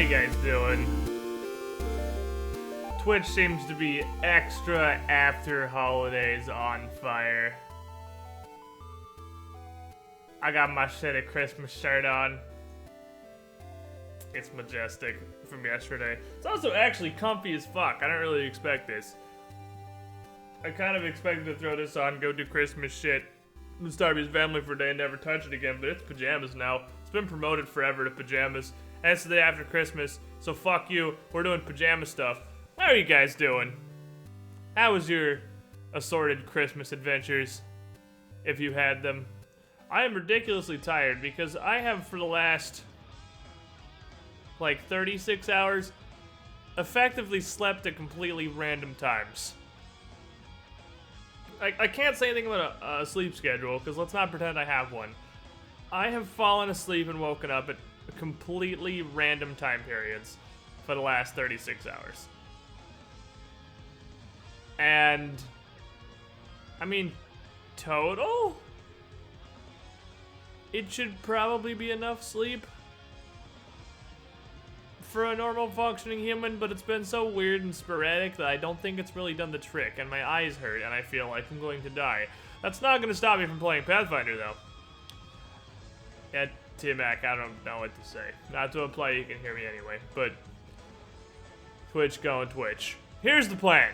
you guys doing? Twitch seems to be extra after holidays on fire. I got my shitty Christmas shirt on. It's majestic from yesterday. It's also actually comfy as fuck. I don't really expect this. I kind of expected to throw this on, go do Christmas shit, and start his family for a day and never touch it again, but it's pajamas now. It's been promoted forever to pajamas. And it's the day after Christmas, so fuck you. We're doing pajama stuff. How are you guys doing? How was your assorted Christmas adventures, if you had them? I am ridiculously tired because I have, for the last, like, 36 hours, effectively slept at completely random times. I can't say anything about a sleep schedule, because let's not pretend I have one. I have fallen asleep and woken up at completely random time periods for the last 36 hours. And, I mean, total? It should probably be enough sleep for a normal functioning human, but it's been so weird and sporadic that I don't think it's really done the trick, and my eyes hurt, and I feel like I'm going to die. That's not going to stop me from playing Pathfinder, though. Yeah, T-Mac, I don't know what to say. Not to imply you can hear me anyway, but Twitch going Twitch. Here's the plan.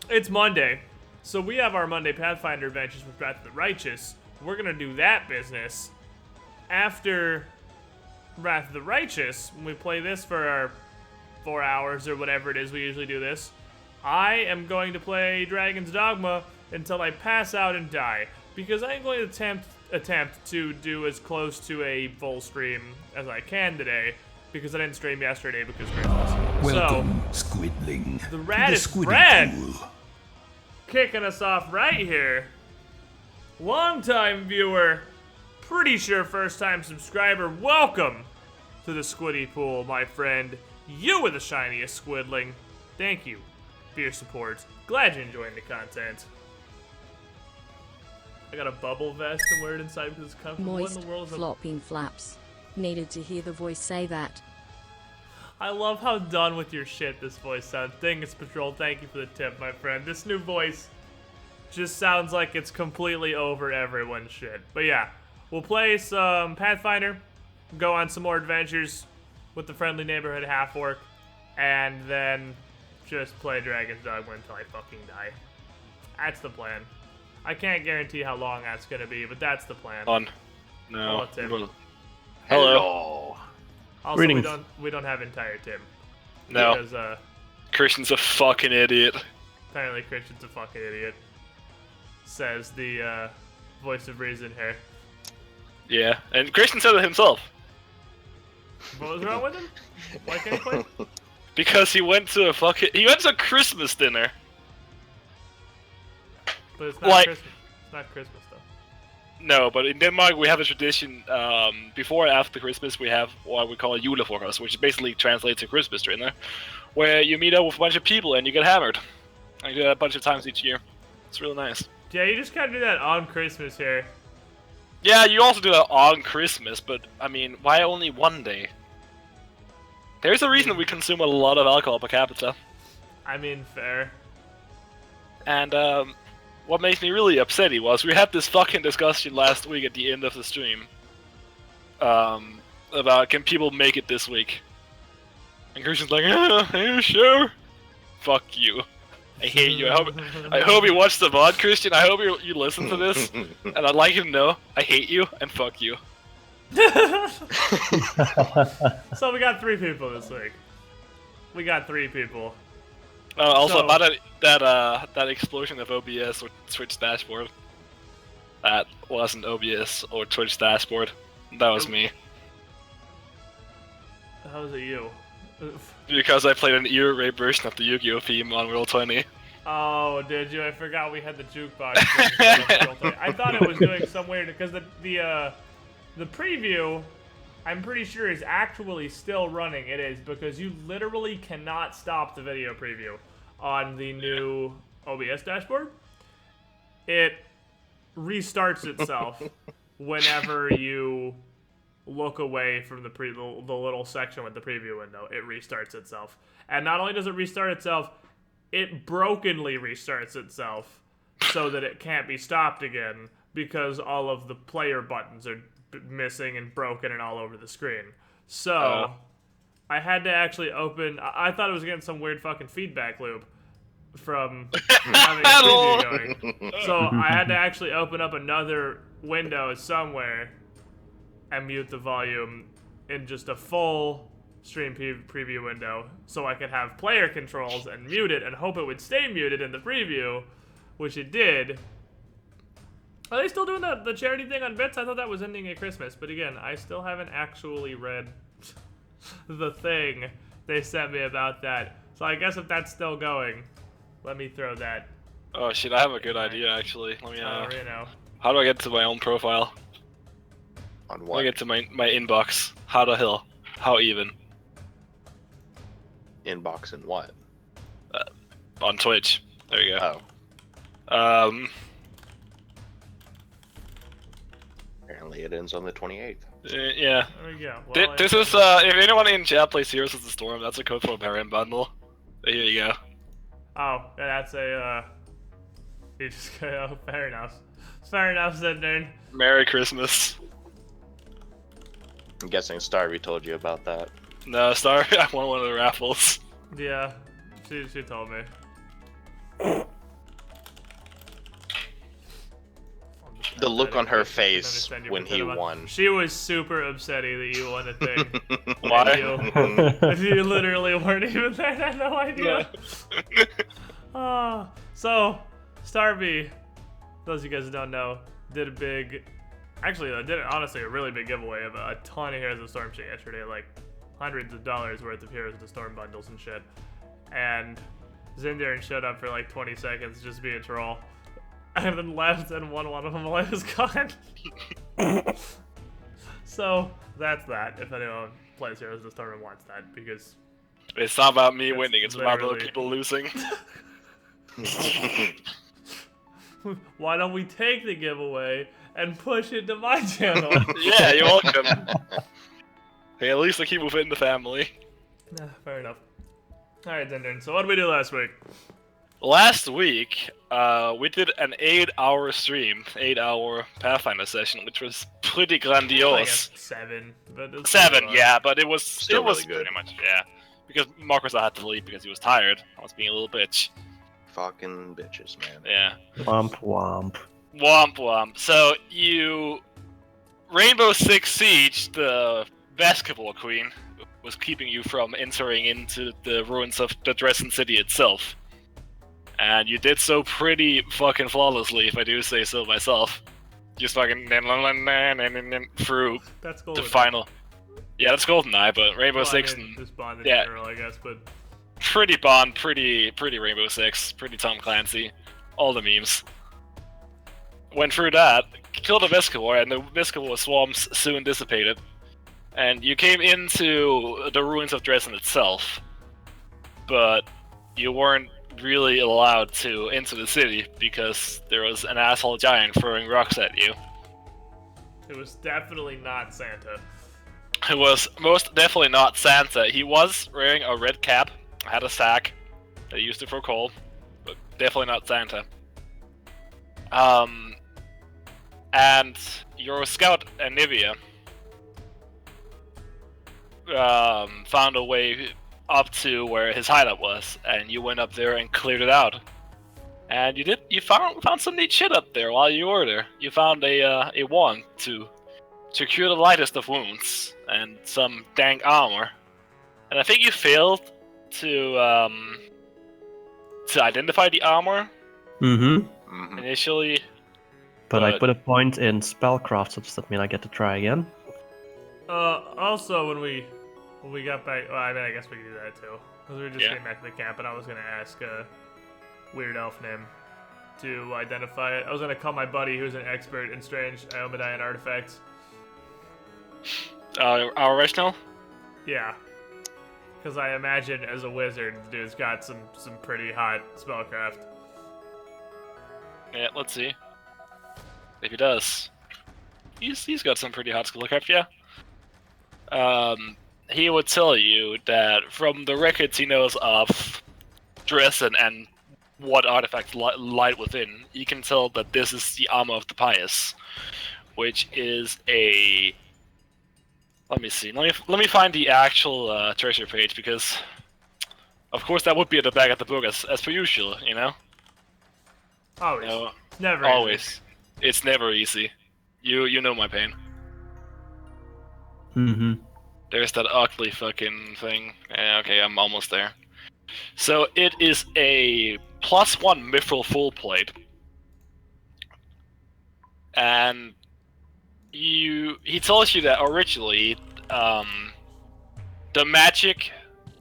It's Monday, so we have our Monday Pathfinder adventures with Wrath of the Righteous. We're going to do that business after Wrath of the Righteous. When we play this for our 4 hours or whatever it is we usually do this, I am going to play Dragon's Dogma until I pass out and die, because I am going to attempt to do as close to a full stream as I can today, because I didn't stream yesterday because Christmas. Welcome, Squidling. The raddest friend kicking us off right here. Long-time viewer, pretty sure first-time subscriber, welcome to the Squiddy Pool, my friend. You were the shiniest Squidling. Thank you for your support. Glad you're enjoying the content. I got a bubble vest and wear it inside because it's comfortable. Moist, What in the world is flopping flaps. Needed to hear the voice say that. I love how done with your shit this voice sounds. Dingus Patrol, thank you for the tip, my friend. This new voice just sounds like it's completely over everyone's shit. But yeah, we'll play some Pathfinder, go on some more adventures with the friendly neighborhood half-orc, and then just play Dragon's Dogma until I fucking die. That's the plan. I can't guarantee how long that's gonna be, but that's the plan. On. No. Hello, Tim. Hello. Also, Greetings. we don't have entire Tim. No. Because, Christian's a fucking idiot. apparently Christian's a fucking idiot. Says the, voice of reason here. Yeah, and Christian said it himself. What was wrong with him? Why can't he play? Because he went to a Christmas dinner. But it's not Like- Christmas. It's not Christmas, though. No, but in Denmark we have a tradition, before and after Christmas we have what we call a julefrokost, which basically translates to Christmas dinner, where you meet up with a bunch of people and you get hammered. I do that a bunch of times each year. It's really nice. Yeah, you just kind of do that on Christmas here. Yeah, you also do that on Christmas, but, I mean, why only one day? There's a reason we consume a lot of alcohol per capita. I mean, fair. And, what makes me really upsetty was we had this fucking discussion last week at the end of the stream. About can people make it this week? And Christian's like, are you sure? Fuck you. I hate you. I hope you watch the VOD, Christian. I hope you listen to this. And I'd like you to know, I hate you and fuck you. So we got 3 people this week. We got 3 people. Also, So- about that explosion of OBS or Twitch dashboard. That wasn't OBS or Twitch dashboard. That was me. How is it you? Oof. Because I played an ear rape version of the Yu-Gi-Oh theme on Roll20. Oh, did you? I forgot we had the jukebox. I thought it was doing some weird because the preview, I'm pretty sure, is actually still running. It is, because you literally cannot stop the video preview on the new OBS dashboard. It restarts itself whenever you look away from the little section with the preview window, it restarts itself. And not only does it restart itself, it brokenly restarts itself so that it can't be stopped again because all of the player buttons are missing and broken and all over the screen. So I had to actually open. I thought it was getting some weird fucking feedback loop from having a preview going. So I had to actually open up another window somewhere and mute the volume in just a full stream preview window so I could have player controls and mute it and hope it would stay muted in the preview, which it did. Are they still doing the charity thing on Bits? I thought that was ending at Christmas, but again, I still haven't actually read the thing they sent me about that. So I guess if that's still going, let me throw that. Oh shit, I have a good idea actually. Let me you know. How do I get to my own profile? On Let what? me get to my inbox. How the hell? How even? Inbox and what? On Twitch. There you go. Oh. Apparently it ends on the 28th. Yeah. There we go. Well, This is, if anyone in chat plays Heroes of the Storm, that's a code for a Baron bundle. Here you go. Oh, that's a, you just go, oh, fair enough. Fair enough, Zendern. Merry Christmas. I'm guessing Starvey told you about that. No, sorry, I won one of the raffles. Yeah, she told me. The look on her face when he won. She was super upsetty that you won a thing. Why? You literally weren't even there, I had no idea. So, Starvey, those of you guys who don't know, did a big, actually I did honestly a really big giveaway of a ton of Heroes of the Storm shit yesterday, like hundreds of dollars worth of Heroes of the Storm bundles and shit. And Zendaren showed up for like 20 seconds just being a troll. And then left and won one of them while I was gone. So, that's that, if anyone plays Heroes of the Storm and wants that, because It's not about me It's winning, it's about other literally- people losing. why don't we take the giveaway and push it to my channel? Yeah, you're welcome. Hey, at least I keep within the family. Nah, fair enough. Alright, Zendaren, so what did we do last week? Last week, we did an 8-hour stream, 8-hour Pathfinder session, which was pretty Like grandiose. a 7. But it's 7, pretty yeah, but it was Still really good. pretty much, yeah. Because Marcus had to leave because he was tired. I was being a little bitch. Fucking bitches, man. Yeah. Womp womp. Womp womp. So Rainbow Six Siege, the basketball queen, was keeping you from entering into the ruins of the Dresden city itself. And you did so pretty fucking flawlessly, if I do say so myself. Just fucking through That's cool. the final. Yeah, that's GoldenEye, but Rainbow Six and just Bond in yeah. general, I guess, but pretty Bond, pretty Rainbow Six, pretty Tom Clancy, all the memes. Went through that, killed a Viscor, and the Viscor swarms soon dissipated. And you came into the ruins of Dresden itself, but you weren't really allowed to enter the city because there was an asshole giant throwing rocks at you. it was definitely not Santa. It was most definitely not Santa. He was wearing a red cap, had a sack, they used it for coal, but definitely not Santa. And your scout, Anivia, found a way up to where his hideout was, and you went up there and cleared it out. And you found some neat shit up there while you were there. You found a wand to cure the lightest of wounds, and some dank armor. And I think you failed to identify the armor Mm-hmm. initially. But I put a point in spellcraft, so does that mean I get to try again? Also, when we got back, well, I mean, I guess we could do that too. Because we were just Yeah. getting back to the camp, and I was gonna ask Weird Elf name to identify it. I was gonna call my buddy, who's an expert in strange Iomedaean artifacts. Our original? Yeah. Because I imagine as a wizard, the dude's got some pretty hot spellcraft. Yeah, let's see. If he does. He's got some pretty hot spellcraft, yeah. he would tell you that from the records he knows of Dresden and what artifacts light within, you can tell that this is the armor of the pious, which is a. Let me see. Let me find the actual treasure page, because, of course, that would be at the back of the book as per usual. You know. Always. No, Never. always. Easy. It's never easy. You know my pain. Mm-hmm. There's that ugly fucking thing. Okay, I'm almost there. So it is a +1 mithril full plate, and he tells you that originally, the magic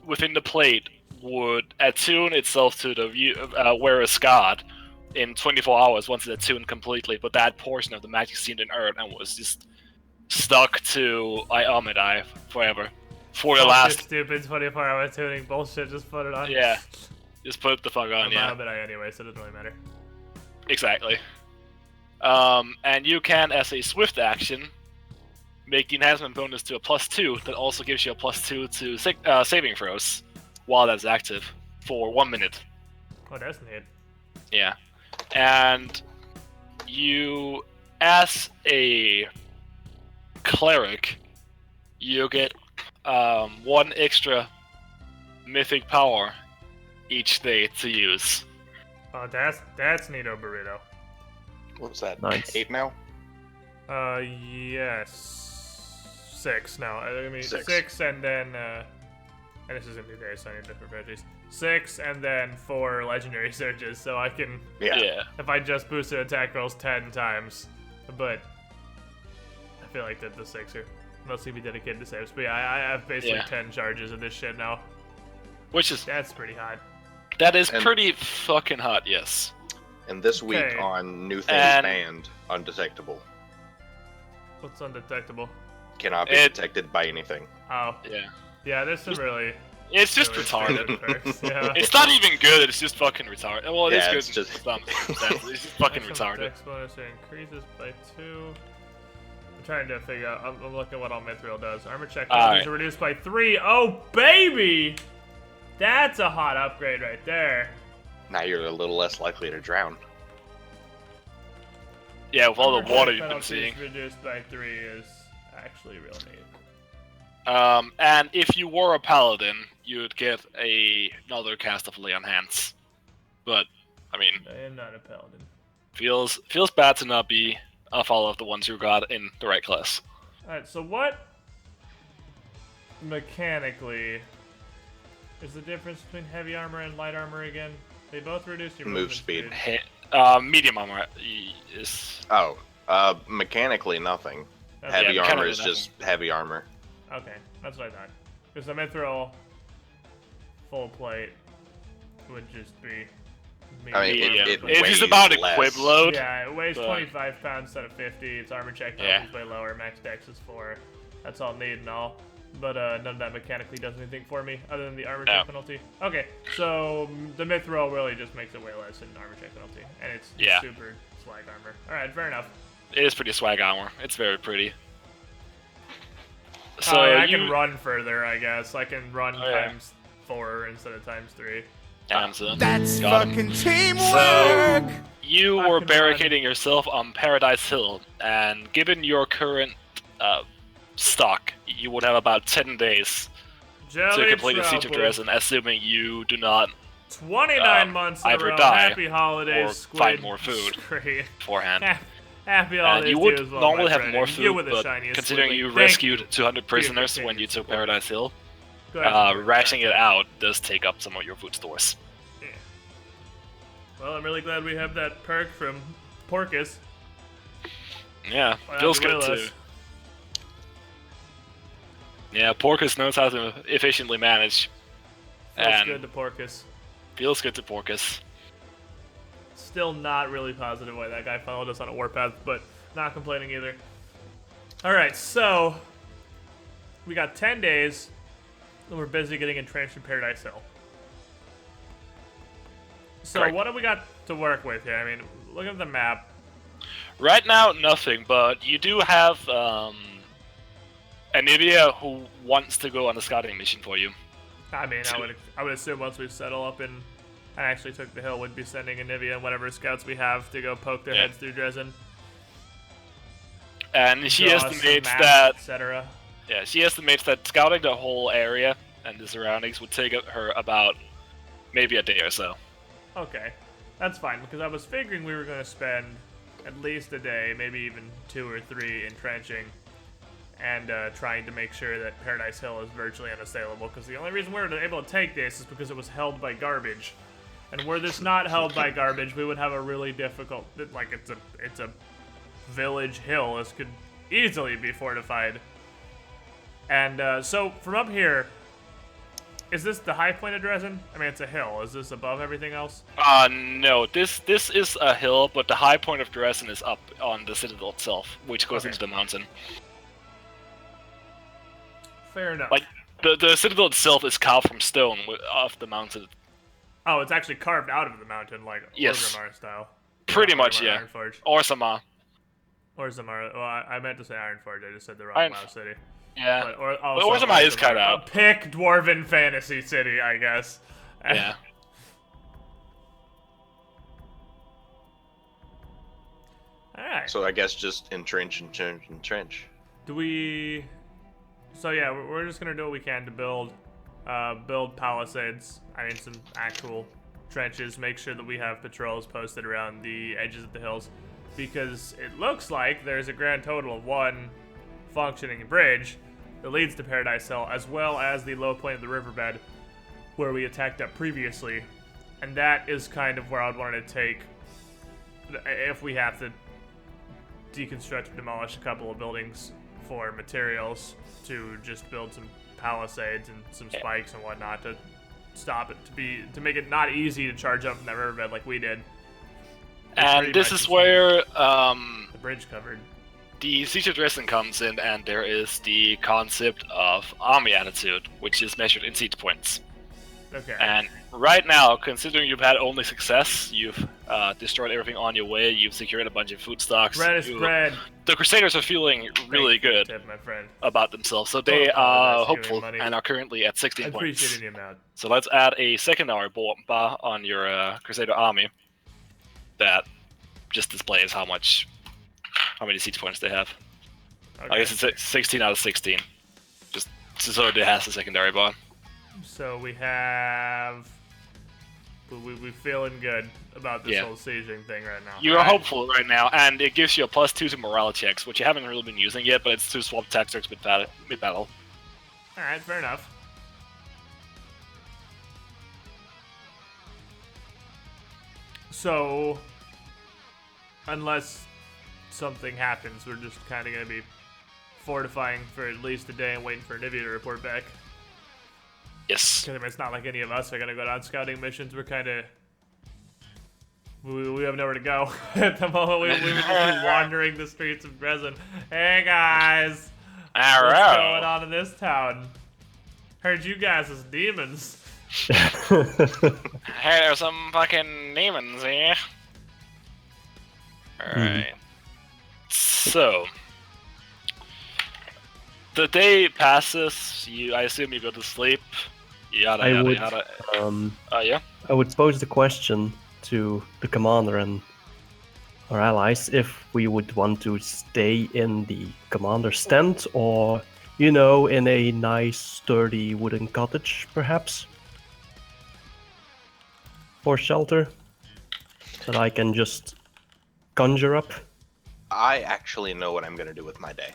within the plate would attune itself to the wearer's god in 24 hours once it's attuned completely, but that portion of the magic seemed inert and was just stuck to Iomidai forever. For the last stupid 24-hour tuning bullshit, just put it on. Yeah. Just put it the fuck on, yeah. I'm anyway, so it doesn't really matter. Exactly. And you can, as a swift action, make the enhancement bonus to a +2 that also gives you a +2 to saving throws while that's active for 1 minute. Oh, that's neat. Yeah. And you, as a cleric, you get 1 extra mythic power each day to use. Oh, that's neato, burrito. What's that? Nice. 8 now? Yes. 6 now. I mean, 6 and then, and this is gonna be very sunny different veggies. 6 and then 4 legendary surges, so I can. Yeah. If I just boosted attack rolls 10 times, but I feel like that the 6 are mostly be dedicated to saves. But yeah, I have basically 10 charges of this shit now. That's pretty hot. That is pretty fucking hot, yes. And this week Okay. on New Things Banned, Undetectable. What's undetectable? Cannot be detected by anything. Oh. Yeah. Yeah, there's some really. It's just really retarded. standard perks, yeah. It's not even good, it's just fucking retarded. Well, it is Yeah, good. it's just- It's just fucking Maximum retarded. dex bonus increases by 2. I'm trying to figure out. I'm looking at what all Mithril does. Armor check penalties are reduced by 3. Oh, baby! That's a hot upgrade right there. Now you're a little less likely to drown. Yeah, with all Armor the water check you've been penalties seeing. reduced by 3 is actually real neat. And if you were a paladin, you'd get another cast of Lay on Hands. But, I mean, I am not a paladin. feels bad to not be a follower of the ones you got in the right class. Alright, so what mechanically is the difference between heavy armor and light armor again? They both reduce your Move movement speed. Medium armor is... Oh, mechanically nothing. That's Heavy yeah, armor mechanically is nothing. just heavy armor. Okay, that's what I thought. Because the Mithril full plate would just be. I mean, medium, it but- It's just weighs about less. equip load. Yeah, it weighs but- 25 pounds instead of 50. Its armor check Yeah. penalty is way lower. Max dex is 4. That's all neat and all. But none of that mechanically does anything for me other than the armor No. check penalty. Okay, so the Mithril really just makes it way less in armor check penalty. And it's Yeah. super swag armor. Alright, fair enough. It is pretty swag armor. It's very pretty. So Oh, yeah, I you, can run further, I guess. I can run yeah. times 4 instead of times 3. That's Got 'em. fucking teamwork! So you I were can barricading yourself on Paradise Hill, and given your current stock, you would have about 10 days Jelly to complete the Siege of Trouble. Dresden, assuming you do not 29 months in a either row. die Happy holidays, or Squid. find more food. Great. beforehand. Happy And holidays you to would as well, normally my have friend. more And you food, were the but shiniest considering Squidling. you Thank rescued you. 200 prisoners Thank when you you. took Paradise Hill, Go ahead. rationing it out does take up some of your food stores. Yeah. Well, I'm really glad we have that perk from Porcus. Yeah, Well, feels happy good Willis. too. Yeah, Porcus knows how to efficiently manage. Feels and good to Porcus. feels good to Porcus. Still not really positive why that guy followed us on a warpath, but not complaining either. Alright, so we got 10 days, and we're busy getting entrenched in Paradise Hill. So Correct. what do we got to work with here? I mean, look at the map. Right now, nothing, but you do have Anivia who wants to go on a scouting mission for you. I mean, I would assume once we settle up and actually took the hill, we'd be sending Anivia and whatever scouts we have to go poke their heads through Dresden. And she Draw us estimates maps, that etc. Yeah, she estimates that scouting the whole area and the surroundings would take her about maybe a day or so. Okay, that's fine, because I was figuring we were going to spend at least a day, maybe even 2 or 3 entrenching and trying to make sure that Paradise Hill is virtually unassailable, because the only reason we were able to take this is because it was held by garbage. And were this not held by garbage, we would have a really difficult, like, it's a village hill. This could easily be fortified. And so from up here, is this the high point of Dresden? I mean, it's a hill. Is this above everything else? No. This is a hill, but the high point of Dresden is up on the citadel itself, which goes into the mountain. Fair enough. Like, the citadel itself is carved from stone off the mountain. Oh, it's actually carved out of the mountain, like Orgrimmar style. Pretty Not much, Orgrimmar, yeah. Ironforge. Or Samar. Orgrimmar. Well, I meant to say Ironforge. I just said the wrong Iron- WoW city. Yeah. But Orgrimmar is kind of out. A pick dwarven fantasy city, I guess. Yeah. Alright. So I guess just entrench. Do we... So yeah, we're just gonna do what we can to build palisades. I mean, some actual trenches. Make sure that we have patrols posted around the edges of the hills, because it looks like there's a grand total of 1 functioning bridge that leads to Paradise Hill, as well as the low point of the riverbed where we attacked up previously. And that is kind of where I'd want to take, if we have to deconstruct or demolish a couple of buildings for materials, to just build some palisades and some spikes and whatnot to stop it, to make it not easy to charge up from that riverbed like we did. And this is where the bridge covered. the Siege of Dresden comes in, and there is the concept of army attitude, which is measured in siege points. Okay. And right now, considering you've had only success, you've destroyed everything on your way, you've secured a bunch of food stocks. Bread is bread. The Crusaders are feeling really good Tip, my friend. about themselves, so they are hopeful and are currently at 16 I points. appreciate the amount. So let's add a secondary bar on your Crusader army that just displays how many siege points they have. Okay. I guess it's 16 out of 16, just so it has a secondary bar. So we have... We're feeling good about this whole sieging thing right now. You're hopeful right now, and it gives you a +2 to morale checks, which you haven't really been using yet, but it's to swap tactics mid-battle. Alright, fair enough. So, unless something happens, we're just kind of going to be fortifying for at least a day and waiting for Nivea to report back. Yes. Because I mean, it's not like any of us are going to go on scouting missions. We're kind of... We have nowhere to go at the moment. We would just be wandering the streets of Dresden. Hey, guys! What's going on in this town? Heard you guys as demons. Hey, there's some fucking demons here. Alright. So... The day passes, I assume you go to sleep. Yada, yada, yada. Yeah? I would pose the question to the commander and our allies if we would want to stay in the commander's tent or, you know, in a nice sturdy wooden cottage, perhaps, for shelter that I can just conjure up. I actually know what I'm going to do with my day.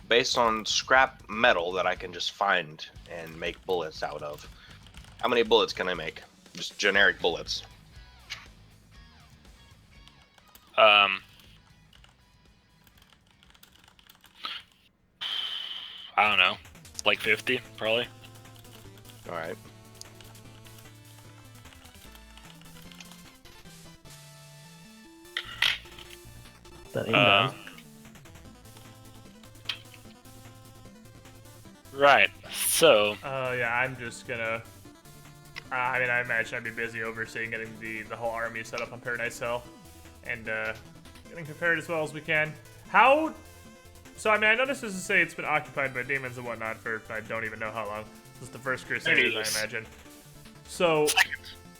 Based on scrap metal that I can just find and make bullets out of. How many bullets can I make? Just generic bullets. I don't know. Like 50, probably. Alright. That ain't bad. Right, so... Yeah, I'm just gonna... I mean, I imagine I'd be busy overseeing getting the whole army set up on Paradise Hill. And, getting prepared as well as we can. How So, I mean, I know this is to say it's been occupied by demons and whatnot for I don't even know how long. This is the first Crusaders, I imagine. So,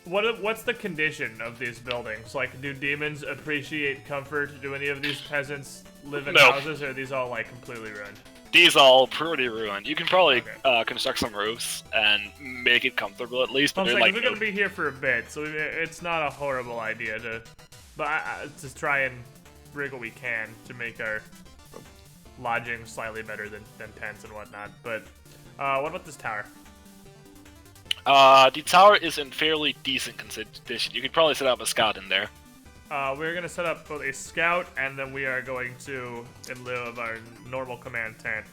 what's the condition of these buildings? Like, do demons appreciate comfort? Do any of these peasants live in houses, or are these all, like, completely ruined? These are all pretty ruined. You can probably construct some roofs and make it comfortable at least. But Well, like, we're gonna be here for a bit, so it's not a horrible idea to, just try and rig what we can to make our lodging slightly better than tents and whatnot. But what about this tower? The tower is in fairly decent condition. You could probably set up a scout in there. We're gonna set up both a scout, and then we are going to, in lieu of our normal command tent,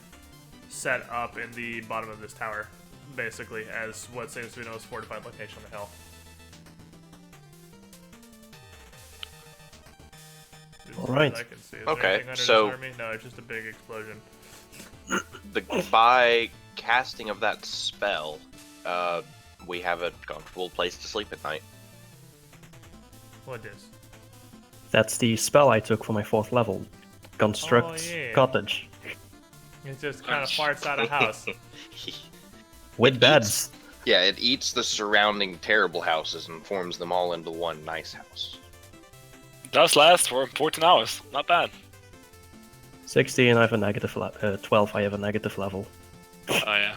set up in the bottom of this tower, basically, as what seems to be the most fortified location on the hill. All right. I can see. Is Okay, there anything under so- this army? No, it's just a big explosion. By casting of that spell, we have a comfortable place to sleep at night. What is? That's the spell I took for my 4th level. Construct Oh, yeah. cottage. It just kind of farts out a house. With beds. Yeah, it eats the surrounding terrible houses and forms them all into one nice house. It does last for 14 hours. Not bad. 16, I have a negative 12, I have a negative level. Oh yeah.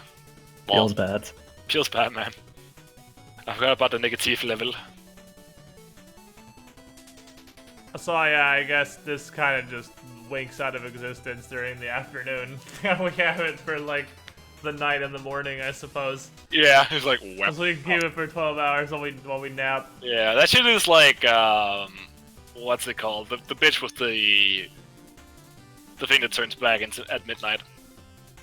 Feels bad. Feels bad, man. I forgot about the negative level. So yeah, I guess this kind of just winks out of existence during the afternoon. We have it for like the night and the morning, I suppose. Yeah, it's like wow. So we can keep it for 12 hours while we nap. Yeah, that shit is like what's it called? The bitch with the thing that turns black at midnight.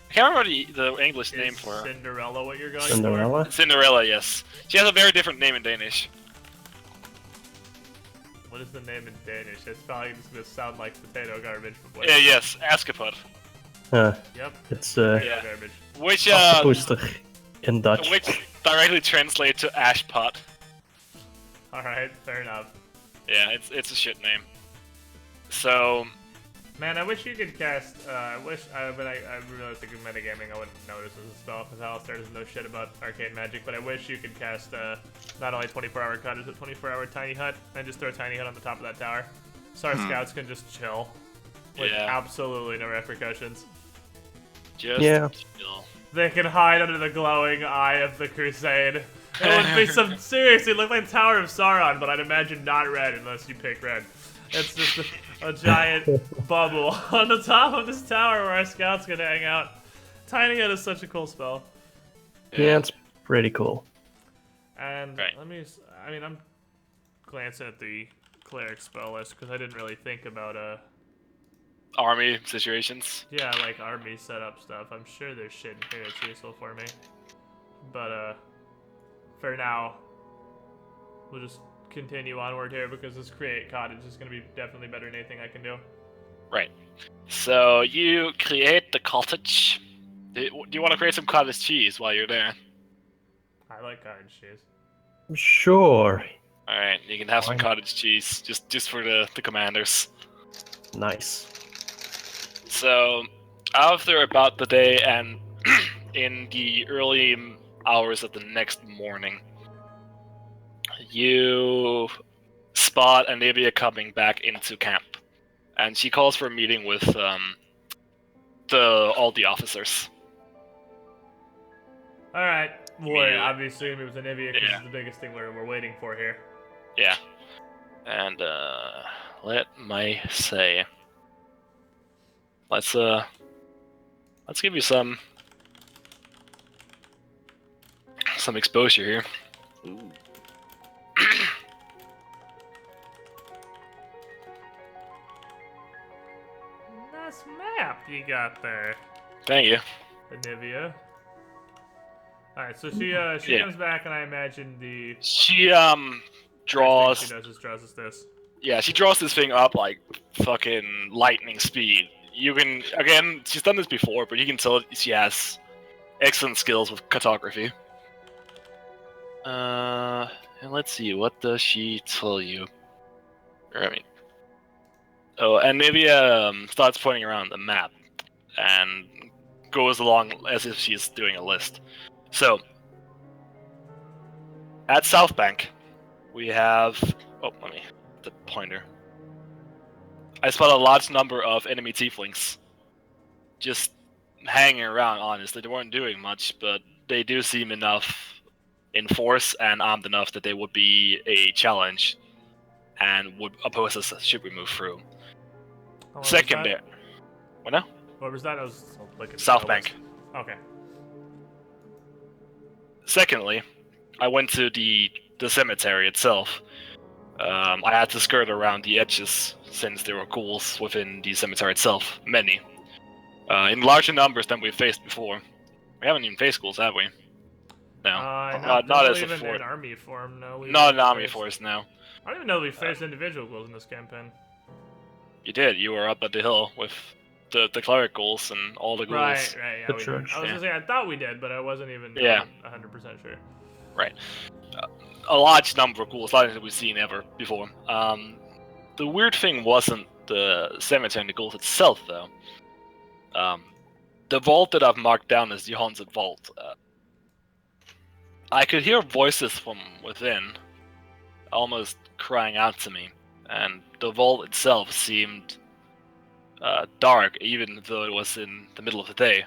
I can't remember the English name for her. Cinderella what you're going Cinderella? Cinderella, yes. She has a very different name in Danish. for? What is the name in Danish? It's probably just gonna sound like potato garbage. But Yeah, yes, Askepot. Yep. Potato It's Yeah. garbage. Which Afterpoester in Dutch. which directly translates to ash pot. Alright, fair enough. Yeah, it's a shit name. So Man, I wish you could cast, but I really think in metagaming I wouldn't notice as a spell, because Alistair doesn't know shit about arcane magic, but I wish you could cast, not only 24-hour cottage, but 24-hour tiny hut, and just throw a tiny hut on the top of that tower. So our scouts can just chill. With Yeah. absolutely no repercussions. just Yeah. chill. They can hide under the glowing eye of the crusade. It would be some, seriously, it looked like Tower of Sauron, but I'd imagine not red unless you pick red. It's just a giant bubble on the top of this tower where our scouts can hang out. Tiny Hut is such a cool spell. Yeah, it's pretty cool. And Right. I'm glancing at the cleric spell list because I didn't really think about Army situations. yeah, like army setup stuff. I'm sure there's shit in here that's useful for me. But for now, we'll just continue onward here because this create cottage is gonna be definitely better than anything I can do. Right. So you create the cottage. Do you want to create some cottage cheese while you're there? I like cottage cheese. Sure. All right, you can have some Fine. cottage cheese just for the commanders. Nice. So after about the day and in the early hours of the next morning, you spot Anivia coming back into camp, and she calls for a meeting with all the officers. Alright, we're Yeah. obviously gonna be with Anivia because Yeah. it's the biggest thing we're waiting for here. Yeah, and let me say, let's give you some exposure here. Ooh. Nice map you got there, Thank you. Anivia. Alright, so she Yeah. comes back and I imagine the She first thing draws. she does is draws us this. Yeah, she draws this thing up like fucking lightning speed. You can, again, she's done this before, but you can tell she has excellent skills with cartography. And let's see, what does she tell you? I mean, oh, and maybe starts pointing around the map. and goes along as if she's doing a list. So, at South Bank, we have... Oh, let me... the pointer. I spot a large number of enemy tieflings. Just hanging around, honestly. They weren't doing much, but they do seem enough in force and armed enough that they would be a challenge and would oppose us should we move through. Second there. What now? What was that? I was looking. South Bank. Okay. Secondly, I went to the cemetery itself. I had to skirt around the edges since there were ghouls within the cemetery itself. Many. In larger numbers than we've faced before. We haven't even faced ghouls, have we? No. Not as a even fort. in army form, no. Not an army force, no. I don't even know we faced individual ghouls in this campaign. You did. You were up at the hill with the cleric ghouls and all the ghouls. Right, yeah, The we church. did. I was gonna say, I thought we did, but I wasn't even 100% sure. Right. A large number of ghouls, larger than we've seen ever before. The weird thing wasn't the cemetery and the ghouls itself, though. The vault that I've marked down as the haunted vault. I could hear voices from within, almost crying out to me, and the vault itself seemed dark, even though it was in the middle of the day.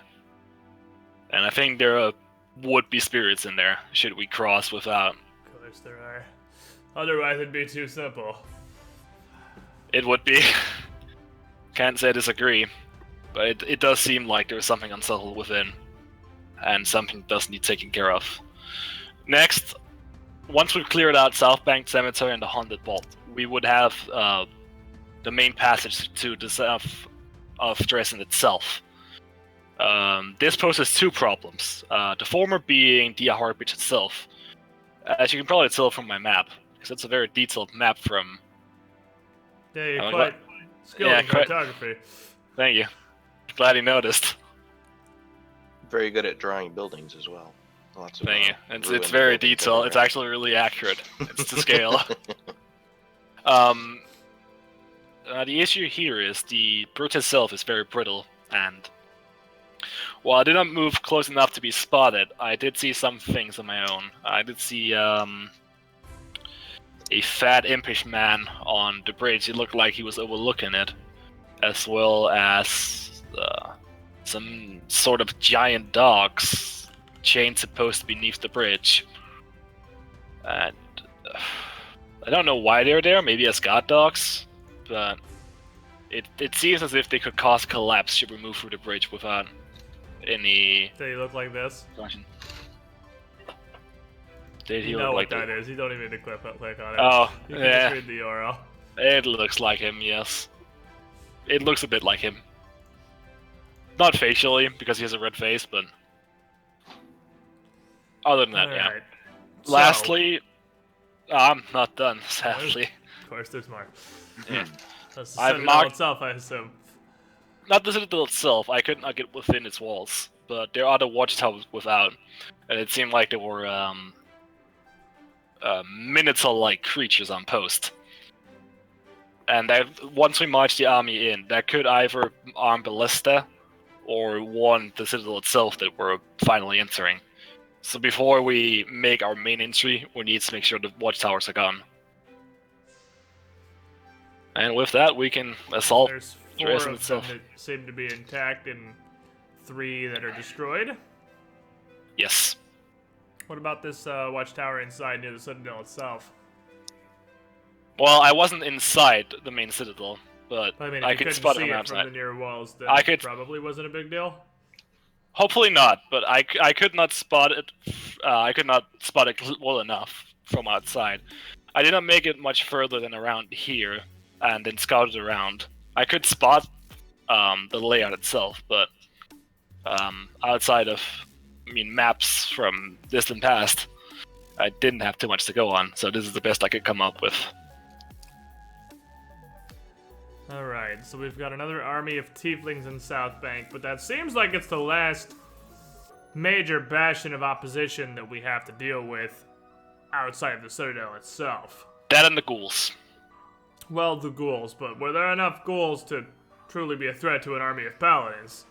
And I think there would be spirits in there, should we cross without. Of course there are. Otherwise it'd be too simple. It would be. Can't say I disagree, but it does seem like there's something unsettled within, and something does need taken care of. Next, once we've cleared out South Bank Cemetery and the Haunted Vault, we would have the main passage to the south of Dresden itself. This poses two problems. The former being the Heartbeat itself. As you can probably tell from my map, because it's a very detailed map from... Yeah, you're quite skilled in cartography. Thank you. Glad you noticed. Very good at drawing buildings as well. Lots of, Thank you. It's very detailed. It's actually really accurate. It's to scale. The issue here is the brute itself is very brittle, and while I did not move close enough to be spotted, I did see some things on my own. I did see a fat, impish man on the bridge. It looked like he was overlooking it, as well as some sort of giant dogs chained supposed beneath the bridge. And I don't know why they're there, maybe as guard dogs, but it seems as if they could cause collapse should we move through the bridge without any... They look like this? Did he you look know like what that is. You don't even need to click on it. Oh, you can yeah. just read the URL. It looks like him, yes. It looks a bit like him. Not facially, because he has a red face, but... Other than that, All yeah. right. Lastly... I'm not done, sadly. Of course, there's more. Yeah. That's the I've Citadel marked- itself, I assume. Not the Citadel itself, I could not get within its walls, but there are the watchtowers without, and it seemed like there were Minotaur-like creatures on post. And that once we marched the army in, that could either arm ballista or warn the Citadel itself that we're finally entering. So before we make our main entry, we need to make sure the watchtowers are gone. And with that, we can assault There's 4 Dresden of itself. them that seem to be intact and 3 that are destroyed. Yes. What about this watchtower inside near the Citadel itself? Well, I wasn't inside the main Citadel, but I mean, I if you could couldn't spot see it on the it from outside. the near walls, then I could- probably wasn't a big deal. Hopefully not, but I could not spot it. I could not spot it well enough from outside. I did not make it much further than around here, and then scouted around. I could spot the layout itself, but outside of, maps from distant past, I didn't have too much to go on. So this is the best I could come up with. Alright, so we've got another army of tieflings in South Bank, but that seems like it's the last major bastion of opposition that we have to deal with outside of the Citadel itself. That and the ghouls. Well, the ghouls, but were there enough ghouls to truly be a threat to an army of paladins?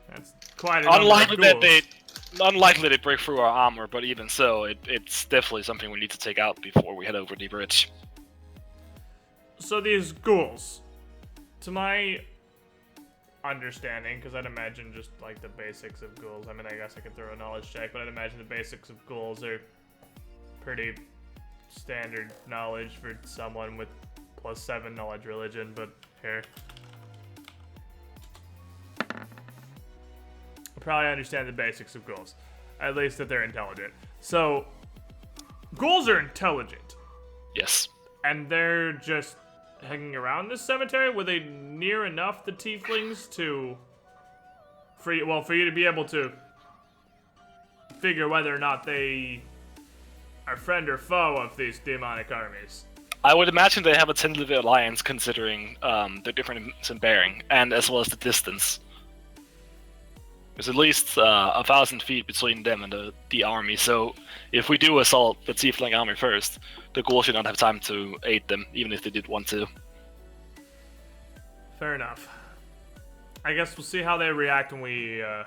That's quite a number of ghouls. Unlikely they break through our armor, but even so, it's definitely something we need to take out before we head over the bridge. So these ghouls, to my understanding, because I'd imagine just like the basics of ghouls. I mean, I guess I could throw a knowledge check, but I'd imagine the basics of ghouls are pretty standard knowledge for someone with +7 knowledge religion, but here. I probably understand the basics of ghouls. At least that they're intelligent. So, ghouls are intelligent. Yes. And they're just hanging around this cemetery? Were they near enough the tieflings for you to be able to figure whether or not they are friend or foe of these demonic armies? I would imagine they have a tentative alliance considering the difference in bearing, and as well as the distance. There's at least 1,000 feet between them and the army, so if we do assault the tiefling army first, the ghouls should not have time to aid them, even if they did want to. Fair enough. I guess we'll see how they react when we are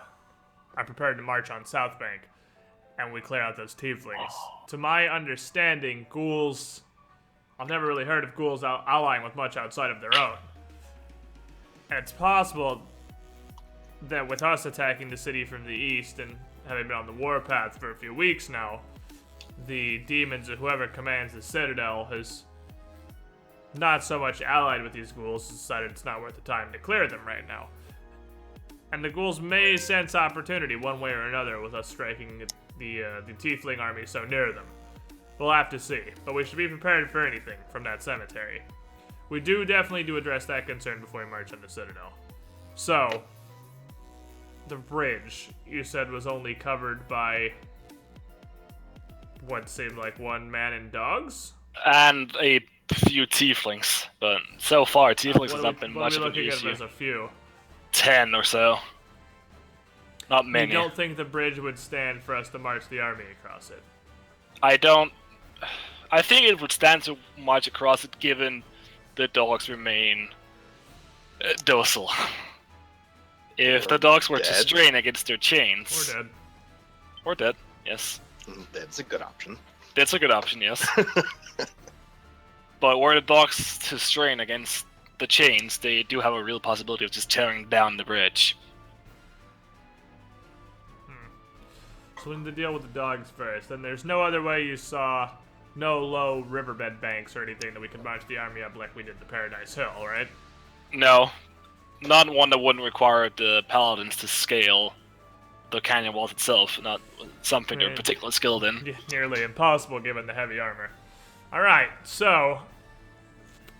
prepared to march on South Bank and we clear out those tieflings. To my understanding, ghouls... I've never really heard of ghouls allying with much outside of their own. And it's possible that with us attacking the city from the east and having been on the warpath for a few weeks now, the demons or whoever commands the citadel has not so much allied with these ghouls, decided it's not worth the time to clear them right now. And the ghouls may sense opportunity one way or another with us striking the tiefling army so near them. We'll have to see, but we should be prepared for anything from that cemetery. We definitely do address that concern before we march on the citadel. So, the bridge, you said, was only covered by what seemed like one man and dogs? And a few tieflings, but so far tieflings has not been much of an issue. As a few? 10 or so. Not many. You don't think the bridge would stand for us to march the army across it? I think it would stand to march across it given the dogs remain docile. If the dogs were to strain against their chains... Or dead. Or dead, yes. That's a good option. That's a good option, yes. But were the dogs to strain against the chains, they do have a real possibility of just tearing down the bridge. So we need to deal with the dogs first, and there's no other way you saw no low riverbed banks or anything that we could march the army up like we did the Paradise Hill, right? No. Not one that wouldn't require the paladins to scale the canyon walls itself, not something they're particularly skilled in. Nearly impossible given the heavy armor. Alright, so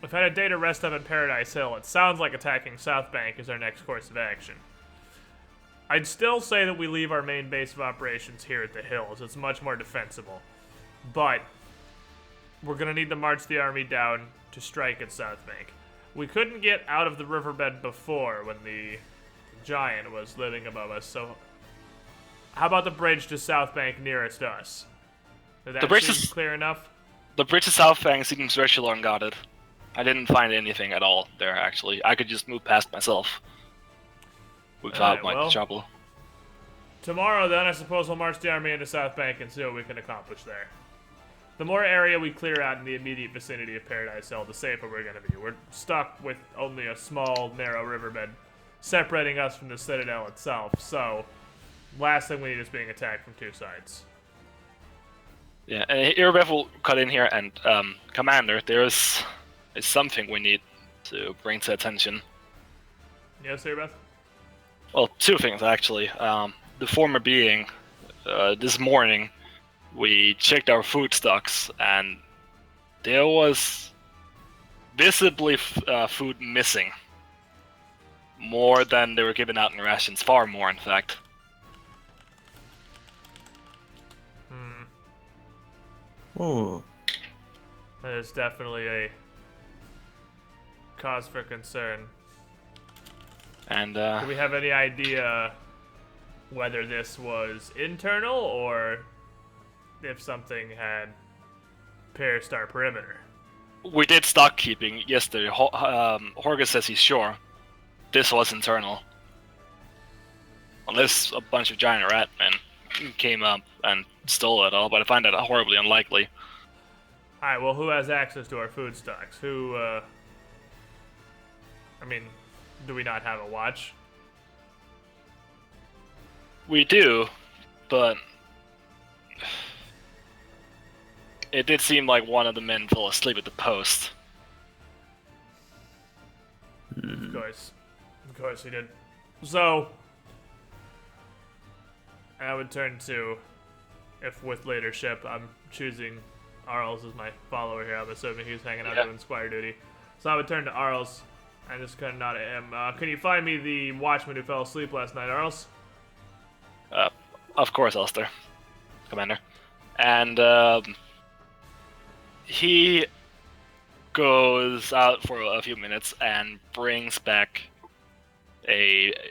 we've had a day to rest up in Paradise Hill. It sounds like attacking South Bank is our next course of action. I'd still say that we leave our main base of operations here at the hills. It's much more defensible. But we're going to need to march the army down to strike at South Bank. We couldn't get out of the riverbed before when the giant was living above us, so how about the bridge to South Bank nearest us? Did that seem clear enough? The bridge to South Bank seems virtually unguarded. I didn't find anything at all there, actually. I could just move past myself without much trouble. Tomorrow, then, I suppose we'll march the army into South Bank and see what we can accomplish there. The more area we clear out in the immediate vicinity of Paradise Hill, the safer we're going to be. We're stuck with only a small, narrow riverbed separating us from the Citadel itself, so last thing we need is being attacked from two sides. Yeah, and Irabeth will cut in here, and Commander, there's something we need to bring to attention. Yes, Irabeth? Well, two things, actually. The former being, this morning, we checked our food stocks, and there was visibly food missing. More than they were given out in rations. Far more, in fact. That is definitely a cause for concern. And, do we have any idea whether this was internal or if something had pierced our perimeter? We did stock keeping yesterday. Horgus says he's sure. This was internal. Unless a bunch of giant rat men came up and stole it all, but I find that horribly unlikely. Alright, well, who has access to our food stocks? Who, I mean, do we not have a watch? We do, but it did seem like one of the men fell asleep at the post. Of course he did. So, I would turn to, if with leadership, I'm choosing Arls as my follower here. I'm assuming he's hanging out doing squire duty. So I would turn to Arls and just kind of nod at him. Can you find me the watchman who fell asleep last night, Arls? Of course, Alistair, Commander. And he goes out for a few minutes and brings back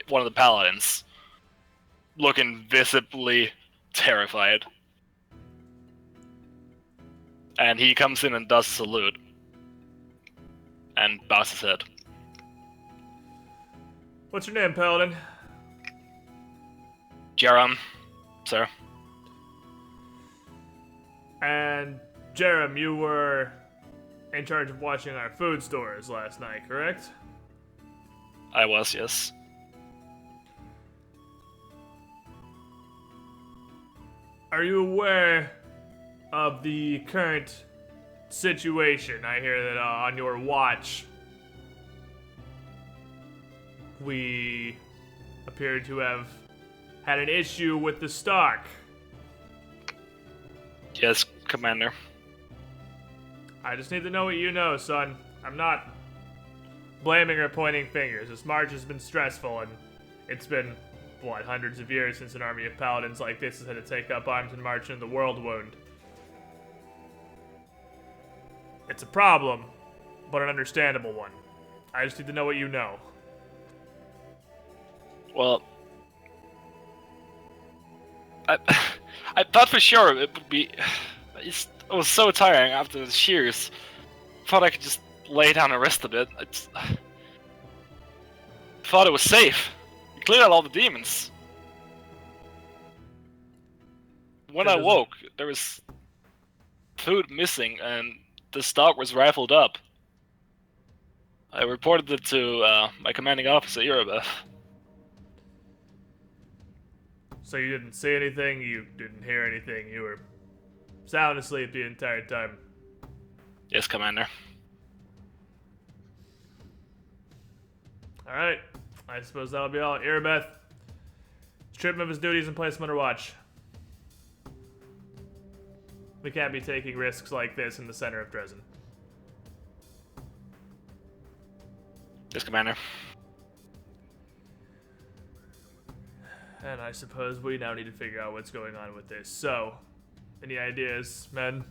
one of the paladins, looking visibly terrified. And he comes in and does a salute and bows his head. What's your name, paladin? Jaram, sir. And Jerem, you were in charge of watching our food stores last night, correct? I was, yes. Are you aware of the current situation? I hear that on your watch, we appear to have had an issue with the stock. Yes, Commander. I just need to know what you know, son. I'm not blaming or pointing fingers. This march has been stressful, and it's been, hundreds of years since an army of paladins like this has had to take up arms and march into the world wound. It's a problem, but an understandable one. I just need to know what you know. Well, I thought for sure it would be... It was so tiring after the shears. Thought I could just lay down and rest a bit. Thought it was safe. We cleared out all the demons. When I woke, there was food missing and the stock was rifled up. I reported it to my commanding officer, Irabeth. So you didn't see anything, you didn't hear anything, you were sound asleep the entire time. Yes, Commander. Alright, I suppose that'll be all. Irabeth, strip him of his duties and place him under watch. We can't be taking risks like this in the center of Dresden. Yes, Commander. And I suppose we now need to figure out what's going on with this. So, any ideas, men?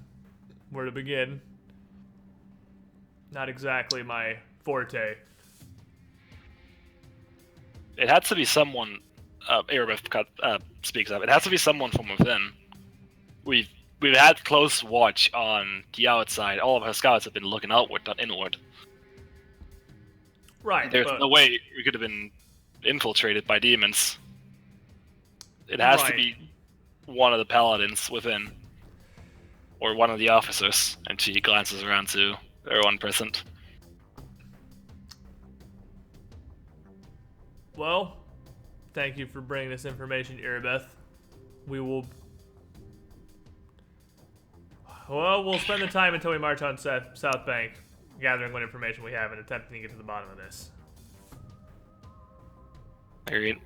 Where to begin? Not exactly my forte. It had to be someone. Irabeth speaks up. It has to be someone from within. We've had close watch on the outside. All of our scouts have been looking outward, not inward. Right. There's no way we could have been infiltrated by demons. It has to be one of the paladins within, or one of the officers. And she glances around to everyone present. Well, thank you for bringing this information, Irabeth. We will... Well, we'll spend the time until we march on South Bank, gathering what information we have and attempting to get to the bottom of this. Agreed.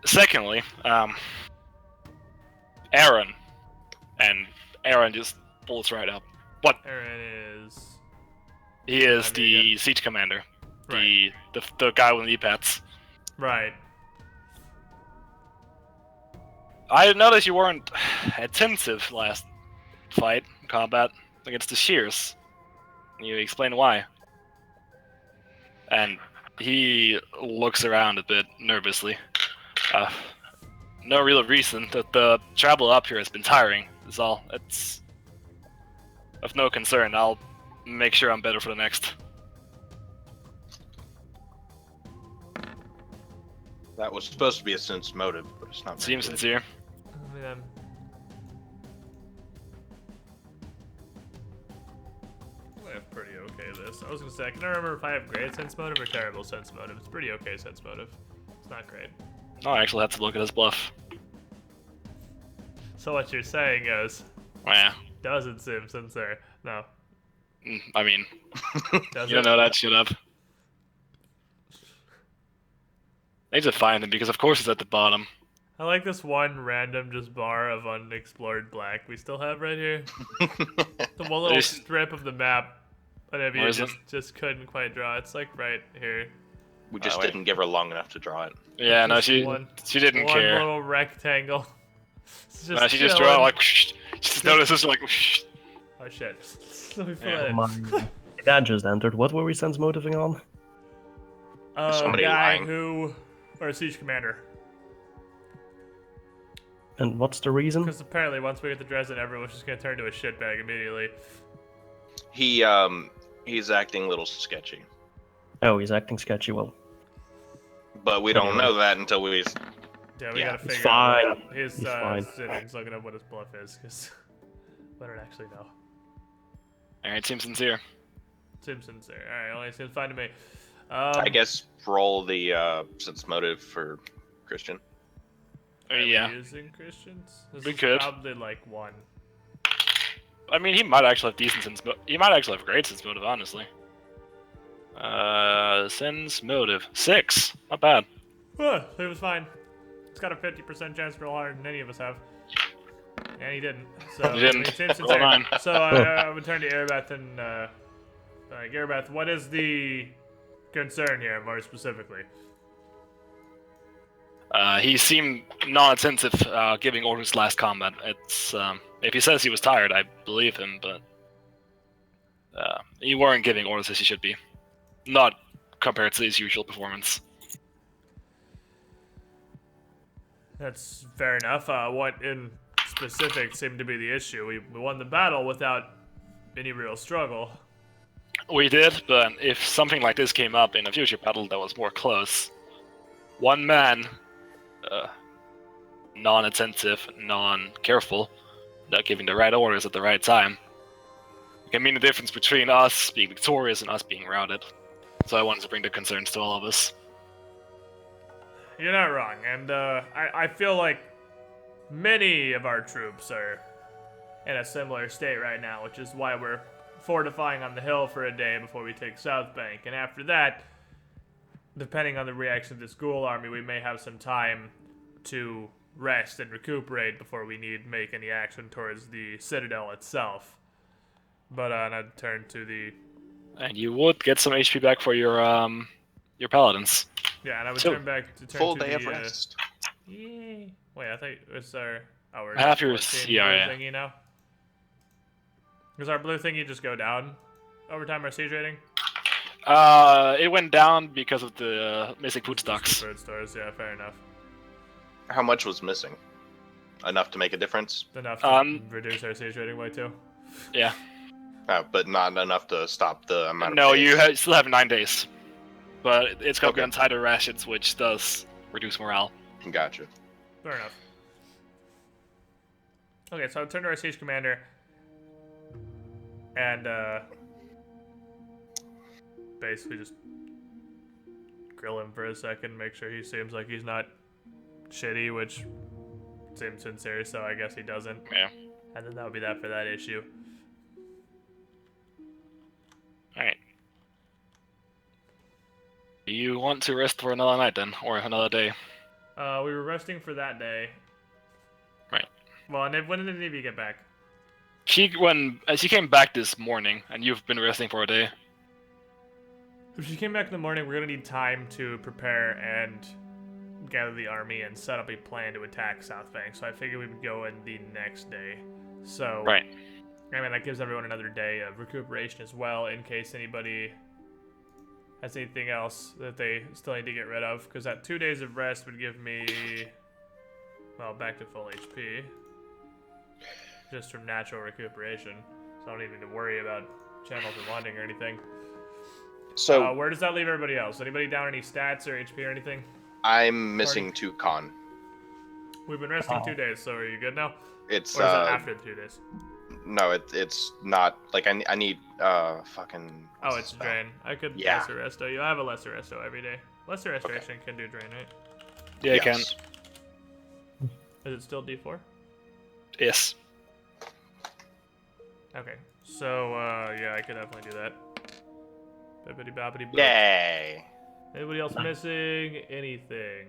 Secondly, Aaron. And Aaron just pulls right up. What? Aaron is... He is the siege commander. Right. The guy with knee pads. Right. I noticed you weren't attentive last fight, combat, against the shears. Can you explain why? And he looks around a bit nervously. No real reason. The travel up here has been tiring, is all. It's of no concern. I'll make sure I'm better for the next. That was supposed to be a sense motive, but it's not. Seems very good. sincere. Man. I have pretty okay this. I was gonna say, I can never remember if I have great sense motive or terrible sense motive. It's pretty okay sense motive. It's not great. No, I actually have to look at his bluff. So what you're saying is, Yeah. doesn't seem sincere. No. I mean, Does you don't know that shit up. I need to find him because of course he's at the bottom. I like this one random just bar of unexplored black we still have right here. The one little There's- strip of the map. Whatever Where you is it? just couldn't quite draw. It's like right here. We just wait. didn't give her long enough to draw it. Yeah, no, Just she one didn't care. little rectangle. It's No, she just chilling. drew like. She just notices like. Oh shit. Let me fill Yeah. that in. My dad just entered. What were we sense motiving on? somebody Guy lying. who, or a siege commander. And what's the reason? Because apparently once we get to Dresden, everyone's just gonna turn to a shitbag immediately. He's acting a little sketchy, Oh, he's acting sketchy. Well, but we don't Anyway. know that until we. Yeah, we Yeah, gotta it's figure out what fine. his It's fine. sittings, looking up what his bluff is, because I don't actually know. Alright, seems sincere. Seems sincere. Alright, only seems fine to me. I guess roll the sense motive for Christian. Are we Yeah. using Christians? This We is could. probably like one. I mean, he might actually have decent sense motive. He might actually have great sense motive, honestly. Sense motive 6. Not bad. It was fine. It's got a 50% chance to roll higher than any of us have. And he didn't. So He didn't. It seems Roll sincere. 9. So I would turn to Erebeth and Erebeth, what is the concern here, more specifically? He seemed non-attentive giving orders last combat. It's if he says he was tired, I believe him, but he weren't giving orders as he should be. Not compared to his usual performance. That's fair enough. What in specific seemed to be the issue? We won the battle without any real struggle. We did, but if something like this came up in a future battle that was more close, one man, non-attentive, non-careful, not giving the right orders at the right time, can mean the difference between us being victorious and us being routed. So I wanted to bring the concerns to all of us. You're not wrong, and I feel like many of our troops are in a similar state right now, which is why we're fortifying on the hill for a day before we take South Bank. And after that, depending on the reaction of this ghoul army, we may have some time to rest and recuperate before we need make any action towards the Citadel itself. But I'd turn to the... And you would get some HP back for your paladins. Yeah, and I would So, turn back to turn Full to day the, of rest. Yay. Wait, I thought it was our Half your 14 CR, blue yeah. thingy now. Does our blue thingy just go down over time our siege rating? It went down because of the Mythic food stocks. Food stores, yeah, fair enough. How much was missing? Enough to make a difference, Enough to reduce our siege rating by 2. Yeah. but not enough to stop the amount. No, of you days. still have 9 days. But it's got to be Okay. on tighter rations, which does reduce morale. Gotcha. Fair enough. Okay, so I'll turn to our siege commander and basically just grill him for a second, make sure he seems like he's not shitty, which seems sincere, so I guess he doesn't. Yeah. And then that would be that for that issue. Alright. Do you want to rest for another night then? Or another day? We were resting for that day. Right. Well, and when did Navy get back? She came back this morning, and you've been resting for a day. If she came back in the morning, we're gonna need time to prepare and gather the army and set up a plan to attack South Bank. So I figured we would go in the next day. So Right. I mean, that gives everyone another day of recuperation as well, in case anybody has anything else that they still need to get rid of. Because that 2 days of rest would give me, well, back to full HP, just from natural recuperation. So I don't even need to worry about channels unwinding or anything. So Where does that leave everybody else? Anybody down any stats or HP or anything? I'm missing 2 con. We've been resting 2 days, so are you good now? It's Or is it after the 2 days? No, it's not like I need fucking. Oh, it's drain. I could lesser resto you. I have a lesser resto every day. Lesser restoration can do drain, right? Yeah, it can. Yes. Is it still D4? Yes. Okay. So yeah, I could definitely do that. Bippity boppity boop. Yay! Anybody else missing anything?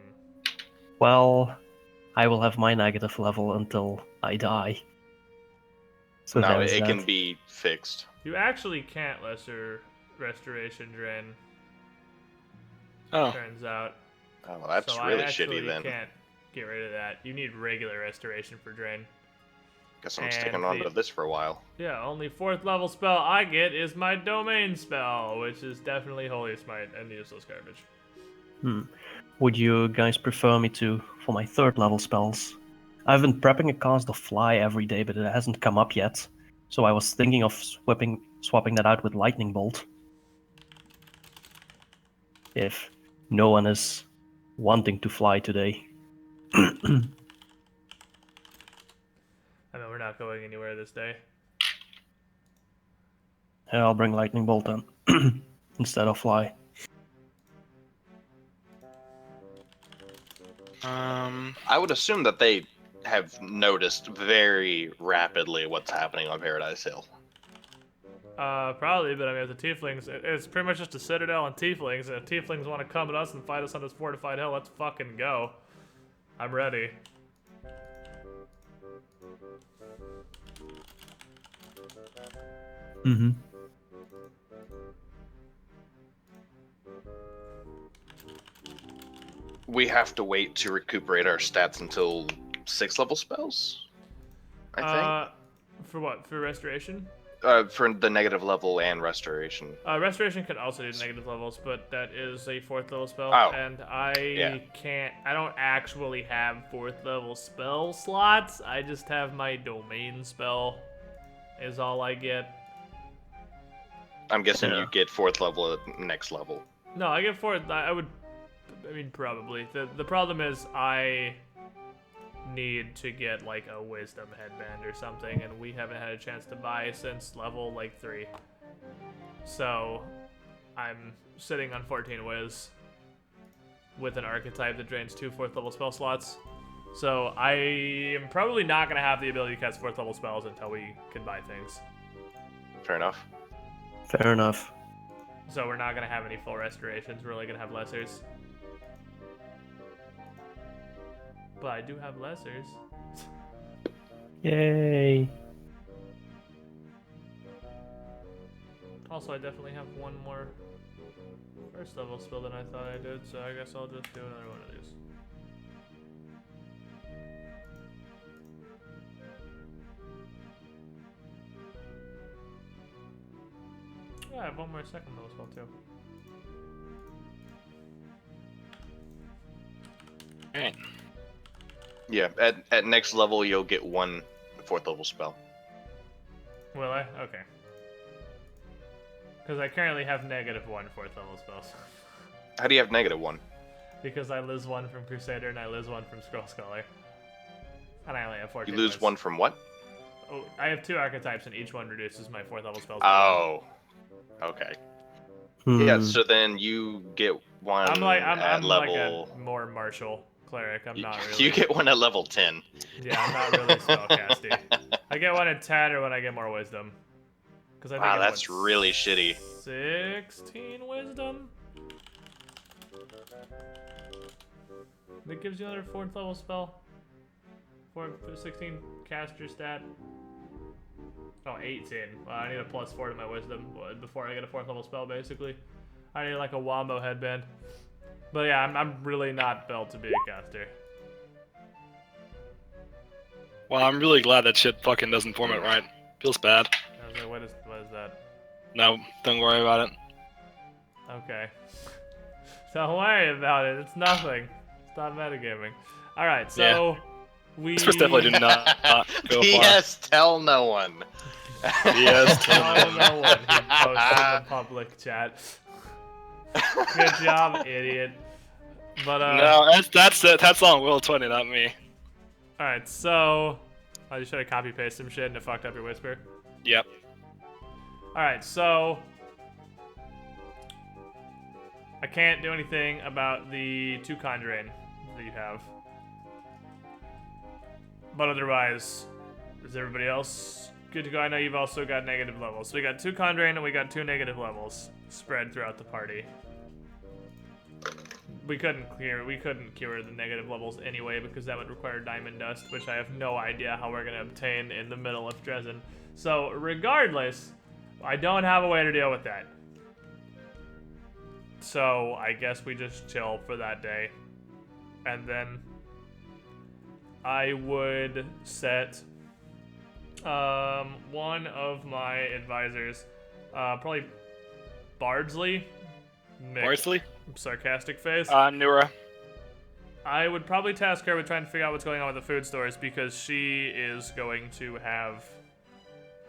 Well, I will have my negative level until I die. So No, there's it that. can be fixed. You actually can't lesser restoration drain. Oh. Turns out. Oh, well, that's So really I actually shitty then. can't get rid of that. You need regular restoration for drain. Guess I'm And sticking on to this for a while. Yeah, only 4th level spell I get is my domain spell, which is definitely Holy Smite and useless garbage. Would you guys prefer me to for my 3rd level spells? I've been prepping a cast of Fly every day, but it hasn't come up yet. So I was thinking of swapping that out with Lightning Bolt. If no one is wanting to fly today. I mean, we're not going anywhere this day. Yeah, I'll bring Lightning Bolt then instead of Fly. I would assume that they have noticed very rapidly what's happening on Paradise Hill. Probably, but I mean, the tieflings, it's pretty much just a citadel and tieflings, and if tieflings want to come at us and fight us on this fortified hill, let's fucking go. I'm ready. Mm-hmm. We have to wait to recuperate our stats until 6th level spells, I For what? For restoration? think. For the negative level and restoration. Restoration can also do negative levels, but that is a 4th level spell, Oh. and I don't actually have 4th level spell slots. I just have my domain spell is all I get. I'm guessing Yeah. you get 4th level at next level. No, I get 4th. I mean, probably. The problem is I need to get like a wisdom headband or something, and we haven't had a chance to buy since level like 3. So I'm sitting on 14 wiz with an archetype that drains 2 4th level spell slots. So I am probably not gonna have the ability to cast 4th level spells until we can buy things. Fair enough. Fair enough. So we're not gonna have any full restorations. We're only gonna have lessers. But I do have lessers. Yay. Also, I definitely have one more 1st level spell than I thought I did, so I guess I'll just do another one of these. Yeah, I have one more 2nd level spell too. Alright. Yeah, at next level you'll get 1 4th level spell. Will I? Okay. Because I currently have -1 4th level spells. How do you have -1? Because I lose 1 from Crusader and I lose 1 from Scroll Scholar. And I only have 14 You lose lists. 1 from what? Oh, I have 2 archetypes and each one reduces my 4th level spells. Oh. Okay. Yeah, so then you get 1 I'm at level... like a more martial cleric. I'm not really. You get 1 at level 10. Yeah, I'm not really spellcasty. I get 1 at 10 or when I get more wisdom. Because I think Wow, I'm, that's what, really shitty. 16 wisdom. That gives you another 4th level spell. 16 caster stat. Oh, 18. Well, I need a +4 to my wisdom before I get a 4th level spell, basically. I need like a wombo headband. But yeah, I'm really not built to be a caster. Well, I'm really glad that shit fucking doesn't format right. Feels bad. I was like, what is that? No, don't worry about it. Okay. Don't worry about it. It's nothing. Stop metagaming. Alright, so we... This definitely did not go far. Yes, tell no one. Yes, Oh, no one. He posted in the public chat. Good job, idiot. But No, that's on Will 20, not me. all right. So I just tried to copy paste some shit and it fucked up your whisper. Yep. All right. So I can't do anything about the 2 Condrain that you have. But otherwise, is everybody else good to go? I know you've also got negative levels. So we got 2 Condrain and we got 2 negative levels spread throughout the party. We couldn't cure the negative levels anyway because that would require diamond dust, which I have no idea how we're gonna obtain in the middle of Dresden. So regardless, I don't have a way to deal with that. So I guess we just chill for that day. And then I would set one of my advisors, probably Bardsley. Bardsley? Sarcastic face. Nura. I would probably task her with trying to figure out what's going on with the food stores because she is going to have,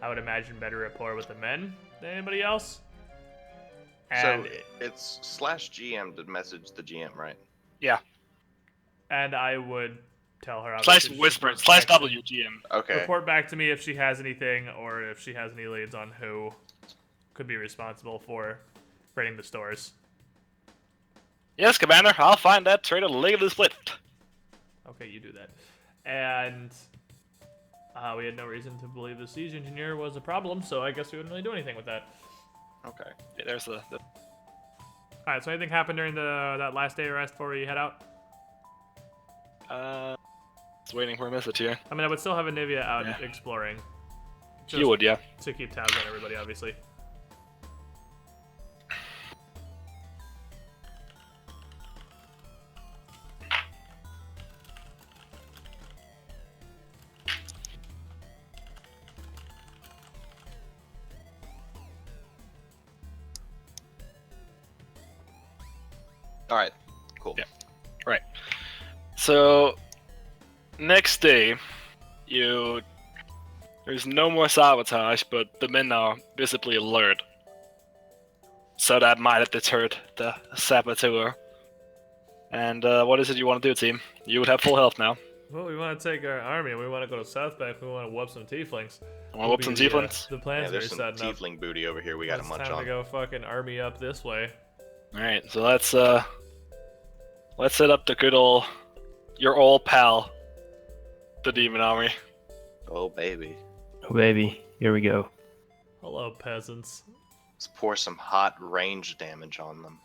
I would imagine, better rapport with the men than anybody else. And So it's /GM to message the GM, right? Yeah. And I would tell her /whisper, /WGM. Okay. report back to me if she has anything or if she has any leads on who could be responsible for raiding the stores. Yes, Commander, I'll find that traitor legally split. Okay, you do that. And we had no reason to believe the siege engineer was a problem, so I guess we wouldn't really do anything with that. Okay. Yeah, there's the... Alright, so anything happened during that last day of rest before you head out? Just waiting for a message here. I mean, I would still have Anivia out exploring. You would, yeah. To keep tabs on everybody, obviously. All right. Cool. Yeah. Right. So, next day, there's no more sabotage, but the men are visibly alert. So that might have deterred the saboteur. And what is it you want to do, team? You would have full health now. Well, we want to take our army and we want to go to Southbank. We want to whoop some tieflings. Want to whoop some tieflings? The plans Yeah, we're there's some setting up. tiefling booty over here we got to It's munch time on. to go fucking army up this way. Alright, so let's set up the good old, your old pal, the demon army. Oh, baby. Oh, baby. Here we go. Hello, peasants. Let's pour some hot range damage on them.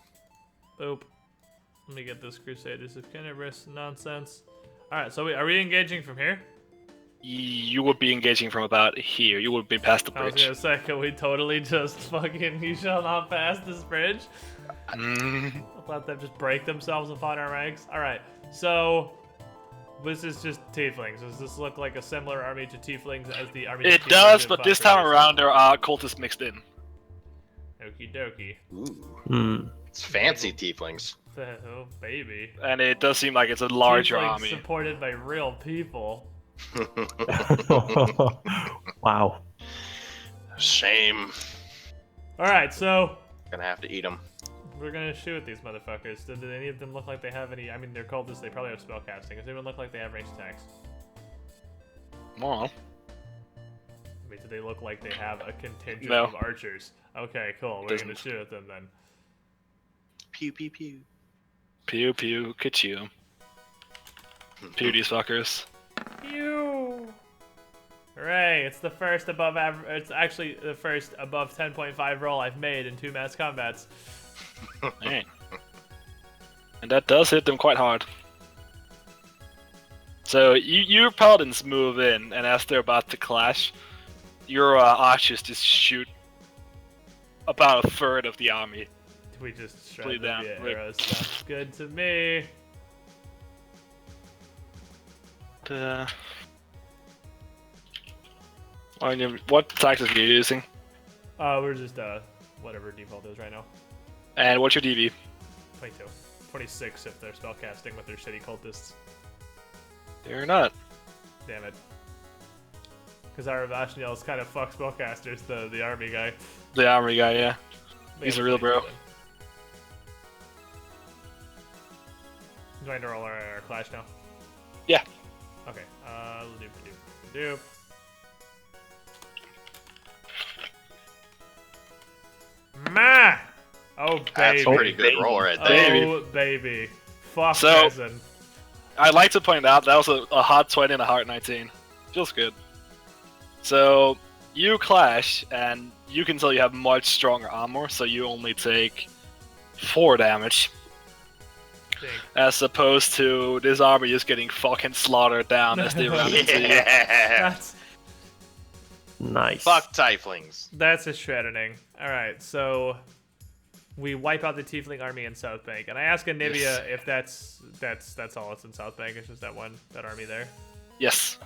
Boop. Let me get this Crusaders of Kennebrus nonsense. Alright, so are we engaging from here? You would be engaging from about here. You would be past the I was bridge. gonna say, can we totally just fucking, you shall not pass this bridge? Let them just break themselves upon our ranks. Alright, so this is just tieflings. Does this look like a similar army to tieflings as the army? It does, but this time around there are cultists mixed in. Okie dokie. Ooh. It's fancy tieflings. Oh, baby. And it does seem like it's a larger Tieflings army. supported by real people. Wow. Shame. Alright, so Gonna have to eat them. we're gonna shoot at these motherfuckers. Did any of them look like they have any? I mean, they're cultists, they probably have spellcasting. Does anyone look like they have ranged attacks? Well, I mean, do they look like they have a contingent No. of archers? Okay, cool. We're gonna shoot at them then. Pew pew pew. pew pew, ka-chew. Pew these fuckers. Pew! Hooray! It's the first above average. It's actually the first above 10.5 roll I've made in 2 mass combats. Alright. And that does hit them quite hard. So your paladins move in, and as they're about to clash, your archers just shoot about a third of the army. We just Play shred them down, via Rick. arrows. Sounds good to me. What tactics are you using? We're just whatever default is right now. And what's your DV? 22. 26 if they're spellcasting with their shitty cultists. They're not. Damn it. Because our Vashniel is kind of fuck spellcasters, the army guy. The armory guy, yeah. He's a real bro. going to roll our clash now? Yeah. Okay. Doop. Ma! Oh, baby. That's a pretty good roll right there. Oh, baby. Fuck So- Resin. I'd like to point out that was a hot 20 and a hard 19. Feels good. So, you clash, and you can tell you have much stronger armor, so you only take 4 damage. Dang. As opposed to this army just getting fucking slaughtered down as they run into you. Yeah. Nice. Fuck tieflings. That's a shredding. Alright, so we wipe out the Tiefling army in South Bank. And I ask Anivia Yes. if that's all that's in South Bank. It's just that army there. Yes.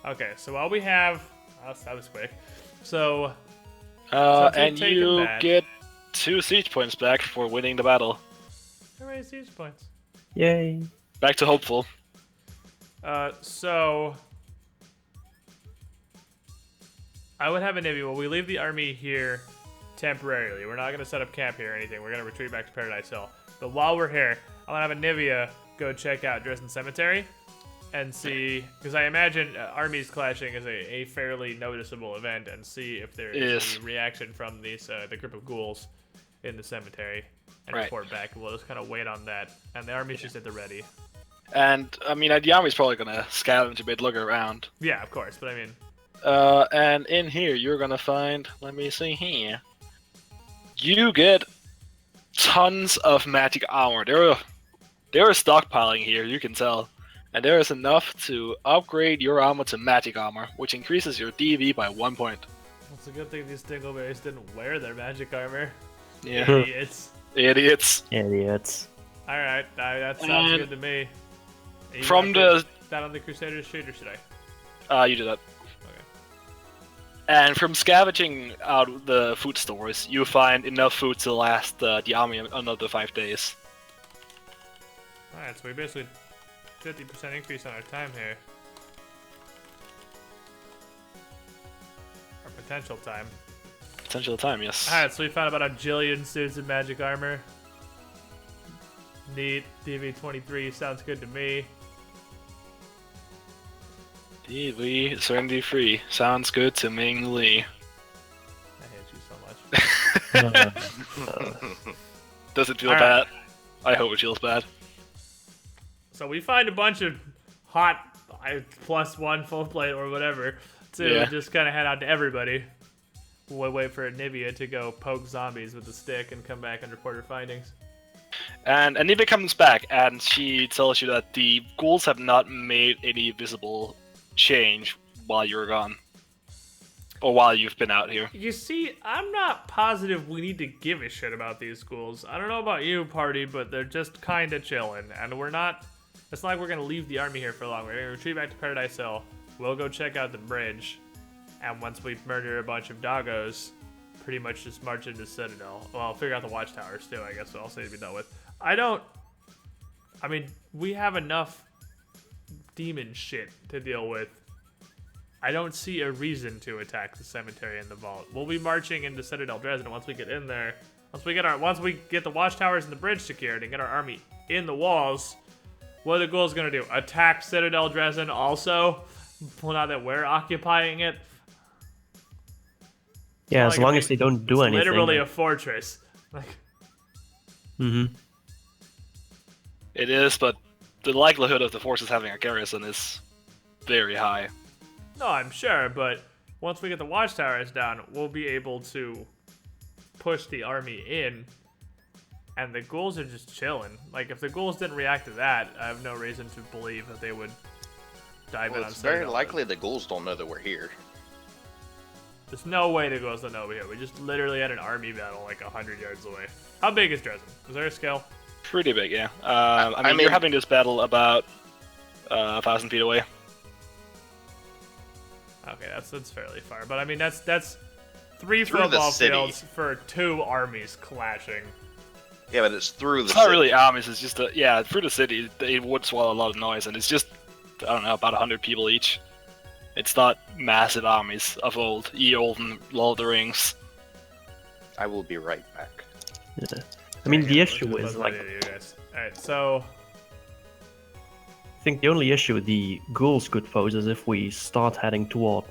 Okay, so all we have... that was quick. So... Since And you've taken you that- get 2 siege points back for winning the battle. How many siege points? Yay. Back to hopeful. So... I would have Anivia. Well, we leave the army here temporarily. We're not going to set up camp here or anything. We're going to retreat back to Paradise Hill. But while we're here, I'm going to have Anivia go check out Dresden Cemetery and see... Because I imagine armies clashing is a fairly noticeable event, and see if there is any reaction from these the group of ghouls in the cemetery and Right. report back. We'll just kind of wait on that. And the army's just at the ready. And, I mean, the army's probably gonna scavenge a bit, look around. Yeah, of course. But I mean... And in here, you're gonna find... Let me see here. You get tons of magic armor. They're stockpiling here, you can tell. And there is enough to upgrade your armor to magic armor, which increases your DV by 1 point. It's a good thing these Dingleberries didn't wear their magic armor. Yeah. Idiots. Idiots. Idiots. Alright, that sounds And good to me. You From want the... that on the Crusaders street, or should I? You do that. Okay. And from scavenging out the food stores, you find enough food to last the army another 5 days. Alright, so we basically 50% increase on our time here. Our potential time. Potential time, yes. Alright, so we found about a jillion suits of magic armor. Neat. DV23 sounds good to me. DV 73 sounds good to Ming Lee. I hate you so much. Does it feel All bad? right. I hope it feels bad. So we find a bunch of hot +1 full plate or whatever to just kind of head out to everybody. We'll wait for Anivia to go poke zombies with a stick and come back and report her findings. And Anivia comes back and she tells you that the ghouls have not made any visible change while you're gone. Or while you've been out here. You see, I'm not positive we need to give a shit about these schools. I don't know about you, party, but they're just kind of chilling. And we're not... It's not like we're going to leave the army here for long. We're going to retreat back to Paradise Hill. We'll go check out the bridge. And once we murder a bunch of doggos, pretty much just march into Citadel. Well, figure out the watchtowers too, I guess. What else need to be dealt with. I mean, we have enough demon shit to deal with. I don't see a reason to attack the cemetery and the vault. We'll be marching into Citadel Dresden once we get in there. Once we get the watchtowers and the bridge secured and get our army in the walls. What are the ghouls gonna do? Attack Citadel Dresden also? Well, now that we're occupying it. Yeah, It's as not long like as they don't do anything. Literally a fortress. Like, Mm-hmm. It is, but the likelihood of the forces having a garrison is very high. no, I'm sure, but once we get the watchtowers down, we'll be able to push the army in. And the ghouls are just chilling. Like, if the ghouls didn't react to that, I have no reason to believe that they would dive Well, in on it's very Citadel. likely the ghouls don't know that we're here. There's no way the ghouls don't know we're here. We just literally had an army battle like 100 yards away. How big is Dresden? Is there a scale? Pretty big, yeah. I mean, mean- you're having this battle about 1,000 feet away. Okay, that's fairly far. But I mean, that's 3 Through the football city. fields for 2 armies clashing. Yeah, but it's through the It's not city. really armies, it's just, through the city, it would swallow a lot of noise, and it's just, I don't know, about 100 people each. It's not massive armies of old, olden Lord of the Rings. I will be right back. Yeah. I mean, the issue is Let's like, you guys. All right, so think the only issue the ghouls could pose is if we start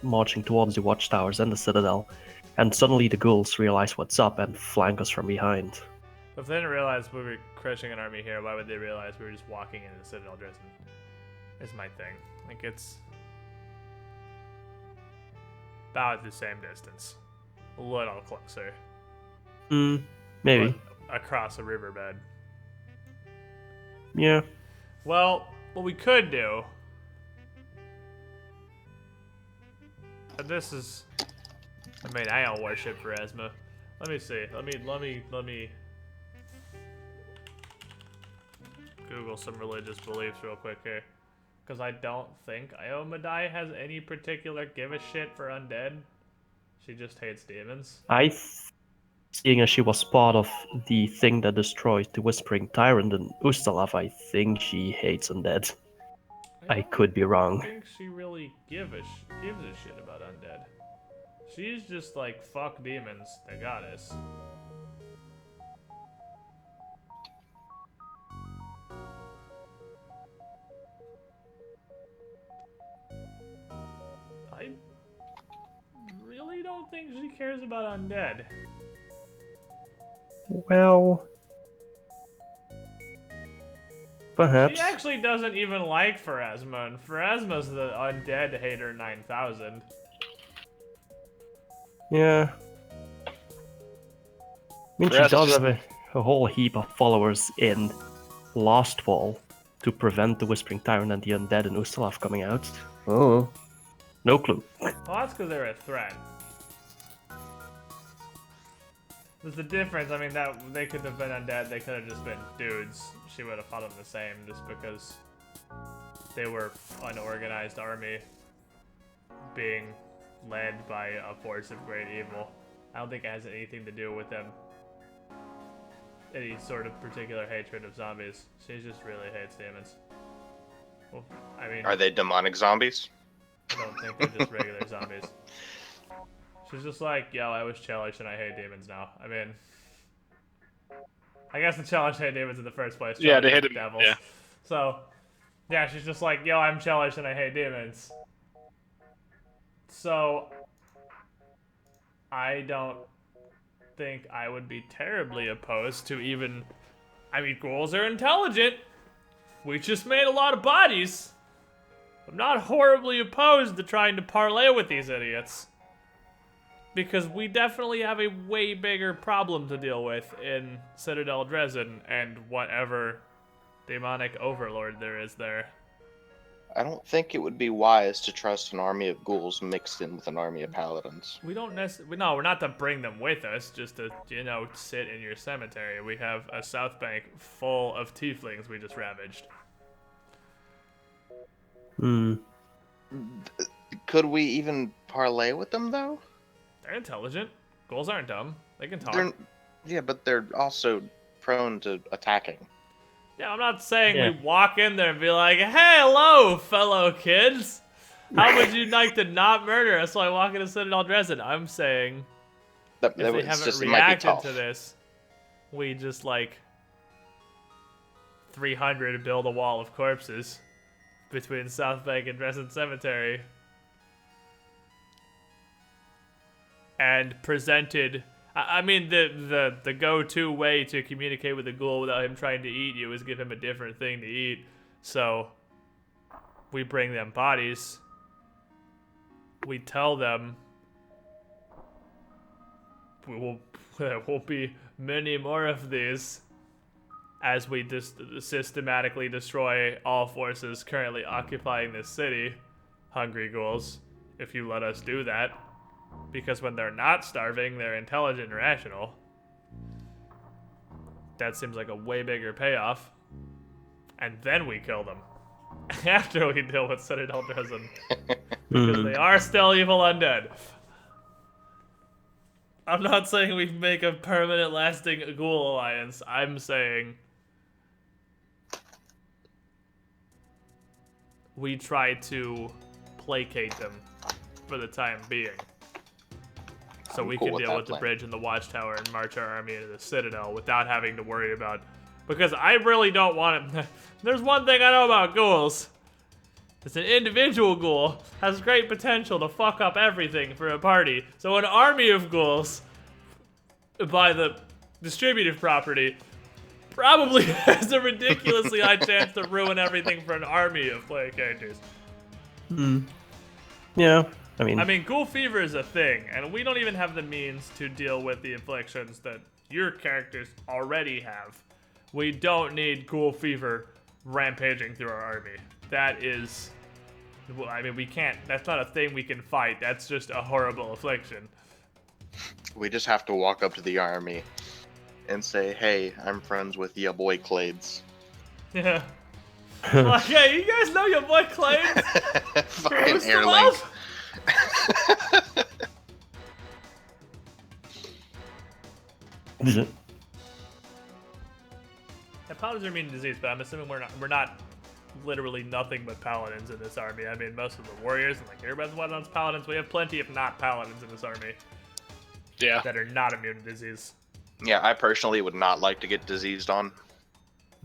marching towards the watchtowers and the citadel, and suddenly the ghouls realize what's up and flank us from behind. If they didn't realize we were crushing an army here, why would they realize we were just walking into the Citadel Dresden? Is my thing. Like, it's about the same distance. A little closer. Maybe. But across a riverbed. Yeah. Well, what we could do... And this is... I mean, I don't worship Pharasma. Let me see. Let me... Google some religious beliefs real quick here. Because I don't think Iomadai has any particular give a shit for undead. She just hates demons. Seeing as she was part of the thing that destroyed the Whispering Tyrant in Ustalav, I think she hates undead. I could be wrong. I think she really gives a shit about undead. She's just like, fuck demons, the goddess. I really don't think she cares about undead. Well... perhaps. She actually doesn't even like Pharasma, and Pharasma's the undead hater 9000. Yeah. I mean, she does have a whole heap of followers in Lastfall to prevent the Whispering Tyrant and the Undead in Ustalav coming out. Oh. No clue. Well, that's because they're a threat. There's a difference. I mean, that they could have been undead. They could have just been dudes. She would have fought them the same, just because they were unorganized army being led by a force of great evil. I don't think it has anything to do with them. Any sort of particular hatred of zombies. She just really hates demons. Well, I mean, Are they demonic zombies? I don't think they're just regular zombies. She's just like, yo, I was challenged and I hate demons now. I mean, I guess the challenge hate demons in the first place. Yeah, they hated devils. yeah. So, yeah, she's just like, yo, I'm challenged and I hate demons. So, I don't think I would be terribly opposed to even... I mean, ghouls are intelligent. We just made a lot of bodies. I'm not horribly opposed to trying to parlay with these idiots. Because we definitely have a way bigger problem to deal with in Citadel Dresden and whatever demonic overlord there is there. I don't think it would be wise to trust an army of ghouls mixed in with an army of paladins. We don't necessarily... No, we're not to bring them with us, just to, you know, sit in your cemetery. We have a South Bank full of tieflings we just ravaged. Could we even parlay with them, though? They're intelligent. Ghouls aren't dumb. They can talk. Yeah, but they're also prone to attacking. Yeah, I'm not saying we walk in there and be like, hey, hello, fellow kids. How would you like to not murder us while I walk into Citadel Dresden? I'm saying, if they haven't reacted to this, we just, like, 300 to build a wall of corpses between South Bank and Dresden Cemetery. And presented... I mean, the go-to way to communicate with a ghoul without him trying to eat you is give him a different thing to eat. So, we bring them bodies. We tell them there will be many more of these as we systematically destroy all forces currently occupying this city, hungry ghouls, if you let us do that. Because when they're not starving, they're intelligent and rational. That seems like a way bigger payoff. And then we kill them. After we deal with Citadel Dresden. Because they are still evil undead. I'm not saying we make a permanent lasting ghoul alliance. I'm saying we try to placate them for the time being. So we can deal with the bridge and the watchtower and march our army into the Citadel without having to worry about... Because I really don't want to... There's one thing I know about ghouls. It's an individual ghoul, has great potential to fuck up everything for a party. So an army of ghouls, by the distributive property, probably has a ridiculously high chance to ruin everything for an army of player characters. Yeah, I mean, Ghoul fever is a thing, and we don't even have the means to deal with the afflictions that your characters already have. We don't need ghoul fever rampaging through our army. That is... Well, I mean, we can't... That's not a thing we can fight. That's just a horrible affliction. We just have to walk up to the army and say, "Hey, I'm friends with your boy Clades." Yeah. Like, hey, you guys know your boy Clay? Fucking Boost him airlink. up? is it? Yeah, paladins are immune to disease, but I'm assuming we're not literally nothing but paladins in this army. I mean, most of the warriors and like everybody's one's paladins. We have plenty of not paladins in this army Yeah. that are not immune to disease. Yeah, I personally would not like to get diseased on.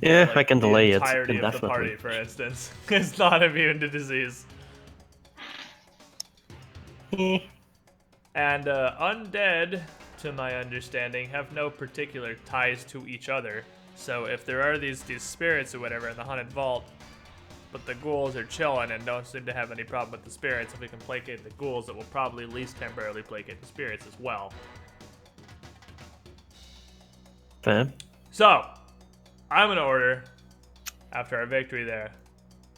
Yeah, Like, I can delay the it entirety of the indefinitely. party, for instance, is not immune to disease. Eh. And undead, to my understanding, have no particular ties to each other. So if there are these spirits or whatever in the haunted vault, but the ghouls are chilling and don't seem to have any problem with the spirits, if we can placate the ghouls, it will probably at least temporarily placate the spirits as well. Fair. So, I'm gonna order, after our victory there,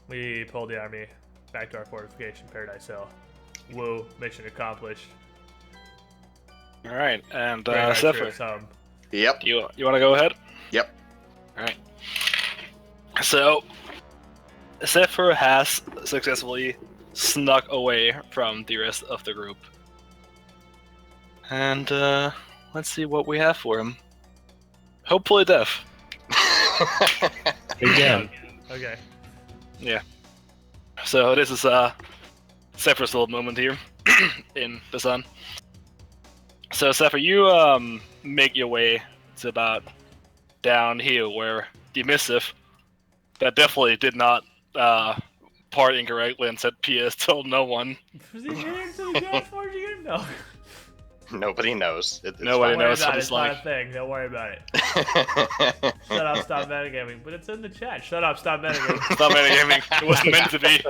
we pull the army back to our fortification, Paradise Hill. Woo, mission accomplished. All right, and Bring our Zephyr, troops home. Yep. you want to go ahead? Yep. All right. So, Zephyr has successfully snuck away from the rest of the group, and let's see what we have for him. Hopefully, death. Again. Okay. Yeah. So this is Zephyr's little moment here in the sun. So Zephyr, you make your way to about down here where the missive that definitely did not part incorrectly and said PS told no one. Was he here to the gas forge? No. Nobody knows. It's Nobody Don't worry knows about what it. it's It's not like. a thing. Don't worry about it. fine. Shut up, stop metagaming. But it's in the chat. Shut up, stop metagaming. Stop metagaming. It wasn't meant to be.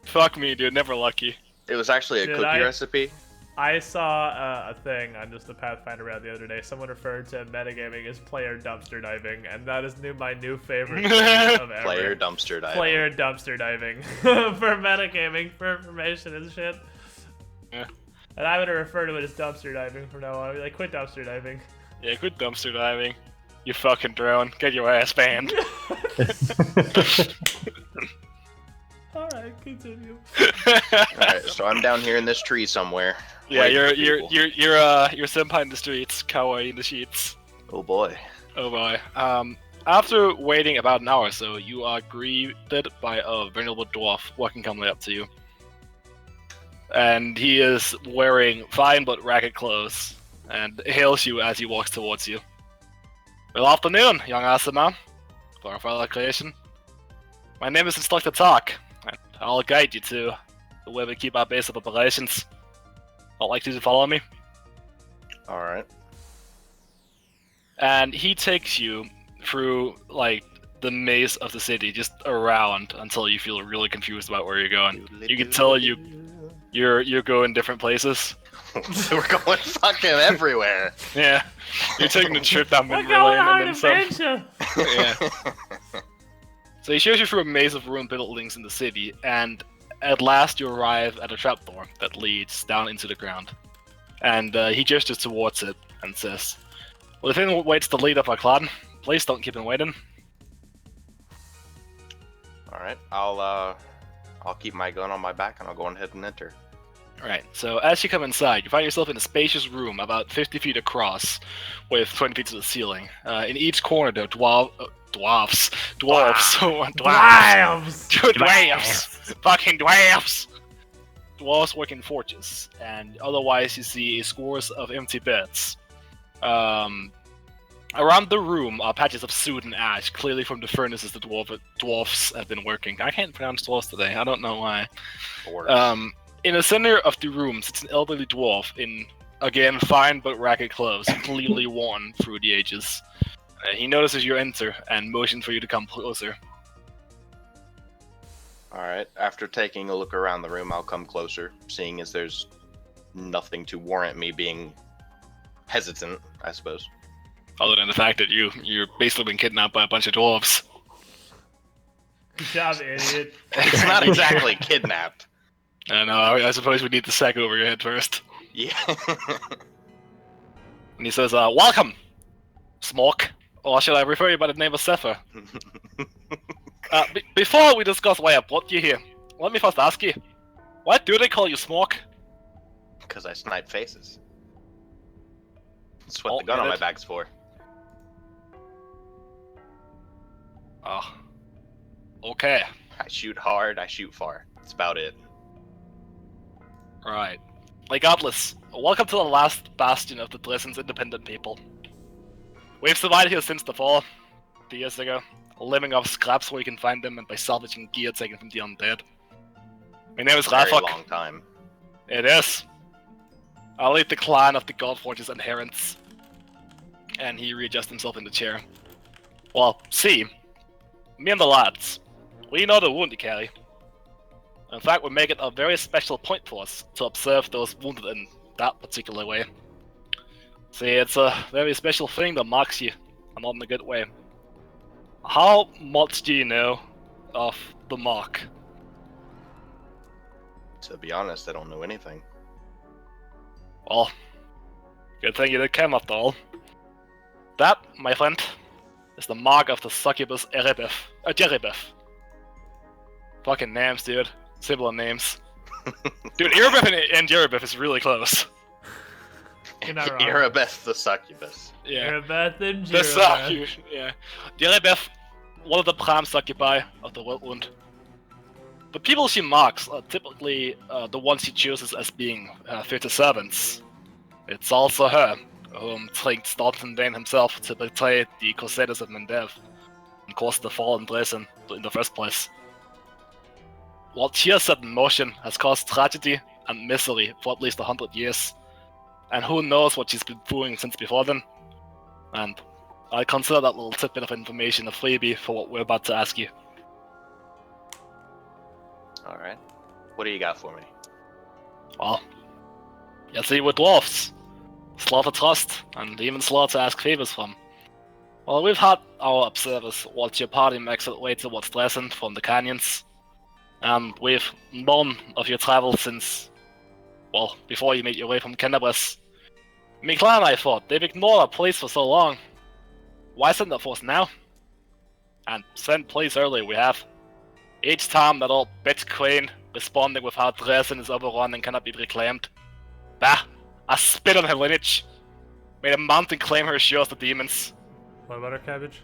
Fuck me, dude. Never lucky. It was actually a Did cookie I? recipe. I saw a thing on just the Pathfinder round the other day. Someone referred to metagaming as player dumpster diving, and that is my new favorite thing of ever. Player dumpster diving. Player dumpster diving for metagaming, for information and shit. Yeah. And I'm gonna refer to it as dumpster diving from now on. I'll be like, quit dumpster diving. Yeah, good dumpster diving. You fucking drone. Get your ass banned. Alright, continue. Alright, so I'm down here in this tree somewhere. Yeah, waiting for you're people. senpai in the streets, kawaii in the sheets. Oh boy. Oh boy. After waiting about an hour or so, you are greeted by a venerable dwarf walking calmly up to you. And he is wearing fine but ragged clothes, and hails you as he walks towards you. Good afternoon, young Asima. For our fellow creation. My name is Instructor Talk, and I'll guide you to where we keep our base of operations. I'd like you to follow me. Alright. And he takes you through, like, the maze of the city, just around until you feel really confused about where you're going. You can tell you're going different places. We're going fucking everywhere. Yeah, you're taking a trip down We're memory going lane on and an then some. adventure! Yeah. So he shows you through a maze of ruined buildings in the city, and at last you arrive at a trapdoor that leads down into the ground. And he gestures towards it and says, "Well, if anyone waits the lead of our clan, please don't keep him waiting." Alright, I'll keep my gun on my back and I'll go ahead and enter. Right, so as you come inside, you find yourself in a spacious room about 50 feet across with 20 feet to the ceiling. In each corner there are dwarves. Fucking dwarves! Dwarves work in forges, and otherwise you see scores of empty beds. Around the room are patches of soot and ash, clearly from the furnaces the dwarfs have been working. I can't pronounce dwarfs today, I don't know why. In the center of the room sits an elderly dwarf in, again, fine but ragged clothes, clearly worn through the ages. He notices you enter and motions for you to come closer. Alright, after taking a look around the room, I'll come closer, seeing as there's nothing to warrant me being hesitant, I suppose. Other than the fact that you're basically been kidnapped by a bunch of dwarves. Good job, idiot. It's not exactly kidnapped. I know, I suppose we need the sack over your head first. Yeah. And he says, welcome, Smork. Or should I refer you by the name of Zephyr? Before we discuss why I brought you here, let me first ask you, why do they call you Smork? Because I snipe faces. That's what the gun on my back's for. Oh. Okay. I shoot hard, I shoot far. That's about it. Right. Regardless, welcome to the last bastion of the Dresden's independent people. We've survived here since the fall, 2 years ago, living off scraps where you can find them and by salvaging gear taken from the undead. My name is Very Rafok. long time. It is. I lead the clan of the Godforge's adherents. And he readjusts himself in the chair. Well, see, me and the lads, we know the wound you carry. In fact, we make it a very special point for us to observe those wounded in that particular way. See, it's a very special thing that marks you, and not in a good way. How much do you know of the mark? To be honest, I don't know anything. Well, good thing you did come after all. That, my friend, is the mark of the succubus Erebeth. Fucking names, dude. Similar names. Dude, Erebeth and Erebeth is really close. You're not wrong. Erebeth the succubus. Yeah. Erebeth and The Jirobeth. succubus, yeah. The Erebeth, one of the prime succubi of the Whirlwind. The people she marks are typically the ones she chooses as being future servants. It's also her whom tricked Staunton Dane himself to betray the Crusaders of Mendev and cause the fall in Dresden in the first place. What she has set in motion has caused tragedy and misery for at least 100 years, and who knows what she's been doing since before then. And I consider that little tidbit of information a freebie for what we're about to ask you. Alright. What do you got for me? Well, you see, we're dwarfs. Slow to trust, and even slow to ask favors from. Well, we've had our observers watch your party makes its way towards Dresden from the canyons, and we've known of your travels since, well, before you made your way from Kenabres. Me clan, I thought, they've ignored our place for so long. Why send a force now? And send place early, we have. Each time that old bitch Crane responding with how Dresden is overrun and cannot be reclaimed. Bah! I spit on her lineage. Made a mountain claim her share of the demons. What about our cabbage?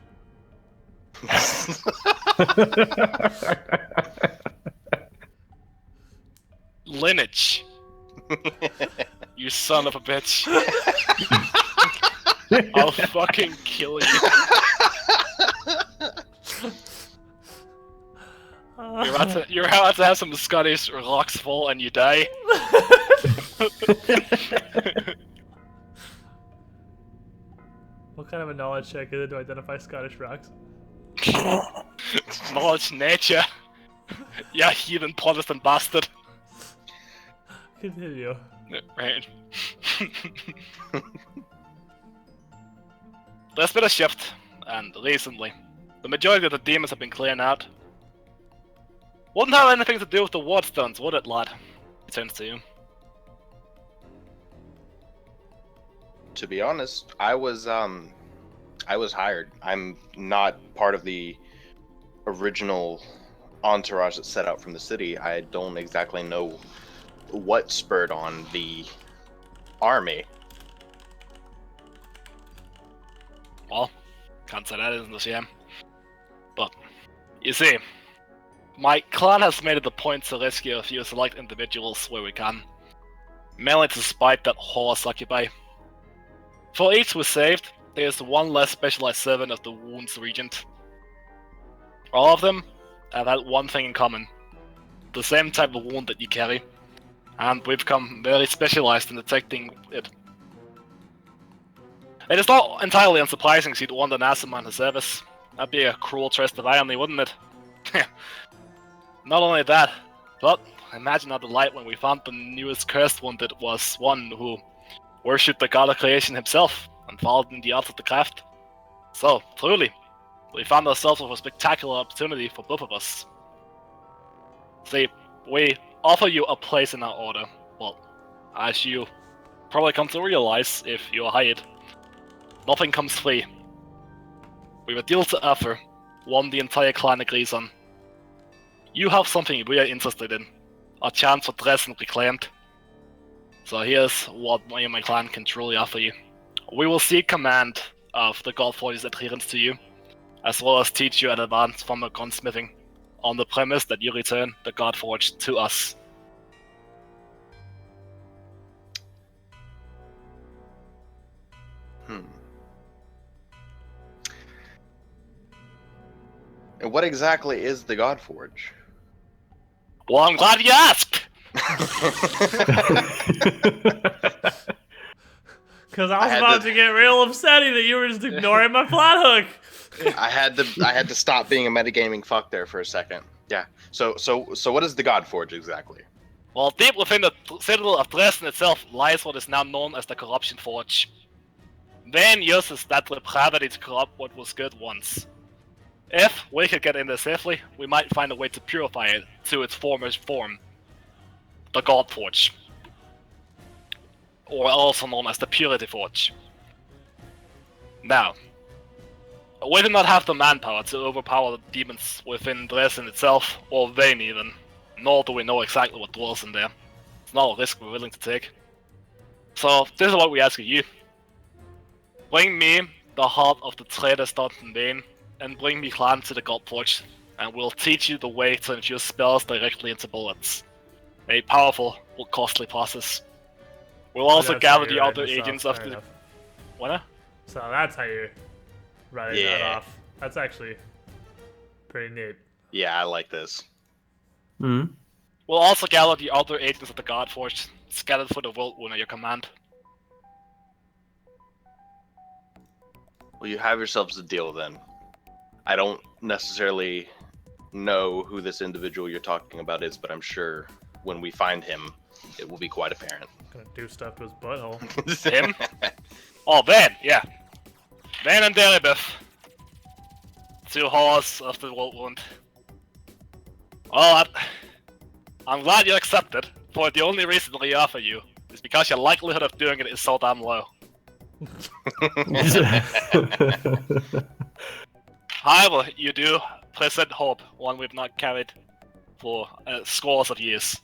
Lineage. You son of a bitch. I'll fucking kill you. You're about to have some Scottish rocks fall and you die. What kind of a knowledge check is it to identify Scottish rocks? Knowledge nature. Yeah, heathen Protestant bastard. Continue. Right. There's been a shift, and recently, the majority of the demons have been cleared out. Wouldn't have anything to do with the wardstones, would it, lad? He turns to you. To be honest, I was hired. I'm not part of the original entourage that set out from the city. I don't exactly know what spurred on the army. Well, can't say that isn't a shame. But, you see, my clan has made it a point to rescue a few select individuals where we can. Mainly to spite that horse succubi. For each we saved, there's one less specialized servant of the Wounds Regent. All of them have had one thing in common. The same type of wound that you carry. And we've become very specialized in detecting it. It is not entirely unsurprising you'd want an Anasim in his service. That'd be a cruel twist of irony, wouldn't it? Not only that, but imagine our delight when we found the newest cursed wounded was one who worshipped the god of creation himself and followed in the art of the craft. So, truly, we found ourselves with a spectacular opportunity for both of us. See, we offer you a place in our order. Well, as you probably come to realize if you're hired, nothing comes free. We have a deal to offer, one the entire clan agrees on. You have something we are interested in, a chance for Dresden reclaimed. So here's what me and my clan can truly offer you. We will seek command of the Godforge's adherence to you, as well as teach you an advanced form of gunsmithing, on the premise that you return the Godforge to us. And what exactly is the Godforge? Well, I'm glad you asked! Because I was about to get real upsetty that you were just ignoring my plot hook. I had to stop being a metagaming fuck there for a second. Yeah. So what is the Godforge exactly? Well, deep within the citadel of Dresden itself lies what is now known as the Corruption Forge. Vayne uses that depravity to corrupt what was good once. If we could get in there safely, we might find a way to purify it to its former form, the Godforge, or also known as the Purity Forge. Now, we do not have the manpower to overpower the demons within Dresden itself, or Vayne even, nor do we know exactly what dwells in there. It's not a risk we're willing to take. So, this is what we ask of you. Bring me the heart of the traitor Staunton Vayne, and bring me clan to the Godforge, and we'll teach you the way to infuse spells directly into bullets. A powerful but costly process. We'll also gather the other agents of the... What? So that's how you're writing that Yeah. off. That's actually pretty neat. Yeah, I like this. Hmm. We'll also gather the other agents of the Godforge, scattered for the world under your command. Well, you have yourselves a deal then. I don't necessarily know who this individual you're talking about is, but I'm sure when we find him, it will be quite apparent. Gonna do stuff to his butthole. Him? Oh, Vayne, yeah. Vayne and Deribeth. Two horrors of the World. Well, I'm glad you accepted, for the only reason we offer you is because your likelihood of doing it is so damn low. However, you do present hope, one we've not carried for scores of years.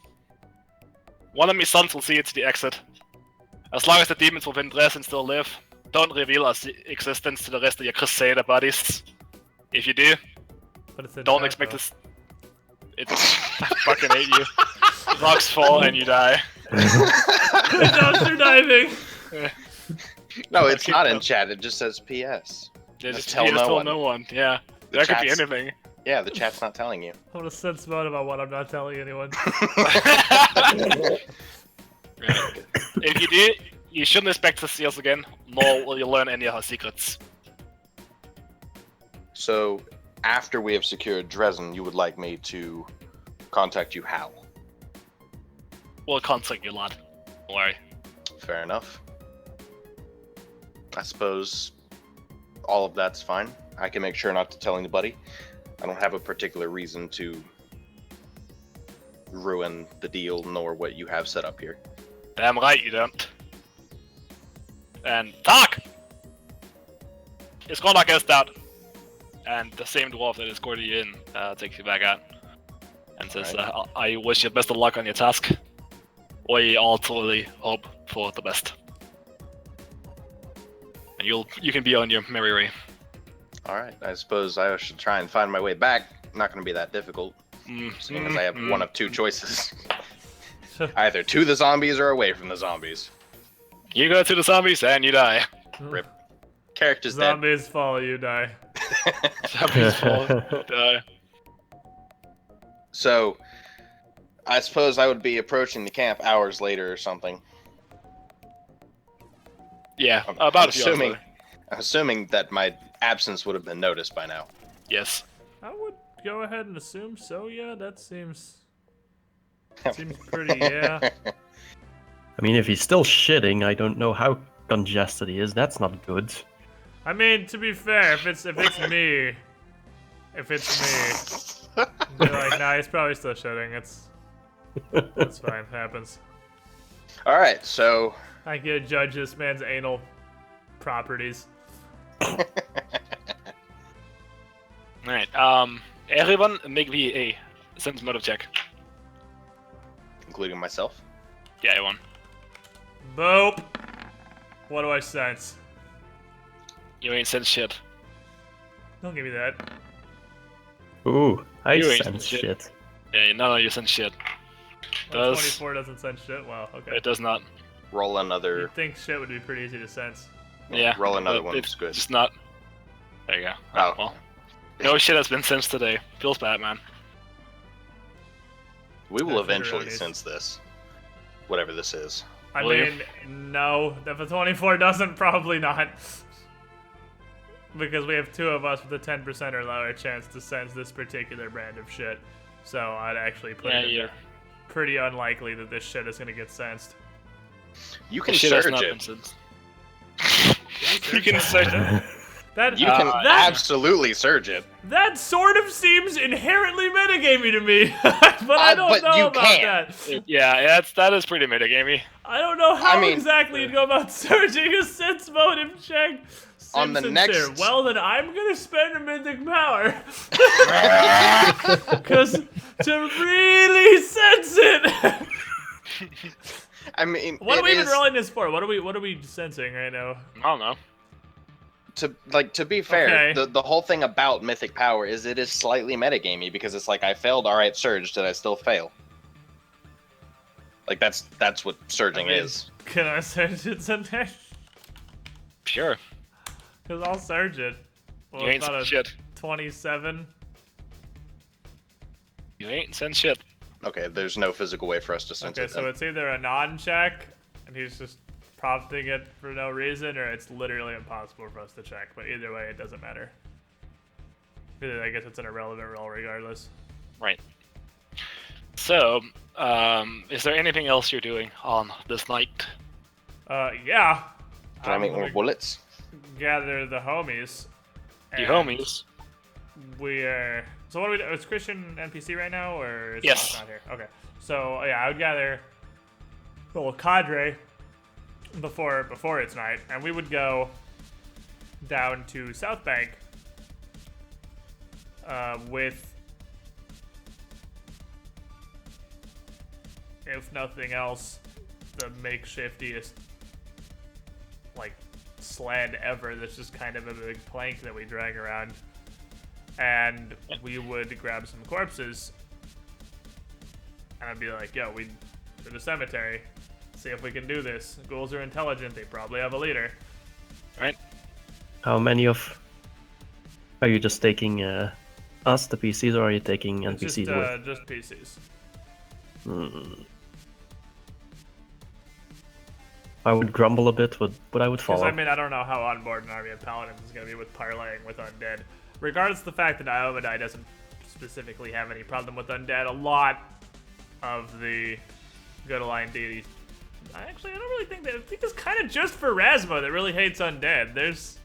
One of my sons will see it to the exit. As long as the demons within Dresden still live, don't reveal our existence to the rest of your Crusader buddies. If you do, But it's in don't chat, expect though. this. It's I fucking hate you. Rocks fall and you die. Dumpster diving! No, it's not in chat. It just says PS. Yeah, Just just tell tell no no one. one. Yeah, The that could be chat's- anything. Yeah, the chat's not telling you. I'm gonna sense mode about what I'm not telling anyone. If you do, you shouldn't expect to see us again, nor will you learn any of our secrets. So, after we have secured Dresden, you would like me to contact you how? We'll contact you, lad. Don't worry. Fair enough. I suppose all of that's fine. I can make sure not to tell anybody. I don't have a particular reason to ruin the deal nor what you have set up here. Damn right you don't. And talk! It's gone against that. And the same dwarf that escorted you in takes you back out. And says, I wish you best of luck on your task. We all totally hope for the best. And you can be on your merry way. Alright, I suppose I should try and find my way back. Not going to be that difficult, seeing as I have one of two choices. Either to the zombies or away from the zombies. You go to the zombies and you die. Rip. Character's dead. Zombies follow you, die. Zombies fall. Die. So, I suppose I would be approaching the camp hours later or something. Yeah, I'm about a few hours assuming, later. I'm assuming that my absence would have been noticed by now. Yes. I would go ahead and assume so, yeah. That seems pretty, yeah. I mean, if he's still shitting, I don't know how congested he is. That's not good. I mean, to be fair, if it's me, I'd be like, nah, he's probably still shitting. It's fine. It happens. All right, so I can't judge this man's anal properties. Alright, everyone make me a sense motive check. including myself. Yeah, everyone. Boop. What do I sense? You ain't sense shit. Don't give me that. Ooh, I You ain't sense shit. shit. Yeah, none of you sense shit. Well, Does 24 doesn't sense shit. Wow. Okay. it does not. Roll another. You'd think shit would be pretty easy to sense. Yeah. Roll another but one. It's It's good. just not. There you go. Oh. Well. No shit has been sensed today. Feels bad, man. We will That's eventually erroneous. sense this, whatever this is. I Will you? mean, no. If a 24 doesn't, probably not. Because we have two of us with a 10% or lower chance to sense this particular brand of shit. So I'd actually put Yeah, it in yeah. there. Pretty unlikely that this shit is gonna get sensed. You can Shit has surge not been it. sensed. You can search it. That You can that absolutely surge it. that sort of seems inherently metagamey to me, but I don't but know you about can't. that. Yeah, that is pretty metagamey. I don't know how I mean- exactly you'd go about searching a sense motive check. On the Seems next- sincere. Well, then I'm gonna spend a mythic power. Because to really sense it. I mean, What are it we even is- rolling this for? What are we sensing right now? I don't know. to be fair, Okay. the whole thing about mythic power is it is slightly metagamey because it's like I failed, all right, surge, did I still fail? Like that's what surging I mean, is. Can I surge it someday? Sure. Because I'll surge it. Well, You ain't it's about a sensed shit. 27. You ain't sensed shit. Okay, there's no physical way for us to sense Okay, it. so then. it's either a non-check, and he's just prompting it for no reason, or it's literally impossible for us to check. But either way, it doesn't matter. I guess it's an irrelevant roll regardless. Right. So, is there anything else you're doing on this night? Yeah. Can I make I'm more gonna bullets? Gather the homies. The and homies. We're so what do we do? Is Christian NPC right now, or is Yes. he not here? Okay. So yeah, I would gather a little cadre before it's night, and we would go down to South Bank with, if nothing else, the makeshiftiest like sled ever. That's just kind of a big plank that we drag around, and we would grab some corpses, and I'd be like, "Yo, we to the cemetery, see if we can do this. Ghouls are intelligent. They probably have a leader." Right? How many of... Are you just taking us, the PCs, or are you taking NPCs with? Just PCs. I would grumble a bit, but I would Because follow. I mean, I don't know how on board an army of paladins is going to be with parlaying with undead. Regardless of the fact that Iomadai doesn't specifically have any problem with undead, a lot of the good aligned deities. I don't really think that. I think it's kind of just for Rasmo that really hates undead. There's.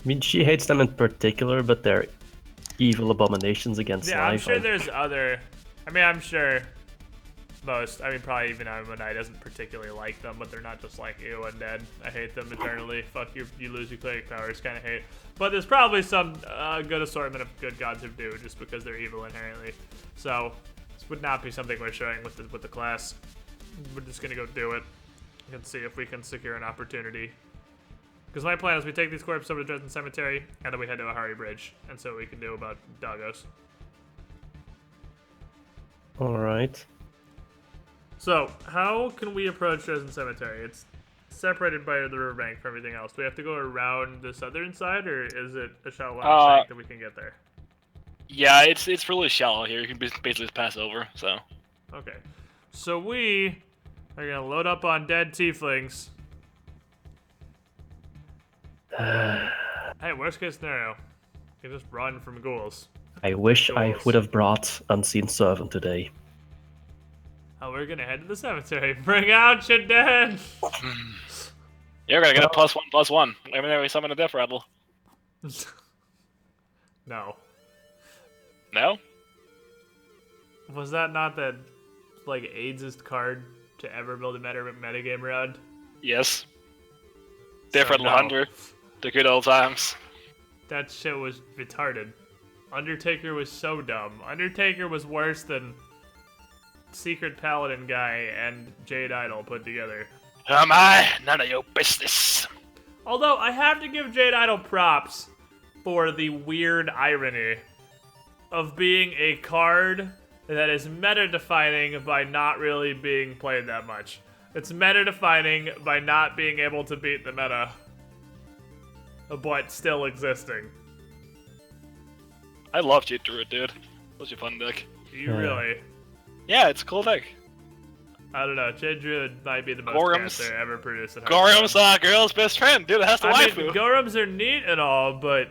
I mean, she hates them in particular, but they're evil abominations against Yeah, I'm life. sure and- there's other. I mean, I'm sure most. I mean, probably even Iomadai doesn't particularly like them, but they're not just like, ew, undead. I hate them eternally. Fuck you, you lose your cleric powers, kind of hate. But there's probably some good assortment of good gods who do, just because they're evil inherently. So this would not be something we're showing with the class. We're just gonna go do it and see if we can secure an opportunity. Because my plan is we take these corpses over to Dresden Cemetery, and then we head to Ahari Bridge, and so we can do about doggos. Alright. So, how can we approach Dresden Cemetery? It's separated by the riverbank from everything else. Do we have to go around the southern side, or is it a shallow bank that we can get there? Yeah, it's really shallow here. You can basically just pass over. So. Okay. So we are gonna load up on dead tieflings. Hey, worst case scenario, you can just run from ghouls. I wish I Ghouls. would have brought Unseen Servant today. Oh, we're gonna head to the cemetery. Bring out your dead! You're gonna get a +1/+1 whenever we summon a death rattle. No. No? Was that not that, like, AIDS-est card to ever build a metagame around? Yes. Death rattle no. hunter. The good old times. That shit was retarded. Undertaker was so dumb. Undertaker was worse than Secret Paladin guy and Jade Idol put together. Who am I? None of your business. Although, I have to give Jade Idol props for the weird irony of being a card that is meta-defining by not really being played that much. It's meta-defining by not being able to beat the meta, but still existing. I love Jade Druid, dude. Such a fun deck. You really... Yeah, it's a cool deck. I don't know, Jade Druid might be the most Gorums. cancer ever produced in Gorum's girl's best friend, dude. It has to I waifu. mean, Gorums are neat and all, but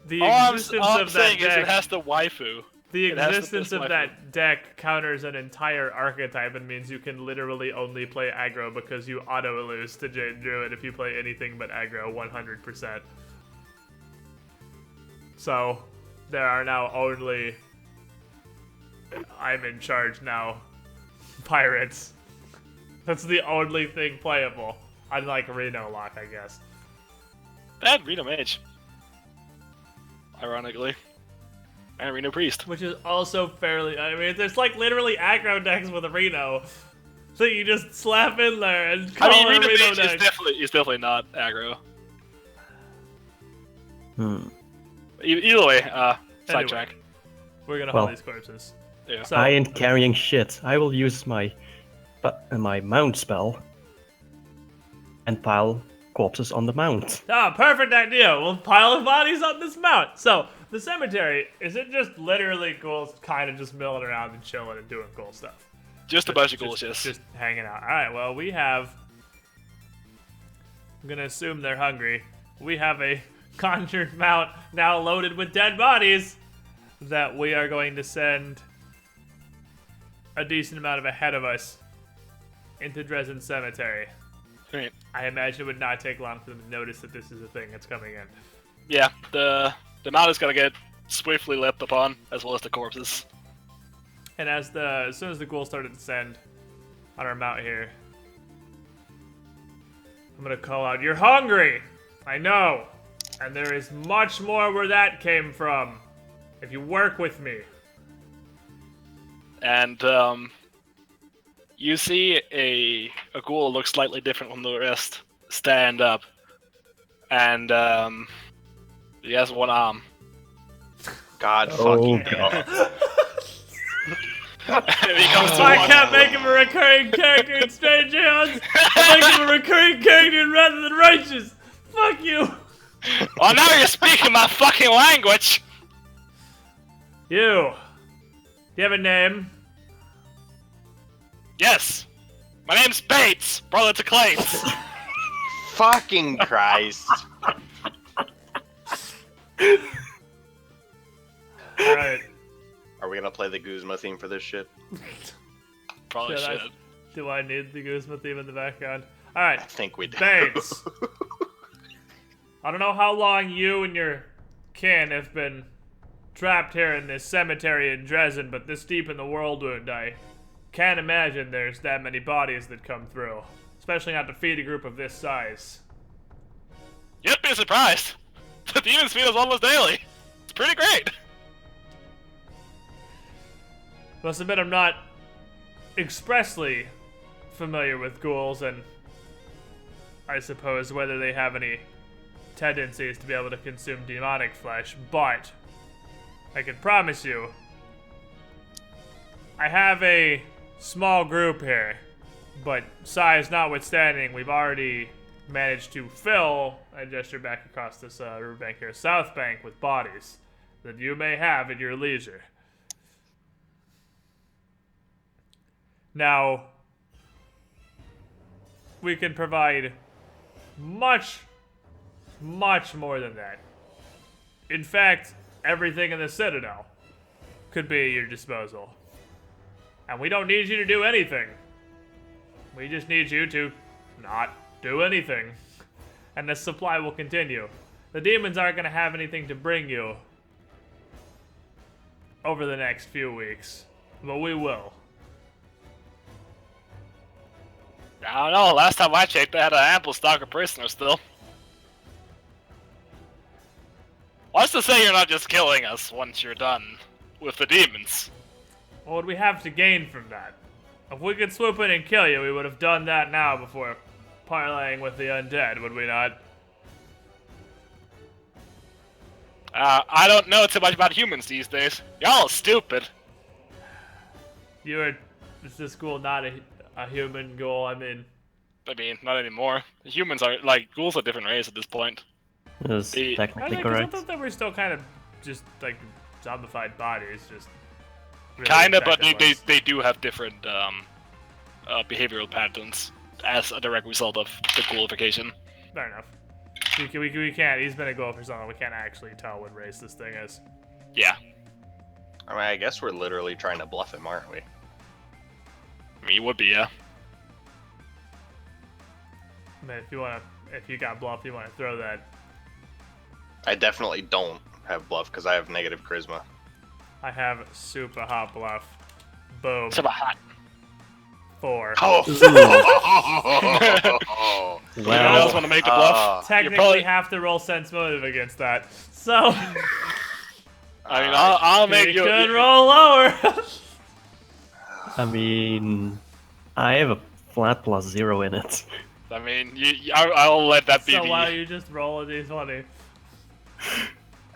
the all existence I'm of that saying is deck... it has to waifu. The It has to existence of waifu. that deck counters an entire archetype and means you can literally only play aggro because you auto-lose to Jade Druid if you play anything but aggro 100%. So, there are now only... I'm in charge now. Pirates. That's the only thing playable. Unlike Reno Lock, I guess. And Reno Mage. Ironically. And Reno Priest. Which is also fairly... I mean, there's like literally aggro decks with a Reno. So you just slap in there and call I mean, it a Reno Reno Mage deck. is definitely not aggro. Hmm. Either way, sidetrack. We're gonna Well. haul these corpses. Yeah. So, I ain't carrying shit. I will use my mount spell and pile corpses on the mount. perfect idea. We'll pile bodies on this mount. So, the cemetery, is it just literally ghouls kind of just milling around and chilling and doing cool stuff? Just a bunch of ghouls, yes. Just hanging out. Alright, well, we have... I'm gonna assume they're hungry. We have a conjured mount now loaded with dead bodies that we are going to send a decent amount of ahead of us into Dresden Cemetery. Right. I imagine it would not take long for them to notice that this is a thing that's coming in. Yeah, the mount is gonna get swiftly leapt upon, as well as the corpses. And as soon as the ghouls started to descend on our mount here, I'm gonna call out, "You're hungry! I know! And there is much more where that came from, if you work with me." And you see a ghoul looks slightly different from the rest stand up, and he has one arm. God Oh, fucking God. hell. And he comes to I one. can't make him a recurring character in Strange Hands! I'll make him a recurring character rather than Righteous! Fuck you! Oh, now you're speaking my fucking language. You! Do you have a name? Yes, my name's Bates, brother to Clates. Fucking Christ. Alright. Are we gonna play the Guzma theme for this shit? Probably Should I- should. Do I need the Guzma theme in the background? Alright. I think we do. Bates. I don't know how long you and your kin have been trapped here in this cemetery in Dresden, but this deep in the world wound, I can't imagine there's that many bodies that come through. Especially not to feed a group of this size. You'd be surprised. The demons feed us almost daily. It's pretty great. Must admit I'm not expressly familiar with ghouls, and I suppose whether they have any tendencies to be able to consume demonic flesh, but I can promise you I have a small group here But size notwithstanding, we've already managed to fill, I gesture back across this riverbank here, south bank with bodies that you may have at your leisure. Now, we can provide much, much more than that. In fact, everything in the Citadel could be at your disposal. And we don't need you to do anything. We just need you to not do anything. And the supply will continue. The demons aren't going to have anything to bring you over the next few weeks. But we will. I don't know. Last time I checked, they had an ample stock of prisoners still. What's to say you're not just killing us once you're done with the demons? What would we have to gain from that? If we could swoop in and kill you, we would have done that now before parlaying with the undead, would we not? I don't know too much about humans these days. Y'all are stupid. Is this ghoul not a human ghoul? I mean, not anymore. Humans are, like, ghouls are a different race at this point. Is technically correct. I thought they were still kind of just, like, zombified bodies, just... Really Kinda, but infected they do have different behavioral patterns as a direct result of the ghoulification. Fair enough. We can't, he's been a ghoul for so long, we can't actually tell what race this thing is. Yeah. I mean, I guess we're literally trying to bluff him, aren't we? I mean, you would be, yeah. I mean, if you got bluff, you wanna throw that. I definitely don't have bluff because I have negative charisma. I have super hot bluff. Boom. Super hot. 4. Oh! Anyone else want to make the bluff? Technically, probably... have to roll sense motive against that. So. I mean, I'll make you. Could roll lower. I mean, I have a flat +0 in it. I mean, I'll let that be. So why don't you just roll a d20?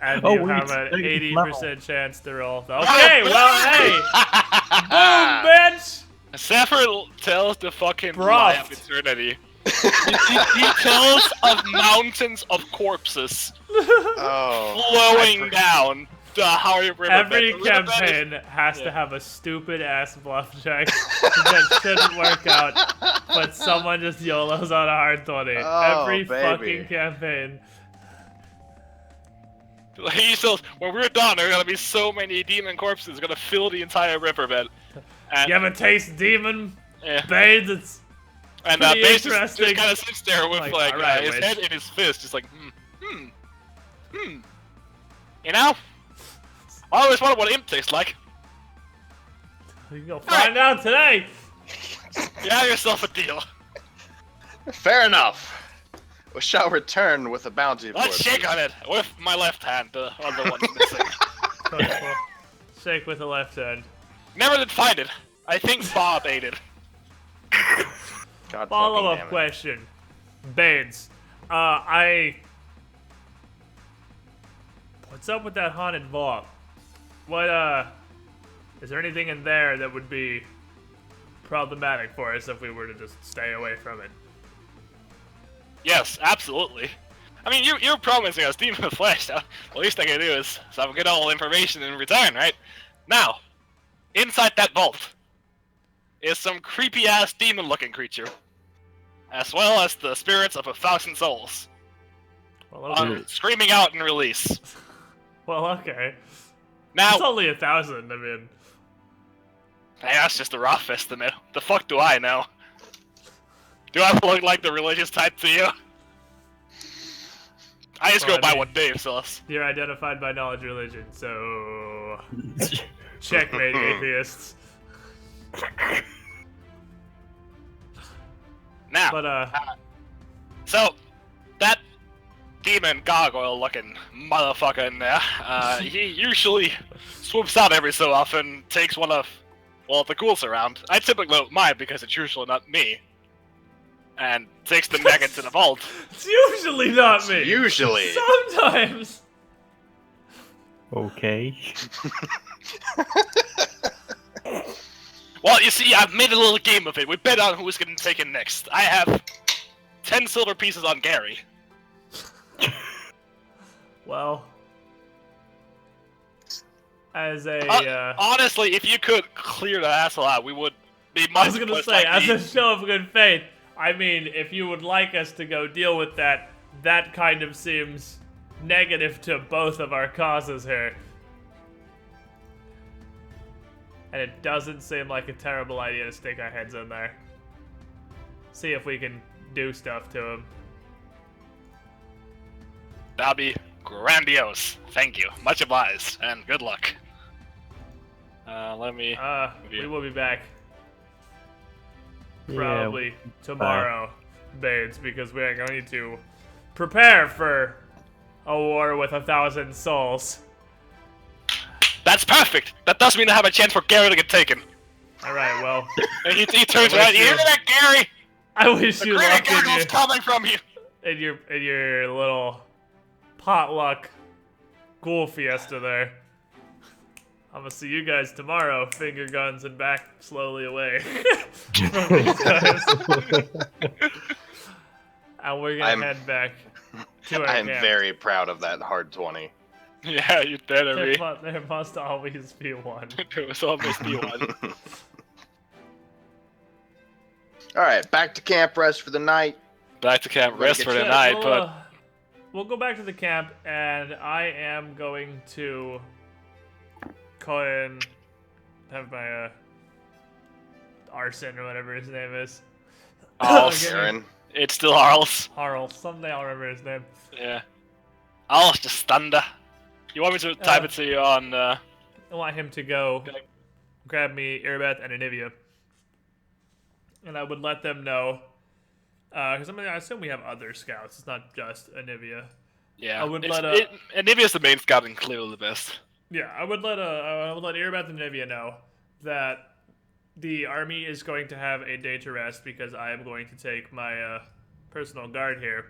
And Oh, you wait, have an it's 80% chance to roll. Okay, well, hey! Boom, bitch! Sephiroth tells the fucking Bruh. lie of eternity. He tells of mountains of corpses flowing down the Howie River. Every campaign has to have a stupid ass bluff check that shouldn't work out, but someone just YOLOs on a hard 20. Oh, Every baby. fucking campaign. He says, when we're done, there are gonna be so many demon corpses gonna fill the entire riverbed. And, You ever taste demon? yeah. Babes, it's And pretty Base just interesting. kind of sits there with Like, alright, his witch. head in his fist, just like, You know, I always wondered what imp tastes like. You can go find out today. You have yourself a deal. Fair enough. We shall return with a bounty of Let's shake on it with my left hand, the other one's missing. Shake with the left hand. Never did find it. I think Bob ate it. God Follow-up fucking damn it. question. Banes. What's up with that haunted vault? Is there anything in there that would be problematic for us if we were to just stay away from it? Yes, absolutely. I mean, you're promising us demon flesh. The least I can do is some good old information in return, right? Now, inside that vault is some creepy-ass demon-looking creature, as well as the spirits of 1,000 souls. Well, okay. Screaming out in release. Well, okay. Now, It's only 1,000, I mean. hey, that's just a rough estimate. The fuck do I know? Do I look like the religious type to you? I just Well, go by I mean- what Dave says. You're identified by knowledge religion, so... Checkmate, atheists. Now, But, so, that demon gargoyle-looking motherfucker in there, he usually swoops out every so often, takes one of, well, the ghouls around. I typically don't mind because it's usually not me. And takes them back into the vault. it's usually not me. Usually. Sometimes. Okay. Well, you see, I've made a little game of it. We bet on who's getting taken next. I have 10 silver pieces on Gary. Well, as a honestly, if you could clear the asshole out, we would be much I was gonna less say, as likely. a show of good faith, I mean, if you would like us to go deal with that, that kind of seems negative to both of our causes here. And it doesn't seem like a terrible idea to stick our heads in there. See if we can do stuff to him. That'll be grandiose. Thank you. Much obliged, and good luck. Let me... We will be back. Yeah, Probably tomorrow, Bates, because we are going to prepare for a war with 1,000 souls. That's perfect! That does mean I have a chance for Gary to get taken. Alright, well, And he turns around, you hear that, Gary? I wish The you greater luck gaggle's coming from you! in your little potluck ghoul fiesta there. I'm gonna see you guys tomorrow, finger guns and back slowly away from these guys. And we're gonna head back to our I am camp. very proud of that hard 20. Yeah, you better be. There must always be one. There was always be one. Alright, back to camp, rest for the night. Back to camp, Gotta rest get for the you- night, We'll, we'll go back to the camp, and I am going to go and have my Arisen or whatever his name is. Arls. Okay. Aaron. It's still Arls. Harl. Someday I'll remember his name. Yeah. Arls just thunder. You want me to type it to you on, I want him to go Okay. grab me Irabeth and Anivia. And I would let them know. Because I assume we have other scouts. It's not just Anivia. Yeah. I would it's, let, Anivia's the main scout and clearly the best. Yeah, I would let Irabeth and Anivia know that the army is going to have a day to rest because I am going to take my personal guard here.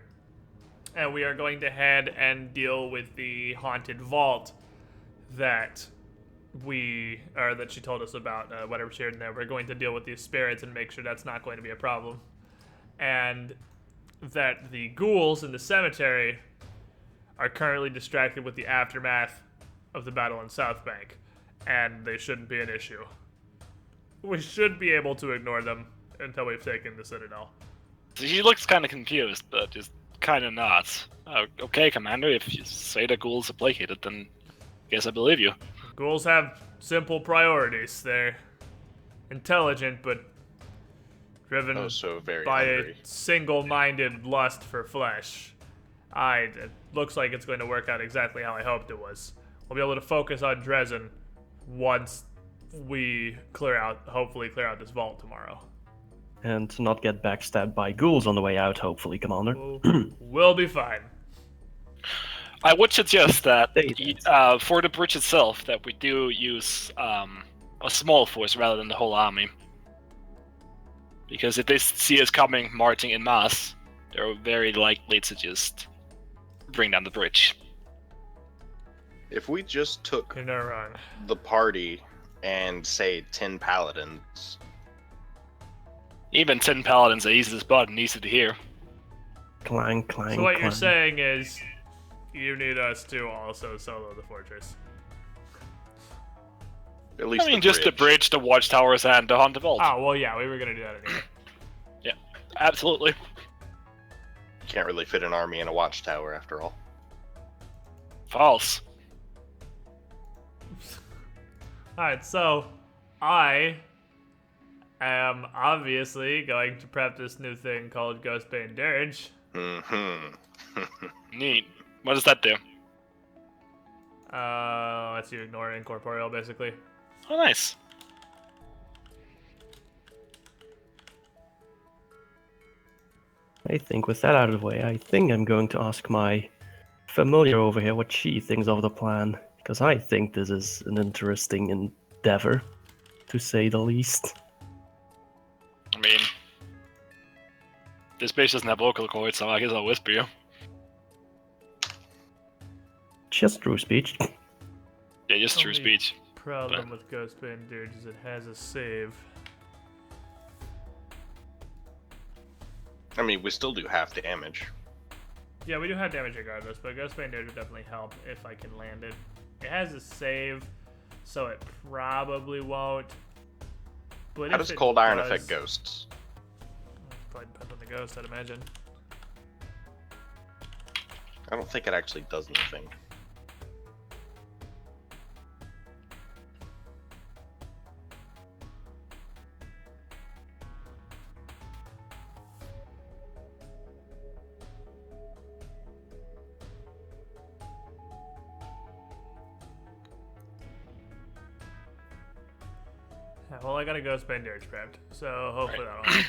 And we are going to head and deal with the haunted vault that that she told us about, whatever she heard in there. We're going to deal with these spirits and make sure that's not going to be a problem. And that the ghouls in the cemetery are currently distracted with the aftermath of the battle in South Bank, and they shouldn't be an issue. We should be able to ignore them until we've taken the Citadel. So he looks kind of confused, but just kind of not. Okay, Commander, if you say the ghouls are placated, then I guess I believe you. Ghouls have simple priorities. They're intelligent, but driven Oh, so very by hungry. a single-minded lust for flesh. It looks like it's going to work out exactly how I hoped it was. We'll be able to focus on Dresden once we hopefully clear out this vault tomorrow. And to not get backstabbed by ghouls on the way out, hopefully, Commander. We'll be fine. I would suggest that They- for the bridge itself, that we do use a small force rather than the whole army. Because if they see us coming marching en masse, they're very likely to just bring down the bridge. If we just took You're not wrong. the party and, say, 10 paladins, Even 10 paladins are easy to spot and easy to hear. Clang, clang, So what clang. you're saying is, you need us to also solo the fortress. at least I mean, the just the bridge, the watchtowers, and the haunted vault. Oh, well, yeah, we were gonna do that anyway. Absolutely. Can't really fit an army in a watchtower after all. False. Alright, so, I am obviously going to prep this new thing called Ghostbane Dirge. Mm-hmm. Neat. What does that do? Lets you ignore incorporeal, basically. Oh, nice. I think with that out of the way, I think I'm going to ask my familiar over here what she thinks of the plan. Because I think this is an interesting endeavor, to say the least. I mean, this base doesn't have vocal cords, so I guess I'll whisper you. Just true speech. Yeah, just true Only speech. Problem with Ghostbane Dirge is it has a save. I mean, we still do half damage. Yeah, we do have damage regardless, but Ghostbane Dirge would definitely help if I can land it. It has a save, so it probably won't. But How if does it Cold Iron does- affect ghosts? Probably depends on the ghost, I'd imagine. I don't think it actually does anything. Yeah, well, I got a Ghostbane Dirge prepped, so hopefully that'll help.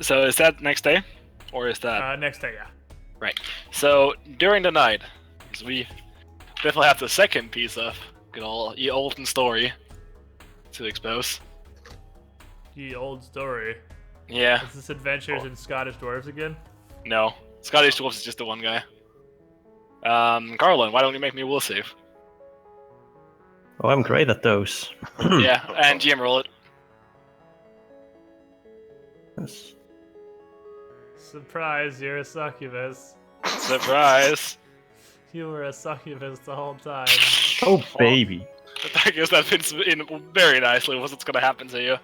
So is that next day? Or is that... Next day, yeah. Right. So, during the night, 'cause we definitely have the second piece of good old Ye Olden story to expose. The old story. Yeah. Is this Adventures in Scottish Dwarves again? No. Scottish Dwarfs is just the one guy. Garland, why don't you make me a will save? Oh, I'm great at those. Yeah, and GM roll it. Yes. Surprise, you're a succubus. Surprise! You were a succubus the whole time. Oh, baby. I guess that fits in very nicely with what's gonna happen to you.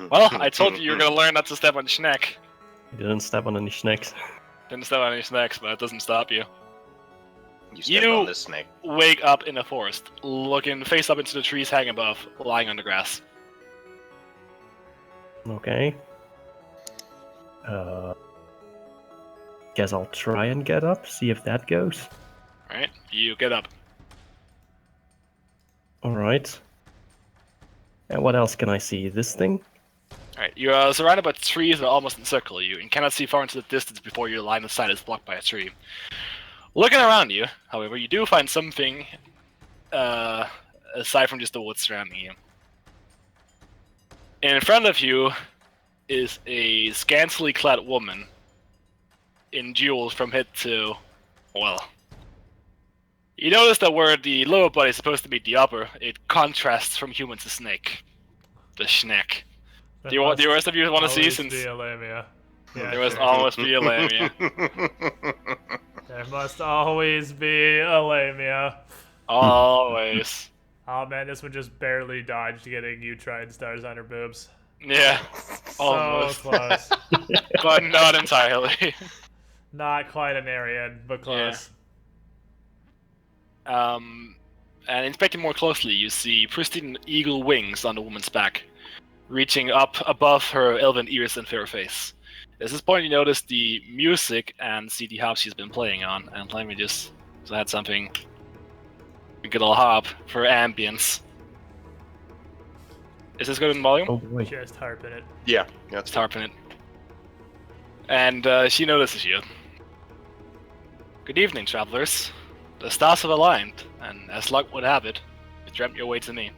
Well, I told you were gonna learn not to step on Schneck. You didn't step on any snakes. Didn't step on any snacks, but it doesn't stop you. You step on this snake. Wake up in the forest, looking face up into the trees hanging above, lying on the grass. Okay. Guess I'll try and get up, see if that goes. Alright, you get up. Alright. And what else can I see? This thing? Alright, you are surrounded by trees that almost encircle you, and cannot see far into the distance before your line of sight is blocked by a tree. Looking around you, however, you do find something aside from just the woods surrounding you. In front of you is a scantily clad woman in jewels from head to, well, you notice that where the lower body is supposed to meet the upper, it contrasts from human to snake. The schneck. Do the rest of you want to see since Be a lamia. Yeah, there must sure. almost be a lamia? There must always be a lamia. Always. Oh man, this one just barely dodged getting Utrine stars on her boobs. Yeah, So almost, close. but not entirely. Not quite an Arian, but close. And inspecting more closely, you see pristine eagle wings on the woman's back, reaching up above her elven ears and fair face. At this point, you notice the music and see the harp she's been playing on. And let me just add something. A good old harp for ambience. Is this good in volume? Oh boy. Just harping it. Yeah, that's Let's harping it. And she notices you. Good evening, travelers. The stars have aligned, and as luck would have it, you dreamt your way to me.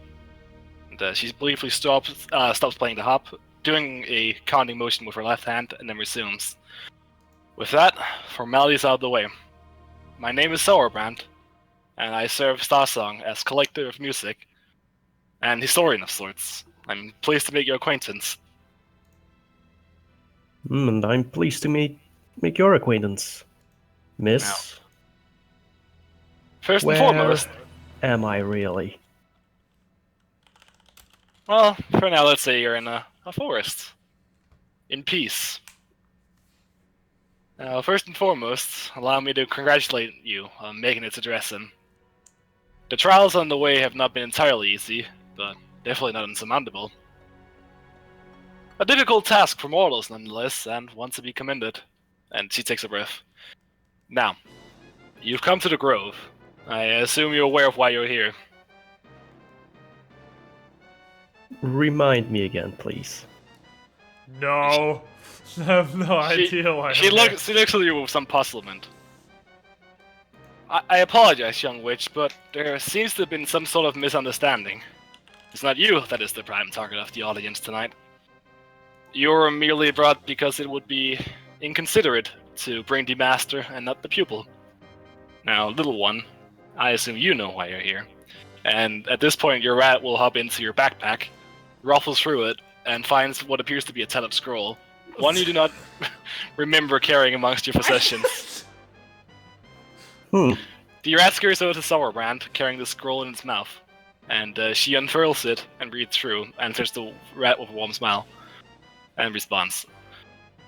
And she briefly stops playing the harp, doing a counting motion with her left hand, and then resumes. With that, formalities out of the way. My name is Sauerbrand, and I serve Starsong as collector of music and historian of sorts. I'm pleased to make your acquaintance. And I'm pleased to make your acquaintance, Miss. First and Where foremost, am I really? well, for now, let's say you're in a forest. In peace. Now, first and foremost, allow me to congratulate you on making it to Dresden. The trials on the way have not been entirely easy, but definitely not insurmountable. A difficult task for mortals, nonetheless, and one to be commended. And she takes a breath. Now, you've come to the Grove. I assume you're aware of why you're here. Remind me again, please. No. I have no idea why. She I'm looks at you with some puzzlement. I apologize, young witch, but there seems to have been some sort of misunderstanding. It's not you that is the prime target of the audience tonight. You're merely brought because it would be inconsiderate to bring the master and not the pupil. Now, little one, I assume you know why you're here. And at this point, your rat will hop into your backpack, ruffles through it, and finds what appears to be a tethered scroll, One you do not remember carrying amongst your possessions. The rat scurries over to Sauerbrand, carrying the scroll in its mouth. And she unfurls it and reads through, answers the rat with a warm smile, and responds,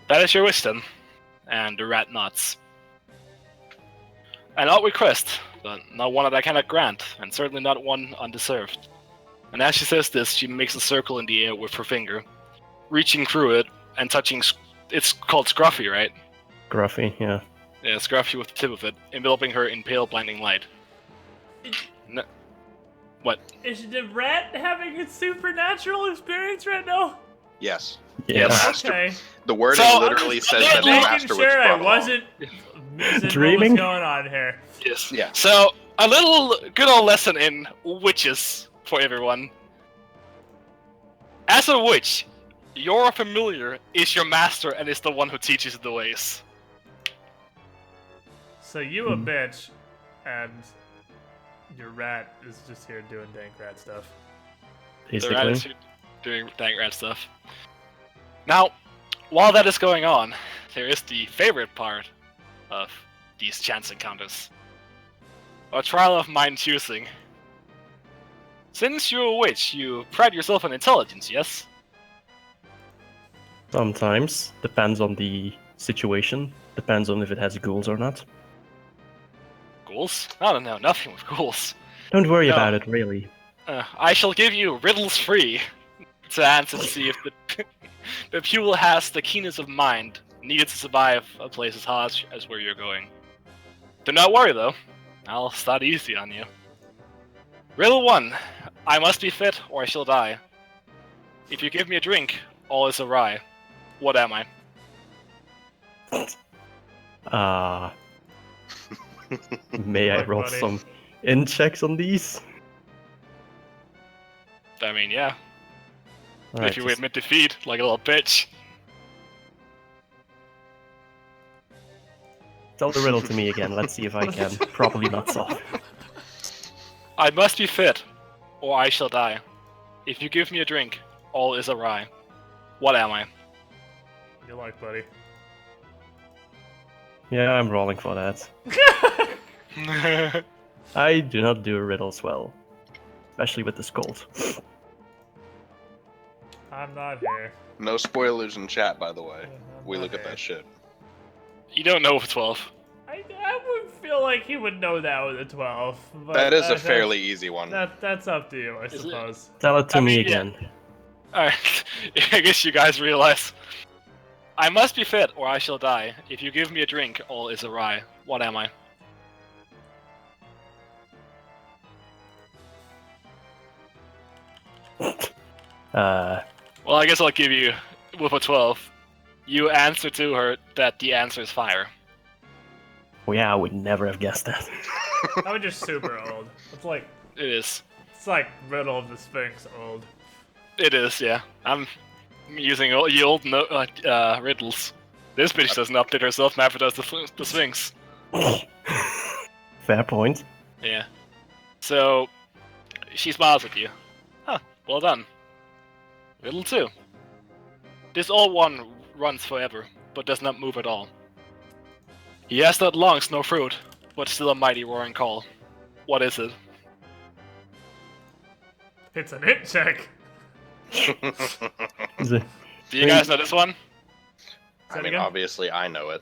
"That is your wisdom." And the rat nods. "An odd request, but not one that I cannot grant, and certainly not one undeserved." And as she says this, she makes a circle in the air with her finger, reaching through it and touching. It's called Scruffy, right? Gruffy, yeah. Yeah, Scruffy with the tip of it, enveloping her in pale, blinding light. What? Is the rat having a supernatural experience right now? Yes. Yeah. Okay. The wording So, literally says Just that the making master was sure I brought along. wasn't missing Dreaming? what was going on here. Yes. Yeah. So, a little good old lesson in witches for everyone. As a witch, your familiar is your master and is the one who teaches you the ways. So you a bitch, and your rat is just here doing dank rat stuff. The rat is Basically. doing dank rat stuff. Now, while that is going on, there is the favorite part of these chance encounters. A trial of mind choosing. Since you're a witch, you pride yourself on intelligence, yes? Sometimes. Depends on the situation. Depends on if it has ghouls or not. Ghouls? I don't know, nothing with ghouls. Don't worry No. about it, really. I shall give you riddles free to answer to see if the pupil has the keenness of mind needed to survive a place as harsh as where you're going. Do not worry though, I'll start easy on you. Riddle 1. I must be fit or I shall die. If you give me a drink, all is awry. What am I? May I Fuck, roll buddy. some in checks on these? I mean, yeah. Alright, If you just- admit defeat, like a little bitch. tell the riddle to me again. Let's see if I can properly not solve it. I must be fit, or I shall die. If you give me a drink, all is awry. What am I? You like, buddy? Yeah, I'm rolling for that. I do not do riddles well. Especially with this cold. I'm not here. No spoilers in chat, by the way. I'm We not look at here. that shit. You don't know for 12. I would feel like he would know that with a 12. But That is a that's- fairly easy one. That's up to you, I it? suppose. Tell it to I me mean, yeah. again. Alright, I guess you guys realize. I must be fit, or I shall die. If you give me a drink, all is awry. What am I? Well, I guess I'll give you, with a 12, you answer to her that the answer is fire. Well, yeah, I would never have guessed that. That was just super old. It's like It is, Riddle of the Sphinx old. yeah. I'm using old riddles. This bitch doesn't update herself, map it does the Sphinx. Fair point. Yeah. So, she smiles at you. Huh, well done. Riddle 2. This old one runs forever, but does not move at all. He has not lungs nor fruit, but still a mighty roaring call. What is it? It's an hit check. Is it- Do you guys know this one? I mean, again? obviously I know it.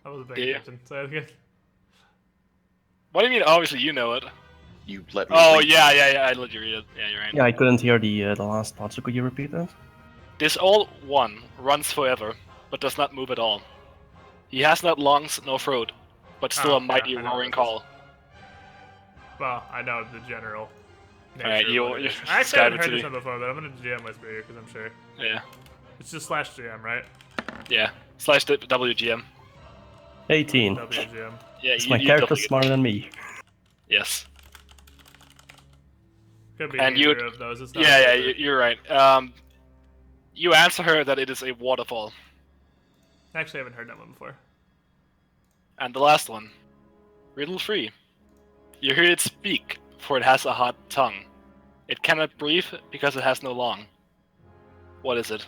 I was a big Yeah. captain. Say it again. What do you mean, obviously you know it? You let me Oh, read. yeah, I let you read it. Yeah, you're right. Yeah, I couldn't hear the last part, so could you repeat that? This old one runs forever, but does not move at all. He has not lungs nor throat, but still Oh, a mighty yeah, I know roaring what this call. Well, I know the general. nature Alright, of you- what it you is. I actually describe haven't it to heard this me. one before, but I'm gonna GM whisper here because I'm sure. Yeah, It's just /GM, right? yeah. Slash WGM. 18. WGM. Yeah, Is my character smarter than me? Yes. Could be And either you- of those. It's not Yeah, either. you're right. You answer her that it is a waterfall. Actually, I haven't heard that one before. And the last one. Riddle 3. You hear it speak, for it has a hot tongue. It cannot breathe because it has no lung. What is it?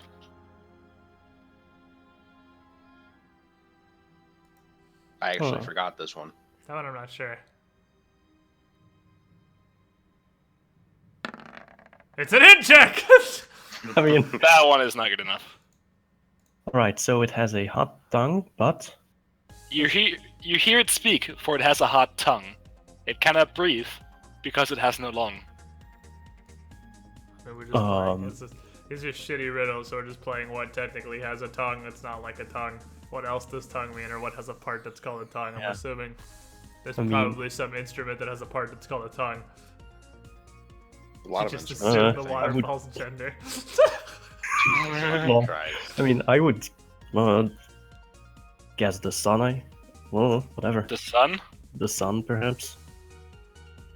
I actually Huh. forgot this one. That one I'm not sure. It's an hit check! I mean, That one is not good enough. alright, so it has a hot tongue, but You hear it speak, for it has a hot tongue. It cannot breathe, because it has no lung. We're just playing. These are shitty riddles, so we're just playing what technically has a tongue that's not like a tongue. What else does tongue mean, or what has a part that's called a tongue? I'm Yeah. assuming there's I mean- probably some instrument that has a part that's called a tongue. A lot of Just instruments. assume the I would- waterfall's gender. Well, Christ. I mean, I would guess the sun. Whatever. The sun, The sun, perhaps.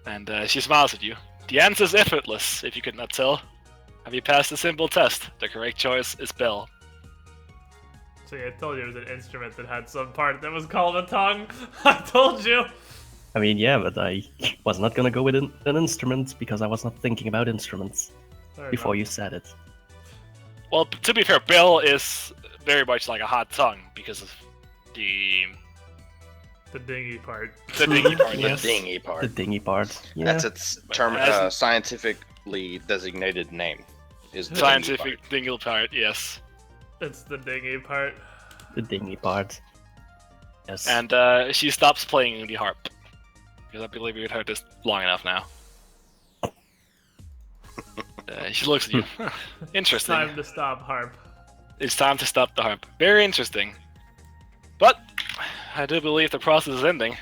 and she smiles at you. The answer is effortless, if you could not tell. Have you passed the simple test? The correct choice is bell. So yeah, I told you it was an instrument that had some part that was called a tongue. I told you. I mean, yeah, but I was not gonna go with an instrument because I was not thinking about instruments Fair before enough. you said it. Well, to be fair, bell is very much like a hot tongue because of the dingy part. dingy part. The Yes. dingy part. The dingy part. Yeah. That's its term, As- scientifically designated name. Is the dingy Scientific dingle part, yes. It's the dingy part. The dingy part. Yes. And she stops playing the harp. Because I believe we've heard this long enough now. She looks at you. Interesting. Time to stop, harp. It's time to stop the harp. Very interesting. But I do believe the process is ending.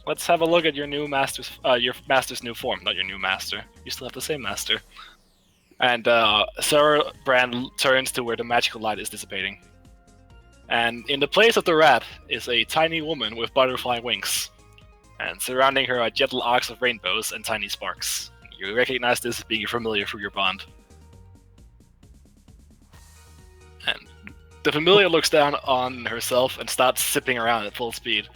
Let's have a look at your master's new form. Not your new master. You still have the same master. And Sarah Brand turns to where the magical light is dissipating. And in the place of the rat is a tiny woman with butterfly wings. And surrounding her are gentle arcs of rainbows and tiny sparks. You recognize this as being familiar through your bond. And the familiar looks down on herself and starts zipping around at full speed.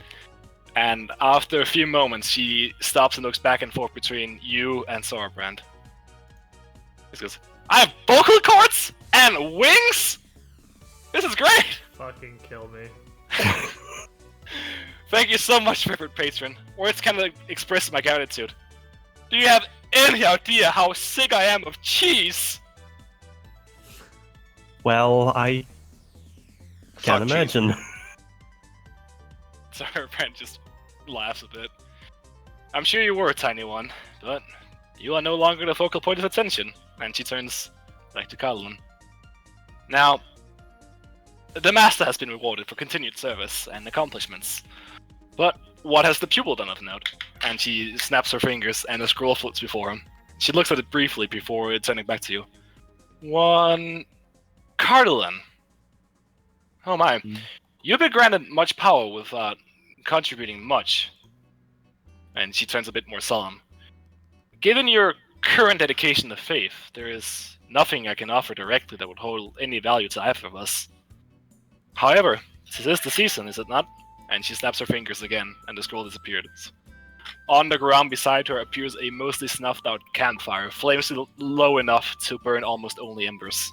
And after a few moments, she stops and looks back and forth between you and Sauerbrand. She goes, I have vocal cords and wings? This is great! Fucking kill me. Thank you so much, favorite patron. Words cannot express my gratitude. Do you have any idea how sick I am of cheese? Well, I Fuck can't you. imagine. Sauerbrand just laughs a bit. I'm sure you were a tiny one, but you are no longer the focal point of attention. And she turns back to Carlin. Now, the master has been rewarded for continued service and accomplishments. But what has the pupil done of note? And she snaps her fingers and a scroll floats before him. She looks at it briefly before turning back to you. One... Carlin. Oh my. You've been granted much power without contributing much. And she turns a bit more solemn. Given your current dedication to faith, there is nothing I can offer directly that would hold any value to either of us. However, this is the season, is it not? And she snaps her fingers again, and the scroll disappears. On the ground beside her appears a mostly snuffed out campfire, flames low enough to burn almost only embers.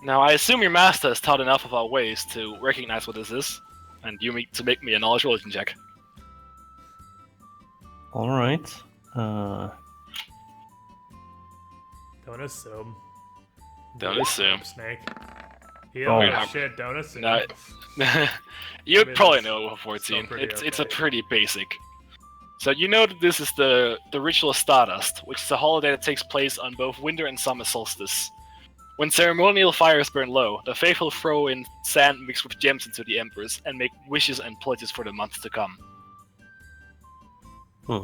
Now, I assume your master has taught enough of our ways to recognize what this is, and you need to make me a knowledge religion check. Alright. Don't assume. Don't assume. Snake. Oh, You don't yeah. know shit, don't assume. No, I you'd mean, probably that's know a 14. still pretty It's a okay. pretty basic. So you know that this is the ritual of Stardust, which is a holiday that takes place on both winter and summer solstice. When ceremonial fires burn low, the faithful throw in sand mixed with gems into the embers and make wishes and pledges for the months to come.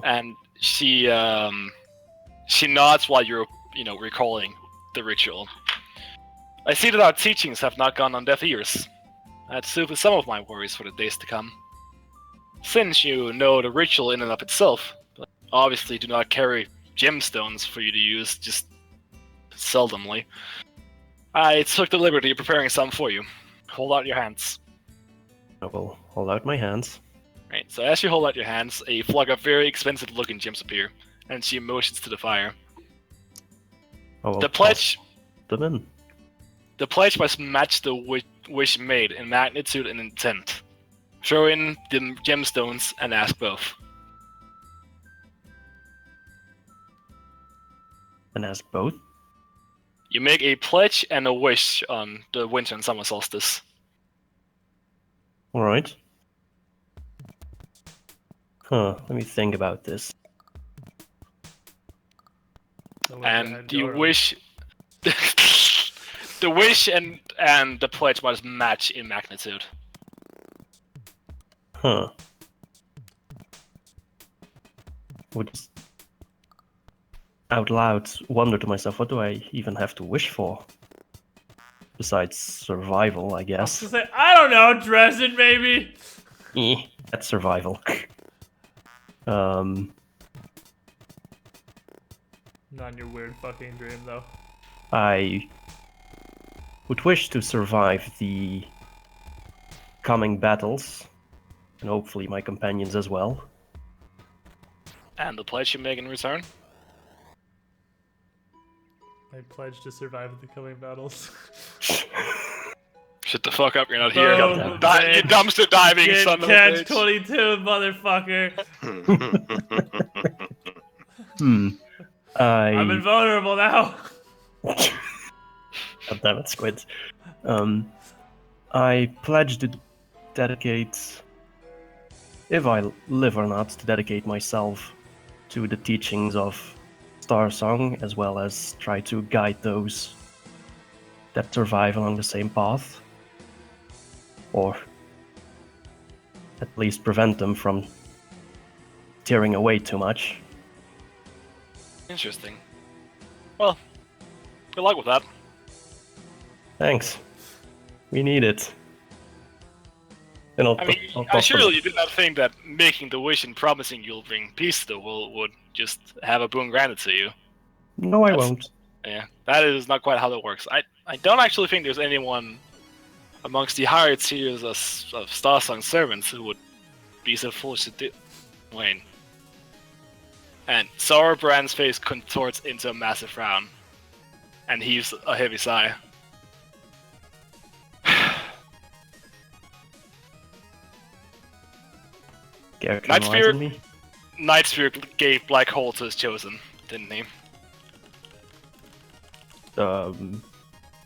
And she nods while you're recalling the ritual. I see that our teachings have not gone on deaf ears. That soothes some of my worries for the days to come. Since you know the ritual in and of itself, but obviously do not carry gemstones for you to use just seldomly, I took the liberty of preparing some for you. Hold out your hands. I will hold out my hands. Right, so as you hold out your hands, a flock of very expensive looking gems appear, and she motions to the fire. I will The pledge toss them in. The pledge must match the wish made in magnitude and intent. Throw in the gemstones and ask both. And ask both? You make a pledge and a wish on the winter and summer solstice. Alright. Let me think about this. And you wish... the wish and the pledge must match in magnitude. Huh. Would out loud wonder to myself, what do I even have to wish for? Besides survival, I guess. I don't know, Dresden maybe? That's survival. Not in your weird fucking dream, though. I would wish to survive the coming battles, and hopefully my companions as well. And the pledge you make in return? I pledge to survive the coming battles. Shut the fuck up, you're not here. Boom, You bitch. dumpster diving, Get son of a catch bitch. 22, motherfucker. I'm invulnerable now. God damn it, Squid. I pledge to dedicate, if I live or not, to dedicate myself to the teachings of Star Song, as well as try to guide those that survive along the same path. Or at least prevent them from tearing away too much. Interesting. Well, good luck with that. Thanks. We need it. And I mean, surely you did not think that making the wish and promising you'll bring peace to the world would just have a boon granted to you. No, I won't. Yeah, that is not quite how that works. I don't actually think there's anyone amongst the higher tiers of Starsong servants who would be so foolish to do. Wayne. And Sauerbrand's face contorts into a massive frown, and heaves a heavy sigh. Nightsphere gave Black Hole to his chosen, didn't he?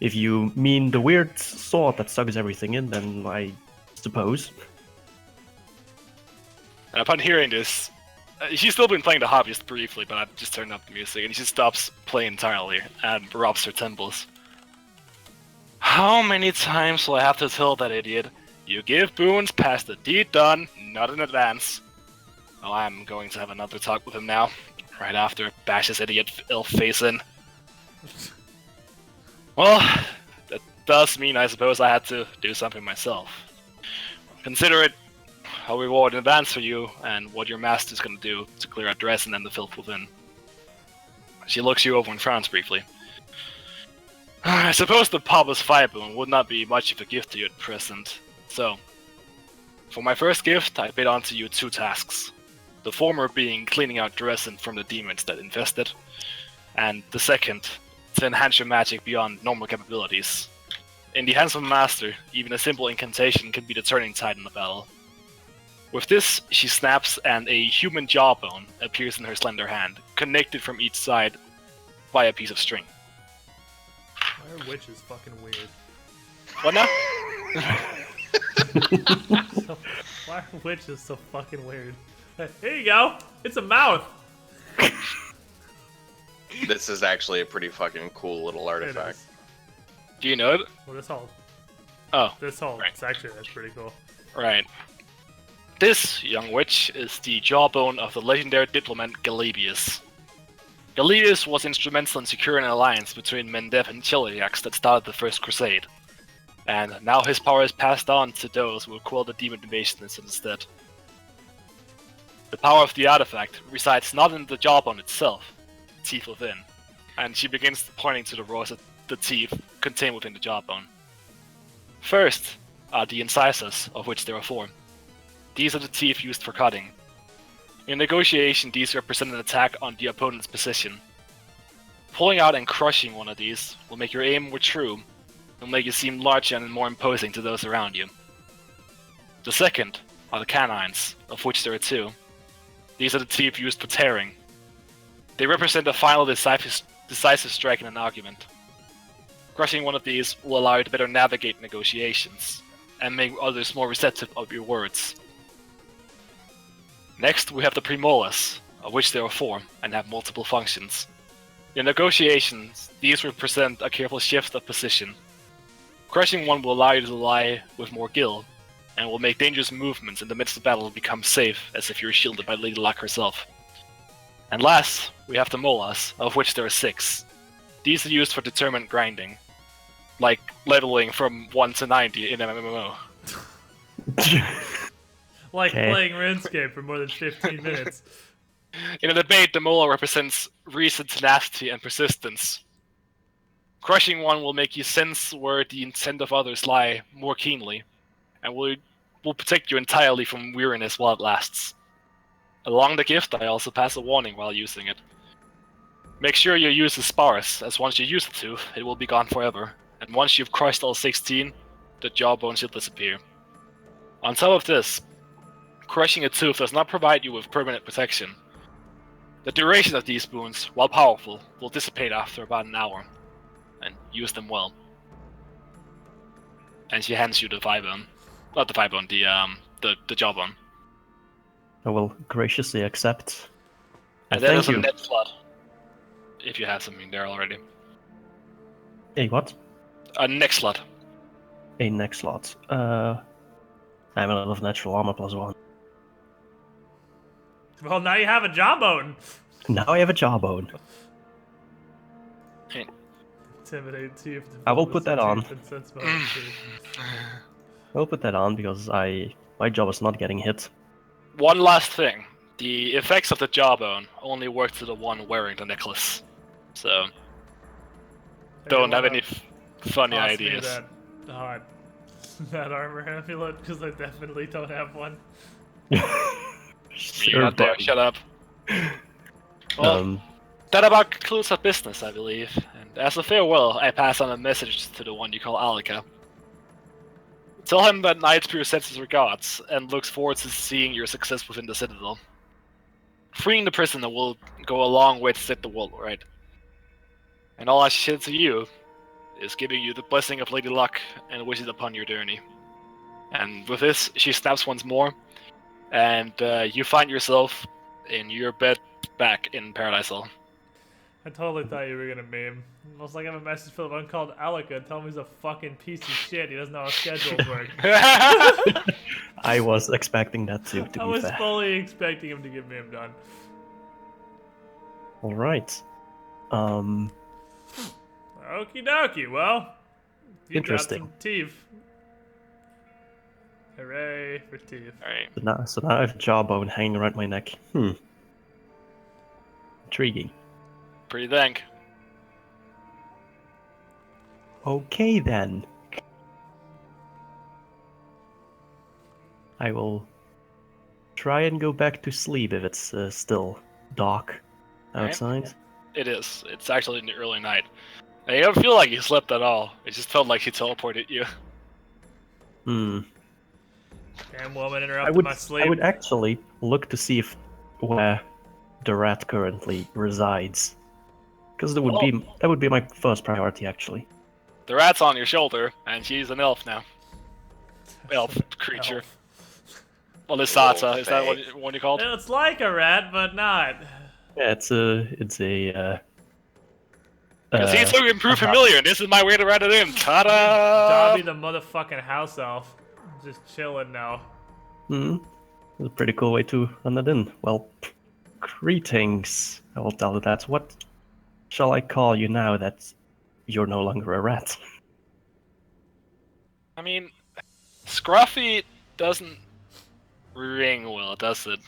If you mean the weird sword that sucks everything in, then I suppose. And upon hearing this, she's still been playing the harp just briefly, but I've just turned up the music, and she stops playing entirely and rubs her temples. How many times will I have to tell that idiot? You give boons past the deed done, not in advance. Well, I'm going to have another talk with him now, right after bash this idiot elf face in. Well, that does mean I suppose I had to do something myself. Consider it a reward in advance for you and what your master's going to do to clear out Dresden and the filth within. She looks you over and frowns briefly. I suppose the Papa's fire boon would not be much of a gift to you at present. So, for my first gift, I bid onto you 2 tasks. The former being cleaning out Dresden from the demons that infested, and the second, to enhance your magic beyond normal capabilities. In the hands of a master, even a simple incantation can be the turning tide in the battle. With this, she snaps and a human jawbone appears in her slender hand, connected from each side by a piece of string. Why are witches fucking weird? What now? Why are witches so fucking weird? Here you go! It's a mouth! This is actually a pretty fucking cool little There it artifact. is. Do you know it? Well, this whole... Oh, This whole right. section is pretty cool. Right. This, young witch, is the jawbone of the legendary diplomat Galabius. Galabius was instrumental in securing an alliance between Mendev and Cheliax that started the First Crusade, and now his power is passed on to those who will quell the demon invasions instead. The power of the artifact resides not in the jawbone itself, teeth within, and she begins pointing to the rows of the teeth contained within the jawbone. First are the incisors, of which there are 4. These are the teeth used for cutting. In negotiation, these represent an attack on the opponent's position. Pulling out and crushing one of these will make your aim more true, and will make you seem larger and more imposing to those around you. The second are the canines, of which there are 2. These are the teeth used for tearing. They represent the final decisive strike in an argument. Crushing one of these will allow you to better navigate negotiations, and make others more receptive of your words. Next, we have the premolars, of which there are 4, and have multiple functions. In negotiations, these represent a careful shift of position. Crushing one will allow you to lie with more gil, and will make dangerous movements in the midst of battle become safe, as if you're shielded by Lady Luck herself. And last, we have the molars, of which there are 6. These are used for determined grinding, like leveling from 1 to 90 in an MMO. Like playing RuneScape for more than 15 minutes. In a debate, the molar represents reason, tenacity, and persistence. Crushing one will make you sense where the intent of others lie more keenly, and will protect you entirely from weariness while it lasts. Along the gift, I also pass a warning while using it. Make sure your use is sparse, as once you use the tooth, it will be gone forever, and once you've crushed all 16, the jawbone should disappear. On top of this, crushing a tooth does not provide you with permanent protection. The duration of these wounds, while powerful, will dissipate after about an hour, and use them well. And she hands you the thigh bone. Not the thigh bone, the jawbone. I will graciously accept. And then there's a net slot, if you have something there already. A what? A neck slot. A neck slot. I have a lot of natural armor +1. Well, now you have a jawbone. Now I have a jawbone. Intimidate teeth. I will put that on. I'll put that on because my job is not getting hit. One last thing. The effects of the jawbone only work to the one wearing the necklace. So, don't have any funny ideas. That armor amulet, because I definitely don't have one. You're not there, shut up. Well, that about concludes our business, I believe. And as a farewell, I pass on a message to the one you call Alika. Tell him that Nightspear sends his regards, and looks forward to seeing your success within the Citadel. Freeing the prisoner will go a long way to set the world right. And all I say to you is giving you the blessing of Lady Luck and wish it upon your journey. And with this, she snaps once more, and you find yourself in your bed back in Paradise Hall. I totally thought you were gonna meme. I was like, I have a message for the one called Alika. Tell me he's a fucking piece of shit. He doesn't know how schedules work. I was expecting that too, to be fair. I was fully expecting him to get memed on. Alright. Okie dokie, well. You Interesting. got some teeth. Hooray for teeth. Alright. So now I have a jawbone hanging around my neck. Intriguing. Pretty dank. Okay then. I will try and go back to sleep if it's still dark outside. It is. It's actually in the early night. I don't feel like you slept at all. It just felt like he teleported you. Damn woman interrupted my sleep. I would actually look to see where the rat currently resides. Because that would be my first priority, actually. The rat's on your shoulder, and she's an elf now. Elf creature. Elf. Well, Lysata, is that what you called? It's like a rat, but not. Yeah, it's a Because he's so improved familiar, and this is my way to write it in. Ta-da! Dobby the motherfucking house elf. Just chilling now. It's a pretty cool way to run that in. Well, greetings. I will tell you that. What shall I call you now that you're no longer a rat? I mean, Scruffy doesn't ring well, does it?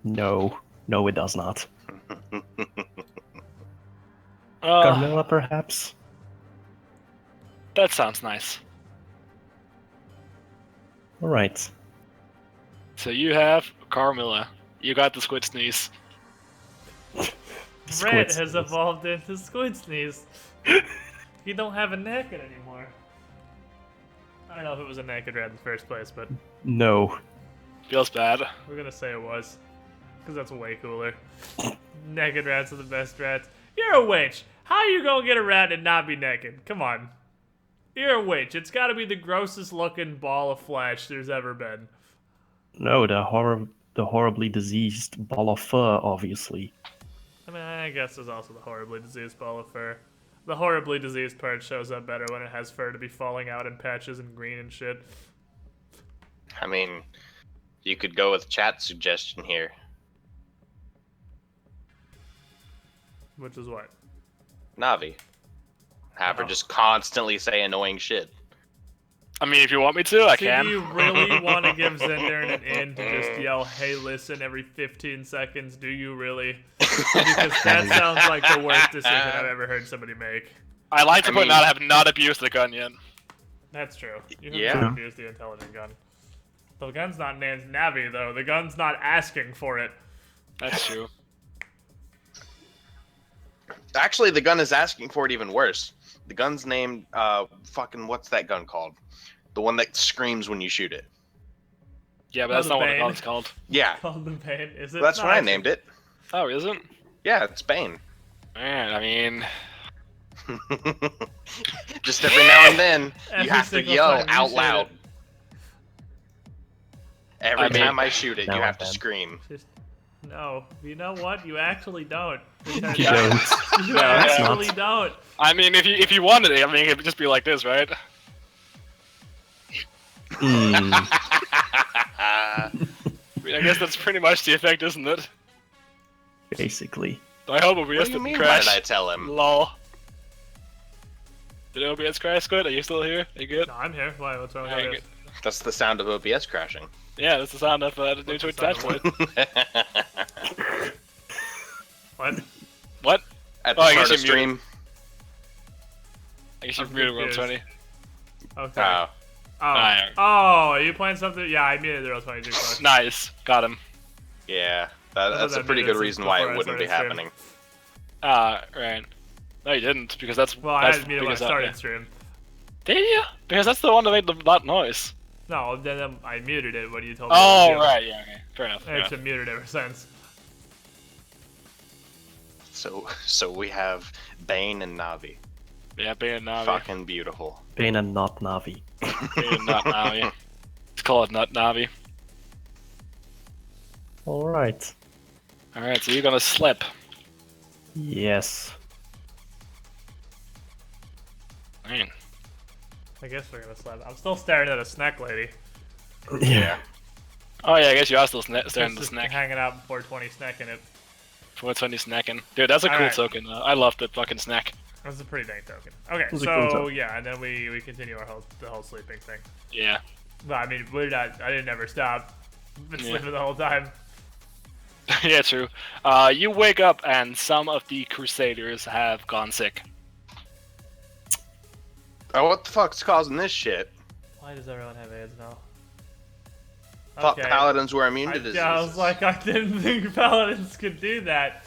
No, it does not. Carmilla, perhaps? That sounds nice. Alright. So you have Carmilla. You got the squid sneeze. Rat has evolved into Squid Sneeze. You don't have a neck anymore. I don't know if it was a naked rat in the first place, but No. Feels bad. we're gonna say it was. Because that's way cooler. Naked rats are the best rats. You're a witch. How are you gonna get a rat and not be naked? Come on. You're a witch. It's gotta be the grossest looking ball of flesh there's ever been. No, the horribly diseased ball of fur, obviously. I mean, I guess there's also the horribly diseased ball of fur. The horribly diseased part shows up better when it has fur to be falling out in patches and green and shit. I mean, you could go with chat suggestion here. Which is what? Navi. Have her just constantly say annoying shit. I mean, if you want me to, I See, can. do you really want to give Zendern an in to just yell, "Hey, listen," every 15 seconds? Do you really? Because that sounds like the worst decision I've ever heard somebody make. I like to I point mean- out I have not abused the gun yet. That's true. You have Yeah. not abused the intelligent gun. The gun's not Navi, though. The gun's not asking for it. That's true. Actually, the gun is asking for it even worse. The gun's named, fucking, what's that gun called? The one that screams when you shoot it. Yeah, but Oh, that's the not what the Bane. gun's called. Yeah, Called the Bane. Is it? that's No, what I actually- named it. Oh, is it? Yeah, it's Bane. Man, I mean, Just every now and then, Every you have to single yell time you out shoot loud. it. Every I mean- time I shoot it, Now you and have to then. scream. Just, no. You know what? You actually don't. You don't. You that's actually don't. I mean, if you wanted it, I mean, it would just be like this, right? Hmm. I mean, I guess that's pretty much the effect, isn't it? Basically. I hope What OBS do you didn't mean? Why crash. did I tell him? Lol. Did OBS crash, Squid? Are you still here? Are you good? No, I'm here. Why? What's wrong with Alright, this? That's the sound of OBS crashing. Yeah, that's the sound of the new Twitch sound dashboard. What? What? At the Oh, I start guess of you're stream. I guess you're I'm muted, World confused. 20. Okay. Oh. Oh. Oh, are you playing something? Yeah, I muted the Roll 22 class. Nice. Got him. Yeah, That's that's what a that pretty means good reason why before it I wouldn't be started stream. happening. Right. No, you didn't, because that's... Well, I that's had muted when I because that- started yeah. stream. Did you? Because that's the one that made that noise. No, then I muted it when you told me. Oh, to. right, yeah, okay. Fair enough. And it's been muted ever since. So we have Bane and Navi. Yeah, being Navi. Fucking beautiful. Bane and not Navi. Being not Navi. Let's call it not Navi. Alright. Alright, so you're gonna slip. Yes. Man. I guess we're gonna slap. I'm still staring at a snack lady. Yeah. Oh yeah, I guess you are still staring at the Just snack. hanging out before 20 snacking it. For what's funny snacking. Dude, that's a cool Alright. token. I love that fucking snack. That's a pretty dang token. Okay, That's a cool so token. yeah, and then we continue the whole sleeping thing. Yeah. But I mean, we're not. I didn't ever stop. Been Yeah. sleeping the whole time. Yeah, true. You wake up and some of the Crusaders have gone sick. Oh, what the fuck's causing this shit? Why does everyone have AIDS now? Thought paladins were immune to diseases. I was like, I didn't think paladins could do that.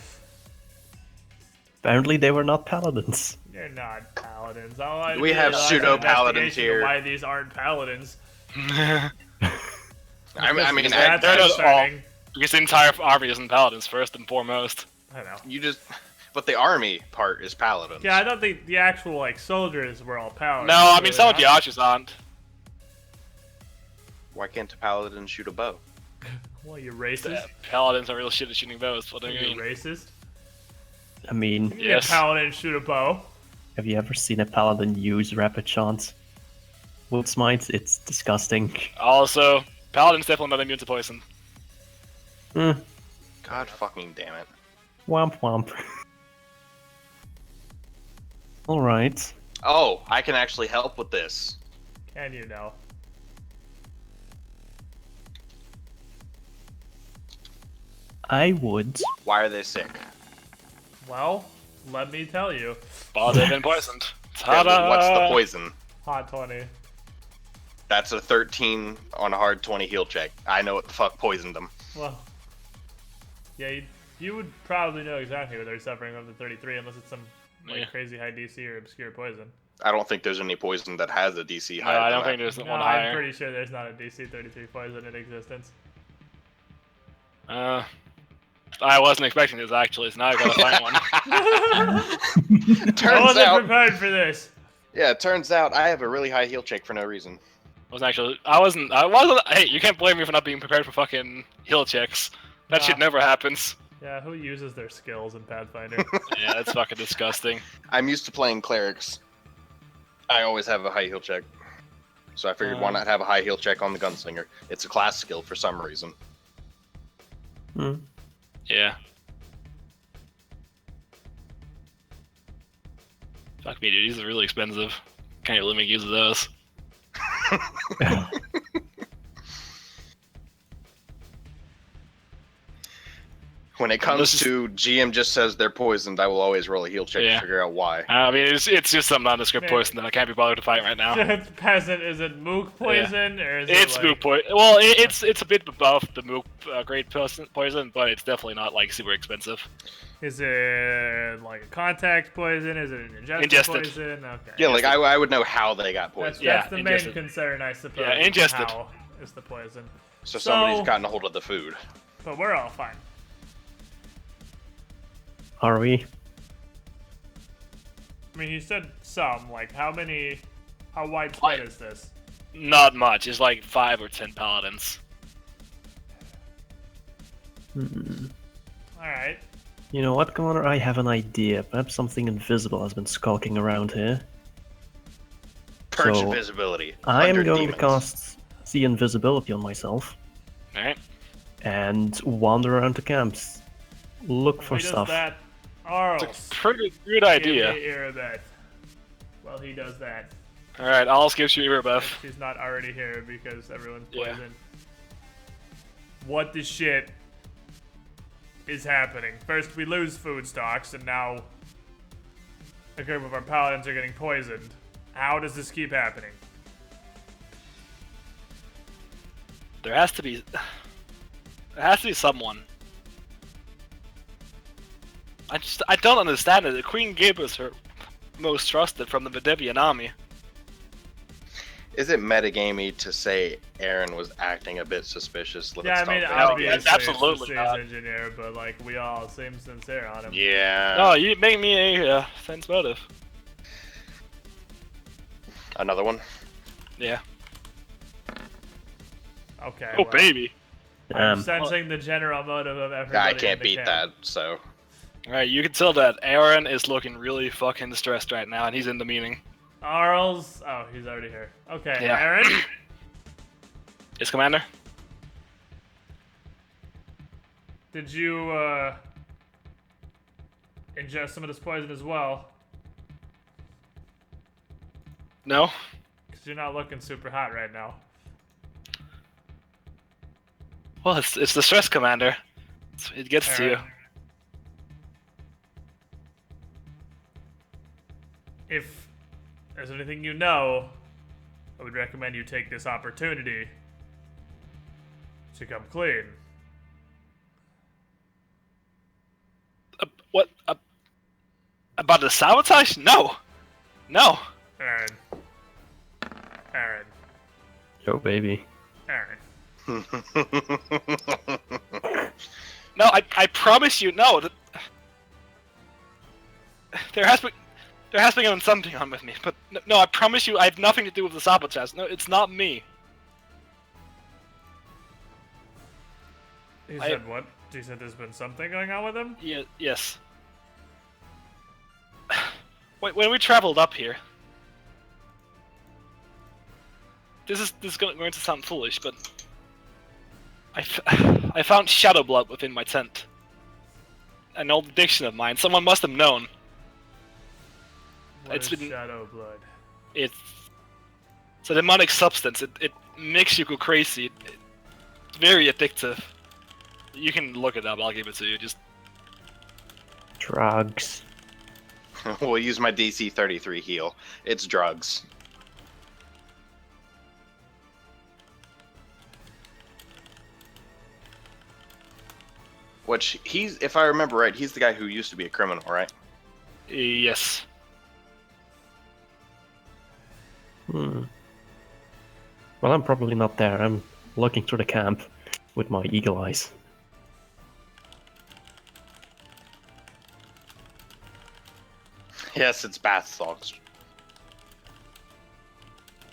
Apparently they were not paladins. You're not paladins. All I We did have was an pseudo-paladins investigation here. of why these aren't paladins? I mean, That's they're not concerning. Because the entire army isn't paladins, first and foremost. I know. you just. But the army part is paladins. Yeah, I don't think the actual like soldiers were all paladins. No, I mean, were some of they the not? archers aren't. Why can't a paladin shoot a bow? Well, you racist. Paladins are real shit at shooting bows. What do you You mean? racist. I mean, You Yes. get paladin shoot a bow. have you ever seen a paladin use rapid chance? Wood smite? It's disgusting. Also, paladins definitely not immune to poison. Hmm. God fucking damn it. Womp womp. Alright. Oh, I can actually help with this. Can you know? I would. Why are they sick? Well, let me tell you. But they've been poisoned. Yeah, Ta-da! but what's the poison? Hot 20. That's a 13 on a hard 20 heal check. I know what the fuck poisoned them. Well, yeah, you would probably know exactly what they're suffering from the 33 unless it's some like Yeah. crazy high DC or obscure poison. I don't think there's any poison that has a DC No, higher I than don't that. think there's No, one I'm higher. pretty sure there's not a DC 33 poison in existence. I wasn't expecting this actually, so now I gotta find one. I Turns wasn't out, prepared for this. yeah, it turns out I have a really high heal check for no reason. I wasn't. Hey, you can't blame me for not being prepared for fucking heal checks. That shit never happens. Yeah, who uses their skills in Pathfinder? Yeah, that's fucking disgusting. I'm used to playing clerics. I always have a high heal check. So I figured why not have a high heal check on the gunslinger? It's a class skill for some reason. Yeah. Fuck me, dude. These are really expensive. Can't really make use of those. When it comes to GM just says they're poisoned, I will always roll a heal check to figure out why. I mean, it's just some nondescript poison that I can't be bothered to fight right now. Peasant, is it mook poison or is It's it mook poison. Well, it's a bit above the mook grade poison, but it's definitely not like super expensive. Is it like a contact poison? Is it an ingested poison? Okay. Yeah, like I would know how they got poisoned. That's the main concern, I suppose. Yeah, ingested. How is the poison? So somebody's gotten a hold of the food. But we're all fine. Are we? I mean, you said some. Like, how widespread is this? Not much. It's like 5 or 10 paladins. Alright. You know what, Commander? I have an idea. Perhaps something invisible has been skulking around here. Purge So, invisibility. I am 100 going demons. to cast See Invisibility on myself. Alright. And wander around the camps. Look for Who does stuff. that? Arls. It's a pretty good idea. Give me Irabeth. Well, he does that. Alright, I'll give you your buff. She's not already here because everyone's Yeah. poisoned. What the shit is happening? First we lose food stocks, and now a group of our paladins are getting poisoned. How does this keep happening? There has to be someone. I don't understand it. The Queen gave us her most trusted from the Medevian army. Is it metagamey to say Aaron was acting a bit suspicious? Yeah, I mean, Let's obviously that's absolutely it's the not. sales engineer, but like we all seem sincere on him. Yeah. Oh, you make me a sense motive. Another one? Yeah. Okay. Oh, well, baby. I'm sensing the general motive of everybody. I in can't the beat camp. that, so. Alright, you can tell that Aaron is looking really fucking stressed right now, and he's in the meeting. Arls. Oh, he's already here. Okay, Yeah. Aaron. Yes, Commander? Did you ingest some of this poison as well? No? Because you're not looking super hot right now. Well, it's the stress, Commander. It gets to you. Aaron. If there's anything you know, I would recommend you take this opportunity to come clean. What? About the sabotage? No! No! Aaron. Aaron. Yo, baby. Aaron. No, I promise you, no. There has been something on with me, but no, I promise you, I have nothing to do with the sabotage. No, it's not me. He said what? He said there's been something going on with him? Yeah, yes. When we traveled up here, this is going to sound foolish, but I found shadow blood within my tent. An old addiction of mine. Someone must have known. What is shadow blood? It's a demonic substance. It makes you go crazy. It's very addictive. You can look it up. I'll give it to you. Just Drugs. We'll use my DC 33 heal. It's drugs. Which, if I remember right, he's the guy who used to be a criminal, right? yes. Well, I'm probably not there. I'm looking through the camp with my eagle eyes. Yes, it's bath salts.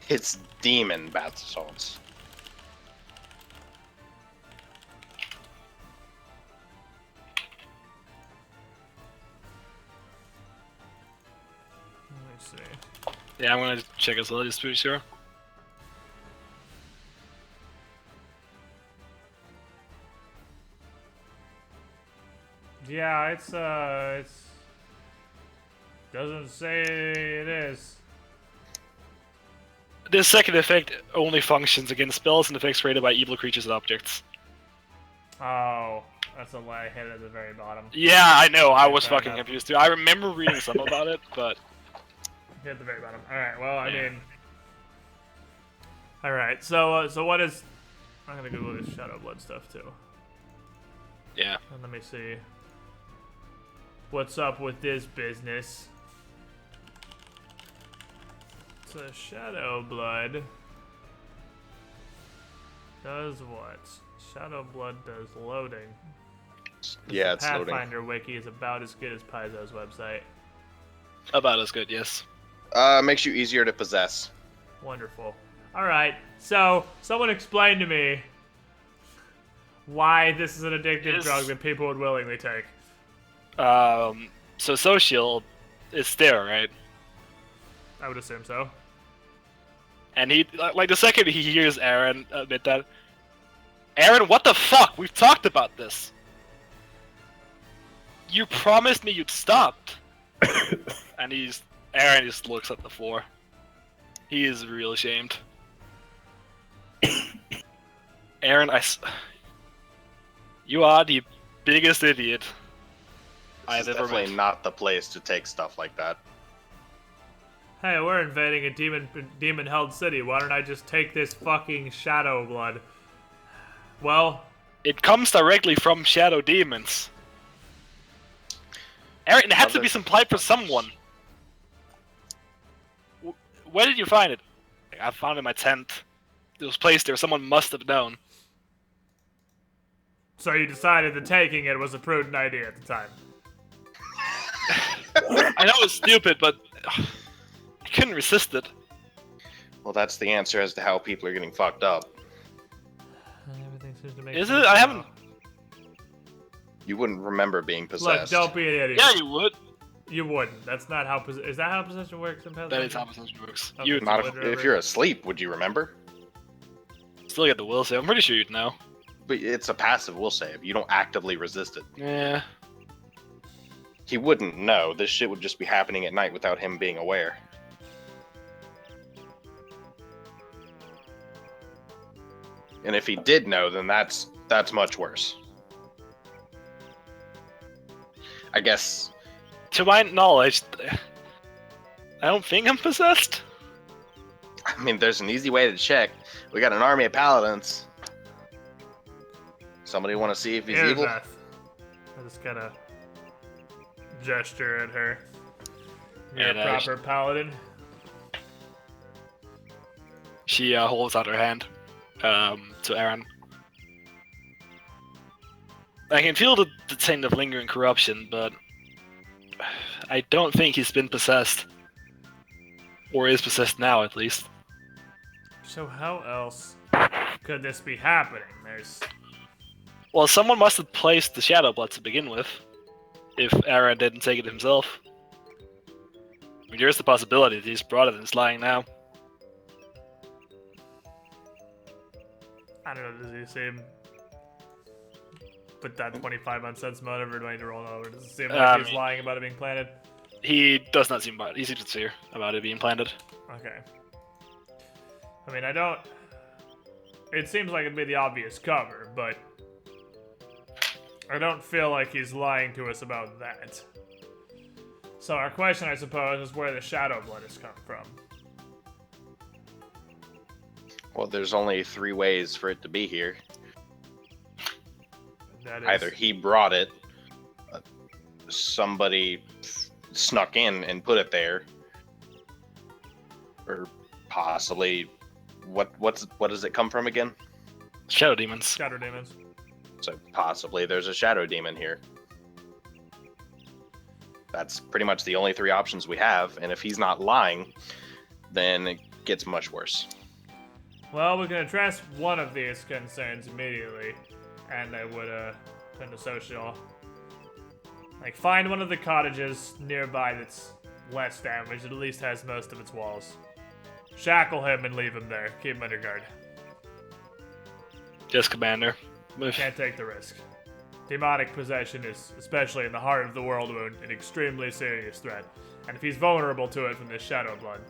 It's demon bath salts. Let me see. Yeah, I'm gonna check as well, just to be sure. Yeah, it's doesn't say it is. This second effect only functions against spells and effects created by evil creatures and objects. Oh, that's a lie hit at the very bottom. Yeah, I know, I Okay, was fair fucking enough. confused too. I remember reading some about it, but... Hit at the very bottom. All right. Well, I Yeah. mean. All right. So what is? I'm gonna Google this Shadow Blood stuff too. Yeah. And let me see. What's up with this business? So Shadow Blood does what? Shadow Blood does loading. Yeah, it's loading. Pathfinder wiki is about as good as Paizo's website. About as good, yes. Makes you easier to possess. Wonderful. All right. So someone explain to me why this is an addictive Yes. drug that people would willingly take. So Social is there, right? I would assume so. And he, like, the second he hears Aaron admit that, Aaron, what the fuck? We've talked about this. You promised me you'd stopped. And Aaron just looks at the floor. He is real ashamed. Aaron, you are the biggest idiot I This have is ever definitely met. not the place to take stuff like that. Hey, we're invading a demon-held city. Why don't I just take this fucking Shadow Blood? Well, It comes directly from shadow demons. Aaron, it had to be supplied for someone. Where did you find it? I found it in my tent. It was placed there. Someone must have known. so you decided that taking it was a prudent idea at the time. I know it's stupid, but I couldn't resist it. Well, that's the answer as to how people are getting fucked up. Everything seems to make Is sense it? I now. haven't. You wouldn't remember being Look, possessed. don't be an idiot. Yeah, you would. You wouldn't. That's not how. Is that how possession works in Pathfinder? That is how possession works. Okay. You Not Would if remember. you're asleep, would you remember? still get the will save. I'm pretty sure you'd know. But it's a passive will save. You don't actively resist it. Yeah. He wouldn't know. This shit would just be happening at night without him being aware. And if he did know, then that's much worse. I guess. To my knowledge, I don't think I'm possessed. I mean, there's an easy way to check. We got an army of paladins. Somebody want to see if he's evil? Eriseth. I just gotta gesture at her. You're And, a proper paladin. She holds out her hand to Aaron. I can feel the taint of lingering corruption, but I don't think he's been possessed. Or is possessed now, at least. So how else could this be happening? There's Well, someone must have placed the Shadow Blood to begin with, if Aaron didn't take it himself. I mean, there's the possibility that he's brought it and is lying now. I don't know. Does he seem with that 25 on sense motive, or do I need to roll it over? Does it seem like he's lying about it being planted? He does not seem he seems sincere about it being planted. Okay. I mean, I don't. It seems like it'd be the obvious cover, but I don't feel like he's lying to us about that. So our question, I suppose, is where the Shadow Blood has come from. Well, there's only 3 ways for it to be here. That is, Either he brought it, somebody snuck in and put it there, or Possibly. What does it come from again? Shadow demons. Shadow demons. So possibly there's a shadow demon here. That's pretty much the only three options we have, and if he's not lying, then it gets much worse. Well, we can address one of these concerns immediately, and I would turn to social. Like, find one of the cottages nearby that's less damaged, at least has most of its walls. Shackle him and leave him there. Keep him under guard. Yes, Commander. Move. Can't take the risk. Demonic possession is, especially in the heart of the world wound, an extremely serious threat. And if he's vulnerable to it from this shadow blood.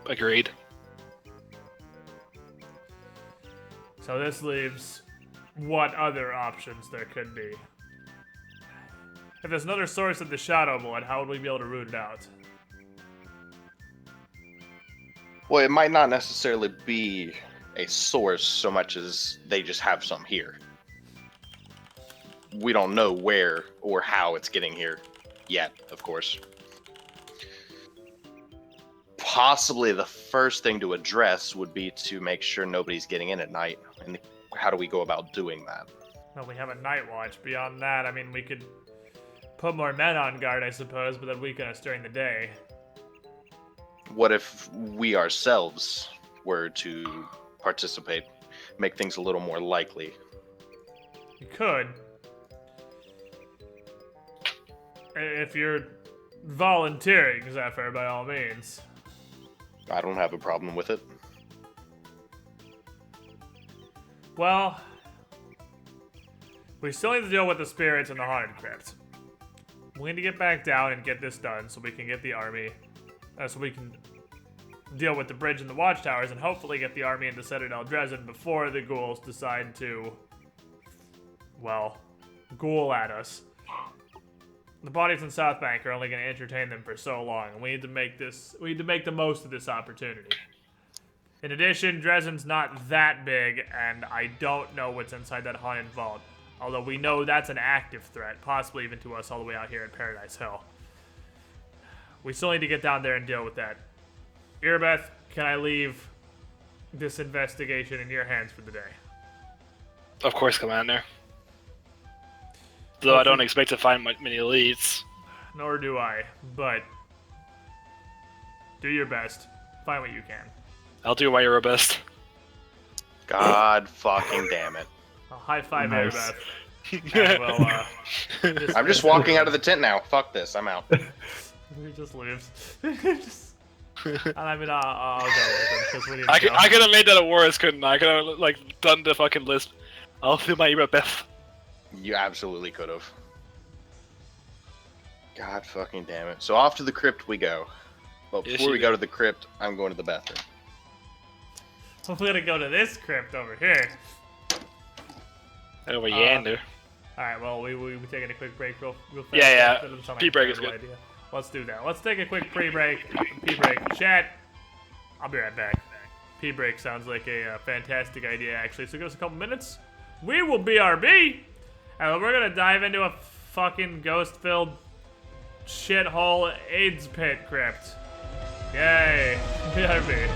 Agreed. So this leaves what other options there could be. If there's another source of the shadow blood, how would we be able to root it out? Well, it might not necessarily be a source so much as they just have some here. We don't know where or how it's getting here yet, of course. Possibly the first thing to address would be to make sure nobody's getting in at night. And how do we go about doing that? Well, we have a night watch. Beyond that, I mean, we could put more men on guard, I suppose, but then weaken us during the day. What if we ourselves were to participate? Make things a little more likely. You could. If you're volunteering, Zephyr, by all means. I don't have a problem with it. Well, we still need to deal with the spirits in the haunted crypt. We need to get back down and get this done so we can get the army, so we can deal with the bridge and the watchtowers and hopefully get the army into Citadel Dresden before the ghouls decide to, well, ghoul at us. The bodies in South Bank are only going to entertain them for so long, and we need to make the most of this opportunity. In addition, Dresden's not that big, and I don't know what's inside that haunted vault. Although we know that's an active threat, possibly even to us all the way out here at Paradise Hill. We still need to get down there and deal with that. Irbeth, can I leave this investigation in your hands for the day? Of course, Commander. Though I don't expect to find many leads. Nor do I, but do your best. Find what you can. I'll do my your best. God fucking damn it. I'll high five Nice. Irbeth. And we'll, I'm just walking out of the tent now. Fuck this. I'm out. He just leaves. And I mean, I'll go with him because we need to I go. could have made that a worse, couldn't I? I could have like done the fucking list. I'll do my your best. You absolutely could have. God fucking damn it. So off to the crypt we go. But Yes, before we you go do. to the crypt, I'm going to the bathroom. So we're gonna go to this crypt over here. Over yonder. Alright, well, we taking a quick break real fast. Yeah, yeah. That doesn't sound like Pee a break is terrible good. idea. Let's do that. Let's take a quick pee break. Chat. I'll be right back. Pee break sounds like a fantastic idea, actually. So give us a couple minutes. We will BRB, and we're gonna dive into a fucking ghost-filled shithole AIDS pit crypt. Yay. BRB.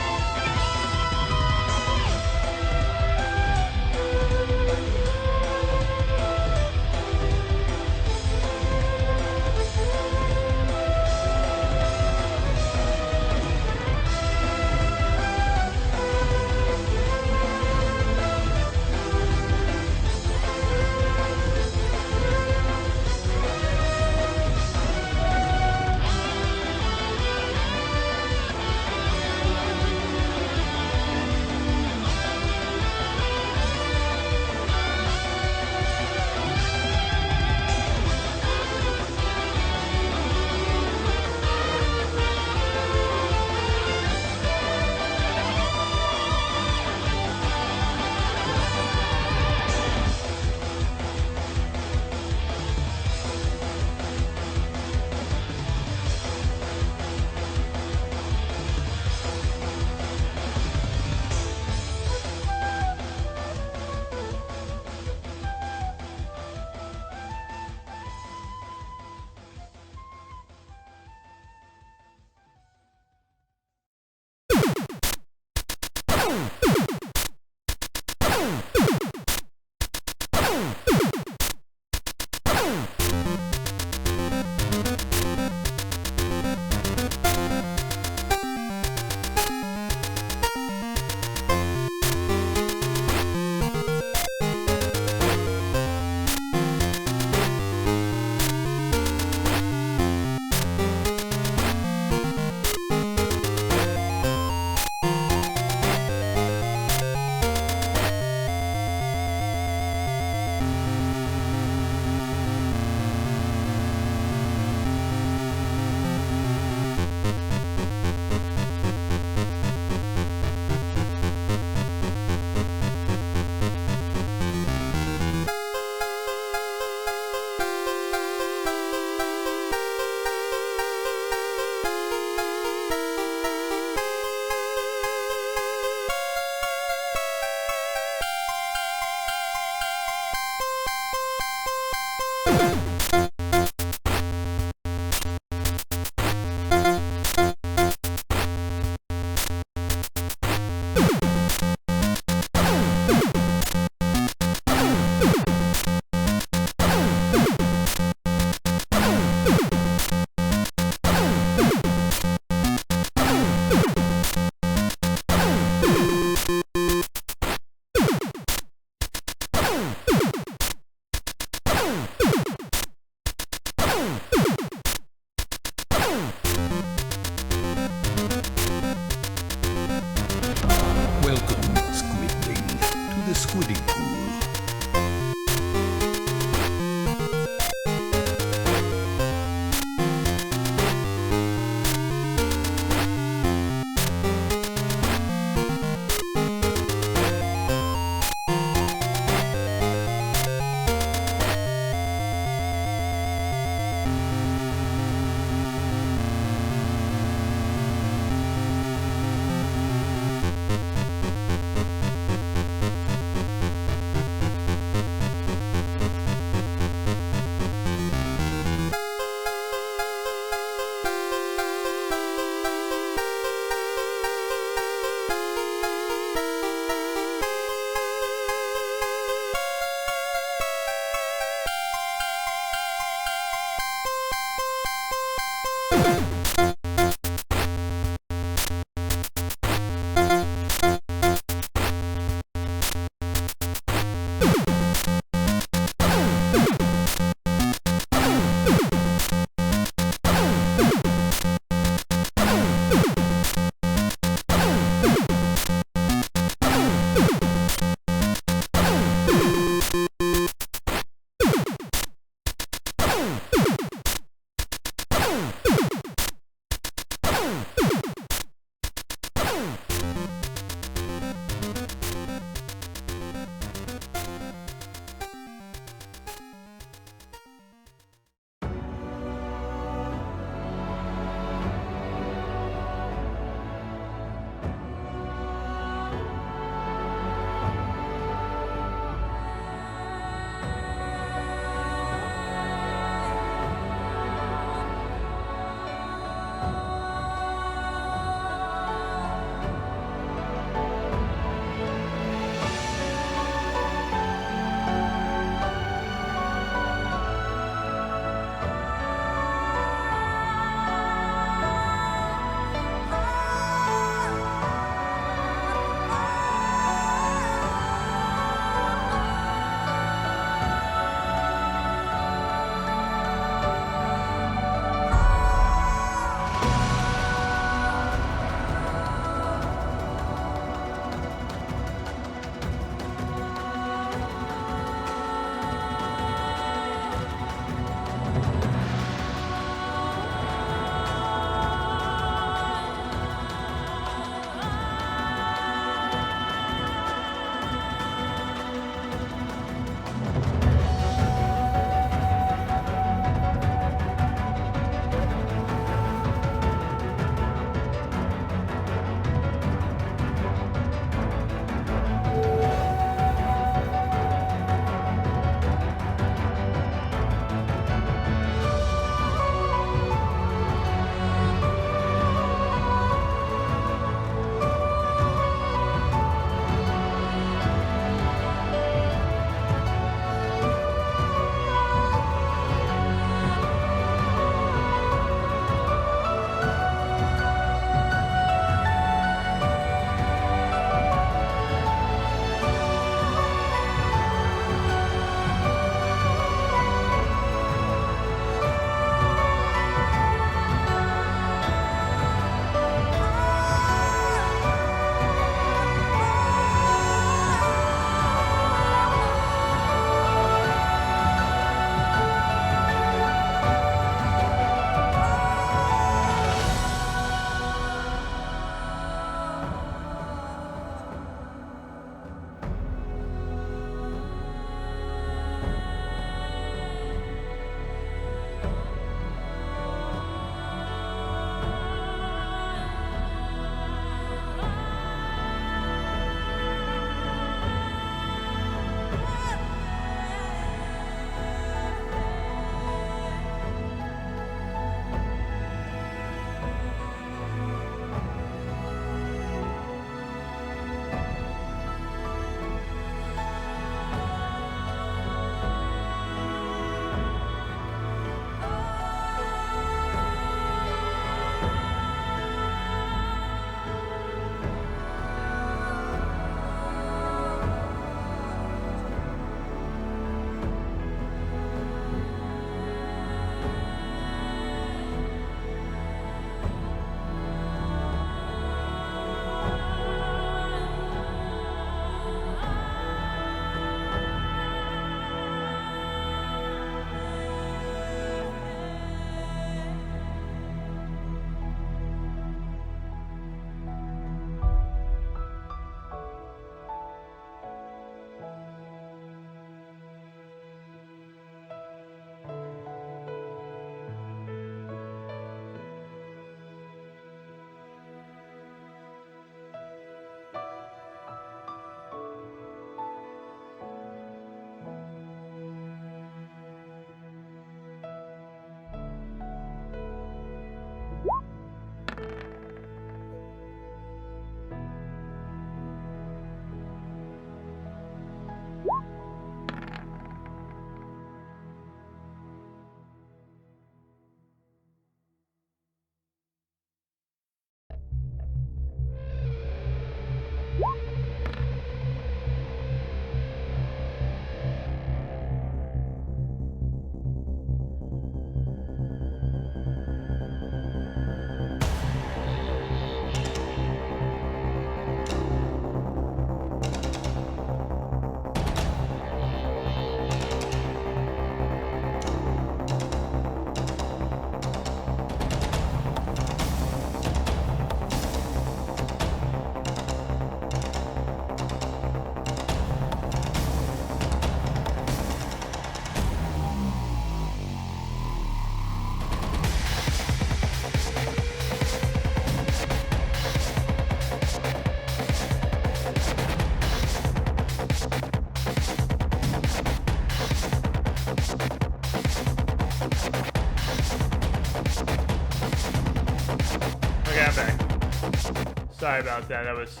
Sorry about that. That was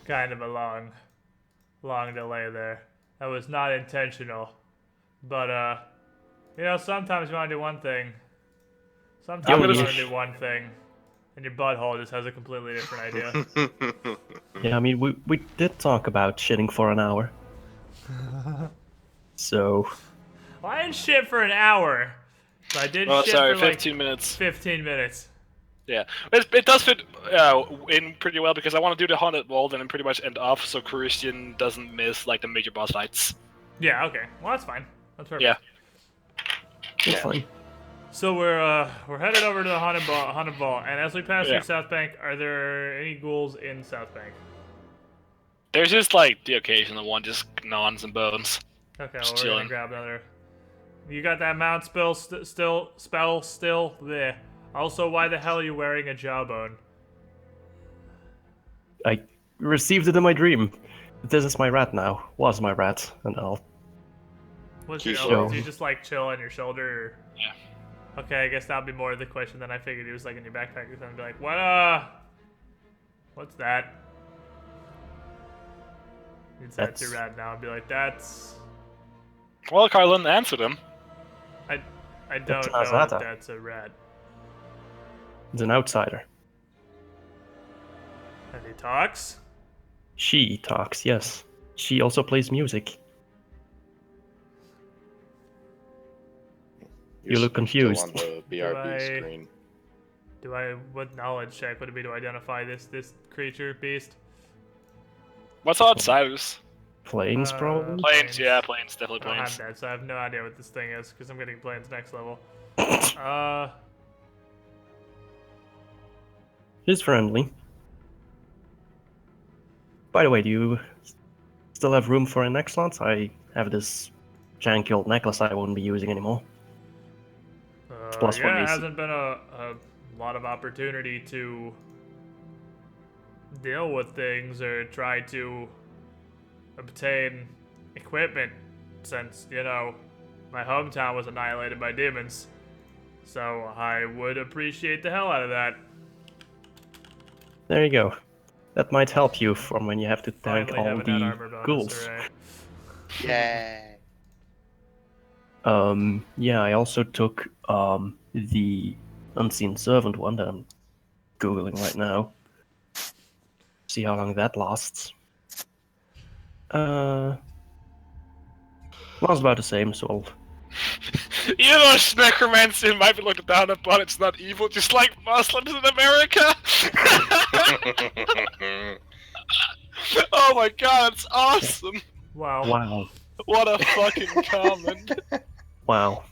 kind of a long delay there. That was not intentional. But, you know, sometimes you want to do one thing. Sometimes you want to do one thing. And your butthole just has a completely different idea. Yeah, I mean, we did talk about shitting for an hour. So... Well, I didn't shit for an hour. But I did shit sorry, for 15 like minutes. 15 minutes. Yeah, it does fit in pretty well because I want to do the haunted wall and then pretty much end off so Christian doesn't miss like the major boss fights. Yeah, okay. Well, that's fine. That's perfect. Yeah. It's fine. So we're headed over to the haunted vault, and as we pass Yeah. through South Bank, are there any ghouls in South Bank? There's just like the occasional one, just gnawing some bones. Okay, Just well, we're gonna chilling. grab another. You got that mount spell still there. Also, why the hell are you wearing a jawbone? I received it in my dream. This is my rat now. Was my rat, and I'll... What's Keep your going. do you just like chill on your shoulder? Or... Yeah. Okay, I guess that'd be more of the question than I figured. It was like in your backpack or something. Be like, what's that? You'd say it's your That's- rat now and be like, that's. Well, Carlin answered him. I don't know how's if that? that's a rat. It's an outsider. And he talks? She talks, yes. She also plays music. You look confused. Still on the BRB I- screen. What knowledge check would it be to identify this creature, beast? What's outsiders? Planes, probably? Planes, yeah, planes, definitely I don't have planes. that, so I have no idea what this thing is, because I'm getting planes next level. He's friendly. By the way, do you still have room for a neck slot? I have this janky old necklace I won't be using anymore. plus one yeah, it AC. hasn't been a lot of opportunity to deal with things or try to obtain equipment since, you know, my hometown was annihilated by demons. So I would appreciate the hell out of that. There you go. That might help you from when you have to tank Finally all having that the armor bonus, ghouls. hooray. Yay! Yeah, I also took the Unseen Servant one that I'm googling right now. See how long that lasts. Lasts about the same, so I'll... You know, necromancy might be looked down upon, it's not evil, just like Muslims in America! Oh my god, it's awesome! Wow. Wow. What a fucking comment! Wow.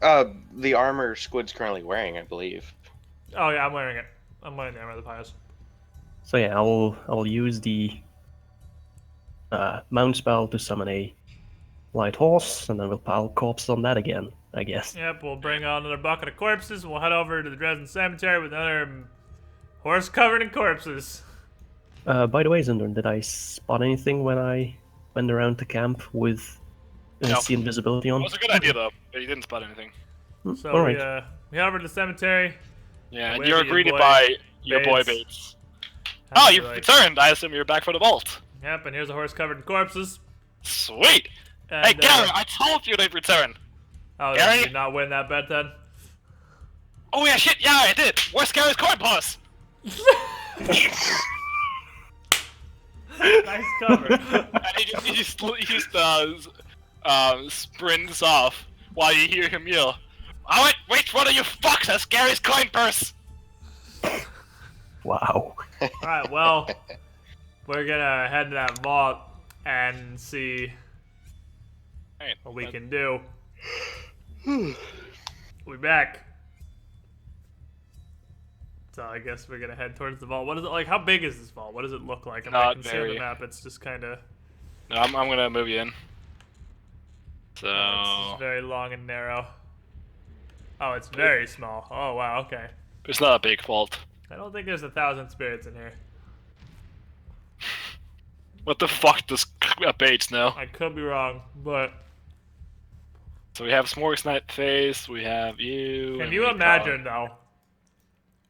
The armor Squid's currently wearing, I believe. Oh yeah, I'm wearing it. I'm wearing the armor of the pious. So yeah, I'll use the mount spell to summon a light horse, and then we'll pile corpses on that again, I guess. Yep, we'll bring on another bucket of corpses. We'll head over to the Dresden Cemetery with another horse covered in corpses. By the way, Zindern, did I spot anything when I went around the camp with No. see invisibility on? It was a good idea though, but you didn't spot anything. So Alright. we head over to the cemetery. Yeah, and Where you're do you greeted boy by your boy Bates? Bates. And Oh, be you've like, returned! I assume you're back for the vault. Yep, and here's a horse covered in corpses. Sweet! And, Hey, Gary, I told you they'd return! Oh, Gary? did you not win that bet then? Oh yeah, shit, yeah, I did! Where's Gary's coin purse? Nice cover. And he just sprints off while you hear him yell, "Oh wait, which one of you fucks has Gary's coin purse?" Wow. Alright, well, we're gonna head to that vault and see Hey, what we can do. We'll be back. So I guess we're gonna head towards the vault. What is it like? How big is this vault? What does it look like? I Not can see on the very. map. It's just kind of. No, I'm gonna move you in. So It's just very long and narrow. Oh, it's very small. Oh wow. Okay. it's not a big vault. I don't think there's 1,000 spirits in here. What the fuck does Bates know? I could be wrong, but So we have Smorgasnight Night Face, we have you. can and you we imagine though?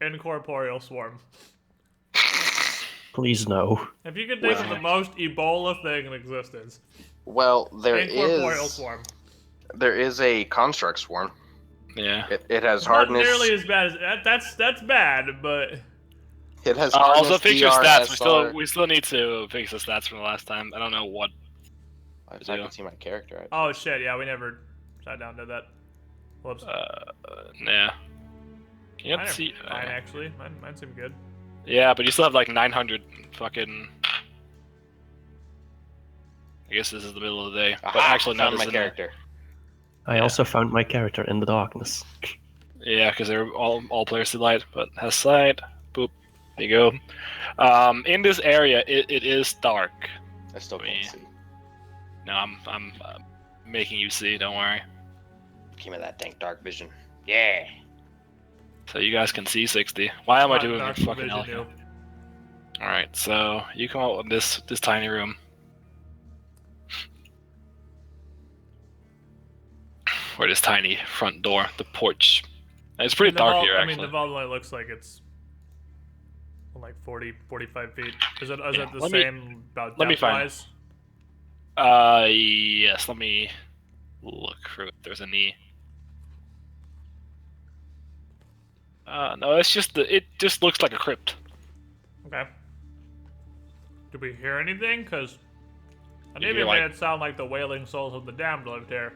Incorporeal swarm. Please no. If you could think of the most Ebola thing in existence. Well, Incorporeal swarm. there is a construct swarm. Yeah. It has It's hardness. not nearly as bad as that's bad, but It has hardness. Also, fix your DR, stats. SR. We still need to fix the stats from the last time. I don't know what. If I can see my character. Actually. oh shit, yeah, we never sat down to that. Whoops. Nah. You Mine have to are see. fine actually. Mine seem good. Yeah, but you still have like 900 fucking. I guess this is the middle of the day. But actually, not found my my character. I also found my character in the darkness. Yeah, because they're all players delight, but has sight. Boop. There you go. In this area, it is dark. I still can't see. No, I'm making you see. Don't worry. Give me that dank dark vision. Yeah. So you guys can see 60. Why am I doing Dark it fucking vision, hell? All right, so you come out with this tiny room. Or this tiny front door, the porch. And it's pretty dark here, actually. I mean, the vault only looks like it's like 40, 45 feet. Is it the same about let me find- depth-wise? Yes. Let me look for if there's any. No, it's just it just looks like a crypt. Okay. Did we hear anything? Because You maybe hear, it like- made it sound like the wailing souls of the damned lived here.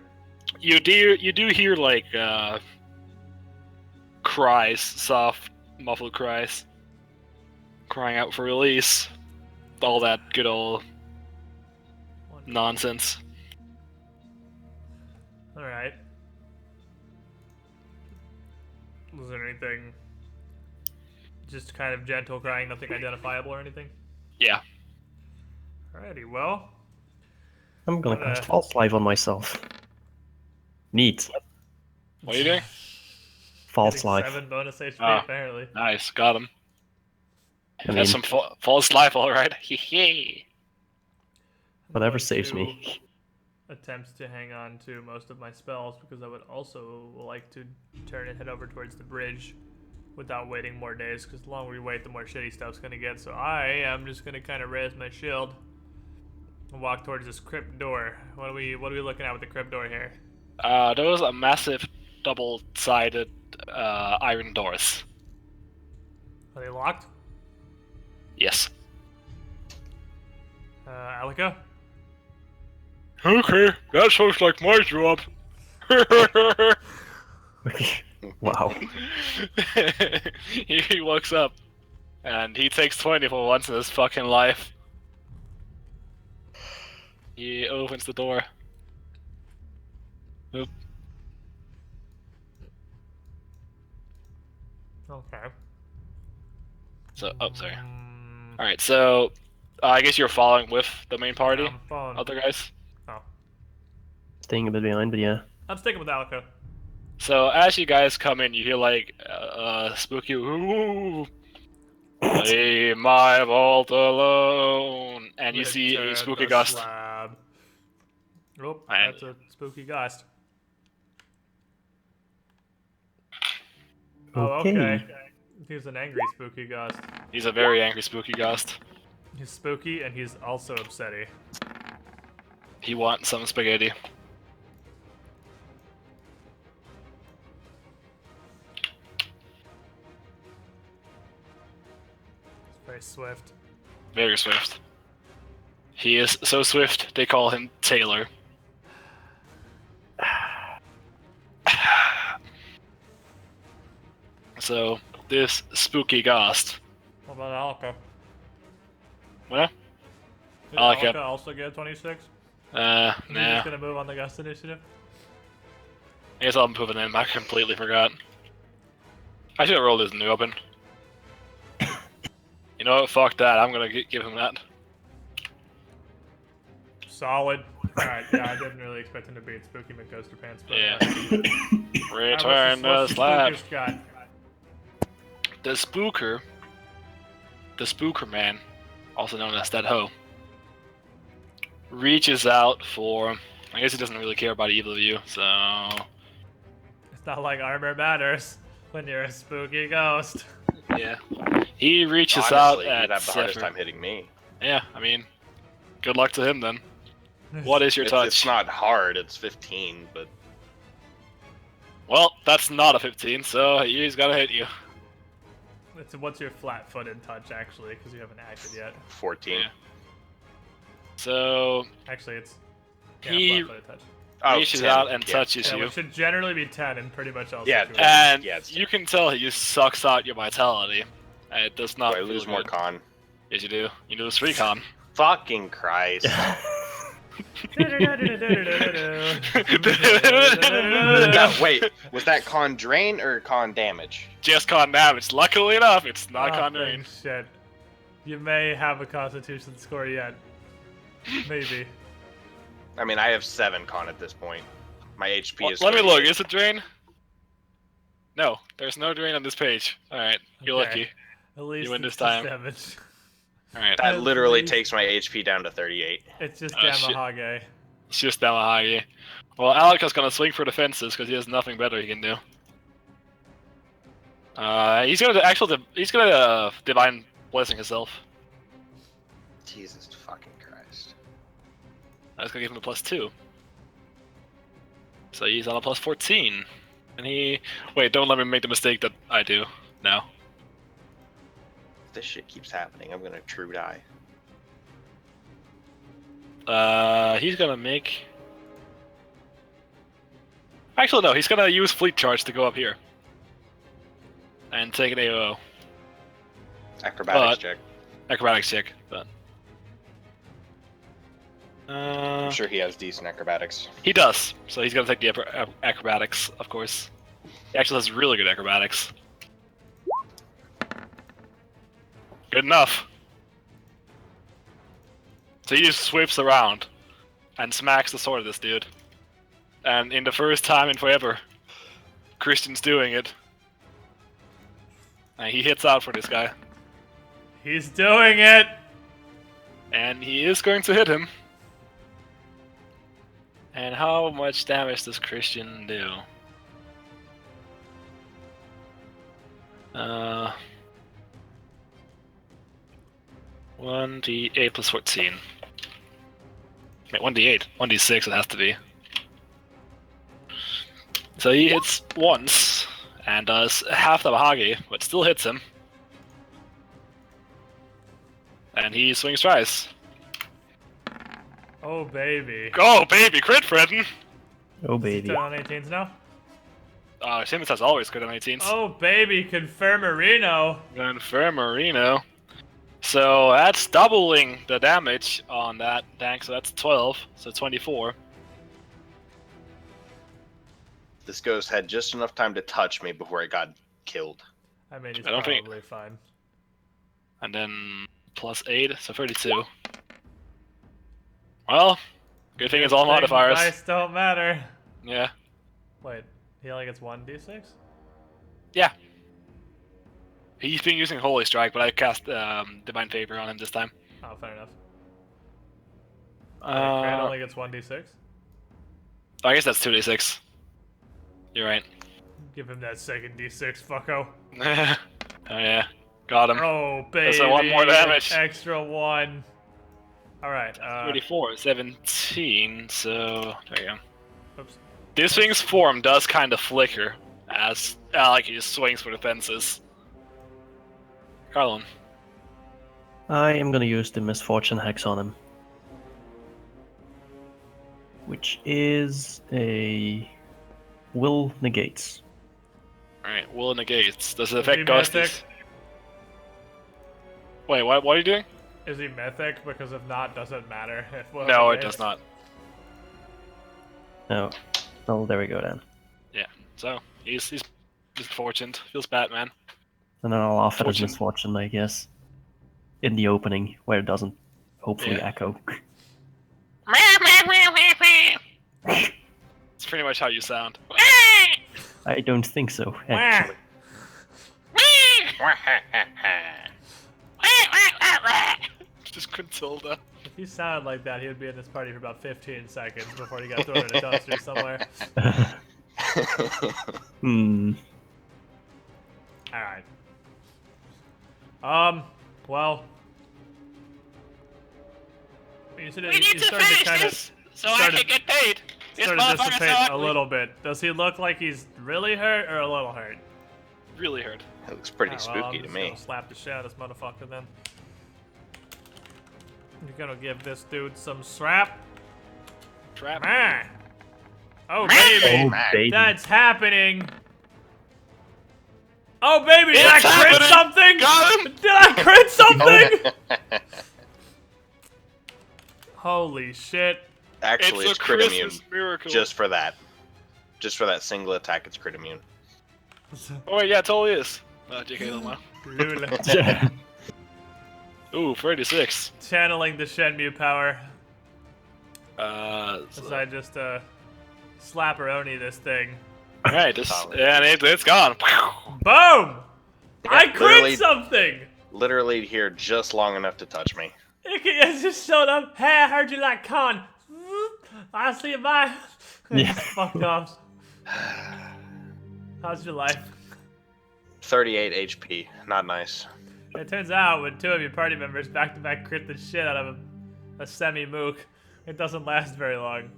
You do hear like cries, soft, muffled cries, crying out for release. All that good old nonsense. All right. Was there anything? Just kind of gentle crying, nothing identifiable or anything? Yeah. Alrighty, well. I'm gonna cast False Life on myself. Neat. What are you doing? False Getting Life. 7 bonus HP, Ah. apparently. Nice, got him. I mean, That's some false life, all right. Hee whatever Going saves to me. Attempts to hang on to most of my spells because I would also like to turn and head over towards the bridge without waiting more days, because the longer we wait, the more shitty stuff's gonna get. So I am just gonna kind of raise my shield and walk towards this crypt door. What are we looking at with the crypt door here? Those are massive double-sided iron doors. Are they locked? Yes. Alika? Okay, that sounds like my job. Wow. He walks up, and he takes 20 for once in his fucking life. He opens the door. Oop. Okay. So, oh, sorry. Alright, so, I guess you're following with the main party? I'm following. Other guys? Oh. Staying a bit behind, but yeah. I'm sticking with Alika. So, as you guys come in, you hear, like, spooky, ooh, leave my vault alone, and you see a Return spooky the ghost. slab. Oh, And- that's a spooky ghost. Oh, okay. He's an angry spooky ghost. He's a very angry spooky ghost. He's spooky and he's also upsetty. He wants some spaghetti. He's very swift. Very swift. He is so swift, they call him Taylor. So, this spooky ghost. What about Alika? What? Did Alika. Alika also get 26? He's Nah. just gonna move on the ghost initiative? I guess I'll move it in. I completely forgot. I should have rolled his new open. You know what? Fuck that. I'm gonna give him that. Solid. Alright, yeah, I didn't really expect him to beat Spooky McGhoster Pants, but Yeah. Alright, Return what's the slab. Spooker's got? The Spooker Man, also known as Dead Ho, reaches out for. I guess he doesn't really care about either of you, so. It's not like armor matters when you're a spooky ghost. Yeah. He reaches Honestly, out he'd at have the hardest Zephyr. time hitting me. Yeah, I mean, good luck to him then. What is your touch? It's not hard. It's 15, but Well, that's not a 15, so he's gonna hit you. What's your flat-footed touch, actually, because you haven't acted yet. 14. Yeah. So Actually, it's... He- flat-footed touch. Oh, reaches 10. out and Yeah. touches Yeah, you. which should generally be 10 in pretty much all Yeah, situations. And Yeah, it's you can tell he just sucks out your vitality. And it does not Do I feel lose more good. con? Yes, you do. You lose 3 con. Fucking Christ. Wait, was that con drain or con damage? Just con damage. Luckily enough, it's not Oh, con drain. shit. You may have a Constitution score yet. Maybe. I mean, I have 7 con at this point. My HP is. Let me look. 38. Is it drain? No, there's no drain on this page. Alright, you're Okay. lucky. At least win it's this time. just damage. Alright, That At literally least- takes my HP down to 38. It's just Oh, shit. Damahage. it's just Damahage. Well, Alec is gonna swing for the fences because he has nothing better he can do. He's gonna divine blessing himself. Jesus fucking Christ. That's gonna give him a +2. So he's on a +14. And he... Wait, don't let me make the mistake that I do now. If this shit keeps happening, I'm gonna true die. He's gonna make... Actually, no, he's gonna use Fleet Charge to go up here. And take an AO. Acrobatics check. Acrobatics check, but... I'm sure he has decent acrobatics. He does, so he's gonna take the acrobatics, of course. He actually has really good acrobatics. Good enough. So he just sweeps around and smacks the sword at this dude. And in the first time in forever, Christian's doing it. And he hits out for this guy. He's doing it! And he is going to hit him. And how much damage does Christian do? 1d8 plus 14. Wait, 1d8. 1d6 it has to be. So he hits once, and does half the Bahagi, but still hits him. And he swings twice. Oh, baby. Oh, baby, crit, Fredden! Oh baby. 10 on 18s now? Simmons has always crit on 18s. Oh, baby, Confirmerino. Confirmerino. So that's doubling the damage on that tank, so that's 12, so 24. This ghost had just enough time to touch me before it got killed. I mean, he's I don't think- probably fine. And then plus 8, so 32. Well, good thing it's all modifiers. Dice don't matter. Yeah. Wait, he only gets 1d6? Yeah. He's been using Holy Strike, but I cast Divine Favor on him this time. Oh, fair enough. Grant I only gets 1d6? guess that's 2d6. You're right. Give him that second d6, fucko. Oh yeah, got him. Oh, baby. That's a 1 more damage. Extra 1. Alright, 34, 17, so there you go. oops. This thing's form does kind of flicker as Alec just swings for the fences. Carlin. I am gonna use the Misfortune Hex on him. Which is a Will Negates. Alright, Will negates. Does it Is he affect ghosties? Mythic? Wait, what are you doing? Is he mythic? Because if not, doesn't matter. If Will No, it negates. does not. No. Oh, there we go then. Yeah, so he's just fortunate. Feels bad, man. And then I'll offer his Fortune. Misfortune, I guess. In the opening, where it doesn't hopefully Yeah. echo. It's pretty much how you sound. I don't think so, actually. Just Quintilda. If he sounded like that, he would be in this party for about 15 seconds before he got thrown in a dumpster somewhere. Hmm. Alright. Well. You said We he need to started finish kind of this so I can get paid. This started to motherfucker's so dissipate a ugly. little bit. Does he look like he's really hurt or a little hurt? Really hurt. It looks pretty Well, spooky I'm to just me. gonna slap the shit out of this motherfucker then. You're gonna give this dude some strap. Trap. Man. Oh baby, Oh, baby. that's happening. Oh baby, did It's I crit happening. something? Got him. Did I crit something? Holy shit. Actually, It's it's a crit immune. Christmas miracle. Just for that. Just for that single attack, it's crit immune. Oh wait, yeah, it totally is. JK Loma. Lula. Ooh, 36. Channeling the Shenmue power Uh, as I just slap-a-roni this thing. Alright, this, Solid. and it's gone. Boom! I literally- crit something! Literally here just long enough to touch me. It just showed up. Hey, I heard you like con. I'll see you, bye. Yeah. Fuck off. How's your life? 38 HP. Not nice. It turns out when two of your party members back-to-back crit the shit out of a semi-mook, it doesn't last very long.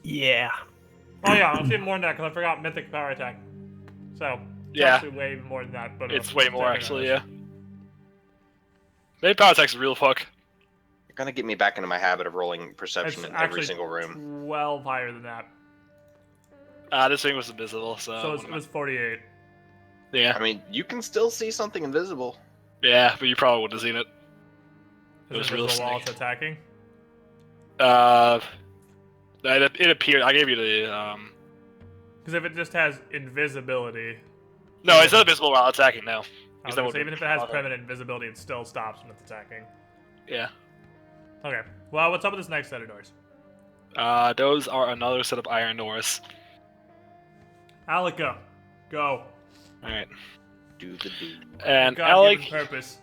Yeah. Oh yeah, I'll see more than that because I forgot Mythic power attack. So, it's Yeah. actually way more than that. But It's way more definitely actually, not. yeah. Maybe power attack's real fuck. You're gonna get me back into my habit of rolling perception It's in every actually single room. 12 higher than that. This thing was invisible, so. So it was 48. Yeah. I mean, you can still see something invisible. Yeah, but you probably wouldn't have seen it. It was Is real the wall snake. it's attacking? It appeared. I gave you the. Because if it just has invisibility, No, it's not invisible while attacking now. I was that gonna would say, be even if it has harder. permanent invisibility, it still stops when it's attacking. Yeah. Okay. Well, what's up with this next set of doors? Those are another set of iron doors. Alika, go. Alright. Do the do. And God Alec, given purpose.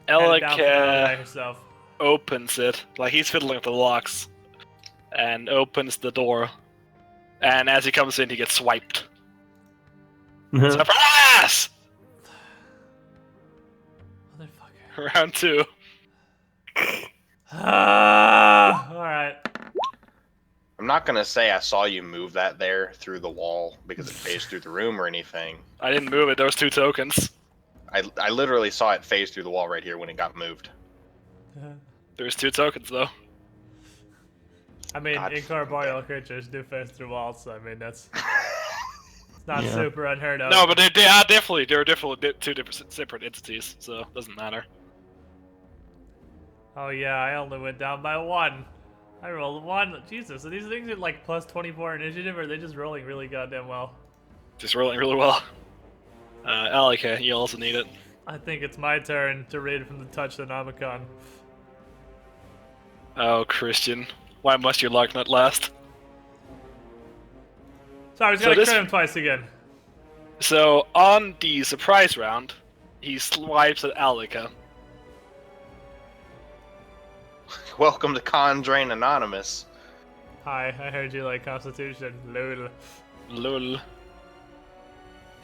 Alec Headed down from herself. opens it, like he's fiddling with the locks, and opens the door. And as he comes in, he gets swiped. Surprise! Motherfucker. Round 2. Alright. I'm not gonna say I saw you move that there through the wall because it phased through the room or anything. I didn't move it, there was 2 tokens. I literally saw it phase through the wall right here when it got moved. There's 2 tokens, though. I mean, God. incorporeal creatures do phase through walls, so I mean, that's it's not Yeah. super unheard of. No, but they're definitely 2 different separate entities, so it doesn't matter. Oh yeah, I only went down by 1. I rolled 1. Jesus, are these things at like plus 24 initiative, or are they just rolling really goddamn well? Just rolling really well. Alec, you also need it. I think it's my turn to read from the Touch the Nomicon. Oh, Christian. Why must your luck not last? Sorry, I was So gonna this- crit him twice again. So, on the surprise round, he swipes at Alika. Welcome to Condrain Anonymous. Hi, I heard you like Constitution. Lol. Lol.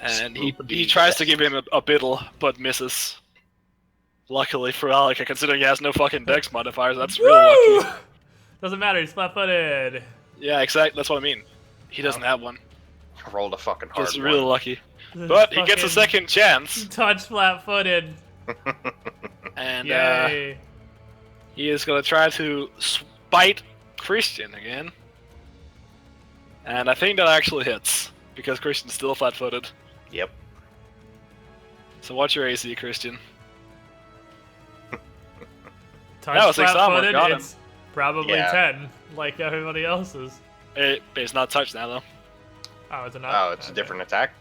And he Spoopity tries to give him a biddle, but misses. Luckily for Alika, considering he has no fucking dex modifiers, that's really lucky. Doesn't matter, he's flat-footed. Yeah, exactly, that's what I mean. He doesn't have one. I rolled a fucking hard Just one. really lucky. But he gets a Fucking second chance, Touch flat-footed. and Yay. he is gonna try to spite Christian again. And I think that actually hits, because Christian's still flat-footed. Yep. So what's your AC, Christian? Touch that was 6 armor, flat-footed, got him. it's probably Yeah. 10, like everybody else's. It's not touched now, though. Oh, is it not? Oh, it's a Okay. different attack?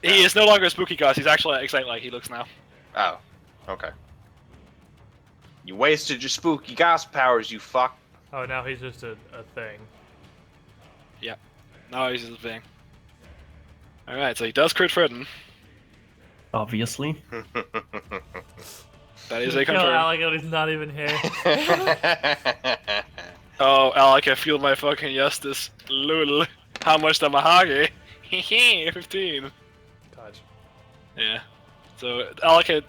He is no longer a spooky ghost, he's actually exactly like he looks now. Oh, okay. You wasted your spooky gossip powers, you fuck. Oh, now he's just a thing. No, he's just a thing. Alright, so he does crit Fredden. Obviously. That is a Kill confirm. Alec when he's not even here. Oh, Alec, I feel my fucking justice. Lul. How much the mahagi? Hehe, 15. Touch. Yeah. So Alaka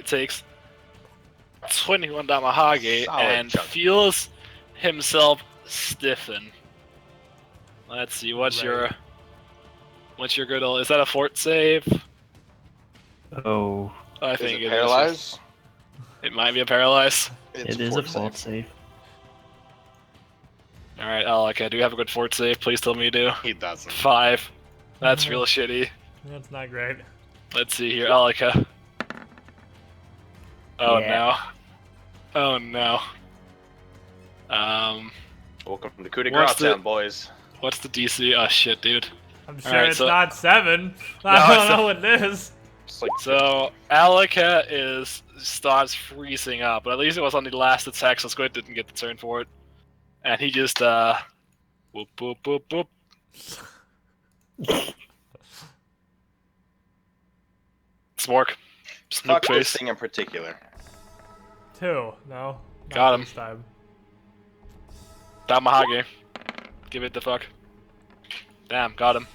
takes 21 Damahage Solid and chunk. feels himself stiffen. Let's see, what's your good old? Is that a fort save? Oh, I Is think it it paralyzed? is. It might be a paralyze. it is a fort save. Alright, Alaka, do you have a good fort save? Please tell me you do. He doesn't. 5. That's real shitty. That's not great. Let's see here, Alaka. Oh Yeah. no. Oh no. Welcome to Coup de What's Grace, the- boys. What's the DC? Oh shit, dude. I'm sure Alright, it's so- not 7. No, I don't it's know what it is. It's like So Alaka starts freezing up, but at least it was on the last attack, so Squid didn't get the turn for it. And he just whoop whoop whoop whoop. Smork. Snook fuck this face. thing in particular. 2. No. Not Got him. This time. Damahage. Give it the fuck. Damn, got him.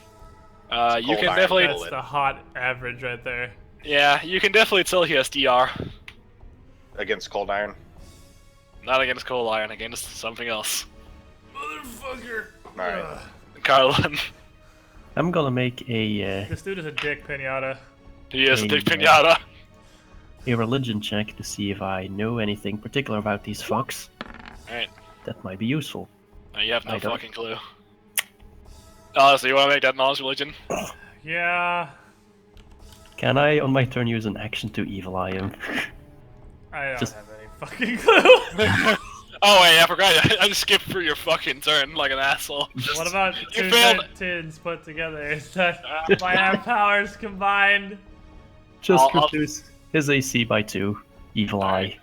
You cold can iron definitely bullet. That's the hot average right there. yeah, you can definitely tell he has DR. Against Cold Iron. Not against Cold Iron, against something else. Motherfucker. Alright. Ugh. Carlin. I'm gonna make This dude is a dick pinata. He is a big Hey, pinata. a religion check to see if I know anything particular about these fucks. Alright. That might be useful. You have no I don't. fucking clue. Oh, so you wanna make that knowledge religion? Yeah. Can I, on my turn, use an action to evil eye him? I don't Just- have any fucking clue. Oh wait, I forgot. I just skipped through your fucking turn like an asshole. What about You 2 failed. tins put together? Is that by our powers combined? Just I'll- reduce his AC by 2. Evil Alright.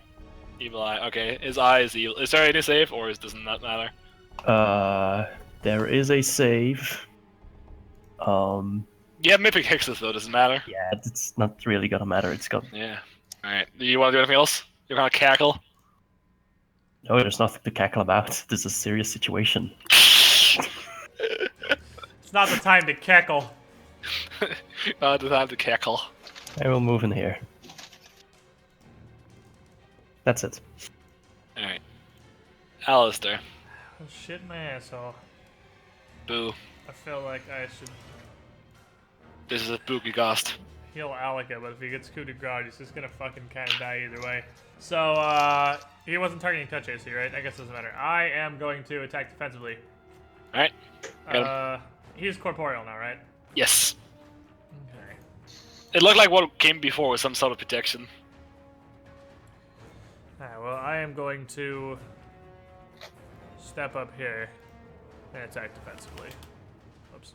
Evil eye. Okay, his eye is evil. Is there any save, or doesn't that matter? eye. There is a save. You have Mythic Hexes though, doesn't matter. Yeah, it's not really gonna matter. It's got Yeah. Alright. Do you want to do anything else? You're gonna cackle? no. There's nothing to cackle about. This is a serious situation. It's not the time to cackle. Not the time to cackle. I will move in here. That's it. Alright. Alistair. Oh, shit my asshole. Boo. I feel like I should This is a spooky ghost. heal Alaka, but if he gets coup de grace, he's just gonna fucking kind of die either way. So, he wasn't targeting touch AC, right? I guess it doesn't matter. I am going to attack defensively. Alright. Got him. He's corporeal now, right? Yes. Okay. It looked like what came before was some sort of protection. Alright, well, I am going to step up here and attack defensively. Oops.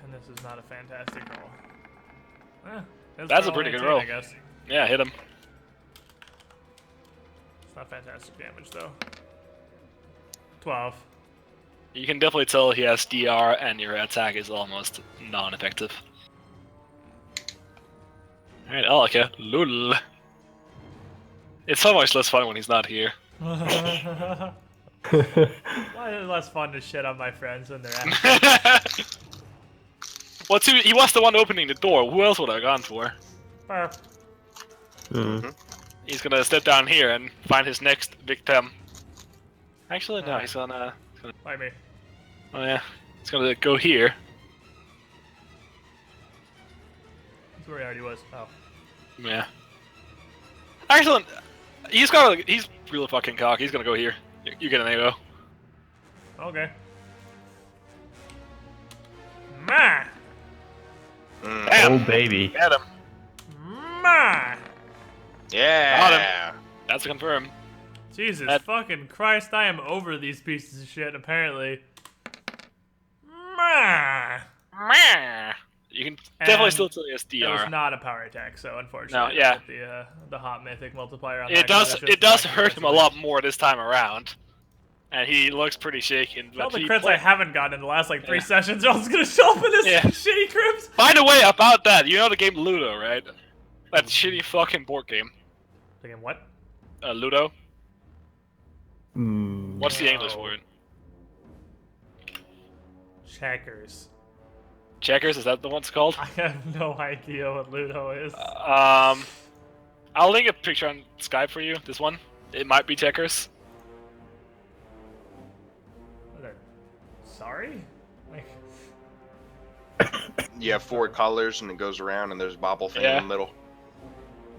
And this is not a fantastic roll. That's a pretty good roll. I guess. Yeah, hit him. It's not fantastic damage, though. 12. You can definitely tell he has DR and your attack is almost non-effective. Alright, Alaka. Lul. It's so much less fun when he's not here. Why is it less fun to shit on my friends when they're at Well, too, he was the one opening the door. Who else would I have gone for? Burp. He's gonna step down here and find his next victim. Actually, no, he's gonna... Like me. Oh yeah. He's gonna go here. That's where he already was. Oh. Yeah. Actually, he's really fucking cocky. He's gonna go here. You get an AO. Okay. Ma! Damn! Oh baby. Get him. Ma! Yeah. That's a confirm. Jesus That- fucking Christ, I am over these pieces of shit, apparently. Ma! You can definitely And still tell he has It was DR. not a power attack, so unfortunately, No, yeah. the hot mythic multiplier on It that guy, does. that's just It does fucking hurt him a aggressive. lot more this time around, and he looks pretty shaken. All But the he crits play- I haven't gotten in the last like 3 Yeah. sessions are all just gonna show up in this Yeah. shitty crypts. By the way, about that, you know the game Ludo, right? That shitty fucking board game. Thinking what? Ludo. Hmm. What's the English No. word? Checkers. Checkers, is that the one it's called? I have no idea what Ludo is. I'll link a picture on Skype for you. This one, it might be Checkers. Sorry? Like... You have 4 colors and it goes around and there's a bobble thing in the middle.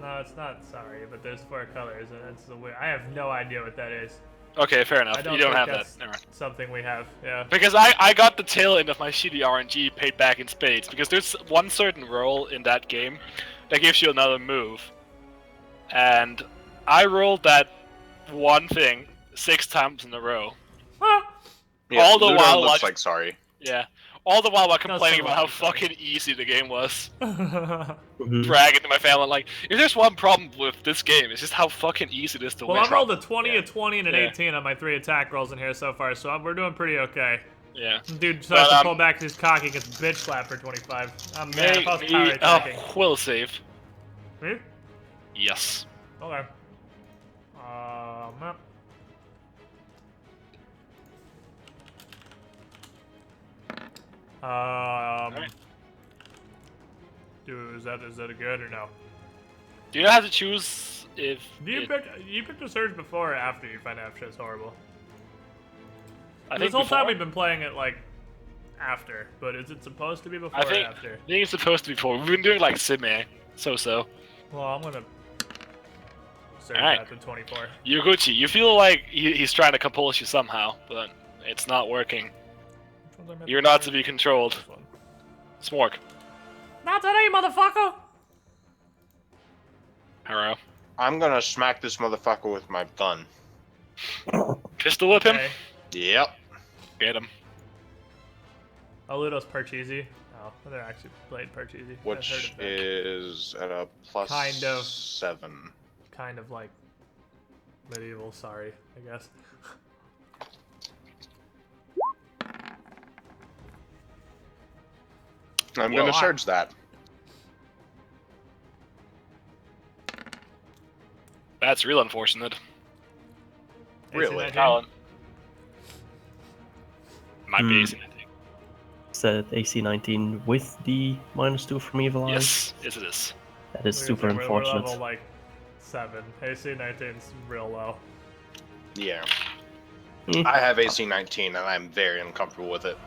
No, it's not sorry, but there's 4 colors and it's the weird. I have no idea what that is. Okay, fair enough. You don't have that. That's Never mind. something we have, yeah. Because I got the tail end of my shitty RNG paid back in spades, because there's one certain roll in that game that gives you another move. And I rolled that one thing 6 times in a row. Yeah, all the Ludo while looks like sorry. Yeah. All the while complaining so about how sorry. fucking easy the game was. Mhm. Bragging to my family, like, if there's one problem with this game, it's just how fucking easy it is to Well, win. I rolled a 20, Yeah. a 20, and an 18 on my 3 attack rolls in here so far, so we're doing pretty okay. Yeah. Dude starts to But, pull back his cocky, gets bitch slapped for 25. I'm mad if I was power Maybe, attacking. will save. Me? Yes. Okay. Alright. Dude, is that a good or no? Do you have to choose if You picked the surge before or after you find out shit's horrible? I This think whole time before? we've been playing it like after, but is it supposed to be before I think, or after? I think it's supposed to be before. We've been doing like simi, so. Well, I'm gonna surge Alright. at the 24. Yuguchi, you feel like he's trying to compulse you somehow, but it's not working. Which ones I meant You're not to be controlled. This one. Smork. Not today, motherfucker! Haro. I'm gonna smack this motherfucker with my gun. Pistol whip him? Okay. Yep. Get him. Oh, Ludo's Parcheesi. Oh, they're actually played Parcheesi. I've Which heard of that. is at a plus Kind of. 7. Kind of like medieval, sorry, I guess. I'm Well, gonna surge that. That's real unfortunate. Really? 18, 19? Alan. Might be Hmm. easy, I think. Said AC 19 with the -2 from Evil Eyes. Yes, it is. That is We're super level unfortunate. like 7. AC 19's real low. Yeah. Eh. I have AC 19 and I'm very uncomfortable with it.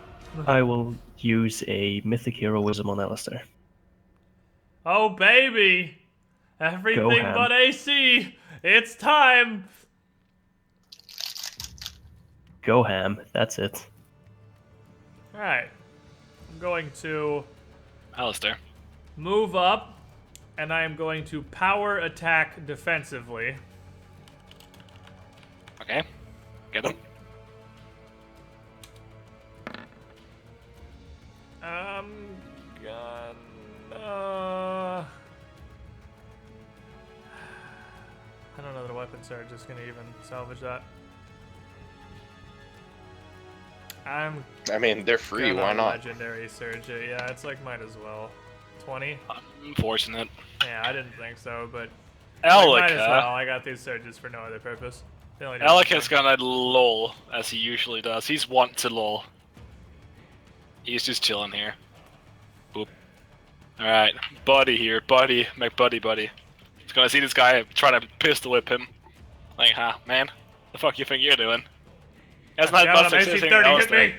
I will use a Mythic Heroism on Alistair. Oh baby! Everything ham. but AC! It's time! Go ham, that's it. Alright. I'm going to Alistair. move up, and I am going to power attack defensively. Okay. Get him. I'm gonna... I don't know that a weapon surge is gonna even salvage that. I'm I mean, they're free, gonna why not? legendary surge it. Yeah, it's like might as well. 20? Unfortunate. Yeah, I didn't think so, but might as well. Alaka. I got these surges for no other purpose. They only do Alaka's one gonna lol, as he usually does. He's want to lol. He's just chilling here. Boop. Alright, buddy here. Buddy. Buddy. He's gonna see this guy trying to pistol whip him. Like, huh, man? The fuck you think you're doing? He hasn't had thing. much Down, success with AC-30, hit Alistair. me!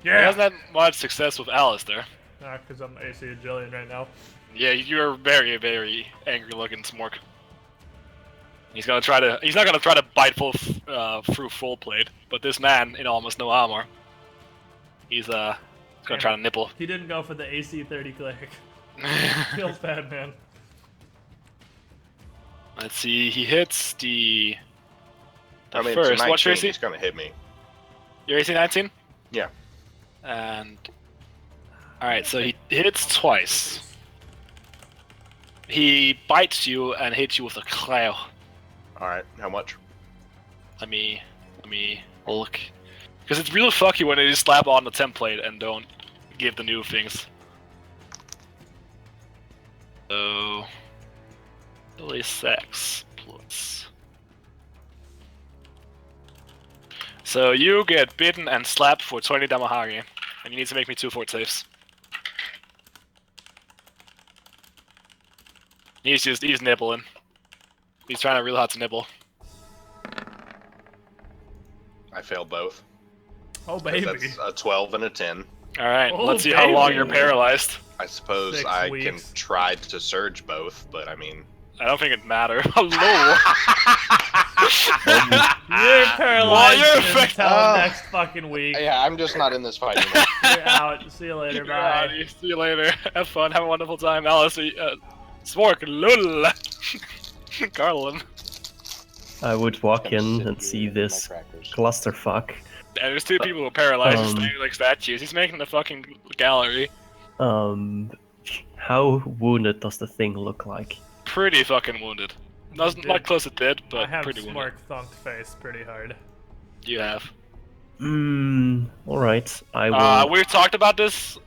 He Yeah! hasn't had much success with Alistair. Because I'm AC Agillion right now. Yeah, you're very, very angry looking, Smork. He's not gonna try to bite through full plate, but this man in almost no armor, he's gonna try to nipple. He didn't go for the AC 30 cleric. Feels bad, man. Let's see, he hits the I mean, first. it's 19, What's your AC? he's gonna hit me. Your AC 19? Yeah. And alright, so he hits twice. He bites you and hits you with a claw. Alright, how much? Let me look. Because it's really fucky when they just slap on the template and don't give the new things. So, 6 plus. So you get bitten and slapped for 20 damahari. And you need to make me 2 fort saves. He's nibbling. He's trying real hard to nibble. I failed both. Oh, baby. That's a 12 and a 10. Alright, Oh, let's see how long baby. you're paralyzed. I suppose 6 I weeks. can try to surge both, but I mean... I don't think it matters. Hello! You're paralyzed you're until Oh. next fucking week. Yeah, I'm just not in this fight anymore. You're out. See you later. You're Bye. out. See you later. Have fun. Have a wonderful time. Alice, Spork, lul! Garland. I would walk I'm in sitting and here see with my this crackers. clusterfuck. And there's 2 people who are paralyzed, just Um, standing like statues. He's making the fucking gallery. How wounded does the thing look like? Pretty fucking wounded. Not close to dead, I but have pretty wounded. Smork thunked face pretty hard. You have. Alright. I will. We've talked about this,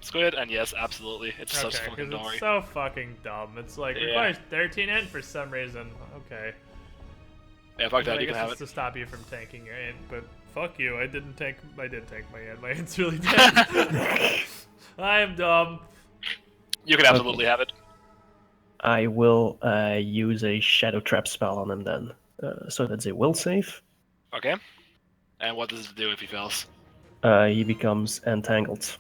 Squid, and yes, absolutely. It's such Okay, fucking because dory. it's so fucking dumb. It's like, Yeah. requires 13 int for some reason. Okay. Yeah, fuck But that, I you can guess have it's it. to stop you from tanking your int, but fuck you. I did tank my int. My int's really dead. I am dumb. You can absolutely have it. I will use a shadow trap spell on him then. So that's a will save. Okay. And what does it do if he fails? He becomes entangled.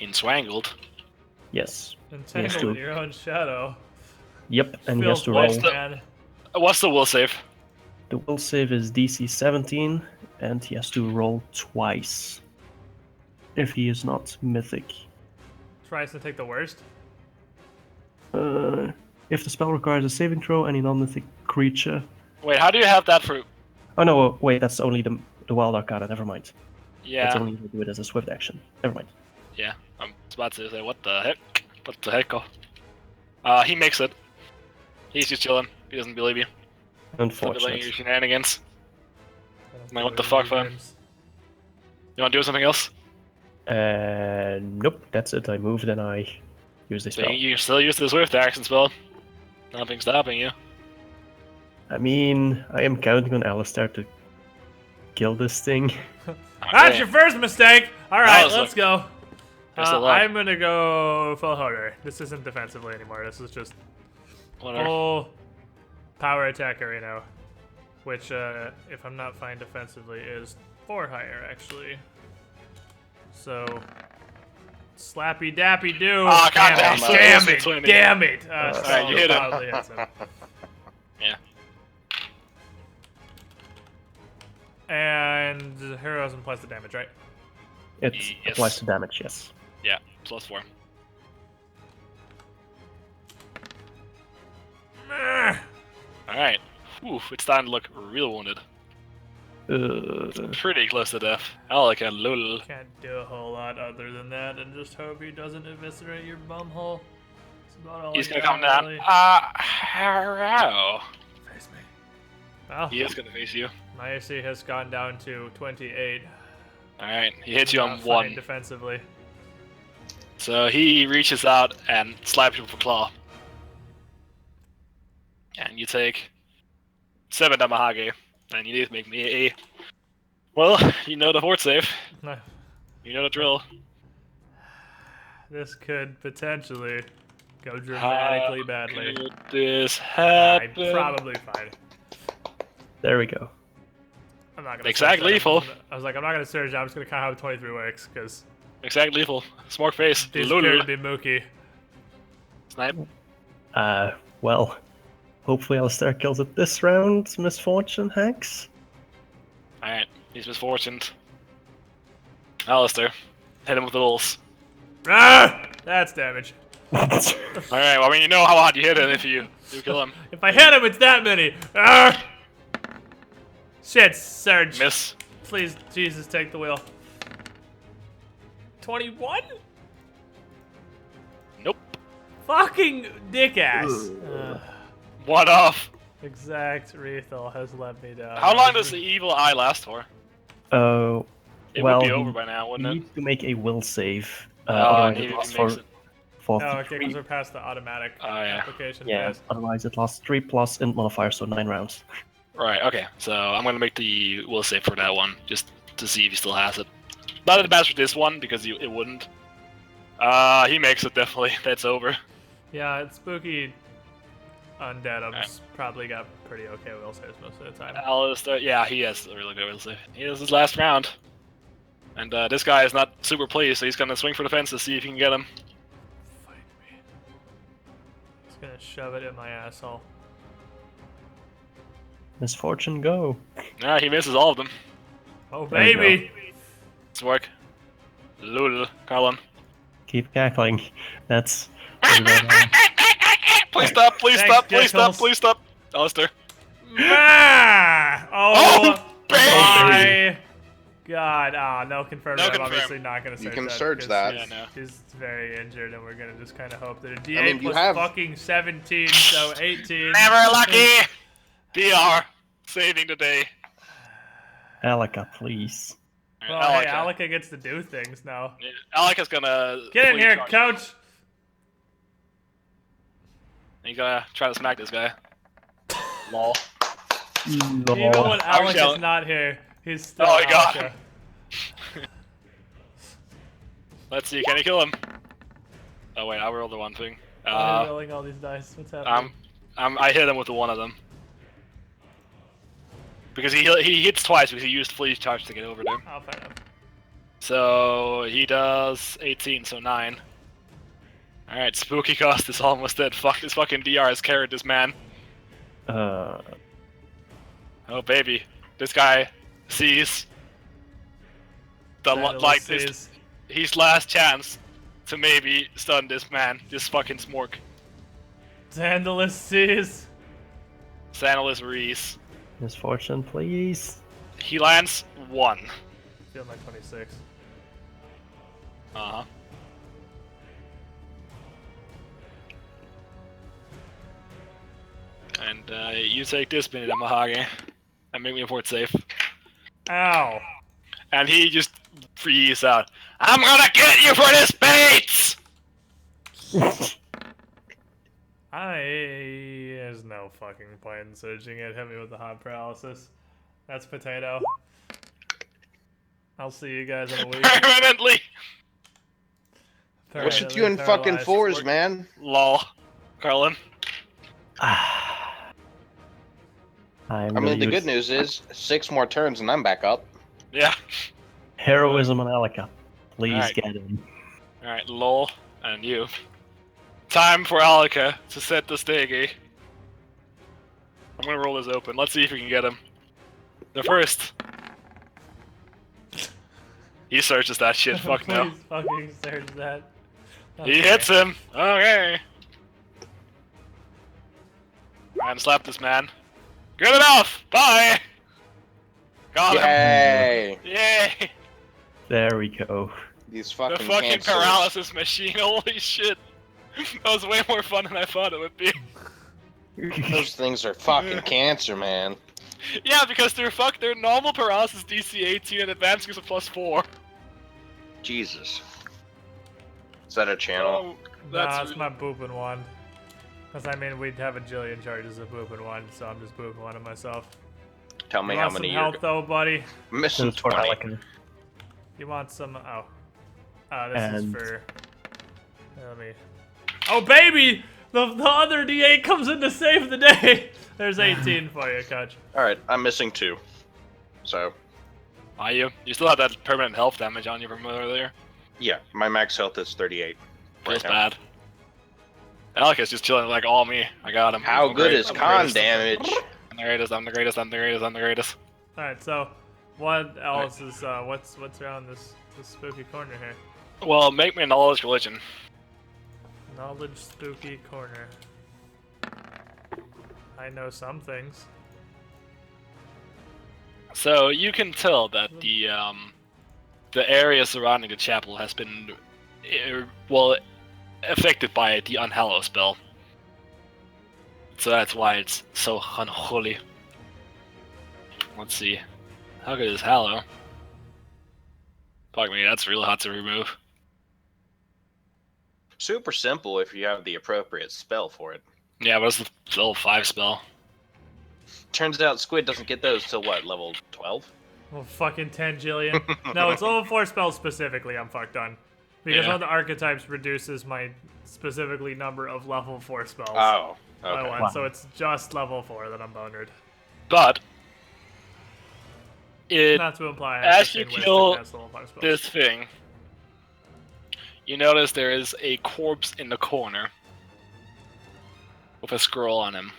Enswangled. Yes. Entangled to- in your own shadow. Yep, and he Feels has to bad, roll. man. What's the will save? The will save is DC 17, and he has to roll twice. If he is not mythic. Tries to take the worst. If the spell requires a saving throw, any non-mythic creature. Wait, how do you have that for... Oh no, wait, that's only the wild arcana. Never mind. That's Yeah, only if you do it as a swift action. Never mind. yeah. I'm about to say, what the heck? What the heck? He makes it. He's just chilling. He doesn't believe you. Doesn't believe your Unfortunate. shenanigans. I don't Man, what the believe fuck, in fam? games. You wanna do something else? Nope, that's it. I moved and I used a So spell. you still use the swift action spell. Nothing's stopping you. I mean, I am counting on Alistair to kill this thing. That's your first mistake! Alright, was let's a- go. Best of luck. I'm gonna go full horror. This isn't defensively anymore. This is just Whatever. full power attack arena. Which, if I'm not fine defensively, is 4 higher, actually. So, slappy dappy do. Ah, damn goddamn, it, so damn close to it, 20. damn it. Alright, you hit him. solidly hits him. Yeah. And heroes and plus the damage, right? It Yes. applies to damage, yes. Yeah, +4. Meh. Alright. Oof, it's starting to look real wounded. Uh, Pretty close to death. I like a lul. Can't do a whole lot other than that, and just hope he doesn't eviscerate your bumhole. That's about all He's I gonna got, come down. really. How? Face me. Well, He is gonna face you. my AC has gone down to 28. Alright, he hits you I'm on not fine 1. defensively. So he reaches out and slaps you with a claw. And you take 7 damage. And you need to make me a... Well, you know the fort save. No, You know the drill. this could potentially go dramatically badly. Could this I'm happen? probably fine. there we go. I'm not gonna Exact surge that. lethal. I was like, I'm not gonna surge. I'm just gonna count how 23 works because Exact lethal. Smart face. these Lul. appear to be Mookie. Snipe. Well, hopefully Alistair kills it this round, Misfortune Hex. Alright, he's misfortuned. Alistair, hit him with the lulls. Ah, that's damage. Alright, well, I mean, you know how hard you hit him if you kill him. If I hit him, it's that many. Ah! Shit, surge. Miss. Please, Jesus, take the wheel. 21? Nope. Fucking dick ass. One off. Exact Rethel has let me down. How long does the evil eye last for? Oh, It well, would be over by now, you wouldn't it? need to make a will save. Oh, Otherwise he it lasts makes for, it. for Oh, okay, three. because we're past the automatic Oh, yeah. application Yeah, phase. otherwise it lasts 3 plus int modifier, so 9 rounds. Right, okay. So I'm gonna make the will save for that one, just to see if he still has it. Not advanced for this one because it wouldn't. He makes it definitely. That's over. Yeah, it's spooky. Undeadum's probably got pretty okay will saves most of the time. Alistair, yeah, he has a really good will save. He has his last round. And this guy is not super pleased, so he's gonna swing for the fence to see if he can get him. Fight me. He's gonna shove it in my asshole. Misfortune go. Yeah, he misses all of them. Oh There you baby! Let's work. Lul, Carlin. Keep cackling. That's. Please stop, please Thanks, stop, please stop, Giggles. please stop. Alistair. Ah! Oh, baby! my God. Ah, no confirm. No I'm confirm. obviously not gonna search You can that search because that. Yeah, no. He's very injured, and we're gonna just kind of hope that a D8 I mean, you plus have- fucking 17, so 18. Never lucky! DR, saving the day. Alaka, please. Well, hey, Alaka gets to do things now. Yeah, Alaka's gonna... Get in fully here, charge. coach! He's gonna try to smack this guy. Lol. Even No. when I was Alaka's yelling. not here, he's still Oh, he got Alaka. him. Let's see, can he kill him? Oh wait, I rolled the one thing. Why are you rolling all these dice? What's happening? I hit him with one of them. Because he hits twice because he used Flea's charge to get over there. I'll find out. So he does 18, so 9. Alright, Spooky Cost is almost dead. Fuck, this fucking DR has carried this man. Uh, Oh baby, this guy sees the Vandalus like sees. this his last chance to maybe stun this man, this fucking smork. Vandalus sees. Sandalus Reese. misfortune, please. He lands 1. Feeling like 26. Uh-huh. And you take this minute, Mahage, and make me a fort safe. Ow. And he just frees out. I'm gonna get you for this bait! There's no fucking point in searching it. Hit me with the hot paralysis. That's potato. I'll see you guys in a week. Permanently! What's with you in fucking fours, man? Lol. Carlin. I'm I mean, the gonna good use news is 6 more turns and I'm back up. Yeah. heroism on Alaka. Please Alright. get in. Alright, lol. And you. Time for Alaka to set the stage. I'm gonna roll this open. Let's see if we can get him. The first. He searches that shit. Fuck no. Please fucking search that. He Okay. hits him. Okay. And slap this man. Good enough. Bye. Got him. Yay! Yay. There we go. These The fucking fucking cancers. paralysis machine. Holy shit. That was way more fun than I thought it would be. Those things are fucking cancer, man. Yeah, because they're normal paralysis DC 18 and advanced gives a +4. Jesus. Is that a channel? Oh, Nah, it's my booping one. Because I mean, we'd have a jillion charges of booping one, so I'm just booping one of myself. Tell me You how want some many help you're though, buddy? missing. This is for 20. Alaka. You want some? Oh. This is And- for. Let me. Oh, baby! The other D8 comes in to save the day! There's 18 for you, Coach. Alright, I'm missing 2. So, Are you? You still have that permanent health damage on you from earlier. yeah, my max health is 38. Feels now. bad. Alaka's just chilling like all me. I got him. How I'm good great. is I'm the con greatest. damage? I'm the greatest, I'm the greatest, I'm the greatest, I'm the greatest. Alright, so what else is what's around this spooky corner here? Well, make me a knowledge religion. Knowledge spooky corner. I know some things. So you can tell that the area surrounding the chapel has been, well, affected by the Unhallow spell. So that's why it's so unholy. Let's see. How good is Hallow? Fuck me, that's real hot to remove. Super simple if you have the appropriate spell for it. Yeah, but it's the level 5 spell. Turns out Squid doesn't get those till what, level 12? Oh, fucking tangillion. No, it's level 4 spells specifically I'm fucked on. Because one of the archetypes reduces my specifically number of level 4 spells. Oh, By okay. one, so it's just level 4 that I'm bonered. But it Not to imply I as have you 15 ways kill to cast level 5 spells. this thing, you notice there is a corpse in the corner with a scroll on him.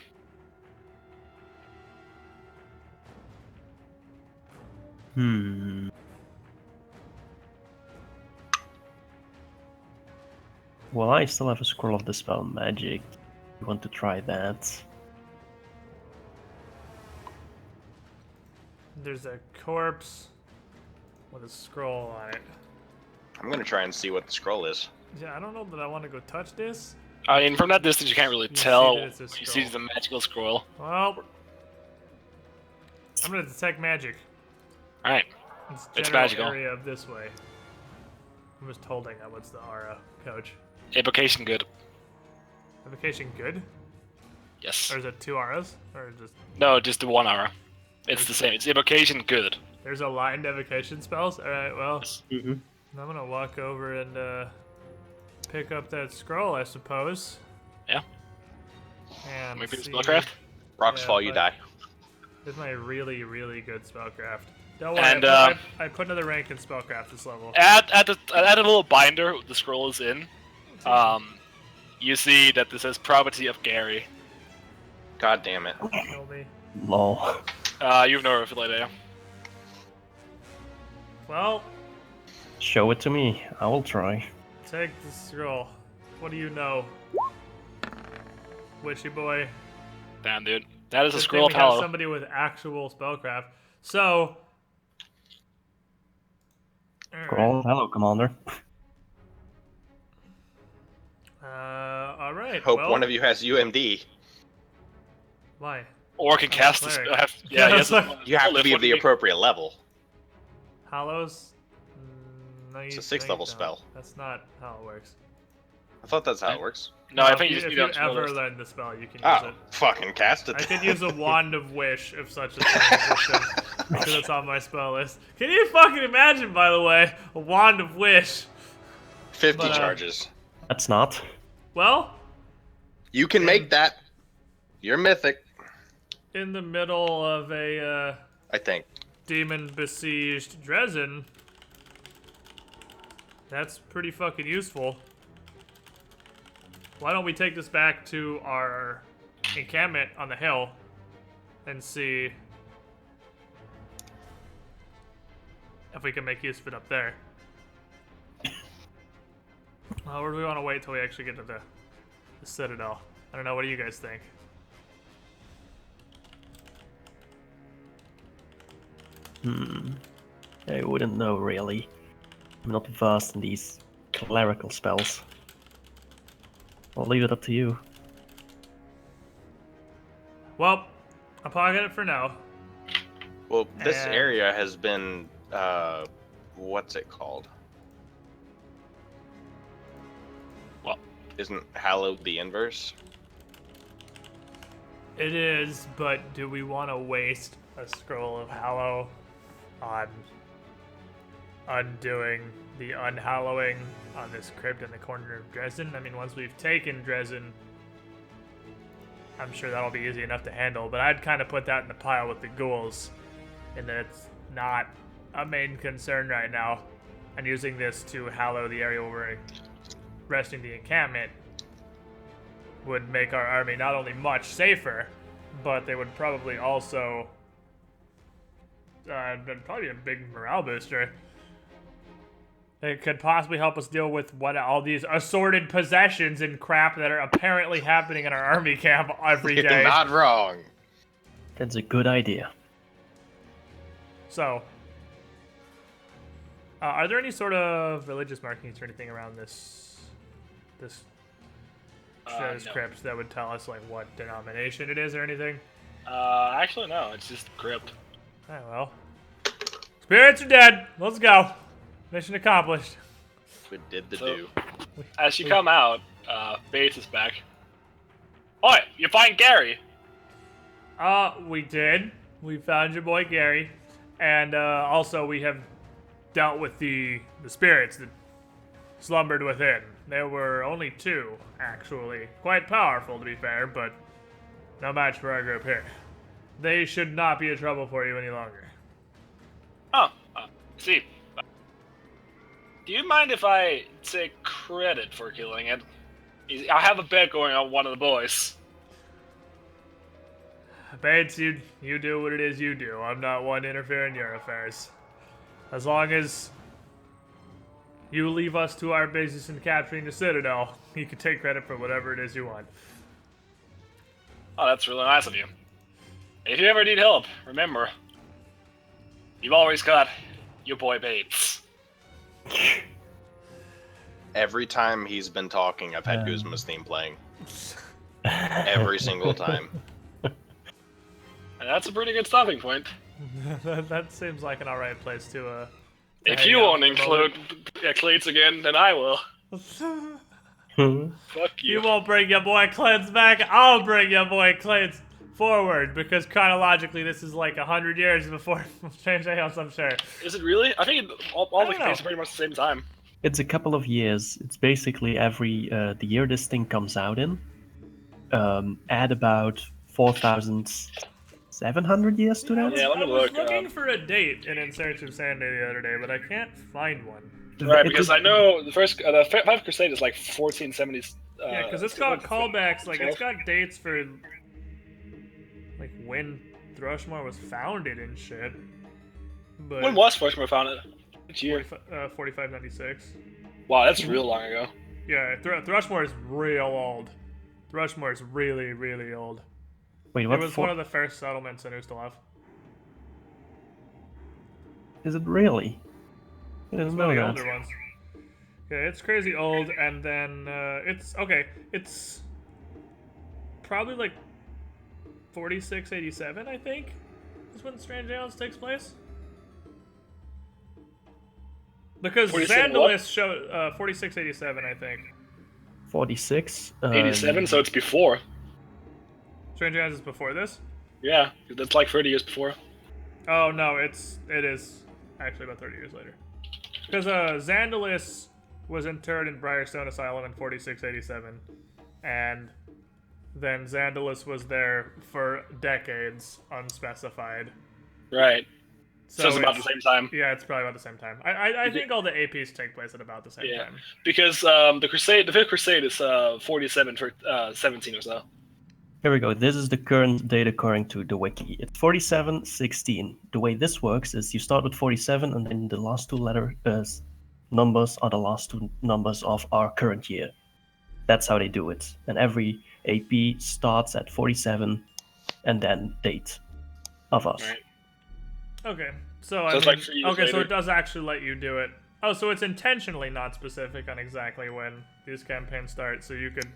Well, I still have a scroll of Dispel Magic. You want to try that? There's a corpse with a scroll on it. I'm gonna try and see what the scroll is. Yeah, I don't know that I want to go touch this. I mean, from that distance, you can't really You see tell. that it's a You see scroll. the magical scroll. Well, I'm gonna detect magic. Alright. It's general magical. area of this way. I'm just holding that. What's the aura, coach? Invocation good. Evocation good? Yes. Or is it 2 auras? Or just No, just the 1 aura. It's the same. It's invocation good. there's aligned evocation spells? Alright, well, Mm-hmm. I'm gonna walk over and pick up that scroll, I suppose. Yeah. And Maybe it's see- spellcraft. Rocks Yeah, fall, you but- die. This is my really, really good spellcraft. Don't worry, And, I put another rank in spellcraft this level. At a little binder the scroll is in, you see that this says Property of Gary. God damn it. Kill me. Lol. You have no idea. Well, Show it to me. I will try. take the scroll. What do you know? Witchy boy. Damn, dude. That is a Good scroll thing of we have Hallow. somebody with actual spellcraft. So. Alright. Scroll. Hello, Commander. Alright. Hope well, one of you has UMD. Why? Or can cast this. cleric. Yeah, Yeah, yes. that's like- You have to be of the appropriate level. Hallows? No, It's you a 6th level don't. spell. That's not how it works. I thought that's how it works. No, I if think you, you just if need you it on ever scroll learn the spell, you can use Oh, it. fucking cast it. I could use a wand of wish if such a thing existed, because it's on my spell list. Can you fucking imagine, by the way, a wand of wish? 50 but, charges. That's not. Well, You can make that. You're mythic, in the middle of a I think. demon besieged Dresden, that's pretty fucking useful. Why don't we take this back to our encampment on the hill and see if we can make use of it up there. Or do we want to wait till we actually get to the Citadel? I don't know, what do you guys think? I wouldn't know really. I'm not versed in these clerical spells. I'll leave it up to you. Well, I'll pocket it for now. Well, this And- area has been, what's it called? What? Isn't hallowed the inverse? It is, but do we want to waste a scroll of Hallow on undoing the unhallowing on this crypt in the corner of Dresden? I mean, once we've taken Dresden, I'm sure that'll be easy enough to handle, but I'd kind of put that in the pile with the ghouls, in that it's not a main concern right now. And using this to hallow the area where we're resting the encampment would make our army not only much safer, but they would probably also probably a big morale booster. It could possibly help us deal with what all these assorted possessions and crap that are apparently happening in our army camp every You're day. not wrong. That's a good idea. So, are there any sort of religious markings or anything around this No. crypt that would tell us like what denomination it is or anything? Actually, no. It's just crypt. Oh well. Spirits are dead. Let's go. Mission accomplished. We did the So- do. As you come out, Base is back. Oi, you find Gary. We did. We found your boy Gary. And also we have dealt with the spirits that slumbered within. There were only 2, actually. Quite powerful, to be fair, but no match for our group here. They should not be a trouble for you any longer. Oh, see. Do you mind if I take credit for killing it? I have a bet going on one of the boys. Bates, you do what it is you do. I'm not one to interfere in your affairs. As long as you leave us to our business in capturing the Citadel, you can take credit for whatever it is you want. Oh, that's really nice of you. If you ever need help, remember, you've always got your boy Bates. Every time he's been talking, I've had Guzma's theme playing. Every single time. And that's a pretty good stopping point. That seems like an alright place to If you won't include Clates again, then I will. Fuck you. You won't bring your boy Clates back, I'll bring your boy Clates forward, because chronologically this is like 100 years before Strange Chaos, I'm sure. Is it really? I think all the don't know. cases are pretty much the same time. It's a couple of years. It's basically every the year this thing comes out in. Add about 4,700 years to that. Yeah, let me I was look. looking for a date in In Search of Sanity the other day, but I can't find one. Right, It's because a- I know the first the Five Crusade is like 1470s. Yeah, because it's got callbacks, like it's got dates for like when Thrushmore was founded and shit. But When was Thrushmore founded? Which year? 4596. Wow, that's real long ago. Yeah, Thrushmore is real old. Thrushmore is really, really old. Wait, It what? was one of the first settlements in Ustalav. Is it really? I didn't It's know one of the that. older ones. Yeah, it's crazy old, and then it's okay. It's probably like 4687, I think, is when Strange Islands takes place. Because 47 what? Xandalus showed 4687, I think. 46. 87, so it's before. Strange Islands is before this. Yeah, that's like 30 years before. Oh no, it is actually about 30 years later. Because Xandalus was interred in Briarstone Asylum in 4687, and then Xandalus was there for decades, unspecified. Right. So it's about it's- the same time. Yeah, it's probably about the same time. I think all the APs take place at about the same Yeah. time. Because the Fifth Crusade is 47 for 17 or so. Here we go. This is the current date according to the wiki. It's 4716. The way this works is you start with 47, and then the last two numbers are the last two numbers of our current year. That's how they do it. And every AP starts at 47, and then date of us. Right. Okay, so So it's like 3 years okay, so later. it does actually let you do it. Oh, so it's intentionally not specific on exactly when these campaigns start. So you could,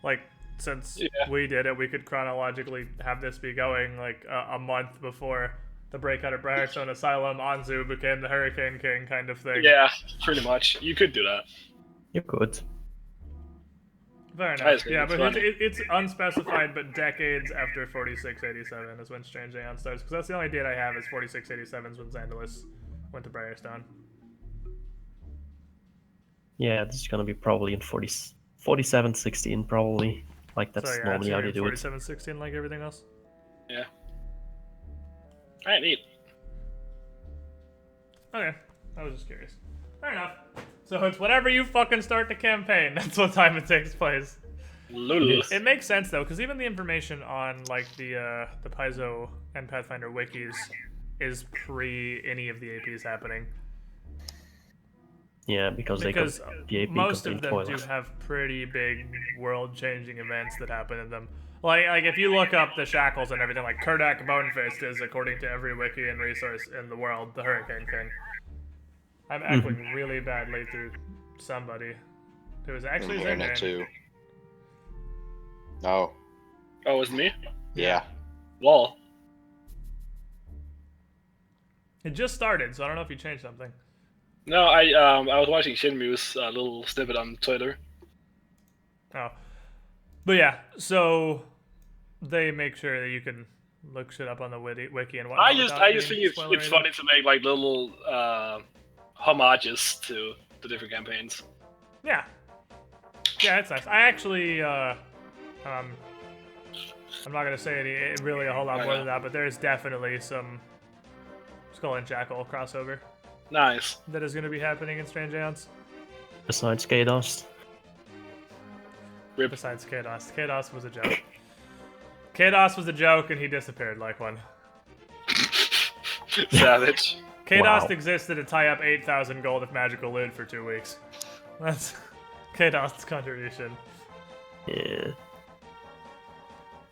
like, since Yeah. we did it, we could chronologically have this be going like a month before the breakout of Briarstone Asylum. Anzu became the Hurricane King, kind of thing. Yeah, pretty much. You could do that. You could. Fair I enough. just think Yeah, it's but funny. it's unspecified, but decades after 4687 is when Strange Aeon starts. Because that's the only date I have is 4687 is when Xandalus went to Briarstone. Yeah, this is gonna be probably in 4716, probably. Like that's So yeah, normally it's how they do it. 4716 like everything else. Yeah. Alright, neat. Okay, I was just curious. Fair enough. So it's whenever you fucking start the campaign, that's what time it takes place. Lul. It makes sense though, because even the information on like the Paizo and Pathfinder wikis is pre any of the APs happening. Yeah, because the AP most of contain them do toilets. have pretty big world-changing events that happen in them. Like if you look up the shackles and everything, like Kurdak Bonefist is, according to every wiki and resource in the world, the Hurricane King. I'm echoing really badly through somebody. It was I'm actually hearing Zendan. it too. Oh, Oh, it was me? yeah. Lol. It just started, so I don't know if you changed something. No, I was watching Shinmu's little snippet on Twitter. Oh. But yeah, so they make sure that you can look shit up on the wiki and whatnot. I just think it's funny to make like little homages to the different campaigns. Yeah. Yeah, it's nice. I actually, I'm not gonna say really a whole lot more than that, but there's definitely some Skull and Jackal crossover. Nice. That is gonna be happening in Strange Aeons. Besides Kados. Besides Kados. Kados was a joke. Kados was a joke and he disappeared like one. Savage. Kados existed to tie up 8,000 gold of magical loot for 2 weeks. That's Kados' contribution. Yeah.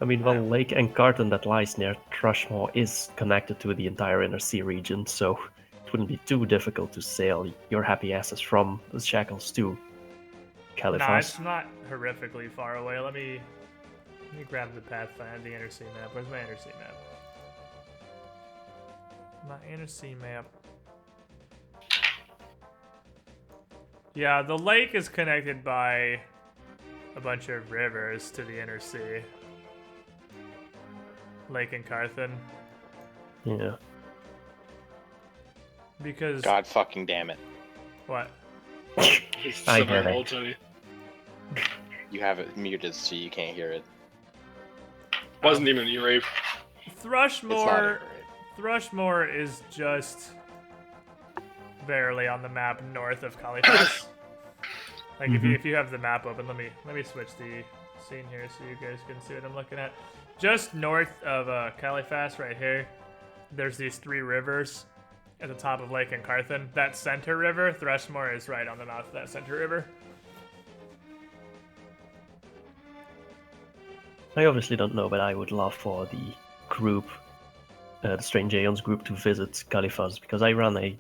I mean, well, Lake Encarton that lies near Thrushmoor is connected to the entire Inner Sea region, so it wouldn't be too difficult to sail your happy asses from the Shackles to Caliphas. Nah, it's not horrifically far away. Let me grab the Pathfinder, the Inner Sea map. Where's my Inner Sea map? My Inner Sea map. Yeah, the lake is connected by a bunch of rivers to the Inner Sea. Lake Encarthen. Yeah. Because... God fucking damn it. What? I heard it. Ultimately. You have it muted so you can't hear it. Wasn't even a rape. Thrushmoor is just barely on the map north of Caliphas. Like if you have the map open, let me switch the scene here so you guys can see what I'm looking at. Just north of Caliphas, right here, there's these 3 rivers at the top of Lake Encarthen. That center river, Thrushmoor, is right on the mouth of that center river. I obviously don't know, but I would love for the group, the Strange Aeons group, to visit Caliphas, because I ran a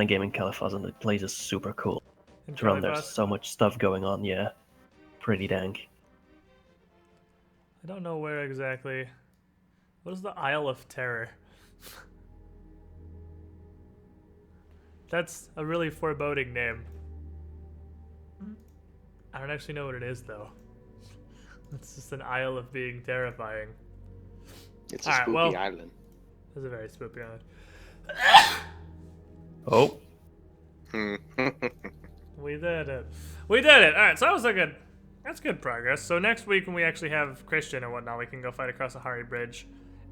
game in Caliphas and the place is super cool. To run, there's so much stuff going on, yeah. Pretty dank. I don't know where exactly. What is the Isle of Terror? That's a really foreboding name. I don't actually know what it is, though. It's just an isle of being terrifying. It's a spooky island. It's a very spooky island. Oh. We did it. We did it! Alright, so that was that's good progress. So next week when we actually have Christian and whatnot, we can go fight across the Hari Bridge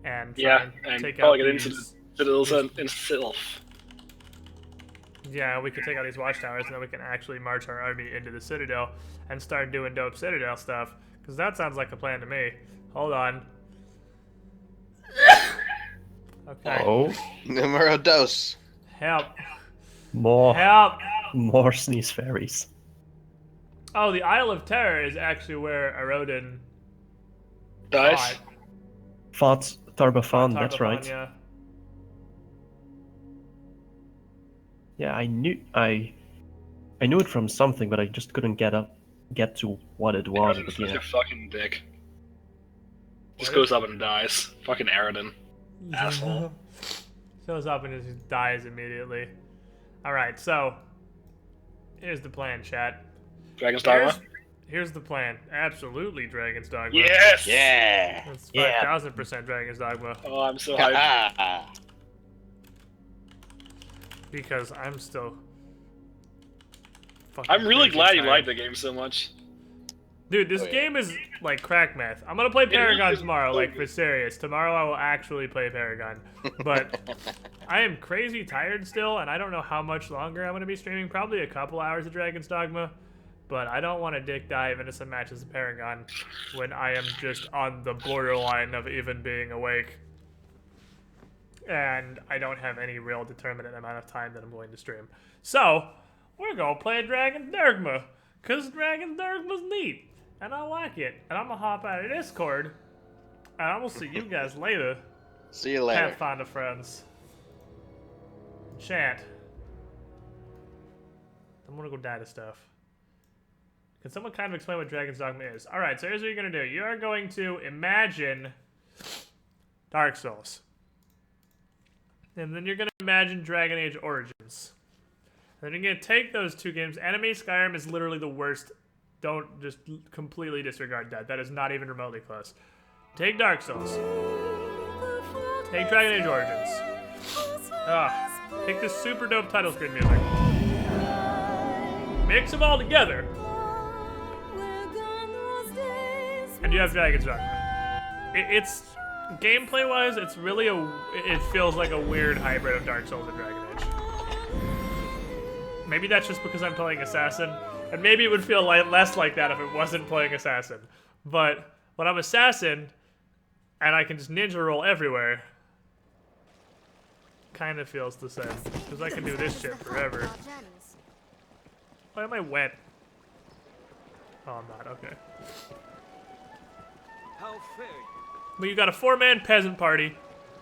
and try and take out get these... into the citadels itself. Yeah, we could take out these watchtowers and then we can actually march our army into the Citadel and start doing dope Citadel stuff. Because that sounds like a plan to me. Hold on. Okay. Oh. Numero dos. Help. More. Help. More sneeze fairies. Oh, the Isle of Terror is actually where Arodin Dice. Fought Tarbafan, that's right. Yeah. Yeah, I knew it from something, but I just couldn't get to what it was. But Such yeah. a fucking dick. Just goes up and dies. Fucking Aridin. Asshole. Shows up and just dies immediately. Alright, so here's the plan, chat. Dragon's Dogma? Here's the plan. Absolutely Dragon's Dogma. Yes! Yeah. That's 5,000% Dragon's Dogma. Oh, I'm so hyped. Because I'm still fucking I'm really crazy glad you tired. like the game so much. Dude, this game is like crack meth. I'm gonna play Paragon tomorrow, like for serious. Tomorrow I will actually play Paragon. But I am crazy tired still, and I don't know how much longer I'm gonna be streaming. Probably a couple hours of Dragon's Dogma. But I don't want to dick dive into some matches of Paragon when I am just on the borderline of even being awake. And I don't have any real determinate amount of time that I'm going to stream. So, we're gonna play Dragon's Dogma. Cause Dragon's Dogma's neat. And I like it. And I'm gonna hop out of Discord. And I will see you guys later. See you later. Pathfinder friends. Chat. I'm gonna go die to stuff. Can someone kind of explain what Dragon's Dogma is? Alright, so here's what you're gonna do. You are going to imagine Dark Souls. And then you're gonna imagine Dragon Age Origins. And then you're gonna take those 2 games. Enemy Skyrim is literally the worst. Don't just completely disregard that. That is not even remotely close. Take Dark Souls. Take Dragon Age Origins. Take this super dope title screen music. Mix them all together. And you have Dragon's Dogma. It's gameplay wise, it's really it feels like a weird hybrid of Dark Souls and Dragon Age. Maybe that's just because I'm playing Assassin, and maybe it would feel less like that if it wasn't playing Assassin. But when I'm Assassin, and I can just ninja roll everywhere, kind of feels the same. Because I can do this shit forever. Why am I wet? Oh, I'm not. Okay. How fair. But you got a 4-man peasant party,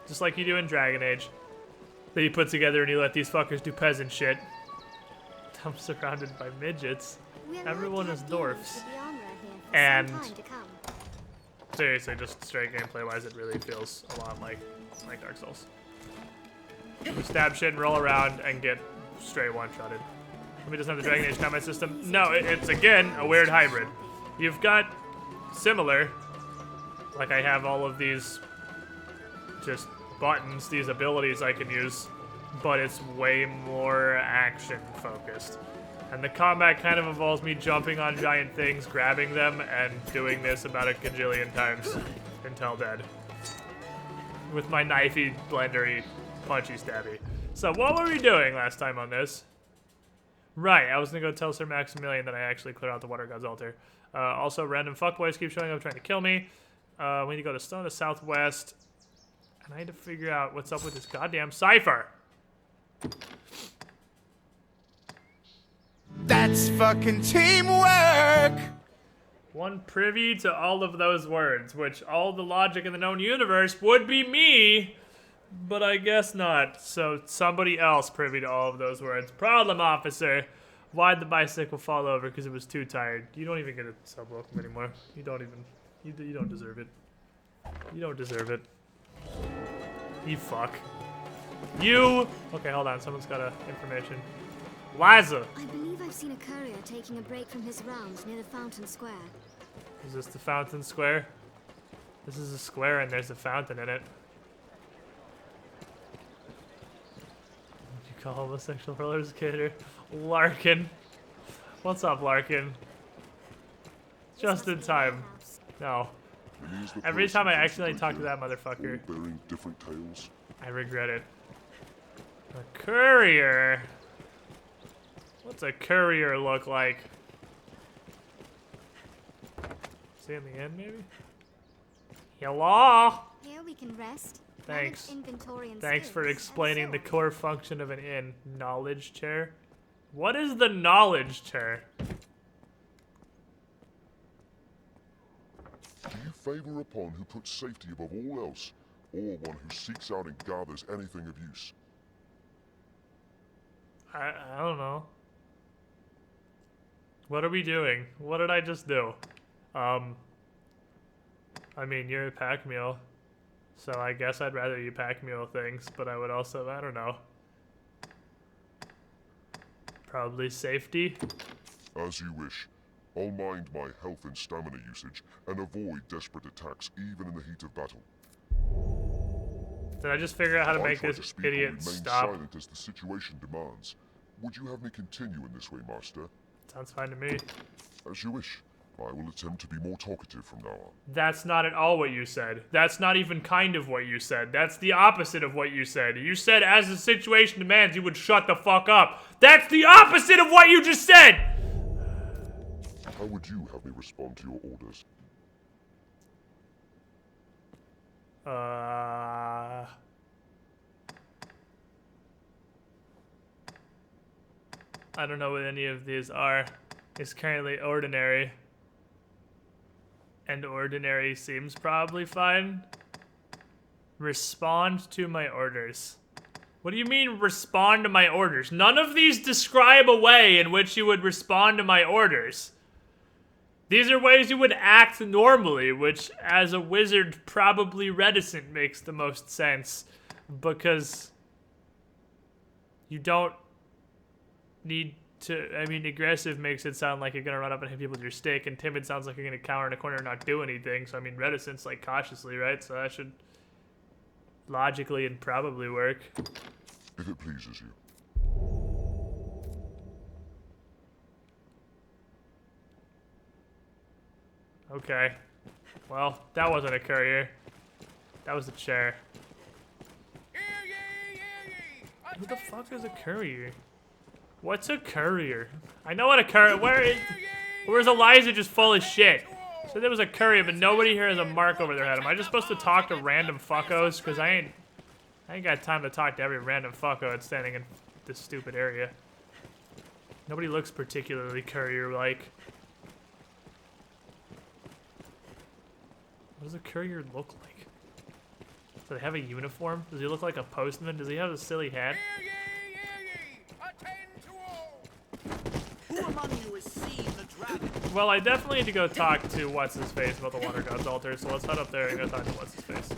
just like you do in Dragon Age, that you put together and you let these fuckers do peasant shit. I'm surrounded by midgets. Everyone is dwarfs. And seriously, just straight gameplay wise, it really feels a lot like Dark Souls. You stab shit and roll around and get straight one-shotted. Let me just have the Dragon Age combat system. No, it's again a weird hybrid. You've got similar, like I have all of these just buttons, these abilities I can use, but it's way more action focused. And the combat kind of involves me jumping on giant things, grabbing them, and doing this about a gajillion times until dead. With my knifey, blendery, punchy stabby. So what were we doing last time on this? Right, I was gonna go tell Sir Maximilian that I actually cleared out the Water God's altar. Also, random fuckboys keep showing up trying to kill me. We need to go to Stone to Southwest. And I need to figure out what's up with this goddamn cipher. That's fucking teamwork! One privy to all of those words, which all the logic in the known universe would be me, but I guess not. So somebody else privy to all of those words. Problem, officer. Why'd the bicycle fall over? Because it was too tired. You don't even get a sub welcome anymore. You don't even. You don't deserve it. You don't deserve it. You fuck. You. Okay, hold on. Someone's got information. Liza. I believe I've seen a courier taking a break from his rounds near the Fountain Square. Is this the Fountain Square? This is a square and there's a fountain in it. What do you call homosexual roller skater? Larkin. What's up, Larkin? Just in time. No. Every time I accidentally talk to that motherfucker, bearing different tales. I regret it. A courier? What's a courier look like? See in the end, maybe? Hello? Here we can rest. Thanks. manage inventory and Thanks for skills, and explaining so the on. core function of an inn. Knowledge chair? What is the knowledge chair? Do you favor upon who puts safety above all else, or one who seeks out and gathers anything of use? I don't know. What are we doing? What did I just do? I mean, you're a pack mule, so I guess I'd rather you pack mule things, but I would also, I don't know. Probably safety? As you wish. I'll mind my health and stamina usage, and avoid desperate attacks even in the heat of battle. Did I just figure out how to I make try this to speak or idiot remain stop? silent as the situation demands. Would you have me continue in this way, Master? Sounds fine to me. As you wish. I will attempt to be more talkative from now on. That's not at all what you said. That's not even kind of what you said. That's the opposite of what you said. You said as the situation demands, you would shut the fuck up. That's the opposite of what you just said! How would you have me respond to your orders? I don't know what any of these are. It's currently ordinary. And ordinary seems probably fine. Respond to my orders. What do you mean, respond to my orders? None of these describe a way in which you would respond to my orders. These are ways you would act normally, which, as a wizard, probably reticent makes the most sense. Because you don't need to, I mean, aggressive makes it sound like you're gonna run up and hit people with your stick, and timid sounds like you're gonna cower in a corner and not do anything. So, I mean, reticence, like, cautiously, right? So that should logically it'd probably work. If it pleases you. Okay. Well, that wasn't a courier. That was a chair. Who the fuck is a courier? What's a courier? I know what a courier. Where's Eliza just full of shit? So there was a courier, but nobody here has a mark over their head. Am I just supposed to talk to random fuckos? Cause I ain't got time to talk to every random fucko that's standing in this stupid area. Nobody looks particularly courier-like. What does a courier look like? Do they have a uniform? Does he look like a postman? Does he have a silly hat? Who among you has seen the dragon? Well, I definitely need to go talk to What's-His-Face about the Water God's altar, so let's head up there and go talk to What's-His-Face.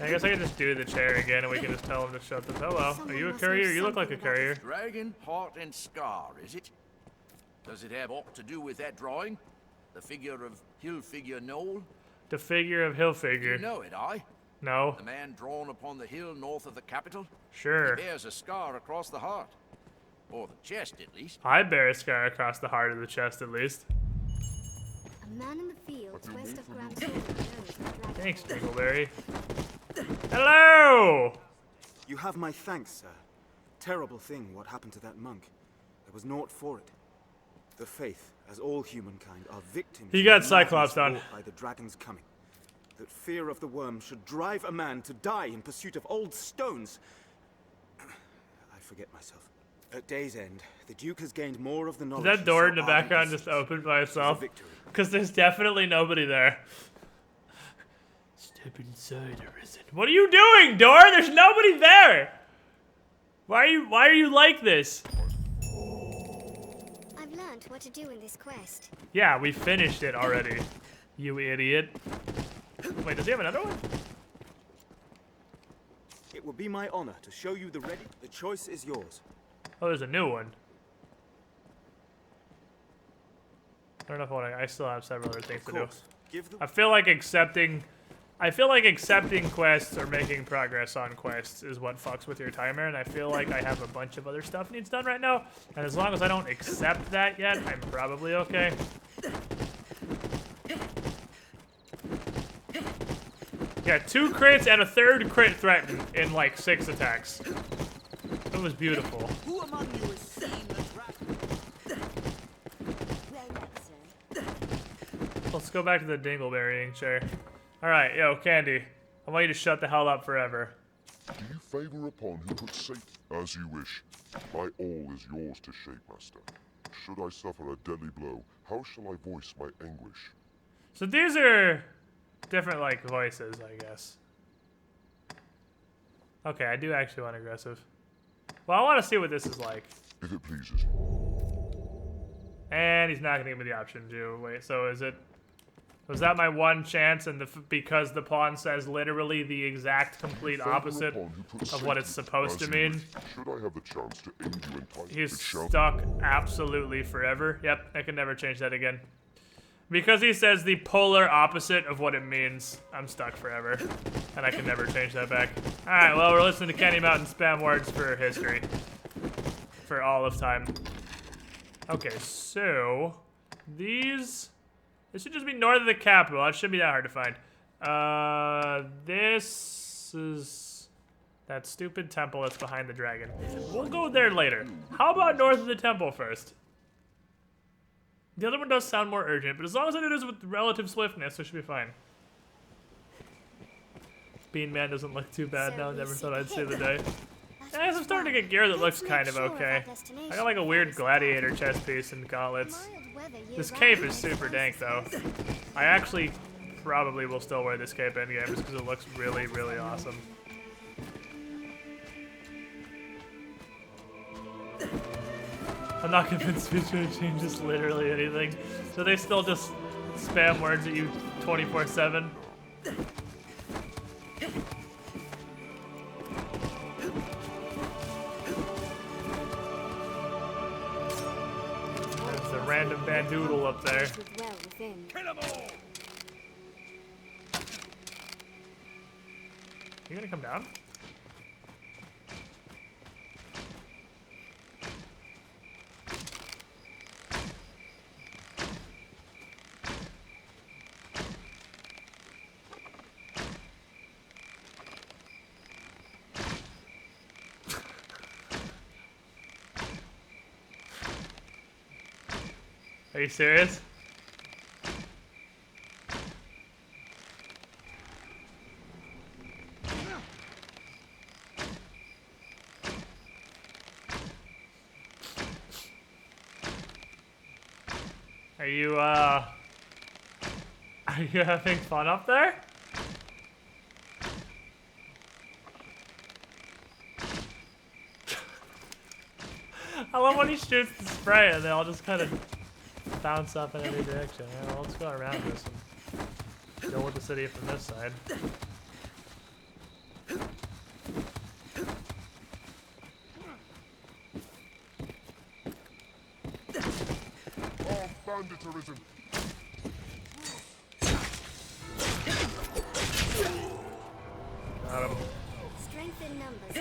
I guess I can just do the chair again and we can just tell him to shut the... Hello, are you a courier? You look like a courier. Dragon, heart, and scar, is it? Does it have aught to do with that drawing? The figure of Hill-Figure Knoll? The figure of Hill-Figure. You know it, I? No. The man drawn upon the hill north of the capital? Sure. He bears a scar across the heart. Or the chest, at least. I bear a scar across the heart of the chest, at least. A man in the fields west of Grand Sword knows the dragon. Thanks, Dingleberry. Hello! You have my thanks, sir. Terrible thing what happened to that monk. There was naught for it. The faith, as all humankind, are victims. He got of Cyclops madness done. wrought by the dragon's coming. That fear of the worm should drive a man to die in pursuit of old stones. I forget myself. At day's end, the Duke has gained more of the knowledge. That door in the so background ardent just opened by itself? victory. Because there's definitely nobody there. Step inside, Arisen. What are you doing, door? There's nobody there! Why are you like this? I've learned what to do in this quest. Yeah, we finished it already. You idiot. Wait, does he have another one? It will be my honor to show you the ready. The choice is yours. Oh, there's a new one. I don't know if I want to. I still have several other things to do. Give the I feel like accepting quests or making progress on quests is what fucks with your timer, and I feel like I have a bunch of other stuff needs done right now, and as long as I don't accept that yet, I'm probably okay. Yeah, 2 crits and a 3rd crit threatened in like 6 attacks. It was beautiful. Who among you has seen the dragon? Well done, sir. Let's go back to the dingleberrying chair. Alright, yo, Candy. I want you to shut the hell up forever. Do you favor upon who puts safe as you wish? My all is yours to shape, master. Should I suffer a deadly blow, how shall I voice my anguish? So these are different, like, voices, I guess. Okay, I do actually want aggressive. Well, I want to see what this is like. If it pleases you. And he's not going to give me the option to. Wait, so is it... Was that my one chance, and because the pawn says literally the exact complete opposite of what it's supposed to mean? Should I have the chance to aid you in time? He's stuck absolutely forever. Yep, I can never change that again. Because he says the polar opposite of what it means, I'm stuck forever. And I can never change that back. Alright, well, we're listening to Kenny Mountain spam words for history. For all of time. Okay, so... These... This should just be north of the capital. It shouldn't be that hard to find. This is that stupid temple that's behind the dragon. We'll go there later. How about north of the temple first? The other one does sound more urgent, but as long as I do this with relative swiftness, it should be fine. Bean Man doesn't look too bad now. Never thought I'd see the day. I'm starting to get gear that looks kind of okay. I got like a weird gladiator chest piece and gauntlets. This cape is super dank though. I actually probably will still wear this cape endgame just because it looks really, really awesome. I'm not convinced Feature changes literally anything. So they still just spam words at you 24/7. random bandoodle up there. Well within. You gonna come down? Are you serious? Are you having fun up there? I love when he shoots the spray and they all just kind of bounce up in every direction. Yeah, well, let's go around this and deal with the city from this side. Oh, bandit Arisen! Got him. Strength in numbers.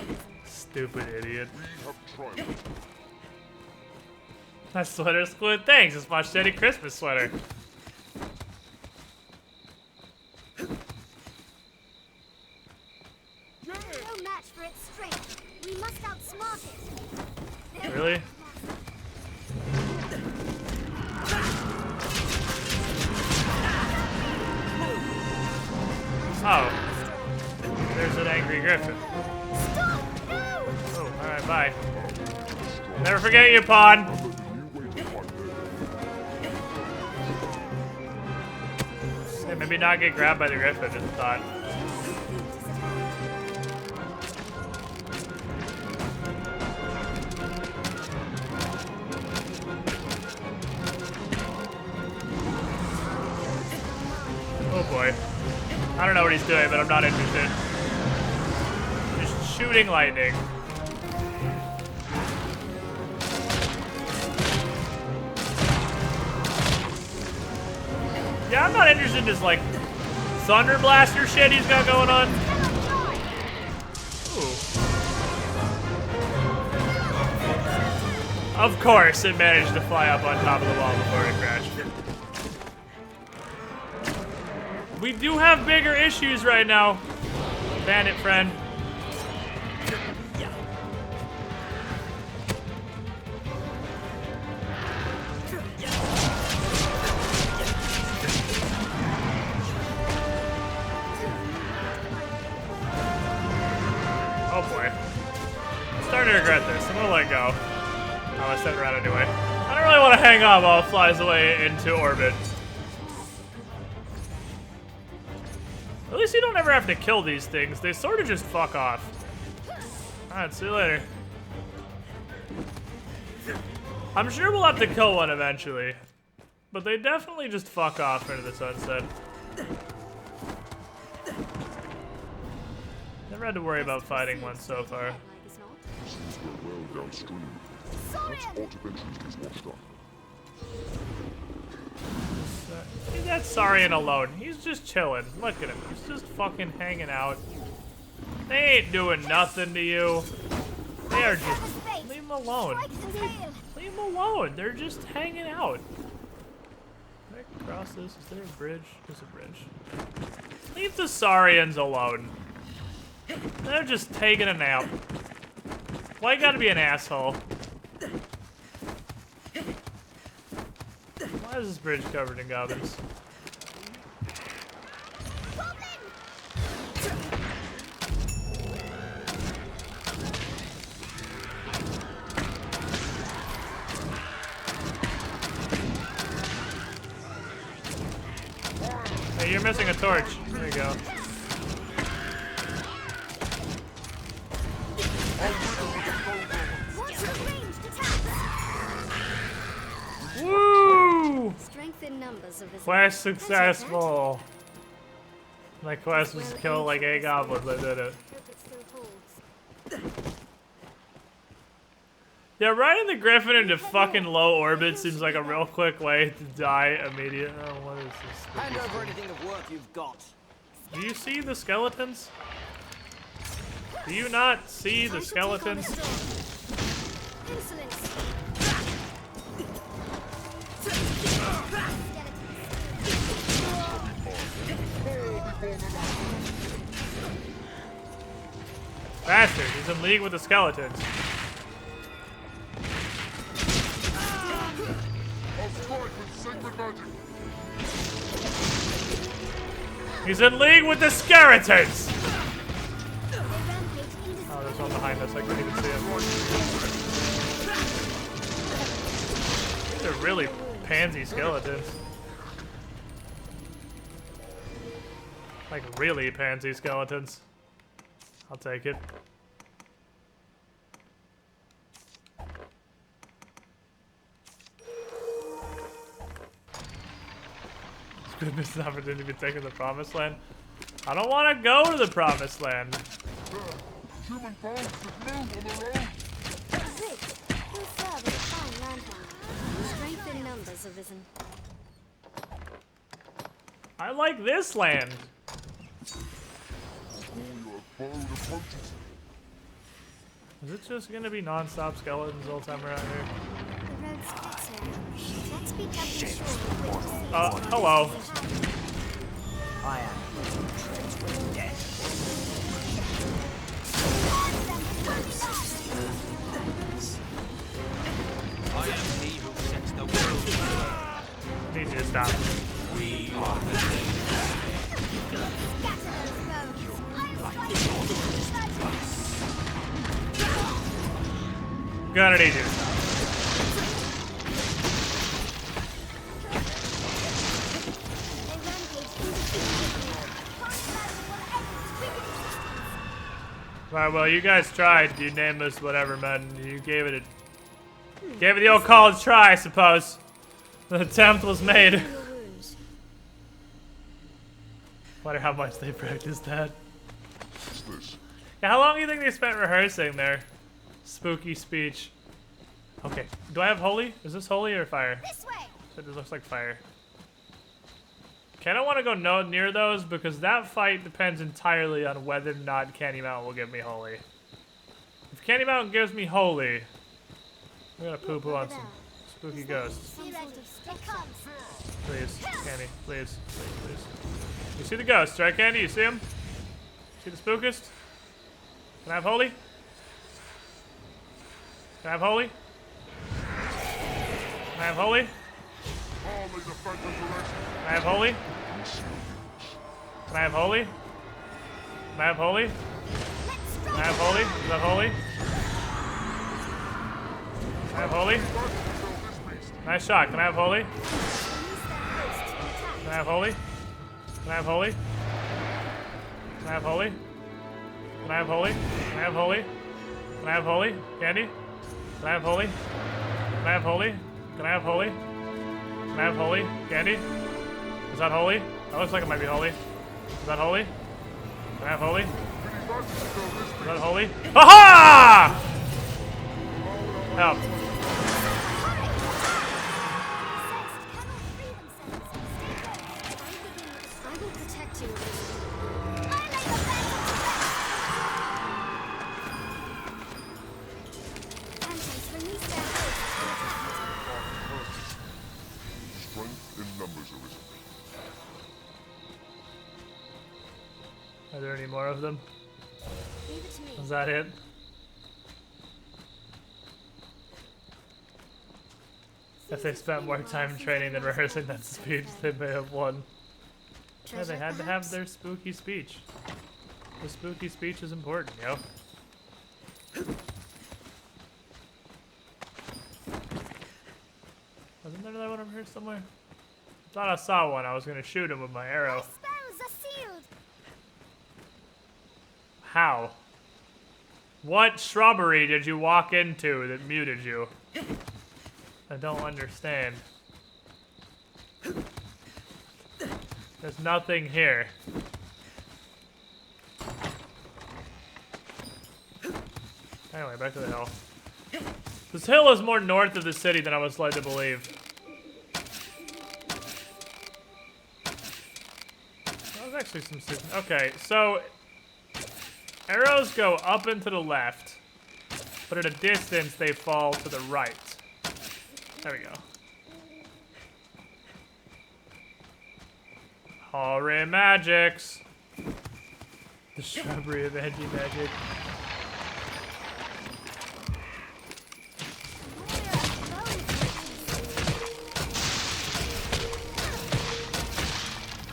Stupid idiot. We have triumphed. That sweater's good. Thanks. It's my shitty Christmas sweater. No match for its strength. We must outsmart it. Really? Oh. There's an angry griffin. Stop! No! Oh, alright, bye. Never forget you, Pawn. Hey, maybe not get grabbed by the griffin, just thought. Oh boy. I don't know what he's doing, but I'm not interested. Just shooting lightning. Yeah, I'm not interested in this, like, Thunder Blaster shit he's got going on. Ooh. Of course, it managed to fly up on top of the wall before it crashed. We do have bigger issues right now, bandit friend. Oh boy. I'm starting to regret this. I'm gonna let go. Oh, I sent it around anyway. I don't really want to hang on while it flies away into orbit. At least you don't ever have to kill these things. They sort of just fuck off. Alright, see you later. I'm sure we'll have to kill one eventually. But they definitely just fuck off into the sunset. Never had to worry about fighting one so far. Since we're well downstream, let's auto entries these washed up. Leave that Saurian alone. He's just chilling. Look at him. He's just fucking hanging out. They ain't doing nothing to you. They are just... Leave them alone. Leave them alone. They're just hanging out. Can I cross this? Is there a bridge? There's a bridge. Leave the Saurians alone. They're just taking a nap. Why you gotta be an asshole? Why is this bridge covered in goblins? Hey, you're missing a torch. There you go. Woo! Strength in numbers of Quest successful. My quest was to kill like 8 goblins. I did it. Yeah, riding the Griffin into fucking low orbit seems like a real quick way to die immediately. Oh, what is this? Hand over anything of work you've got. Do you see the skeletons? Do you not see the skeletons? Insolence. Bastard, he's in league with the skeletons. I'll strike with sacred magic. He's in league with the skeletons! Oh, there's one behind us, I couldn't even see him. They're really pansy skeletons. Like really pansy skeletons. I'll take it. It's good missed an opportunity to be taken to the promised land. I don't want to go to the promised land. Human bones that move on their own. Rick, who serve as a fine landmark. Strength in numbers arisen. I like this land. All your abode approaches. Is it just gonna be non-stop skeletons all the time around here? The road splits here. Let's be doubly sure of which to see. Hello. I am treads with death. I am he who sets the world. Need you to stop. We are the Gonna need you to stop. Alright, well, you guys tried, you nameless whatever, man. You gave it the old college try, I suppose. The attempt was made. Wonder how much they practiced that. What's this? Yeah, how long do you think they spent rehearsing their spooky speech? Okay, do I have holy? Is this holy or fire? This way. It looks like fire. Okay, I don't want to go near those because that fight depends entirely on whether or not Candy Mountain will give me holy. If Candy Mountain gives me holy, I'm gonna poo-poo on some spooky ghosts. Be ready. It comes. Please, Candy, please, please, please. You see the ghosts, right, Candy? You see them? See the spookist? Can I have holy? Can I have holy? Can I have holy? Harley the Phantom's arrest. Can I have holy? Can I have holy? Can I have holy? Can I have holy? Is that holy? Can I have holy? Nice shot. Can I have holy? Can I have holy? Can I have holy? Can I have holy? Can I have holy? Can I have holy? Can I have holy? Candy? Can I have holy? Can I have holy? Can I have holy? Can I have holy? Candy? Is that holy? That looks like it might be holy. Is that holy? Can I have holy? Is that holy? Aha! Help. I will protect you. Strength in numbers arisen. Are there any more of them? Leave it to me. Is that it? If they spent more time training than rehearsing that speech, they may have won. Yeah, they had to have their spooky speech. The spooky speech is important, yo. Wasn't there another one over here somewhere? I thought I saw one. I was gonna shoot him with my arrow. Spells are sealed. How? What shrubbery did you walk into that muted you? I don't understand. There's nothing here. Anyway, back to the hill. This hill is more north of the city than I was led to believe. That was actually some... Okay, so... Arrows go up and to the left, but at a distance they fall to the right. There we go. Hoary magics. The shrubbery of edgy magic.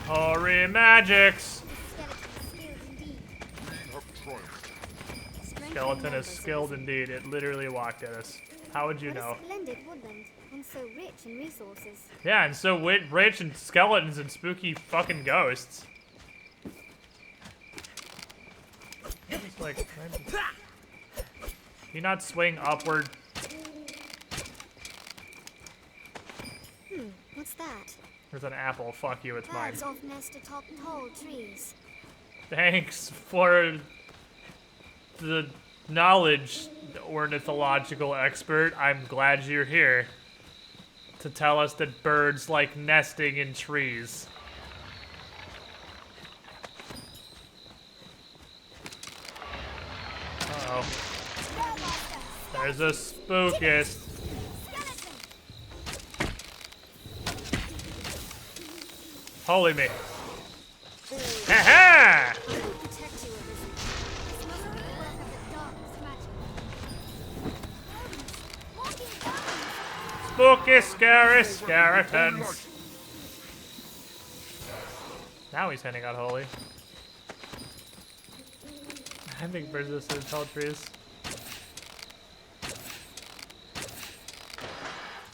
Hoary magics. Skeleton is skilled indeed. It literally walked at us. How would you know? Splendid woodland, and so rich in resources. Yeah, and so rich in skeletons and spooky fucking ghosts. Just like, can you not swing upward? What's that? There's an apple. Fuck you, it's mine. Birds often nest atop tall trees. Thanks for the knowledge, ornithological expert. I'm glad you're here to tell us that birds like nesting in trees. Uh-oh. There's a spookist. Holy me. Ha-ha! Spooky, scary skeletons. Now he's handing out holy. I think birds are so tall trees.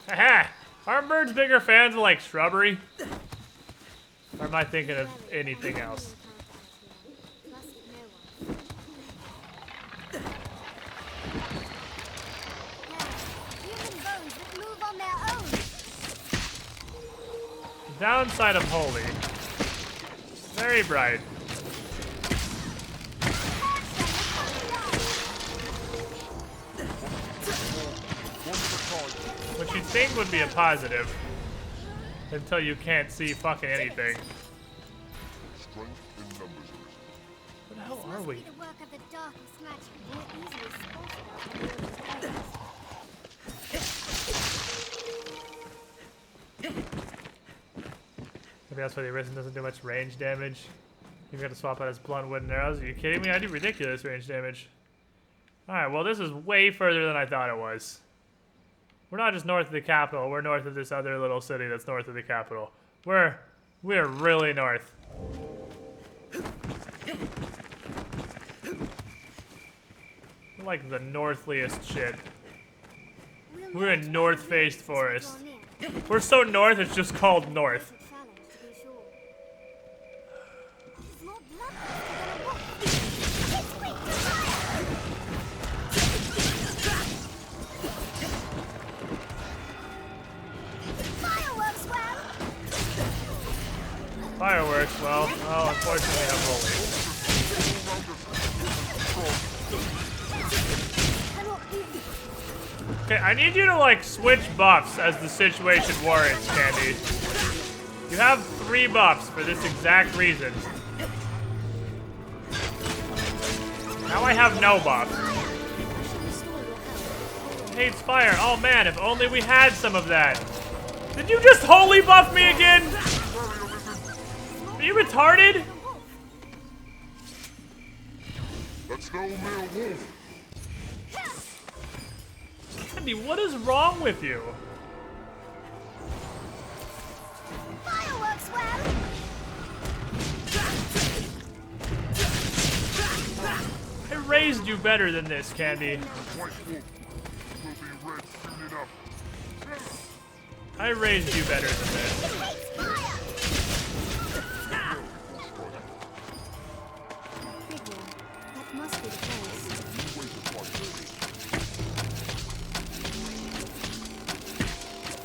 Haha! Aren't birds bigger fans of like shrubbery? Or am I thinking of anything else? The downside of holy. Very bright. Which you'd think would be a positive. Until you can't see fucking anything. Where the hell are we? Maybe that's why the Arisen doesn't do much range damage. You've got to swap out his blunt wooden arrows. Are you kidding me? I do ridiculous range damage. Alright, well this is way further than I thought it was. We're not just north of the capital, we're north of this other little city that's north of the capital. We're really north. We're like the northliest shit. We're in North-faced forest. We're so north, it's just called north. Fireworks, well, unfortunately I'm holy. Okay, I need you to like switch buffs as the situation warrants, Candy. You have 3 buffs for this exact reason. Now I have no buffs. Hates fire. Oh man, if only we had some of that. Did you just holy buff me again? Are you retarded? That's no mere wolf. Candy, what is wrong with you? Fireworks, well. I raised you better than this, Candy. I raised you better than this.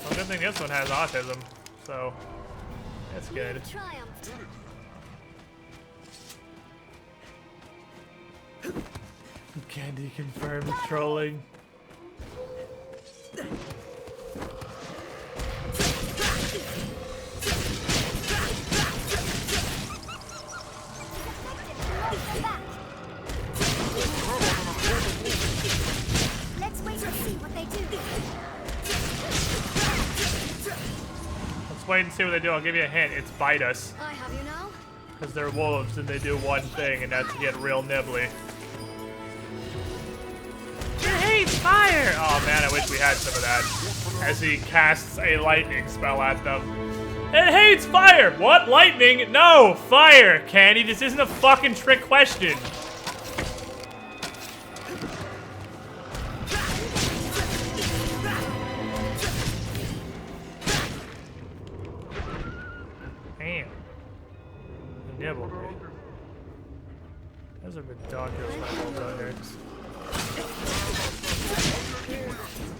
Well, good thing this one has autism, so that's good. Candy confirmed trolling. Let's wait and see what they do. Let's wait and see what they do. I'll give you a hint. It's bite us. I have you now. Because they're wolves and they do one thing, and that's to get real nibbly. It hates fire! Oh man, I wish we had some of that. As he casts a lightning spell at them. It hates fire! What? Lightning? No! Fire! Candy, this isn't a fucking trick question. Damn. Nibble me. Those are ridiculous, my wolves out here.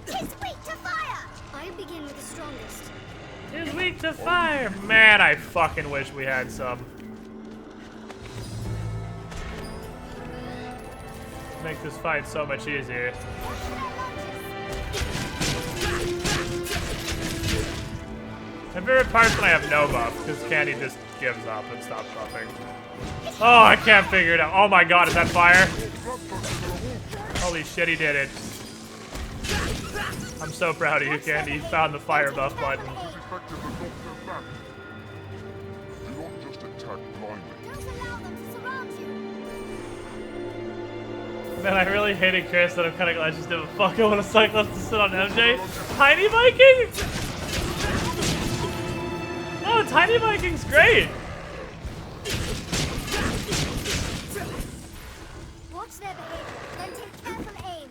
It's weak to fire! I begin with the strongest. It's weak to fire! Man, I fucking wish we had some. Make this fight so much easier. My favorite part's when I have no buff, because Candy just gives up and stops buffing. Oh, I can't figure it out. Oh my god, is that fire? Holy shit, he did it. I'm so proud of you, Candy. You found the fire buff button. Do not just attack blindly. Don't allow them to surround you. Man, I really hated Chris, that I'm kind of glad I just didn't fucking want a Cyclops to sit on MJ. Tiny Viking? No, Tiny Viking's great. Watch their behavior, then take careful aim.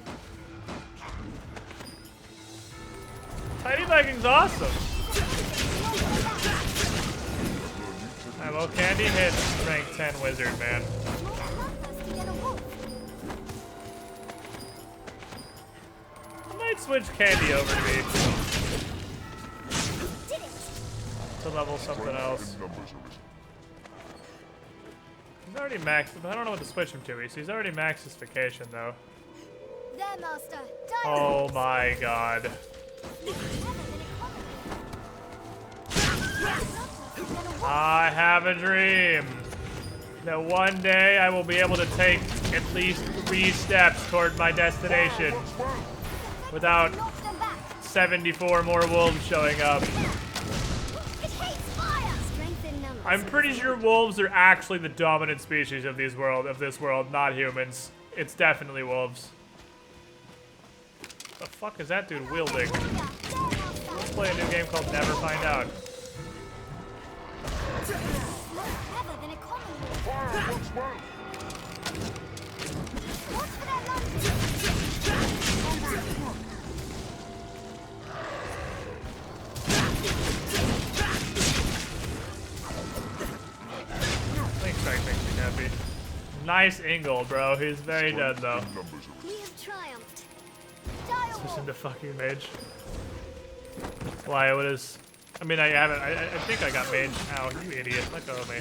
Tiny Viking's awesome. Alright, well, Candy hit rank 10 wizard, man. I might switch Candy over to me. To level something else. He's already maxed, but I don't know what to switch him to. He's already maxed his vacation, though. There, Master. Oh my god. I have a dream that one day I will be able to take at least 3 steps toward my destination without 74 more wolves showing up. I'm pretty sure wolves are actually the dominant species of this world, not humans. It's definitely wolves. The fuck is that dude wielding? Let's play a new game called Never Find Out. Makes me happy. Nice Ingle, bro. He's very dead, though. We have triumphed. Switch into fucking mage. Why? What is? I mean, I haven't. I think I got mage. Ow, you idiot! Let go of me.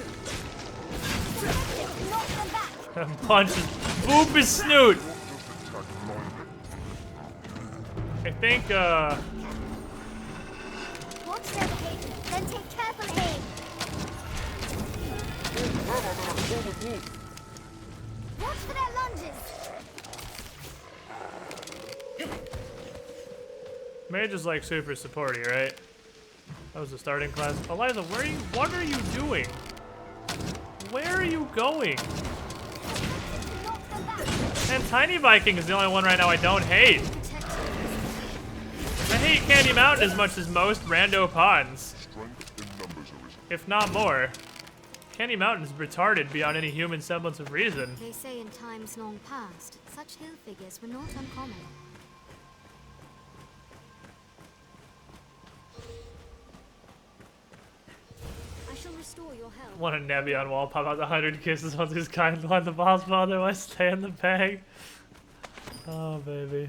Punch his boop his snoot. I think. Watch their behavior, then take careful aim. Watch for their lunges. Mage is like super supporty, right? That was the starting class. Eliza, what are you doing? Where are you going? And Tiny Viking is the only one right now I don't hate. I hate Candy Mountain as much as most rando pawns. If not more. Candy Mountain is retarded beyond any human semblance of reason. They say in times long past, such hill figures were not uncommon. I shall restore your health. Want a Nebion wall pop out the 100 kisses once he's kind to let the boss fall, otherwise stay in the bag. Oh, baby.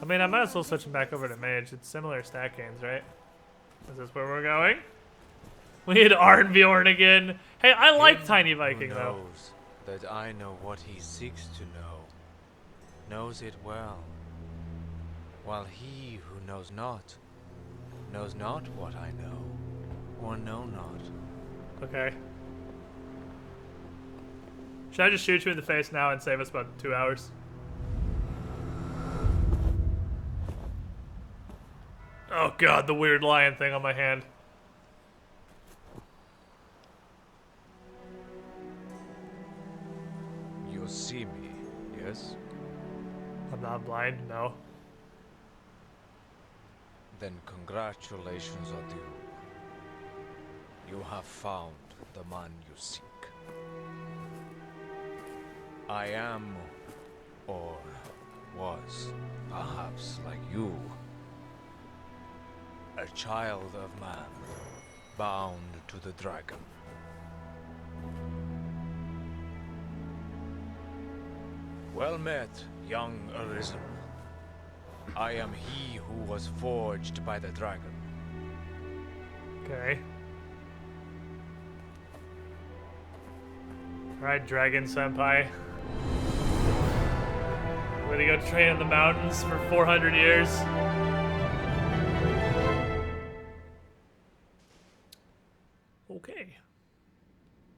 I mean, I might as well switch him back over to mage. It's similar stat gains, right? Is this where we're going? We need Arnbjorn again. Hey, I like Tiny Viking, though. Knows that I know what he seeks to know. Knows it well. while he who knows not what I know, or know not. Okay. Should I just shoot you in the face now and save us about 2 hours? Oh god, the weird lion thing on my hand. You see me, yes? I'm not blind, no. Then congratulations are due. You have found the man you seek. I am, or was, perhaps like you, a child of man, bound to the dragon. Well met, young Arisen. I am he who was forged by the dragon. Okay. Alright, Dragon Senpai. Way to go train in the mountains for 400 years. Okay.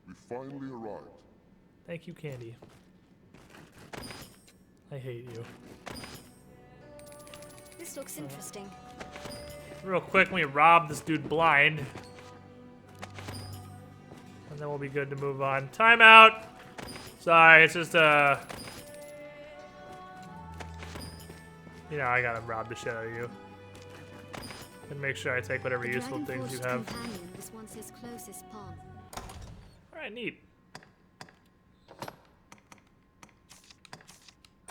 We finally arrived. Thank you, Candy. I hate you. This looks interesting. Real quick, let me rob this dude blind. And then we'll be good to move on. Time out! Sorry, it's just you know, I gotta rob the shit out of you. And make sure I take whatever useful things you have. Companion was once his closest pawn. Alright, neat.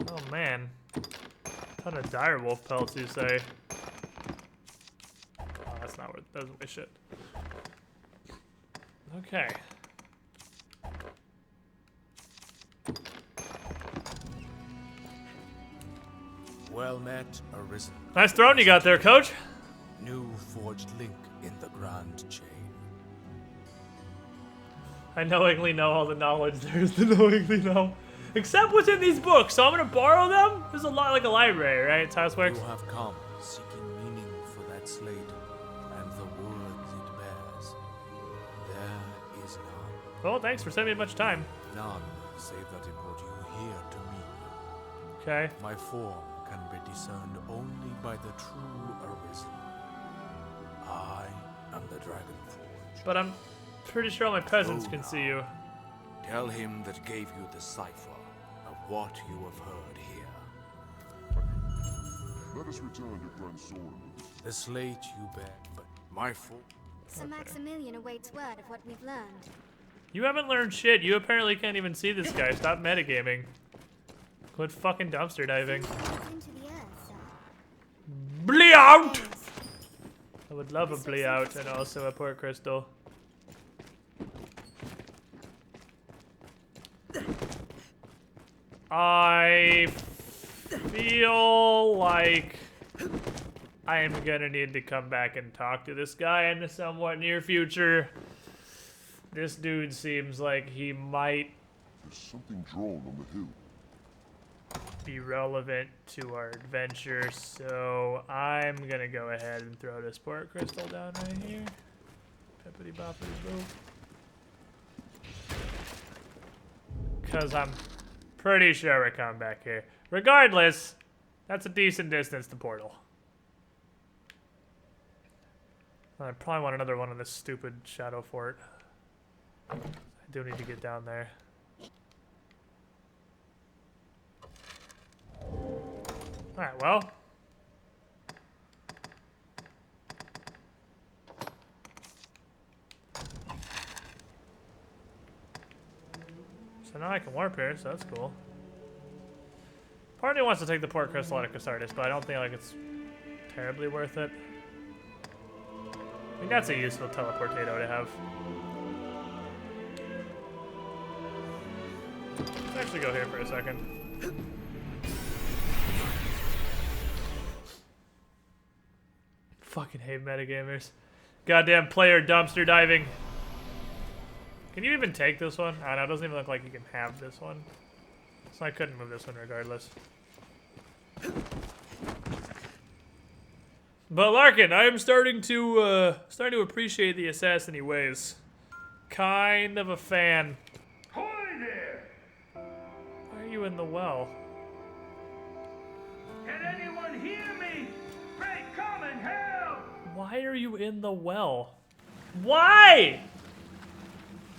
Oh man. Ton of direwolf pelts, you say? Oh, that's not what. That doesn't my shit. Okay. Well met, Arisen. Nice throne you got there, coach. New forged link in the grand chain. I knowingly know all the knowledge there is to knowingly know. Except what's in these books, so I'm gonna borrow them? There's a lot like a library, right? It's how it works. You have come seeking meaning for that slate and the words it bears. There is none. Well, thanks for spending me much time. None save that it brought you here to me. Okay. My form can be discerned only by the true Arisen. I am the Dragon Forge. But I'm pretty sure all my peasants can see you. Tell him that gave you the cipher of what you have heard here. Let us return to Grand Soren. The slate you bear, but my fault. Sir Maximilian awaits word of what we've learned. You haven't learned shit. You apparently can't even see this guy. Stop metagaming. Quit fucking dumpster diving. Into the earth, sir. Blee out! I would love a blee out and also a port crystal. I feel like I am gonna need to come back and talk to this guy in the somewhat near future. This dude seems like he might There's something drawn on the hill. be relevant to our adventure, so I'm gonna go ahead and throw this port crystal down right here. Peppity boppity boop. Because I'm pretty sure we're coming back here. Regardless, that's a decent distance to Portal. I probably want another one on this stupid Shadow Fort. I do need to get down there. Alright, well. So now I can warp here, so that's cool. Part of me wants to take the port crystal out of Casardis, but I don't think like it's terribly worth it. I think that's a useful teleportado to have. Let's actually go here for a second. Fucking hate metagamers. Goddamn player dumpster diving. Can you even take this one? I don't know, it doesn't even look like you can have this one. So I couldn't move this one regardless. But Larkin, I am starting to appreciate the assassin-y ways. Kind of a fan. Hoy there! Why are you in the well? Can anyone hear me? Pray come and help! Why are you in the well? Why?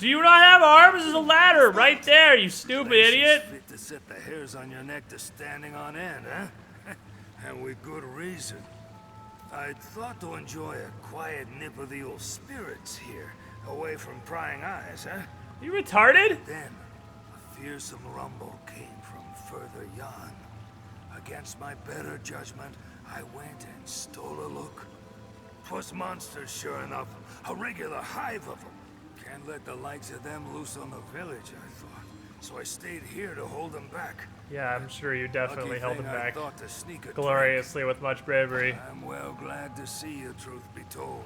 Do you not have arms? There's a ladder right there, you stupid idiot. Fit to set the hairs on your neck to standing on end, huh? And with good reason. I'd thought to enjoy a quiet nip of the old spirits here, away from prying eyes, huh? You retarded? Then, a fearsome rumble came from further yon. Against my better judgment, I went and stole a look. 'Twas monsters, sure enough, a regular hive of them. Can't let the likes of them loose on the village, I thought. So I stayed here to hold them back. Yeah, I'm sure you definitely held him back thought to sneak a gloriously with much bravery. I'm well glad to see you, truth be told.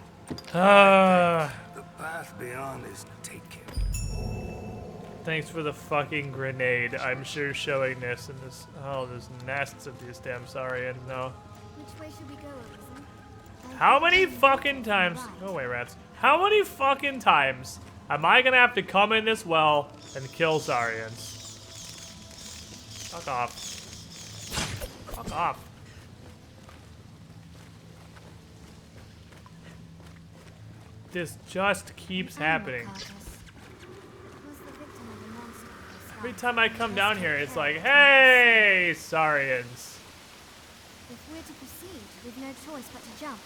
Ah. The path beyond is taken. Thanks for the fucking grenade. I'm sure showing this and this. Oh, there's nests of these damn saurians now. Which way should we go, Arisen? How many fucking times? Go away, rats. How many fucking times am I gonna have to come in this well and kill saurians? Fuck off. Fuck off. This just keeps happening. Every time I come down here, it's like, hey, saurians. If we're to proceed, we've no choice but to jump.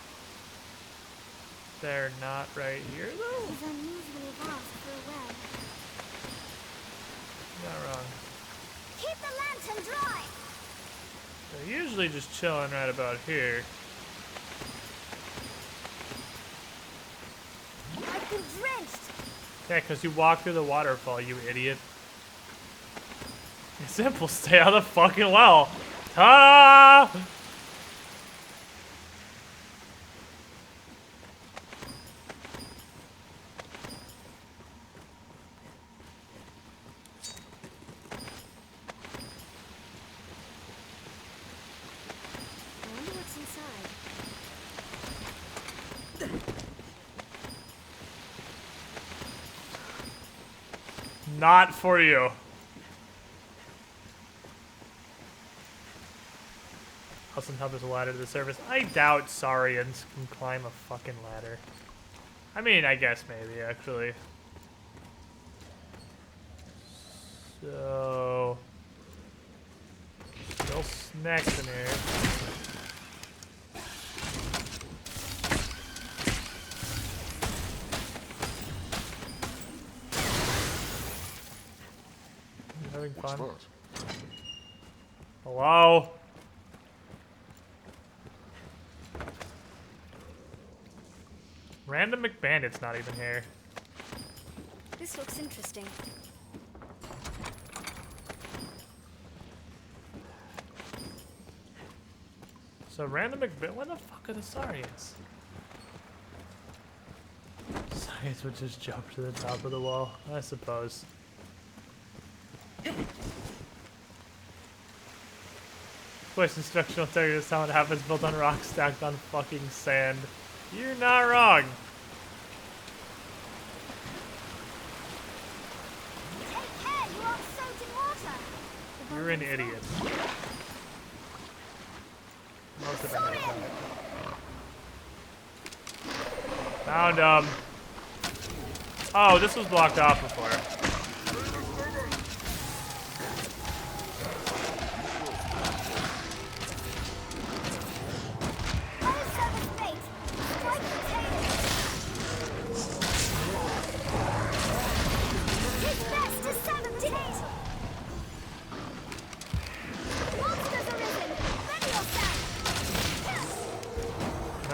They're not right here, though? It is unusually vast for a well. Not wrong. Keep the lantern dry! They're usually just chilling right about here. I've been drenched! Yeah, because you walk through the waterfall, you idiot. It's simple, stay out of the fucking well. Ta-da! I wonder what's inside. Not for you. I'll somehow there's a ladder to the surface. I doubt saurians can climb a fucking ladder. I mean, I guess maybe, actually. So... Still snacks in here. You having fun? What's that? Hello? Random McBandit's not even here. This looks interesting. So random McBandit, where the fuck are the saurians? Saurians would just jump to the top of the wall, I suppose. Voice instructional tell you this how it happens, built on rocks stacked on fucking sand. You're not wrong. Take care, you aren't soaked in water! You're an idiot. Most of them are not. Found him. Oh, this was blocked off before.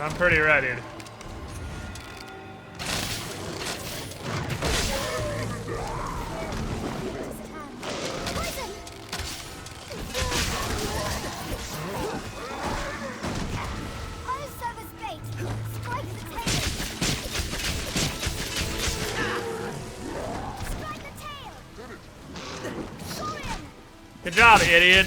I'm pretty ready. Good job, idiot.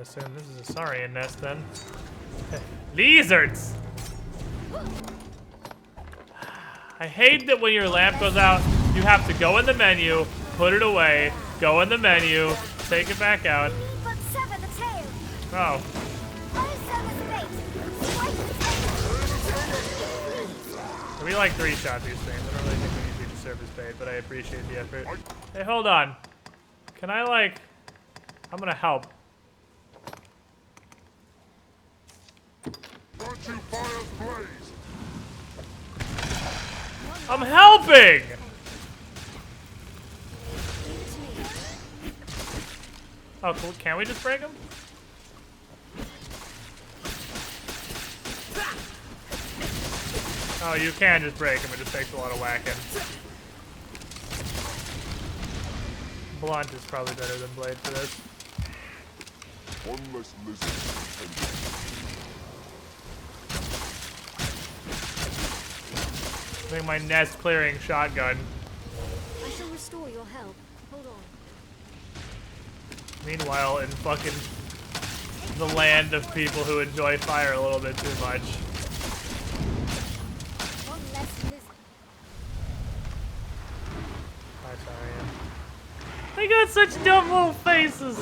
assume this is a Saurian nest then. Lizards! I hate that when your lamp goes out, you have to go in the menu, put it away, go in the menu, take it back out. But sever the tail. Oh. We like 3-shot these things. I don't really think we need to do service bait, but I appreciate the effort. Hey, hold on. Can I, like... I'm gonna help. I'm helping! Oh, cool. Can we just break him? Oh, you can just break him. It just takes a lot of whacking. Blunt is probably better than blade for this. One less lizard. I think my nest clearing shotgun. I shall restore your help. Hold on. Meanwhile, in fucking the land of people who enjoy fire a little bit too much. One less lizard. Hi, sorry. They got such dumb little faces.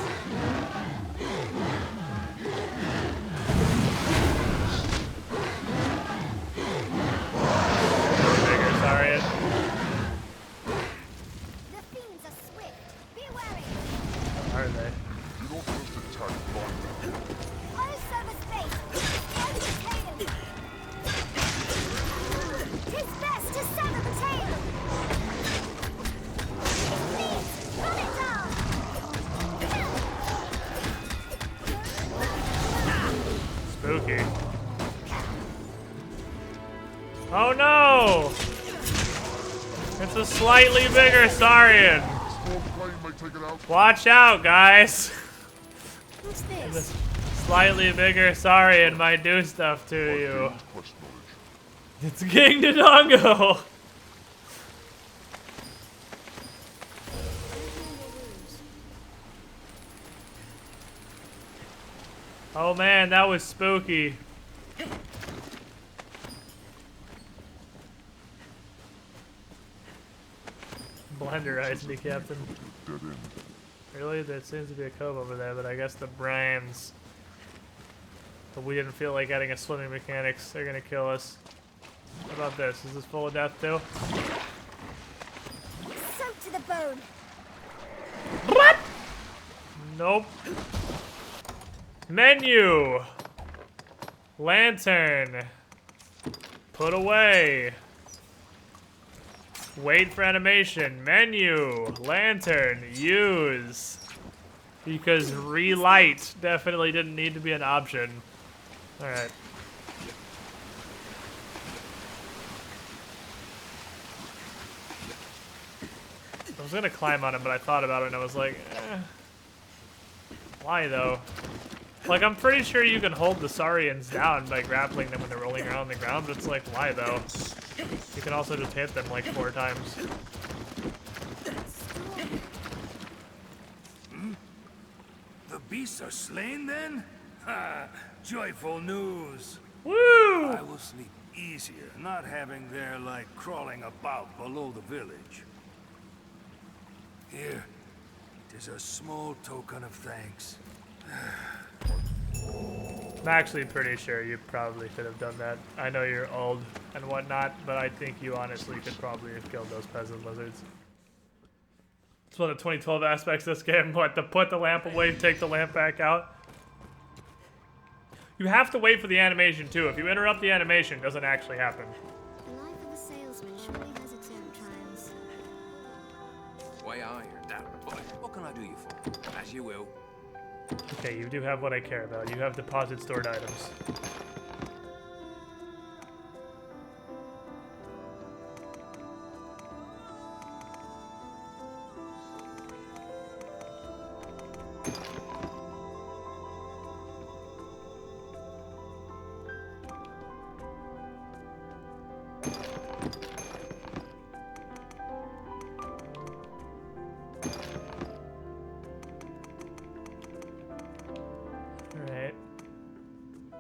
Bigger, sorry. The fiends are swift. Be wary. Are they? You don't have to attack Pathfinder. Oh, service bait. Destroy the tail. 'Tis best to sever the tail. Please, run it down. Spooky. Oh no! It's a slightly bigger Saurian. Storm plane may take it out. Watch out, guys. What's The this? slightly bigger Saurian might do stuff to you. Quest knowledge. It's King Dodongo. Oh man, that was spooky. Blenderized me, Captain. Dead end. Really? There seems to be a cove over there, but I guess the brands. But we didn't feel like adding a swimming mechanics. They're gonna kill us. How about this? Is this full of death too? Soaked to the bone. What? Nope. Menu. Lantern. Put away. Wait for animation. Menu. Lantern. Use. Because relight definitely didn't need to be an option. Alright. I was gonna climb on him, but I thought about it and I was like, eh. Why though? Like, I'm pretty sure you can hold the Saurians down by grappling them when they're rolling around on the ground, but it's like, why though? You can also just hit them like 4 times. The beasts are slain then? Ha! Joyful news. Woo! I will sleep easier, not having their like crawling about below the village. Here, it is a small token of thanks. I'm actually pretty sure you probably could have done that. I know you're old and whatnot, but I think you honestly could probably have killed those peasant lizards. It's one of the 2012 aspects of this game. What, to put the lamp away, take the lamp back out? You have to wait for the animation too. If you interrupt the animation, it doesn't actually happen. The life of a salesman surely has its own trials. Why are you down, boy? What can I do you for? As you will. Okay, you do have what I care about. You have deposit stored items.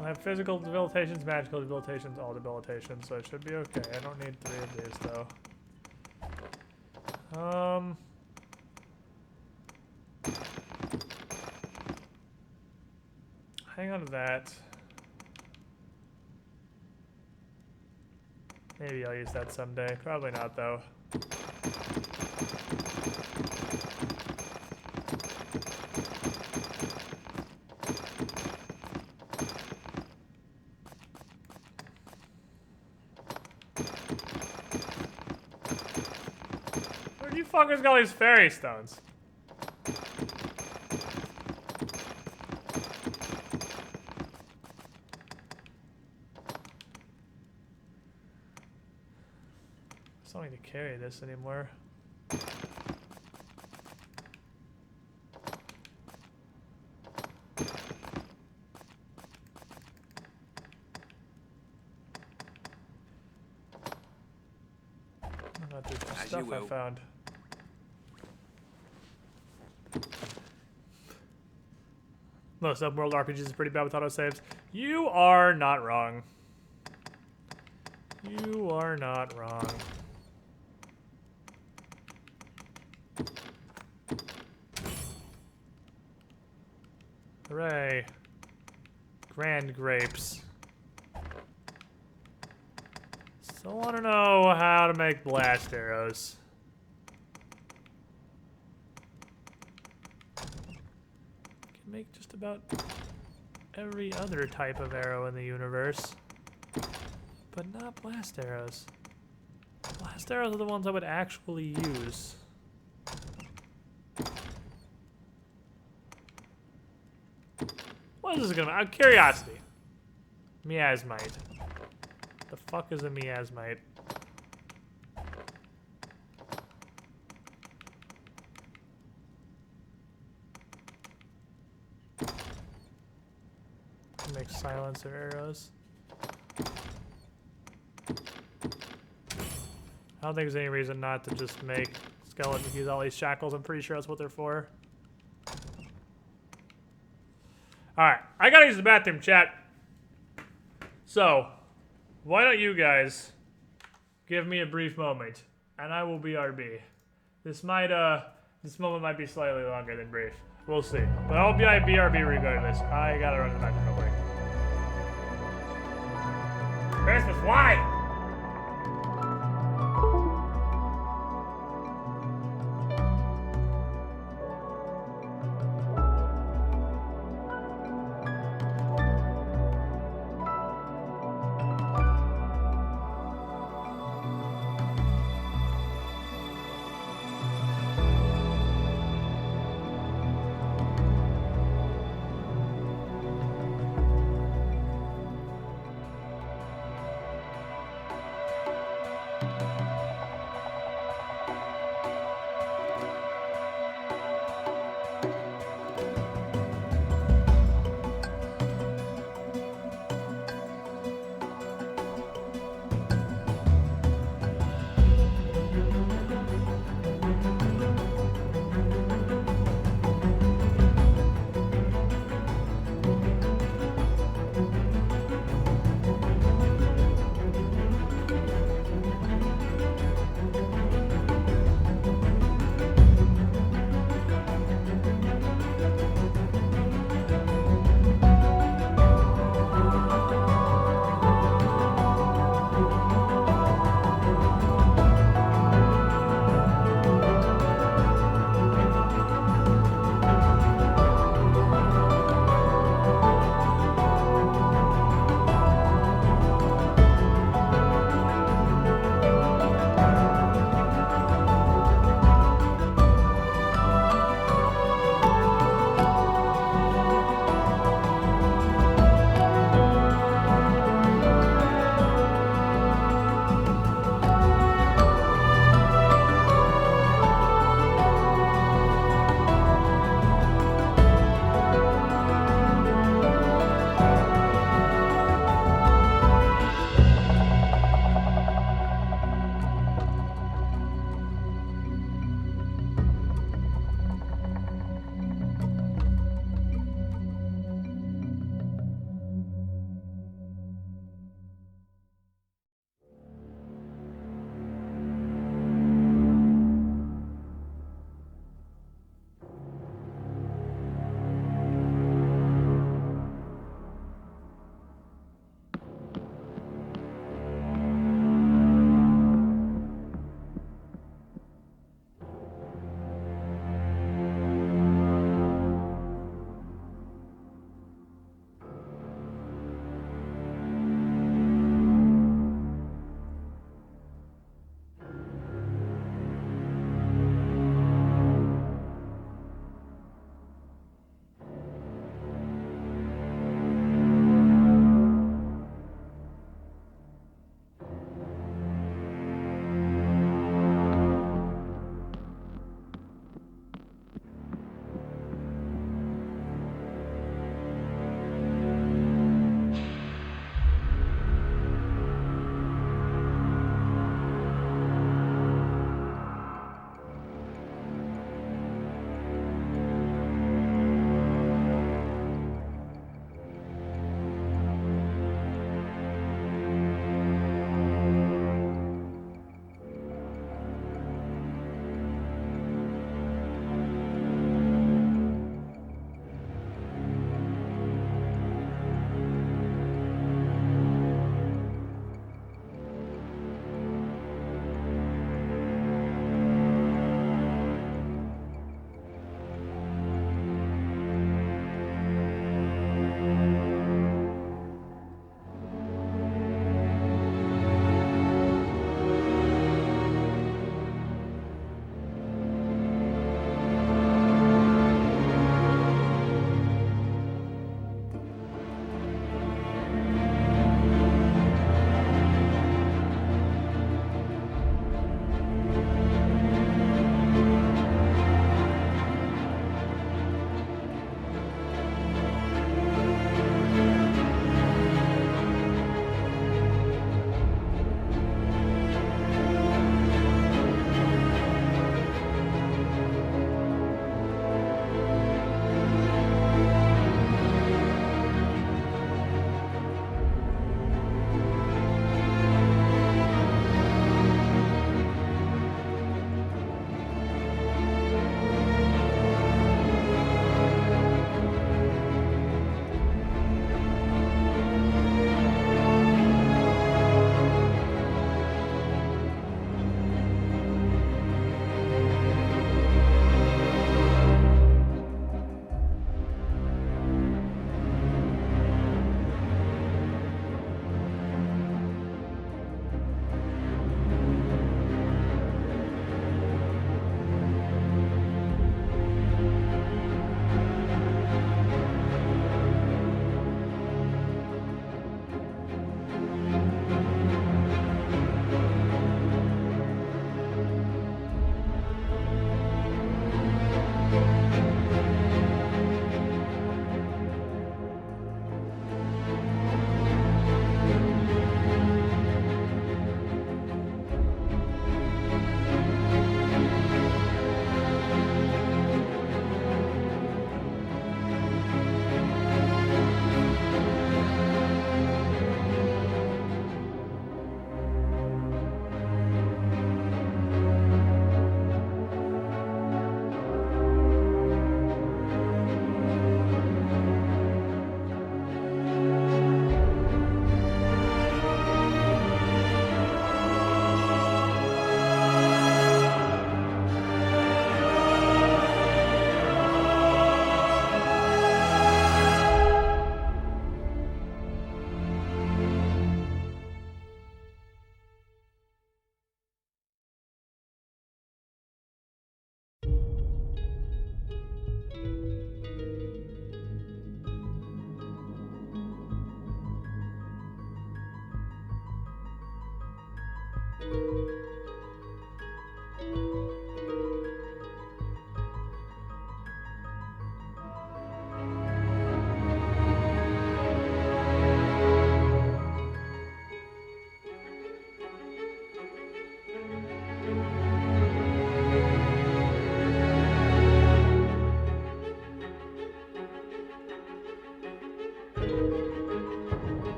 I have physical debilitations, magical debilitations, all debilitations, so it should be okay. I don't need 3 of these though. Hang on to that. Maybe I'll use that someday. Probably not though. Where do you fuckers got all these fairy stones? I don't need to carry this anymore. Not the stuff I found. Most open world RPGs is pretty bad with autosaves. You are not wrong. You are not wrong. Hooray. Grand grapes. Still want to know how to make blast arrows. Can make just about every other type of arrow in the universe, but not blast arrows. Blast arrows are the ones I would actually use. What is this gonna be? Out of curiosity. Miasmite. The fuck is a miasmite? Make silencer arrows. I don't think there's any reason not to just make skeletons use all these shackles. I'm pretty sure that's what they're for. Alright, I gotta use the bathroom, chat. So, why don't you guys give me a brief moment, and I will BRB. This moment might be slightly longer than brief. We'll see. But I'll be BRB regardless. I gotta run to the bathroom real quick. Christmas, why?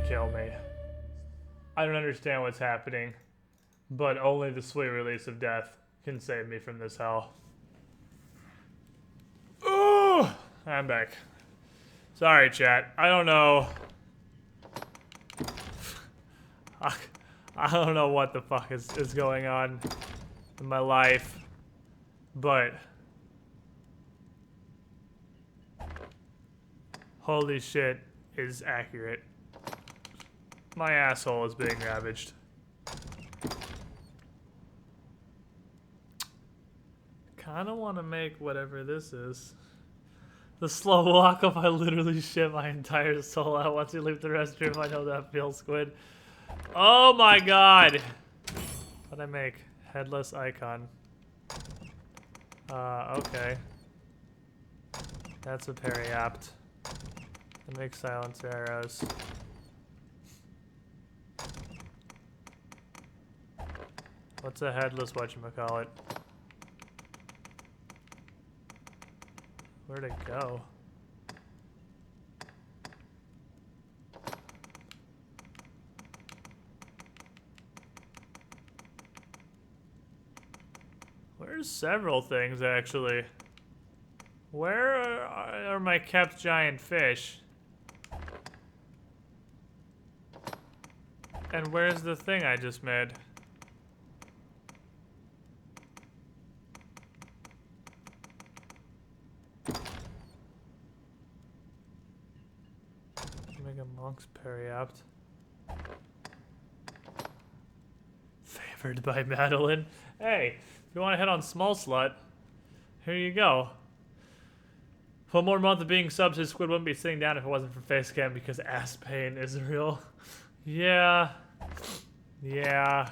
kill me. I don't understand what's happening, but only the sweet release of death can save me from this hell. Ooh! I'm back. Sorry, chat. I don't know. I don't know what the fuck is going on in my life, but holy shit is accurate. My asshole is being ravaged. Kinda wanna make whatever this is. The slow walk up, I literally shit my entire soul out once you leave the restroom. I know that feels good. Oh my god! What'd I make? Headless icon. Okay. That's a very apt. I make silence arrows. What's a headless whatchamacallit? Where'd it go? There's several things, actually. Where are my kept giant fish? And where's the thing I just made? Make a monk's periapt. Favored by Madeline. Hey, if you want to hit on Small Slut, here you go. One more month of being subs, his squid wouldn't be sitting down if it wasn't for Facecam because ass pain is real. Yeah. Yeah.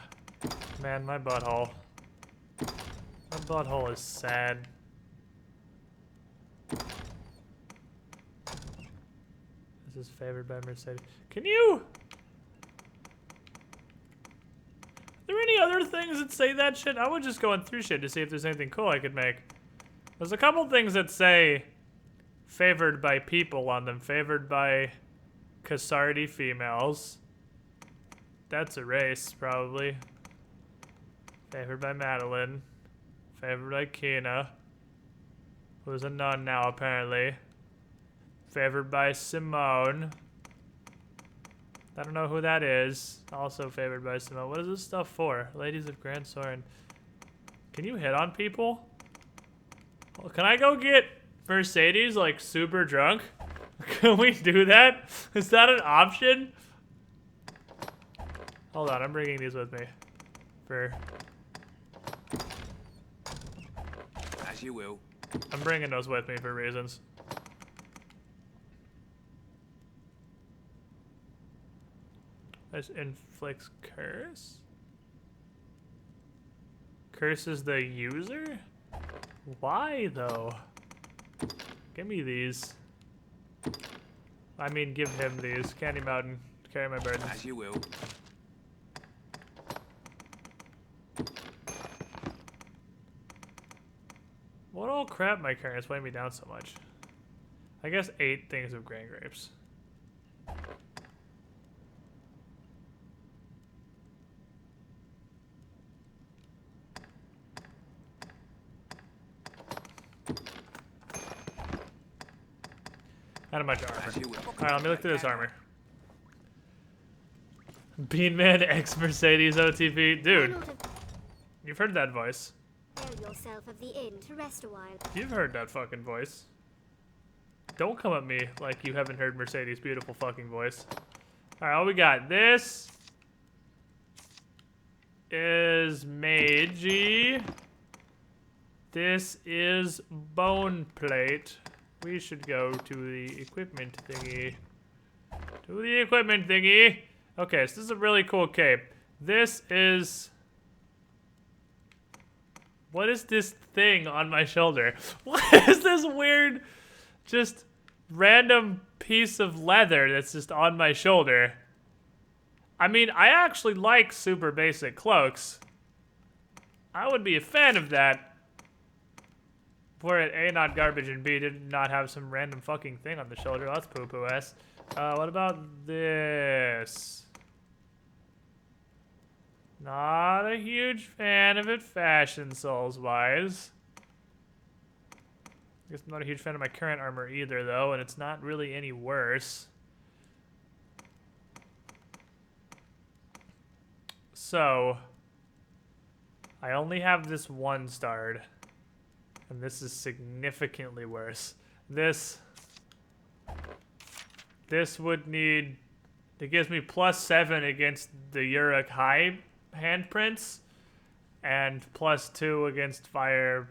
Man, my butthole. My butthole is sad. This is favored by Mercedes. Can you? Are there any other things that say that shit? I was just going through shit to see if there's anything cool I could make. There's a couple things that say favored by people on them. Favored by Kasardi females. That's a race, probably. Favored by Madeline. Favored by Kina. Who's a nun now, apparently. Favored by Simone. I don't know who that is. Also favored by Simone. What is this stuff for? Ladies of Grand Soren. Can you hit on people? Well, can I go get Mercedes, like, super drunk? Can we do that? Is that an option? Hold on, I'm bringing these with me. As you will. I'm bringing those with me for reasons. This inflicts curse? Curses the user? Why, though? Give me these. I mean, give him these. Candy Mountain, carry my burden. As you will. What all crap my current's weighing me down so much? I guess 8 things of grain grapes. Not much armor. Alright, let me look through this armor. Beanman X Mercedes OTP. Dude, you've heard that voice. Avail yourself of the inn to rest a while. You've heard that fucking voice. Don't come at me like you haven't heard Mercedes' beautiful fucking voice. Alright, all we got. This is Meiji. This is Bone Plate. We should go to the equipment thingy. To the equipment thingy. Okay, so this is a really cool cape. This is... What is this thing on my shoulder? What is this weird, just random piece of leather that's just on my shoulder? I mean, I actually like super basic cloaks. I would be a fan of that. Were it A, not garbage, and B, did not have some random fucking thing on the shoulder. That's poo-poo-ass. What about this? Not a huge fan of it fashion souls wise. I guess I'm not a huge fan of my current armor either though, and it's not really any worse. So I only have this one starred, and this is significantly worse. This would need, it gives me +7 against the Uruk High handprints, and +2 against fire,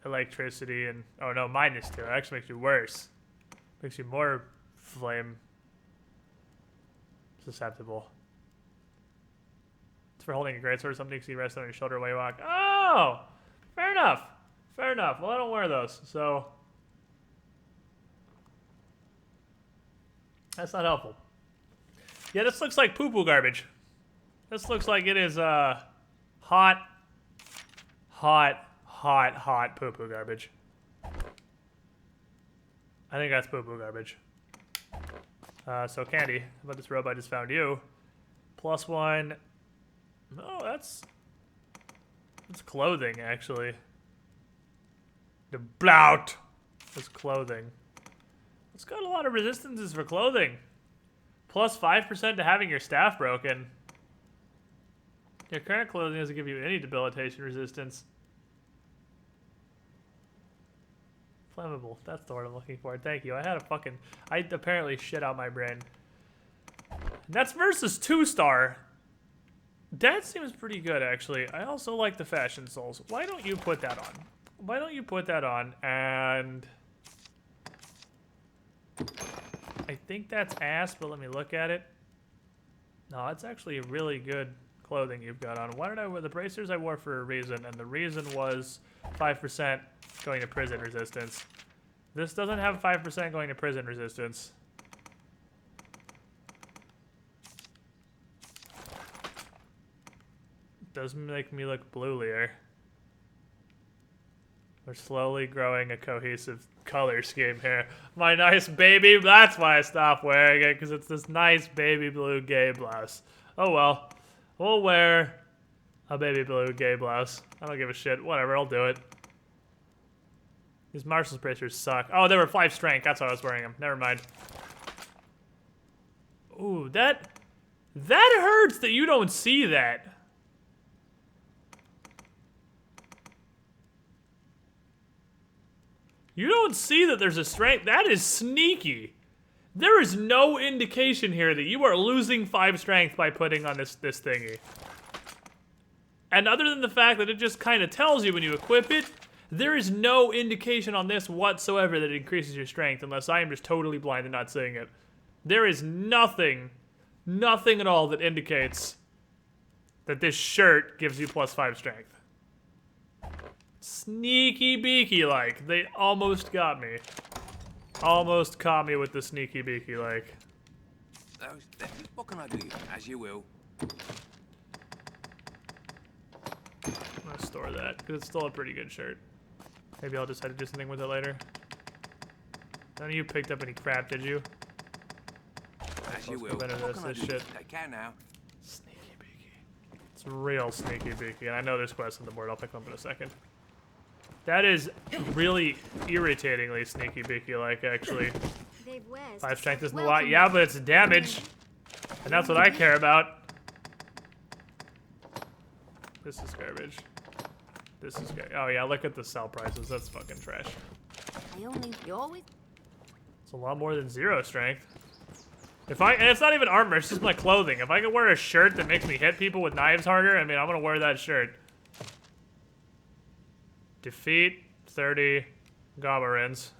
electricity, and, oh no, -2. It actually makes you worse. Makes you more flame susceptible. It's for holding a greatsword, something you can rest on your shoulder while you walk. Oh! Fair enough. Fair enough. Well, I don't wear those, so that's not helpful. Yeah, this looks like poo-poo garbage. This looks like it is hot poo-poo garbage. I think that's poo-poo garbage. So Candy, how about this robe I just found you? +1. No, that's clothing actually. The blout is clothing. It's got a lot of resistances for clothing. +5% to having your staff broken. Your current clothing doesn't give you any debilitation resistance. Flammable. That's the word I'm looking for. Thank you. I apparently shit out my brain. That's versus 2-star. That seems pretty good, actually. I also like the fashion souls. Why don't you put that on? Why don't you put that on and... I think that's ass, but let me look at it. No, it's actually really good clothing you've got on. Why did I wear the bracers? I wore for a reason, and the reason was 5% going to prison resistance. This doesn't have 5% going to prison resistance. Does make me look bluelier. We're slowly growing a cohesive color scheme here. My nice baby, that's why I stopped wearing it, because it's this nice baby blue gay blouse. Oh well, we'll wear a baby blue gay blouse. I don't give a shit, whatever, I'll do it. These Marshall's bracers suck. Oh, they were 5 strength, that's why I was wearing them, never mind. Ooh, that hurts that you don't see that. You don't see that there's a strength. That is sneaky. There is no indication here that you are losing 5 strength by putting on this thingy. And other than the fact that it just kind of tells you when you equip it, there is no indication on this whatsoever that it increases your strength unless I am just totally blind and not seeing it. There is nothing at all that indicates that this shirt gives you +5 strength. Sneaky beaky like. They almost got me. Almost caught me with the sneaky beaky like. What can I do? As you will. I'm gonna store that because it's still a pretty good shirt. Maybe I'll decide to do something with it later. None of you picked up any crap, did you? As you will. Better than this shit. I can now. Sneaky beaky. It's real sneaky beaky, and I know there's quests on the board. I'll pick them up in a second. That is really irritatingly sneaky beaky like, actually. 5 strength isn't a lot. Yeah, but it's damage. And that's what I care about. This is garbage. This is garbage. Oh yeah, look at the sell prices. That's fucking trash. It's a lot more than 0 strength. And it's not even armor, it's just my clothing. If I could wear a shirt that makes me hit people with knives harder, I mean, I'm gonna wear that shirt. Defeat 30 Goblins.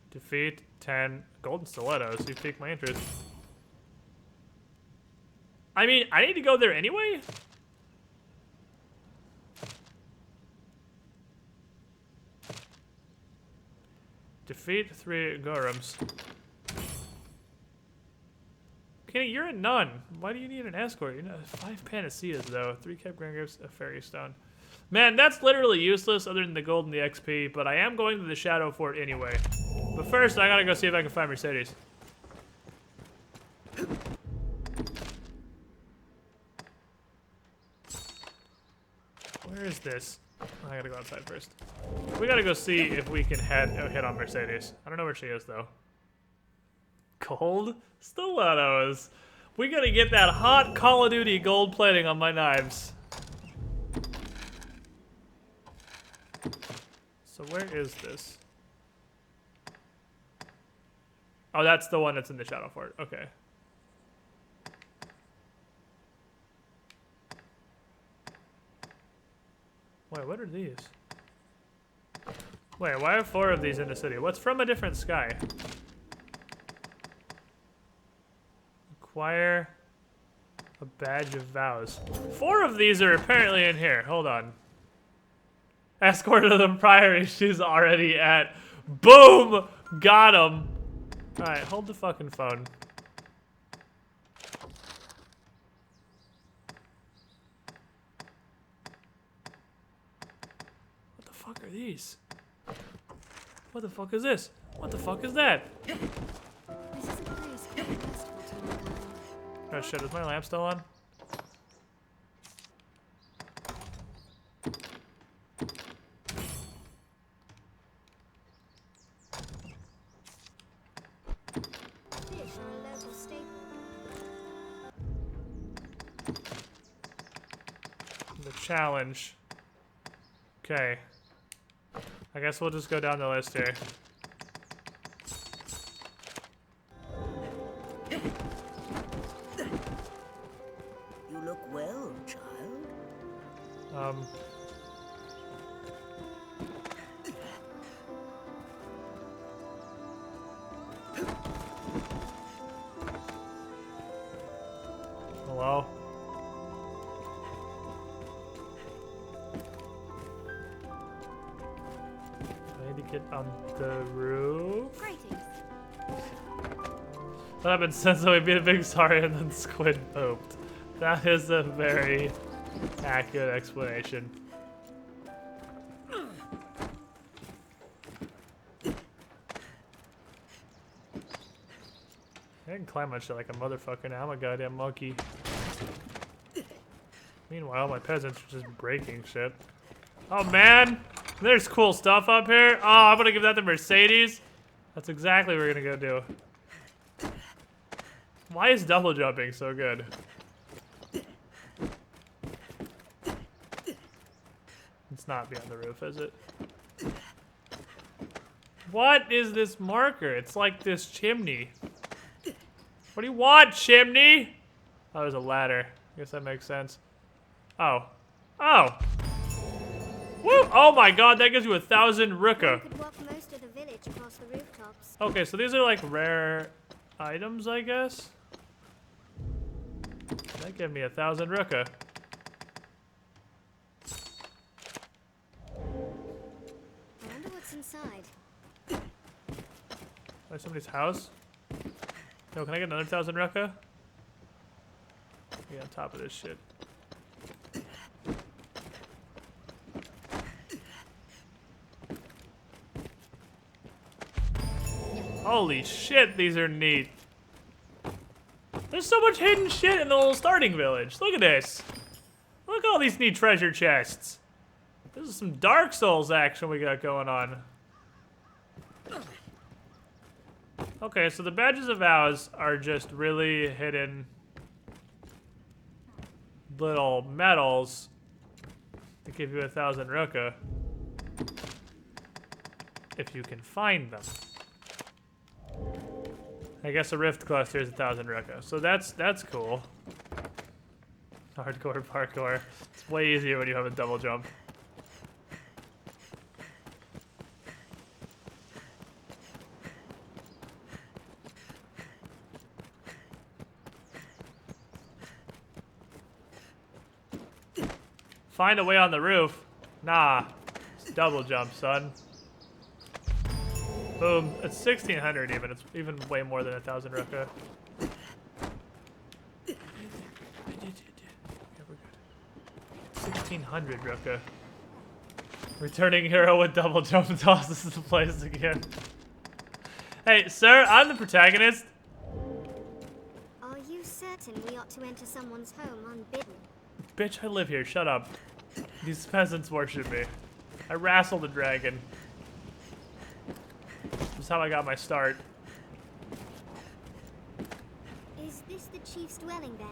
Defeat 10 golden stilettos. You piqued my interest. I mean, I need to go there anyway? Defeat 3 Gorums. Kenny, you're a nun. Why do you need an escort? You know, 5 panaceas though. 3 kept grand grapes, a fairy stone. Man, that's literally useless other than the gold and the XP, but I am going to the Shadow Fort anyway. But first, I gotta go see if I can find Mercedes. Where is this? I gotta go outside first. We gotta go see if we can hit on Mercedes. I don't know where she is though. Gold stilettos. We gotta get that hot Call of Duty gold plating on my knives. So where is this? Oh, that's the one that's in the Shadow Fort. Okay. Wait, what are these? Wait, why are 4 of these in the city? What's from a different sky? Acquire a badge of vows. 4 of these are apparently in here. Hold on. Escort of the Priory. She's already at. Boom! Got him. Alright, hold the fucking phone. What the fuck are these? What the fuck is this? What the fuck is that? This is a place called Festival to mankind. Oh shit, is my lamp still on? Fish are a local staple. The challenge. Okay. I guess we'll just go down the list here. You look well, child. Hello? I need to get on the roof. Greetings. That happened since we beat a big sorry and then Squid pooped. That is a very accurate explanation. I can climb on shit like a motherfucker now. I'm a goddamn monkey. Meanwhile, my peasants are just breaking shit. Oh man! There's cool stuff up here. Oh, I'm gonna give that to Mercedes. That's exactly what we're gonna go do. Why is double jumping so good? It's not beyond the roof, is it? What is this marker? It's like this chimney. What do you want, chimney? Oh, there's a ladder. I guess that makes sense. Oh. Oh! Woo! Oh my god, that gives you 1,000 ruka. You could walk most of the village across the rooftops. Okay, so these are like rare items, I guess. That gave me 1,000 ruka. I wonder what's inside. There's somebody's house. Yo, can I get another 1,000 ruka? Get on top of this shit. Holy shit, these are neat. There's so much hidden shit in the little starting village. Look at this. Look at all these neat treasure chests. This is some Dark Souls action we got going on. Okay, so the badges of vows are just really hidden little medals that give you 1,000 ruka if you can find them. I guess a rift cluster is 1,000 ruka, so that's cool. Hardcore parkour. It's way easier when you have a double jump. Find a way on the roof. Nah. It's double jump, son. Boom. It's 1,600 even. It's even way more than 1,000 ruka. Yeah, we're good. 1,600 ruka. Returning hero with double jump tosses the place again. Hey, sir, I'm the protagonist. Are you certain we ought to enter someone's home unbidden? Bitch, I live here. Shut up. These peasants worship me. I wrestled a dragon. This is how I got my start. Is this the chief's dwelling then?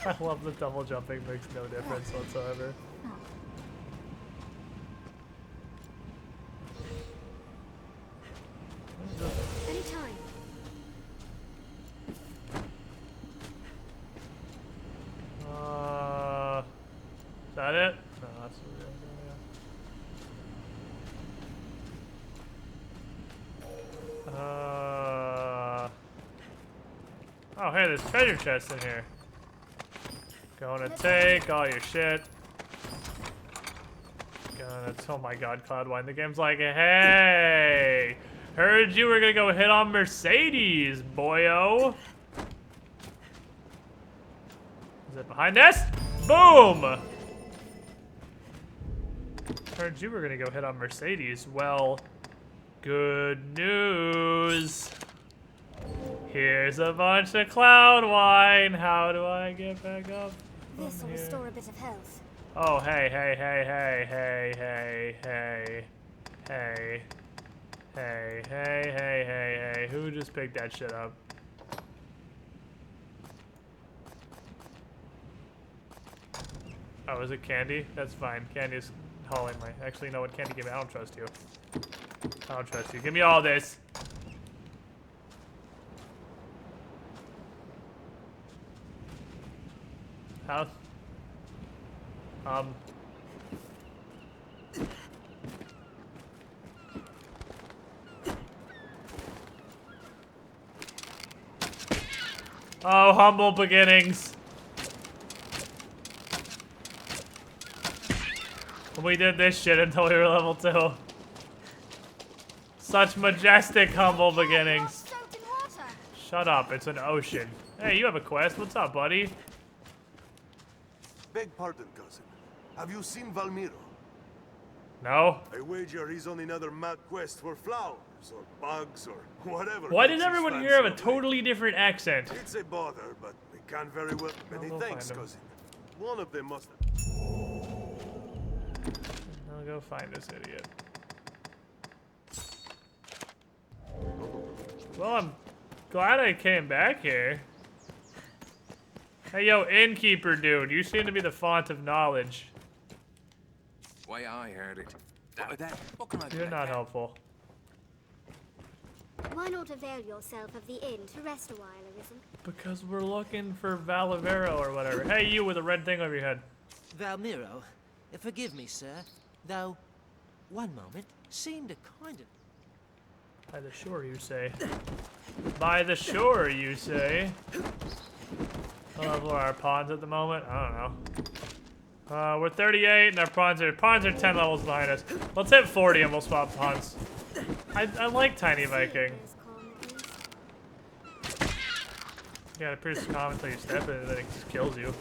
I love the double jumping, makes no difference whatsoever. Anytime. Is that it? No, that's the real Oh, hey, there's treasure chests in here. Gonna take all your shit. Oh my god, Cloudwine. The game's like, hey! Heard you were gonna go hit on Mercedes, boyo. Is it behind this? Boom! Heard you were gonna go hit on Mercedes. Well, good news. Here's a bunch of Cloudwine. How do I get back up? This will restore a bit of health. Oh, hey. Hey. Who just picked that shit up? Oh, is it Candy? That's fine. Candy's hauling my... Actually, you know what? Candy, give me... I don't trust you. I don't trust you. Give me all this. How? Oh, humble beginnings. We did this shit until we were level 2. Such majestic, humble beginnings. Shut up, it's an ocean. Hey, you have a quest. What's up, buddy? Beg pardon, cousin. Have you seen Valmiro? No. I wager he's on another mad quest for flowers, or bugs, or whatever. Why does everyone here have a totally different accent? It's a bother, but we can't very well. Many thanks, cousin. One of them must have... I'll go find this idiot. Well, I'm glad I came back here. Hey, yo, innkeeper dude, you seem to be the font of knowledge. Way I heard it. What can I do? You're not helpful. Why not avail yourself of the inn to rest a while, Arisen? Because we're looking for Valavero or whatever. Hey, you with a red thing over your head. Valmiro, forgive me, sir, though, one moment seemed a kind of... By the shore, you say. By the shore, you say. I don't know where our pawns at the moment. I don't know. We're 38 and our pawns are 10 levels behind us. Let's hit 40 and we'll swap pawns. I like Tiny Viking. Yeah, it appears calm until you step in it and then it just kills you.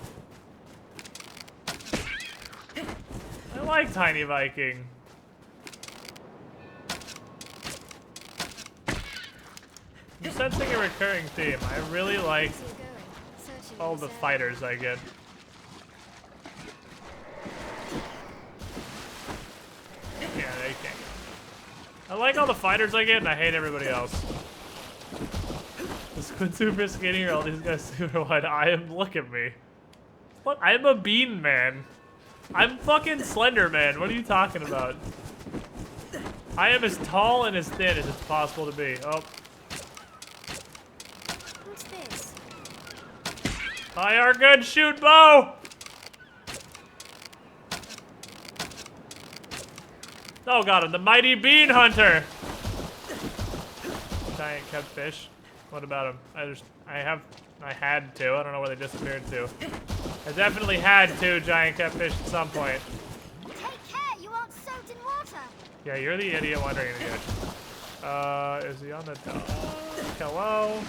I like Tiny Viking. I'm sensing a recurring theme. I really like all the fighters I get. Yeah, they can't go. I like all the fighters I get, and I hate everybody else. The Squid Super Skinny or all these guys super wide. Look at me. What? I'm a bean man. I'm fucking Slender Man. What are you talking about? I am as tall and as thin as it's possible to be. Oh. What's this? By our good shoot bow! Oh god, the mighty bean hunter! Giant catfish. What about him? I had to. I don't know where they disappeared to. I definitely had two giant catfish at some point. Take care, you aren't soaked in water. Yeah, you're the idiot wandering in the ocean. Is he on the dock? Hello?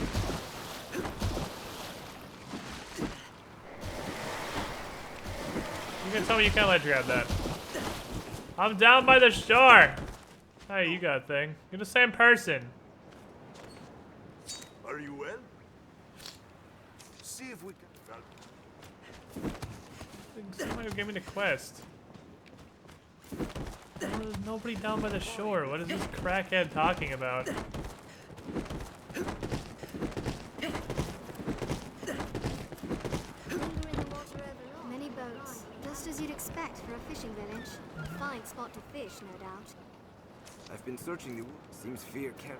You can tell me you can't let you grab that. I'm down by the shore. Hey, you got a thing. You're the same person. Are you well? See if we can. Somebody gave me the quest. There's nobody down by the shore. What is this crackhead talking about? Many boats, just as you'd expect for a fishing village. A fine spot to fish, no doubt. I've been searching the woods. Seems fear carried.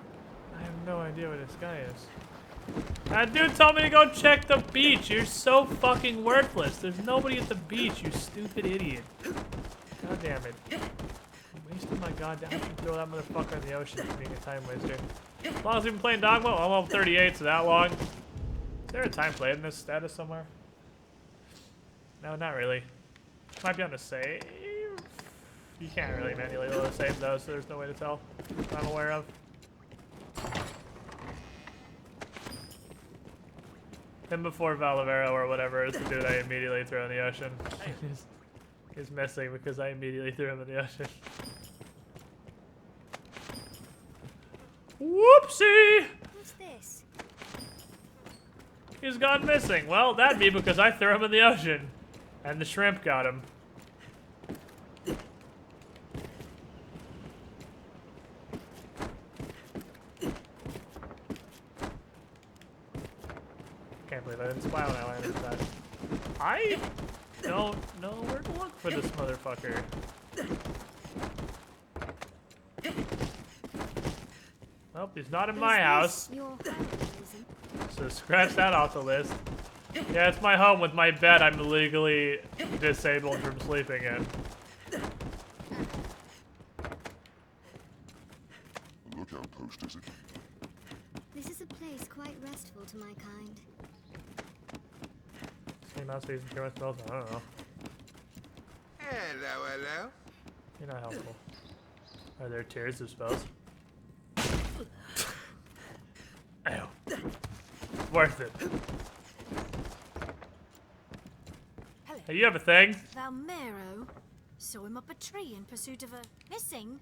I have no idea what this guy is. That dude told me to go check the beach. You're so fucking worthless. There's nobody at the beach, you stupid idiot. God damn it. I'm wasting my goddamn. I should throw that motherfucker in the ocean for being a time waster. As long as we've been playing Dogma, I'm level 38, so that long. Is there a time played in this status somewhere? No, not really. Might be on the save. You can't really manually load a save though, so there's no way to tell. That I'm aware of. Him before Valavero or whatever is the dude I immediately threw in the ocean. He's missing because I immediately threw him in the ocean. Whoopsie! What's this? He's gone missing. Well, that'd be because I threw him in the ocean. And the shrimp got him. Can't believe I didn't spy when I landed that. I don't know where to look for this motherfucker. Well, he's not in my house. So scratch that off the list. Yeah, it's my home with my bed I'm legally disabled from sleeping in. Lookout post, is it? This is a place quite restful to my kind. Mouse phase and cure spells? I don't know. Hello, hello. You're not helpful. Are there tiers of spells? Ow. Worth it. Hello. Hey, you have a thing? Valmero saw him up a tree in pursuit of a missing.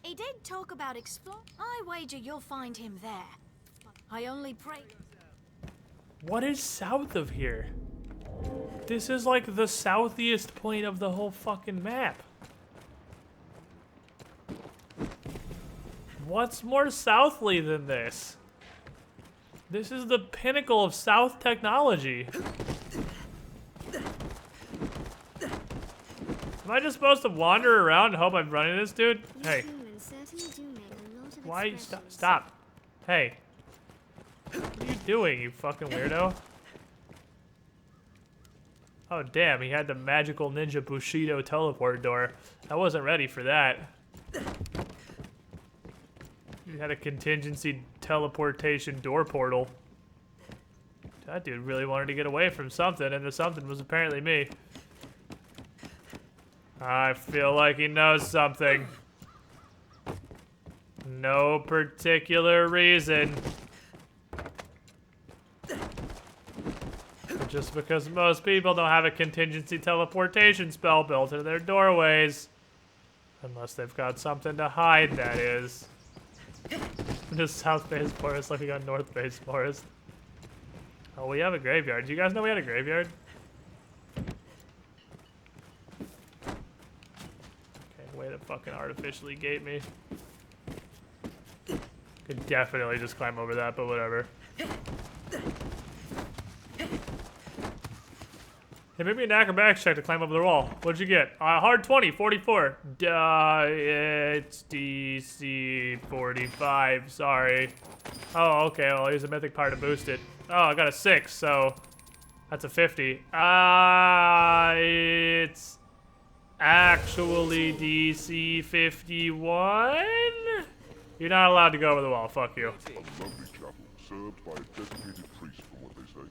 He did talk about explore. I wager you'll find him there. I only pray. What is south of here? This is like the southiest point of the whole fucking map. What's more southly than this? This is the pinnacle of south technology. Am I just supposed to wander around and hope I'm running this dude? Hey. Why? Stop. Hey. What are you doing, you fucking weirdo? Oh, damn, he had the magical ninja Bushido teleport door. I wasn't ready for that. He had a contingency teleportation door portal. That dude really wanted to get away from something, and the something was apparently me. I feel like he knows something. No particular reason. Just because most people don't have a contingency teleportation spell built into their doorways. Unless they've got something to hide, that is. Just South Base Forest like we got North Base Forest. Oh, we have a graveyard. Do you guys know we had a graveyard? Okay, way to fucking artificially gate me. Could definitely just climb over that, but whatever. Hey, maybe an acrobatics check to climb over the wall. What'd you get? Hard 20, 44. It's DC 45, sorry. Oh, okay, well, here's a mythic power to boost it. Oh, I got a 6, so that's a 50. It's actually DC 51? You're not allowed to go over the wall, fuck you. A lovely chapel, served by a dedicated priest from what they say.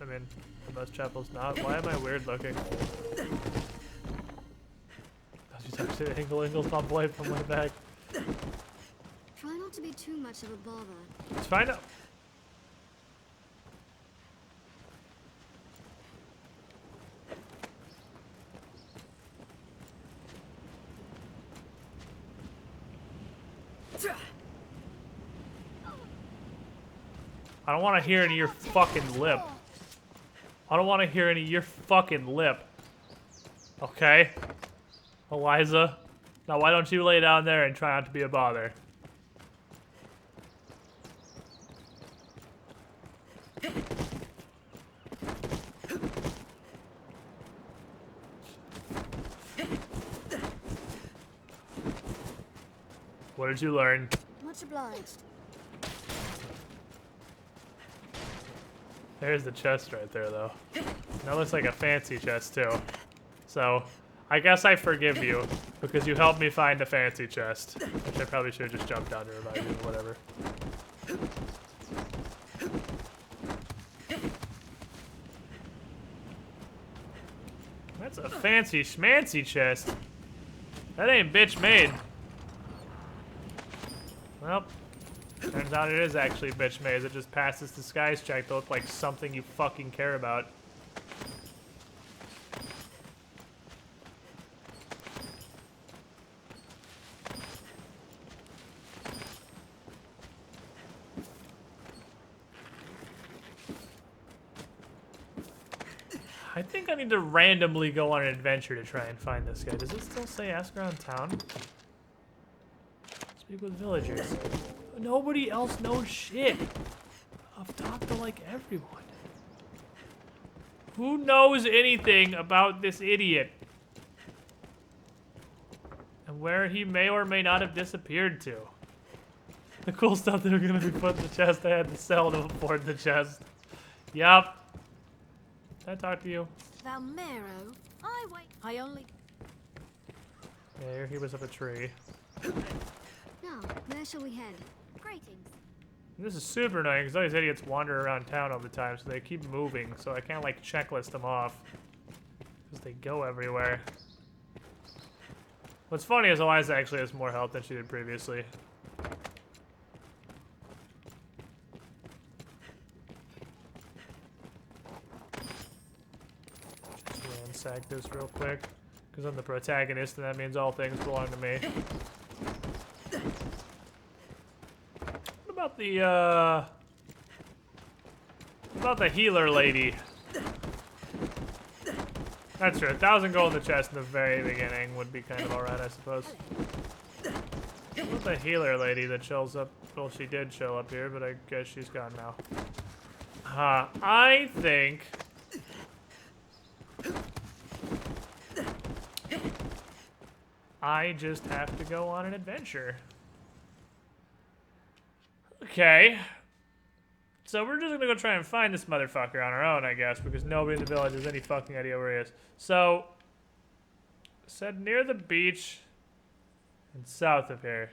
I mean, most chapels not. Why am I weird looking? That's just actually Ingle's my boy from way back. Try not not to be too much of a bother. Let's find out. I don't want to hear any of your fucking lip. I don't want to hear any of your fucking lip. Okay? Eliza? Now why don't you lay down there and try not to be a bother? What did you learn? Much obliged. There's the chest right there, though. That looks like a fancy chest, too. So, I guess I forgive you, because you helped me find a fancy chest. Which I probably should have just jumped down to revive you, or whatever. That's a fancy schmancy chest. That ain't bitch made. Well, turns out it is actually bitch made. It just passes disguise check to look like something you fucking care about. I think I need to randomly go on an adventure to try and find this guy. Does it still say ask around town? Speak with villagers. Nobody else knows shit. I've talked to like everyone. Who knows anything about this idiot? And where he may or may not have disappeared to. The cool stuff that are gonna be put in the chest I had to sell to afford the chest. Yup. Can I talk to you? Valmero, I wait. I only. Yeah, he was up a tree. Now, where shall we head? Greetings. This is super annoying because all these idiots wander around town all the time, so they keep moving, so I can't like checklist them off. Because they go everywhere. What's funny is Eliza actually has more health than she did previously. Just ransack this real quick. Because I'm the protagonist and that means all things belong to me. What about the healer lady? That's true. 1,000 gold in the chest in the very beginning would be kind of alright, I suppose. What about the healer lady that shows up? Well, she did show up here, but I guess she's gone now. I think... I just have to go on an adventure. Okay. So we're just gonna go try and find this motherfucker on our own, I guess, because nobody in the village has any fucking idea where he is. So, said near the beach and south of here.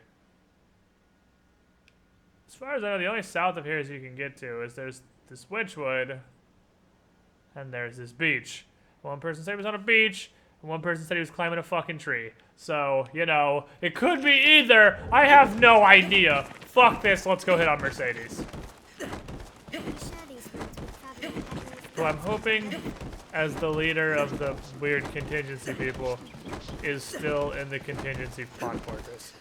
As far as I know, the only south of here as you can get to is there's this witchwood and there's this beach. One person said he was on a beach, and one person said he was climbing a fucking tree. So, you know, it could be either. I have no idea. Fuck this, let's go hit on Mercedes. Who I'm hoping, as the leader of the weird contingency people, is still in the contingency plot fortress.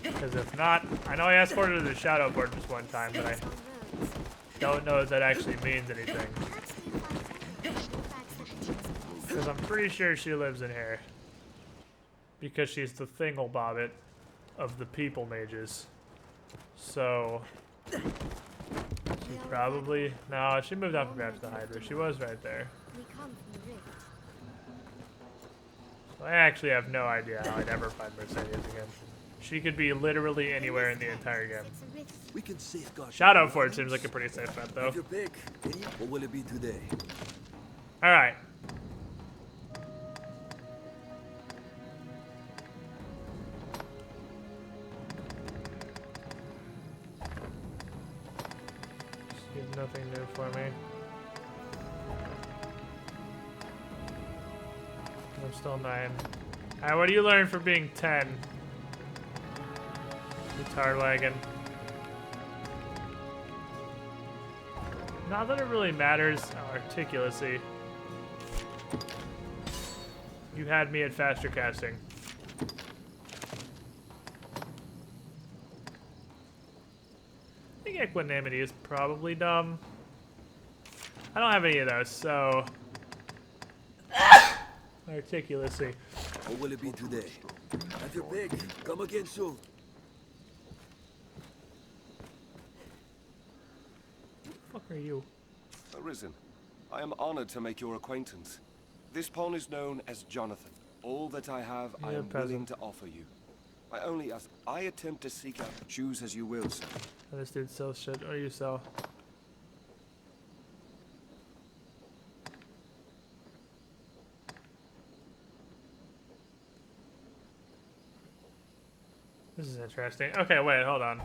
Because if not, I know I asked for it to the Shadow Fortress one time, but I don't know if that actually means anything. Because I'm pretty sure she lives in here. Because she's the thinglebabbit of the people mages. So... she probably... No, she moved on from perhaps the Hydra. She was right there. So I actually have no idea how I'd ever find Mercedes again. She could be literally anywhere in the entire game. We can safeguard. Shadow Fort seems like a pretty safe bet, though. Your pick. What will it be today? Alright. She's nothing new for me. I'm still 9. Alright, what do you learn for being 10? Retard wagon. Not that it really matters. Oh, articulacy. You had me at faster casting. I think equanimity is probably dumb. I don't have any of those, so... Articulacy. What will it be today? Have your pick. Come again soon. What the fuck are you? Arisen, I am honored to make your acquaintance. This pawn is known as Jonathan. All that I have, I am willing to offer you. I only ask. I attempt to seek out. Choose as you will, sir. Oh, this dude sells shit. Or you sell? This is interesting. Okay, wait, hold on.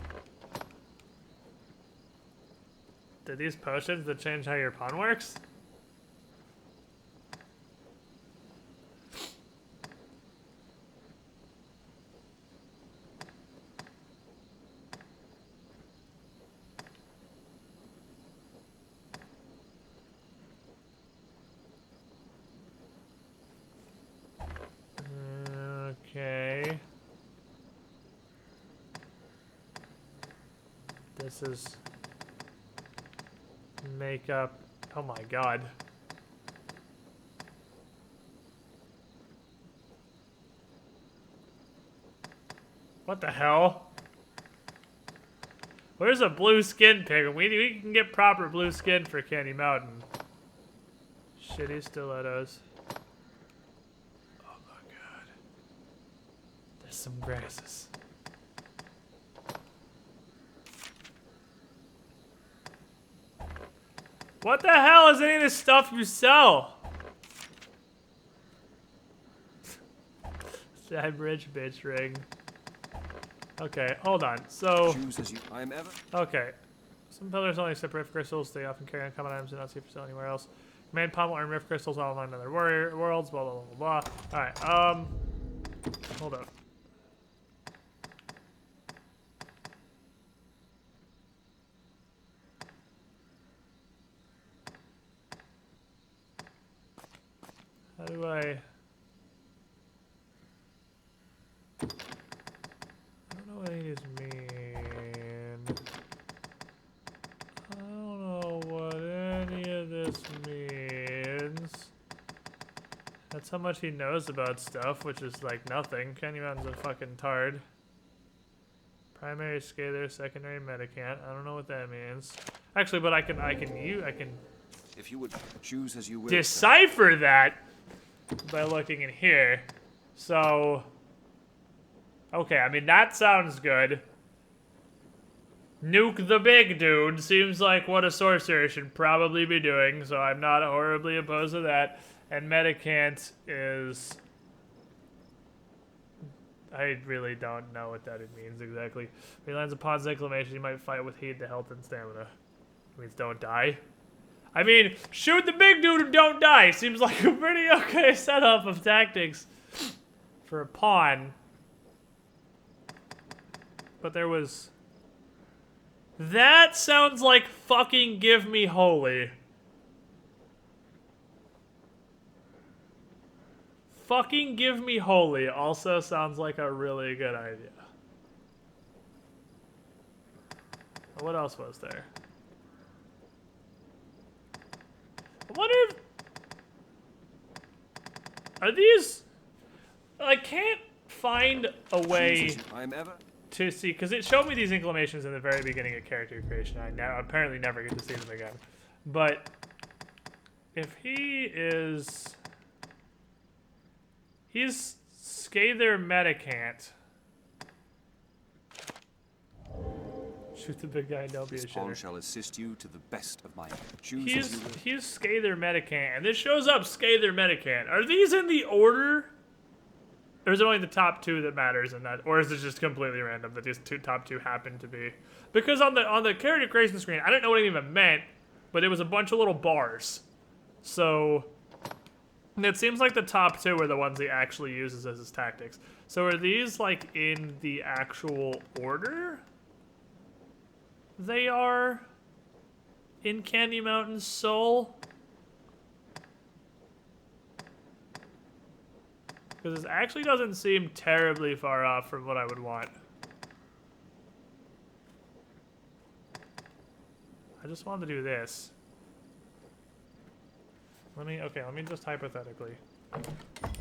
Did these potions that change how your pawn works? Okay. This is makeup. Oh my god. What the hell? Where's a blue skin pick? We can get proper blue skin for Candy Mountain. Shitty stilettos. Oh my god. There's some grasses. What the hell is any of this stuff you sell? That rich bitch ring. Okay, hold on. So, Choose as you. I am ever. okay. Some pillars only accept rift crystals. They often carry uncommon items and not see for sale anywhere else. Command pawn will earn rift crystals all among other worlds. Blah blah blah blah. All right. Hold up. How do I don't know what any of these mean. I don't know what any of this means. That's how much he knows about stuff, which is like nothing. Kenny Mountain's a fucking tard. Primary scalar, secondary medicant. I don't know what that means. Actually, but I can If you would choose as you will. decipher that by looking in here. So, okay, I mean, that sounds good. Nuke the big dude seems like what a sorcerer should probably be doing, so I'm not horribly opposed to that. And Medicant is... I really don't know what that means exactly. When he lands upon exclamation, you might fight with heat to health and stamina. It means don't die. I mean, shoot the big dude who don't die. Seems like a pretty okay setup of tactics for a pawn. But there was... That sounds like fucking give me holy. Fucking give me holy also sounds like a really good idea. What else was there? I wonder if... Are these... I can't find a way to see... Because it showed me these inclinations in the very beginning of character creation. I apparently never get to see them again. But... If he is... He's Scather Medicant. Shoot the big guy, don't be a This pawn shitter. shall assist you to the best of my. Choose as you will. He's Scather Medicant, and this shows up Scather Medicant. Are these in the order? Or is it only the top two that matters in that? Or is it just completely random that these top two happen to be? Because on the character creation screen, I didn't know what it even meant, but it was a bunch of little bars. So And it seems like the top two are the ones he actually uses as his tactics. So are these like in the actual order they are in Candy Mountain Soul? Because this actually doesn't seem terribly far off from what I would want. I just wanted to do this. Let me just hypothetically. I'd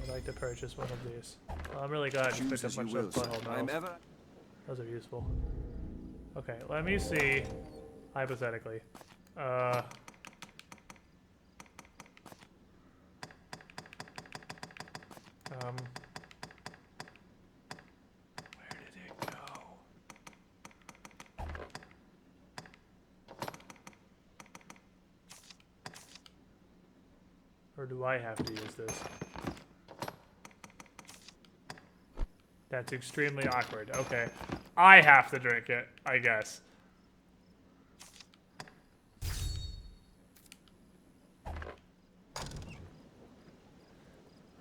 like to purchase one of these. Well, I'm really glad you picked up much of butthole. Those are useful. Okay, let me see. Hypothetically. Where did it go? Or do I have to use this? That's extremely awkward. Okay. I have to drink it, I guess.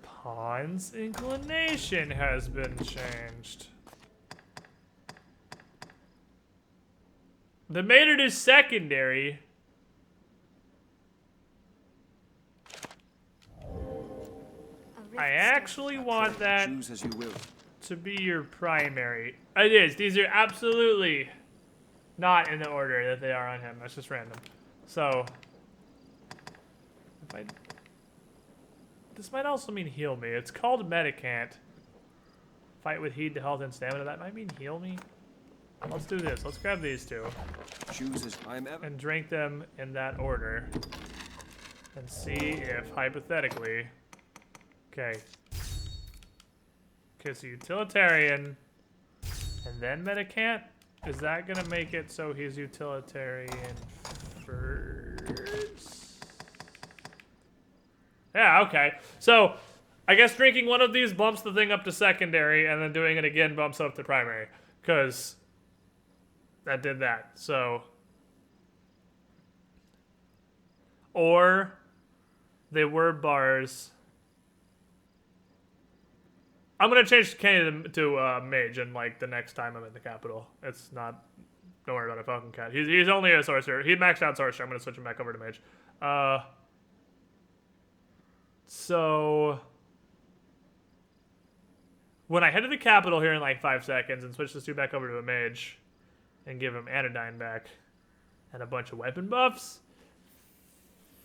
Pawn's inclination has been changed. The Maynard is secondary. I actually want that to be your primary. It is. These are absolutely not in the order that they are on him. That's just random. So, if I... This might also mean heal me. It's called Medicant. Fight with heed to health and stamina. That might mean heal me. Let's do this. Let's grab these two. And drink them in that order. And see if, hypothetically... Okay. Okay, so utilitarian. And then Medicant? Is that gonna make it so he's utilitarian first? Yeah, okay. So, I guess drinking one of these bumps the thing up to secondary, and then doing it again bumps up to primary. Because that did that. So. Or they were bars. I'm going to change Kenny to mage and like the next time I'm in the capital. It's not. Don't worry about it, Falcon Cat. He's only a sorcerer. He maxed out sorcerer. I'm going to switch him back over to mage. So, when I head to the capital here in like 5 seconds and switch this dude back over to a mage and give him Anodyne back and a bunch of weapon buffs,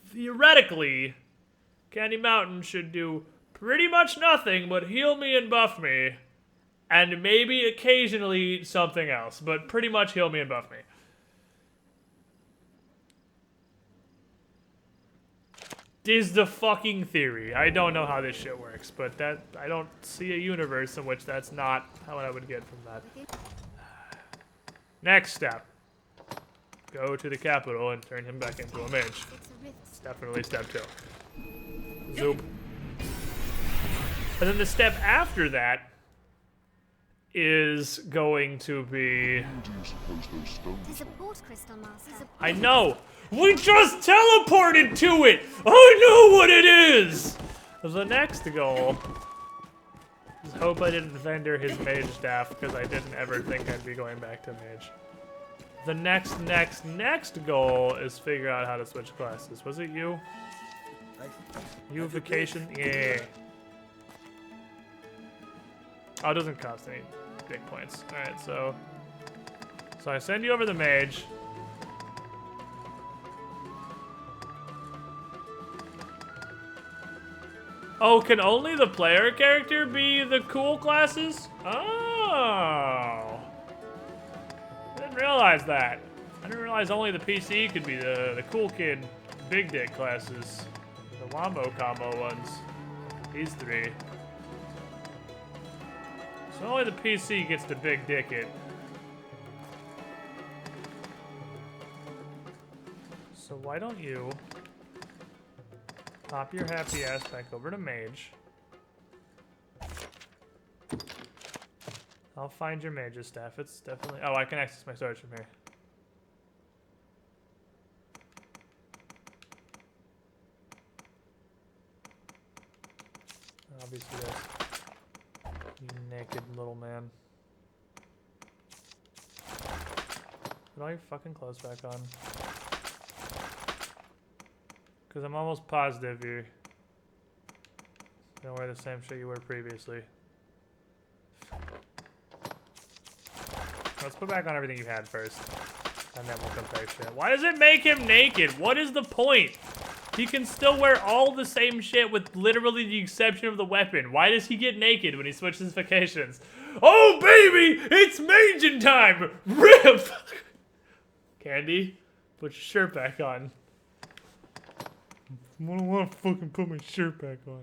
theoretically, Candy Mountain should do pretty much nothing but heal me and buff me, and maybe occasionally something else, but pretty much heal me and buff me. Is the fucking theory. I don't know how this shit works, but that I don't see a universe in which that's not how I would get from that. Next step. Go to the capital and turn him back into a mage. It's definitely step 2. Zoop. And then the step after that is going to be... I know! We just teleported to it! I know what it is! The next goal is hope I didn't vendor his mage staff, because I didn't ever think I'd be going back to mage. The next goal is figure out how to switch classes. Was it you? Unification? Yeah. Oh, it doesn't cost any big points. Alright, so I send you over the mage. Oh, can only the player character be the cool classes? Oh. I didn't realize that. I didn't realize only the PC could be the cool kid big dick classes. The wombo combo ones. These 3. So only the PC gets to big dick it. So why don't you pop your happy ass back over to mage. I'll find your mage's staff. It's definitely... Oh, I can access my storage from here. Let me see this. You naked little man. Put all your fucking clothes back on. Because I'm almost positive you're gonna wear the same shit you wore previously. Let's put back on everything you had first. And then we'll compare shit. Why does it make him naked? What is the point? He can still wear all the same shit with literally the exception of the weapon. Why does he get naked when he switches vacations? Oh, baby! It's Majin time! RIP! Candy, put your shirt back on. I don't want to fucking put my shirt back on.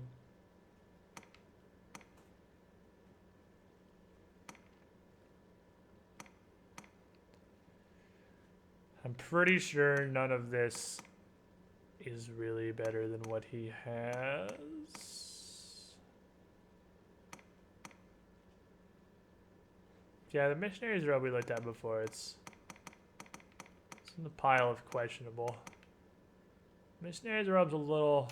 I'm pretty sure none of this is really better than what he has. Yeah, the missionary's robe we looked at before. It's in the pile of questionable. Missionary's robe's a little...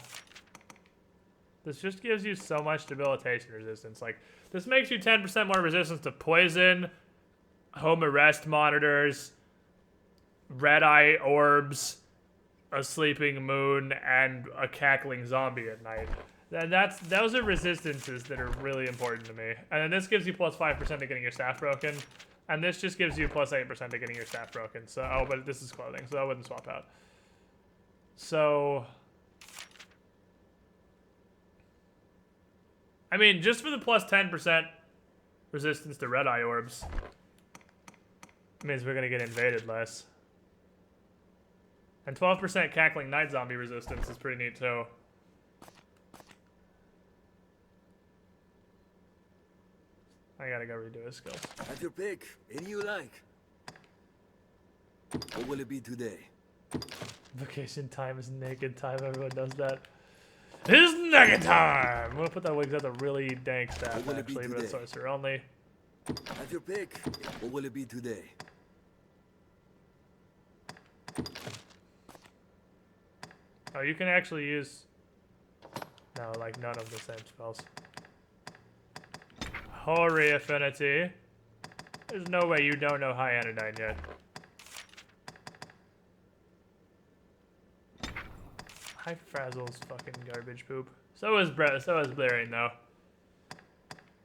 This just gives you so much debilitation resistance. Like, this makes you 10% more resistance to poison, home arrest monitors, red-eye orbs, a sleeping moon, and a cackling zombie at night. Those are resistances that are really important to me. And then this gives you plus 5% to getting your staff broken. And this just gives you plus 8% to getting your staff broken. So, oh, but this is clothing, so I wouldn't swap out. So... I mean, just for the plus 10% resistance to red-eye orbs, it means we're gonna get invaded less. And 12% cackling night zombie resistance is pretty neat too. I gotta go redo his skills. Have your pick. Any you like. What will it be today? Vacation time is naked time. Everyone knows that. It's naked time! I'm gonna put that wings at the really dank stat actually, but it's sorcerer only. Have your pick. What will it be today? Oh, you can actually use... No, like none of the same spells. Hoary affinity. There's no way you don't know high anodyne yet. High frazzle's fucking garbage poop. So is Blaring though.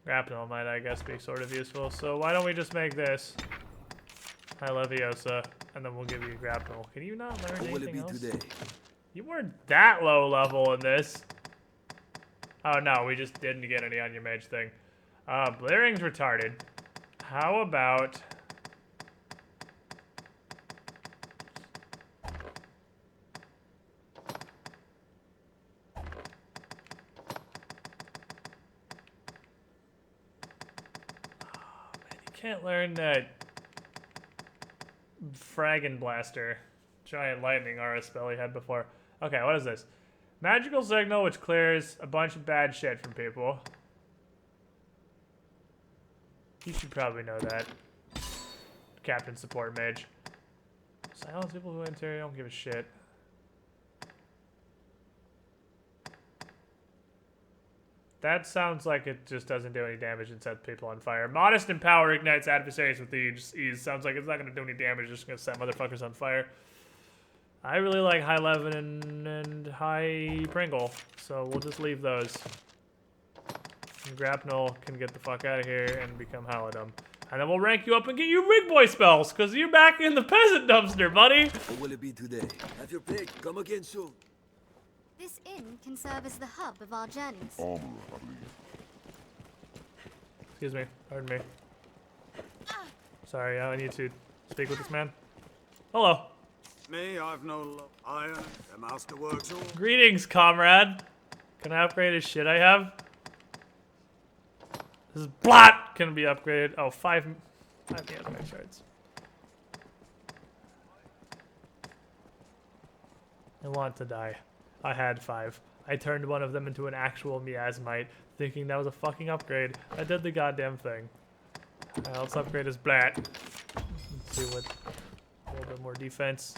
Grapnel might, I guess, be sort of useful. So why don't we just make this High Leviosa, and then we'll give you Grapnel. Can you not learn anything else? Today? You weren't that low level in this. Oh no, we just didn't get any on your mage thing. Blaring's retarded. How about... Can't learn that Fraggin' Blaster. Giant lightning aura spell he had before. Okay, what is this? Magical signal which clears a bunch of bad shit from people. You should probably know that. Captain Support Mage. Silence people who enter, don't give a shit. That sounds like it just doesn't do any damage and sets people on fire. Modest and Power ignites adversaries with ease. Sounds like it's not going to do any damage, just going to set motherfuckers on fire. I really like High Levin and High Pringle, so we'll just leave those. And Grapnel can get the fuck out of here and become Halidum. And then we'll rank you up and get you Rig Boy spells, because you're back in the peasant dumpster, buddy! What will it be today? Have your pick. Come again soon. This inn can serve as the hub of our journeys. Excuse me. Pardon me. Sorry, I need to speak with this man. Hello. Me, I've no love. Iron, the master works all. Greetings, comrade. Can I upgrade his shit I have? This is blot can be upgraded. Oh, 5 max shards. I want to die. I had 5. I turned one of them into an actual miasmite, thinking that was a fucking upgrade. I did the goddamn thing. Alright, let's upgrade his blat. Let's see what... A little bit more defense.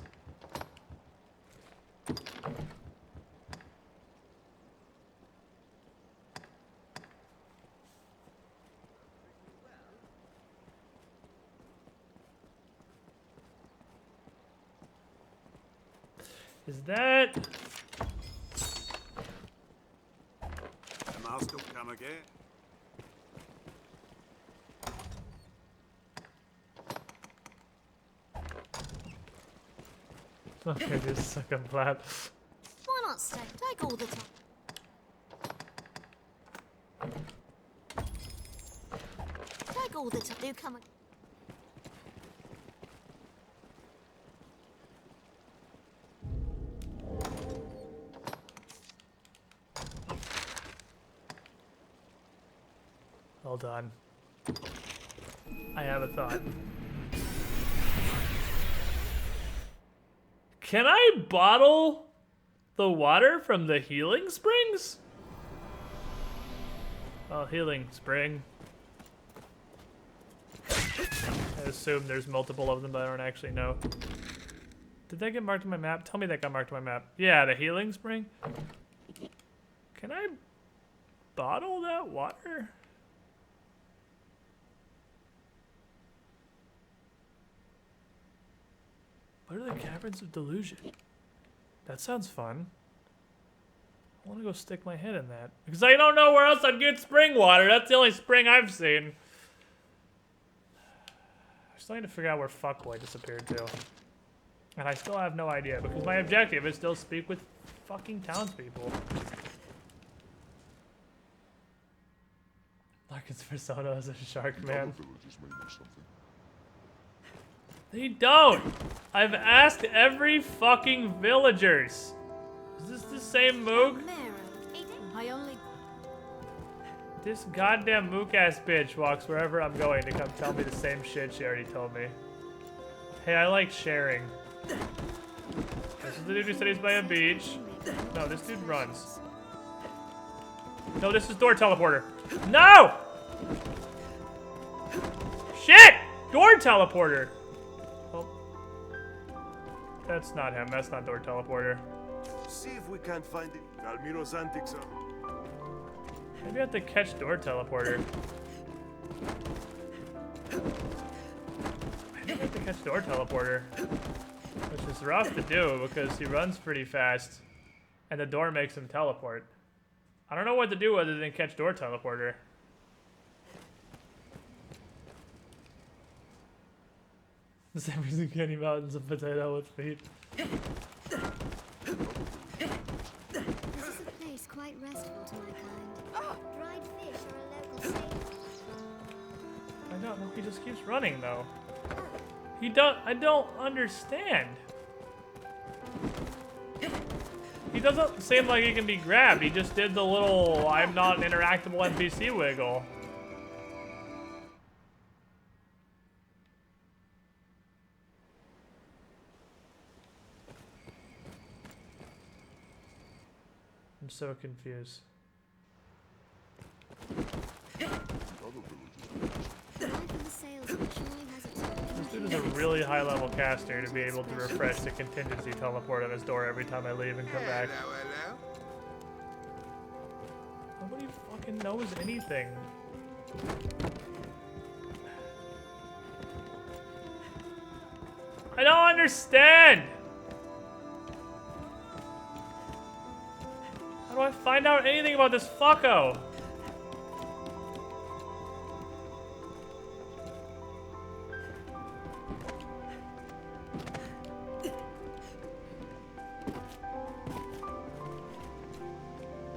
Is that... The master will come again. Okay, this is second plan. Why not stay? Take all the time. Take all the time. Do come again. Hold on. I have a thought. Can I bottle the water from the healing springs? Oh, healing spring. I assume there's multiple of them, but I don't actually know. Did that get marked on my map? Tell me that got marked on my map. Yeah, the healing spring. Can I bottle that water? What are the Caverns of Delusion? That sounds fun. I want to go stick my head in that. Because I don't know where else I'd get spring water. That's the only spring I've seen. I still need to figure out where Fuckboy disappeared to. And I still have no idea. Because my objective is still speak with fucking townspeople. Larkin's persona is a shark man. They don't! I've asked every fucking villagers. Is this the same Mook? I only... This goddamn Mook-ass bitch walks wherever I'm going to come tell me the same shit she already told me. Hey, I like sharing. This is the dude who said he's by a beach. No, this dude runs. No, this is door teleporter. No! Shit! Door teleporter! Oh. That's not him. That's not door teleporter. See if we can't find it. Almiro's antics are... Maybe I have to catch door teleporter. Maybe I have to catch door teleporter. Which is rough to do because he runs pretty fast. And the door makes him teleport. I don't know what to do other than catch door teleporter. The same reason Candy Mountain's a potato with feet. This is a place quite restful to my kind. Dried fish are a local staple. I don't know. He just keeps running though. I don't understand. He doesn't seem like he can be grabbed. He just did the little I'm not an interactable NPC wiggle. I'm so confused. This dude is a really high level caster to be able to refresh the contingency teleport on his door every time I leave and come back. Nobody fucking knows anything. I don't understand! How do I find out anything about this fucko?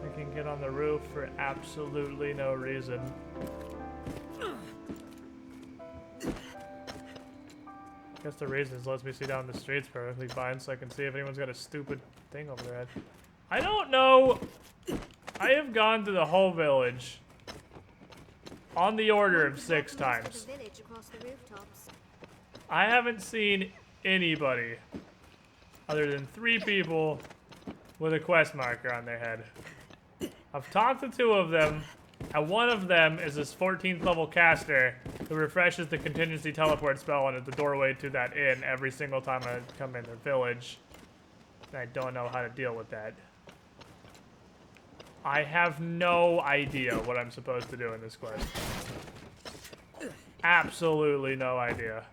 I can get on the roof for absolutely no reason. I guess the reason is lets me see down the streets perfectly fine so I can see if anyone's got a stupid thing over their head. I don't know. I have gone to the whole village on the order of 6 times. I haven't seen anybody other than 3 people with a quest marker on their head. I've talked to 2 of them, and one of them is this 14th level caster who refreshes the contingency teleport spell and at the doorway to that inn every single time I come in the village. And I don't know how to deal with that. I have no idea what I'm supposed to do in this quest. Absolutely no idea.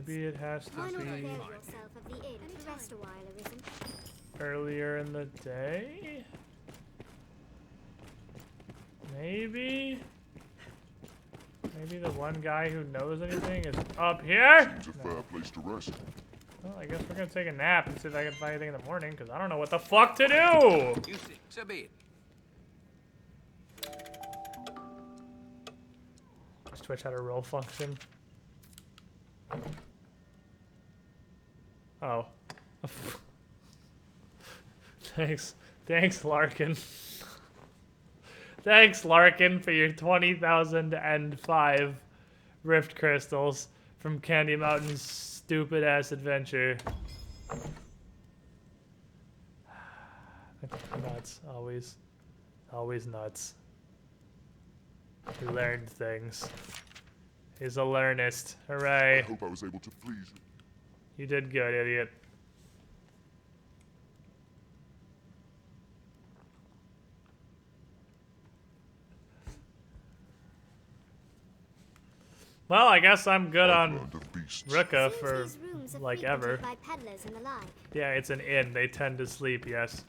Maybe it has to Why not be avail yourself of the inn to rest a while, Arisen? earlier in the day? Maybe? Maybe the one guy who knows anything is up here? Seems a fair place to rest. Well, I guess we're gonna take a nap and see if I can find anything in the morning, because I don't know what the fuck to do! You see, so be it. Twitch had a roll function. Oh. Thanks, Larkin. Thanks, Larkin, for your 20,005 Rift Crystals from Candy Mountain's stupid-ass adventure. Nuts, always. Always nuts. He learned things. He's a learnist. Hooray. I hope I was able to please you. You did good, idiot. Well, I guess I'm good on Ruka for, like, ever. By peddlers and the like. Yeah, it's an inn. They tend to sleep, yes.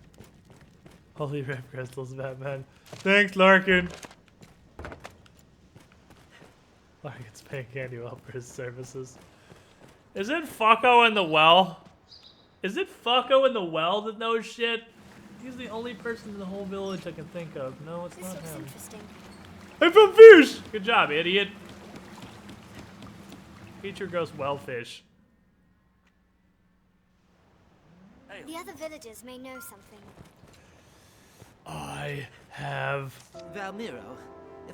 Holy Rift Crystals, Batman. Thanks, Larkin. Larkin's paying Candy well for his services. Is it Fucko in the well? Is it Fucko in the well that knows shit? He's the only person in the whole village I can think of. No, it's not him. Interesting. I found fish! Good job, idiot. Feature goes well fish. The other villagers may know something. I have... Valmiro,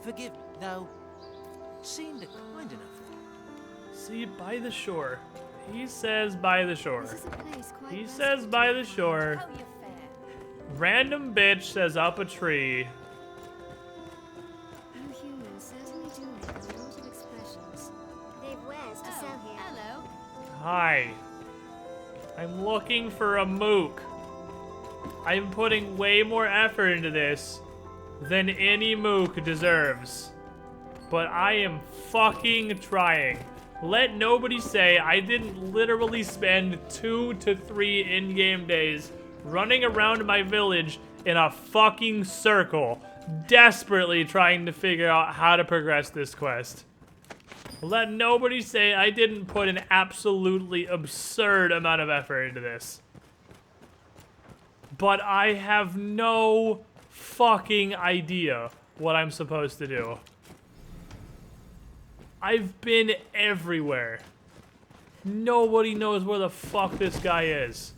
forgive, thou seemed kind enough. See, by the shore. He says by the shore. This is a place quite He restful says by the shore. Oh, you're fair. Random bitch says up a tree. You humans certainly do make a lot of expressions. They've wares to sell here. Hello. Hi. I'm looking for a mook. I'm putting way more effort into this than any mook deserves. But I am fucking trying. Let nobody say I didn't literally spend 2 to 3 in-game days running around my village in a fucking circle, desperately trying to figure out how to progress this quest. Let nobody say I didn't put an absolutely absurd amount of effort into this. But I have no fucking idea what I'm supposed to do. I've been everywhere. Nobody knows where the fuck this guy is.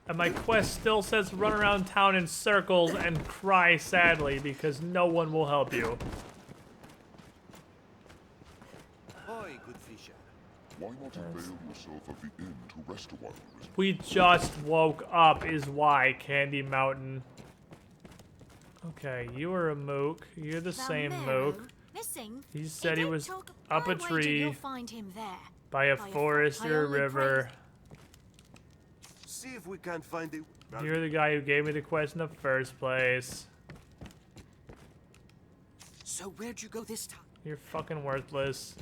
And my quest still says run around town in circles and cry sadly because no one will help you. Hi, good fisher. Why not avail yourself of the inn to rest a while, Arisen? We just woke up is why, Candy Mountain. Okay, you were a mook. You're the same mook. Missing. He said he was up a tree, You'll find him there. by a forest or a river. See if we can't find it. You're the guy who gave me the quest in the first place. So where'd you go this time? You're fucking worthless.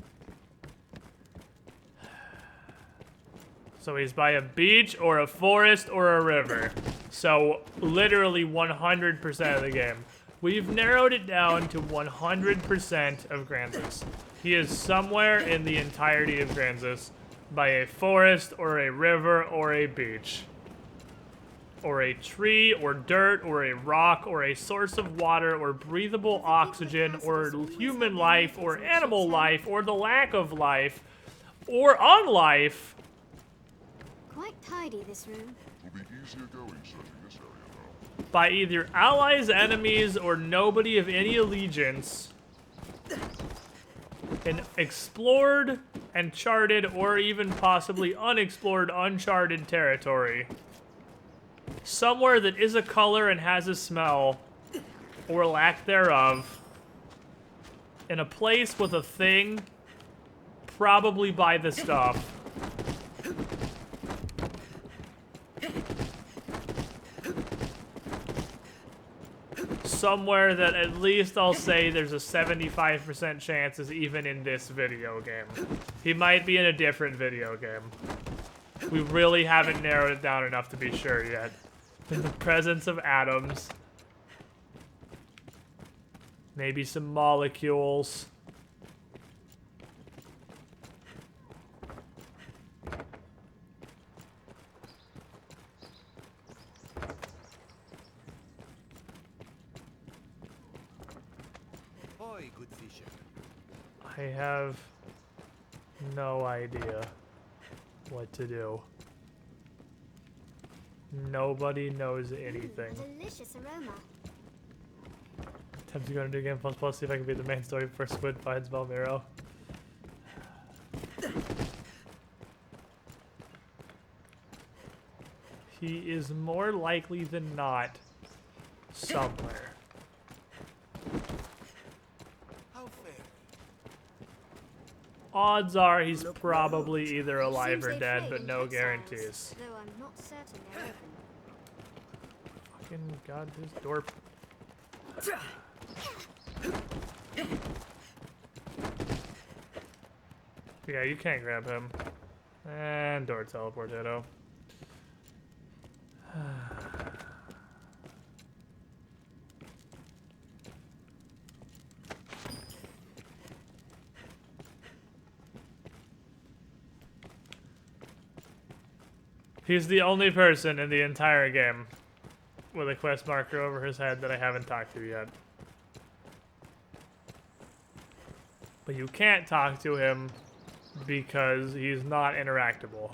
So he's by a beach or a forest or a river. So literally 100% of the game. We've narrowed it down to 100% of Granzis. He is somewhere in the entirety of Granzis by a forest or a river or a beach. Or a tree or dirt or a rock or a source of water or breathable oxygen or human life or animal life or the lack of life or unlife. Quite tidy, this room. It will be easier going searching this area now. By either allies, enemies, or nobody of any allegiance in explored and charted or even possibly unexplored, uncharted territory. Somewhere that is a color and has a smell, or lack thereof. In a place with a thing, probably by the stuff. somewhere that at least I'll say there's a 75% chance is even in this video game. He might be in a different video game. We really haven't narrowed it down enough to be sure yet. In the presence of atoms. Maybe some molecules. Boy, good fisher. I have no idea what to do. Nobody knows anything. A delicious aroma. Time to go into Game Plus, see if I can beat the main story before Squid finds Valmiro. He is more likely than not somewhere. How fair. Odds are he's probably either alive or dead, but no guarantees. Though I'm not certain they're open. Fucking god, this door. Yeah, you can't grab him. And door teleportado. He's the only person in the entire game with a quest marker over his head that I haven't talked to yet. But you can't talk to him because he's not interactable.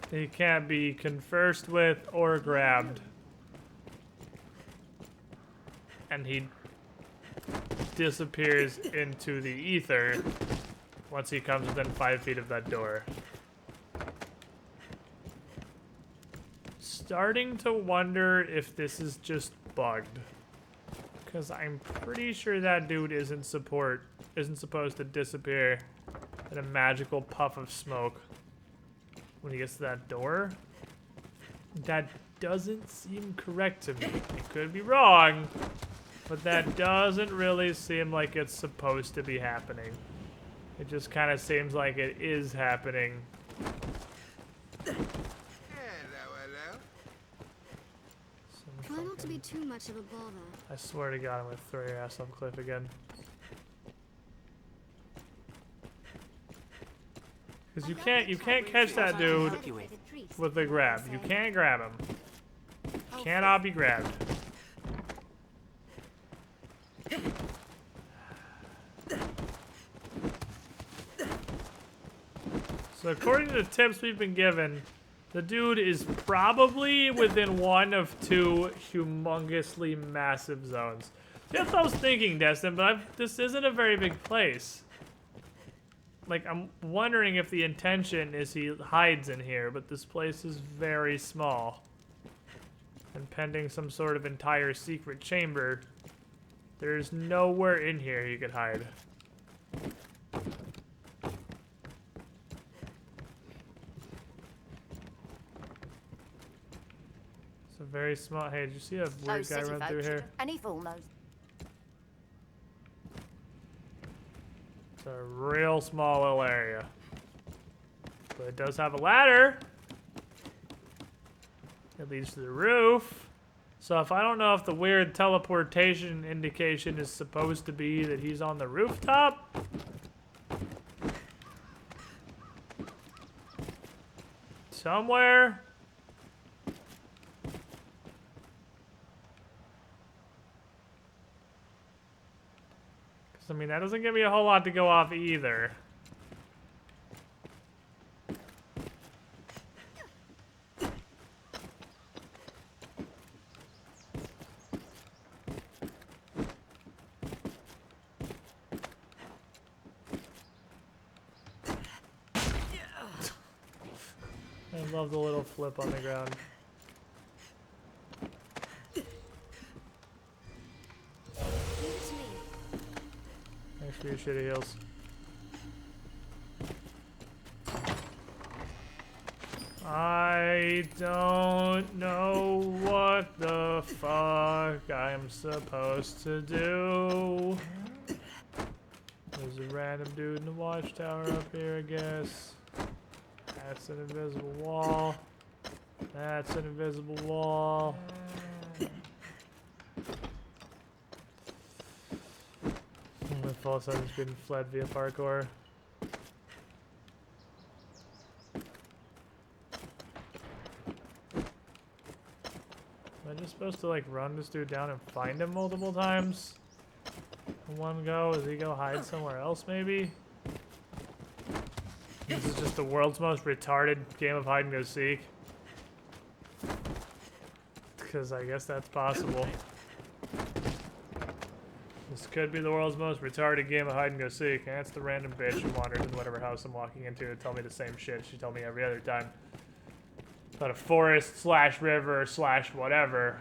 He can't be conversed with or grabbed. And he disappears into the ether once he comes within 5 feet of that door. Starting to wonder if this is just bugged. Because I'm pretty sure that dude isn't supposed to disappear in a magical puff of smoke when he gets to that door. That doesn't seem correct to me. It could be wrong, but that doesn't really seem like it's supposed to be happening. It just kind of seems like it is happening. Try not to be too much of a bother. I swear to God, I'm gonna throw your ass off a cliff again. Because you can't catch that dude with a grab. You can't grab him. You cannot be grabbed. So according to the tips we've been given, the dude is probably within one of 2 humongously massive zones. That's what I was thinking, Destin, but this isn't a very big place. Like, I'm wondering if the intention is he hides in here, but this place is very small. And pending some sort of entire secret chamber, there's nowhere in here you could hide. It's a very small... Hey, did you see a weird guy run through here? Any fool knows. It's a real small little area. But it does have a ladder. It leads to the roof. So if I don't know if the weird teleportation indication is supposed to be that he's on the rooftop. Somewhere. I mean, that doesn't give me a whole lot to go off either. I love the little flip on the ground. Thanks for your shitty heals. I don't know what the fuck I'm supposed to do. There's a random dude in the watchtower up here, I guess. That's an invisible wall. That's an invisible wall. The false has been fled via parkour. Am I just supposed to like run this dude down and find him multiple times? In one go? Does he go hide somewhere else maybe? This is just the world's most retarded game of hide and go seek. Because I guess that's possible. This could be the world's most retarded game of hide and go seek. And that's the random bitch who wanders in whatever house I'm walking into to tell me the same shit she told me every other time. About a forest slash river slash whatever.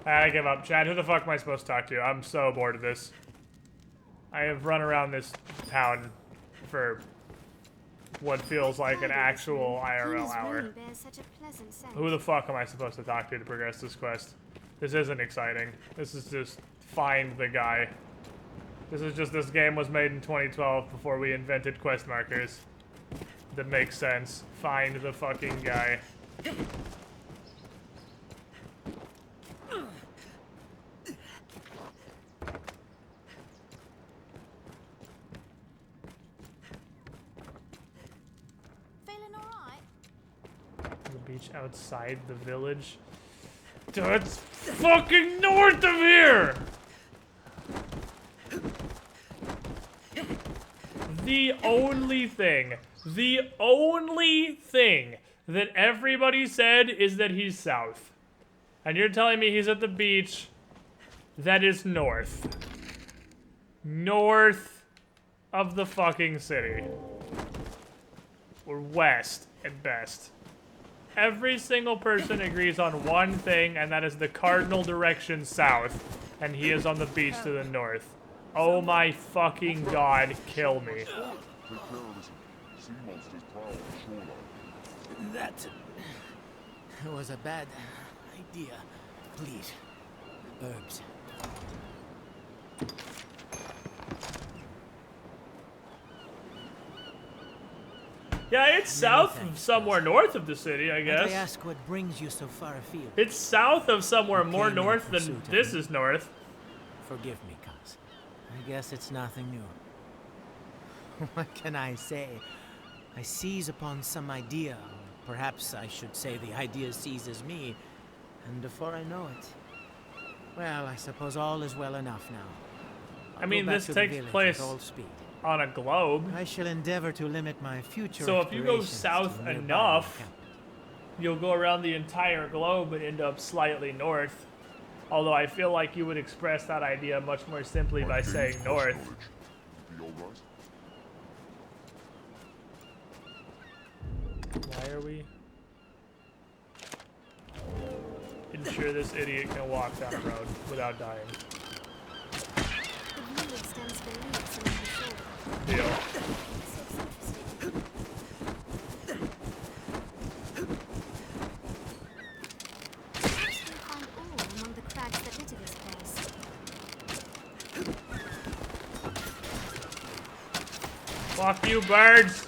I give up. Chad, who the fuck am I supposed to talk to? I'm so bored of this. I have run around this town for what feels like an actual IRL hour. Who the fuck am I supposed to talk to progress this quest? This isn't exciting. This is just find the guy. This is just, this game was made in 2012 before we invented quest markers. That makes sense. Find the fucking guy. Beach outside the village. That's fucking north of here! The only thing that everybody said is that he's south. And you're telling me he's at the beach that is north. North of the fucking city. Or west at best. Every single person agrees on one thing, and that is the cardinal direction south, and he is on the beach to the north. Oh my fucking god, kill me. That was a bad idea. Please, herbs. Yeah, it's south of somewhere north of the city, I guess. I ask what brings you so far afield. It's south of somewhere more north than this is north. Forgive me, cuz. I guess it's nothing new. What can I say? I seize upon some idea. Perhaps I should say the idea seizes me. And before I know it, well, I suppose all is well enough now. I mean, this takes place on a globe. I shall endeavor to limit my future. So if you go south enough, you'll go around the entire globe and end up slightly north. Although I feel like you would express that idea much more simply by saying north. Why are we? Ensure this idiot can walk down a road without dying. Deal. Fuck you, birds!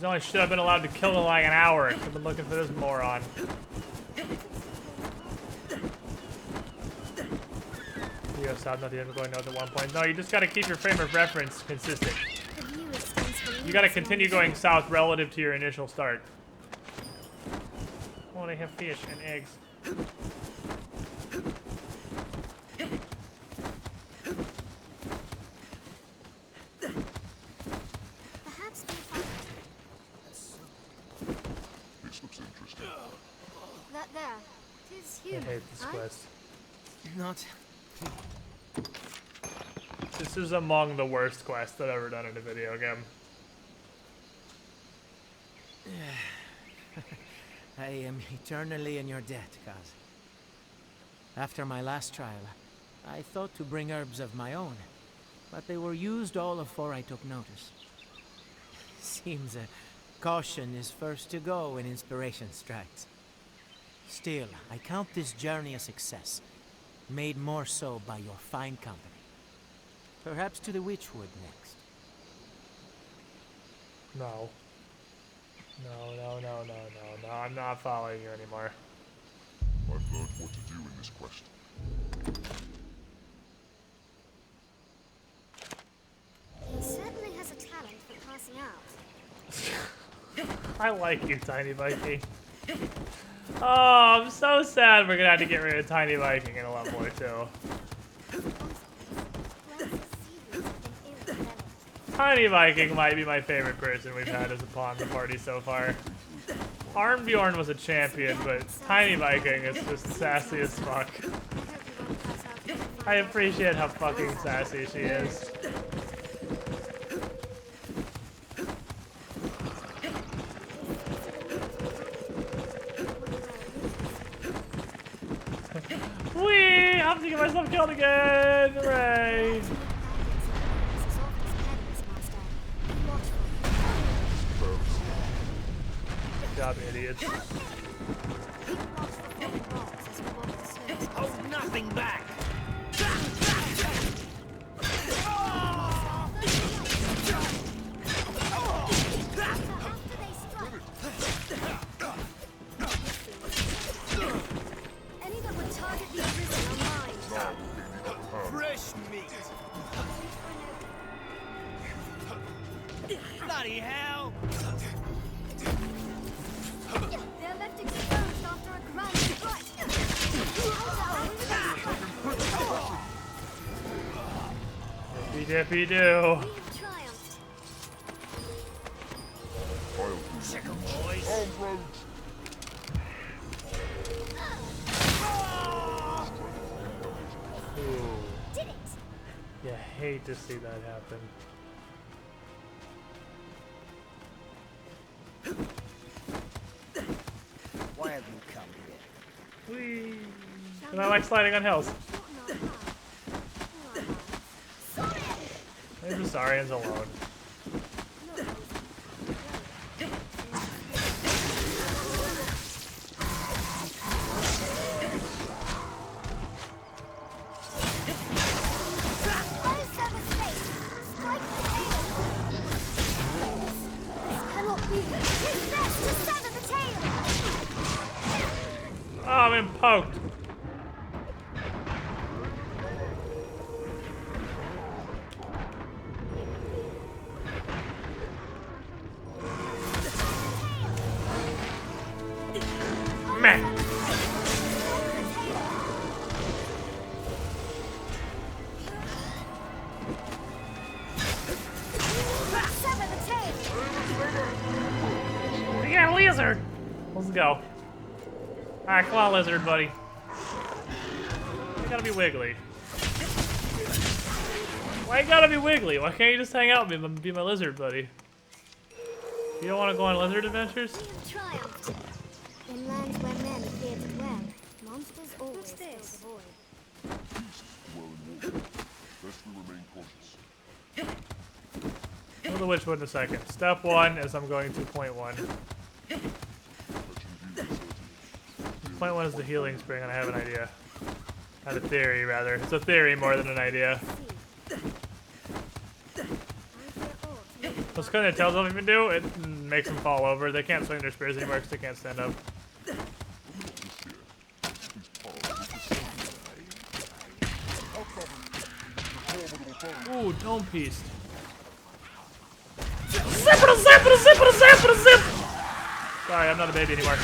I should have been allowed to kill in like an hour. I've been looking for this moron. You go south, not the end of going north at one point. No, you just gotta keep your frame of reference consistent. You gotta continue going south relative to your initial start. Oh, they have fish and eggs. I hate this quest. Not. This is among the worst quests I've ever done in a video game. I am eternally in your debt, Kaz. After my last trial, I thought to bring herbs of my own, but they were used all afore I took notice. Seems caution is first to go when inspiration strikes. Still, I count this journey a success, made more so by your fine company. Perhaps to the Witchwood next. No. No, I'm not following you anymore. I've learned what to do in this quest. He certainly has a talent for passing out. I like you, Tiny Viking. Oh, I'm so sad we're gonna have to get rid of Tiny Viking in a level or two. Tiny Viking might be my favorite person we've had as a pawn in the party so far. Armbjorn was a champion, but Tiny Viking is just sassy as fuck. I appreciate how fucking sassy she is. Whee! I'm gonna get myself killed again! Hooray! Good job, idiots. Hold nothing back! Any that would target the Arisen are mine. Fresh meat! Bloody hell! They're left exposed after a grand strike. Dippy do. Sickle boys! Ooh. Did it! You hate to see that happen. Why have you come here? Whee! And I like sliding on hills. Leave the Saurians alone. Oh, I'm been poked. Meh. We got a lizard. Let's go. Alright, come on, lizard buddy. You gotta be wiggly. Why you gotta be wiggly? Why can't you just hang out and be my lizard buddy? You don't want to go on lizard adventures? Triumphed. In lands where men fear to dwell, monsters always fill the void. Well in water. Best we remain cautious. We'll the Witchwood in a second. Step 1 is I'm going to point 1. Point 1 is the healing spring, and I have an idea. I have a theory, rather. It's a theory more than an idea. What's kind of tells them even do? It makes them fall over. They can't swing their spears anymore because they can't stand up. Ooh, dome piece. Zip it a zip it a zip it a zip it a zip! Sorry, I'm not a baby anymore.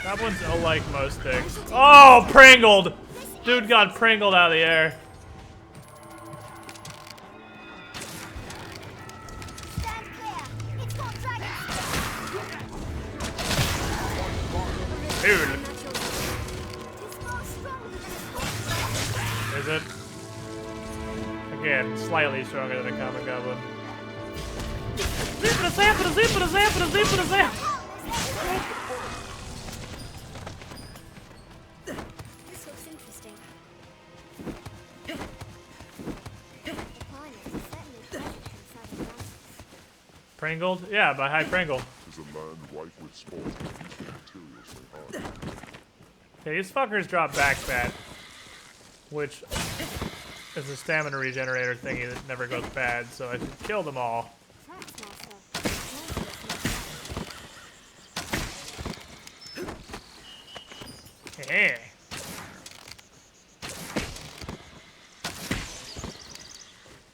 That one's like most things. Oh, pringled! Dude got pringled out of the air. Dude Is it? Again, slightly stronger than a common goblin. Zip-a-da-zap, zip-a-da-zap, zip-a-da-zap. This looks interesting. Pringled? Yeah, by High Pringle. Is a land rife with spawns and useful materials they hide. Okay, these fuckers drop back fat, which is a stamina regenerator thingy that never goes bad, so I should kill them all. Yeah.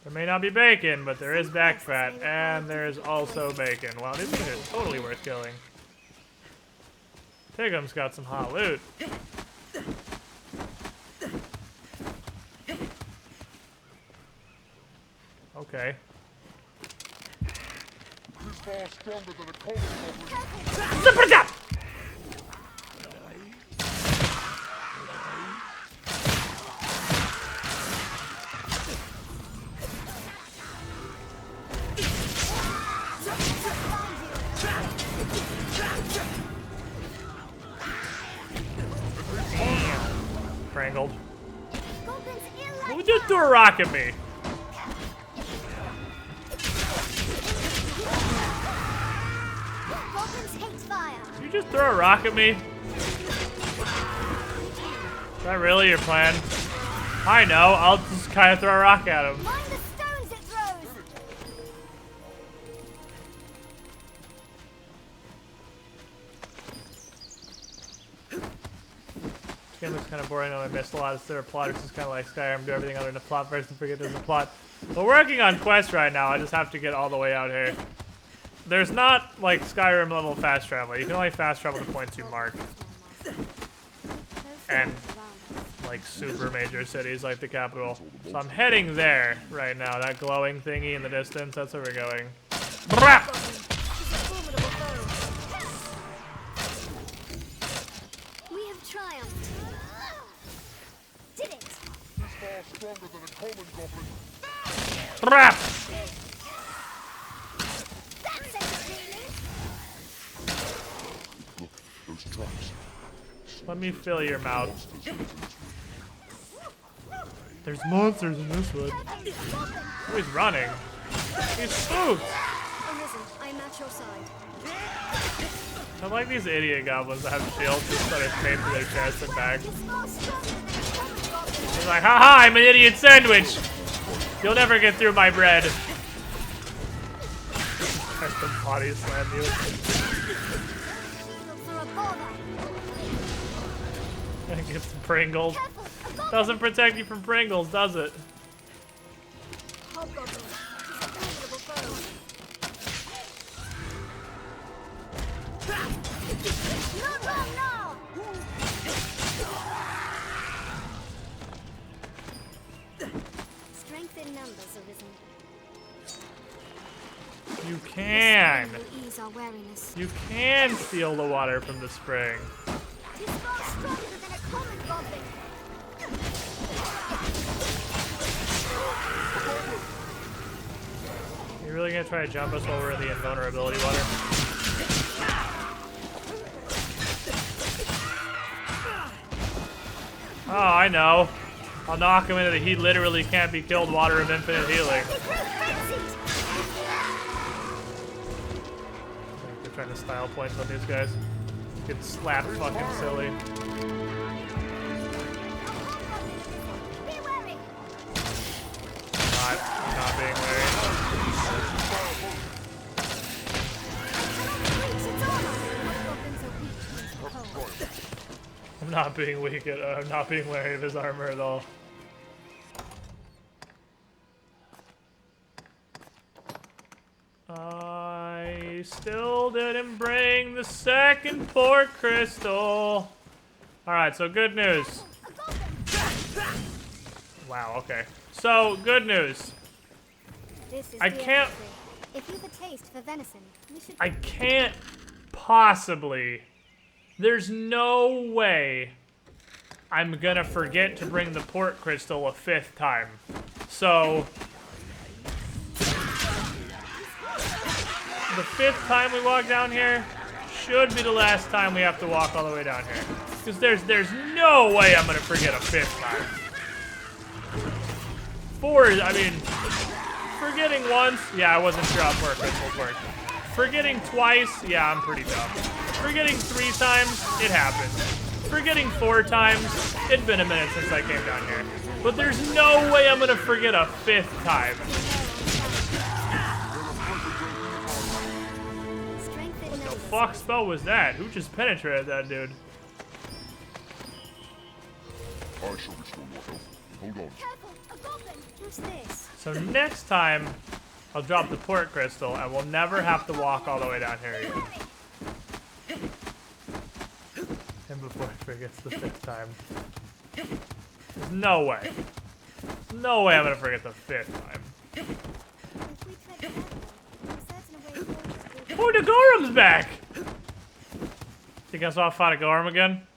There may not be bacon, but there is back fat, and there's also bacon. Wow, these things are totally worth killing. Tigum's got some hot loot. Okay. He's far stronger than a common goblin. Zip-a-da-zap! Prangled. Who just threw a rock at me? Did you just throw a rock at me? Is that really your plan? I know, I'll just kind of throw a rock at him. Mind the stones it throws. This game looks kind of boring. I missed a lot of their plot. It's just kind of like Skyrim, do everything other than the plot first and forget there's a plot. We're working on quests right now. I just have to get all the way out here. There's not like Skyrim level fast travel. You can only fast travel to points you mark. And like super major cities like the capital. So I'm heading there right now. That glowing thingy in the distance, that's where we're going. Brap! We have triumphed. Did it. He's far stronger than a common goblin. Brap! That's entertaining. Look, those traps. Let me fill your mouth. There's monsters in this wood. Oh, he's running. He's spooked. Arisen, I'm at your side. I like these idiot goblins that have shields just that are taped to their chest and back. He's like, haha, I'm an idiot sandwich. You'll never get through my bread. I can body slam you. And get some Pringles. Doesn't protect you from Pringles, does it? Strength in numbers, Arisen. You can. Will ease our wariness. You can steal the water from the spring. He's far stronger than a common goblin. You really gonna try to jump us while we're in the invulnerability water? Oh, I know. I'll knock him into the he literally can't be killed water of infinite healing. They're trying to style points on these guys. Get slapped fucking silly. Not being wary. I'm not being weak at, I'm not being wary of his armor at all. I still didn't bring the second port crystal. Alright, so good news. Wow, okay. So, good news. This is I can't... If you've a taste for venison, we should... I can't possibly... There's no way I'm gonna forget to bring the port crystal a 5th time. So the 5th time we walk down here should be the last time we have to walk all the way down here. Because there's no way I'm gonna forget a 5th time. 4 is, I mean, forgetting once, yeah, I wasn't sure how port crystals work. Forgetting twice, yeah, I'm pretty dumb. Forgetting 3 times, it happens. Forgetting 4 times, it'd been a minute since I came down here. But there's no way I'm gonna forget a 5th time. What the fuck spell was that? Who just penetrated that dude? I shall restore your health. Hold on. Careful, a goblin. What's this? So next time, I'll drop the port crystal and we'll never have to walk all the way down here again. And before it forgets the 5th time. There's no way. No way I'm gonna forget the 5th time. Oh, the Gorum's back! You guys want to fight a Gorum again?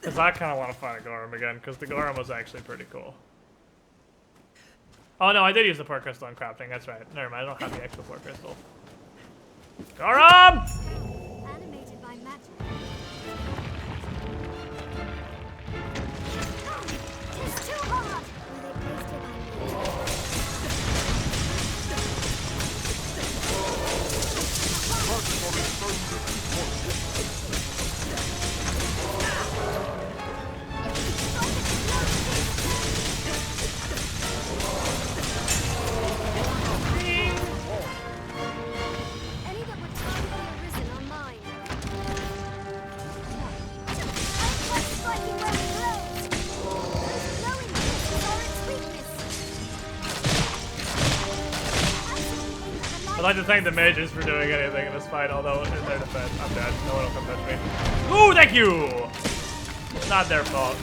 Because I kind of want to fight a Gorum again, because the Gorum was actually pretty cool. Oh no, I did use the port crystal on crafting, that's right. Never mind, I don't have the extra port crystal. Gorum! Animated by magic. It's too hard! Were they placed Any that were targeting Arisen are mine. Striking where it blows. Blowing crystals are its weakness. I'd like to thank the mages for doing anything in this fight, although in their defense, I'm dead. No one will come touch me. Ooh, thank you! It's not their fault.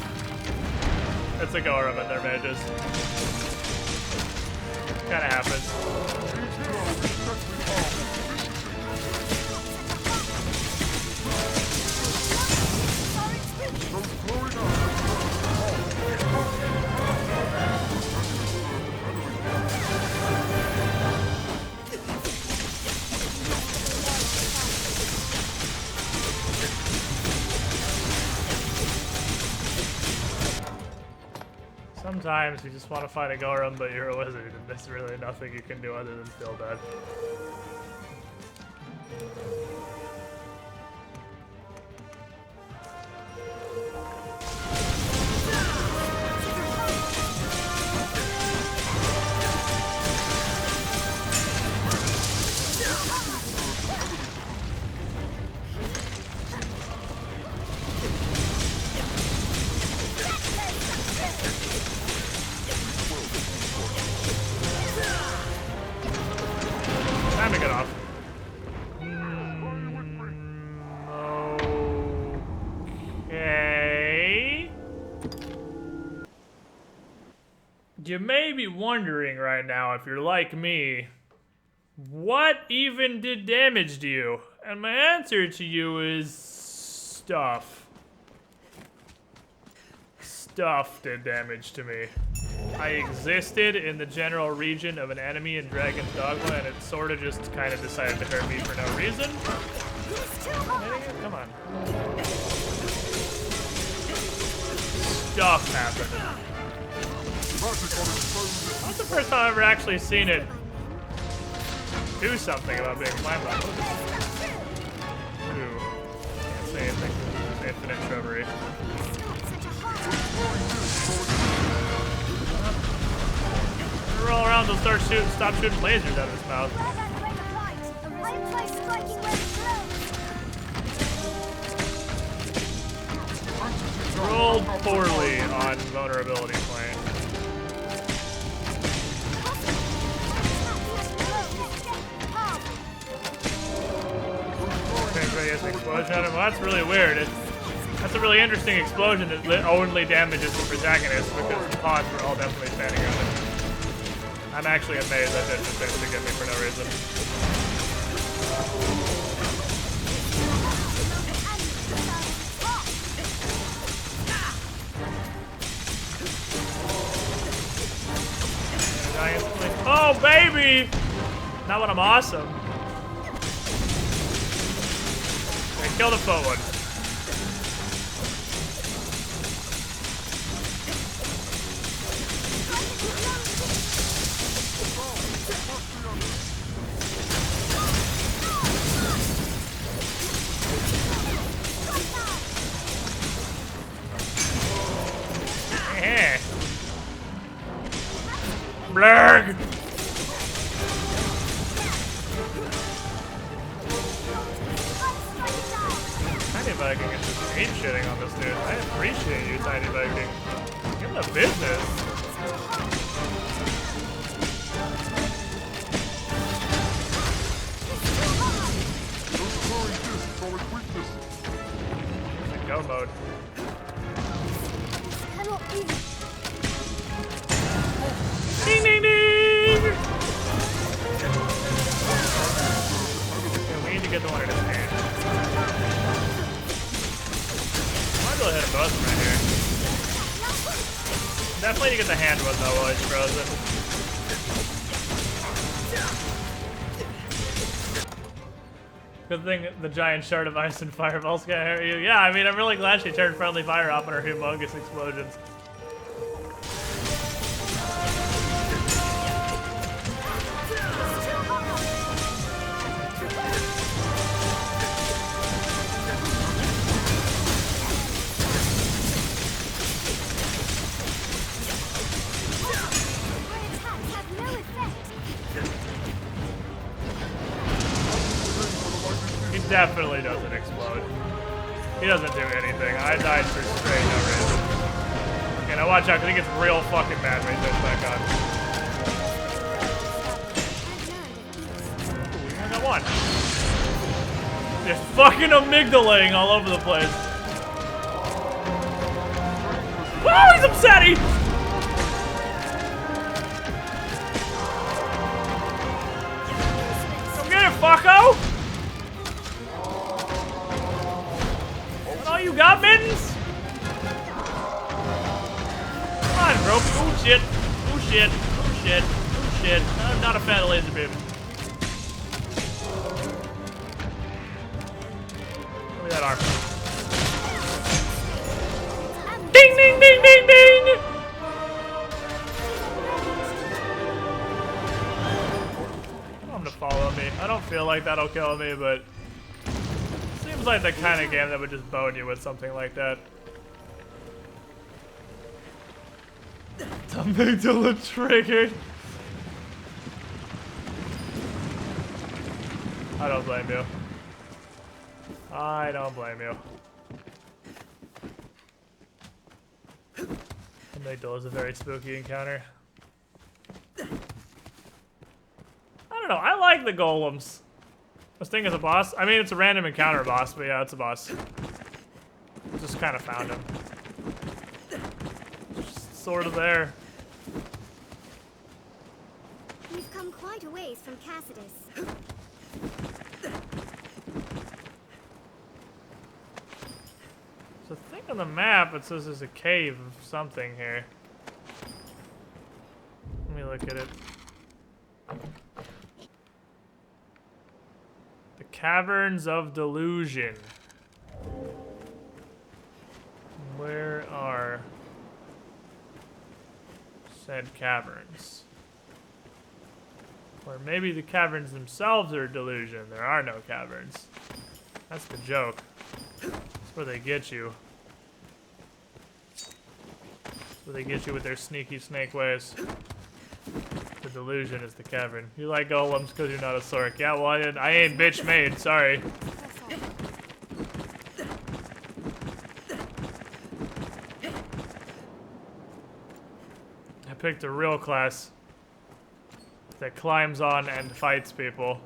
It's a Gorum and their mages. Kinda happens. Sometimes you just want to fight a Gorum, but you're a wizard, and there's really nothing you can do other than feel bad. Time to get off. Okay. You may be wondering right now, if you're like me, what even did damage to you? And my answer to you is stuff. Stuff did damage to me. I existed in the general region of an enemy in Dragon's Dogma, and it sort of just kind of decided to hurt me for no reason. Come on. Stuff happened. That's the first time I've ever actually seen it do something about being climbed on. Ooh. Can't say anything. It's infinite shrubbery. Roll around, they'll stop shooting lasers out of his mouth. Rolled poorly on vulnerability plane. Explosion out of him. Well, that's really weird. That's a really interesting explosion that only damages the protagonist because the pods were all definitely standing on it. I'm actually amazed that didn't just to get me for no reason. Oh, baby! Not when I'm awesome. Okay, kill the foot one. Yeah. Blurg! Tiny Viking is just ape-shitting on this dude. I appreciate you, Tiny Viking. Give him the business. It's in go mode. Ding ding ding! Okay, we need to get the one in his hand. Might be able to hit both of them right here. Definitely need to get the hand one though while he's frozen. Good thing the giant shard of ice and fireballs can hurt you. Yeah, I mean, I'm really glad she turned friendly fire off on her humongous explosions. Definitely doesn't explode. He doesn't do anything. I died for straight no reason. Okay, now watch out, because he gets real fucking mad when he turns back on. Ooh, I got one. Just fucking amygdalaing all over the place. Whoa, he's upsetty! Come get it, fucko! You got mittens? Come on, bro. Oh shit. Oh shit. Oh shit. Oh shit. I'm not a fan of laser beam. Look at that arm. Ding ding ding ding ding! I want him to follow me. I don't feel like that'll kill me, but seems like the kind of game that would just bone you with something like that. Amygdala triggered. I don't blame you. I don't blame you. Amygdala is a very spooky encounter. I don't know. I like the golems. This thing is a boss. I mean, it's a random encounter boss, but yeah, it's a boss. Just kind of found him. Just sort of there. We've come quite a ways from Cassidus. There's a thing on the map that says there's a cave of something here. Let me look at it. The Caverns of Delusion. Where are said caverns? Or maybe the caverns themselves are a delusion. There are no caverns. That's the joke. That's where they get you. That's where they get you with their sneaky snake ways. The delusion is the cavern. You like golems because you're not a sork. Yeah, well, I ain't bitch made. Sorry. I picked a real class that climbs on and fights people.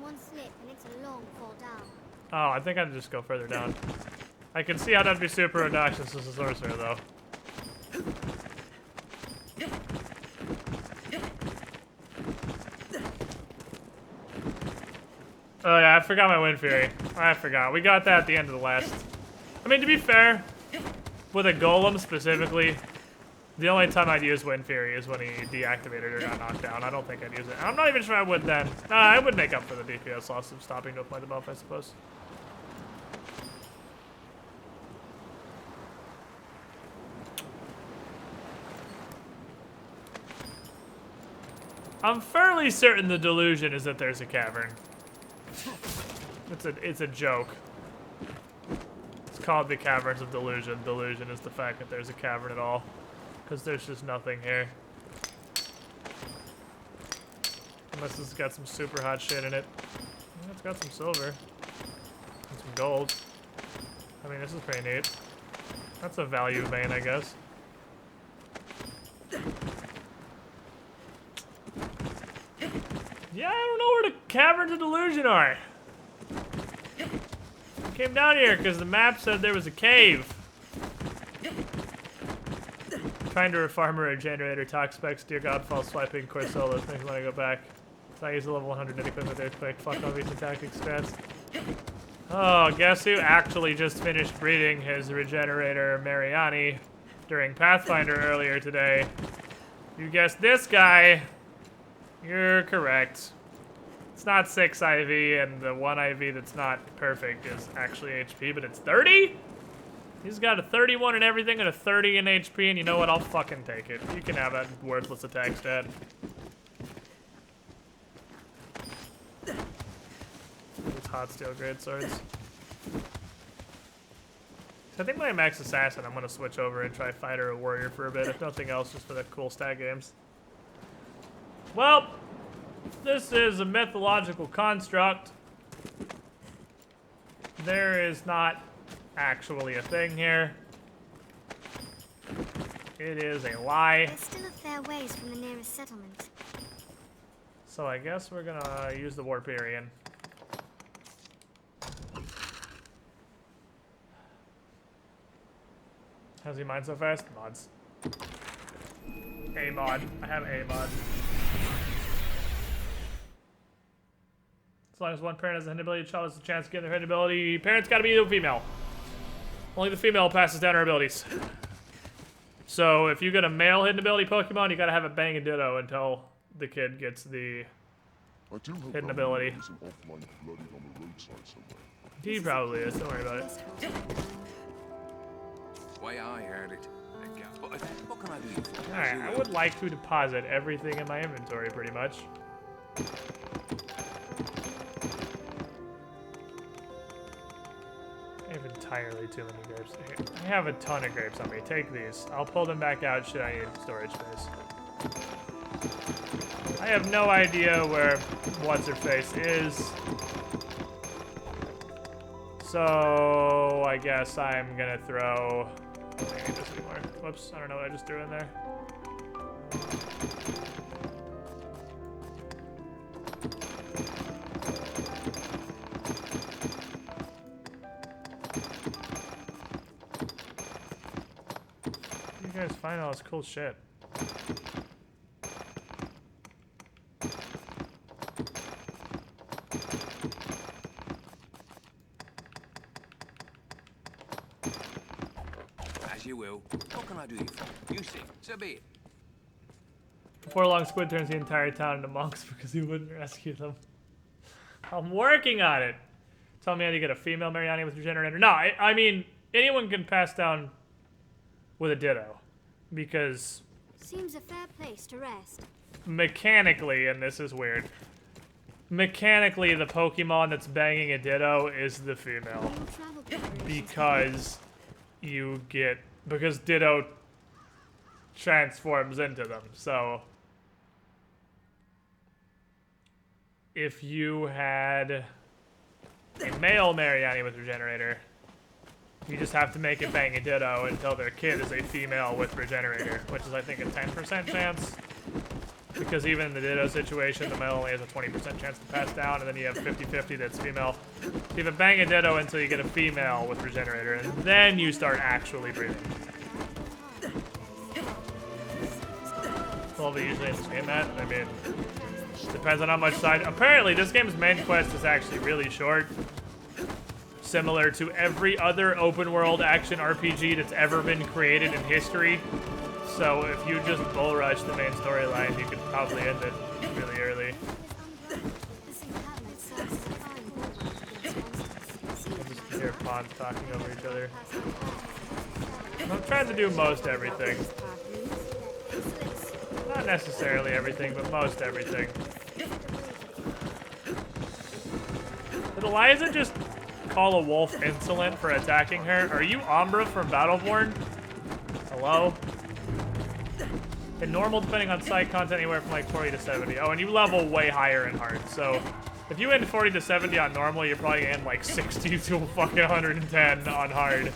One slip and it's a long fall down. Oh, I think I'd just go further down. I can see how that'd be super obnoxious as a sorcerer, though. Oh yeah, I forgot my Wind Fury. I forgot. We got that at the end of the last. I mean, to be fair, with a golem specifically, The only time I'd use Wind Fury is when he deactivated or got knocked down. I don't think I'd use it. I'm not even sure I would then. I would make up for the DPS loss of stopping to apply the buff, I suppose. I'm fairly certain the delusion is that there's a cavern. It's a joke. It's called the Caverns of Delusion. Delusion is the fact that there's a cavern at all. Because there's just nothing here. Unless it's got some super hot shit in it. Yeah, it's got some silver. And some gold. I mean, this is pretty neat. That's a value vein, I guess. Yeah, I don't know where the Caverns of Delusion are. I came down here because the map said there was a cave. Finder, a farmer, a generator, talk specs, dear god, false swiping, core solos, makes me want to go back. So I use the level 100 net equipment there quick, fuck all recent tactics strats. Oh, guess who actually just finished breeding his regenerator Mariani during Pathfinder earlier today? You guessed this guy. You're correct. It's not 6 IV, and the 1 IV that's not perfect is actually HP, but it's 30? He's got a 31 and everything and a 30 in HP, and you know what? I'll fucking take it. You can have that worthless attack stat. These hot steel great swords. So I think when I max assassin, I'm gonna switch over and try fighter or warrior for a bit, if nothing else, just for the cool stat games. Well, this is a mythological construct. There is not actually a thing here. It is a lie. There's still a fair ways from the nearest settlement. So I guess we're gonna use the Warperian. How's he mine so fast? Mods. A mod. I have a mod. As long as one parent has a hidden ability, the child has a chance to get their hidden ability. Parents gotta be a female. Only the female passes down her abilities. So if you get a male hidden ability Pokemon, you gotta have it bang a ditto until the kid gets the hidden ability. He probably is, don't worry about it. Way I heard it. What can I do? Alright, I would like to deposit everything in my inventory pretty much. I have entirely too many grapes. I have a ton of grapes on me. Take these. I'll pull them back out should I need storage space. I have no idea where what's-her-face is. So I guess I'm gonna throw... I don't need this anymore. Whoops, I don't know what I just threw in there. You guys find all this cool shit. As you will. What can I do for? You see, so be it. Before long, Squid turns the entire town into monks because he wouldn't rescue them. I'm working on it. Tell me how to get a female Mariani with regenerator. No, I mean, anyone can pass down with a ditto. Because seems a fair place to rest. Mechanically, and this is weird, mechanically the Pokemon that's banging a ditto is the female. Because ditto transforms into them. So if you had a male Mariani with regenerator, you just have to make it bang a ditto until their kid is a female with regenerator, which is I think a 10% chance. Because even in the ditto situation, the male only has a 20% chance to pass down, and then you have 50-50 that's female. So you have a bang a ditto until you get a female with regenerator, and then you start actually breeding. Well, we usually understand that. I mean, depends on how much side. Apparently, this game's main quest is actually really short. Similar to every other open world action RPG that's ever been created in history. So if you just bull rush the main storyline, you could probably end it really early. I'll just hear pawns talking over each other. I'm trying to do most everything. Not necessarily everything, but most everything. Did Eliza just call a wolf insolent for attacking her? Are you Umbra from Battleborn? Hello? In normal, depending on site content, anywhere from like 40 to 70. Oh, and you level way higher in hard. So if you end 40 to 70 on normal, you're probably end like 60 to fucking 110 on hard.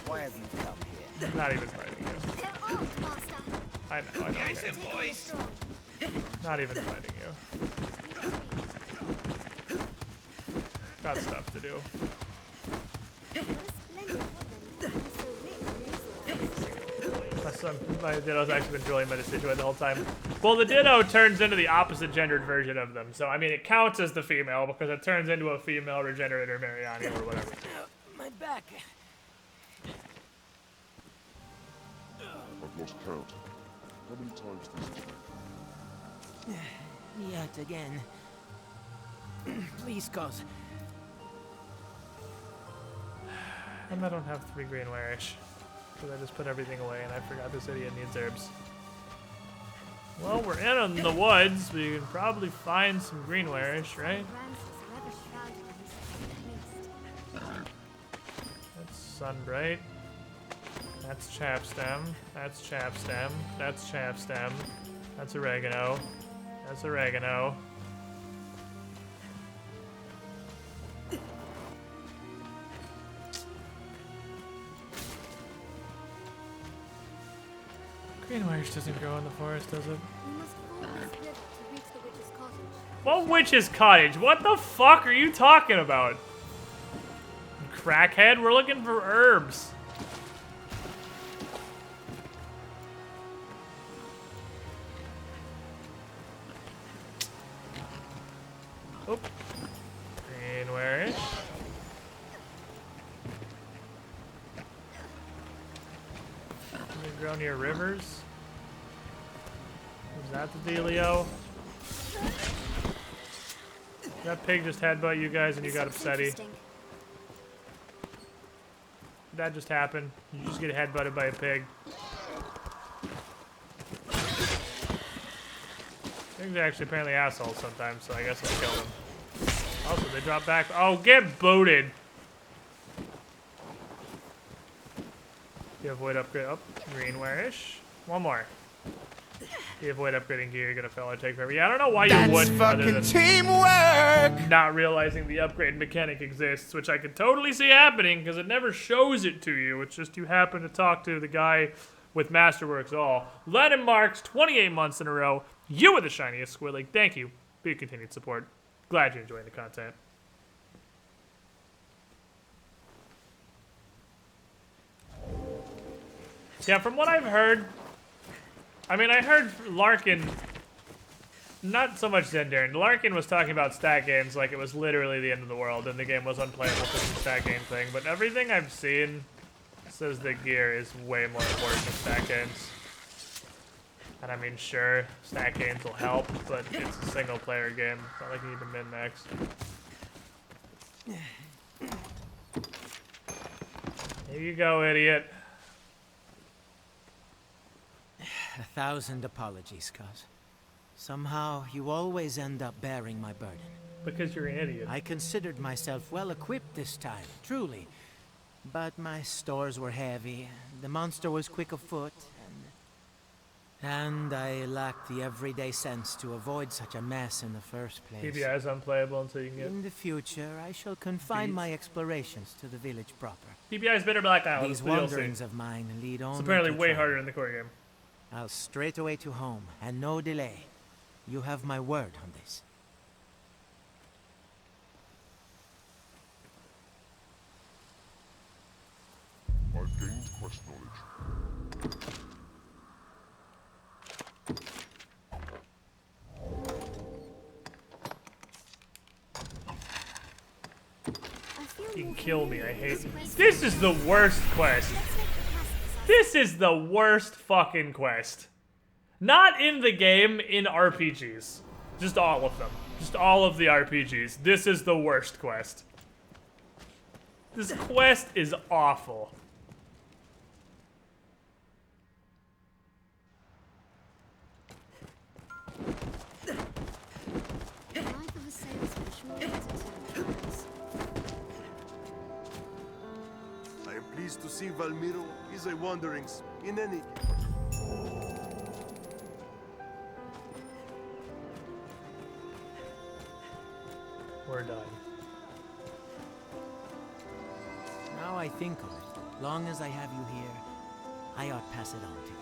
Why have you come here? Not even fighting you. I know. Not even fighting you. Got stuff to do. My Ditto's actually been drilling my decision the whole time. Well, the Ditto turns into the opposite gendered version of them. So, I mean, it counts as the female because it turns into a female regenerator Mariani or whatever. My back. I've lost count. How many times this time? Yet again. Please, cause. And I don't have 3 green warish. Because I just put everything away and I forgot this idiot needs herbs. Well, we're in the woods. We can probably find some green warish, right? That's sunbright. That's chapstem. That's chapstem. That's chapstem. That's oregano. That's oregano. Green warish doesn't grow in the forest, does it? What witch's cottage? What the fuck are you talking about? Crackhead? We're looking for herbs. Oop. Green warish. They grow near rivers. Is that the dealio? That pig just headbutt you guys and you got upsetty. That just happened. You just get headbutted by a pig. Pigs are actually apparently assholes sometimes, so I guess I'll kill them. Also, they drop back. Oh, get booted! You avoid upgrade. Oh, green warish. One more. You avoid upgrading gear, you're gonna fail or take forever. Yeah, I don't know why you wouldn't, other than teamwork! Not realizing the upgrade mechanic exists, which I could totally see happening because it never shows it to you. It's just you happen to talk to the guy with Masterworks all. Lennon Marks, 28 months in a row. You are the shiniest Squirrel. Thank you for your continued support. Glad you're enjoying the content. Yeah, from what I've heard, I mean, I heard Larkin, not so much Zendaren. Larkin was talking about stat gains like it was literally the end of the world and the game was unplayable because of the stat gain thing, but everything I've seen says that gear is way more important than stat gains. And I mean, sure, stat gains will help, but it's a single player game. It's not like you need to min-max. Here you go, idiot. 1,000 apologies, cuz. Somehow, you always end up bearing my burden. Because you're an idiot. I considered myself well equipped this time, truly. But my stores were heavy, the monster was quick of foot, and I lacked the everyday sense to avoid such a mess in the first place. PBI is unplayable until you can get... In the future, I shall confine my explorations to the village proper. PBI is better Black Island. These wanderings of mine lead only It's apparently to way trouble. harder in the core game. I'll straight away to home, and no delay. You have my word on this. I've gained quest knowledge. You can kill me, I hate it. This is the worst quest. This is the worst fucking quest. Not in the game, in RPGs. Just all of them. Just all of the RPGs. This is the worst quest. This quest is awful. The life of a salesman surely has its own troubles. I am pleased to see Valmiro is a wandering in any. We're done. Now I think of it, long as I have you here, I ought pass it on to you.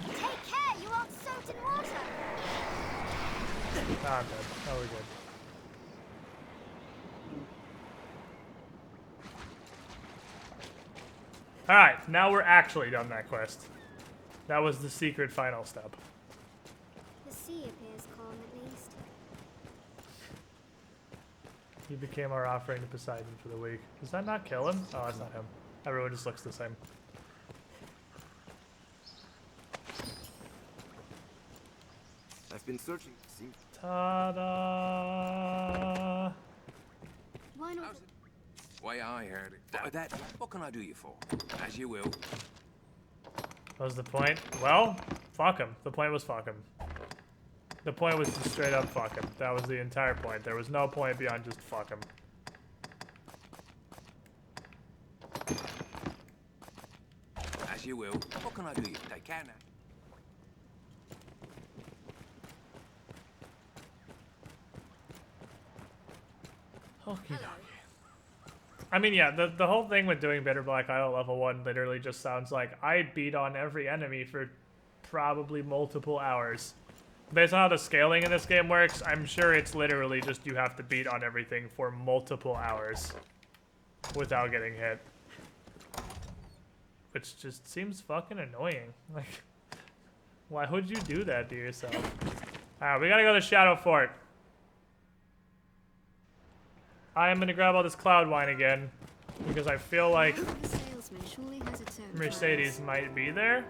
Take care, you aren't soaked in water. Ah, I'm dead. Oh, we're good. Alright, now we're actually done that quest. That was the secret final step. The sea appears calm at least. He became our offering to Poseidon for the week. Does that not kill him? Oh, that's not him. Everyone just looks the same. I've been searching. Ta-da! Why not? Way I heard it. That, what can I do you for? As you will. What was the point? Well, fuck him. The point was fuck him. The point was just straight up fuck him. That was the entire point. There was no point beyond just fuck him. As you will. What can I do you? Take care now. Okay. I mean, yeah, the whole thing with doing Bitter Black Isle level 1 literally just sounds like I beat on every enemy for probably multiple hours. Based on how the scaling in this game works, I'm sure it's literally just you have to beat on everything for multiple hours without getting hit. Which just seems fucking annoying. Like, why would you do that to yourself? Alright, we gotta go to Shadow Fort. I am gonna grab all this cloud wine again because I feel like Mercedes might be there.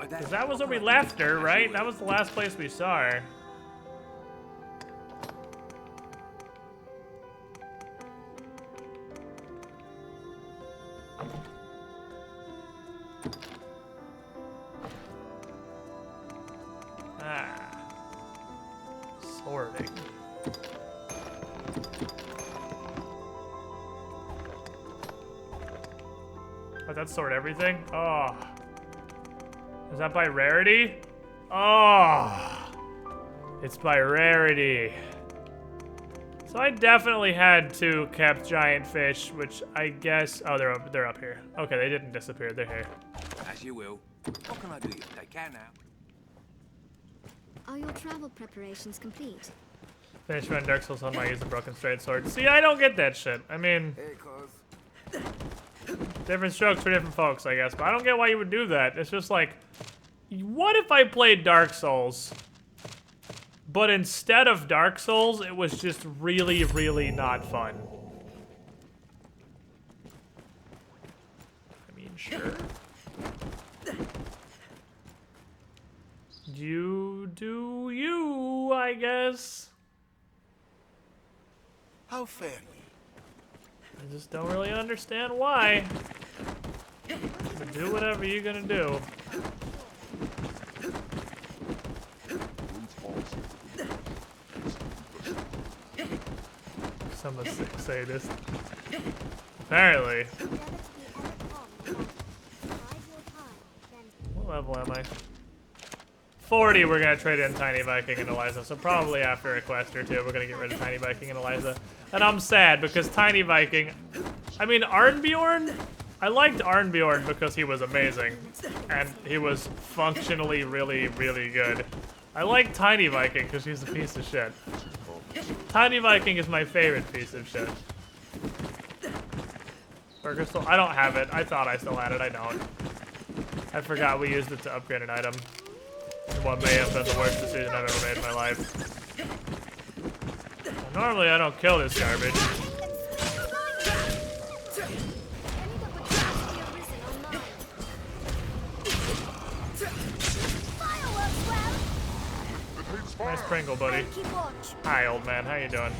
Because that was where we left her, right? That was the last place we saw her. Ah. Sorting. Oh, that sort everything? Oh. Is that by rarity? Oh. It's by rarity. So I definitely had 2 kept giant fish, which I guess... Oh, they're up here. Okay, they didn't disappear. They're here. As you will. What can I do you? Take care now. Are your travel preparations complete? Finish run Dark Souls on my use a broken straight sword. See, I don't get that shit. I mean... Different strokes for different folks, I guess. But I don't get why you would do that. It's just like... What if I played Dark Souls, but instead of Dark Souls, it was just really, really not fun? I mean, sure. You do you, I guess. How fair. I just don't really understand why. But do whatever you're gonna do. Someone say this. Apparently. What level am I? 40, we're gonna trade in Tiny Viking and Eliza, so probably after a quest or 2, we're gonna get rid of Tiny Viking and Eliza. And I'm sad, because Tiny Viking... I mean, Arnbjorn? I liked Arnbjorn because he was amazing. And he was functionally really, really good. I like Tiny Viking because he's a piece of shit. Tiny Viking is my favorite piece of shit. Burger Soul, I don't have it. I thought I still had it. I don't. I forgot we used it to upgrade an item. What may have been the worst decision I've ever made in my life. Normally I don't kill this garbage. Nice Pringle, buddy. Hi, old man. How you doing?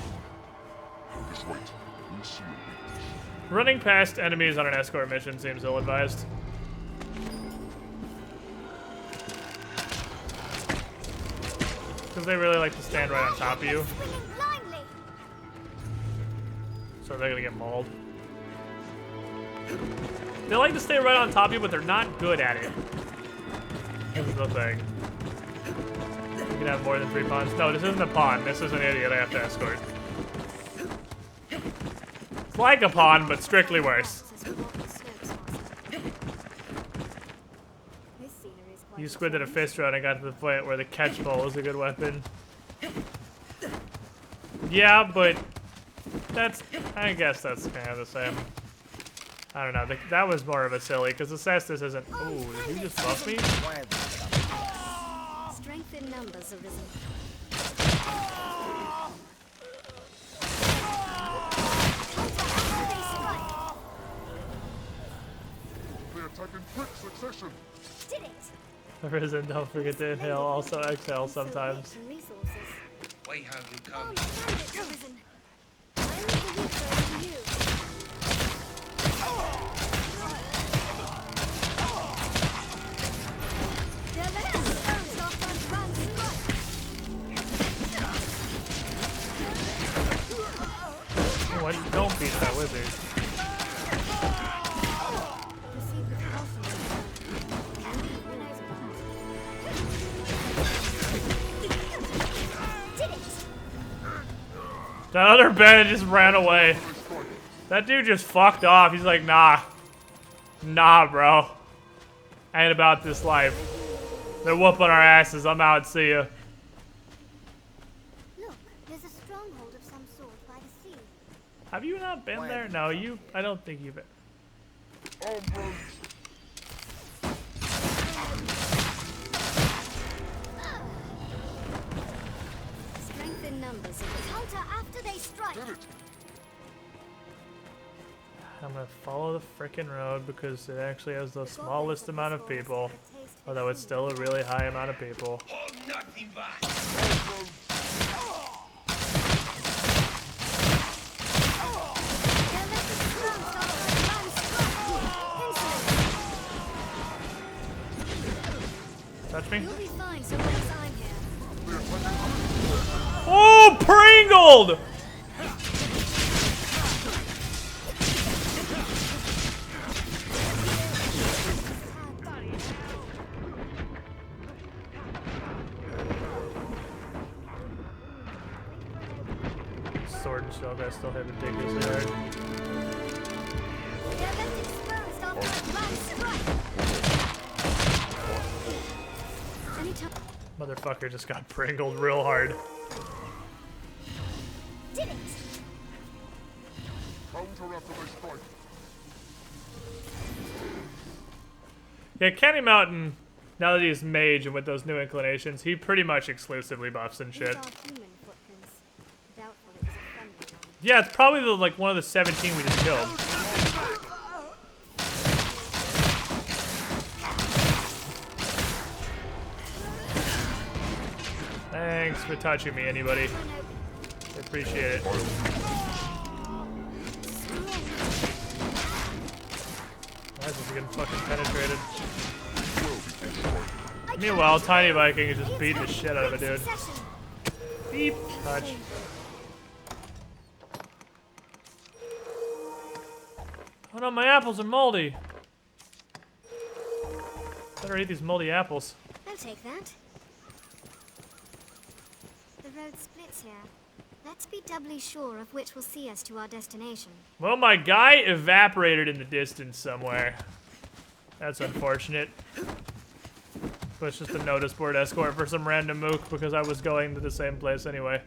Running past enemies on an escort mission seems ill-advised. Because they really like to stand right on top of you. So they're gonna get mauled. They like to stay right on top of you, but they're not good at it. This is the thing. You can have more than 3 pawns. No, this isn't a pawn. This is an idiot I have to escort. It's like a pawn, but strictly worse. You squid did a fist round and got to the point where the catch pole is a good weapon. Yeah, but that's... I guess that's kind of the same. I don't know. That was more of a silly, because the Cestus isn't... Ooh, did you just buff me? Strength in numbers, Arisen. They attack in quick succession. Did it! Arisen, don't forget to inhale, also exhale sometimes. Why have you come? Arisen. I leave the weaker to you. What? Don't beat that wizard. That other bandit just ran away. That dude just fucked off. He's like, nah. Nah, bro. I ain't about this life. They're whooping our asses. I'm out. See ya. Look, there's a stronghold of some sort by the sea. Have you not been there? No, you... I don't think you've been... Strength in numbers. Counter after they strike. I'm gonna follow the frickin' road because it actually has the smallest amount of people. Although it's still a really high amount of people. Touch me? You'll be fine so long as I'm here. Oh, Pringled! Sword and shield, I still have ridiculously hard. Motherfucker just got Pringled real hard. Did it! Counter after they strike. Yeah, Kenny Mountain, now that he's mage and with those new inclinations, he pretty much exclusively buffs and shit. Yeah, it's probably the, like one of the 17 we just killed. Thanks for touching me, anybody. I appreciate it. Why is this getting fucking penetrated? Meanwhile, Tiny Viking is just beating the shit out of a dude. Beep. Touch. Oh no, my apples are moldy. Better eat these moldy apples. I'll take that. The road splits here. Let's be doubly sure of which will see us to our destination. Well, my guy evaporated in the distance somewhere. That's unfortunate. So it's just a notice board escort for some random mook because I was going to the same place anyway.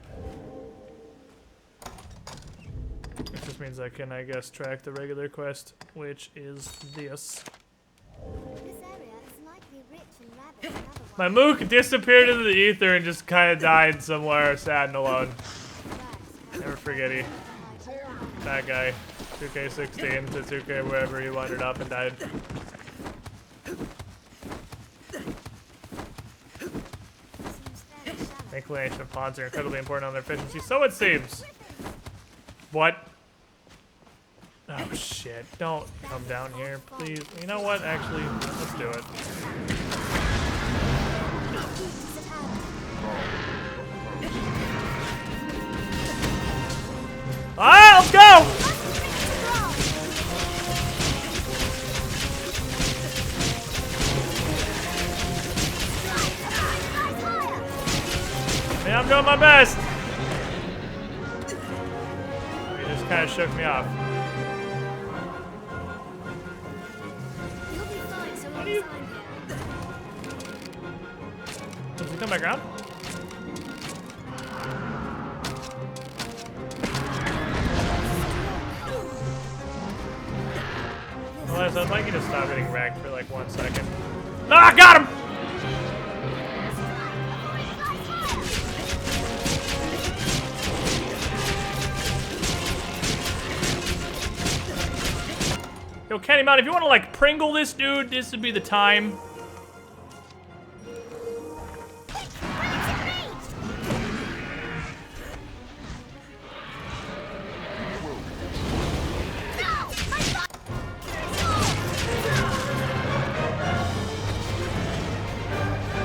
Which just means I can, I guess, track the regular quest, which is this. My mook disappeared into the ether and just kind of died somewhere sad and alone. Never forget he. That guy. 2K16 to 2K wherever he wandered up and died. Inclination of ponds are incredibly important on their efficiency, so it seems. What? Oh shit, don't come down here, please. You know what, actually, let's do it. Ah, let's go! Yeah, I'm doing my best. He just kind of shook me off. How do you... Does he come back around? Well, I'd like you to stop getting wrecked for like 1 second. No, I got him! Yo, Kenny Mount, if you want to like Pringle this dude, this would be the time.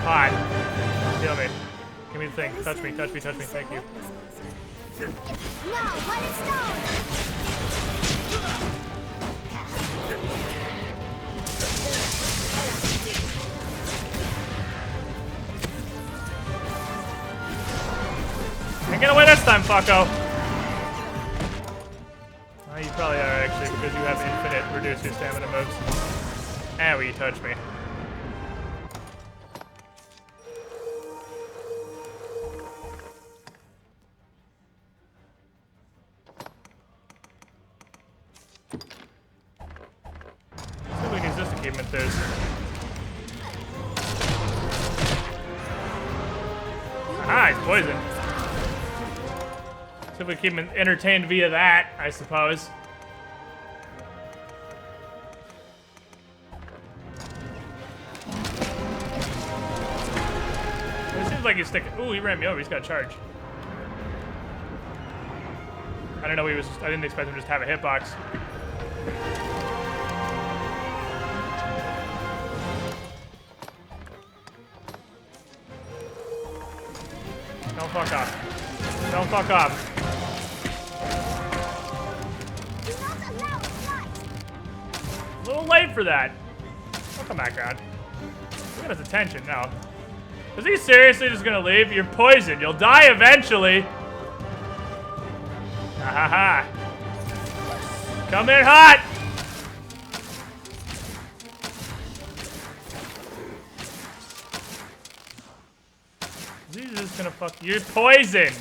Hi. Feel me. Give me the thing. Touch me, touch me, touch me. Thank you. No, let it stone! Can't get away this time, fucko. Oh, you probably are actually because you have infinite reduce your stamina moves. Ah, will you touch me? See if we can use this achievement too. Ah, he's poisoned. See if we keep him entertained via that, I suppose. It seems like he's sticking. Ooh, he ran me over. He's got a charge. I don't know. I didn't expect him to just have a hitbox. Don't fuck off. Don't fuck off. A little late for that. I'll come back around. Look at his attention now. Is he seriously just gonna leave? You're poisoned. You'll die eventually. Ha ha ha. Come in hot. He's just gonna fuck. You're poisoned.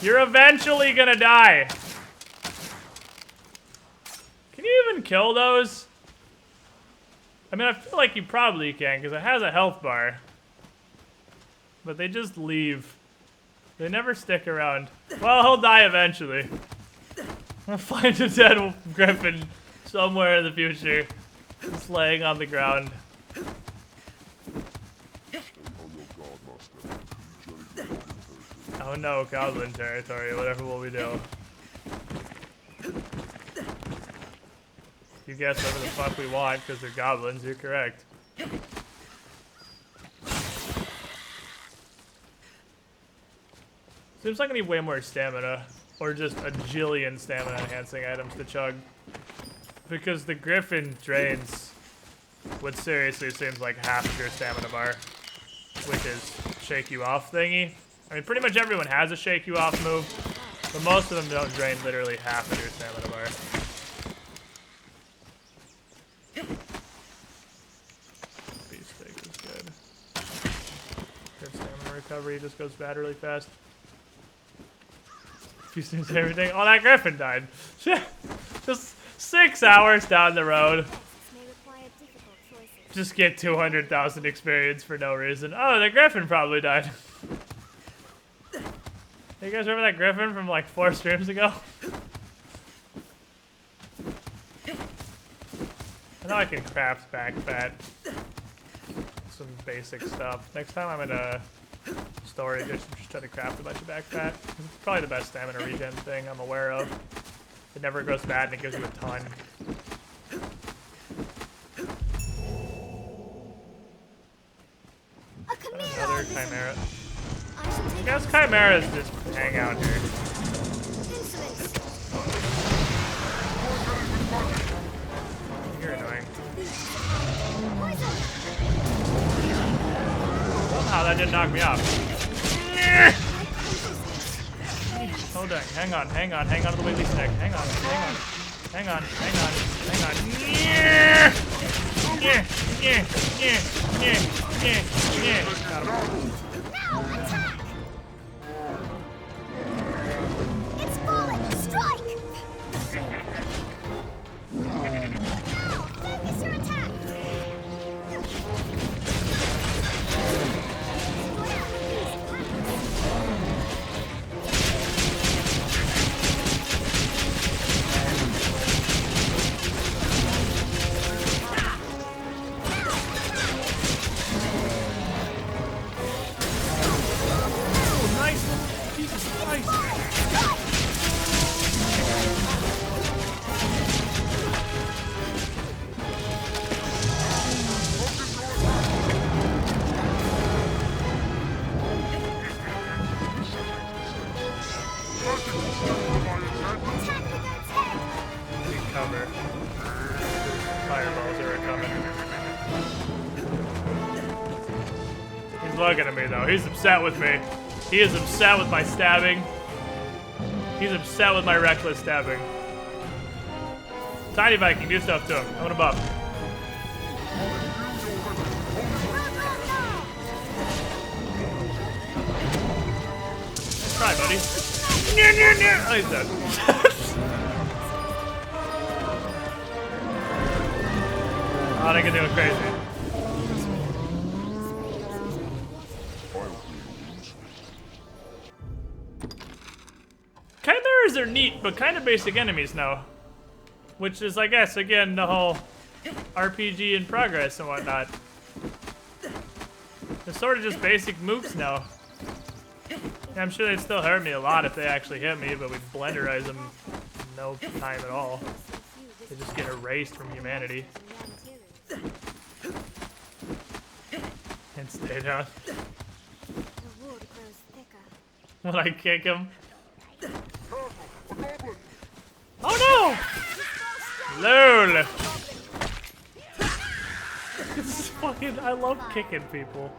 You're eventually gonna die. Can you even kill those? I mean, I feel like you probably can because it has a health bar. But they just leave. They never stick around. Well, he'll die eventually. I'll find a dead griffin somewhere in the future. Just laying on the ground. Oh no, goblin territory, whatever will we do? You guess whatever the fuck we want, because they're goblins, you're correct. Seems like I need way more stamina, or just a jillion stamina enhancing items to chug. Because the griffin drains what seriously seems like half of your stamina bar, which is shake you off thingy. I mean, pretty much everyone has a shake you off move, but most of them don't drain literally half of your stamina bar. Beast steak is good. recovery just goes bad really fast. Few seems everything. Oh, that griffin died. Just 6 hours down the road. Just get 200,000 experience for no reason. Oh, the griffin probably died. You guys remember that griffin from like 4 streams ago? I know I can craft back fat. Some basic stuff. Next time I'm in a storage, I should just try to craft a bunch of back fat. It's probably the best stamina regen thing I'm aware of. It never goes bad and it gives you a ton. Another chimera. I guess chimeras just hang out here. You're annoying. Somehow that didn't knock me off. Oh dang, hang on to the Wiggly stick. Hang on. Got him. It's falling! Strike! Focus your attack! Cover. Fireballs are coming. He's looking at me though. He's upset with me. He is upset with my stabbing. He's upset with my reckless stabbing. Tiny Viking, do stuff to him. I want a buff. Try, buddy. Oh, he's dead. Oh, they can do it crazy. Chimeras are neat, but kind of basic enemies now. Which is, I guess, again, the whole RPG in progress and whatnot. They're sort of just basic mooks now. Yeah, I'm sure they'd still hurt me a lot if they actually hit me, but we blenderize them in no time at all. They just get erased from humanity. And stay down. When I kick him. Oh no! LOL! This is fucking, I love kicking people.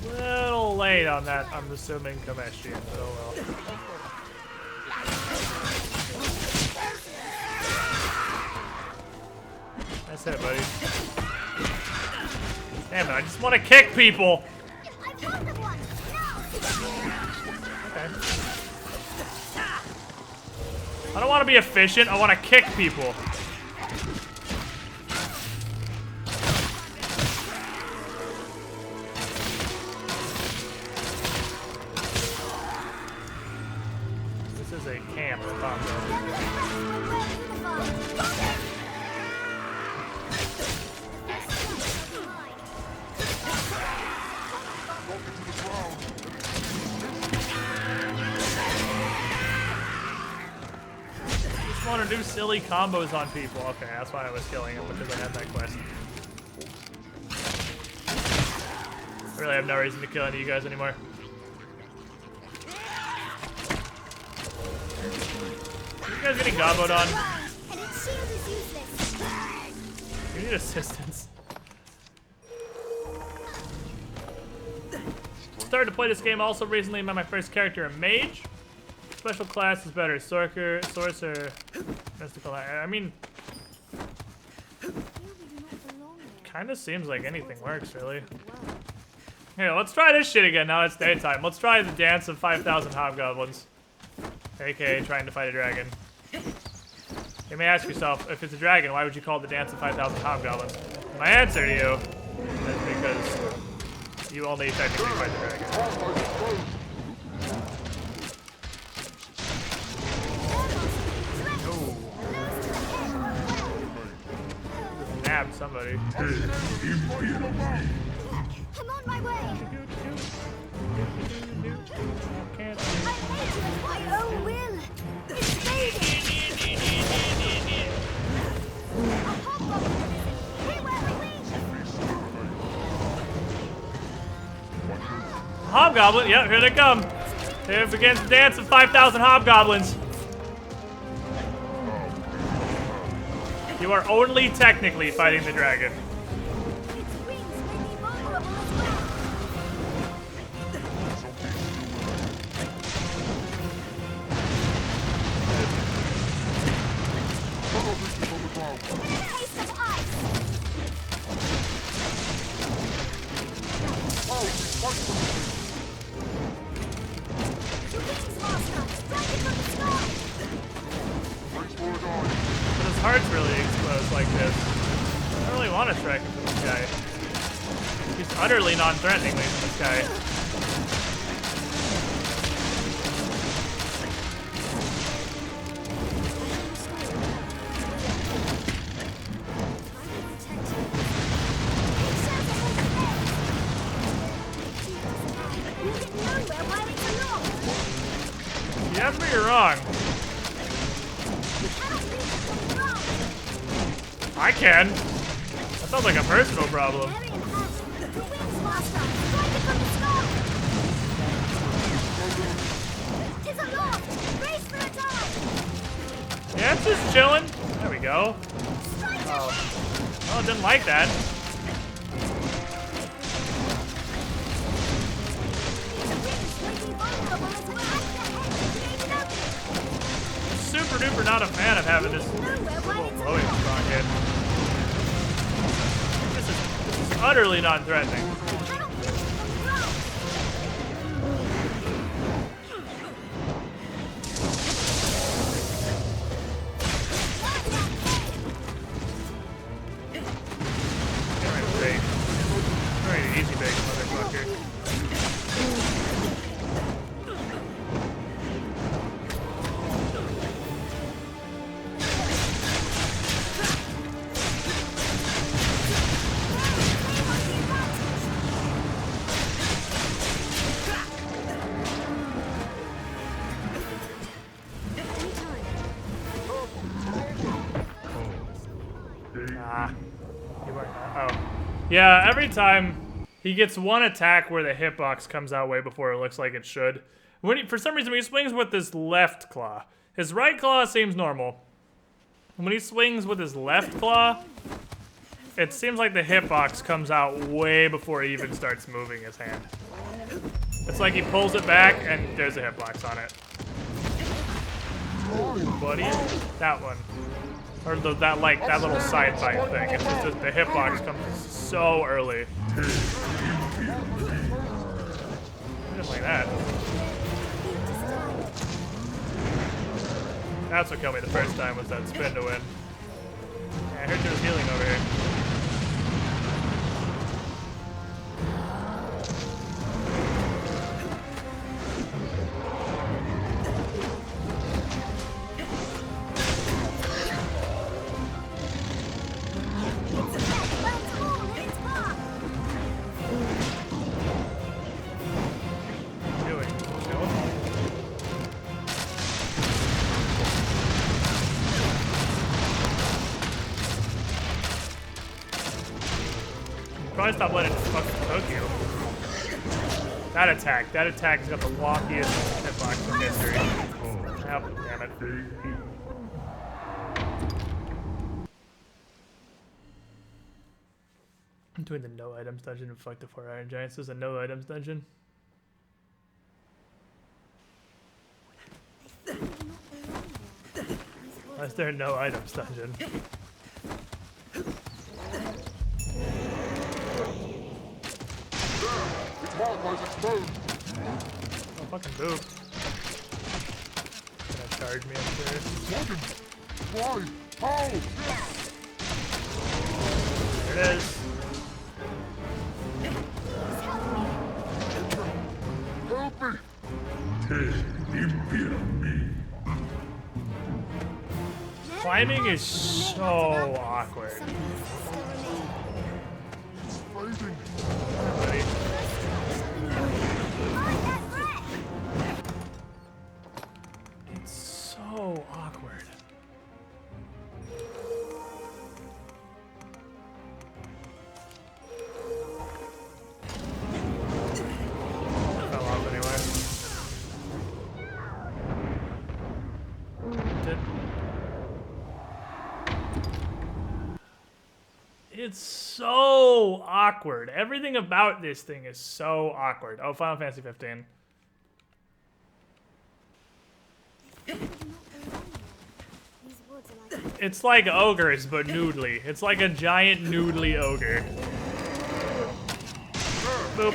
Little late on that, I'm assuming Kameshi, but oh well. That's it, buddy. Damn it, I just want to kick people! Okay. I don't want to be efficient, I want to kick people. This is a camp combo. I want to do silly combos on people. Okay, that's why I was killing him, because I had that quest. I really have no reason to kill any of you guys anymore. Are you guys getting gobboed on? You need assistance. Started to play this game also recently. Met my first character, a mage. special class is better? Sorcerer, mystical. I mean, kind of seems like anything works, really. Here, let's try this shit again. Now it's daytime. Let's try the dance of 5,000 hobgoblins, aka trying to fight a dragon. You may ask yourself, if it's a dragon, why would you call it the dance of 5,000 hobgoblins? My answer to you is because you only technically fight the dragon. Nabbed somebody. I'm on my way. Can't. I hate you with my own will. It's fading. A hobgoblin. Beware me. Hobgoblin? Yep, here they come. Here begins the dance of 5,000 hobgoblins. You are only technically fighting the dragon. But his heart's really exposed like this. I don't really want to strike him from this guy. He's utterly non-threatening from this guy. Yes, but you're wrong. I can. That sounds like a personal problem. Yeah, it's just chilling. There we go. Oh, didn't like that. Super duper not a fan of having this little blowing strong hit. This is utterly non-threatening. Very easy bake, motherfucker. Yeah, every time he gets one attack where the hitbox comes out way before it looks like it should. For some reason, when he swings with his left claw, his right claw seems normal. When he swings with his left claw, it seems like the hitbox comes out way before he even starts moving his hand. It's like he pulls it back and there's a hitbox on it. Buddy, that one. Or that little side bite thing. It's just that the hitbox comes so early. I didn't like that. That's what killed me the first time, was that spin to win. Yeah, I heard there was healing over here. Probably stop letting it fucking poke you. That attack's got the wonkiest hitbox in history. Oh, damn it. I'm doing the no items dungeon and fuck the 4 Iron Giants. This is a no items dungeon. Why is there no items dungeon? It's marked by the stone. Oh, fucking boob. Gonna charge me upstairs. Why? How? There it is. Help me! Climbing is so awkward. It's fading. Buddy. It's so awkward. Fell off anyway. It's so awkward. Everything about this thing is so awkward. Oh, Final Fantasy 15. It's like ogres, but noodly. It's like a giant noodly ogre. Boop.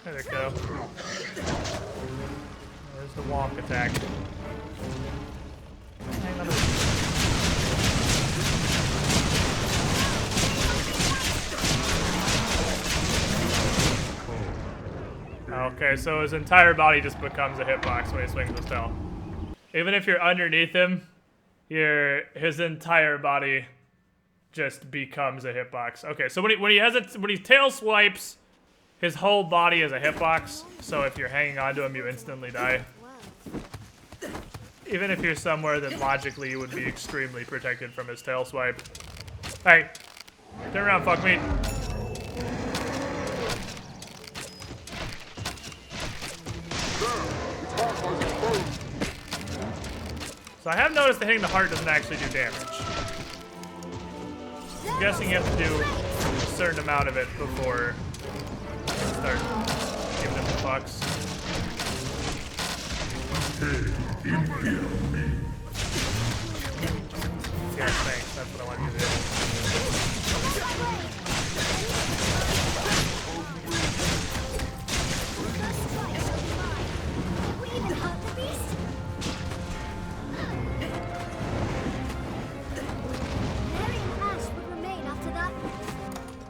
There we go. There's the wonk attack. Hang on. Okay, so his entire body just becomes a hitbox when he swings his tail. Even if you're underneath him, his entire body just becomes a hitbox. Okay, so when he tail swipes, his whole body is a hitbox. So if you're hanging onto him, you instantly die. Even if you're somewhere that logically you would be extremely protected from his tail swipe. Hey, turn around, fuck me. So I have noticed that hitting the heart doesn't actually do damage. I'm guessing you have to do a certain amount of it before you start giving them the fucks. Yeah, thanks. That's what I wanted you to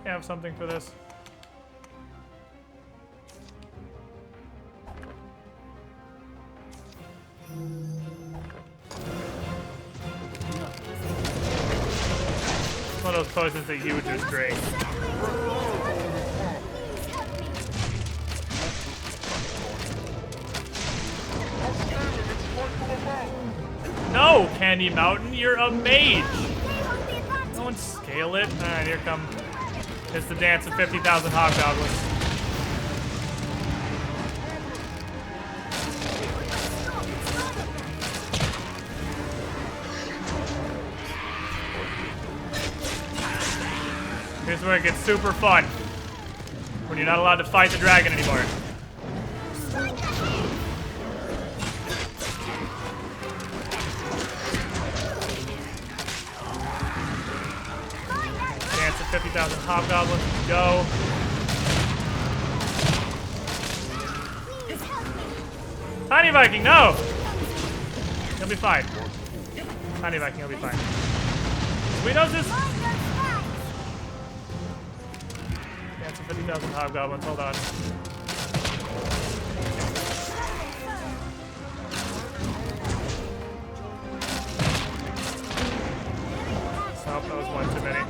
have something for this. It's one of those potions that you would just drink. No, Candy Mountain, you're a mage! Don't scale it. Alright, here come. It's the dance of 50,000 hobgoblins. Here's where it gets super fun. When you're not allowed to fight the dragon anymore. Dance of 50,000 hobgoblins. Go. Tiny Viking, no! He'll be fine. Tiny Viking, he'll be fine. We know this. Dance of 50,000 hobgoblins. Hold on. Oh, that was one too many.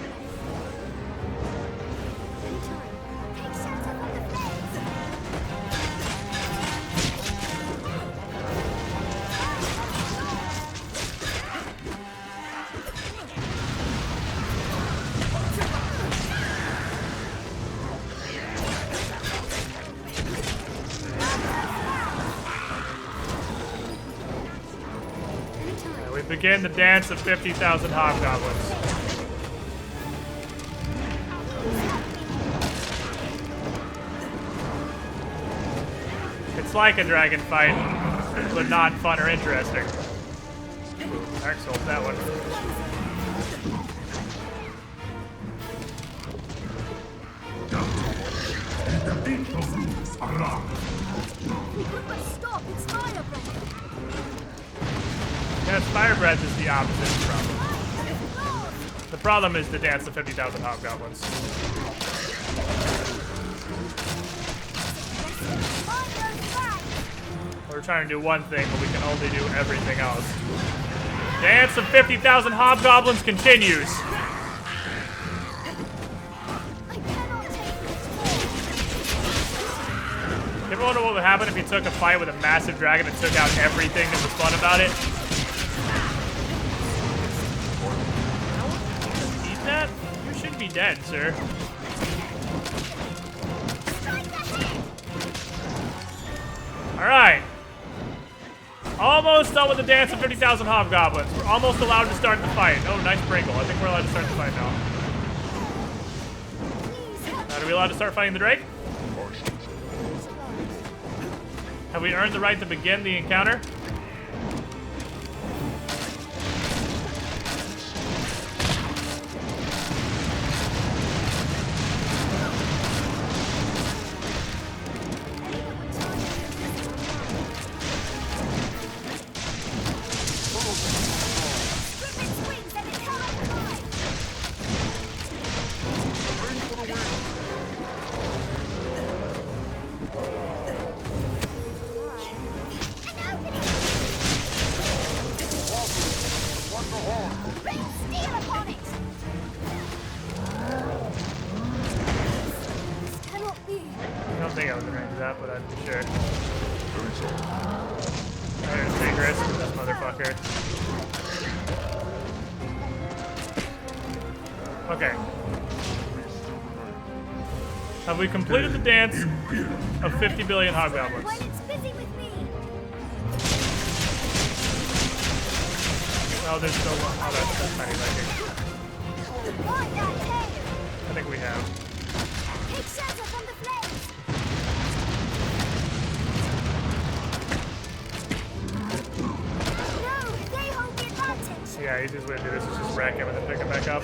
We begin the dance of 50,000 hobgoblins. It's like a dragon fight. but not fun or interesting. Dark Souls, that one. Yeah, Fire Breath is the opposite problem. The problem is the dance of 50,000 hobgoblins. We're trying to do one thing, but we can only do everything else. Dance of 50,000 hobgoblins continues. You ever wonder what would happen if you took a fight with a massive dragon and took out everything that was fun about it? Eat that? You should be dead, sir. Alright. Almost done with the dance of 50,000 hobgoblins. We're almost allowed to start the fight. Oh, nice Pringle. I think we're allowed to start the fight now. Are we allowed to start fighting the Drake? Have we earned the right to begin the encounter? Have we completed the dance of 50 billion hobgoblins? Oh, there's still one. Oh, that's tiny right here. I think we have. Yeah, easiest way to do this is just rack him and then pick him back up.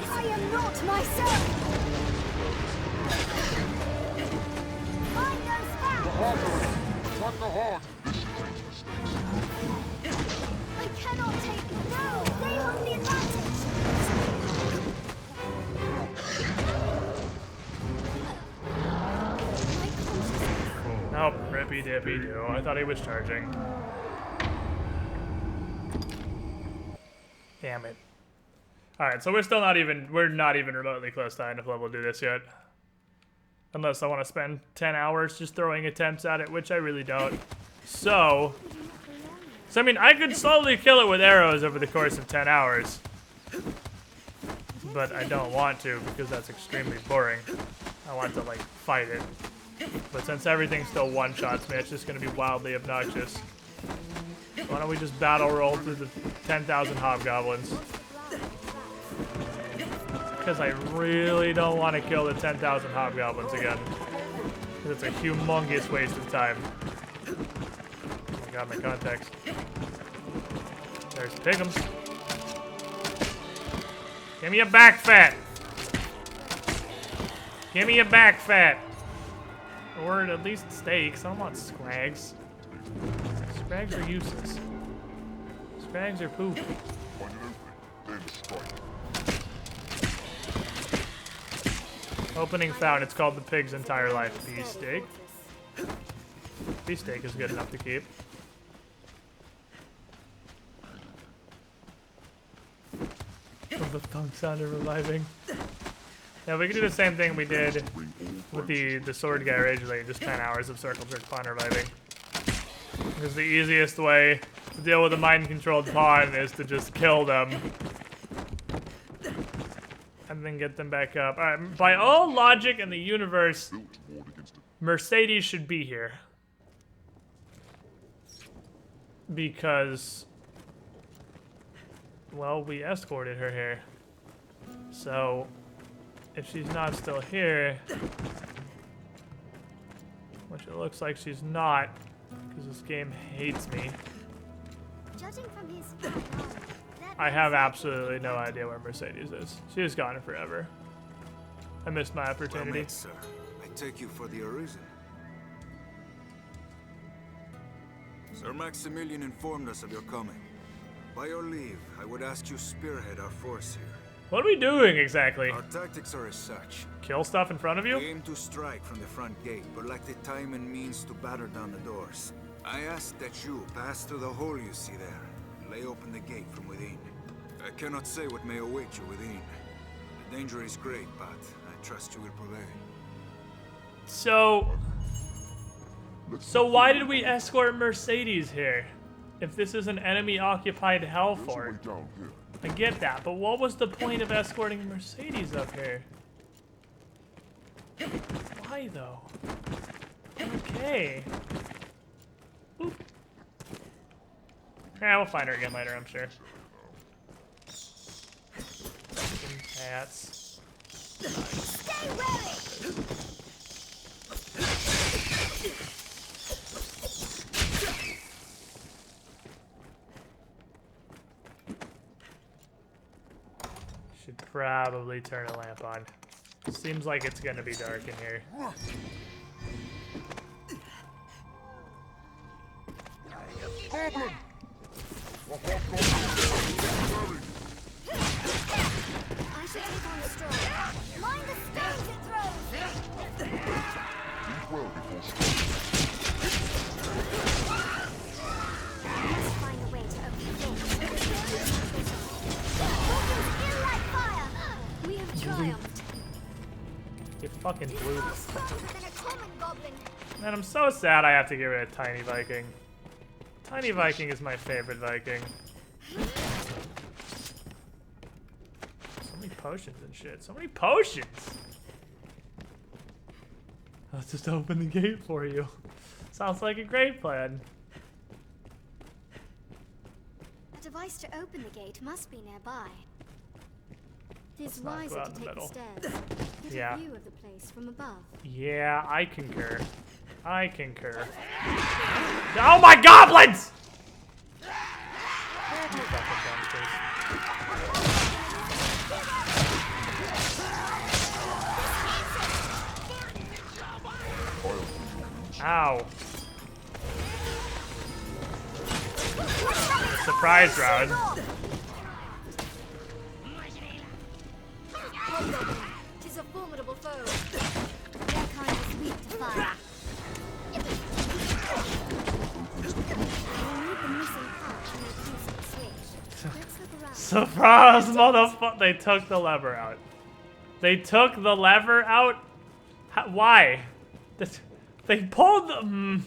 I am not myself. I cannot take it. No, they hold the advantage. Nope, rippy dippy do. I thought he was charging. Damn it. Alright, so we're not even remotely close to high enough level to do this yet. Unless I want to spend 10 hours just throwing attempts at it, which I really don't. So I mean, I could slowly kill it with arrows over the course of 10 hours. But I don't want to, because that's extremely boring. I want to, like, fight it. But since everything still one-shots me, it's just going to be wildly obnoxious. Why don't we just battle roll through the 10,000 hobgoblins? Because I really don't want to kill the 10,000 hobgoblins again. Because it's a humongous waste of time. Oh my god, my context. There's Pigums. Give me a back fat! Give me a back fat! Or at least steaks. I don't want scrags. Scrags are useless. Scrags are poop. Opening found. It's called the pig's entire life. Beefsteak. Beefsteak is good enough to keep. Oh, the thunk sound of reviving. Yeah, we can do the same thing we did with the sword guy originally. Just 10 hours of circle jerk pawn reviving. Because the easiest way to deal with a mind-controlled pawn is to just kill them. And then get them back up. Alright, by all logic in the universe, Mercedes should be here. Because well, we escorted her here. So, if she's not still here, which it looks like she's not, because this game hates me. Judging from his I have absolutely no idea where Mercedes is. She has gone forever. I missed my opportunity. Well met, sir. I take you for the Arisen. Sir Maximilian informed us of your coming. By your leave, I would ask you spearhead our force here. What are we doing exactly? Our tactics are as such. Kill stuff in front of you? We aim to strike from the front gate, but lack the time and means to batter down the doors. I ask that you pass through the hole you see there, and lay open the gate from within. I cannot say what may await you within. The danger is great, but I trust you will prevail. So why did we escort Mercedes here? If this is an enemy-occupied hell fort. I get that, but what was the point of escorting Mercedes up here? Why though? Okay. Boop. Yeah, we'll find her again later, I'm sure. Cats. Stay wary! Should probably turn a lamp on. Seems like it's gonna be dark in here. I should take on a stroll. Mind the stones it throws! Eat well before striking. Let's find a way to open the gate. Tokens ill like fire! We have triumphed. Get fucking blue. Stronger than a common goblin. Man, I'm so sad I have to get rid of Tiny Viking. Tiny Viking is my favorite Viking. So many potions and shit. So many potions! Let's just open the gate for you. Sounds like a great plan. A device to open the gate must be nearby. It is Let's not wiser go out to in the take the middle. stairs. Get Yeah. a view of the place from above. Yeah, I concur. I concur. Oh my goblins! Ow. Surprise round. Tis a formidable foe. Their kind is weak to fire. We'll need the missing part to make use of the switch. Let's look around. Surprise, motherfucker! They took the lever out. They took the lever out? Why? They pulled the...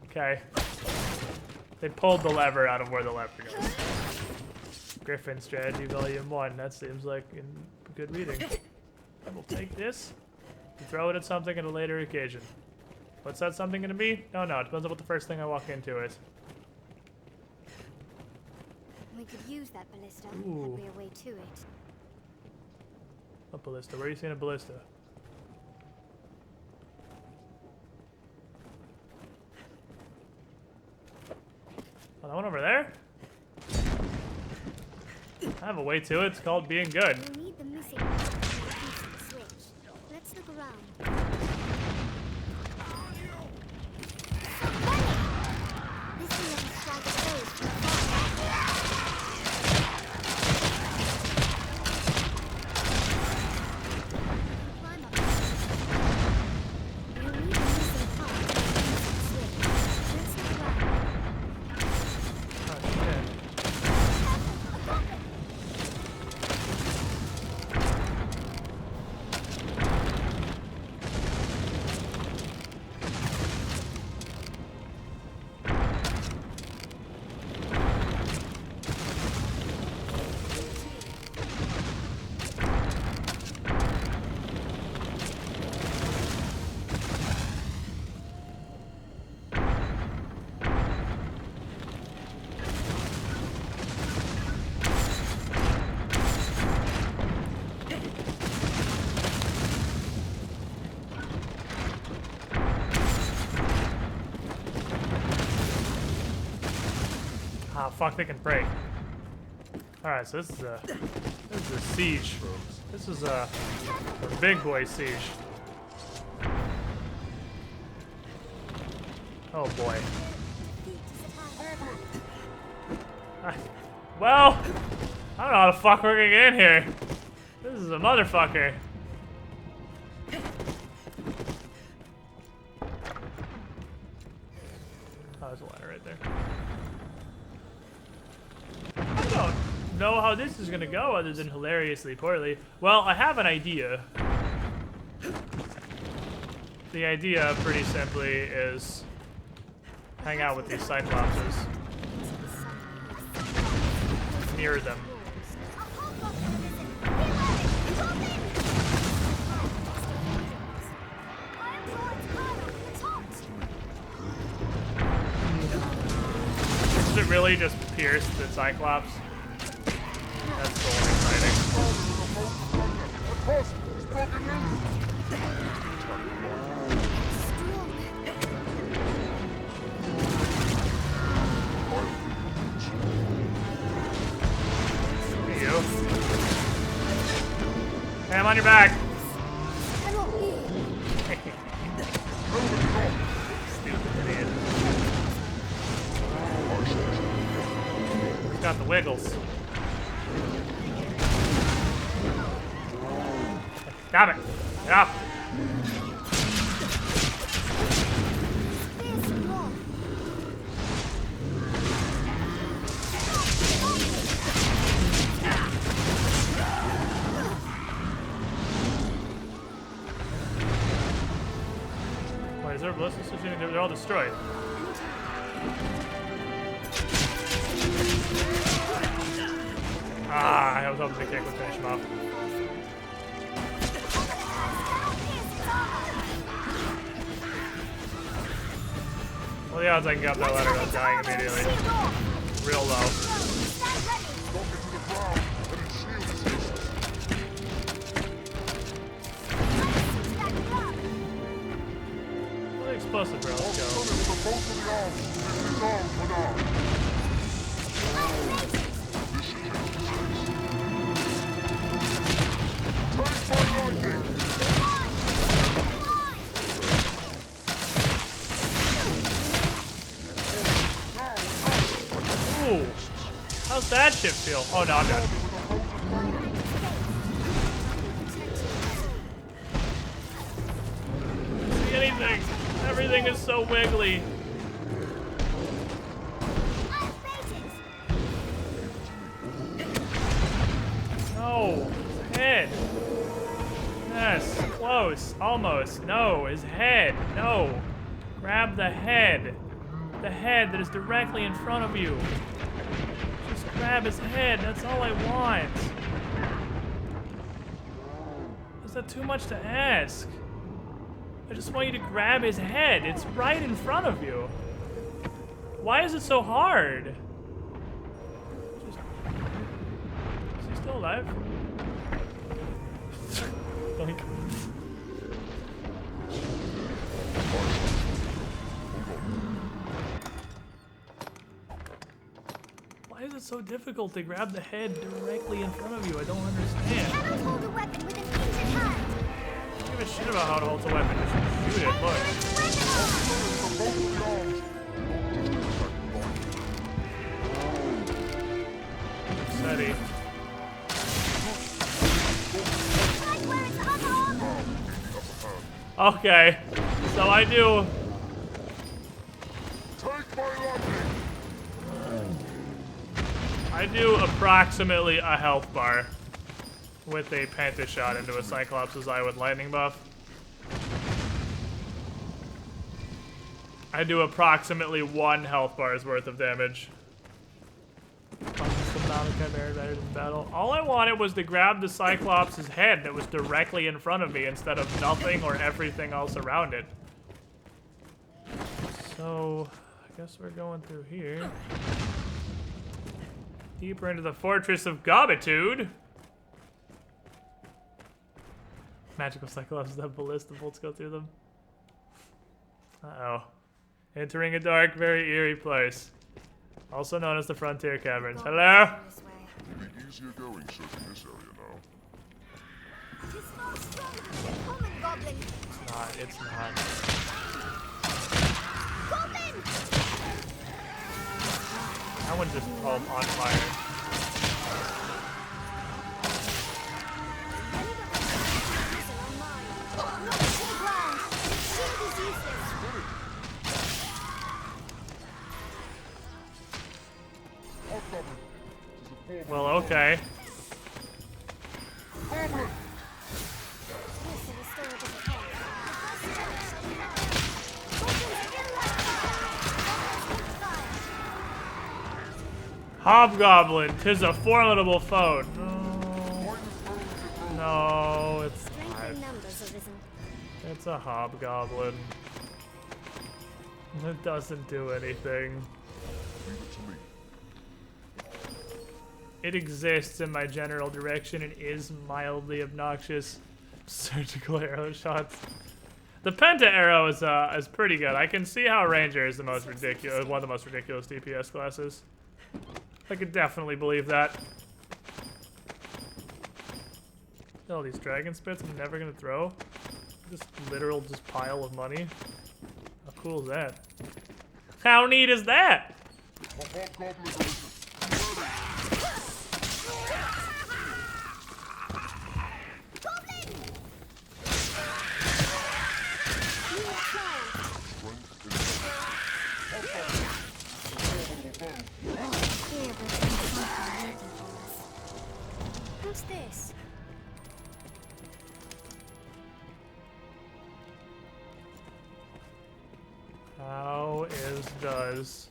Okay. They pulled the lever out of where the lever goes. Griffin Strategy Volume 1. That seems like a good reading. I will take this and throw it at something at a later occasion. What's that something gonna be? No, it depends on what the first thing I walk into is. We could use that ballista Ooh. had we a way to it. A ballista. Where are you seeing a ballista? Oh, that one over there? I have a way to it. It's called being good. We'll need the missing part to make use of the switch. Let's look around. This will let us strike a phase from climb up. We'll need the missing part to make use of the switch. Let's look around. Oh, shit. Ah, fuck, they can break. Alright, so this is a siege. This is a big boy siege. Oh boy. Well, I don't know how the fuck we're gonna get in here. This is a motherfucker. Oh, there's a ladder right there. I don't know how this is gonna go other than hilariously poorly. Well, I have an idea. The idea, pretty simply, is hang out with these Cyclopses. Near them. Does it really just pierce the Cyclops? That's so exciting. You. Hey, I'm on your back. Stupid idiot. He's got the wiggles. Stop it. Get off. Wait, is there a ballistic switch? They're all destroyed. Ah, I was hoping the kick would finish him off. Well, the odds I can get up that ladder without dying immediately. Real low. Really explosive, bro. Let's go. Ooh. How's that shit feel? Oh no, I'm done. See anything? Everything is so wiggly. No, his head. Yes, close, almost. No, his head. No. Grab the head. The head that is directly in front of you. Just grab his head. That's all I want. Is that too much to ask? I just want you to grab his head. It's right in front of you. Why is it so hard? Is he still alive? Like. Why is it so difficult to grab the head directly in front of you? I don't understand. Cannot hold a weapon with an injured hand. I don't give a shit about how to hold a weapon. Just shoot it. Look. Steady. Okay, so I do. I do approximately a health bar with a Penta shot into a Cyclops' eye with lightning buff. I do approximately 1 health bar's worth of damage. Better than battle. All I wanted was to grab the Cyclops' head that was directly in front of me instead of nothing or everything else around it. So, I guess we're going through here. Deeper into the Fortress of Gobitude. Magical Cyclops have ballista bolts go through them. Uh-oh. Entering a dark, very eerie place. Also known as the Frontier Caverns. Hello? It'll be easier going searching this area now. Tis far stronger than the common goblin. It's not. Goblin! That one's just on fire. Well, okay. Hobgoblin, 'tis a formidable foe. No, it's not. It's a hobgoblin. It doesn't do anything. It exists in my general direction and is mildly obnoxious. Surgical arrow shots. The Penta arrow is pretty good. I can see how Ranger is the most ridiculous, one of the most ridiculous DPS classes. I could definitely believe that. All these dragon spits I'm never gonna throw. This literal pile of money. How cool is that? How neat is that? Who's this? How does?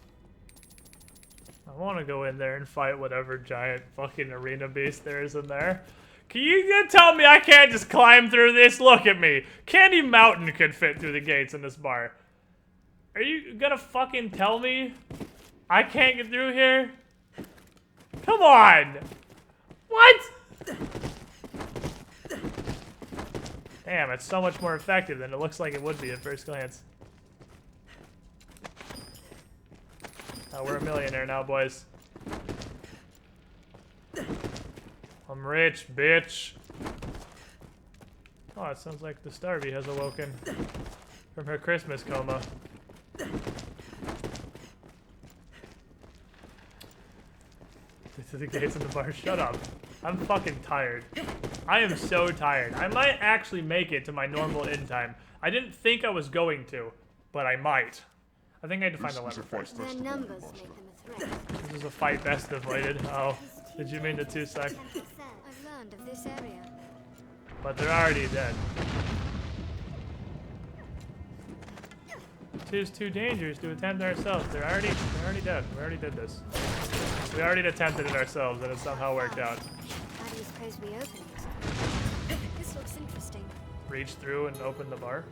I want to go in there and fight whatever giant fucking arena beast there is in there. Can you tell me I can't just climb through this? Look at me. Candy Mountain could fit through the gates in this bar. Are you gonna fucking tell me I can't get through here? Come on. What? Damn, it's so much more effective than it looks like it would be at first glance. Oh, we're a millionaire now, boys. I'm rich, bitch. Oh, it sounds like the Starvey has awoken from her Christmas coma. To the gates of the bar. Shut up. I'm fucking tired. I am so tired. I might actually make it to my normal end time. I didn't think I was going to, but I might. I think I had to find the lever first. Their numbers make them a threat. This is a fight best avoided. Oh, did you mean the 2 sec? I've learned of this area. But they're already dead. Tis too dangerous to attempt ourselves. They're already dead. We already did this. We already attempted it ourselves, and it somehow worked out. How do you suppose we open it? This looks interesting. Reach through and open the bar.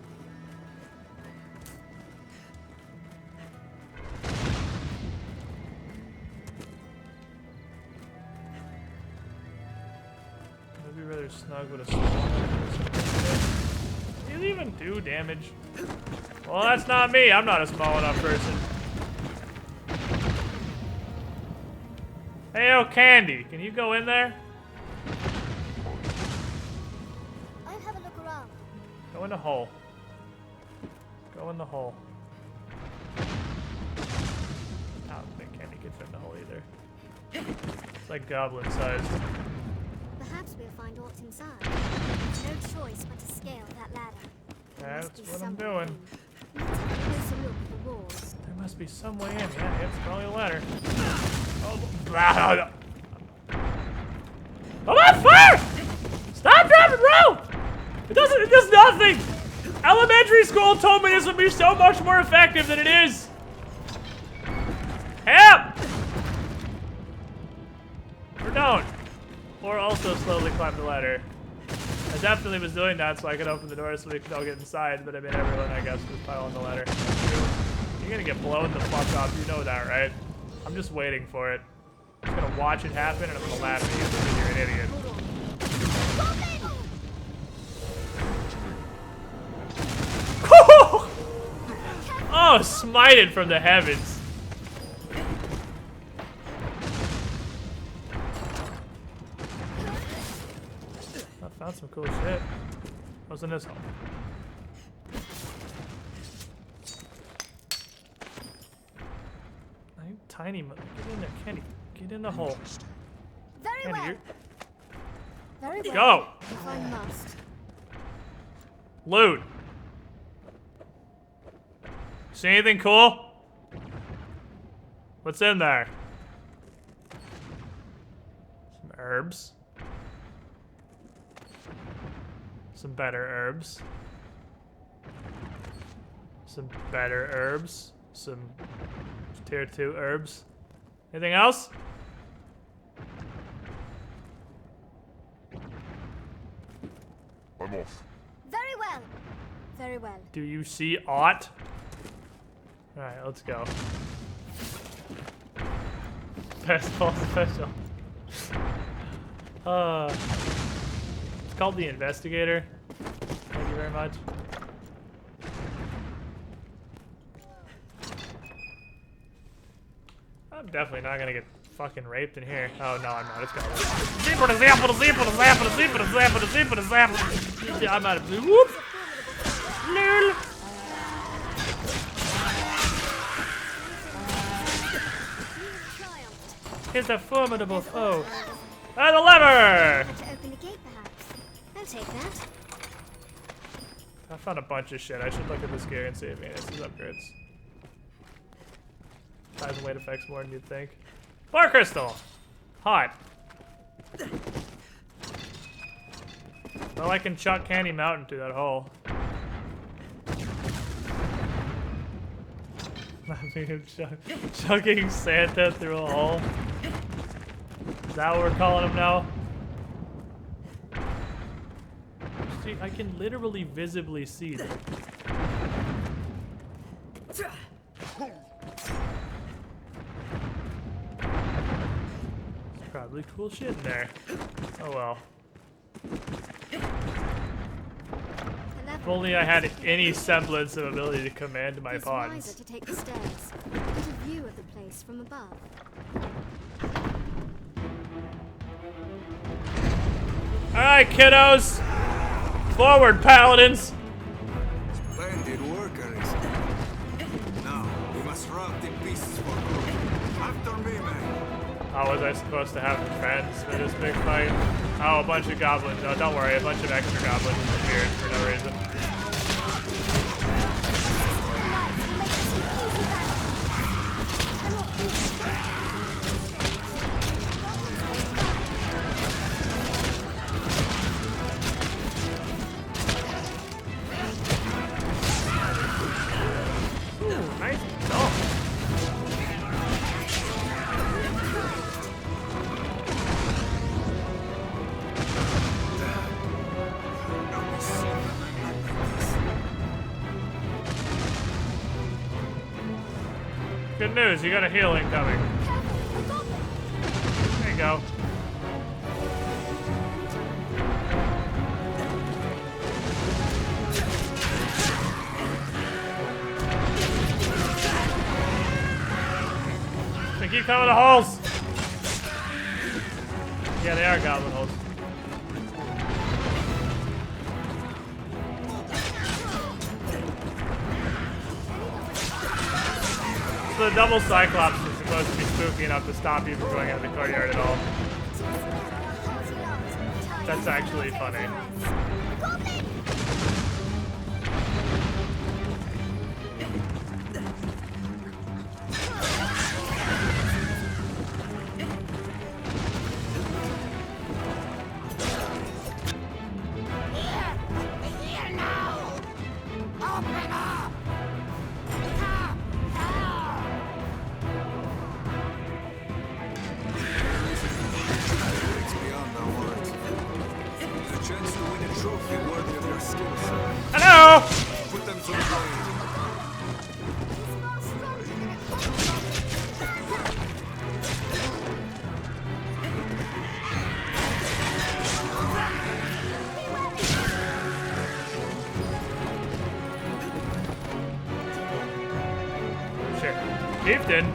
I'd be rather snug with a small. Does it even do damage? Well, that's not me. I'm not a small enough person. Hey, oh, Candy, can you go in there? I'll have a look around. Go in the hole. Go in the hole. I don't think Candy could fit in the hole either. It's like goblin sized. Perhaps we'll find what's inside. No choice but to scale that ladder. That's what I'm doing. Let's have a closer look at the walls. There must be some way in. Yeah, it's probably a ladder. Oh, blah. I'm on fire! Stop, drop, and roll! It does nothing! Elementary school told me this would be so much more effective than it is. Help! Or don't. Or also slowly climb the ladder. I definitely was doing that so I could open the door so we could all get inside, but I mean everyone, I guess, was piling the ladder. You're gonna get blown the fuck up, you know that, right? I'm just waiting for it. I'm just gonna watch it happen and I'm gonna laugh at you because you're an idiot. Oh, smited from the heavens. Found some cool shit. What's in this hole? Tiny, get in there, Kenny. Get in the hole. Very Kenny, well. Very well. Go! If I must. Loot. See anything cool? What's in there? Some herbs. Some better herbs. Some better herbs. Some tier 2 herbs. Anything else? I'm off. Very well. Very well. Do you see aught? Alright, let's go. Best ball special. It's called the Investigator. Thank you very much. I'm definitely not gonna get fucking raped in here. Oh no, I'm not. Let's go. I'm out of blue. Whoop. Lol. Here's a formidable foe. Ah, the lever! To open the gate, perhaps. I'll take that. I found a bunch of shit. I should look at this gear and see if any of this is upgrades. Size and weight effects more than you'd think. Bar crystal! Hot. Well, I can chuck Candy Mountain through that hole. I mean, chucking Santa through a hole. Is that what we're calling him now? See, I can literally visibly see them. There's probably cool shit in there. Oh well. If only I had any semblance of ability to command my It's pawns. wiser to take the stairs. Get a view of the place from above. Alright, kiddos! Forward, paladins! Splendid work, Arisen. Now, we must rout the beasts for good. After me, man. How was I supposed to have friends for this big fight? Oh, a bunch of goblins. No, don't worry, a bunch of extra goblins appeared for no reason. Ooh, nice dog. Good news, you got a healing coming. There you go. They keep coming to holes. Yeah, they are goblin holes. So the double Cyclops is supposed to be spooky enough to stop you from going out of the courtyard at all. That's actually funny. It's beyond our words. A chance to win a trophy worthy of your skills. Hello! Put them to the blade. Shit. Chieftain.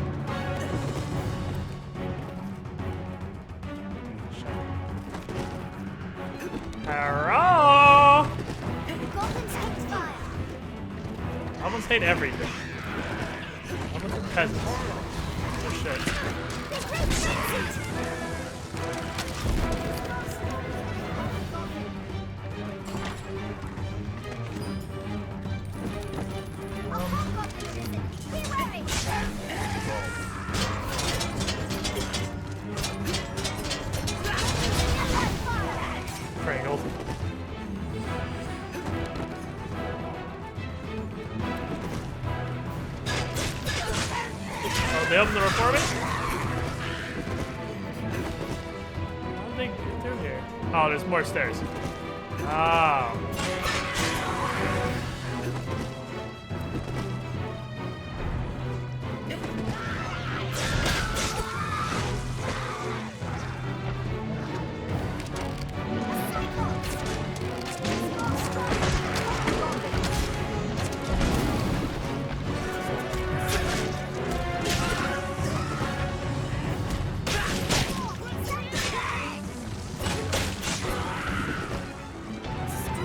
Hello? Goblins hate fire. Goblins hate everything. Goblins are peasants. Oh shit. Pringles. Oh, they opened the door for me? How did they get through here? Oh, there's more stairs. Oh.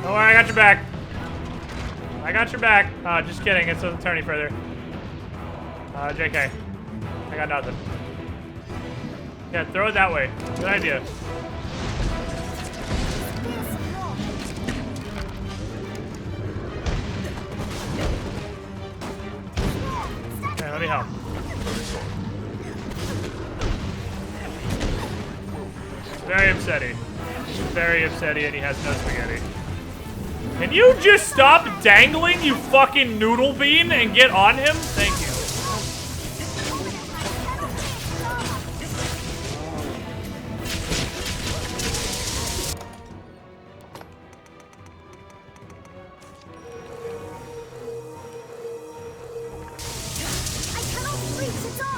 Don't worry, I got your back. I got your back. Just kidding, it doesn't turn any further. JK. I got nothing. Yeah, throw it that way. Good idea. Okay, let me help. Very upsetty. Very upsetty, and he has no spaghetti. Can you just stop dangling, you fucking noodle bean, and get on him? Thank you.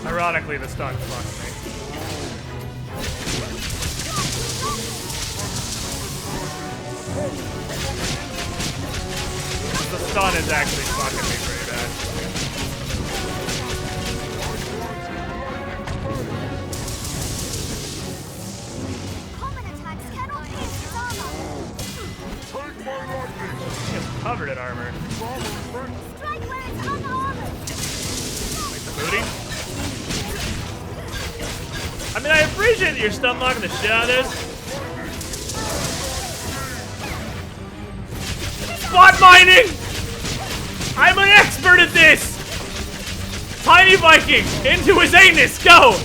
Ironically, the stun fucked me. The stun is actually fucking me pretty bad. Common attacks cannot pierce his armor. It's covered in armor. Strike where it's unarmored. Like the booty? I mean, I appreciate that you're stun locking the shit out of this. Spot mining! I'm an expert at this! Tiny Viking, into his anus, go!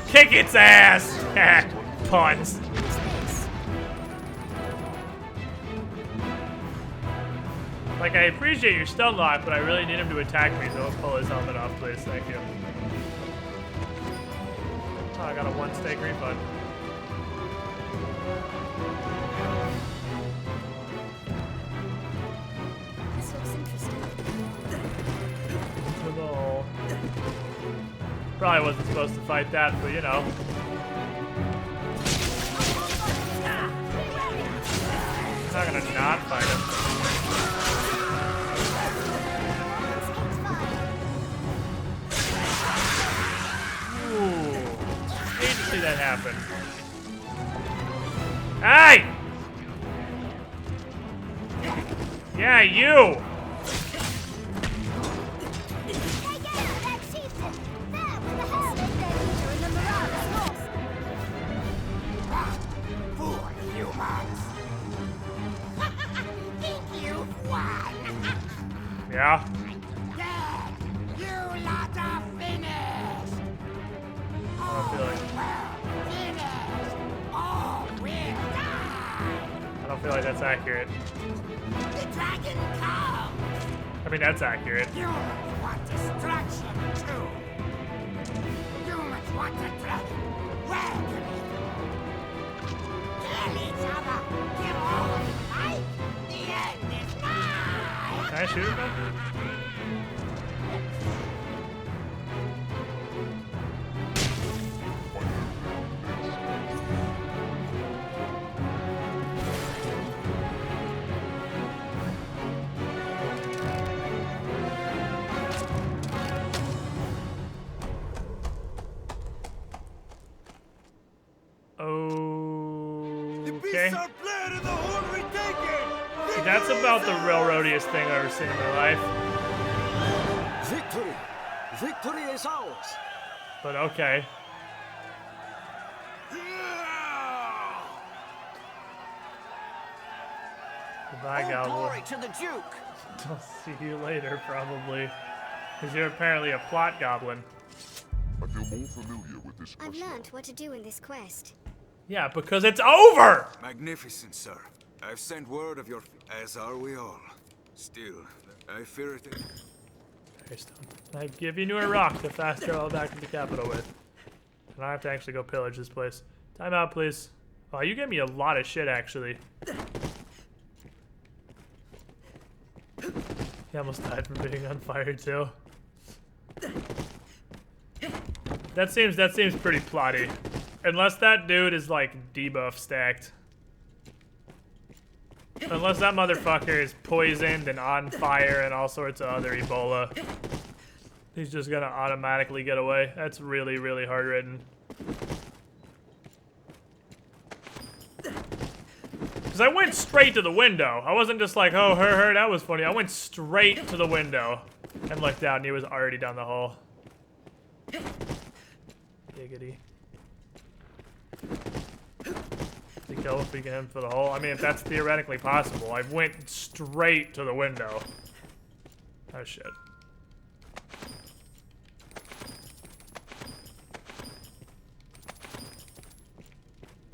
Kick its ass! Puns. Like, I appreciate your stun lock, but I really need him to attack me, so let's pull his helmet off, please. Thank you. Oh, I got a 1 stake refund. This looks interesting. Little. Probably wasn't supposed to fight that, but you know. I'm not gonna not fight him. Ooh. Hate to see that happen. Hey! Yeah, you! Yeah? You lot are finished! I don't feel like... Finished! All will die! I don't feel like that's accurate. The dragon comes! I mean, that's accurate. Humans want destruction too! Humans want the dragon! Welcome it! Kill each other! Kill all in life! The end is nigh! Can I shoot him though? Okay. See, that's about the railroadiest thing I've ever seen in my life. Victory! Victory is ours! But okay. Goodbye, Goblin. Glory to the Duke! I'll see you later, probably. Because you're apparently a plot goblin. I feel more familiar with this I've quest. learned what to do in this quest. Yeah, because it's over! Magnificent, sir. I've sent word of your... As are we all. Still, I fear it... I give you a rock the faster I'll back to the capital with. And I have to actually go pillage this place. Time out, please. Wow, you gave me a lot of shit, actually. He almost died from being on fire, too. That seems pretty plotty. Unless that dude is, like, debuff stacked. Unless that motherfucker is poisoned and on fire and all sorts of other Ebola. He's just gonna automatically get away. That's really, really hard written. Because I went straight to the window. I wasn't just like, oh, her, that was funny. I went straight to the window and looked out and he was already down the hall. Giggity. Go if we get him for the hole. I mean, if that's theoretically possible. I went straight to the window. Oh, shit.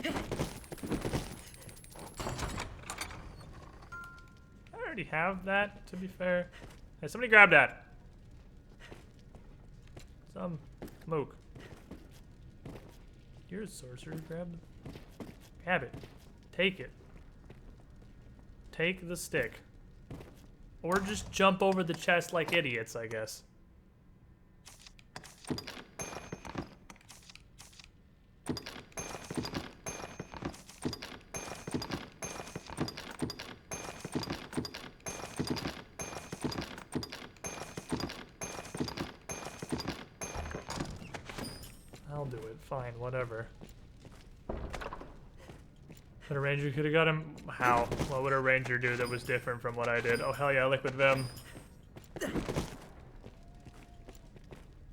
I already have that, to be fair. Hey, somebody grab that. Some smoke. You're a sorcerer. Grab it. Take it. Take the stick. Or just jump over the chest like idiots, I guess. I'll do it. Fine, whatever. But a ranger could have got him. How? What would a ranger do that was different from what I did? Oh, hell yeah, liquid vim.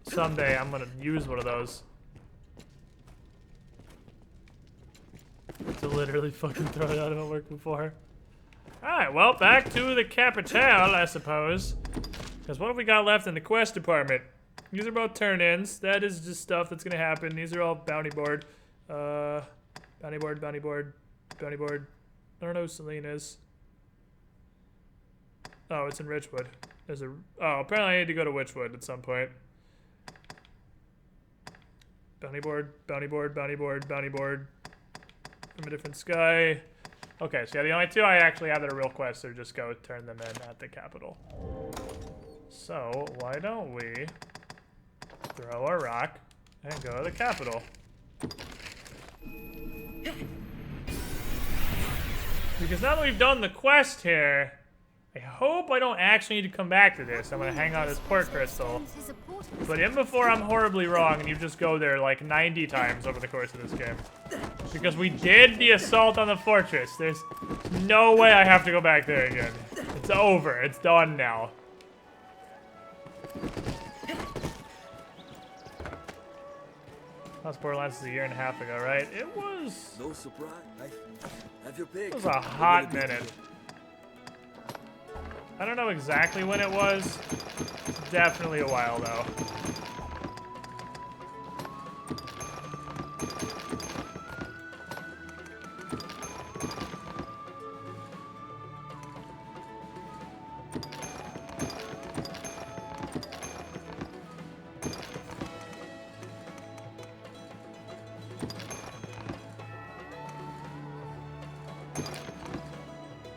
Someday I'm gonna use one of those. To literally fucking throw it out of my work before. Alright, well, back to the capital, I suppose. Because what have we got left in the quest department? These are both turn-ins. That is just stuff that's gonna happen. These are all bounty board. Bounty board, bounty board. Bounty board. I don't know who Celine is. Oh, it's in Richwood. There's a... Oh, apparently I need to go to Witchwood at some point. Bounty board, bounty board, bounty board, bounty board. From a different sky. Okay, so yeah, the only two I actually have that are real quests are just go turn them in at the capital. So, why don't we throw a rock and go to the capital? Because now that we've done the quest here, I hope I don't actually need to come back to this. I'm gonna hang on this port crystal. But in before I'm horribly wrong and you just go there like 90 times over the course of this game. Because we did the assault on the fortress. There's no way I have to go back there again. It's over. It's done now. Last Borderlands is a year and a half ago, right? It was... No surprise. Have your pick. It was a hot minute. I don't know exactly when it was. Definitely a while, though.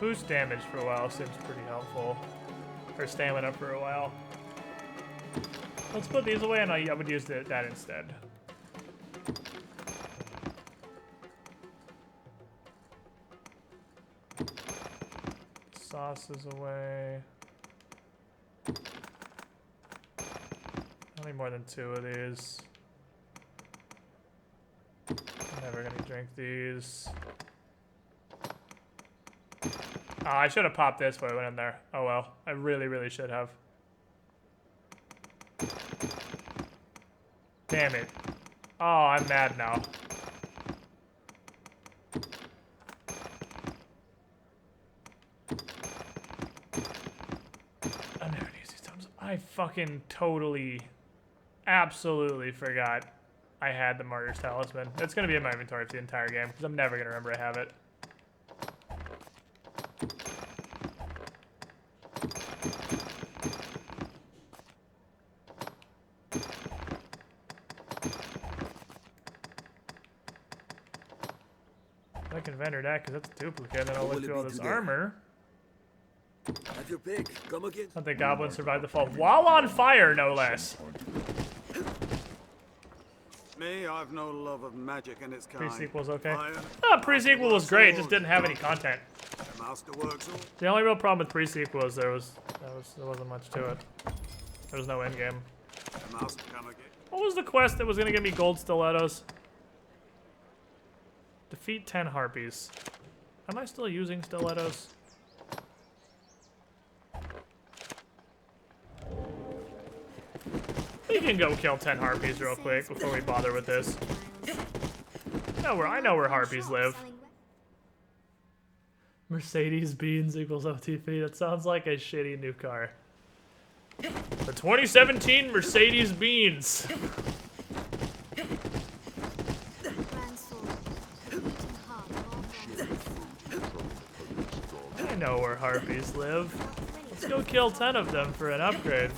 Boost damage for a while seems pretty helpful. Or stamina for a while. Let's put these away and I would use that instead. Sauces away. I need more than 2 of these. I'm never gonna drink these. I should have popped this before I went in there. Oh well. I really should have. Damn it. Oh, I'm mad now. I never use these times. I fucking totally, absolutely forgot I had the Martyr's Talisman. It's gonna be in my inventory for the entire game, because I'm never gonna remember I have it. I can vendor that because that's a duplicate, and then I'll look through all this armor. Have your pick. Come again. I think goblins survived the fall while on fire, no less. Me, I've no love of magic and its kind. Pre-sequel's okay. Pre-sequel was great, it just didn't have any content. The only real problem with pre-sequel is there wasn't much to it. There was no end game. What was the quest that was gonna give me gold stilettos? Defeat 10 harpies. Am I still using stilettos? We can go kill 10 harpies real quick before we bother with this. I know where harpies live. Mercedes Beans equals OTP. That sounds like a shitty new car. The 2017 Mercedes Beans. I know where harpies live. Let's go kill 10 of them for an upgrade.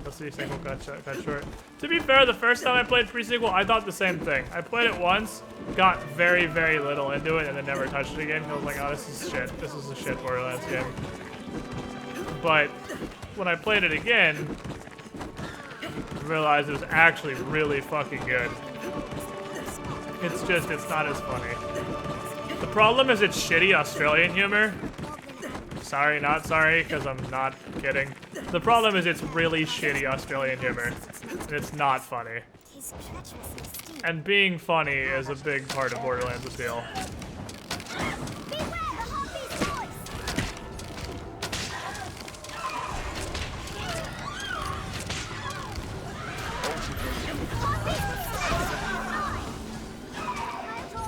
Let's see, sequel cut short. To be fair, the first time I played pre-sequel, I thought the same thing. I played it once, got very little into it, and then never touched it again. I was like, oh, this is shit. This is a shit Borderlands game. But when I played it again, I realized it was actually really fucking good. It's just, it's not as funny. The problem is it's shitty Australian humor. Sorry, not sorry, because I'm not kidding. The problem is it's really shitty Australian humor, and it's not funny. And being funny is a big part of Borderlands' appeal.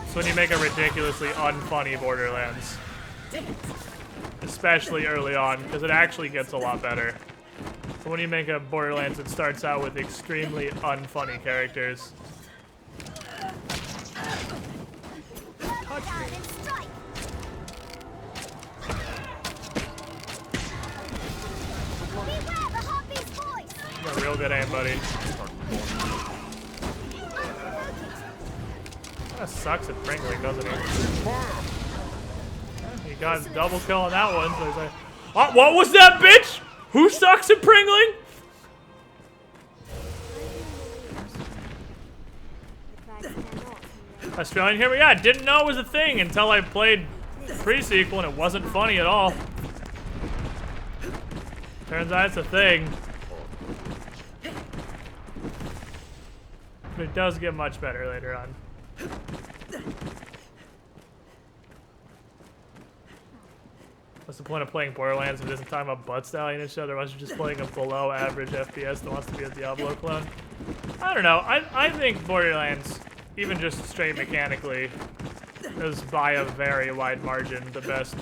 So when you make a ridiculously unfunny Borderlands. Especially early on, because it actually gets a lot better. So when you make a Borderlands, it starts out with extremely unfunny characters. Touch me. You got real good aim, buddy. That sucks at Pringling, doesn't he? He got a double kill on that one, so he's like, oh, what was that, bitch? Who sucks at Pringling? Australian humor? Yeah, I didn't know it was a thing until I played pre-sequel and it wasn't funny at all. Turns out it's a thing. But it does get much better later on. What's the point of playing Borderlands if it isn't talking about butt stallion and shit? Otherwise you're just playing a below average FPS that wants to be a Diablo clone. I don't know. I think Borderlands, even just straight mechanically, is by a very wide margin the best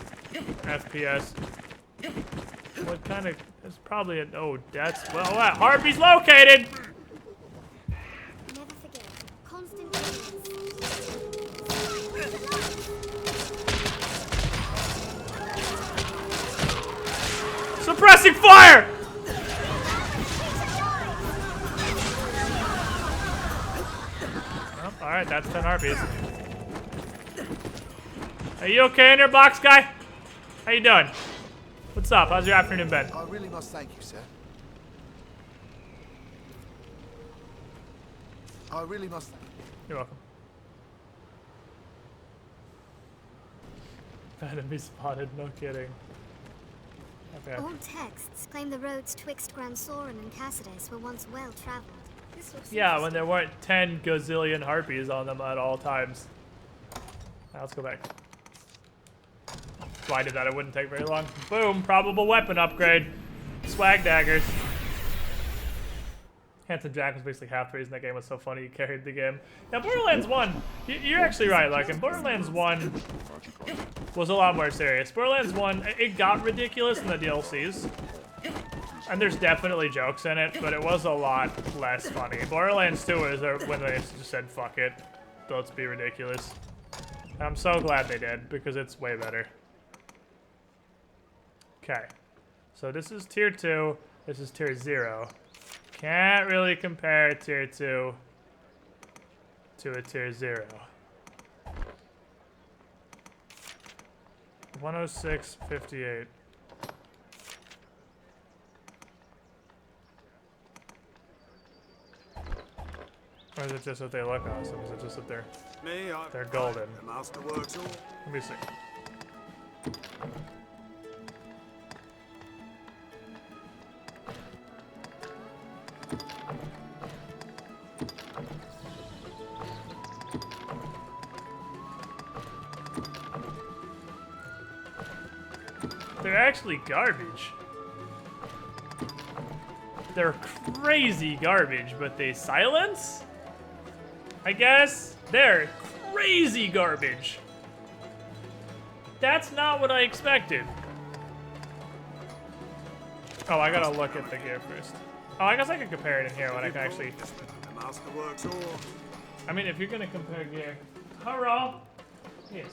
FPS. What kind of is probably a oh that's well that Harpy's located! Suppressing fire! Oh, alright, that's 10 harpies. Are you okay in your box, guy? How you doing? What's up? How's your afternoon been? I really must thank you, sir. I really must thank you. You're welcome. Enemy spotted, no kidding. Okay. Old texts claim the roads twixt Gran Soren and Cassidus were once well traveled. Yeah, when there weren't 10 gazillion harpies on them at all times. Right, let's go back. That's why I did that. It wouldn't take very long. Boom. Probable weapon upgrade. Swag daggers. Handsome Jack was basically half the reason that game was so funny. He carried the game. Now, Borderlands 1, you're actually right, like, in Borderlands 1 was a lot more serious. Borderlands 1, it got ridiculous in the DLCs. And there's definitely jokes in it, but it was a lot less funny. Borderlands 2 is when they just said, fuck it, let's be ridiculous. And I'm so glad they did, because it's way better. Okay. So this is tier 2, this is tier 0. Can't really compare tier 2 to a tier 0. 106.58. Or is it just that they look awesome? Is it just that they're golden? Let me see. They're actually garbage. They're crazy garbage, but they silence? I guess they're crazy garbage. That's not what I expected. Oh, I gotta look at the gear first. Oh, I guess I could compare it in here when I can actually... I mean, if you're gonna compare gear... Hurrah! Yes.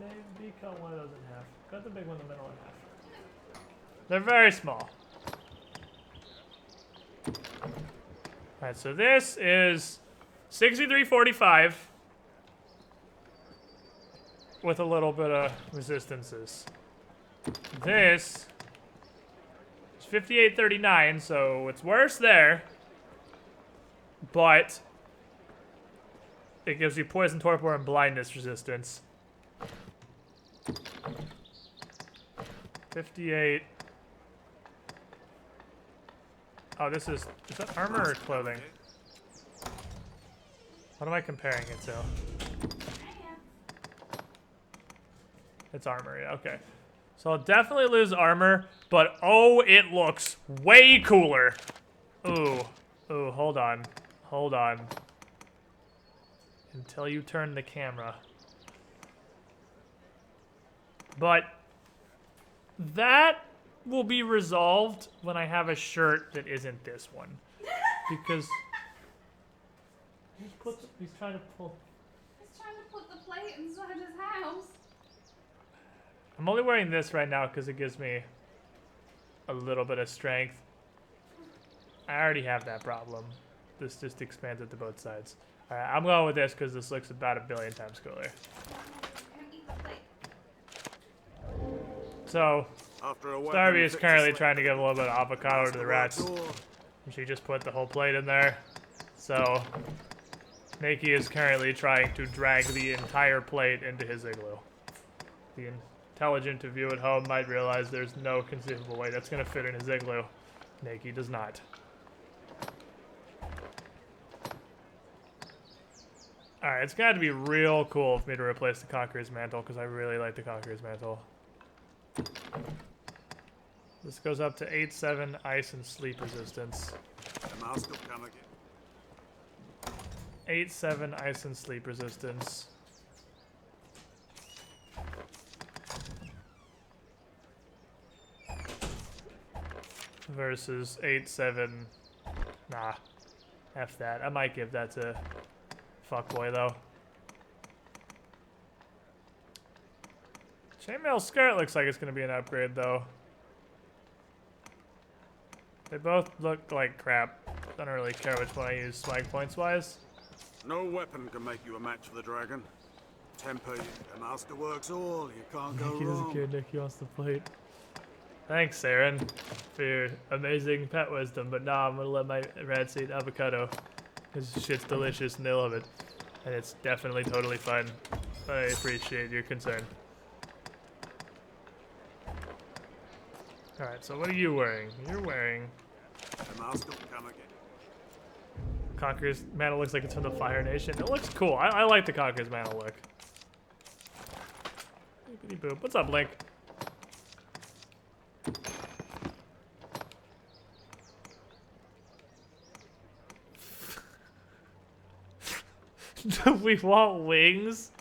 Maybe cut one of those in half. Cut the big one in the middle in half. They're very small. Alright, so this is 63.45 with a little bit of resistances. This is 58.39, so it's worse there, but it gives you poison, torpor, and blindness resistance. 58. Oh, is that armor or clothing? What am I comparing it to? It's armor, yeah, okay. So I'll definitely lose armor, but oh, it looks way cooler. Ooh, hold on. Hold on. Until you turn the camera. But that will be resolved when I have a shirt that isn't this one. Because he's trying to pull. He's trying to put the plate inside his house. I'm only wearing this right now because it gives me a little bit of strength. I already have that problem. This just expands it to both sides. Alright, I'm going with this because this looks about 1 billion times cooler. So, Starby is currently trying to give a little bit of avocado to the rats. And she just put the whole plate in there. So, Nikki is currently trying to drag the entire plate into his igloo. The intelligent of you at home might realize there's no conceivable way that's going to fit in his igloo. Nikki does not. Alright, it's got to be real cool for me to replace the Conqueror's Mantle, because I really like the Conqueror's Mantle. This goes up to 8-7 ice and sleep resistance. 8-7 ice and sleep resistance. Versus 8-7. Nah. F that. I might give that to Fuckboy though. Chainmail skirt looks like it's gonna be an upgrade though. They both look like crap. I don't really care which one I use swag points wise. No weapon can make you a match for the dragon. Temper, the master works all. You can't go Nikki doesn't wrong. care. Nikki wants the plate. Thanks, Aaron, for your amazing pet wisdom. But nah, I'm gonna let my rat seed avocado. This shit's delicious and they love it. And it's definitely totally fun. I appreciate your concern. Alright, so what are you wearing? You're wearing... The master will come again. Conqueror's Mantle looks like it's from the Fire Nation. It looks cool. I like the Conqueror's Mantle look. Kitty boop. What's up, Link? Do we want wings?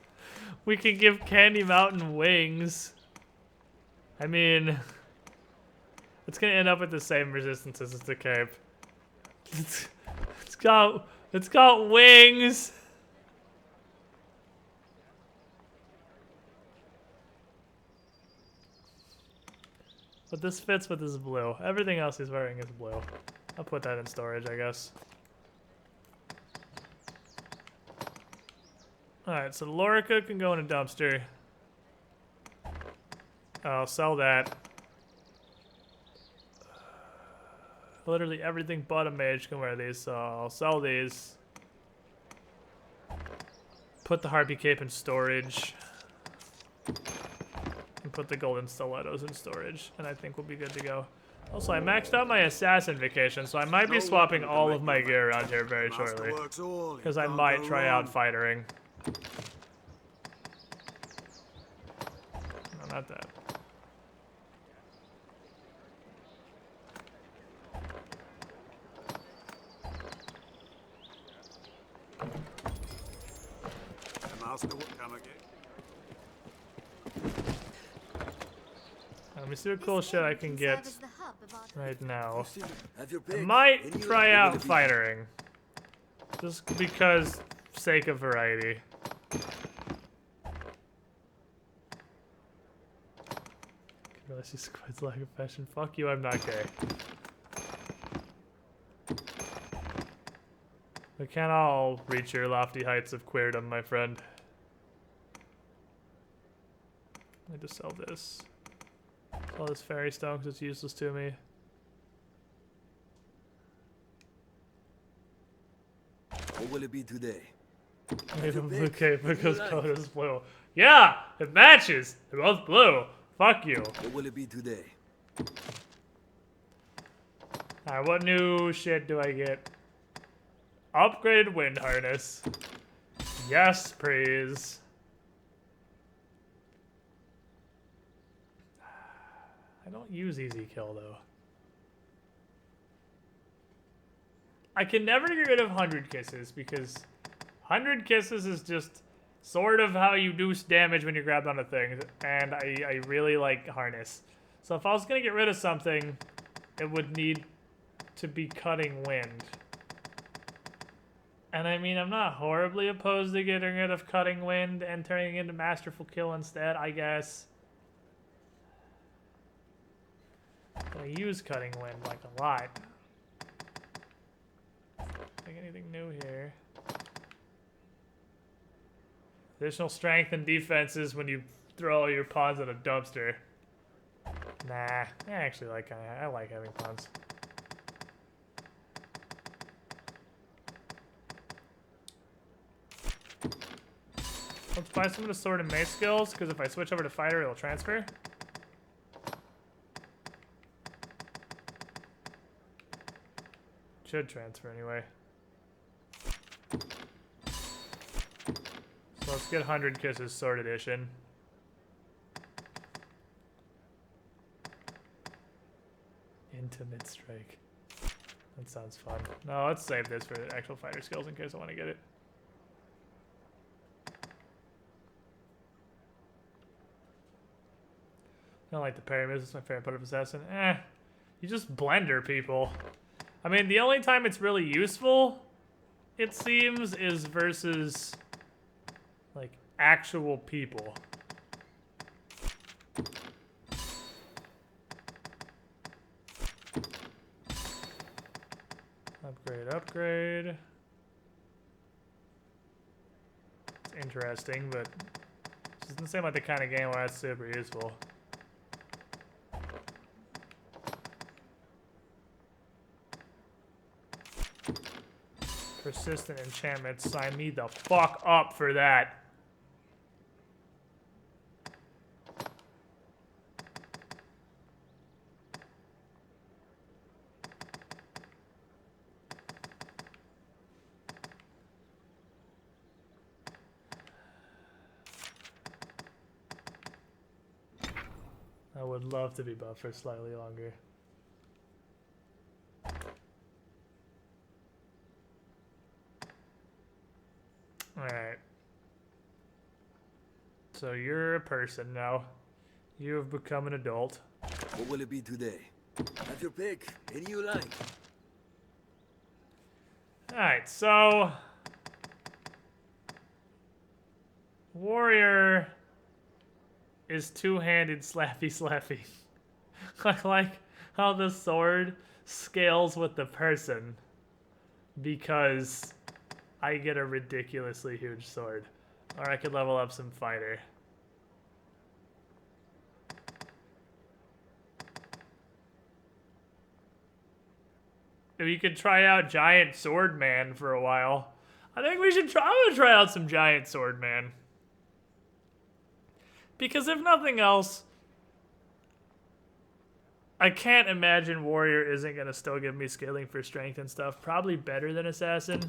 We can give Candy Mountain wings. I mean, it's gonna end up with the same resistance as the cape. It's got wings. But this fits with his blue. Everything else he's wearing is blue. I'll put that in storage, I guess. Alright, so Lorica can go in a dumpster. I'll sell that. Literally everything but a mage can wear these, so I'll sell these. Put the Harpy Cape in storage. And put the golden stilettos in storage, and I think we'll be good to go. Also, I maxed out my assassin vacation, so I might be swapping all of my gear around here very shortly. Because I might try out fightering. No, not that. Let me see what cool shit I can get right now. I might try out fightering. Just because sake of variety. I realize you Squid's lack of fashion. Fuck you, I'm not gay. We can't all reach your lofty heights of queerdom, my friend. Let me just sell this. Sell this fairy stone because it's useless to me. What will it be today? Made a blue cape because color is blue. Yeah, it matches. They're both blue. Fuck you. What will it be today? Alright, what new shit do I get? Upgraded wind harness. Yes, please. I don't use easy kill though. I can never get rid of 100 kisses because 100 kisses is just sort of how you do damage when you're grabbed onto things, and I really like harness. So if I was gonna get rid of something, it would need to be cutting wind. And I mean, I'm not horribly opposed to getting rid of cutting wind and turning it into masterful kill instead, I guess. I use cutting wind like a lot. Think anything new here? Additional strength and defenses when you throw all your pawns in a dumpster. Nah, I actually like I like having pawns. Let's buy some of the sword and mace skills, because if I switch over to fighter, it'll transfer. Should transfer anyway. So let's get 100 Kisses Sword Edition. Intimate Strike. That sounds fun. No, let's save this for actual fighter skills in case I want to get it. I don't like the parry moves. It's my favorite part of Assassin. You just blender people. I mean, the only time it's really useful, it seems, is versus, like, actual people. Upgrade, upgrade. It's interesting, but it doesn't seem like the kind of game where that's super useful. Persistent enchantment, sign me the fuck up for that. would love to be buffed for slightly longer. Alright. So you're a person now. You have become an adult. What will it be today? Have your pick. Any you like. Alright, so... Warrior is two-handed slappy slappy. I like how the sword scales with the person because I get a ridiculously huge sword. Or I could level up some fighter. We could try out Giant Sword Man for a while. I think we should try. I'm gonna try out some Giant Sword Man. Because if nothing else, I can't imagine Warrior isn't gonna still give me scaling for strength and stuff. Probably better than Assassin.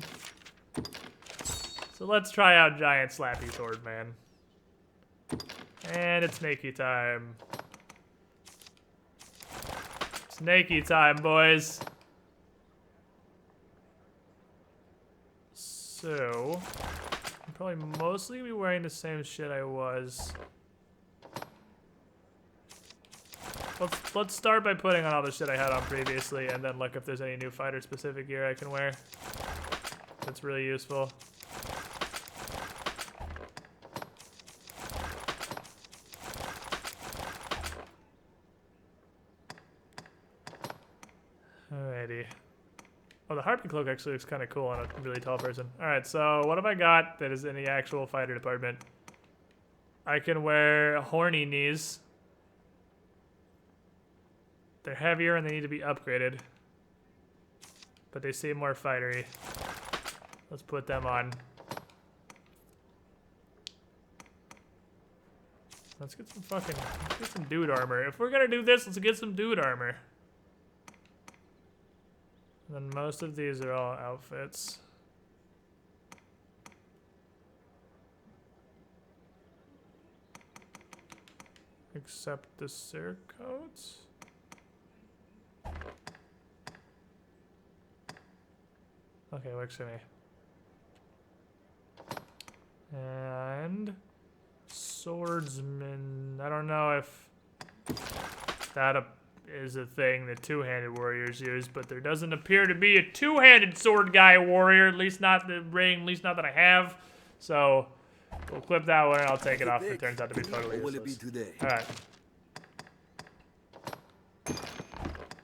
So let's try out Giant Slappy Sword Man. And it's Snakey time. Snakey time, boys. So, I'm probably mostly gonna be wearing the same shit I was. Let's start by putting on all the shit I had on previously, and then look if there's any new fighter-specific gear I can wear. That's really useful. Alrighty. Oh, the Harpy Cloak actually looks kind of cool on a really tall person. Alright, so what have I got that is in the actual fighter department? I can wear horny knees. They're heavier and they need to be upgraded. But they seem more fightery. Let's put them on. Let's get some dude armor. If we're gonna do this, let's get some dude armor. And then most of these are all outfits. Except the Surcoats. Okay, works for me. And swordsman. I don't know if that is a thing that two-handed warriors use, but there doesn't appear to be a two-handed sword guy warrior, at least not the ring, at least not that I have. So we'll clip that one and I'll take it off if it turns out to be totally useless. Alright.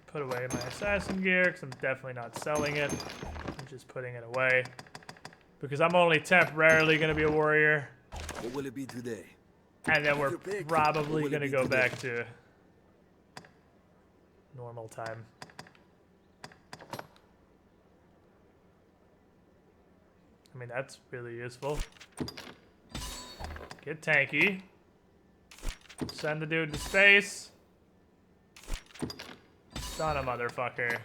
Put away my assassin gear, because I'm definitely not selling it. I'm just putting it away. Because I'm only temporarily going to be a warrior. What will it be today? And then we're probably going to go back to normal time. I mean, that's really useful. Get tanky. Send the dude to space. Son of a motherfucker.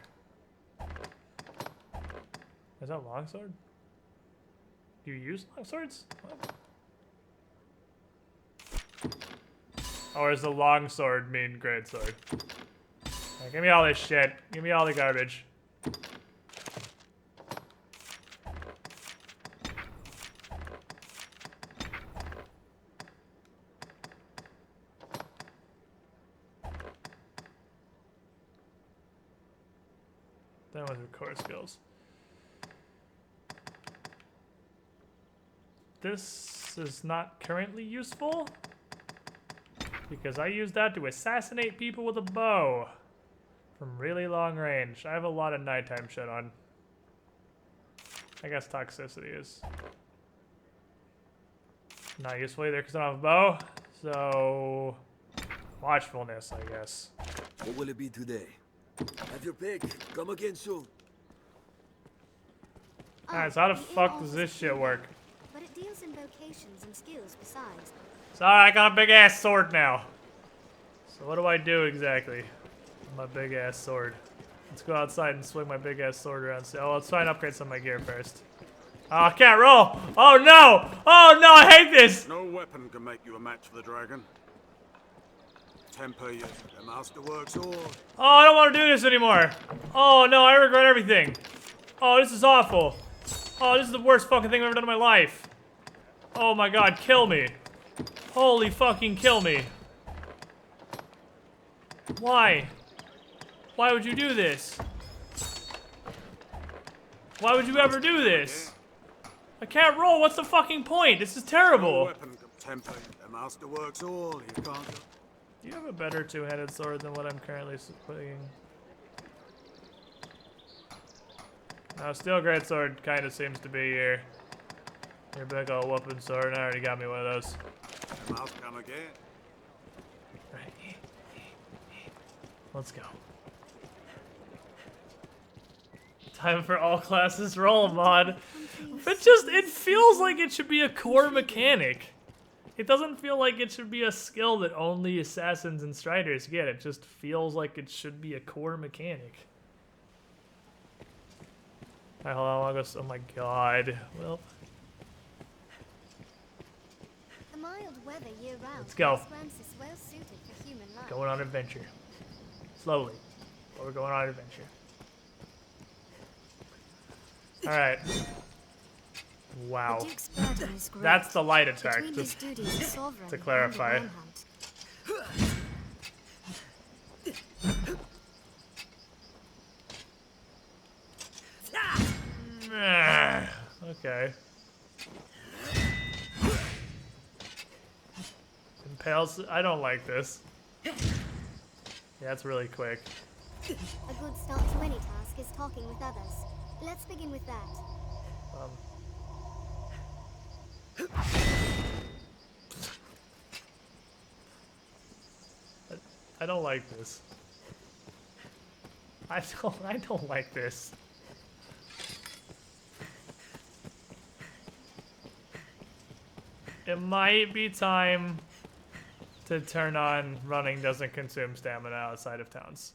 Is that longsword? Do you use longswords? What? Or does the longsword mean greatsword? Right, give me all this shit. Give me all the garbage. Then with the core skills. This is not currently useful because I use that to assassinate people with a bow from really long range. I have a lot of nighttime shit on. I guess toxicity is not useful either because I don't have a bow. So watchfulness, I guess. What will it be today? Have your pick. Come again soon. Alright, so how the fuck does this shit work? But it deals in vocations and skills besides. Sorry, I got a big ass sword now. So what do I do exactly with my big ass sword? Let's go outside and swing my big ass sword around. Oh, let's try and upgrade some of my gear first. Oh, I can't roll! Oh no! Oh no, I hate this! No weapon can make you a match for the dragon. temper you. The master works all. Oh, I don't want to do this anymore. Oh no, I regret everything. Oh, this is awful. Oh, this is the worst fucking thing I've ever done in my life. Oh my god, kill me. Holy fucking kill me. Why? Why would you do this? Why would you ever do this? I can't roll. What's the fucking point? This is terrible. Weapon temper. The master works all. You can't. Do you have a better two-handed sword than what I'm currently putting? No, steel greatsword kind of seems to be your big old whooping sword. I already got me one of those. The mouse come again. Right. Let's go. Time for all classes roll mod. But it feels like it should be a core mechanic. It doesn't feel like it should be a skill that only assassins and striders get. It just feels like it should be a core mechanic. Alright, hold on, I'll go. Oh my god. Well. The mild weather year-round. Let's go. Is well suited for human life. Going on adventure. Slowly. But we're going on adventure. Alright. Wow. That's the light attack, just to clarify. Okay. Impales. I don't like this. Yeah, it's really quick. A good start to any task is talking with others. Let's begin with that. I don't like this. I don't like this. It might be time to turn on running doesn't consume stamina outside of towns.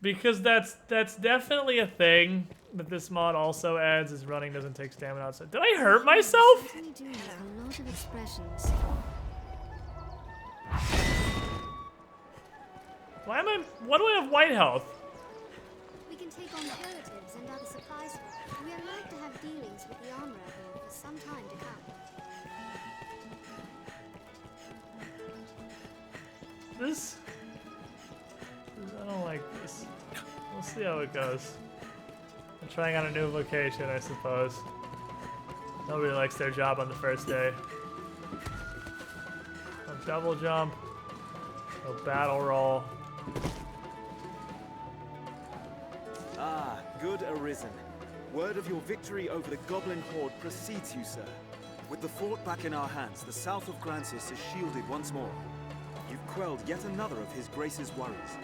Because that's definitely a thing that this mod also adds, is running doesn't take stamina outside. Did I hurt myself? A lot of expressions. Why do I have white health? We can take on curatives and other supplies. We are like to have dealings with the armorer here for some time to come. I don't like this. We'll see how it goes. I'm trying on a new vocation, I suppose. Nobody likes their job on the first day. A double jump. A battle roll. Ah, good Arisen. Word of your victory over the goblin horde precedes you, sir. With the fort back in our hands, the south of Grancis is shielded once more. You've quelled yet another of His Grace's worries.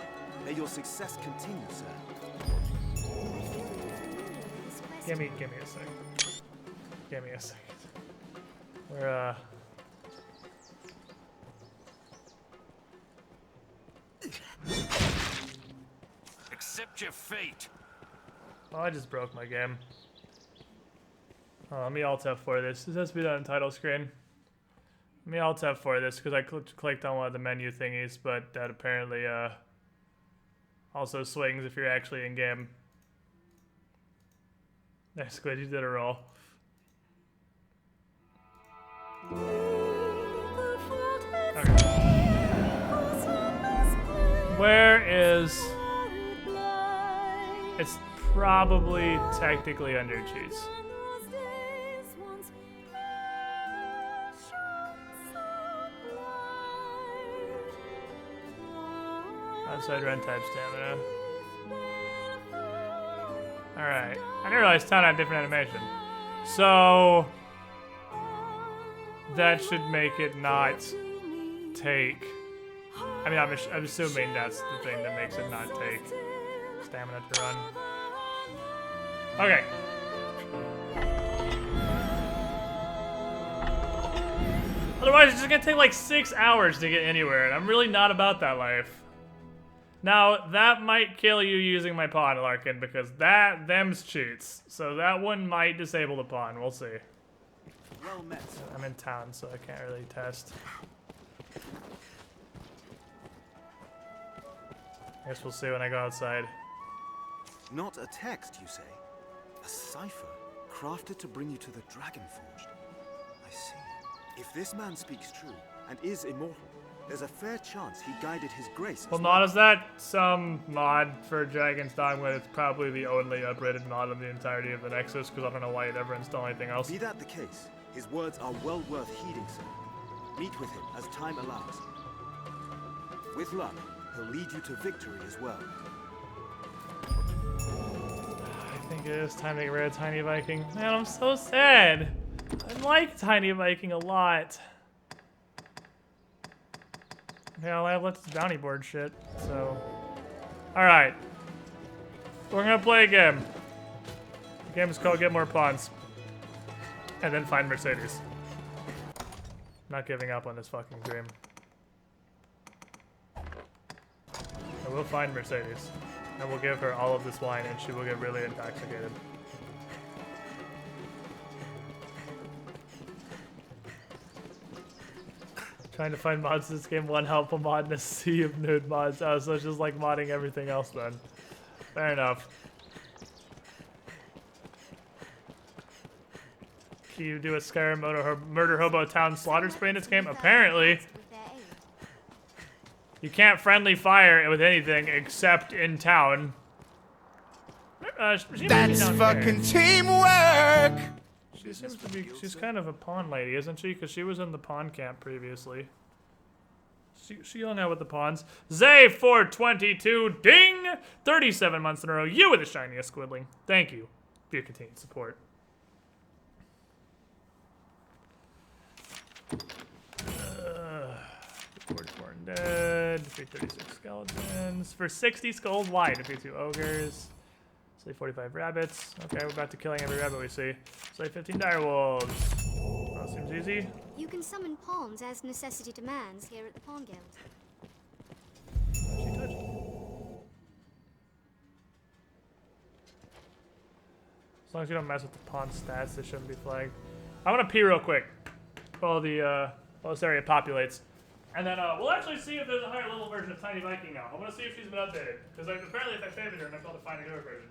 May your success continue, sir. Give me a second. Give me a second. We're Accept your fate. Oh, I just broke my game. Oh, let me Alt F4 this. This has to be done in title screen. Let me Alt F4 this because I clicked on one of the menu thingies, but that apparently also swings if you're actually in game. Nice, Squid, you did a roll. Okay. Where is... It's probably technically under cheese. Outside run type stamina. Alright. I didn't realize town had different animation. So that should make it not take. I mean, I'm assuming that's the thing that makes it not take stamina to run. Okay. Otherwise, it's just gonna take like 6 hours to get anywhere, and I'm really not about that life. Now, that might kill you using my pawn, Larkin, because them's cheats. So that one might disable the pawn. We'll see. Well met. I'm in town, so I can't really test. Guess we'll see when I go outside. Not a text, you say? A cipher, crafted to bring you to the Dragonforged. I see. If this man speaks true, and is immortal, there's a fair chance he guided his grace. Well, not is that some mod for Dragon's Dogma. It's probably the only upgraded mod of the entirety of the Nexus, because I don't know why you'd ever install anything else. Be that the case, his words are well worth heeding, sir. Meet with him as time allows. With luck, he'll lead you to victory as well. I think it is time to get rid of Tiny Viking. Man, I'm so sad. I like Tiny Viking a lot. Yeah, I left this bounty board shit, so. Alright. We're gonna play a game. The game is called Get More Pawns. And then find Mercedes. Not giving up on this fucking dream. I will find Mercedes. And we'll give her all of this wine and she will get really intoxicated. Trying to find mods in this game, one helpful mod in a sea of nude mods. Oh, so it's just like modding everything else then. Fair enough. Can you do a Skyrim murder hobo town slaughter spree in this game? Apparently. You can't friendly fire with anything except in town. That's fucking teamwork! She seems to be, she's kind of a pawn lady, isn't she? Because she was in the pawn camp previously. She hung out with the pawns. Zay422, ding! 37 months in a row. You were the shiniest squidling. Thank you for your continued support. Born dead. Defeat 36 skeletons. For 60 skulls, why? Defeat 2 ogres. Slay 45 rabbits. Okay, we're about to killing every rabbit we see. Slay 15 direwolves. That seems easy. You can summon pawns as necessity demands here at the Pawn Guild. She touched. As long as you don't mess with the pawn stats, they shouldn't be flagged. I want to pee real quick while this area populates. And then we'll actually see if there's a higher level version of Tiny Viking now. I want to see if she's been updated. Because apparently if I favored her, and I failed to find a newer version.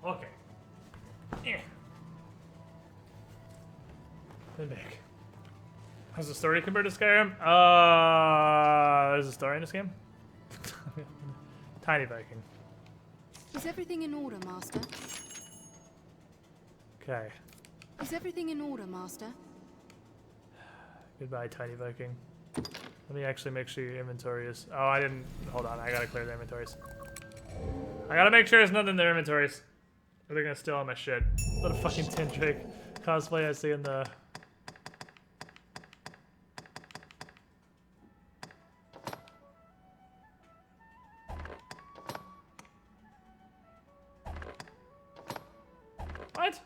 Okay. Yeah. Been back. How's the story compared to Skyrim? There's a story in this game? Tiny Viking. Is everything in order, Master? Okay. Is everything in order, Master? Goodbye, Tiny Viking. Let me actually make sure your inventory is... Oh, I didn't... Hold on, I gotta clear the inventories. I gotta make sure there's nothing in their inventories. Or they're gonna steal all my shit. What a fucking Tin Drake cosplay I see in the... What?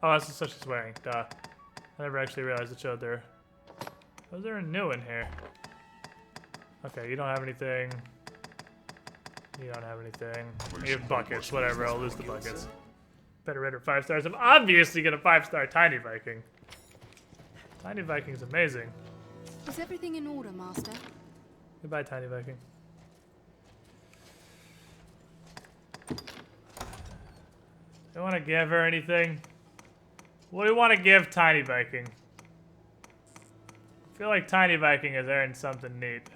Oh, that's just what she's wearing. Duh. I never actually realized it showed there. Was there a new in here? Okay, you don't have anything. You don't have anything. You have buckets, whatever, I'll lose the buckets. better render 5 stars. I'm obviously gonna 5-star Tiny Viking. Tiny Viking's amazing. Is everything in order, Master? Goodbye, Tiny Viking. You want to give her anything? What do you want to give Tiny Viking? I feel like Tiny Viking has earned something neat.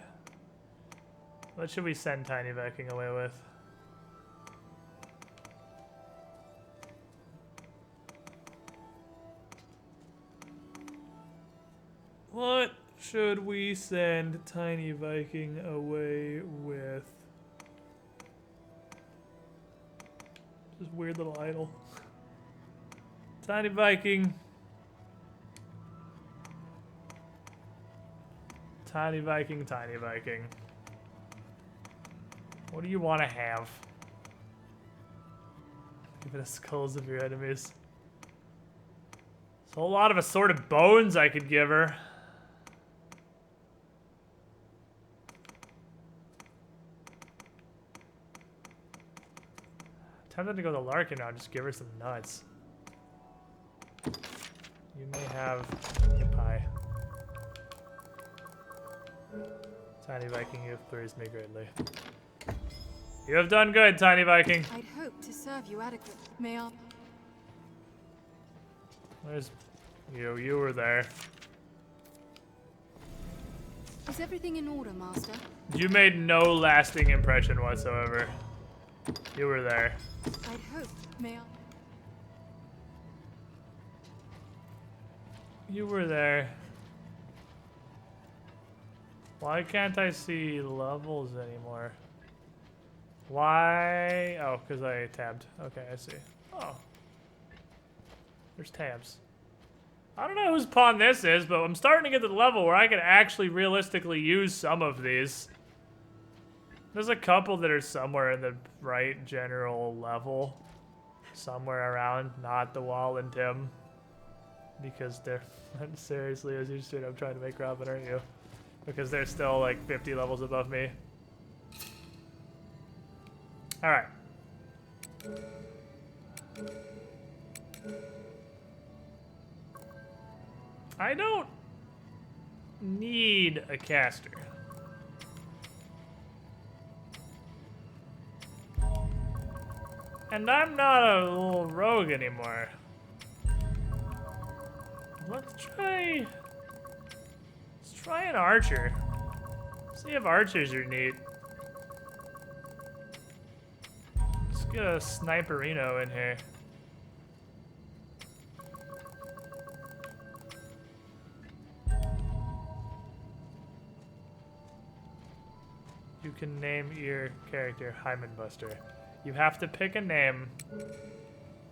What should we send Tiny Viking away with? What should we send Tiny Viking away with? Just weird little idol. Tiny Viking. Tiny Viking, Tiny Viking. What do you want to have? Give it a skulls of your enemies. There's a whole lot of assorted bones I could give her. Tempted to go to Larkin now, just give her some nuts. You may have a pie. Tiny Viking, you have pleased me greatly. You have done good, Tiny Viking. I'd hope to serve you adequately. May I? Where's you? You were there. Is everything in order, Master? You made no lasting impression whatsoever. You were there. I'd hope. May I? You were there. Why can't I see levels anymore? Why? Oh, because I tabbed. Okay, I see. Oh. There's tabs. I don't know whose pawn this is, but I'm starting to get to the level where I can actually realistically use some of these. There's a couple that are somewhere in the right general level. Somewhere around, not the Wall and Tim. Because they're... Seriously, as you straight up trying to make Robin, aren't you? Because they're still like 50 levels above me. Alright. I don't need a caster. And I'm not a little rogue anymore. Let's try an archer. See if archers are neat. Let's get a sniperino in here. You can name your character Hyman Buster. You have to pick a name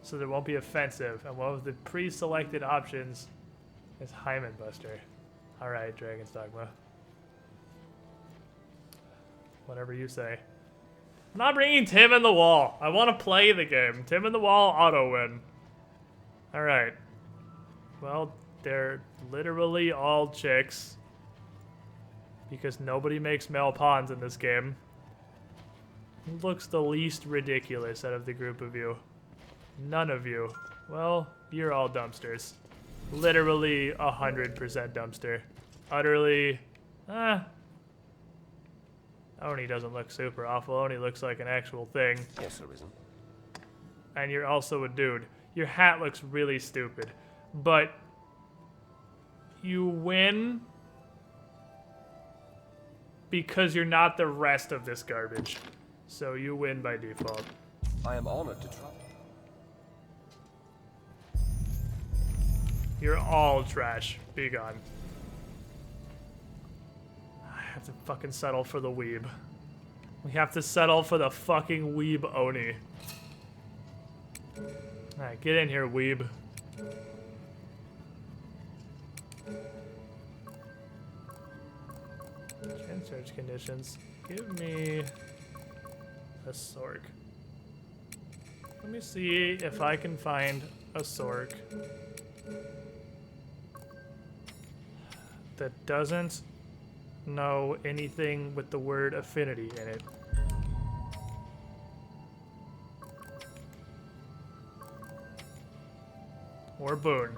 so there won't be offensive, and one of the pre-selected options is Hyman Buster. Alright, Dragon's Dogma. Whatever you say. I'm not bringing Tim in the Wall. I want to play the game. Tim in the Wall, auto-win. Alright. Well, they're literally all chicks. Because nobody makes male pawns in this game. Who looks the least ridiculous out of the group of you? None of you. Well, you're all dumpsters. Literally 100% dumpster. Utterly... Oni doesn't look super awful. Oni looks like an actual thing. Yes, Arisen. And you're also a dude. Your hat looks really stupid. But... you win... because you're not the rest of this garbage. So you win by default. I am honored to try. You're all trash. Be gone. I have to fucking settle for the weeb. We have to settle for the fucking weeb Oni. Alright, get in here, weeb. Can search conditions. Give me a Sork. Let me see if I can find a Sork that doesn't know anything with the word affinity in it. Or boon.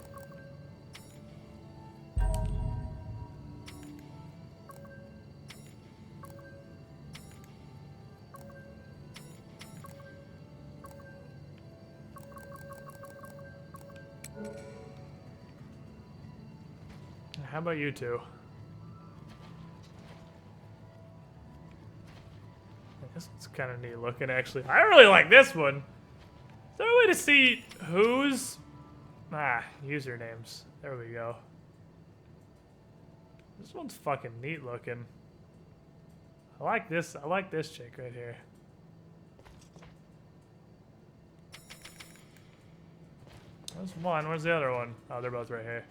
How about you two? This one's kind of neat looking, actually. I really like this one. Is there a way to see whose usernames? There we go. This one's fucking neat looking. I like this. I like this chick right here. There's one. Where's the other one? Oh, they're both right here.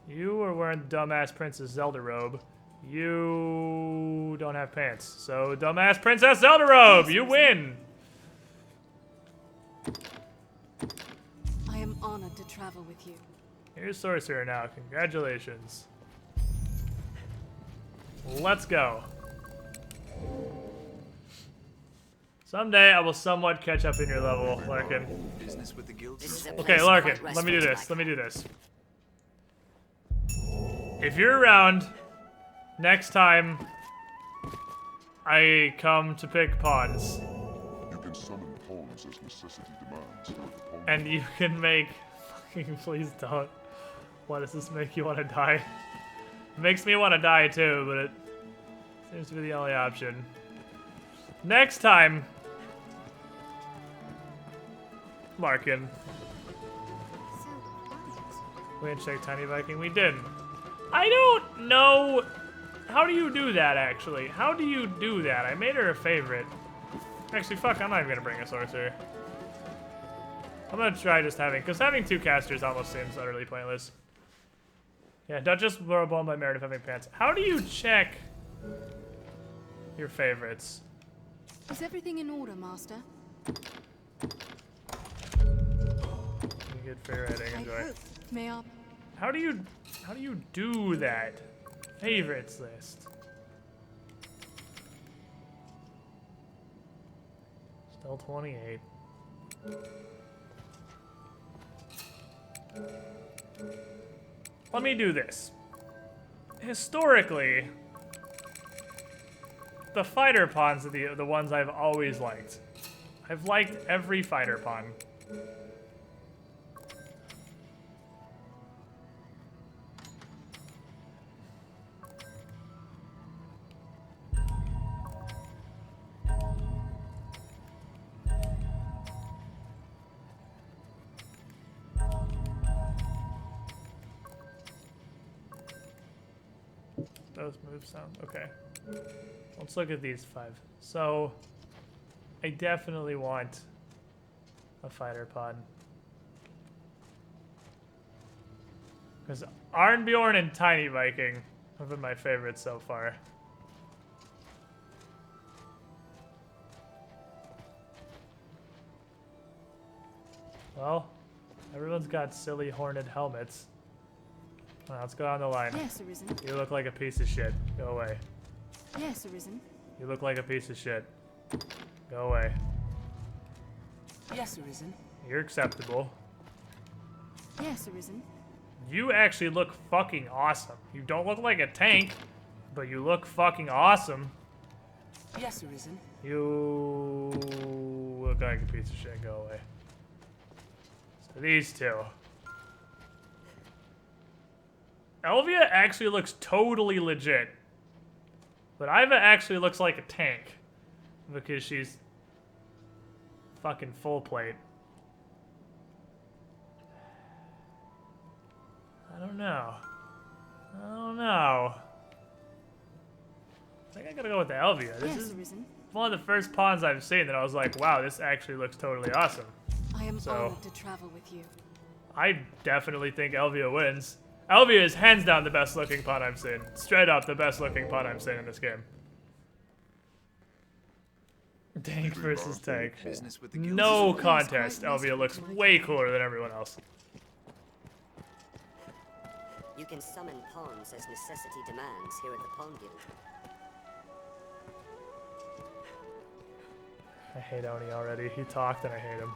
You are wearing the dumbass Princess Zelda robe. You don't have pants. So, dumbass Princess Zelda robe! You win! I am honored to travel with you. You're sorcerer now. Congratulations. Let's go. Someday I will somewhat catch up in your level, Larkin. Business with the guilds. Okay, Larkin, let me do this. Let me do this. If you're around next time I come to pick pawns, You can summon pawns as necessity demands. and you can make fucking please don't. Why does this make you want to die? It makes me want to die too, but it seems to be the only option. Next time, Larkin. We didn't check Tiny Viking. We didn't. I don't know. How do you do that, actually? How do you do that? I made her a favorite. Actually, fuck, I'm not even gonna bring a sorcerer. I'm gonna try just having, because having two casters almost seems utterly pointless. Yeah, Duchess blown by Meredith having pants. How do you check your favorites? Is everything in order, Master? Good fair rating, enjoy. May I? How do you do that? Favorites list. Still 28. Let me do this. Historically, the fighter pawns are the ones I've always liked. I've liked every fighter pawn. Those moves sound okay. Let's look at these 5. So, I definitely want a fighter pod. Because Arnbjorn and Tiny Viking have been my favorites so far. Well, everyone's got silly horned helmets. Well, let's go on the line. Yes, Arisen. You look like a piece of shit. Go away. Yes, Arisen. You look like a piece of shit. Go away. Yes, Arisen. You're acceptable. Yes, Arisen. You actually look fucking awesome. You don't look like a tank, but you look fucking awesome. Yes, Arisen. You look like a piece of shit. Go away. So these two. Elvia actually looks totally legit. But Iva actually looks like a tank. Because she's fucking full plate. I don't know. I don't know. I think I gotta go with the Elvia. This is one of the first pawns I've seen that I was like, wow, this actually looks totally awesome. I am honored to travel with you. I definitely think Elvia wins. Elvia is hands down the best looking pawn I've seen. Straight up the best looking pawn I've seen in this game. Tank versus tank. No contest. Elvia looks way cooler than everyone else. You can summon pawns as necessity demands here at the Pawn Guild. I hate Oni already. He talked and I hate him.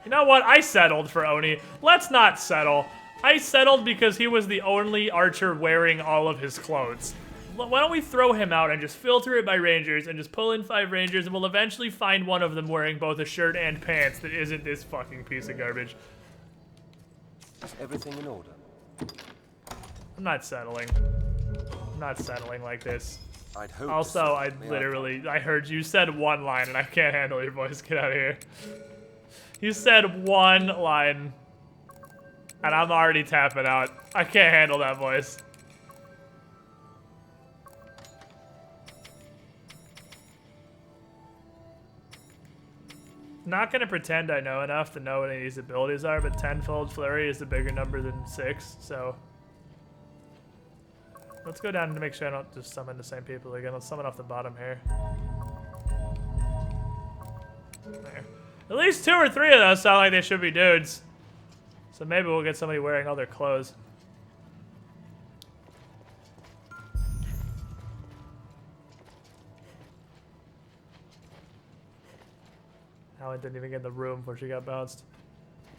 You know what? I settled for Oni. Let's not settle. I settled because he was the only archer wearing all of his clothes. Why don't we throw him out and just filter it by rangers and just pull in 5 rangers and we'll eventually find one of them wearing both a shirt and pants that isn't this fucking piece of garbage. Is everything in order? I'm not settling. I'm not settling like this. I'd hope also, I heard you said one line and I can't handle your voice. Get out of here. You said one line and I'm already tapping out. I can't handle that voice. Not gonna pretend I know enough to know what any of these abilities are, but tenfold flurry is a bigger number than 6, so let's go down to make sure I don't just summon the same people again. Let's summon off the bottom here. There. At least 2 or 3 of those sound like they should be dudes, so maybe we'll get somebody wearing all their clothes. Helen didn't even get in the room before she got bounced.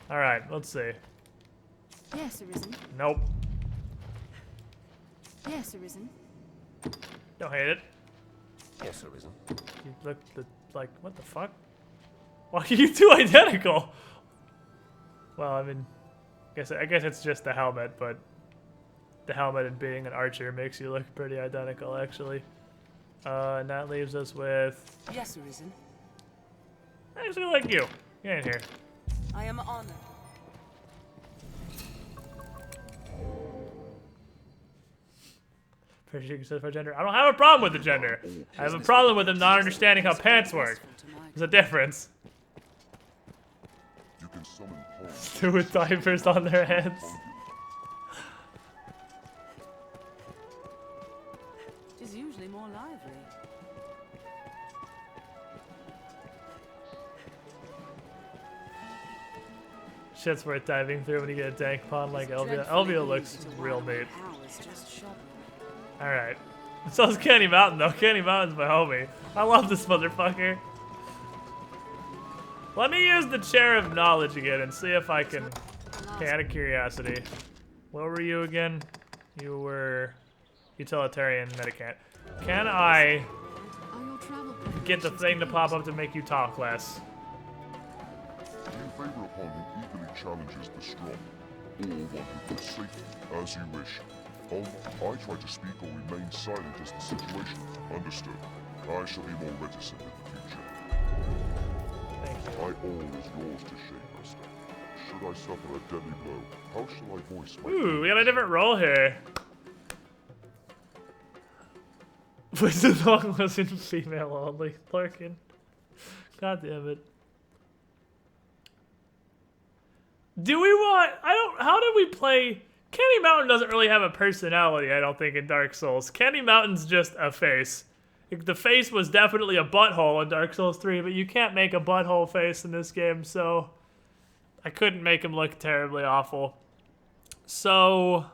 Alright, let's see. Yes, Arisen. Nope. Yes, Arisen. Don't hate it. Yes, Arisen. You look like, what the fuck? Why are you 2 identical? Well, I mean, I guess it's just the helmet, but the helmet and being an archer makes you look pretty identical, actually. And that leaves us with... Yes, Arisen. I actually like you. Get in here. I am honored. Pretty sure you said for gender. I don't have a problem with the gender. I have a problem with them not understanding how pants work. There's a difference. You can summon pawns. 2 with diapers on their heads. It is usually more lively. Shit's worth diving through when you get a dank pawn like Elvia. Elvia looks real neat. Alright. So is Candy Mountain though. Candy Mountain's my homie. I love this motherfucker. Let me use the Chair of Knowledge again and see if I can... Okay, out of curiosity. What were you again? You were... Utilitarian Medicant. Can I... get the thing to pop up to make you talk less? Do you favor upon who eagerly challenges the strong, or one who puts safety as you wish? I try to speak or remain silent as the situation. Understood. I shall be more reticent in the future. My all is yours to shape, Master. Should I suffer a deadly blow, how shall I voice my... Ooh, we got a different role here. Wisdom Song was in female only. Larkin. God damn it. Do we want... How did we play... Candy Mountain doesn't really have a personality, I don't think, in Dark Souls. Candy Mountain's just a face. The face was definitely a butthole in Dark Souls 3, but you can't make a butthole face in this game, so... I couldn't make him look terribly awful. So...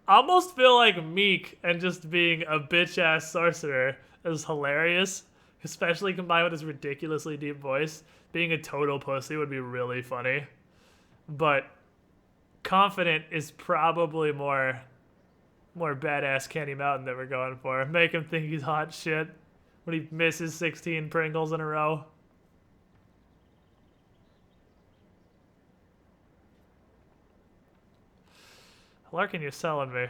I almost feel like Meek and just being a bitch-ass sorcerer is hilarious, especially combined with his ridiculously deep voice. Being a total pussy would be really funny. But Confident is probably more badass Candy Mountain that we're going for. Make him think he's hot shit when he misses 16 Pringles in a row. Larkin, you're selling me.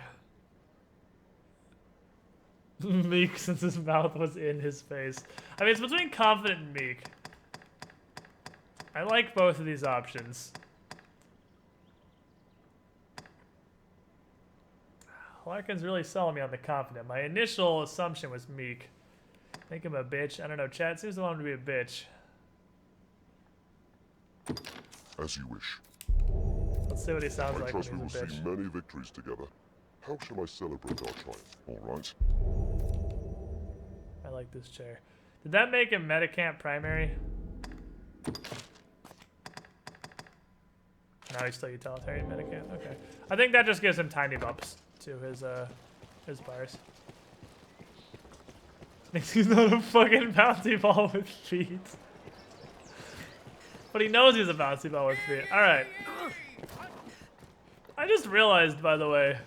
Meek, since his mouth was in his face. I mean, it's between Confident and Meek. I like both of these options. Larkin's really selling me on the Confident. My initial assumption was Meek. Think him a bitch. I don't know, chat seems to want him to be a bitch. As you wish. Let's see what he sounds like when I trust we will he's a bitch. see many victories together. How shall I celebrate our triumph? All right. I like this chair. Did that make him Medicamp primary? No, he's still utilitarian Medicamp. Okay. I think that just gives him tiny bumps to his bars. He's not a fucking bouncy ball with feet. But he knows he's a bouncy ball with feet. Alright. I just realized, by the way,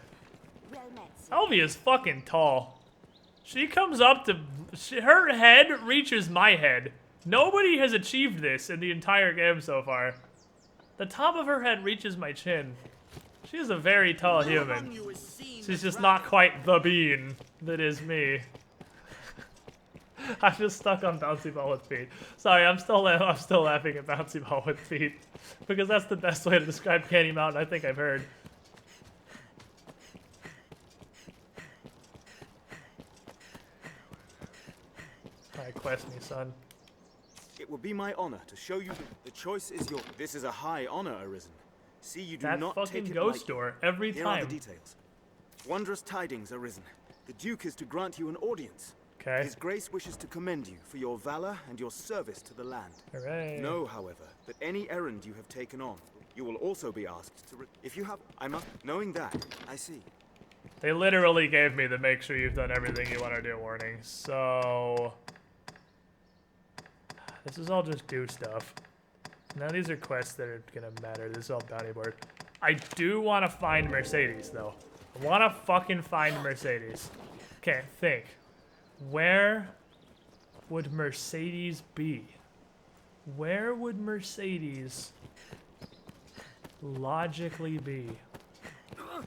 Elvie is fucking tall. She comes up to... her head reaches my head. Nobody has achieved this in the entire game so far. The top of her head reaches my chin. She is a very tall human. She's just not quite the bean that is me. I'm just stuck on bouncy ball with feet. Sorry, I'm still laughing at bouncy ball with feet because that's the best way to describe Candy Mountain I think I've heard. Alright, quest me, son. It will be my honor to show you the choice is yours. This is a high honor, Arisen. See, you do that not fucking take it ghost lightly. door every Here time. are the details. Wondrous tidings, Arisen. The Duke is to grant you an audience. Okay. His Grace wishes to commend you for your valor and your service to the land. Hooray. Know, however, that any errand you have taken on, you will also be asked to. If you have, I must. Knowing that, I see. They literally gave me the make sure you've done everything you want to do warning. So this is all just do stuff. None of these are quests that are gonna matter. This is all bounty board. I do want to find Mercedes though. I want to fucking find Mercedes. Okay, think. Where would Mercedes be? Where would Mercedes logically be?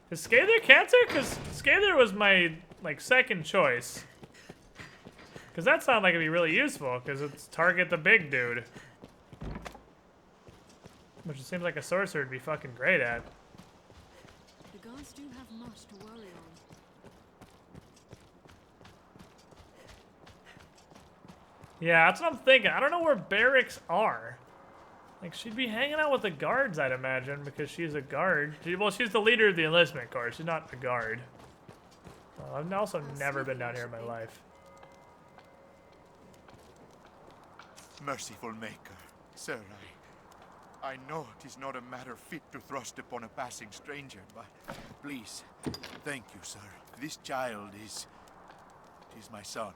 Is Scather Cancer? Because Scather was my, like, second choice. Because that sounded like it'd be really useful, because it's target the big dude. Which it seems like a sorcerer would be fucking great at. The guards do have much to worry on. Yeah, that's what I'm thinking. I don't know where barracks are. Like, she'd be hanging out with the guards, I'd imagine, because she's a guard. Well, she's the leader of the enlistment corps. She's not a guard. Well, I've also never been down here in my life. Merciful Maker, sir, I know it is not a matter fit to thrust upon a passing stranger, but please, thank you, sir. This child is my son,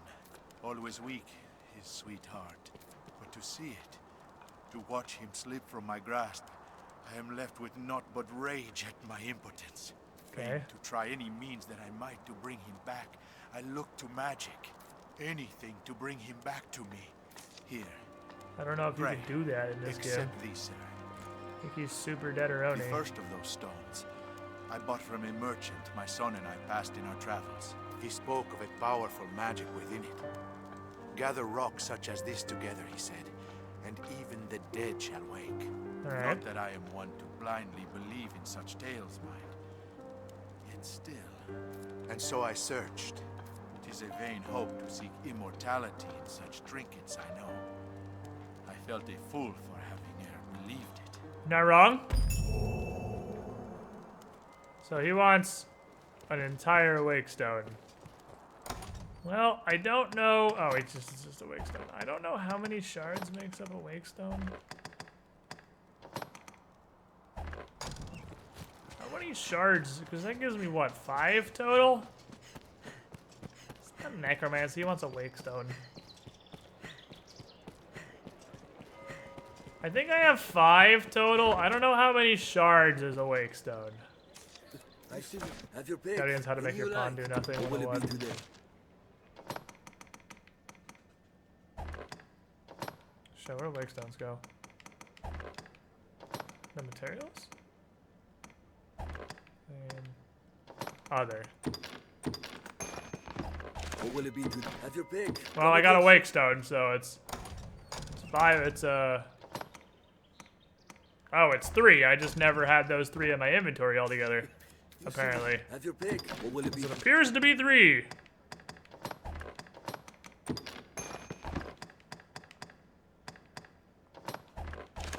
always weak, his sweetheart. But to see it, to watch him slip from my grasp, I am left with naught but rage at my impotence. Okay. And to try any means that I might to bring him back, I look to magic. Anything to bring him back to me. Here. I don't know if you can do that in this game. Accept these, sir. I think he's super dead-a-roni. The first of those stones, I bought from a merchant my son and I passed in our travels. He spoke of a powerful magic within it. Gather rocks such as this together, he said, and even the dead shall wake. Right. Not that I am one to blindly believe in such tales, mind. Yet still. And so I searched. 'Tis a vain hope to seek immortality in such trinkets, I know. I felt a fool for having e'er believed it. Not wrong. So he wants an entire wake stone. Well, I don't know. Oh, it's just a wake stone. I don't know how many shards makes up a wake stone. How many shards? Because that gives me what, 5 total? It's not necromancy. He wants a wake stone. I think I have 5 total. I don't know how many shards is a wake stone. I see. Have your pick. Guardians, how to make your pawn do nothing. What will it be today? Show where wake stones go. The materials? And other. What will it be today? Have your pick. Well, I got a wake stone, so it's 5. It's oh, it's 3. I just never had those 3 in my inventory altogether. Apparently. Have your pick. What will it be? So it appears to be 3.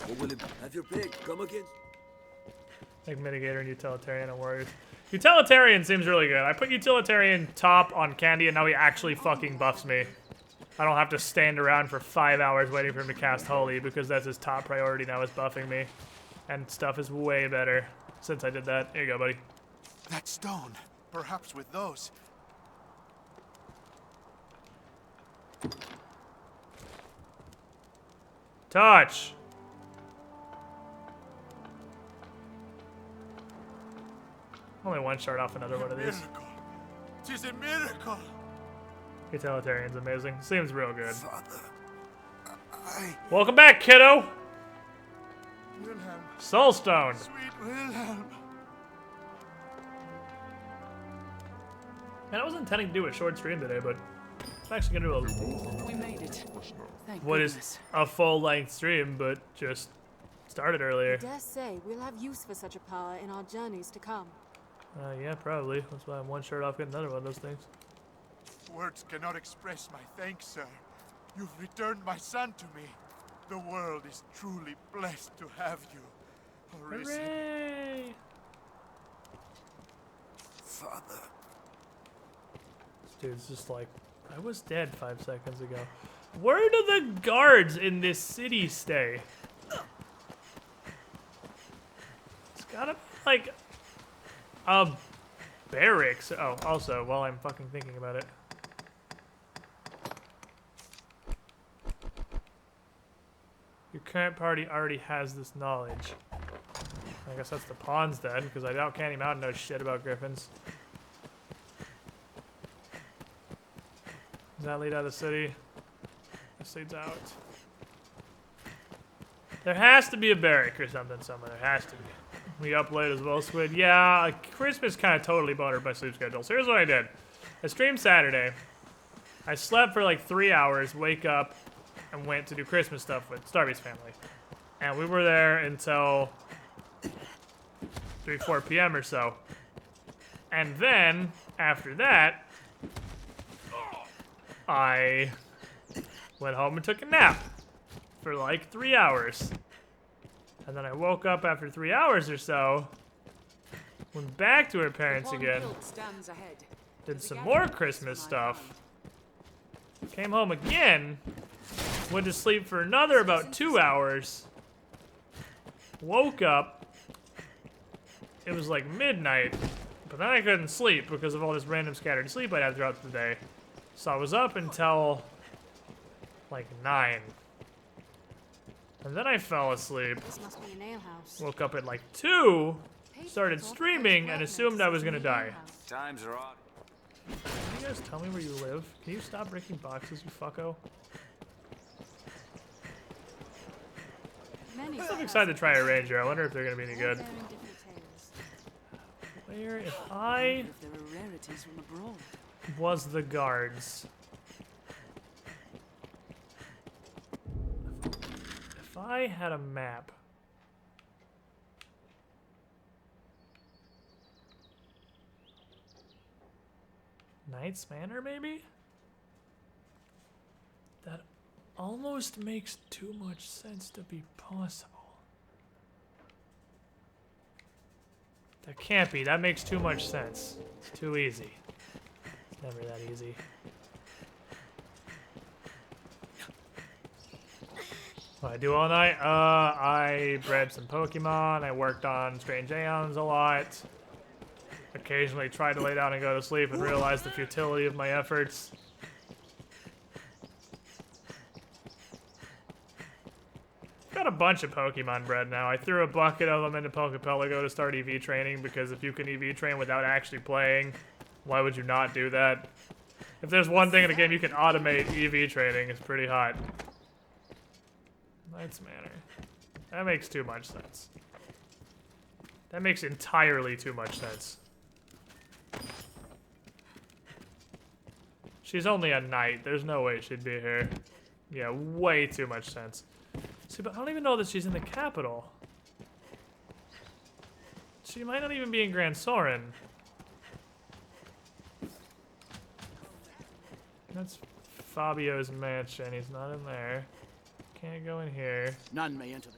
What will it be? Have your pick. Come again. Like mitigator and utilitarian and warriors. Utilitarian seems really good. I put utilitarian top on Candy and now he actually fucking buffs me. I don't have to stand around for 5 hours waiting for him to cast Holy because that's his top priority now is buffing me. And stuff is way better since I did that. Here you go, buddy. That stone. Perhaps with those. Touch. Only one shard off another one of these. Miracle. 'Tis a miracle. Utilitarian's amazing. Seems real good. Father, Welcome back, kiddo! Wilhelm. Soulstone! Sweet Wilhelm. Man, I wasn't intending to do a short stream today, but I'm actually gonna do We made it. Thank what goodness. is a full-length stream, but just started earlier. I dare say we'll have use for such a power in our journeys to come. Yeah, probably. That's why I'm one shirt off getting another one of those things. Words cannot express my thanks, sir. You've returned my son to me. The world is truly blessed to have you, Arisen. Hooray! Father. This dude's just like, I was dead 5 seconds ago. Where do the guards in this city stay? It's gotta be like a barracks. Oh, also, while I'm fucking thinking about it. Your current party already has this knowledge. I guess that's the pawns then, because I doubt Candy Mountain knows shit about griffins. Does that lead out of the city? This leads out. There has to be a barrack or something somewhere. There has to be. We up late as well, Squid. Yeah, Christmas kind of totally buttered my sleep schedule. So here's what I did. I streamed Saturday. I slept for like 3 hours, wake up, and went to do Christmas stuff with Starby's family. And we were there until 3, 4 p.m. or so. And then, after that, I went home and took a nap for like 3 hours. And then I woke up after 3 hours or so, went back to her parents again, did some more Christmas stuff, came home again, went to sleep for another about 2 hours, woke up, it was like midnight, but then I couldn't sleep because of all this random scattered sleep I'd had throughout the day. So I was up until like 9. And then I fell asleep, This must be an alehouse. woke up at like 2, started streaming, and assumed I was gonna die. Times are odd. Can you guys tell me where you live? Can you stop breaking boxes, you fucko? Many I'm excited to try a ranger. I wonder if they're gonna be any good. Where if I If there are rarities from abroad. was the guards? If I had a map. Knight's Manor, maybe? That almost makes too much sense to be possible. That can't be. That makes too much sense. It's too easy. It's never that easy. What I do all night? I bred some Pokemon. I worked on Strange Aeons a lot. Occasionally tried to lay down and go to sleep and realized the futility of my efforts. Got a bunch of Pokemon bred now. I threw a bucket of them into Pokepelago to start EV training because if you can EV train without actually playing, why would you not do that? If there's one thing in the game you can automate EV training, it's pretty hot. Knight's Manor. That makes too much sense. That makes entirely too much sense. She's only a knight. There's no way she'd be here. Yeah, way too much sense. See, but I don't even know that she's in the capital. She might not even be in Grand Soren. That's Fabio's mansion. He's not in there. Can't go in here. None may enter.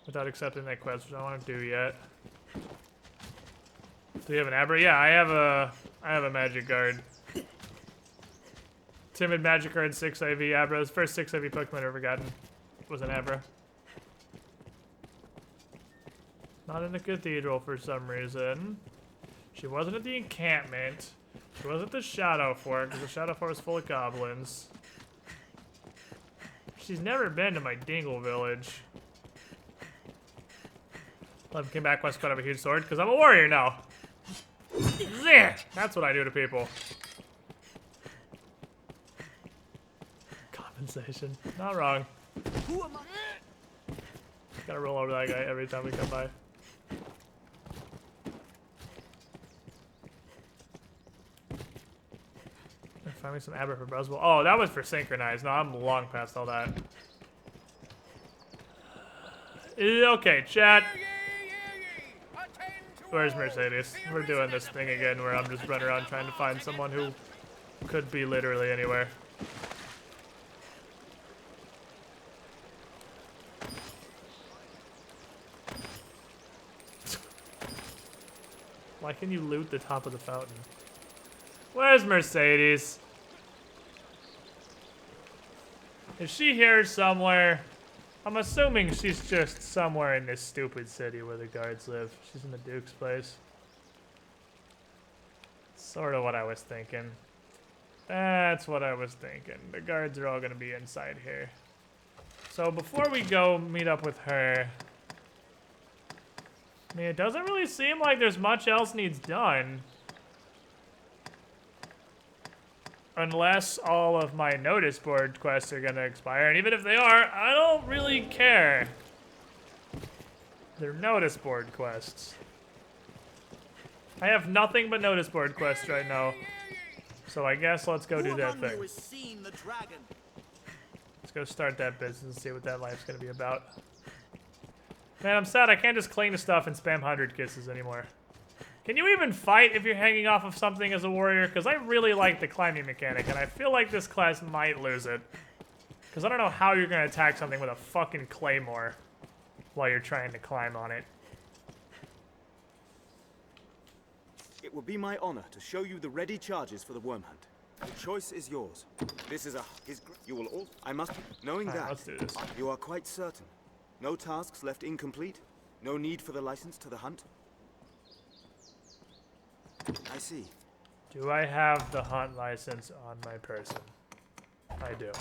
Without accepting that quest, which I don't want to do yet. Do you have an Abra? Yeah, I have a Magic Guard. Timid Magic Guard 6 IV Abra. First 6 IV Pokemon I've ever gotten was an Abra. Not in the cathedral for some reason. She wasn't at the encampment. She wasn't at the Shadow Fort because the Shadow Fort was full of goblins. She's never been to my Dingle village. Came back, quest caught up a huge sword because I'm a warrior now. That's what I do to people. Compensation. Not wrong. Who am I? Gotta roll over that guy every time we come by. Find me some Abra for Buzzwell. Oh, that was for synchronized. No, I'm long past all that. Okay, chat. Where's Mercedes? We're doing this thing again where I'm just running around trying to find someone who could be literally anywhere. Why can you loot the top of the fountain? Where's Mercedes? Is she here somewhere? I'm assuming she's just somewhere in this stupid city where the guards live. She's in the Duke's place. Sort of what I was thinking. That's what I was thinking. The guards are all gonna be inside here. So before we go meet up with her, I mean, it doesn't really seem like there's much else needs done. Unless all of my notice board quests are gonna expire, and even if they are, I don't really care. They're notice board quests. I have nothing but notice board quests right now. So I guess let's go do that thing. Let's go start that business and see what that life's gonna be about. Man, I'm sad I can't just cling to stuff and spam 100 kisses anymore. Can you even fight if you're hanging off of something as a warrior? Because I really like the climbing mechanic, and I feel like this class might lose it. Because I don't know how you're going to attack something with a fucking claymore while you're trying to climb on it. It will be my honor to show you the ready charges for the worm hunt. The choice is yours. This is you will all... I must... Knowing All right, that, let's do this. You are quite certain. No tasks left incomplete? No need for the license to the hunt? I see. Do I have the hunt license on my person? I do.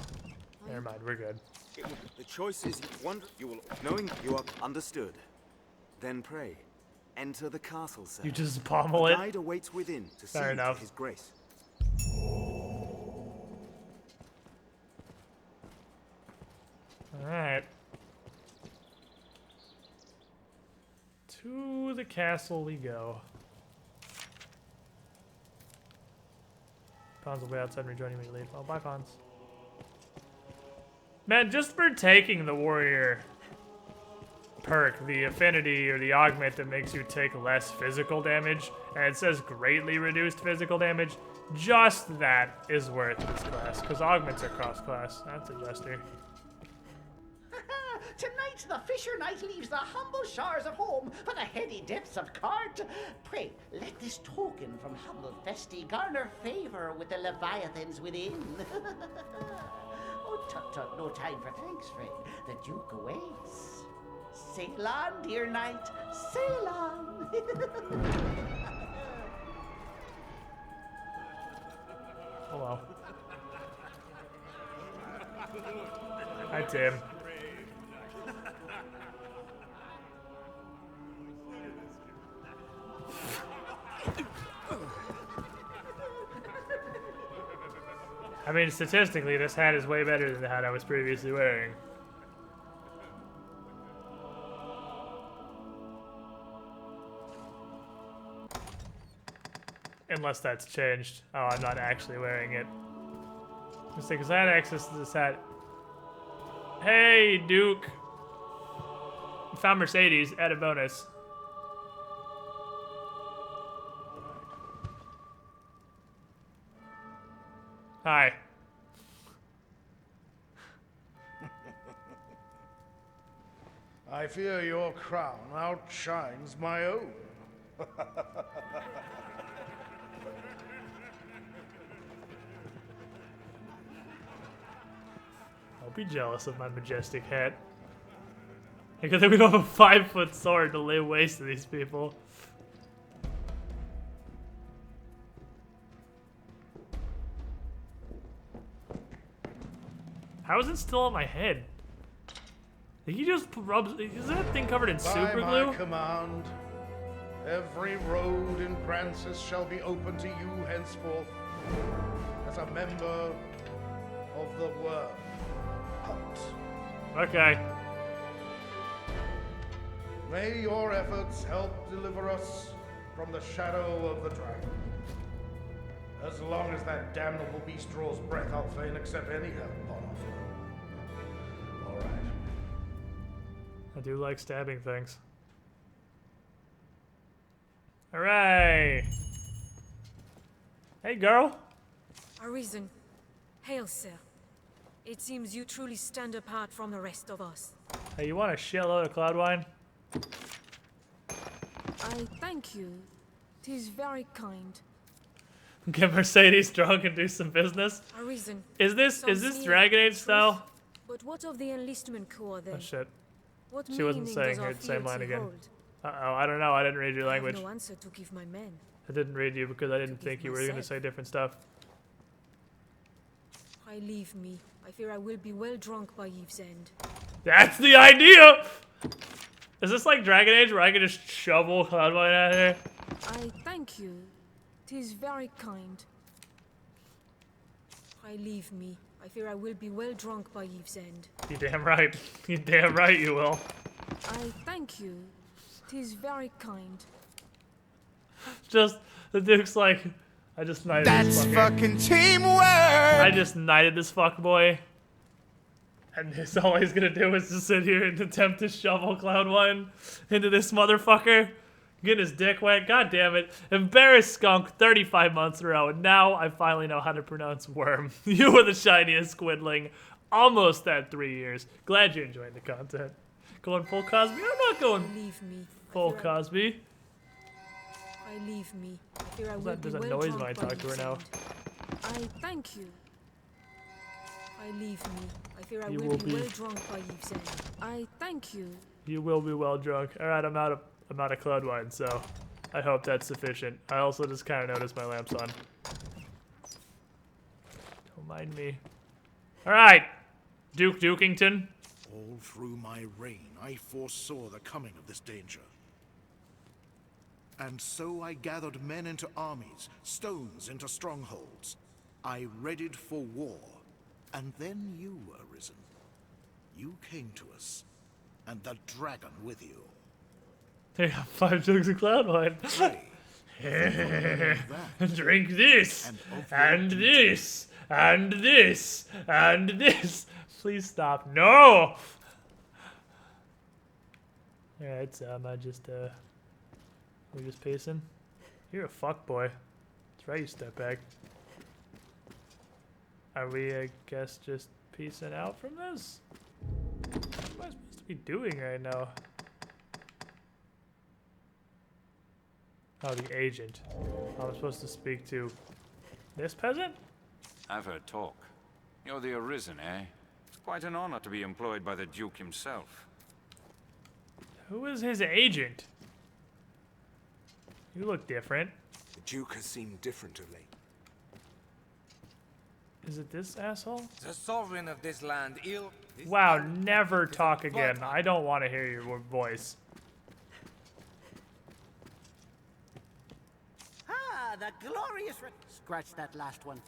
Never mind, we're good. The choice is one. You will, knowing you are understood. Then pray, enter the castle, sir. You just pommel it? The guide awaits within to Fair see enough. his grace. Alright. To the castle we go. Pawns will be outside and rejoin you when you leave. Oh, bye, Pawns. Man, just for taking the warrior perk, the affinity or the augment that makes you take less physical damage, and it says greatly reduced physical damage, just that is worth this class, because augments are cross-class. That's a jester. Tonight the fisher knight leaves the humble shores of home for the heady depths of Cart. Pray, let this token from humble Festi garner favor with the leviathans within. Oh, tut-tut, no time for thanks, friend. The Duke awaits. Sail on, dear knight, sail on. Hello. Hi, Tim. I mean, statistically, this hat is way better than the hat I was previously wearing. Unless that's changed. Oh, I'm not actually wearing it. Just because I had access to this hat. Hey, Duke. Found Mercedes. Add a bonus. Hi. I fear your crown outshines my own. Don't be jealous of my majestic hat. Because then we don't have a 5-foot sword to lay waste to these people. How is it still on my head? Did he just rub? Is that thing covered in super glue? By my command, Every road in Francis shall be open to you henceforth as a member of the Worm Hunt. Okay. May your efforts help deliver us from the shadow of the dragon. As long as that damnable beast draws breath, I'll fain accept any help on offer. All right. I do like stabbing things. Hooray! Hey, girl. Arisen. Hail, sir. It seems you truly stand apart from the rest of us. Hey, you want a shitload of cloud wine? I thank you. 'Tis very kind. Get Mercedes drunk and do some business. Arisen. Is this Dragon Age style? But what of the enlistment corps then? Oh shit. What She wasn't meaning saying does our her same line fealty again. hold? Uh-oh, I don't know. I didn't read your I have language. no answer to give my men. I didn't read you because I didn't think you were going to myself. say different stuff. I leave me. I fear I will be well drunk by eve's end. That's the idea! Is this like Dragon Age where I can just shovel cloud wine out of here? I thank you. 'Tis very kind. I leave me. I fear I will be well drunk by eve's end. You damn right. You damn right you will. I thank you. 'Tis very kind. Just, the Duke's like, I just knighted this That's fucker. fucking teamwork! I just knighted this fuckboy. And this all he's gonna do is just sit here and attempt to shovel cloud wine into this motherfucker. Getting his dick wet. God damn it. Embarrassed skunk 35 months in a row. And now I finally know how to pronounce worm. You were the shiniest squidling. Almost at 3 years. Glad you enjoyed the content. Going full Cosby? I'm not going Leave me. full Cosby. I leave me. I fear I will be There's a well noise drunk when I by talk to her eve's now. end. I thank you. I leave me. I fear I You will will be be- well drunk by eve's end. I thank you. You will be well drunk. Alright, I'm out of cloud wine, so I hope that's sufficient. I also just kind of noticed my lamp's on. Don't mind me. Alright, Duke Dukington. All through my reign, I foresaw the coming of this danger. And so I gathered men into armies, stones into strongholds. I readied for war. And then you were risen. You came to us, and the dragon with you. They got 5 jugs of cloud wine. Drink this, and this, and this, and this. Please stop. No! Alright, so am I just, we just pacing? You're a fuckboy. That's right, you step back. Are we, I guess, just peacing out from this? What am I supposed to be doing right now? Oh, the agent. I'm supposed to speak to this peasant? I've heard talk. You're the Arisen, eh? It's quite an honor to be employed by the Duke himself. Who is his agent? You look different. The Duke has seemed different of late. Is it this asshole? The sovereign of this land, Wow, never talk again. I don't want to hear your voice. Ah, the glorious... Scratch that last one.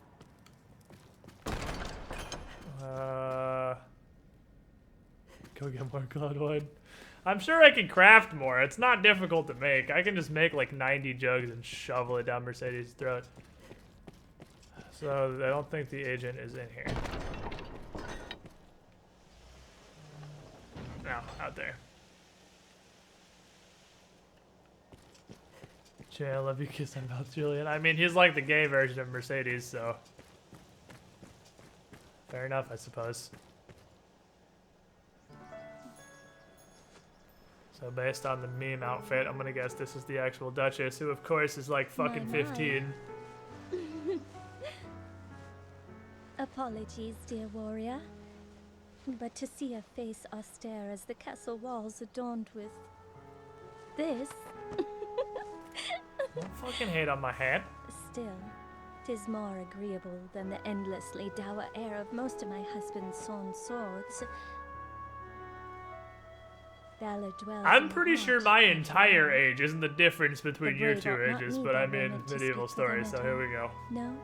Go get more cloud wine. I'm sure I can craft more. It's not difficult to make. I can just make like 90 jugs and shovel it down Mercedes' throat. So I don't think the agent is in here. No, out there. Jay, I love you, kiss on mouth, Julian. I mean, he's like the gay version of Mercedes, so fair enough, I suppose. So based on the meme outfit, I'm gonna guess this is the actual Duchess, who of course is like fucking 15. Apologies, dear warrior, but to see a face austere as the castle walls adorned with this... Don't fucking hate on my hat. Still, 'tis more agreeable than the endlessly dour air of most of my husband's sawn swords. valor dwells I'm in the pretty sure heart. my entire age isn't the difference between The your brave two ought not ages, need but their I'm in women to medieval speak for them stories, so at here all. we go. No?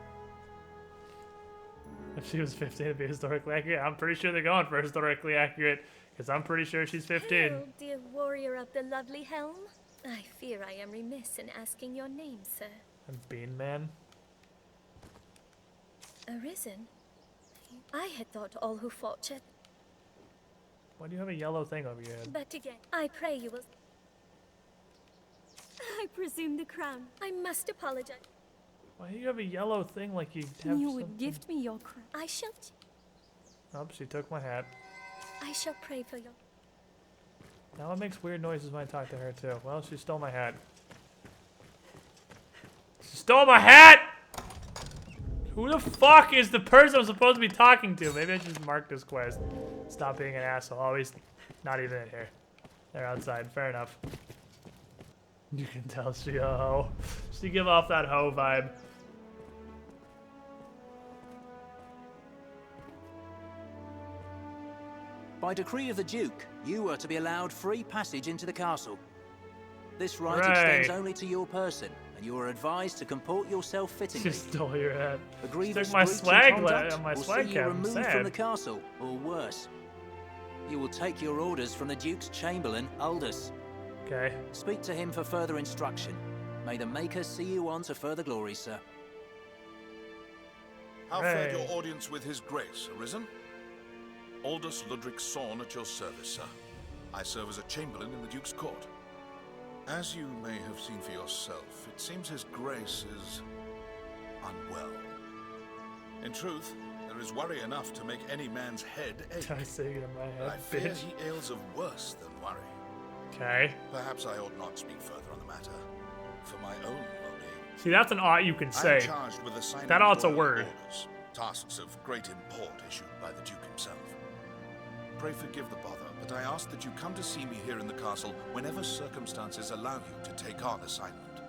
If she was 15, it'd be historically accurate. I'm pretty sure they're going for historically accurate, because I'm pretty sure she's 15. Hail, dear warrior of the lovely helm. I fear I am remiss in asking your name, sir. I'm Bean Man. Arisen? I had thought all who fought yet, Why do you have a yellow thing over your head? but again, I pray you will... I presume the crown. I must apologize. Why do you have a yellow thing like you have You something? would gift me your crown. I shall... Oh, she took my hat. I shall pray for your... Now it makes weird noises when I talk to her, too. Well, she stole my hat. She stole my hat! Who the fuck is the person I'm supposed to be talking to? Maybe I should just mark this quest. Stop being an asshole. Always not even in here. They're outside. Fair enough. You can tell she a hoe. She give off that hoe vibe. By decree of the Duke, you are to be allowed free passage into the castle. This right Right. extends only to your person, and you are advised to comport yourself fittingly. She stole your hat. A She grievous took my breach in swag, conduct my will swag see cap. you I'm removed sad. from the castle, or worse. You will take your orders from the Duke's Chamberlain, Aldous. Okay. Speak to him for further instruction. May the Maker see you on to further glory, sir. How fared Right. your audience with His Grace, Arisen? Aldous Ludric Sorn at your service, sir. I serve as a chamberlain in the Duke's court. As you may have seen for yourself, it seems His Grace is unwell. In truth, there is worry enough to make any man's head ache. I say it in my But I head, fear bitch. he ails of worse than worry. Okay. Perhaps I ought not speak further on the matter, for my own well-being. See, that's an ought you can I say. am charged with assigning That ought's a royal word. orders, tasks of great import issued by the Duke himself. Pray forgive the bother, but I ask that you come to see me here in the castle whenever circumstances allow you to take on assignment.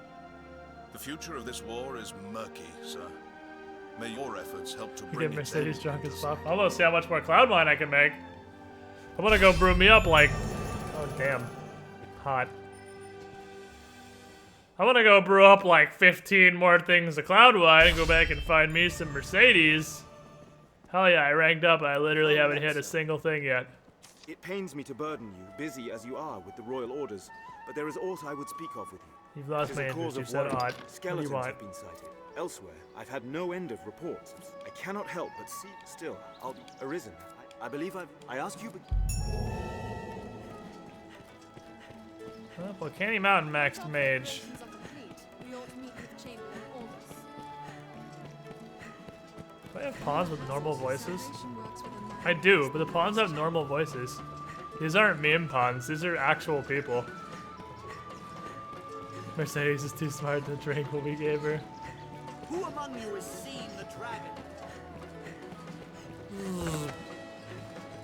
The future of this war is murky, sir. May your efforts help to You bring get its Mercedes end drunk into as fuck. I'm gonna see how much more cloud wine I can make. I'm gonna go brew me up like... Oh, damn. Hot. I'm gonna go brew up like 15 more things of cloud wine and go back and find me some Mercedes. Hell yeah, I ranked up and I literally haven't hit a single thing yet. It pains me to burden you, busy as you are with the royal orders, but there is aught I would speak of with you. You've lost It is my a interest. cause You of said worry. odd. What do you Skeletons want? have been sighted. Elsewhere, I've had no end of reports. I cannot help but see. Still, I'll be Arisen. I believe I ask you, but... Well, Candy Mountain maxed mage. We ought to meet with Chamberlain Aldous. Do I have pawns with normal voices? I do, but the pawns have normal voices. These aren't meme pawns, these are actual people. Mercedes is too smart to drink what we gave her. Who among you has seen the dragon?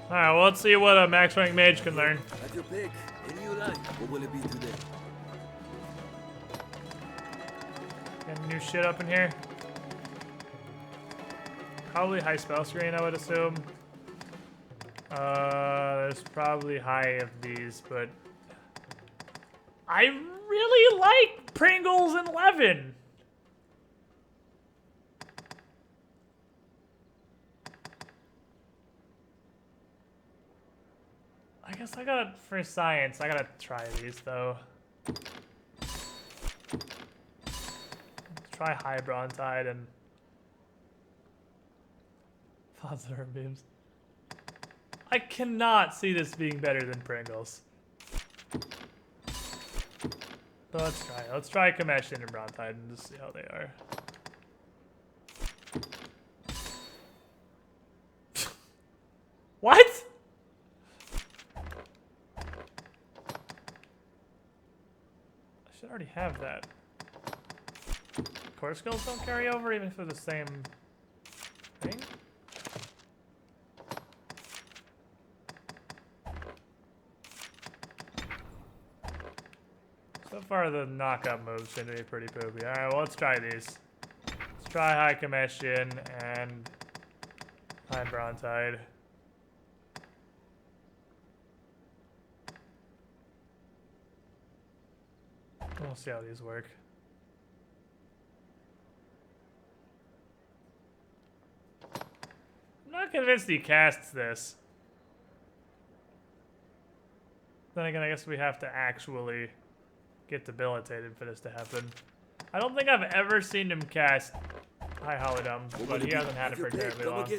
Alright, well, let's see what a max rank mage can learn. Have your pick. Any you like. What will it be today? Got new shit up in here. Probably high spell screen, I would assume. There's probably high of these, but I really like Pringles and Levin. I guess I gotta, for science, I gotta try these though. Try high Brontide and Fonzor memes. I cannot see this being better than Pringles. But let's try it. Let's try Kameshin and Brontide and just see how they are. What? I should already have that. Core skills don't carry over even if they're the same thing? So far the knockup moves seem to be pretty poopy. Alright, well let's try these. Let's try High Kameshin and High Brontide. We'll see how these work. I'm not convinced he casts this. Then again, I guess we have to actually get debilitated for this to happen. I don't think I've ever seen him cast High Holodum, but he hasn't had it for terribly long.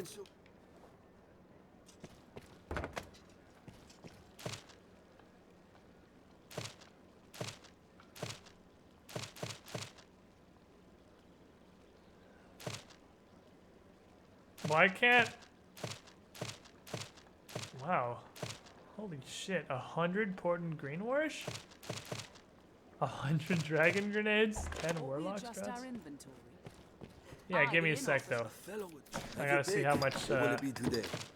Why can't... Wow. Holy shit. 100 Portent Greenwash? 100 Dragon Grenades? 10 Warlock Struts? Yeah, give me a sec though. I gotta see how much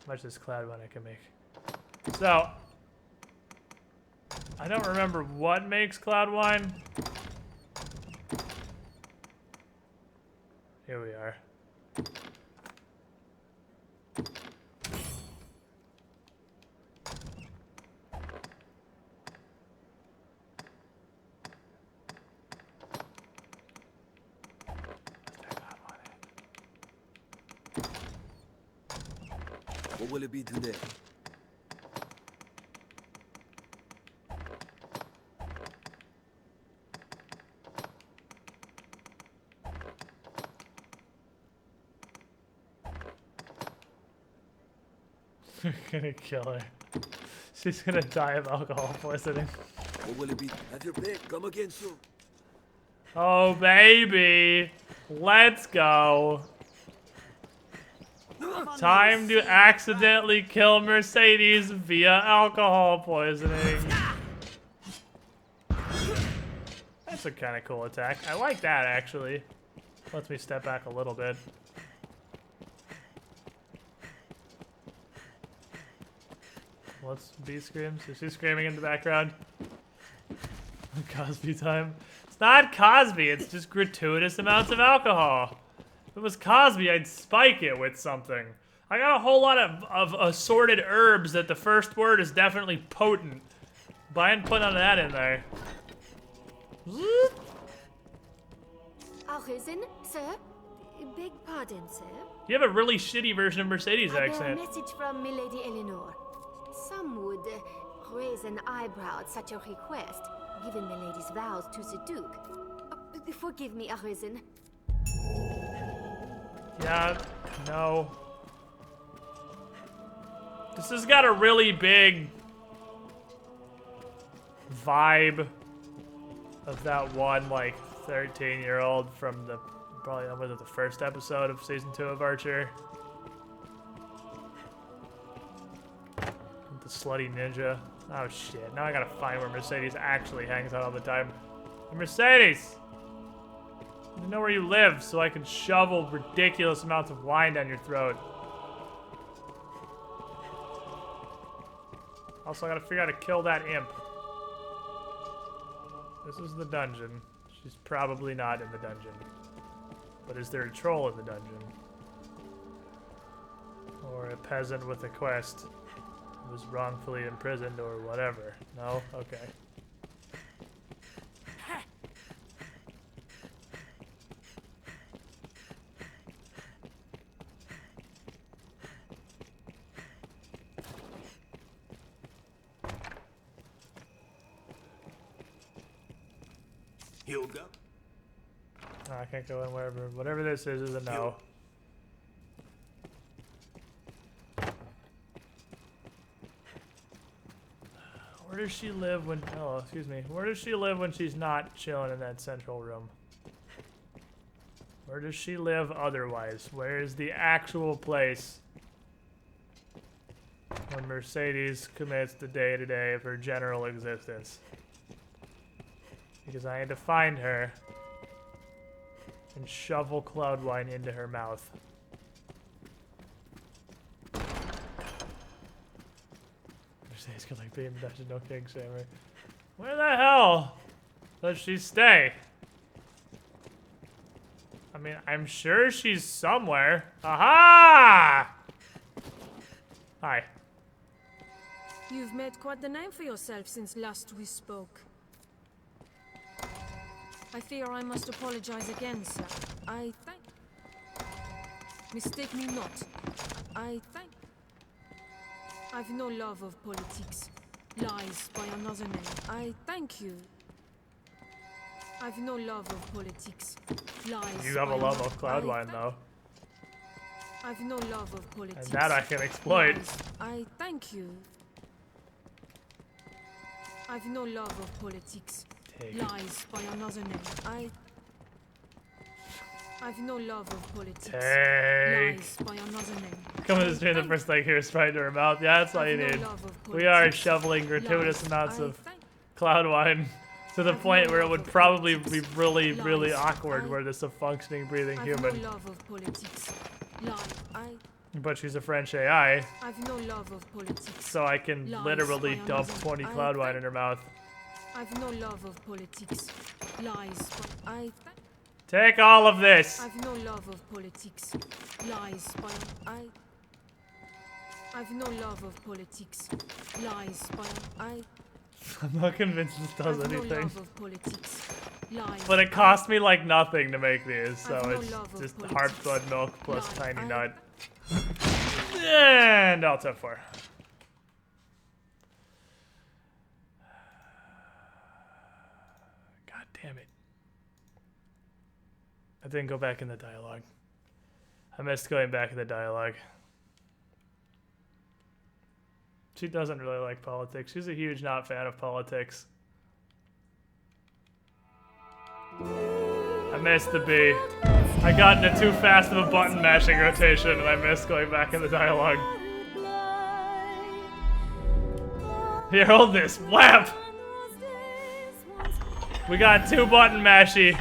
much this cloud one I can make. So, I don't remember what makes cloud wine. Here we are. What will it be today? We're gonna kill her. She's gonna die of alcohol poisoning. What will it be? Have your pick. Come again soon. Oh, baby. Let's go. Time to accidentally kill Mercedes via alcohol poisoning. That's a kind of cool attack. I like that, actually. Lets me step back a little bit. What's B screams? Is she screaming in the background? Cosby time. It's not Cosby, it's just gratuitous amounts of alcohol. If it was Cosby, I'd spike it with something. I got a whole lot of assorted herbs that the first word is definitely potent. But I didn't put none of that in there. Arisen, sir? Beg pardon, sir? You have a really shitty version of Mercedes I bear accent. a message from Milady Eleanor. Some would raise an eyebrow at such a request, given Milady's vows to the Duke. Forgive me, Arisen. Yeah, no. This has got a really big vibe of that one, like, 13-year-old from the, probably, was it the first episode of Season 2 of Archer? The slutty ninja. Oh, shit. Now I gotta find where Mercedes actually hangs out all the time. Hey, Mercedes! I know where you live so I can shovel ridiculous amounts of wine down your throat. Also, I gotta figure out how to kill that imp. This is the dungeon. She's probably not in the dungeon. But is there a troll in the dungeon? Or a peasant with a quest who was wrongfully imprisoned or whatever? No? Okay. You'll go. Oh, I can't go in wherever. Whatever this is a no. Where does she live when... Oh, excuse me. Where does she live when she's not chilling in that central room? Where does she live otherwise? Where is the actual place when Mercedes commits the day-to-day of her general existence? Because I had to find her and shovel cloud wine into her mouth. Mercedes could like be in the dungeon, no king samurai. Where the hell does she stay? I mean, I'm sure she's somewhere. Aha! Hi. You've made quite the name for yourself since last we spoke. I fear I must apologize again, sir. I thank... Mistake me not. I thank... I've no love of politics. Lies by another name. I thank you. I've no love of politics. Lies. You have a love of Cloudwine, though. I've no love of politics. And that I can exploit. Lies. I thank you. I've no love of politics. Lies by another name. I've no love of politics. Lies by another name. Coming to stream the first thing here is right to her mouth. Yeah, that's all you need. We are shoveling gratuitous amounts of Cloudwine to the point where it would probably be really, really awkward were this a functioning, breathing human. No love of politics. Lies. But she's a French AI. I've no love of politics. So I can literally dump 20 Cloudwine in her mouth. I've no love of politics. Lies. Take all of this. I've no love of politics. Lies. I've no love of politics. Lies. I'm not convinced this does anything. No love of politics. Lies. But it cost me like nothing to make these, so no it's love of just politics. Heart Blood Milk plus Tiny Nut. And Alt F4. God damn it. I didn't go back in the dialogue. I missed going back in the dialogue. She doesn't really like politics. She's a huge not fan of politics. I missed the B. I got into too fast of a button mashing rotation and I missed going back in the dialogue. Here, hold this. Whap! We got 2 button mashy.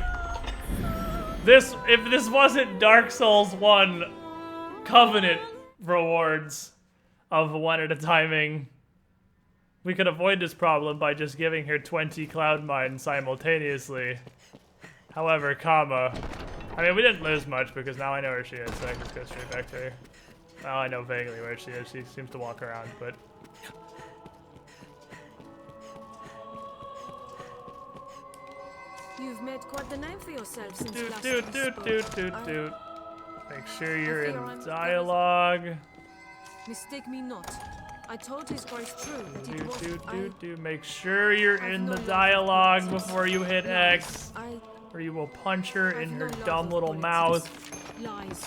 If this wasn't Dark Souls 1 Covenant rewards of 1 at a timing, we could avoid this problem by just giving her 20 Cloud Mine simultaneously. However, comma. I mean, we didn't lose much because now I know where she is, so I can just go straight back to her. Well, I know vaguely where she is. She seems to walk around, but... You've made quite the name for yourself since last we spoke. Make sure you're in dialogue. Mistake me not. I told His Grace true that it was Make sure you're in the dialogue before you hit X, or you will punch her in her dumb little mouth. Lies.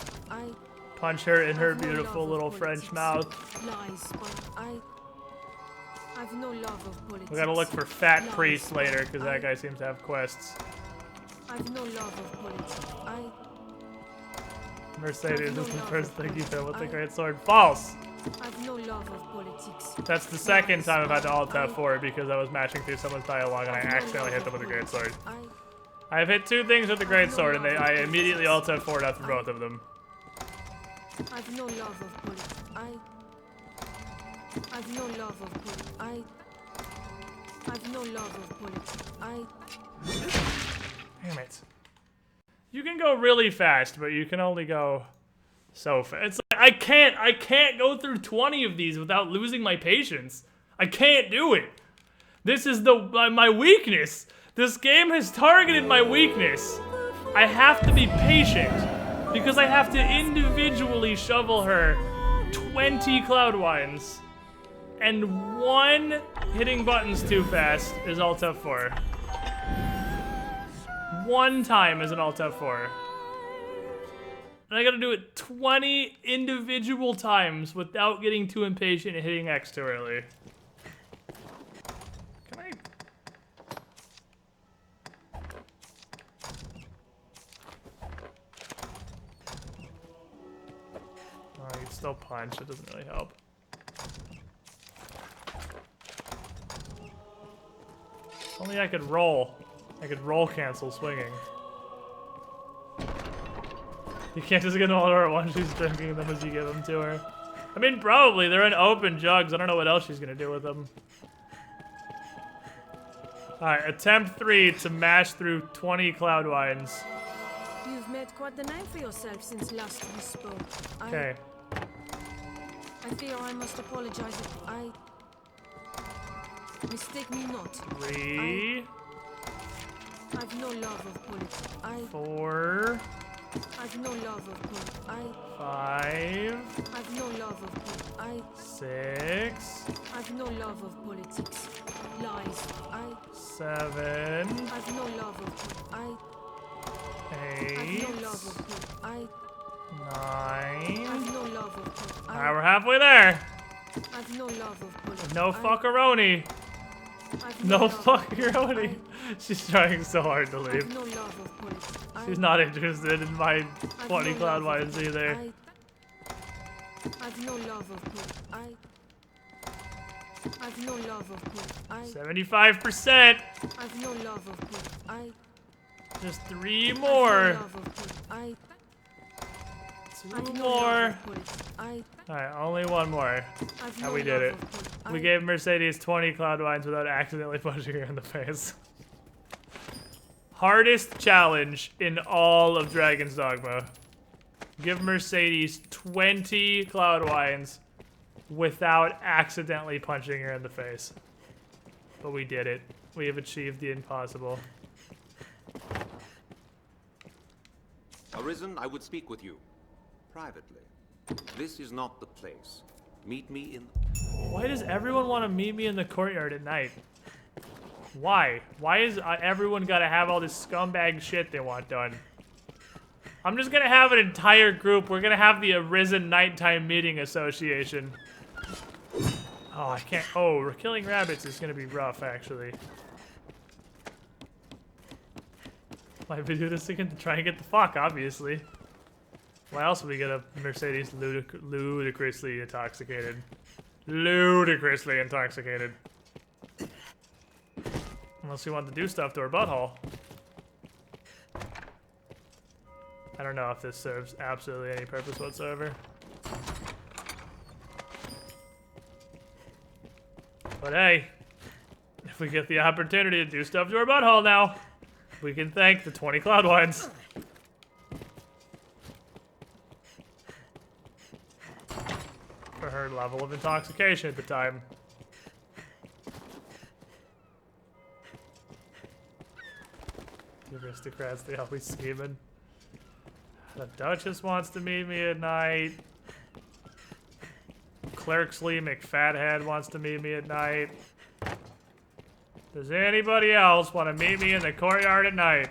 Punch her in her beautiful little French mouth. Lies. I've no love of politics. We gotta look for Fat Priest later, because that guy seems to have quests. I've no love of politics. Mercedes is the first thing you said with the great sword. False! I've no love of politics. That's the second time I've had to Alt F4 because I was mashing through someone's dialogue and I accidentally hit them with a great sword. I've hit 2 things with the great sword and I immediately Alt F4'd after both of them. I've no love of politics. I've no love of politics. I've no love of politics. Damn it. You can go really fast, but you can only go so fast. It's like, I can't go through 20 of these without losing my patience. I can't do it. This is my weakness. This game has targeted my weakness. I have to be patient because I have to individually shovel her 20 Cloudwines. And 1 hitting buttons too fast is Alt F4. 1 time is an Alt F4. And I gotta do it 20 individual times without getting too impatient and hitting X too early. Can I? Oh, I can still punch, it doesn't really help. If only I could roll. I could roll cancel swinging. You can't just get them all to her once she's drinking them as you give them to her. I mean, probably. They're in open jugs. I don't know what else she's gonna do with them. Alright, attempt 3 to mash through 20 Cloudwines. You've made quite the name for yourself since last we spoke. Okay. I fear I must apologize if mistake me not. 3. I've no love of politics. 4. I've no love of politics. 5. I've no love of politics. 6. I've no love of politics. Lies. 7. I've no love of politics. 8. I've no love of politics. 9. I've no love of politics. Alright, we're halfway there. I've no love of politics. No fuckaroni. No fuckaroni. She's trying so hard to leave. I've no love of politics. She's not interested in my 20 cloud wines either. I've no love of politics. I've no love of politics. 75%. I've no love of politics. Just 3 more. I've 2 more. Alright, only 1 more. And we did it. We gave Mercedes 20 cloud wines without accidentally punching her in the face. Hardest challenge in all of Dragon's Dogma. Give Mercedes 20 cloud wines without accidentally punching her in the face. But we did it. We have achieved the impossible. Arisen, I would speak with you. Privately. This is not the place. Meet me in... Why does everyone want to meet me in the courtyard at night? Why? Why is everyone gotta have all this scumbag shit they want done? I'm just gonna have an entire group. We're gonna have the Arisen Nighttime Meeting Association. Oh, I can't. Oh, killing rabbits is gonna be rough, actually. Might we do this again to try and get the fuck, obviously. Why else would we get a Mercedes ludicrously intoxicated? Ludicrously intoxicated. Unless we want to do stuff to her butthole. I don't know if this serves absolutely any purpose whatsoever. But hey, if we get the opportunity to do stuff to her butthole now, we can thank the 20 cloud wines. For her level of intoxication at the time. The aristocrats, they always scheming. The Duchess wants to meet me at night. Clerksley McFathead wants to meet me at night. Does anybody else want to meet me in the courtyard at night?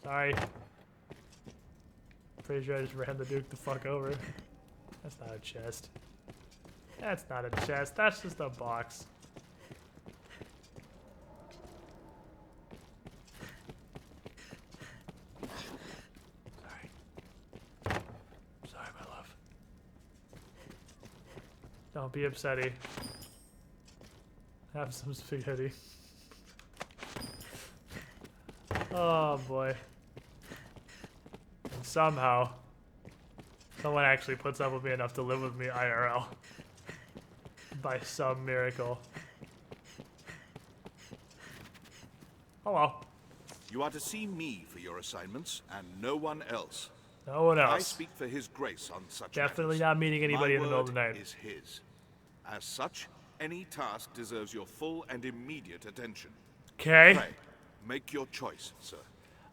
Sorry. Pretty sure I just ran the Duke the fuck over. That's not a chest. That's not a chest. That's just a box. Sorry, my love. Don't be upsetty. Have some spaghetti. Oh boy. And somehow, someone actually puts up with me enough to live with me IRL. By some miracle. Hello. You are to see me for your assignments, and no one else. No one else. I speak for His Grace on such Definitely matters. not meeting anybody My in the middle of the word night. is his. As such, any task deserves your full and immediate attention. Okay. Pray, make your choice, sir.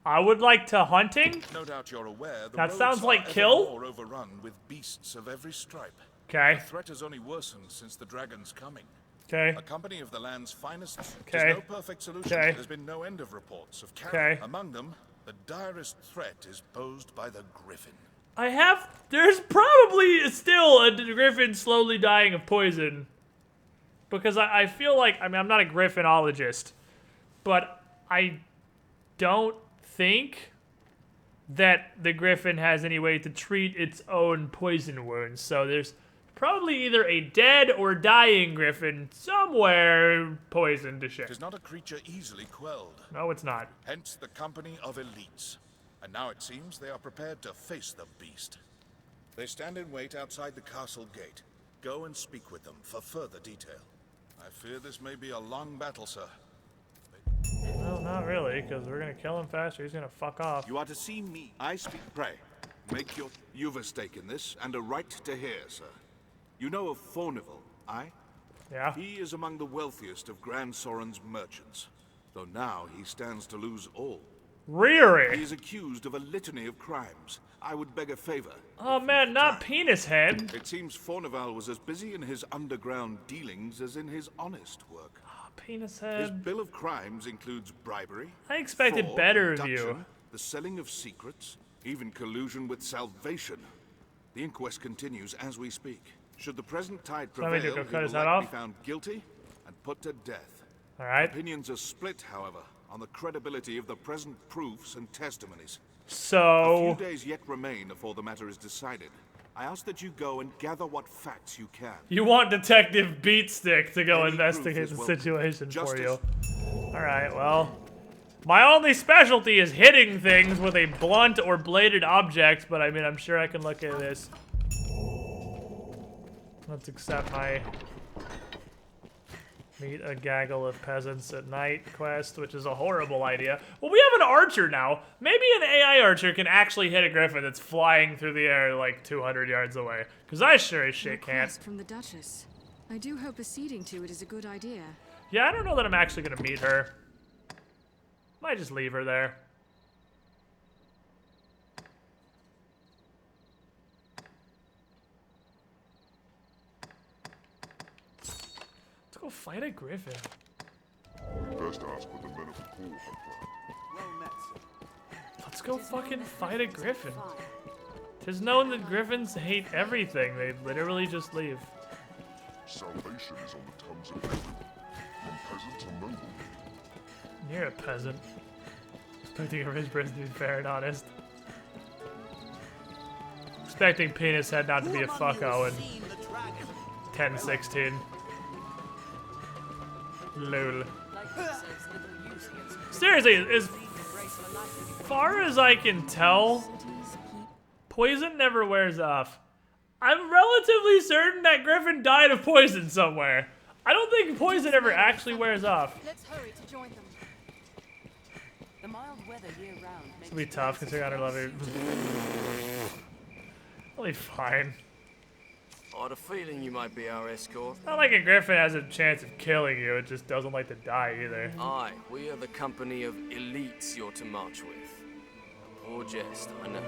I would like to hunting. No doubt you're aware the That roads sounds like are ever kill. more overrun with beasts of every stripe. Okay. The threat has only worsened since the dragon's coming. Okay. A company of the land's finest Okay. is no perfect solution. Okay. There's been no end of reports of carrion. Okay. Among them, the direst threat is posed by the griffin. There's probably still a griffin slowly dying of poison. Because I feel like, I mean, I'm not a griffinologist, but I don't think that the griffin has any way to treat its own poison wounds. So there's probably either a dead or dying griffin somewhere poisoned to shit. It is not a creature easily quelled. No, it's not. Hence the company of elites. And now it seems they are prepared to face the beast. They stand in wait outside the castle gate. Go and speak with them for further detail. I fear this may be a long battle, sir. Well, not really, because we're gonna kill him faster. He's gonna fuck off. You are to see me. I speak. Pray. Make your... You've a stake in this, and a right to hear, sir. You know of Fornival, aye? Yeah? He is among the wealthiest of Grand Soren's merchants, though now he stands to lose all. Really? He is accused of a litany of crimes. I would beg a favor. Oh man, not Penis Head. It seems Fornival was as busy in his underground dealings as in his honest work. Oh, Penis His Head. bill of crimes includes bribery. I expected fraud, better of you. abduction, the selling of secrets, even collusion with Salvation. The inquest continues as we speak. Should the present tide So let me prevail, go he cut will his head likely off? be found guilty and put to death. All right. Opinions are split, however, on the credibility of the present proofs and testimonies. So... A few days yet remain before the matter is decided. I ask that you go and gather what facts you can. You want Detective Beatstick to go Any investigate proof the is welcome. situation for you. Justice. Alright, well... My only specialty is hitting things with a blunt or bladed object, but I mean, I'm sure I can look at this. Let's accept my meet a gaggle of peasants at night quest, which is a horrible idea. Well, we have an archer now. Maybe an AI archer can actually hit a griffin that's flying through the air like 200 yards away. Because I sure as shit can't. Request from the Duchess. I do hope acceding to it is a good idea. Yeah, I don't know that I'm actually going to meet her. Might just leave her there. Let's go fight a griffin. Best ask what the men of the pool have planned. Let's go fucking fight a griffin. Tis known that griffins hate everything. They literally just leave. Salvation is on the tongues of everyone, from peasant to noble. You're a peasant. Expecting a rich person to be fair and honest. Expecting Penis Head not to be a fucko in 1016. Lol. Seriously, as far as I can tell, poison never wears off. I'm relatively certain that Griffin died of poison somewhere. I don't think poison ever actually wears off. Let's hurry to join them. The mild weather year-round makes It'll be tough considering I don't love it. I'll be fine. I had a feeling you might be our escort. Not like a griffin has a chance of killing you, it just doesn't like to die either. Aye, we are the company of elites you're to march with. A poor jest, I know.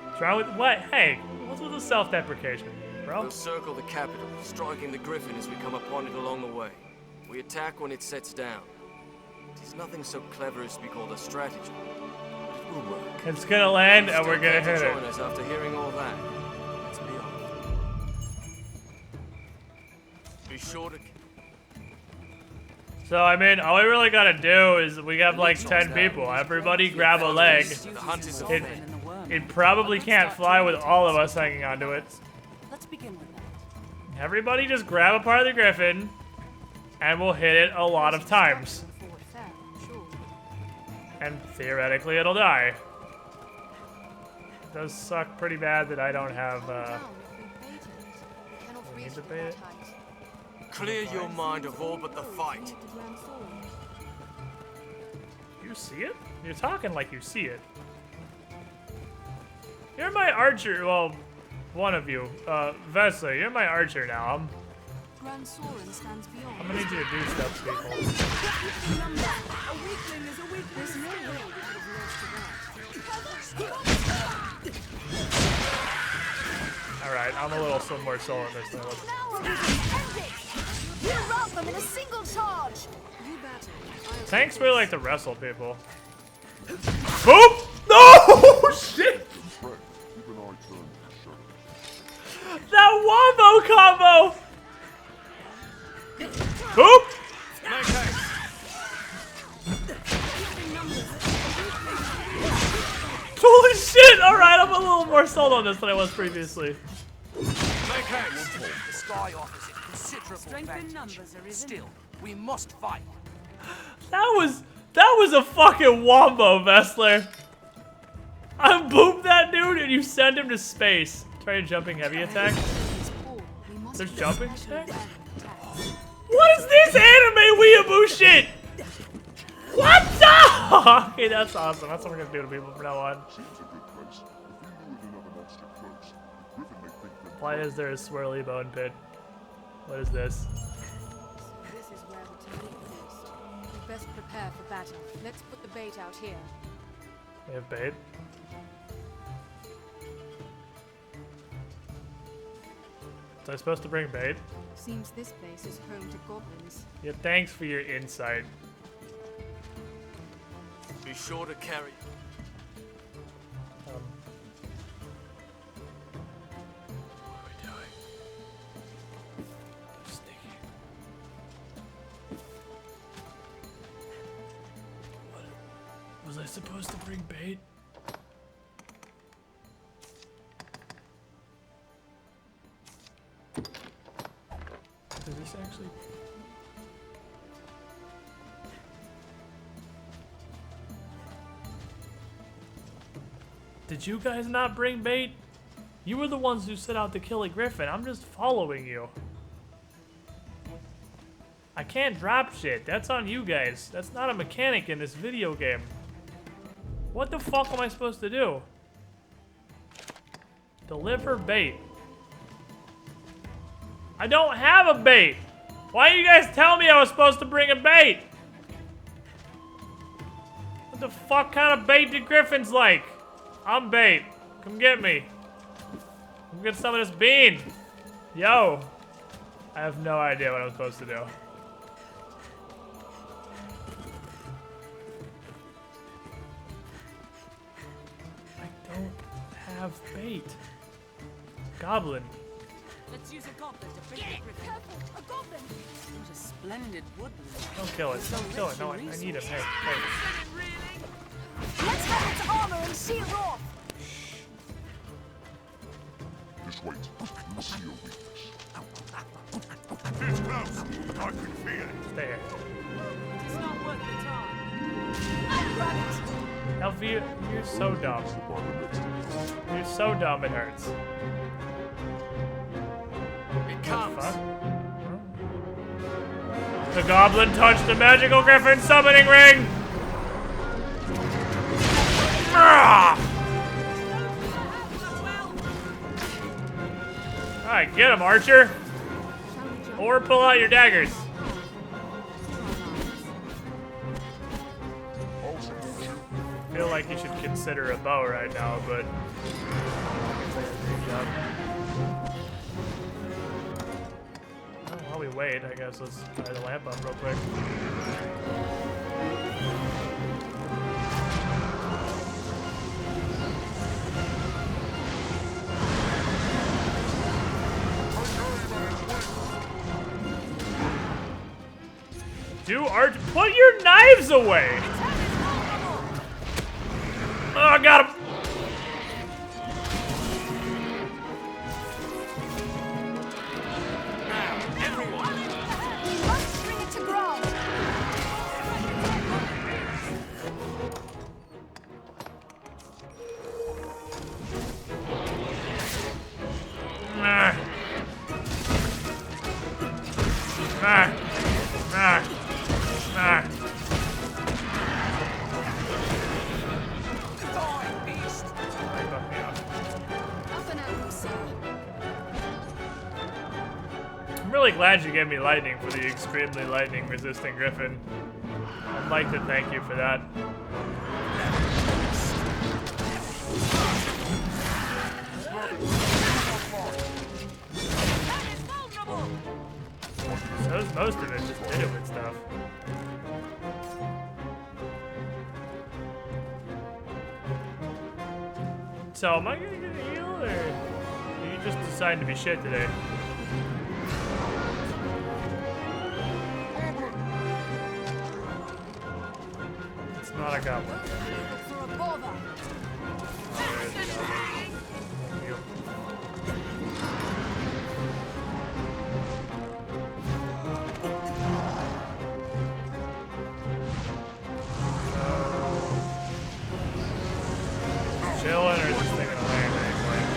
What's wrong with what? Hey, what's with the self-deprecation, bro? We'll circle the capital, striking the griffin as we come upon it along the way. We attack when it sets down. It is nothing so clever as to be called a strategy. But it will work. It's gonna land and we're gonna hit Join it. us after hearing all that. Let's be off. Be sure to... So, I mean, all we really gotta do is we have like 10 people. Everybody grab a leg. It probably can't fly with all of us hanging onto it. Let's begin with that. Everybody just grab a part of the griffin and we'll hit it a lot of times. And theoretically it'll die. It does suck pretty bad that I don't have, we need to bait it. Clear your mind of all but the fight. You see it? You're talking like you see it. You're my archer, well, one of you. Vesla, you're my archer now. Grand Soren stands beyond. I'm gonna need you to do stuff, people. A weakling is a weakling. There's no way we could have lost to that. Alright, I'm a little some more soul in this thing. You rout them in a single charge. Tanks really like to wrestle people. Boop! No! Shit! That wombo combo! Boop! Holy shit! Alright, I'm a little more sold on this than I was previously. Make haste. The sky offers it considerable advantage. Still, we must fight. That was a fucking wombo, Vessler. I booped that dude and you send him to space. Try a jumping heavy attack. There's jumping attack? What is this anime weeaboo shit? What the? Okay, that's awesome. That's what we're gonna do to people from now on. Why is there a swirly bone pit? What is this? best prepare for battle. Let's put the bait out here. We have bait. Was I supposed to bring bait? Seems this place is home to goblins. Yeah, thanks for your insight. Be sure to carry. What are we doing? Sneaky. What? Was I supposed to bring bait? Does this actually... Did you guys not bring bait? You were the ones who set out to kill a griffin. I'm just following you. I can't drop shit. That's on you guys. That's not a mechanic in this video game. What the fuck am I supposed to do? Deliver bait. I don't have a bait. Why didn't you guys tell me I was supposed to bring a bait? What the fuck kind of bait do griffins like? I'm bait. Come get me. Come get some of this bean. Yo. I have no idea what I'm supposed to do. I don't have bait. Goblin. Let's use a goblin to bring the griffin. Careful, a goblin! What a splendid woodland. Don't kill it. Don't kill it. No, I need him. Hey, hey. Let's have its armor and shield off! Just wait. You'll see your weakness. It's close. I can feel it. Stay here. It's not worth the time. Elfie, you're so dumb. You're so dumb it hurts. It comes. The goblin touched the magical griffin summoning ring! Alright, get him, Archer! Or pull out your daggers. I feel like you should consider a bow right now, but... While we wait, I guess let's try the lamp up real quick. Put your knives away! Oh, I got him! I'm really glad you gave me lightning for the extremely lightning resistant griffin. I'd like to thank you for that. So's most of it, just did it with stuff. So, am I gonna get a heal, or are you just deciding to be shit today? It's not a goblin. Chilling, or is this thing gonna land at any point?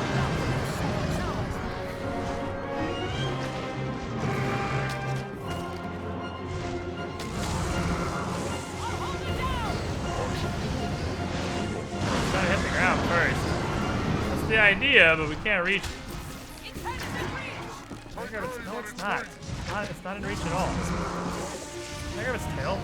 Gotta hit the ground first. That's the idea, but we can't reach it. No, it's not. It's not in reach at all. Can I grab its tail?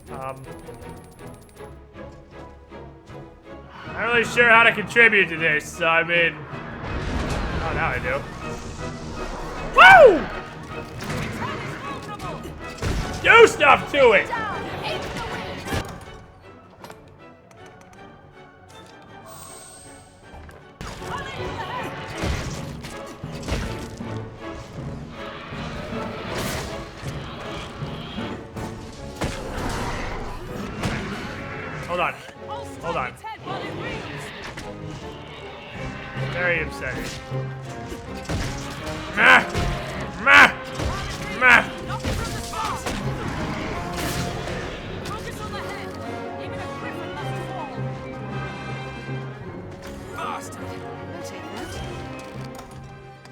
Not really sure how to contribute to this, so I mean... Oh, now I do. Woo! Do stuff to it! Hold on. Hold on. Very upsetting. Meh! Meh! Meh!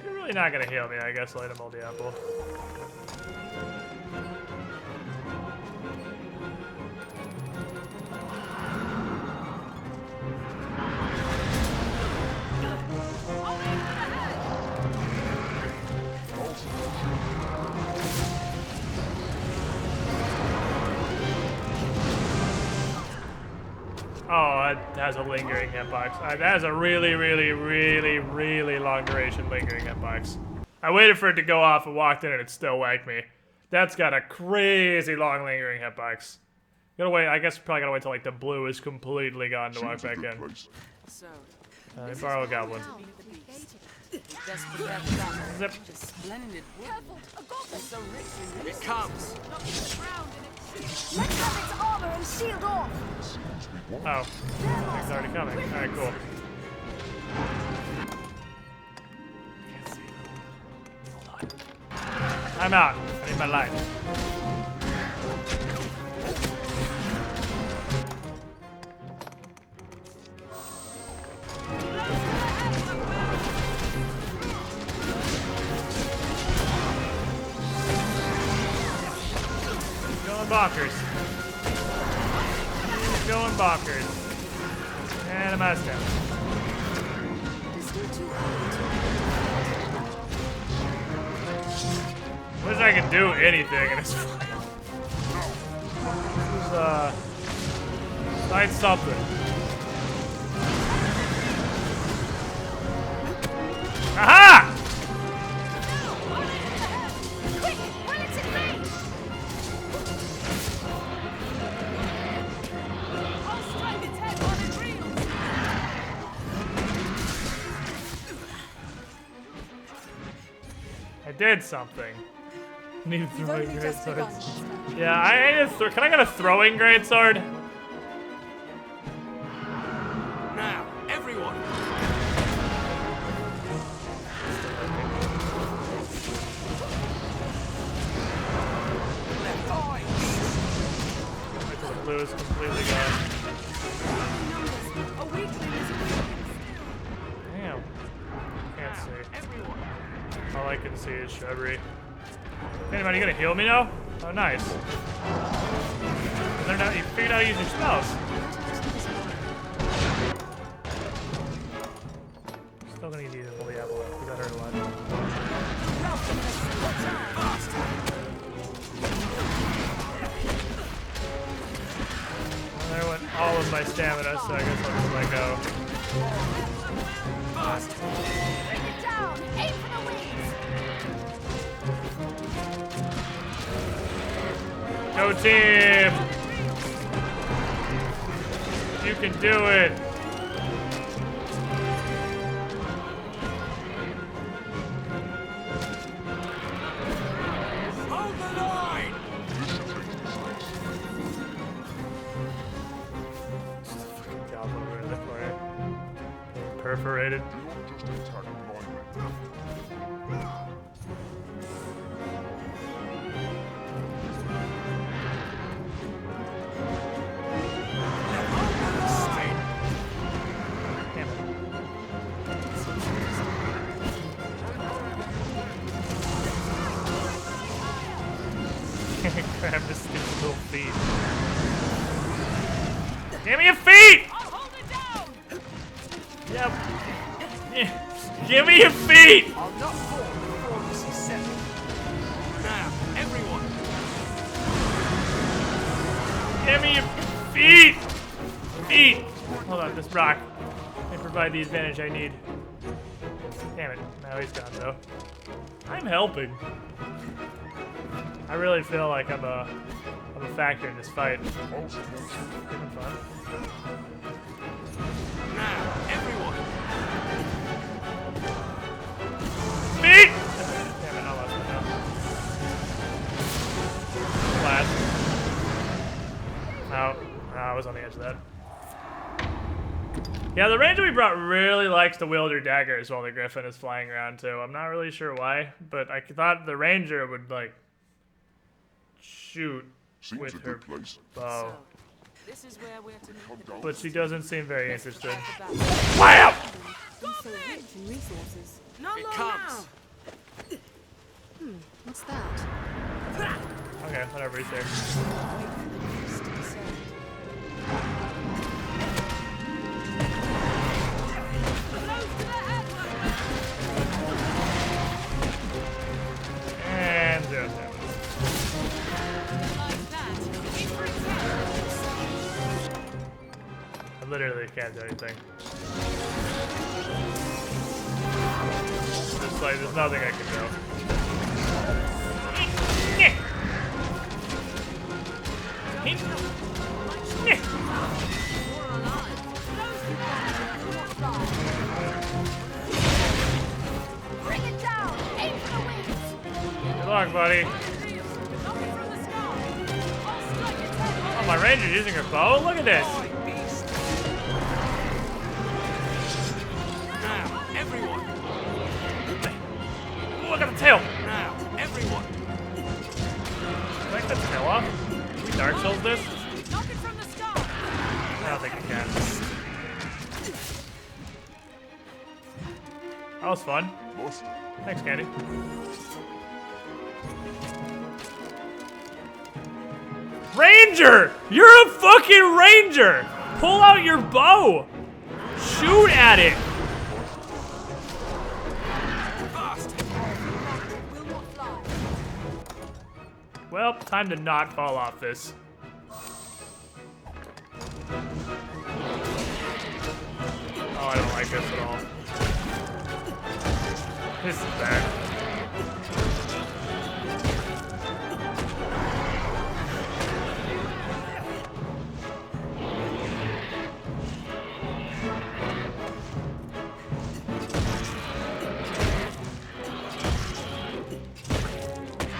You're really not gonna heal me, I guess. Light him all the apple. Oh, that has a lingering hitbox. That has a really, really, really, really long duration lingering hitbox. I waited for it to go off and walked in and it still whacked me. That's got a crazy long lingering hitbox. Gotta wait, I guess probably gotta wait till like the blue is completely gone to walk back in. Borrow a goblin. Zip. Splendid wood. It comes. Let's have its armor and shield off. Oh, it's already coming. All right, cool. Can't see them. Hold on. I'm out. I need my light. Going bonkers. He's going bonkers. And a mouse down. Wish I could do anything in this fight. This is, fight something. Aha! I did something. Need a throwing greatsword. Yeah, I need a can I get a throwing greatsword? Now, everyone. Wait till the blue is completely gone. Damn. Can't see. All I can see is shrubbery. Anybody gonna heal me now? Oh, nice. Learn how you figured out how to use your spells. Still gonna need to pull the apple out. We got hurt a lot. Well, there went all of my stamina, so I guess I'll just let go. Bring it down. Aim for the wings. Go team! You can do it! Hold the line! Just a fucking goblin over in the corner. Getting perforated. Grab his stupid little feet. Give me your feet! I'll hold it down. Yep. Yeah. Give me your feet! I'll not fall before this is settled. Now, everyone. Give Give me your feet! Feet! Hold on, this rock may provide the advantage I need. Damn it. Now he's gone, though. I'm helping. I really feel like I'm a factor in this fight. Having fun. Now, everyone! Feet! Damn it, I lost my now. Last. No, I was on the edge of that. Yeah, the ranger we brought really likes to wield her daggers while the griffin is flying around too. I'm not really sure why, but I thought the ranger would like shoot with her bow. This is where we're to meet the But she doesn't seem very interested. Wham! It comes. What's that? Okay, whatever, he's there. And there's him. I literally can't do anything. Just like, there's nothing I can do. Bring it down! Aim for the wings! Good luck, buddy. Oh, my ranger's using her bow? Look at this! Now, everyone! Ooh, I got the tail! Now, everyone! Can I get the tail off? Can we Dark Souls this? I don't think we can. That was fun. Thanks, Candy. Ranger! You're a fucking ranger! Pull out your bow! Shoot at it! Well, time to not fall off this. Oh, I don't like this at all. This is bad.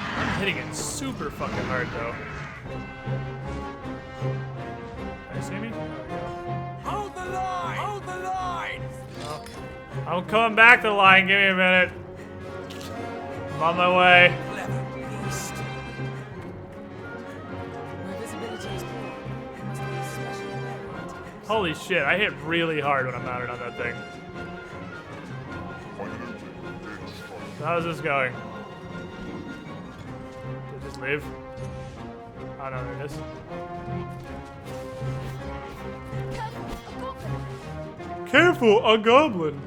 I'm hitting it super fucking hard, though. Can you see me? There we go. Hold the line! Hold the line! Oh. I'm coming back to the line. Give me a minute. I'm on my way. Holy shit, I hit really hard when I'm mounted on that thing. How's this going? Did it just leave? Oh no, there it is. Careful, a goblin!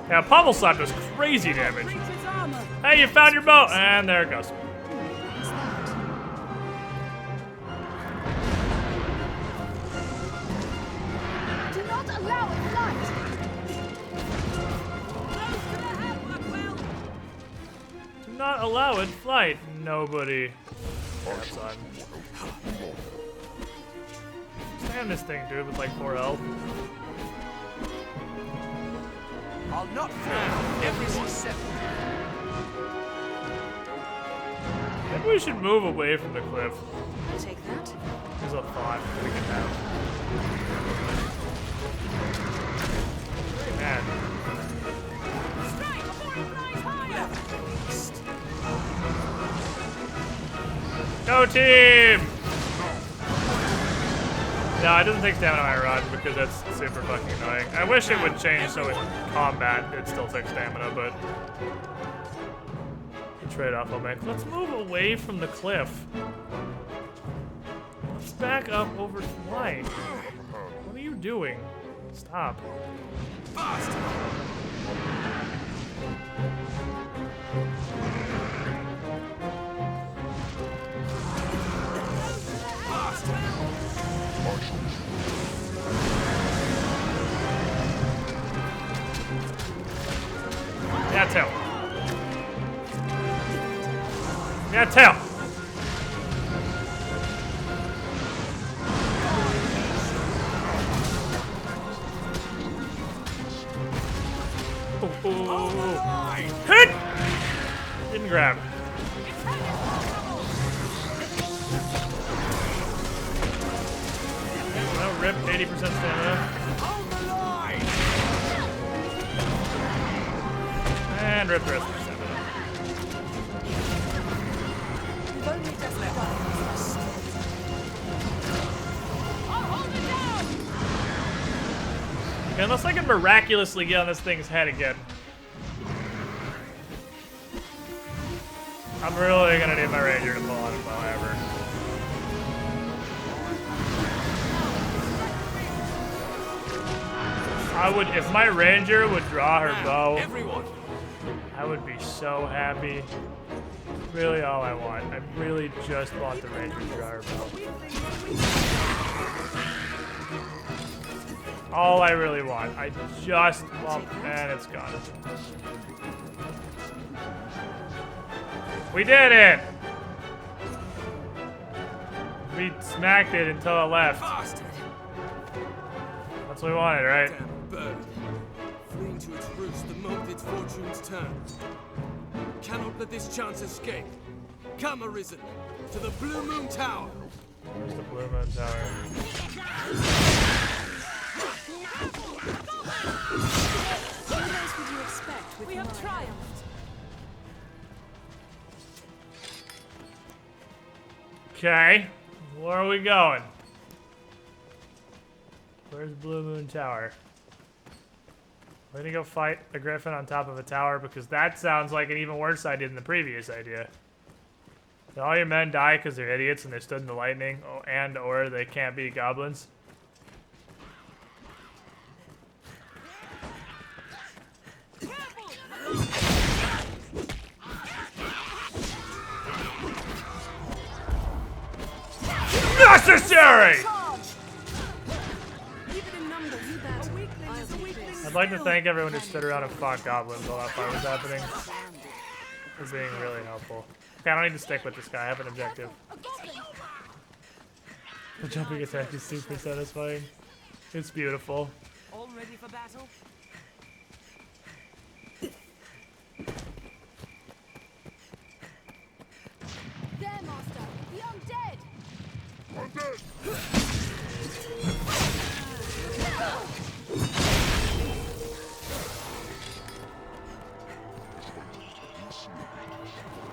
Yeah, Pommel Slap does crazy damage. Hey, you found your bow! And there it goes. Do not allow it flight! Do not allow it flight. Nobody. That's on. Stand this thing, dude, with like 4 health. I'll not fail every step. Maybe we should move away from the cliff. Take that. There's a thought we can have. Hey, man. Strike before it flies higher! Go team! No, it doesn't take stamina on my rod because that's super fucking annoying. I wish it would change so in combat it still takes stamina, but the trade-off I'll make. Let's move away from the cliff. Let's back up over. Why? What are you doing? Stop. that tail. Yeah, tail. Hit! Didn't grab. No rip, 80% stamina. And rip the rest of the stamina. Okay, unless I can miraculously get on this thing's head again. I'm really gonna need my ranger to pull on him, however. I would, if my ranger would draw her bow, I would be so happy. Really all I want. I really just want the ranger to draw her bow. All I really want. I just want, and it's gone. We did it! We smacked it until it left. That's what we wanted, right? Bird, fleeing to its roost the moment its fortunes turn. Cannot let this chance escape. Come, Arisen, to the Blue Moon Tower. Where's the Blue Moon Tower? What else would you expect with We have triumphed. Okay, where are we going? Where's Blue Moon Tower? We're gonna go fight a griffin on top of a tower because that sounds like an even worse idea than the previous idea. Did all your men die because they're idiots and they stood in the lightning, and or they can't be goblins? Necessary! I'd like to thank everyone who stood around and fought goblins while that fight was happening. For being really helpful. Okay, I don't need to stick with this guy. I have an objective. The jumping attack is super satisfying. It's beautiful. All ready for battle? There, Master. The undead. Undead!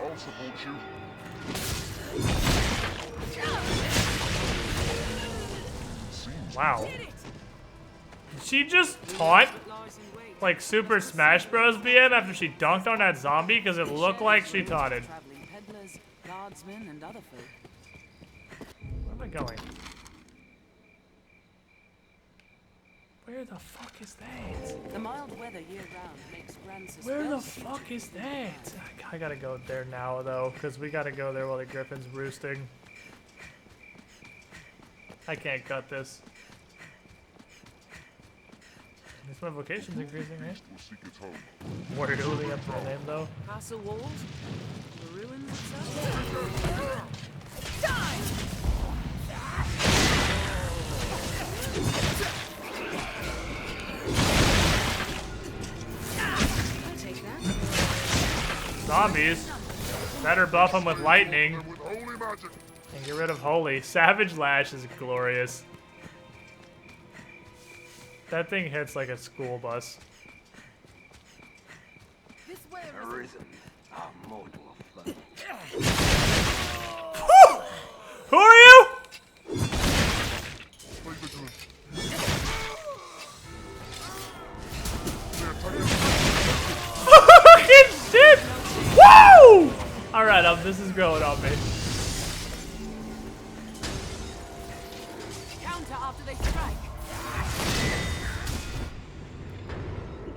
I'll support you. Wow. Did she just taunt like Super Smash Bros. BM after she dunked on that zombie? Because it looked like she taunted. Traveling peddlers, guardsmen, and other folk. Where am I going? Where the fuck is that? The mild weather year-round makes grand suspense. Where the fuck is that? I gotta go there now, though, because we gotta go there while the griffin's roosting. I can't cut this. At least my vocation's increasing, right? Word living up to the name, though. Castle walls? The ruins itself? Zombies. Better buff them with lightning. And get rid of holy. Savage Lash is glorious. That thing hits like a school bus. Arisen, a mortal of fun. Who are you? Fucking shit! Woo! Alright, this is growing on me. Counter after they strike.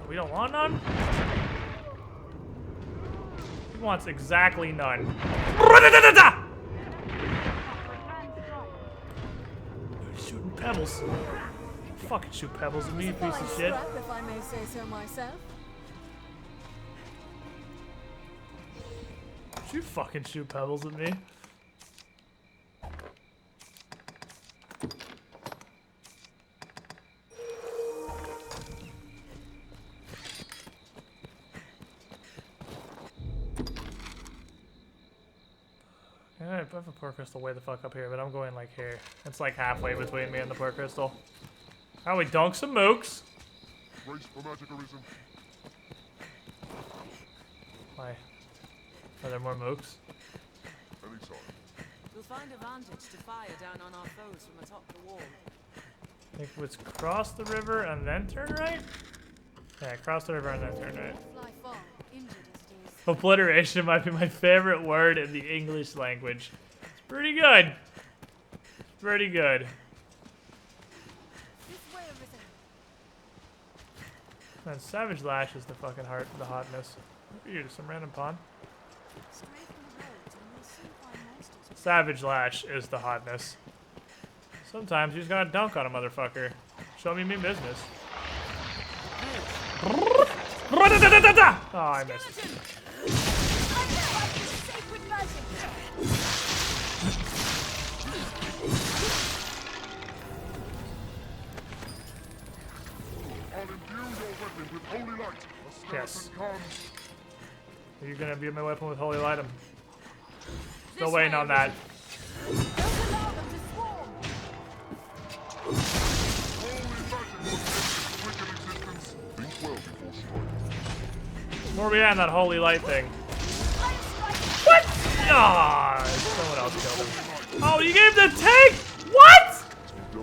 We don't want none? He wants exactly none. Shooting pebbles. Fucking shoot pebbles at me, you piece of shit. If I may say so myself. You fucking shoot pebbles at me. I have a poor crystal way the fuck up here, but I'm going like here. It's like halfway between me and the poor crystal. How we dunk some mooks? Race for magic Arisen. Why? Are there more mooks? Anytime. We'll find a vantage to fire down on our foes from atop the wall. I think it's cross the river and then turn right? Yeah, cross the river and then turn right. Fly far, injured as it is. Obliteration might be my favorite word in the English language. It's pretty good. It's pretty good. This way, Arisen. Man, Savage Lash is the fucking heart of the hotness. Look at you, just some random pawn. Stray from the roads and we'll soon find monsters. Savage Lash is the hotness. Sometimes you just gotta dunk on a motherfucker. Show me mean business. Oh, I missed. I'll imbue your weapon with holy light. A skeleton Yes. comes. Are you gonna imbue my weapon with holy light? I'm still waiting on that. Holy magic will take wicked existence. Think well before striking. Where are we at in that holy light thing? What? Ah, someone else killed him. Oh, you gave the tank? What?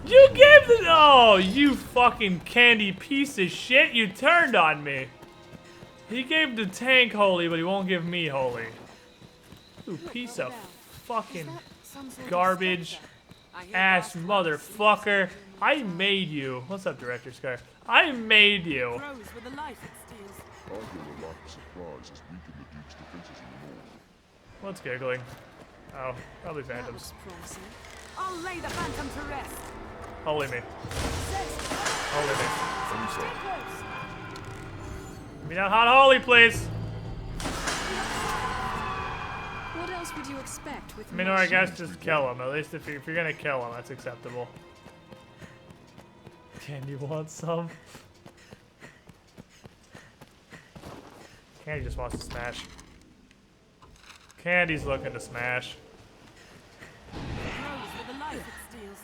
You gave the... Oh, you fucking candy piece of shit. You turned on me. He gave the tank holy, but he won't give me holy. You piece of fucking garbage ass motherfucker. I made you. What's up, Director Scar? I made you. Arguing a lack of supplies has weakened the Duke's defenses in the north. What's giggling? Oh, probably phantoms. I'll lay the phantom to rest. Holy me. Holy me. Give me that hot holy, please. What else would you expect with I mean, or I guess just kill him. At least if you're gonna kill him, that's acceptable. Can you want some? Candy just wants to smash. Candy's looking to smash. with the life it steals.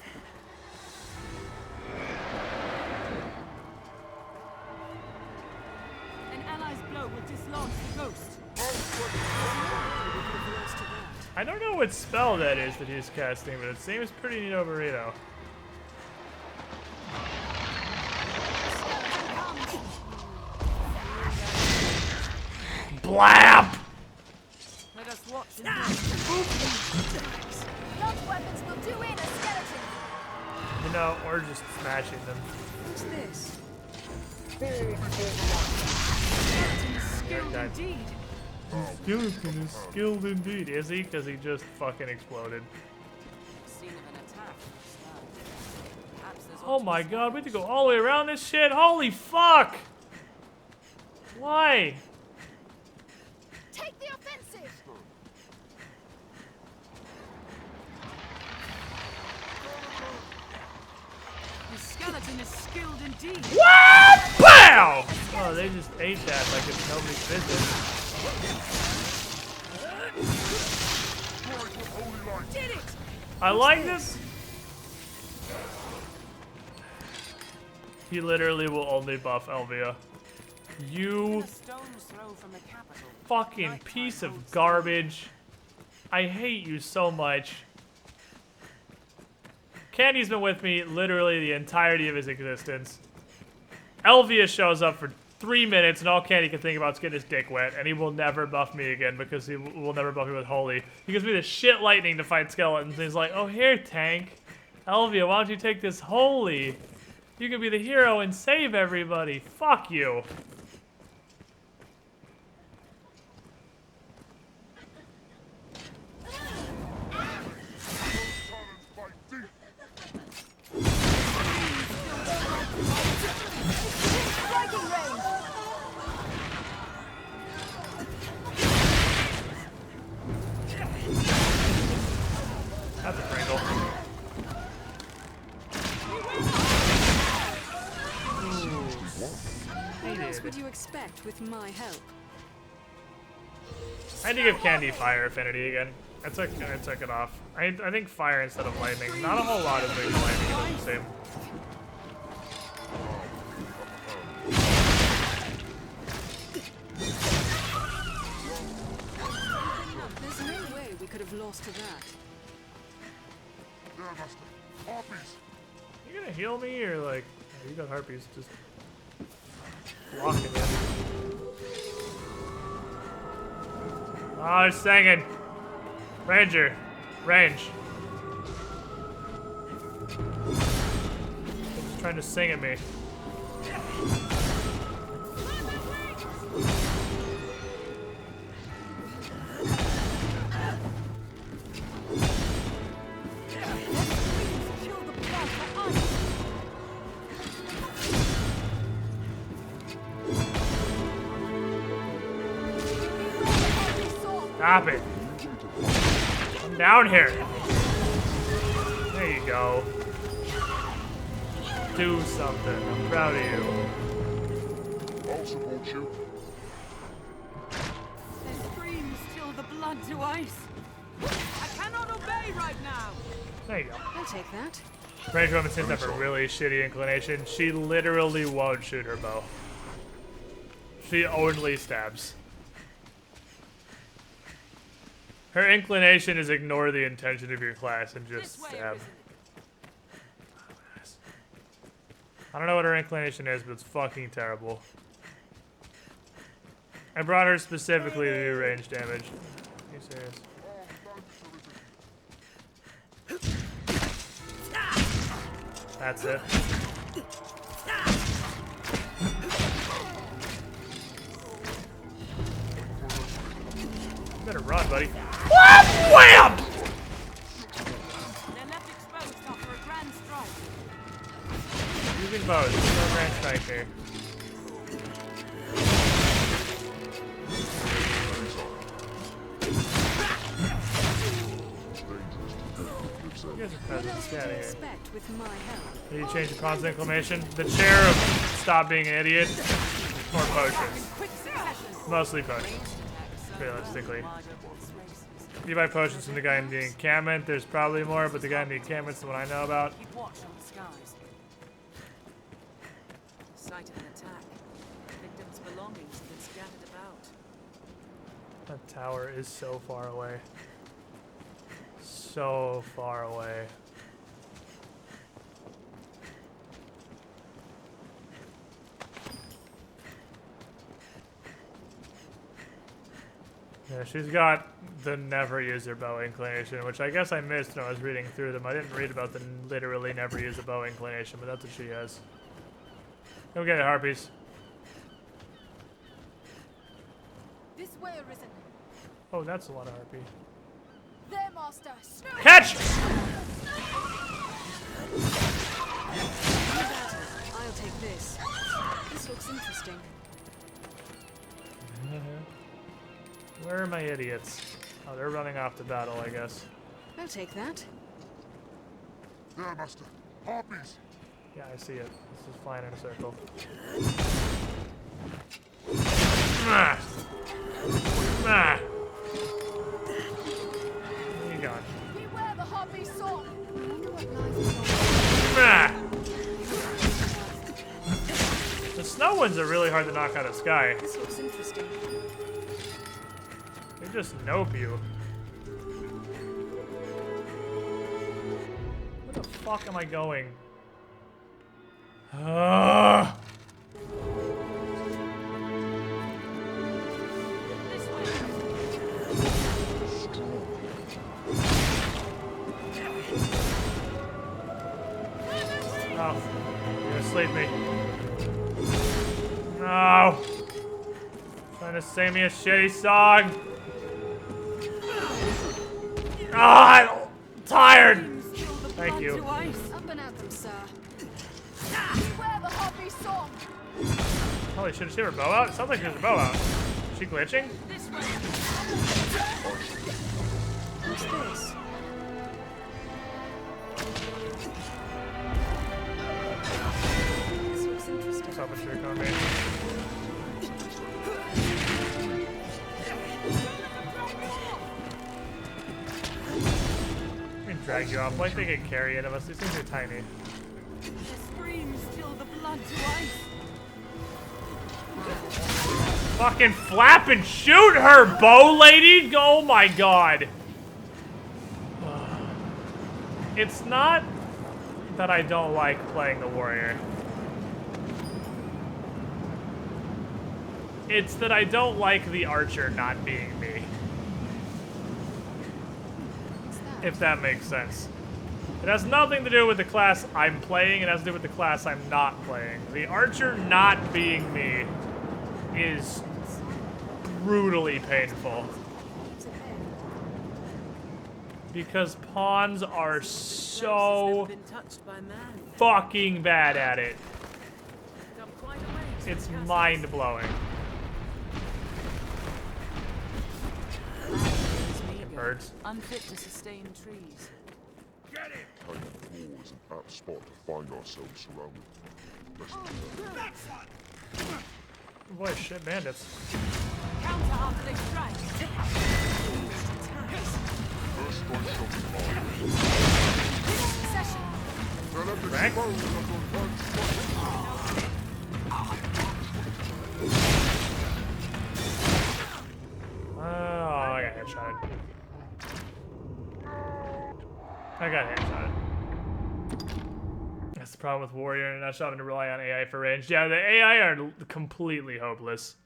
An ally's blow will dislodge the ghost. I don't know what spell that is that he's casting, but it seems pretty neato burrito. Blap! Let us watch. Launch weapons will do in a skeleton. You know, or just smashing them. What's this? Skilled indeed. Skeleton is skilled indeed. Is he? Because he just fucking exploded. Scene of an attack. Perhaps there's Oh my god, we have to go all the way around this shit? Holy fuck! Why? Take the offensive. The skeleton is skilled indeed. What? Bow! Oh, they just ate that like it's nobody's business. Did it! I like this. He literally will only buff Elvia. You fucking piece of garbage. I hate you so much. Candy's been with me literally the entirety of his existence. Elvia shows up for 3 minutes and all Candy can think about is getting his dick wet, and he will never buff me again because he will never buff me with Holy. He gives me the shit lightning to fight skeletons, and he's like, oh, here, tank. Elvia, why don't you take this Holy? You can be the hero and save everybody. Fuck you. Striking range. would you expect with my help? I had to give Candy fire affinity again. I took it off. I think fire instead of lightning. Not a whole lot of things lightning are the same. There's no way we could have lost to that. You gonna heal me or like? Oh, you got harpies, just blocking it. Oh, it's singing. Ranger, range. They're just trying to sing at me. Stop it. Come down here. There you go. Do something. I'm proud of you. I'll support you. Their screams chill the blood to ice. I cannot obey right now. There you go. I'll take that. Range woman seems to have a really shitty inclination. She literally won't shoot her bow. She only stabs. Her inclination is ignore the intention of your class and just stab. I don't know what her inclination is, but it's fucking terrible. I brought her specifically to do range damage. Are you serious? That's it. You better run, buddy. Wham! They're left exposed after a grand strike. Using bows. There's no grand strike here. You guys are peasants. Get out of here. With my help. Did you change your pawn's inclination? The chair of stop being an idiot or potions? Mostly potions, realistically. You buy potions from the guy in the encampment. There's probably more, but the guy in the encampment's the one I know about. Keep watch on the skies. Sight of an attack. Victims' belongings have been scattered about. That tower is so far away. So far away. Yeah, she's got the never use her bow inclination, which I guess I missed when I was reading through them. I didn't read about the literally never use a bow inclination, but that's what she has. Go get it, harpies. This way, Arisen. Oh, that's a lot of harpy. There, Master. Catch! I'll take this. This looks interesting. Where are my idiots? Oh, they're running off to battle, I guess. I'll take that. There, Master. Harpies. Yeah, I see it. This is flying in a circle. Ah! Ah! Where you going? Beware the harpy song. Ah! The snow ones are really hard to knock out of the sky. This looks interesting. They just nope you. Where the fuck am I going? Oh, you're gonna sleep me. No! Trying to sing me a shitty song. Oh, I'm tired. Thank you. Up and at them, sir. Beware the harpy song. Holy shit, did she have her bow out? It sounds like she has her bow out. Is she glitching? This way. What's this? This looks interesting. What's up with your economy? drag you off like they can carry any of us. These things are tiny. The screams chill the blood to ice. Fucking flap and shoot her, bow lady! Oh my god. It's not that I don't like playing the warrior. It's that I don't like the archer not being me. If that makes sense. It has nothing to do with the class I'm playing, it has to do with the class I'm not playing. The archer not being me is brutally painful. Because pawns are so fucking bad at it. It's mind-blowing. Birds. Unfit to sustain trees. Get it! Canyon floor is an apt spot to find ourselves surrounded. That's one! Boy, shit, bandits. Counter after they strike. First strike shall be hard. Session. Rack? Oh, I got headshotted. I got headshotted. That's the problem with Warrior and not having to rely on AI for range. Yeah, the AI are completely hopeless.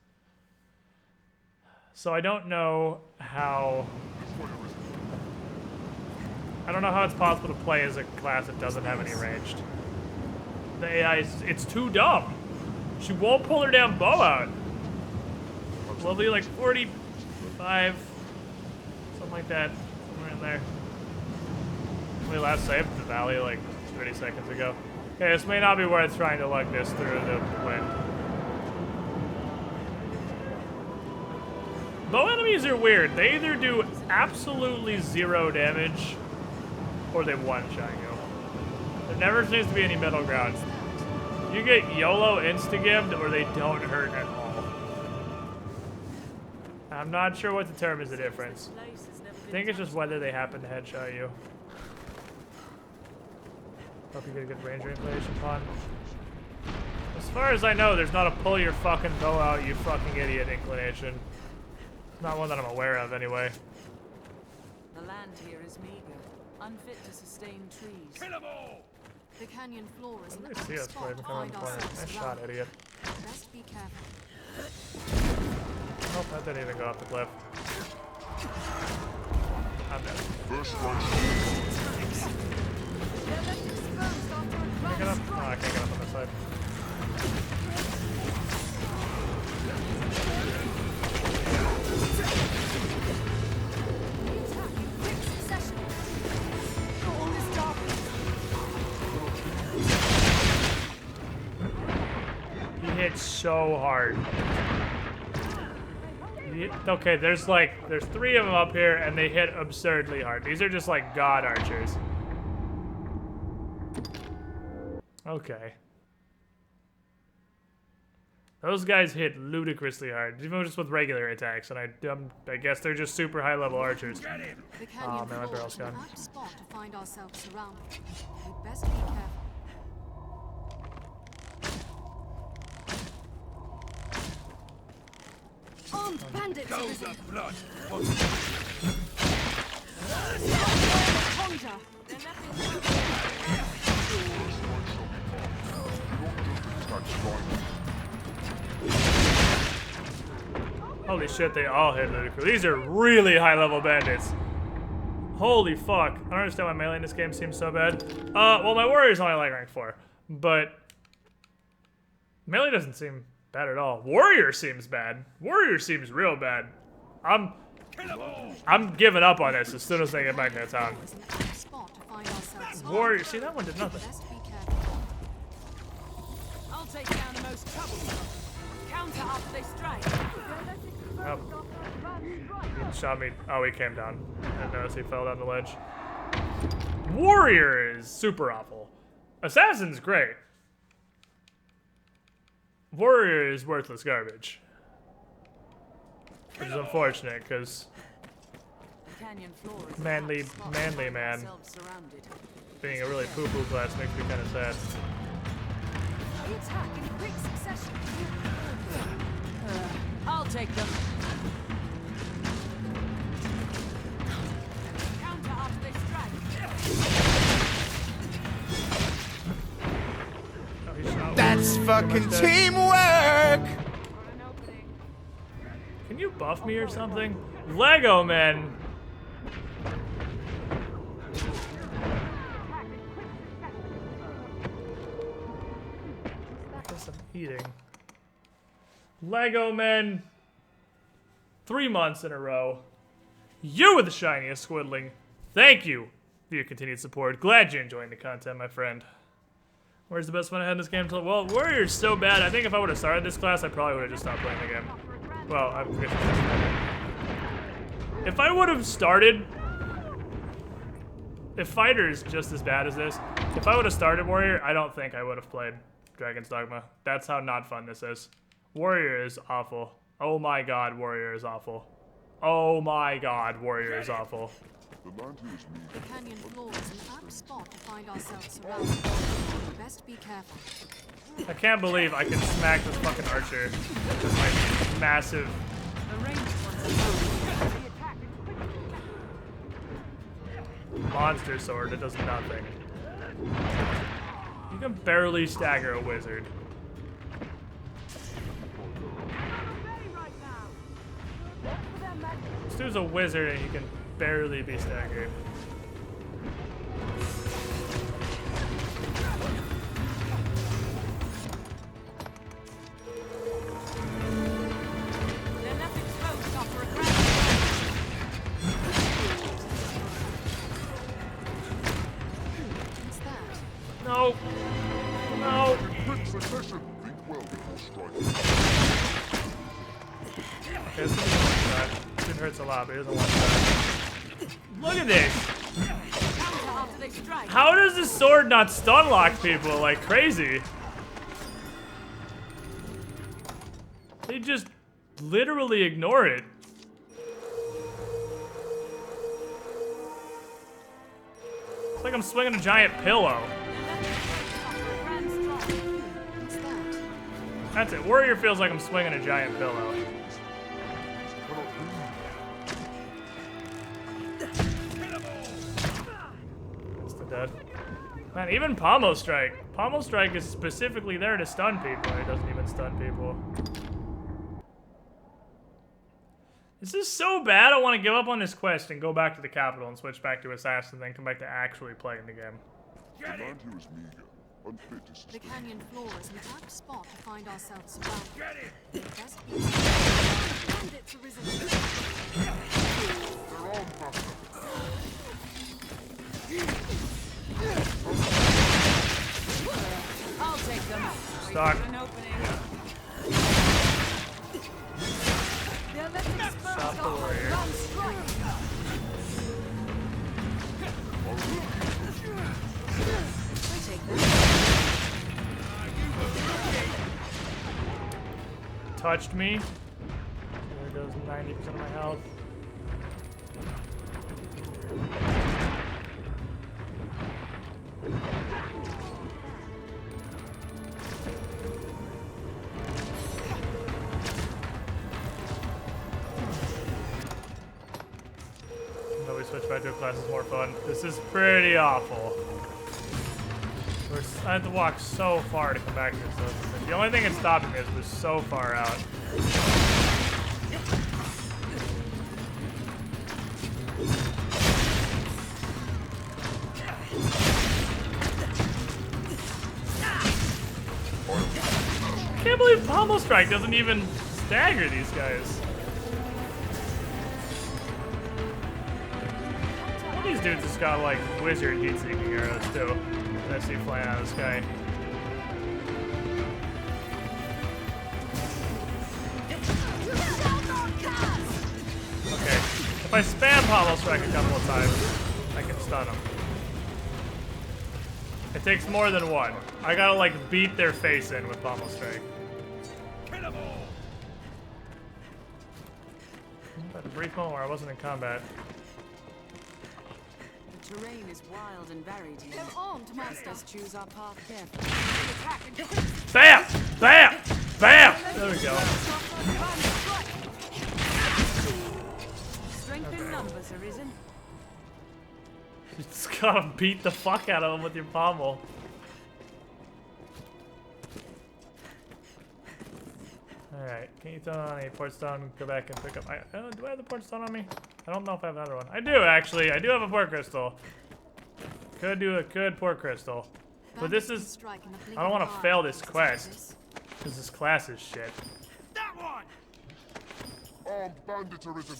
So I don't know how... I don't know how it's possible to play as a class that doesn't have any ranged. The AI is... It's too dumb. She won't pull her damn bow out. Level like 45... Something like that. Somewhere in there. We last saved the valley like 30 seconds ago. Okay, this may not be worth trying to lug this through the wind. Bow enemies are weird. They either do absolutely 0 damage or they one-shot you. There never seems to be any middle ground. You get YOLO insta-gibbed or they don't hurt at all. I'm not sure what determines the difference. I think it's just whether they happen to headshot you. Hope you get a good range inclination pawn. As far as I know, there's not a pull your fucking bow out, you fucking idiot inclination. Not one that I'm aware of, anyway. The land here is meager, unfit to sustain trees. Kill 'em all! The canyon floor is an Let me see us play from around the corner. Nice shot, idiot. Best be careful. Nope, that didn't even go off the cliff. I'm dead. First strike. Can I get up? Oh, I can't get up on this side. He hit so hard. Okay, there's 3 of them up here, and they hit absurdly hard. These are just like god archers. Okay. Those guys hit ludicrously hard, even just with regular attacks, and I guess they're just super high-level archers. Oh man, my barrel's gone. Spot to find ourselves surrounded. We'd best be careful. Armed bandits! Goes the blood! Conjure! Holy shit, they all hit ludicrous. These are really high-level bandits. Holy fuck. I don't understand why melee in this game seems so bad. Well, my warrior's only like rank 4, but melee doesn't seem bad at all. Warrior seems bad. Warrior seems real bad. I'm giving up on this as soon as they get back to town. Warrior, see, that one did nothing. I'll take down the most troublesome. Counter after they strike. Oh. He shot me. Oh, he came down. I didn't notice he fell down the ledge. Warrior is super awful. Assassin's great. Warrior is worthless garbage. Which is unfortunate, because manly man. Being a really poo-poo class makes me kind of sad. We attack in quick succession. I'll take them. Counter after they strike. That's fucking teamwork! Can you buff me or something? Lego men! I guess I'm eating. Lego men! 3 months in a row. You were the shiniest, Squidling. Thank you for your continued support. Glad you're enjoying the content, my friend. Where's the best fun I had in this game? Well, Warrior's so bad. I think if I would have started this class, I probably would have just stopped playing the game. Well, I forget. If I would have started... If Fighter is just as bad as this, if I would have started Warrior, I don't think I would have played Dragon's Dogma. That's how not fun this is. Warrior is awful. Oh my god, Warrior is awful. Oh my god, Warrior is awful. The land here is mean. The canyon floor is an apt spot to find ourselves surrounded. Best be careful. I can't believe I can smack this fucking archer with my massive... monster sword that does nothing. You can barely stagger a wizard. This dude's a wizard and he can barely be staggered. No. No. Quick succession. Think well before striking. Okay, this is a one-shot. This dude hurts a lot, but he doesn't one-shot. Look at this. How does this sword not stun lock people like crazy? They just literally ignore it. It's like I'm swinging a giant pillow. That's it. Warrior feels like I'm swinging a giant pillow. Still dead. Man, even Pommel Strike. Pommel Strike is specifically there to stun people. It doesn't even stun people. This is so bad. I want to give up on this quest and go back to the capital and switch back to Assassin, then come back to actually playing the game. The land here is meager. Unfit to sustain. The canyon floor is an apt spot to find ourselves surrounded. Get it! Best be bandits arisen. They're on, Buster. I'll take them. Stuck. Stop the warrior. Touched me. There goes 90% of my health. Until we switch back to a class is more fun. This is pretty awful. I had to walk so far to come back to this. So the only thing that's stopping me is we're so far out. I can't believe Pommel Strike doesn't even stagger these guys. All these dudes just got like wizard heat-seeking arrows too. I see flying out of the sky. Okay, if I spam Pommel Strike a couple of times, I can stun them. It takes more than one. I gotta like beat their face in with Pommel Strike. But a brief moment where I wasn't in combat. terrain is wild and varied here. They're armed, Master. Let us choose our path carefully. Attack and quick. Bam! Bam! Bam! There we go. Strength in numbers, Arisen. You just gotta beat the fuck out of him with your pommel. Alright, can you throw on a port stone? Go back and pick up. Do I have the port stone on me? I don't know if I have another one. I do, actually. I do have a port crystal. Could do a good port crystal. But this is... I don't want to fail this quest. Because this class is shit. That one! Armed bandits Arisen.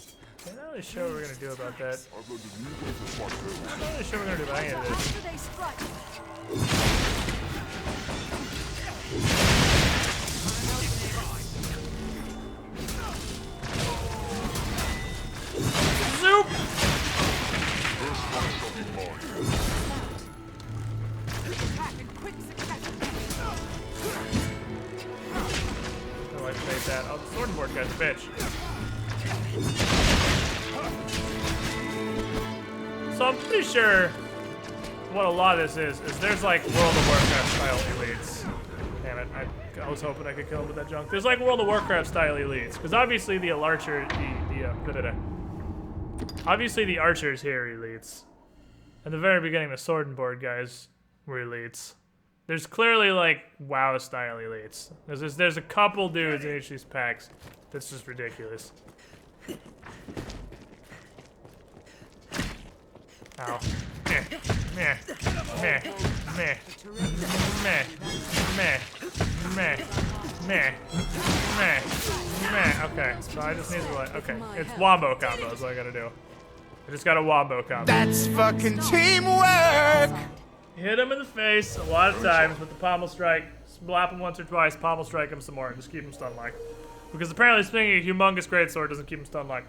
I'm not really sure what we're going to do about that. I've learned a new way to fight them. I'm not really sure what we're going to do about any of this. Zoop! First one shall be mine. Attack in quick succession. How do I save that? Oh, the sword and board guy's a bitch. So I'm pretty sure what a lot of this is there's like World of Warcraft style elites. Damn it, I was hoping I could kill him with that junk. There's like World of Warcraft style elites. Because obviously the obviously the archers here are elites. At the very beginning, the sword and board guys were elites. There's clearly like WoW style elites. There's a couple dudes in each of these packs that's just ridiculous. Ow. Meh. Meh. Meh. Meh. Meh. Meh. Meh. Meh. Meh. Meh. Okay, so I just need to like, okay. It's wombo combo is what I gotta do. I just got a wombo combo. That's fucking teamwork! Hit him in the face a lot of times with the pommel strike. Slap him once or twice, pommel strike him some more, and just keep him stun locked. Because apparently swinging a humongous greatsword doesn't keep him stun locked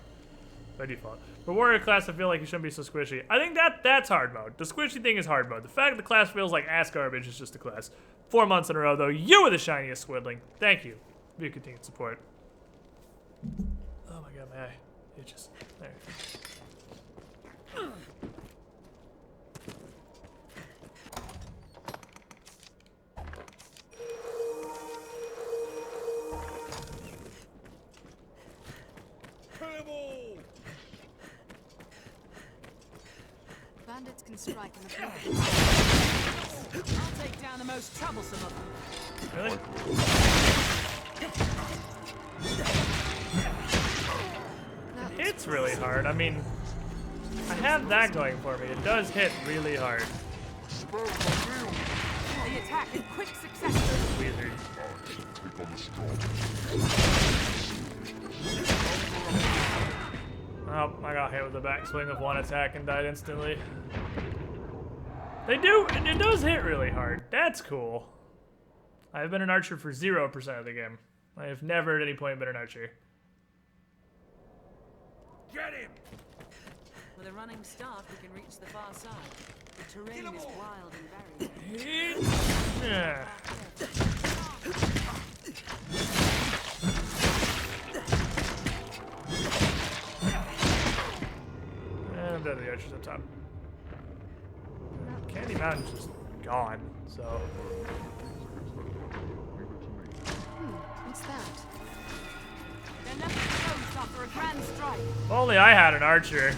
by default. For warrior class, I feel like you shouldn't be so squishy. I think that's hard mode. The squishy thing is hard mode. The fact that the class feels like ass garbage is just a class. 4 months in a row, though, you were the shiniest Swidling. Thank you for your continued support. Oh my god, my eye. It just... There. Bandits can strike in the blink. I'll take down the most troublesome of them. Really? It hits really hard. I mean, I have that going for me. It does hit really hard. The attack in quick succession. Wizard. Take on the strong. Oh, I got hit with the backswing of one attack and died instantly. They do, and it does hit really hard. That's cool. I've been an archer for 0% of the game. I have never at any point been an archer. Get him! With a running start, we can reach the far side. The terrain is wild and varied. Yeah. And I'm done with the archers up top. Candy Mountain's just gone, so. What's that? They're left closed after a grand strike. If only I had an archer.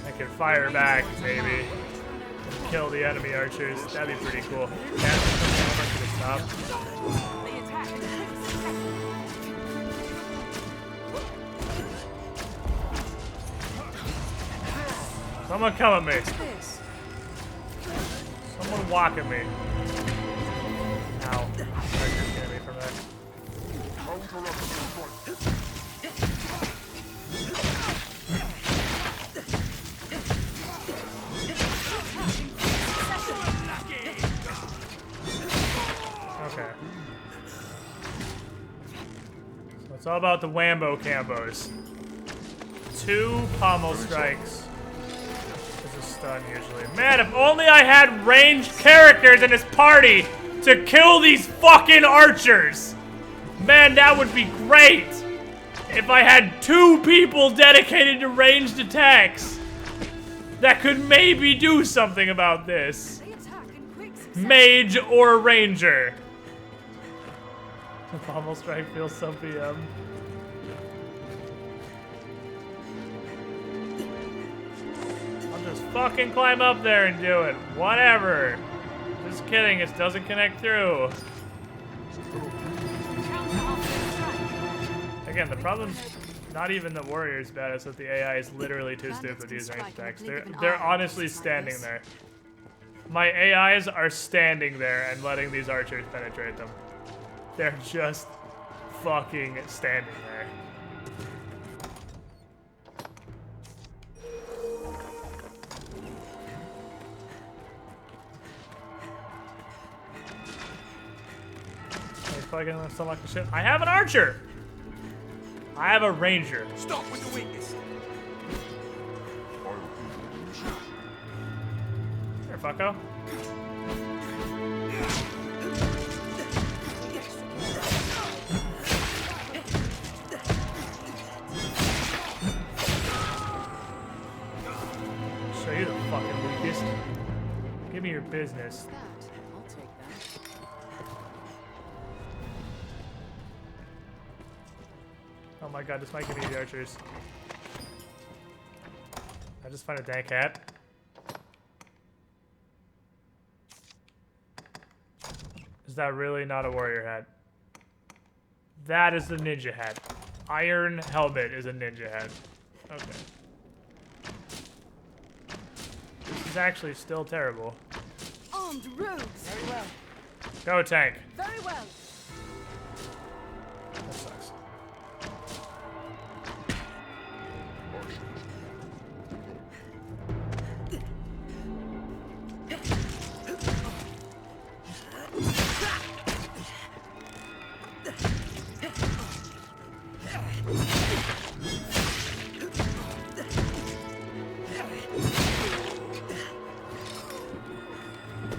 I could fire back, maybe. And kill the enemy archers. That'd be pretty cool. Stop. Someone come at me. Someone walk at me. Ow. Archer's getting me from that. Okay. So it's all about the wambo cambos. 2 pommel strikes. Stun usually. Man, if only I had ranged characters in this party to kill these fucking archers! Man, that would be great! If I had 2 people dedicated to ranged attacks! that could maybe do something about this. Mage or ranger. The pommel strike feels so PM. I'll just fucking climb up there and do it. Whatever. Just kidding, it doesn't connect through. Again, the problem's not even the warrior's bad, it's that the AI is literally too stupid to use ranged attacks. They're honestly standing there. My AIs are standing there and letting these archers penetrate them. They're just fucking standing there. Probably gonna unlock the shit. I have an archer! I have a ranger. Stop with the weakness. Here, fucko. Show you the fucking weakest. Give me your business. I'll take that. Oh my god, this might give me the archers. I just find a dank hat. Is that really not a warrior hat? That is the ninja hat. Iron helmet is a ninja hat. Okay. This is actually still terrible. Armed rogues. Very well. Go tank. Very well. That sucks.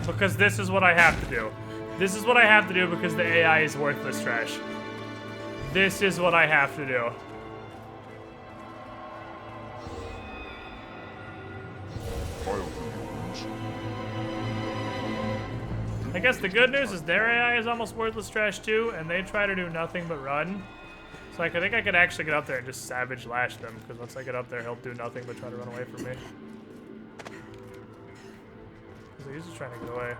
Because this is what I have to do. This is what I have to do because the AI is worthless trash. This is what I have to do. I guess the good news is their AI is almost worthless trash too, and they try to do nothing but run. So like, I think I could actually get up there and just savage lash them, because once I get up there, he'll do nothing but try to run away from me. Because he's just trying to get away.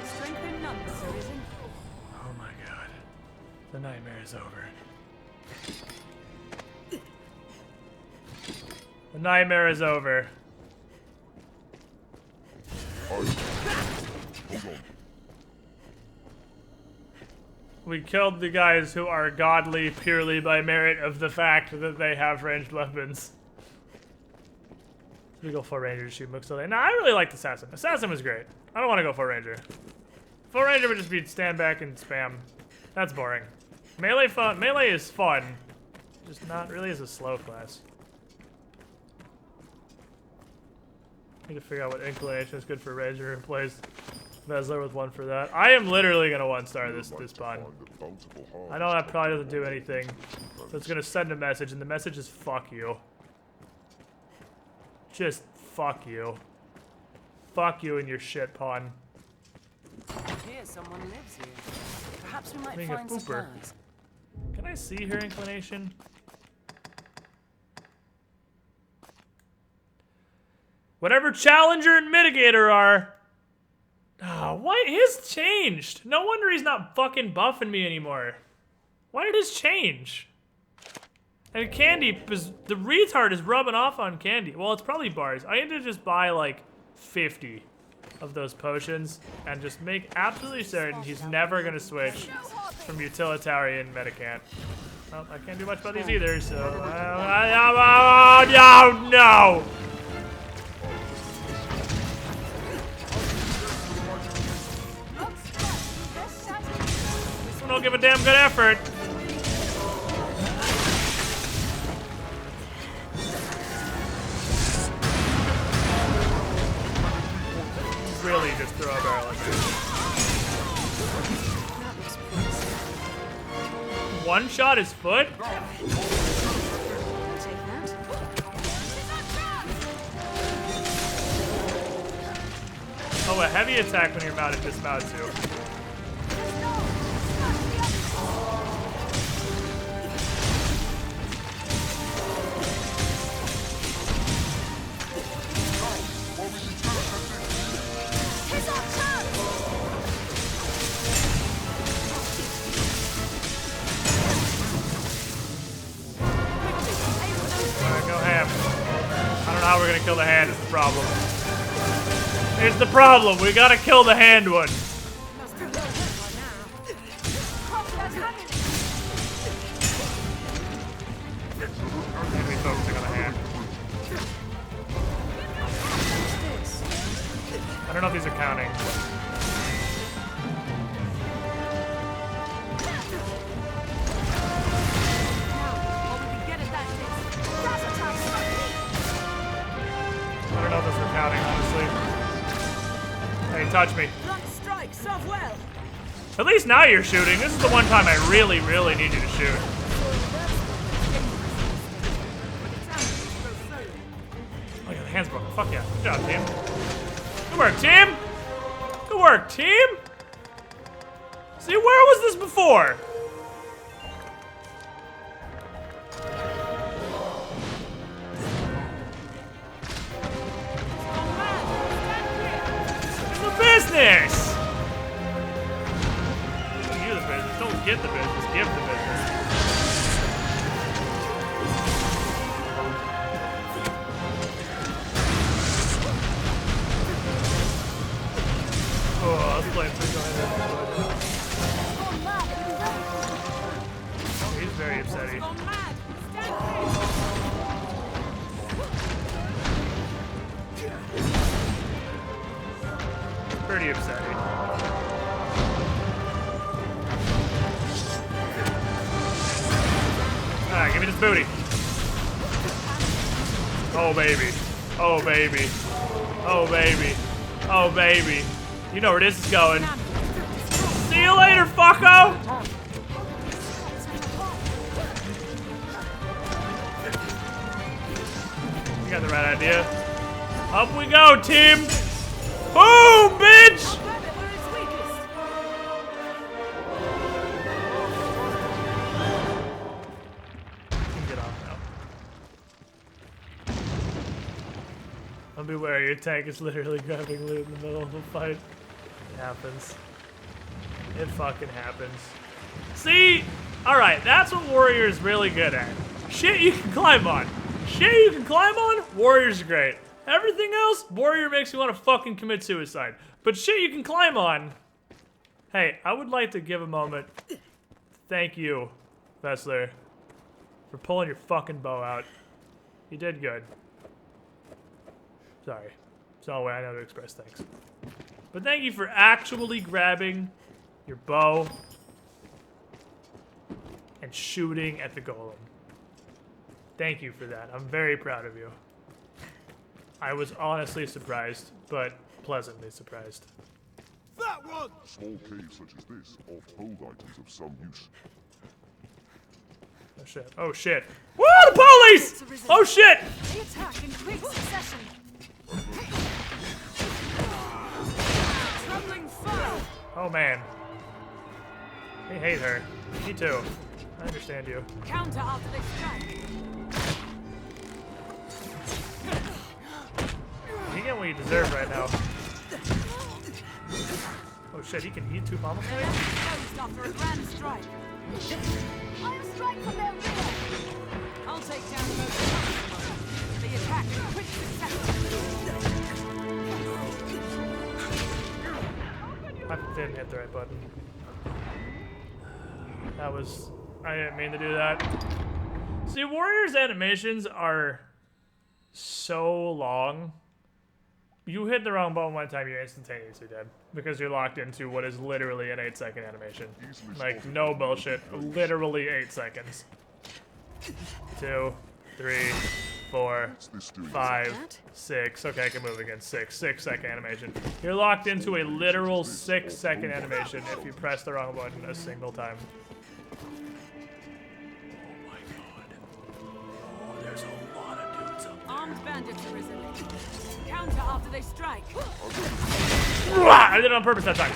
Strength in numbers, Arisen. Oh my god. The nightmare is over. The nightmare is over. We killed the guys who are godly purely by merit of the fact that they have ranged weapons. We go for Ranger to shoot Mook. Nah, I really liked Assassin. Assassin was great. I don't want to go for Ranger. Full Ranger would just be stand back and spam. That's boring. Melee fun. Melee is fun. Just not really as a slow class. Need to figure out what inclination is good for Ranger and plays Vesler with one for that. I am literally gonna one-star this pawn. I know that probably doesn't do anything, but it's gonna send a message, and the message is fuck you. Just fuck you. Fuck you and your shit pawn. Here, someone lives here. Perhaps we might Being a find pooper. supplies. Can I see her inclination? Whatever Challenger and Mitigator are. Oh, what? His changed. No wonder he's not fucking buffing me anymore. Why did his change? And Candy, the retard is rubbing off on Candy. Well, it's probably bars. I need to just buy like 50 of those potions and just make absolutely certain he's never gonna switch from utilitarian medicant. Well, I can't do much about these either, so no! This one don't give a damn good effort. Really just throw a barrel at you. One shot his foot? Oh, a heavy attack when you're mounted dismounts you. Alright, go ham. I don't know how we're gonna kill the hand is the problem. Here's the problem, we gotta kill the hand one. Maybe focusing on the hand. I don't know if these are counting. I don't know if those are counting, honestly. Hey, touch me. At least now you're shooting. This is the one time I really, really need you to shoot. Oh yeah, the hand's broken. Fuck yeah. Good job, team. Good work, team! Good work, team! See, where was this before? Business! You the business. Don't get the business. Give the business. Oh, let's play oh, he's very upsetting. Pretty upsetting. Alright, give me this booty. Oh baby. Oh baby. Oh baby. Oh baby. You know where this is going. See you later, fucko! You got the right idea. Up we go, team! Boom, bitch! Get off now. I'll be wary, your tank is literally grabbing loot in the middle of a fight. It happens. It fucking happens. See? Alright, that's what Warrior is really good at. Shit you can climb on. Shit you can climb on, Warrior's great. Everything else, Warrior makes you want to fucking commit suicide. But shit you can climb on. Hey, I would like to give a moment. Thank you, Vessler, for pulling your fucking bow out. You did good. Sorry. It's the only way I know to express thanks. But thank you for actually grabbing your bow and shooting at the golem. Thank you for that. I'm very proud of you. I was honestly surprised, but pleasantly surprised. That one! Small caves such as this are hold items of some use. Oh shit. Oh shit. Woo! The police! Oh shit! They attack in quick succession. Trembling fire. Oh man. They hate her. Me too. I understand you. Counter after this strike. You get what you deserve right now. Oh shit, he can eat two pommel snakes? After a grand strike. I'll strike from their rear. I'll take down the most. They attack in quick succession. I didn't hit the right button. That was... I didn't mean to do that. See, Warrior's animations are so long. You hit the wrong button one time, you're instantaneously dead. Because you're locked into what is literally an 8-second animation. Like, no bullshit. Literally 8 seconds. 2, 3, 4, What's this doing? 5, 6. Okay, I can move again. 6 second animation. You're locked into a literal 6 second animation if you press the wrong button a single time. Oh my god. Oh, there's a lot of dudes up there. Armed bandits arisen. Counter after they strike. I did it on purpose that time.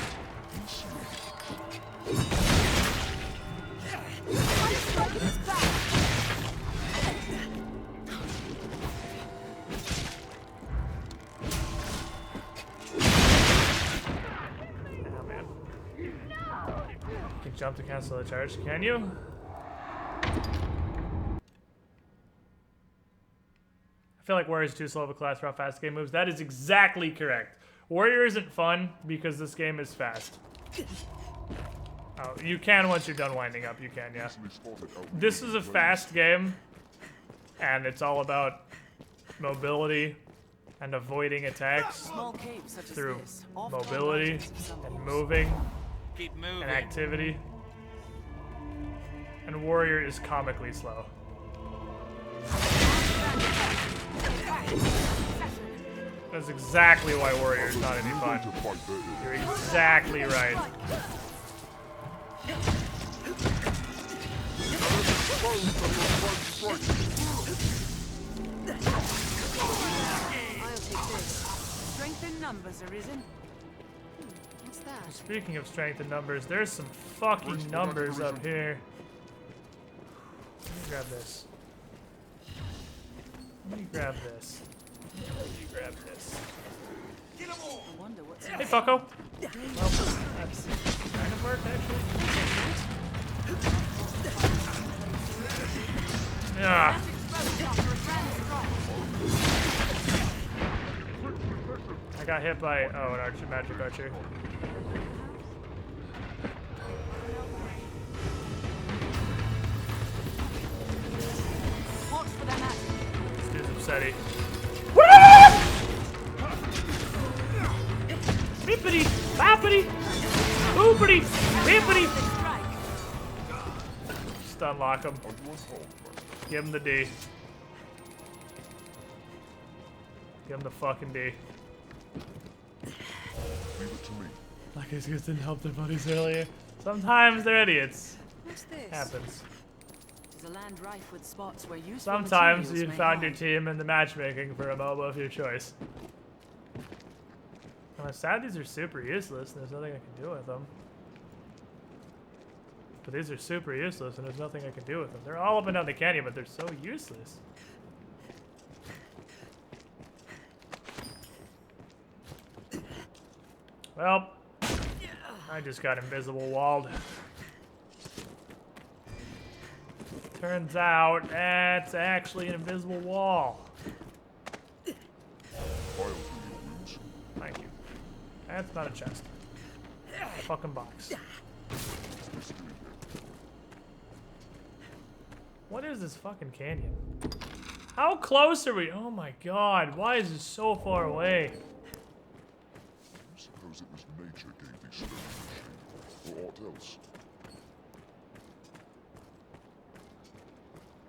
Oh man. You can jump to cancel the charge, can you? I feel like Warrior is too slow of a class for how fast the game moves. That is exactly correct. Warrior isn't fun because this game is fast. Oh, you can once you're done winding up, you can, yeah. This is a fast game, and it's all about mobility and avoiding attacks through mobility and moving and activity. And Warrior is comically slow. That's exactly why Warrior is not any fun. You're exactly right. I'll take this. Strength in numbers, Arisen. What's that? Speaking of strength in numbers, there's some fucking numbers up here. Let me grab this. Let me grab this. Let me grab this. I wonder what's Hey, fucko. Well, that's kind of worked, actually. Yeah. I got hit by, oh, an archer, magic archer. Watch for them at This dude's upsetty. Bippity, boppity, boopity, bippity. Just unlock him. Give him the D. Give him the fucking D. Leave it to me. Like I just didn't help their buddies earlier. Sometimes they're idiots. What's this? Happens. It's a land rife with spots where useful Sometimes materials you may found your hide. team in the matchmaking for a MOBA of your choice. I'm sad these are super useless and there's nothing I can do with them. But these are super useless and there's nothing I can do with them. They're all up and down the canyon, but they're so useless. Well, I just got invisible walled. Turns out that's actually an invisible wall. Thank you. That's not a chest. A fucking box. What is this fucking canyon? How close are we? Oh my god, why is this so far away? I suppose it was nature gave these stones a shape, or aught else.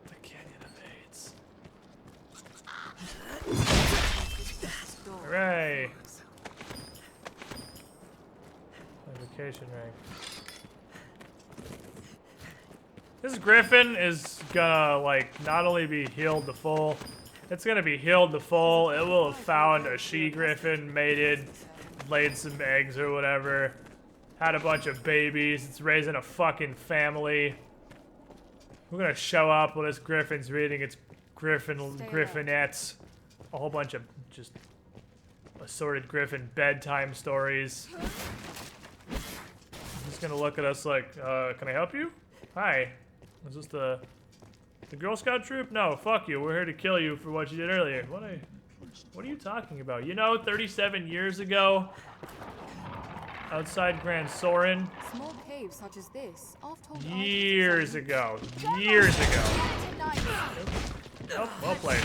The canyon evades. Hooray! My vacation ring. This griffin is gonna, like, not only be healed to full, it's gonna be healed to full. It will have found a she-griffin, mated, laid some eggs or whatever, had a bunch of babies, it's raising a fucking family. We're gonna show up while this griffin's reading its griffinettes. A whole bunch of just assorted griffin bedtime stories. He's gonna look at us like, can I help you? Hi. Is this the Girl Scout troop? No, fuck you. We're here to kill you for what you did earlier. What are you talking about? You know, 37 years ago, outside Grand Soren, Small caves such as this, oft hold years ago. Oh, well played.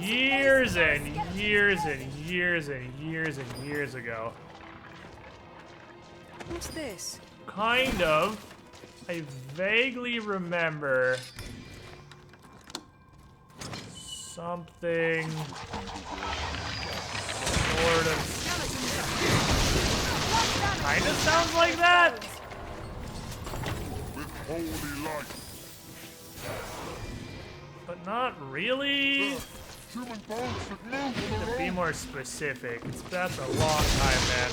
Years and years and years and years and years ago. What's this? Kind of. I vaguely remember something sort of kind of sounds like that. With holy light. But not really. Human bones that move To be more specific, that's a long time, man.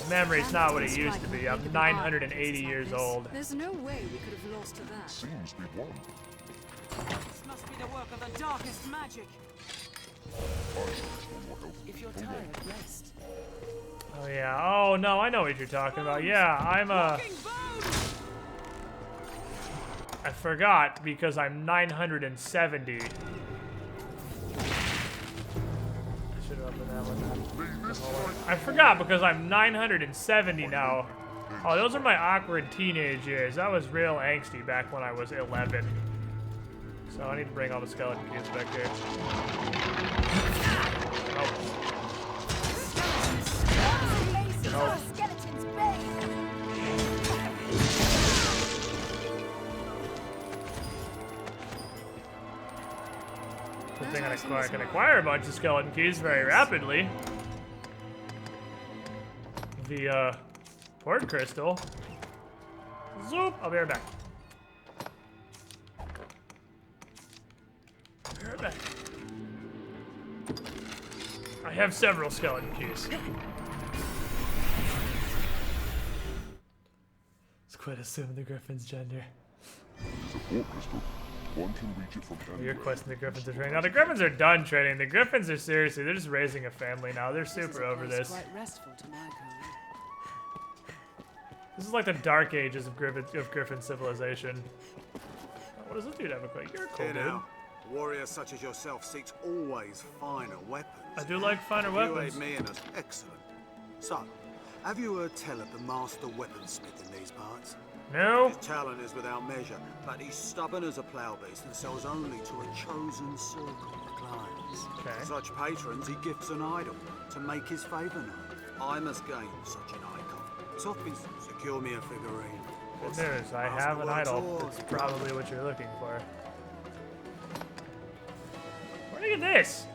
Memory's not what it used to be. I'm 980 years old. There's no way we could have lost to that. Seems we won. This must be the work of the darkest magic. If you're tired, rest. Oh yeah. Oh no, I know what you're talking about. Yeah, I'm a. I forgot because I'm 970. I forgot because I'm 970 now. Oh, those are my awkward teenage years. That was real angsty back when I was 11. So I need to bring all the skeleton kids back here. Oh. Good thing I can acquire a bunch of skeleton keys very rapidly. The port crystal. Zoop! I'll be right back. Be right back. I have several skeleton keys. Let's quit assuming the griffin's gender. It's a port crystal. One can reach it from anywhere. You're questioning the griffins are training. Now the griffins are done training. The griffins are seriously, they're just raising a family now. They're super over this. Quite restful to my kind. This is like the dark ages of Griffin civilization. What does this dude have a quick? You're a cool dude. Now, a warrior such as yourself seeks always finer weapons. I do like finer weapons. You aid me in it. Excellent. So, have you heard tell of the master weaponsmith in these parts? No. His talent is without measure, but he's stubborn as a plough beast and sells only to a chosen circle of clients. Okay. To such patrons, he gifts an idol to make his favour known. I must gain such an icon. Sophie, secure me a figurine. Good news, I have an idol. That's probably what you're looking for. Where'd I get this?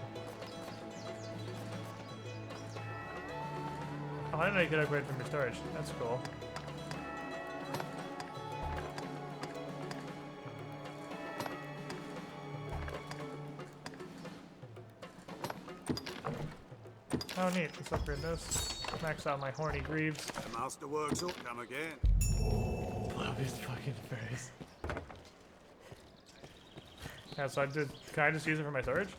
Oh, I didn't know you could upgrade from your storage. That's cool. Oh neat, let's upgrade those. Max out my horny greaves. The master works will come again. Love his fucking face. Yeah, so can I just use it for my storage?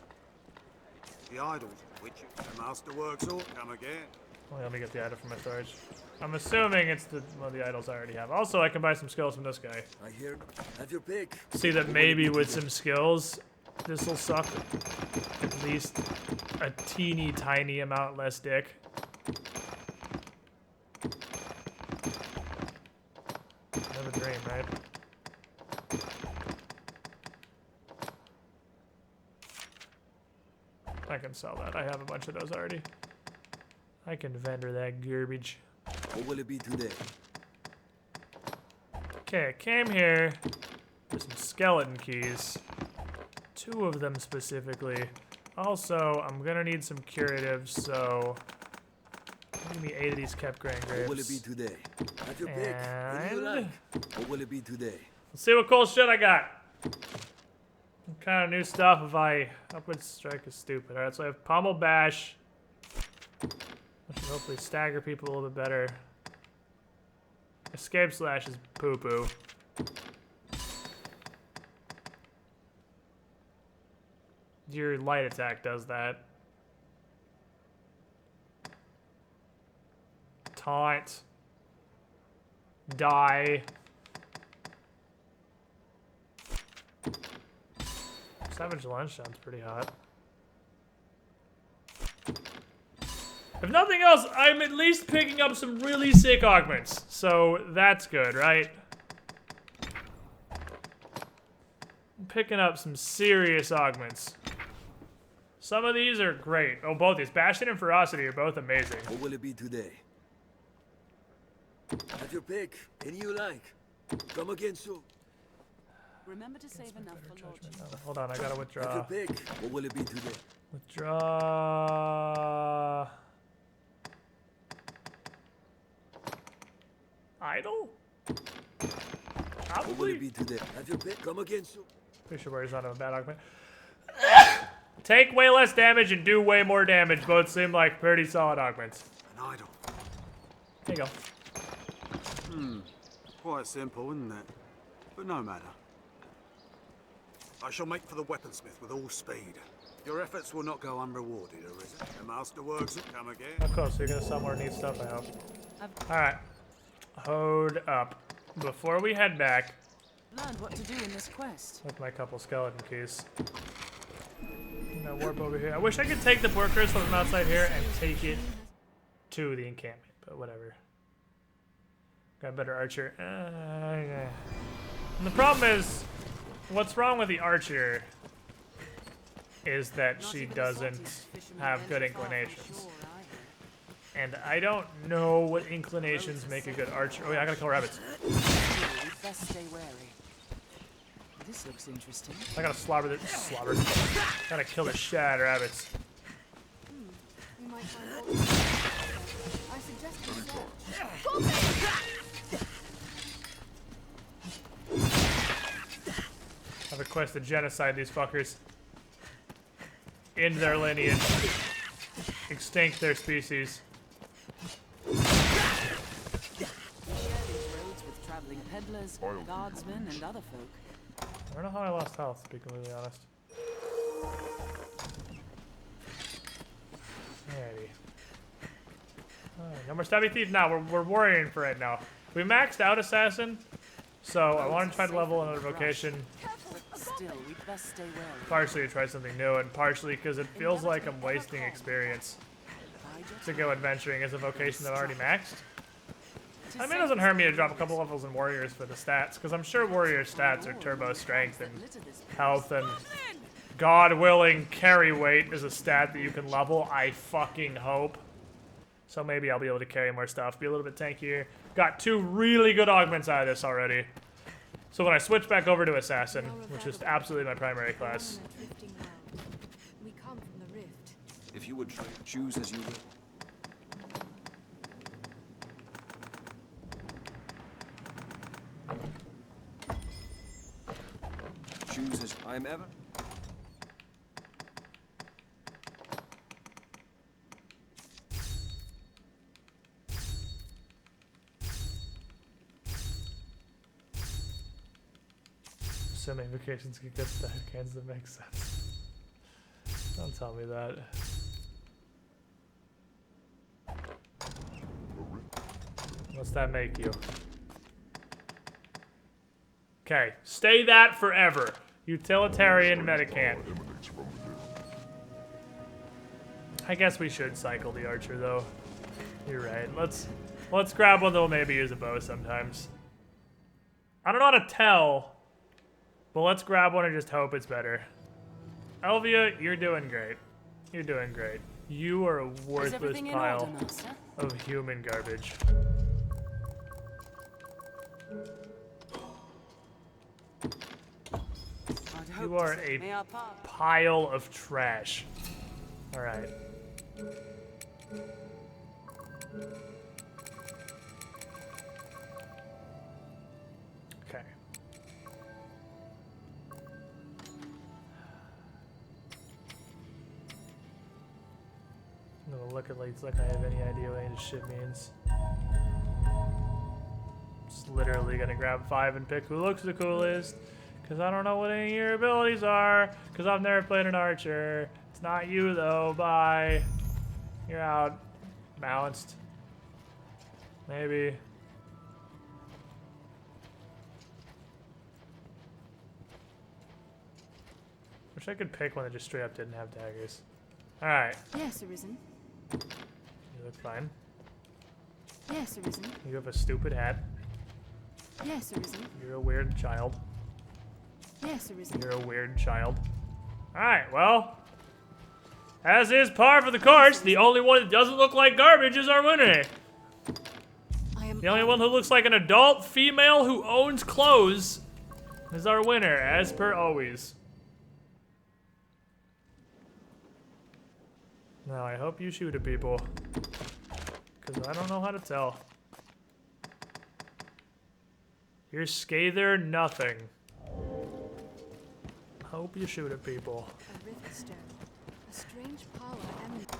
The idols, which the master works will come again. Well, let me get the idol from my storage. I'm assuming it's the idols I already have. Also, I can buy some skills from this guy. I hear. Have your pick. See that maybe with some skills, this will suck at least a teeny tiny amount less dick. I have a dream, right? I can sell that. I have a bunch of those already. I can vendor that garbage. What will it be today? Okay, I came here for some skeleton keys. 2 of them specifically. Also, I'm gonna need some curatives, so give me 8 of these kept grain grapes. What will it be today? Have your pick. What do you like? What will it be today? Let's see what cool shit I got. What kind of new stuff have I... Upward strike is stupid. Alright, so I have pommel bash. Which should hopefully stagger people a little bit better. Escape slash is poo-poo. Your light attack does that. Taunt. Die. Savage Lunch sounds pretty hot. If nothing else, I'm at least picking up some really sick augments. So that's good, right? I'm picking up some serious augments. Some of these are great. Oh, both these. Bastion and Ferocity are both amazing. What will it be today? Have your pick. Any you like. Come again soon. Remember to save enough for lodging. Oh, hold on, I gotta withdraw. Have your pick. What will it be today? Withdraw. Idle? What will it be today? Have your pick. Come again soon. Pretty sure he's not a bad augment. Take way less damage and do way more damage. Both seem like pretty solid augments. An idol. There you go. Quite simple, isn't it? But no matter. I shall make for the weaponsmith with all speed. Your efforts will not go unrewarded, Arisen. The masterworks will come again. Oh, cool. So you're gonna sell more neat stuff, I hope. Alright. Hold up. Before we head back, Learned what to do in this quest. with my couple skeleton keys. Warp over here. I wish I could take the workers from outside here and take it to the encampment, but whatever. Got a better archer. And the problem is, what's wrong with the archer is that she doesn't have good inclinations. And I don't know what inclinations make a good archer. Oh yeah, I gotta kill rabbits. Best stay wary. This looks interesting. I gotta slobber. Gotta kill the shit out of rabbits. We might find more. I suggest we I have a quest to genocide these fuckers. End their lineage. Extinct their species. Roads with traveling peddlers, guardsmen, and other folk. I don't know how I lost health, to be completely honest. Alrighty. Alright, no more stabby thief now. We're worrying for it now. We maxed out assassin, so I wanted to try to level another vocation. Still, we'd best stay wary. Partially to try something new, and partially because it feels like I'm wasting experience to go adventuring as a vocation that I already maxed. I mean, it doesn't hurt me to drop a couple levels in warriors for the stats, because I'm sure warrior stats are turbo strength and health and God willing carry weight is a stat that you can level. I fucking hope. So maybe I'll be able to carry more stuff, be a little bit tankier. Got 2 really good augments out of this already. So when I switch back over to assassin, which is absolutely my primary class. We come from the rift. If you would choose as you will. Choose as I am ever. Assuming vacations can get stack cans, that makes sense. Don't tell me that. What's that make you? Okay, stay that forever. Utilitarian Medicant. I guess we should cycle the archer though. You're right. Let's grab one that'll maybe use a bow sometimes. I don't know how to tell, but let's grab one and just hope it's better. Elvia, you're doing great. You're doing great. You are a worthless pile of human garbage. You are a pile of trash. Alright. Okay. I'm gonna look at lights like I have any idea what any of this shit means. Just literally gonna grab 5 and pick who looks the coolest. Because I don't know what any of your abilities are. Because I've never played an archer. It's not you though. Bye. You're out. Balanced. Maybe. Wish I could pick one that just straight up didn't have daggers. Alright. Yes, Arisen. You look fine. Yes, Arisen. You have a stupid hat. Yes, Arisen. You're a weird child. Yes, Arisen. You're a weird child. Alright, well. As is par for the course, the only one that doesn't look like garbage is our winner. The only one who looks like an adult female who owns clothes is our winner, as per always. Now, I hope you shoot at people. Because I don't know how to tell. You're Scather nothing. Hope you shoot at people. A riftstone. A strange power emanating.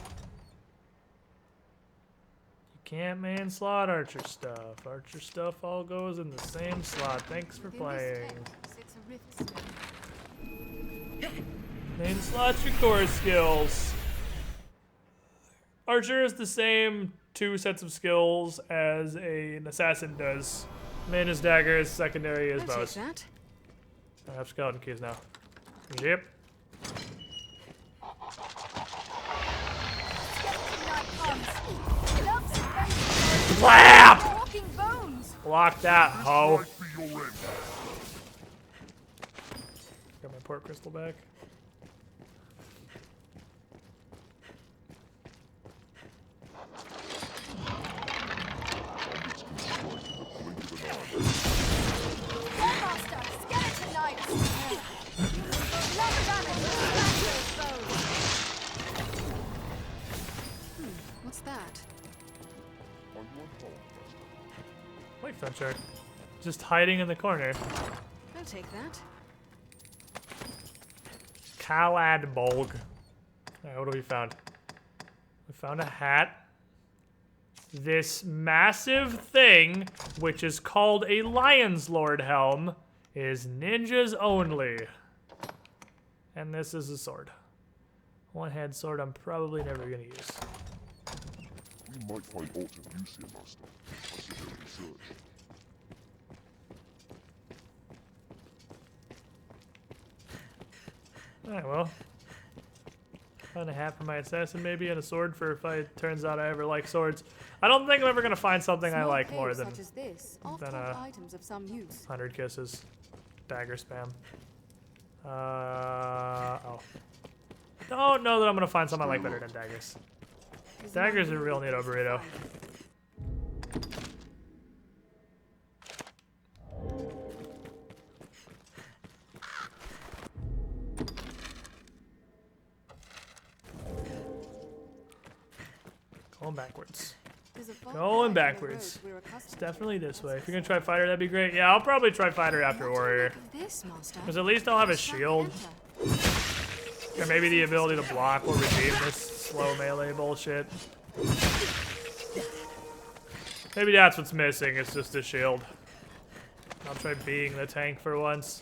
You can't manslot archer stuff. Archer stuff all goes in the same slot. Thanks for playing. Manslot your core skills. Archer is the same 2 sets of skills as an assassin does. Main is daggers, secondary is bows. I have skeleton keys now. Yep. Slap! Block that, hoe. Got my port crystal back. What's that? Wait, Fenchar. Just hiding in the corner. I'll take that. Kaladbolg. Alright, what do we found? We found a hat. This massive thing, which is called a Lion's Lord helm, is ninjas only. And this is a sword. One-hand sword I'm probably never gonna use. We might find alternate use here, Master. I suggest research. Alright, well. Find a hat for my assassin, maybe, and a sword for if it turns out I ever like swords. I don't think I'm ever gonna find something I like more than items of some use. 100 kisses. Dagger spam. Oh. Don't know that I'm gonna find something I like better than daggers. Daggers are real neato burrito. Going backwards. Going backwards. It's definitely this way. If you're gonna try fighter, that'd be great. Yeah, I'll probably try fighter after warrior. Because at least I'll have a shield. Or maybe the ability to block will redeem this slow melee bullshit. Maybe that's what's missing, it's just a shield. I'll try being the tank for once.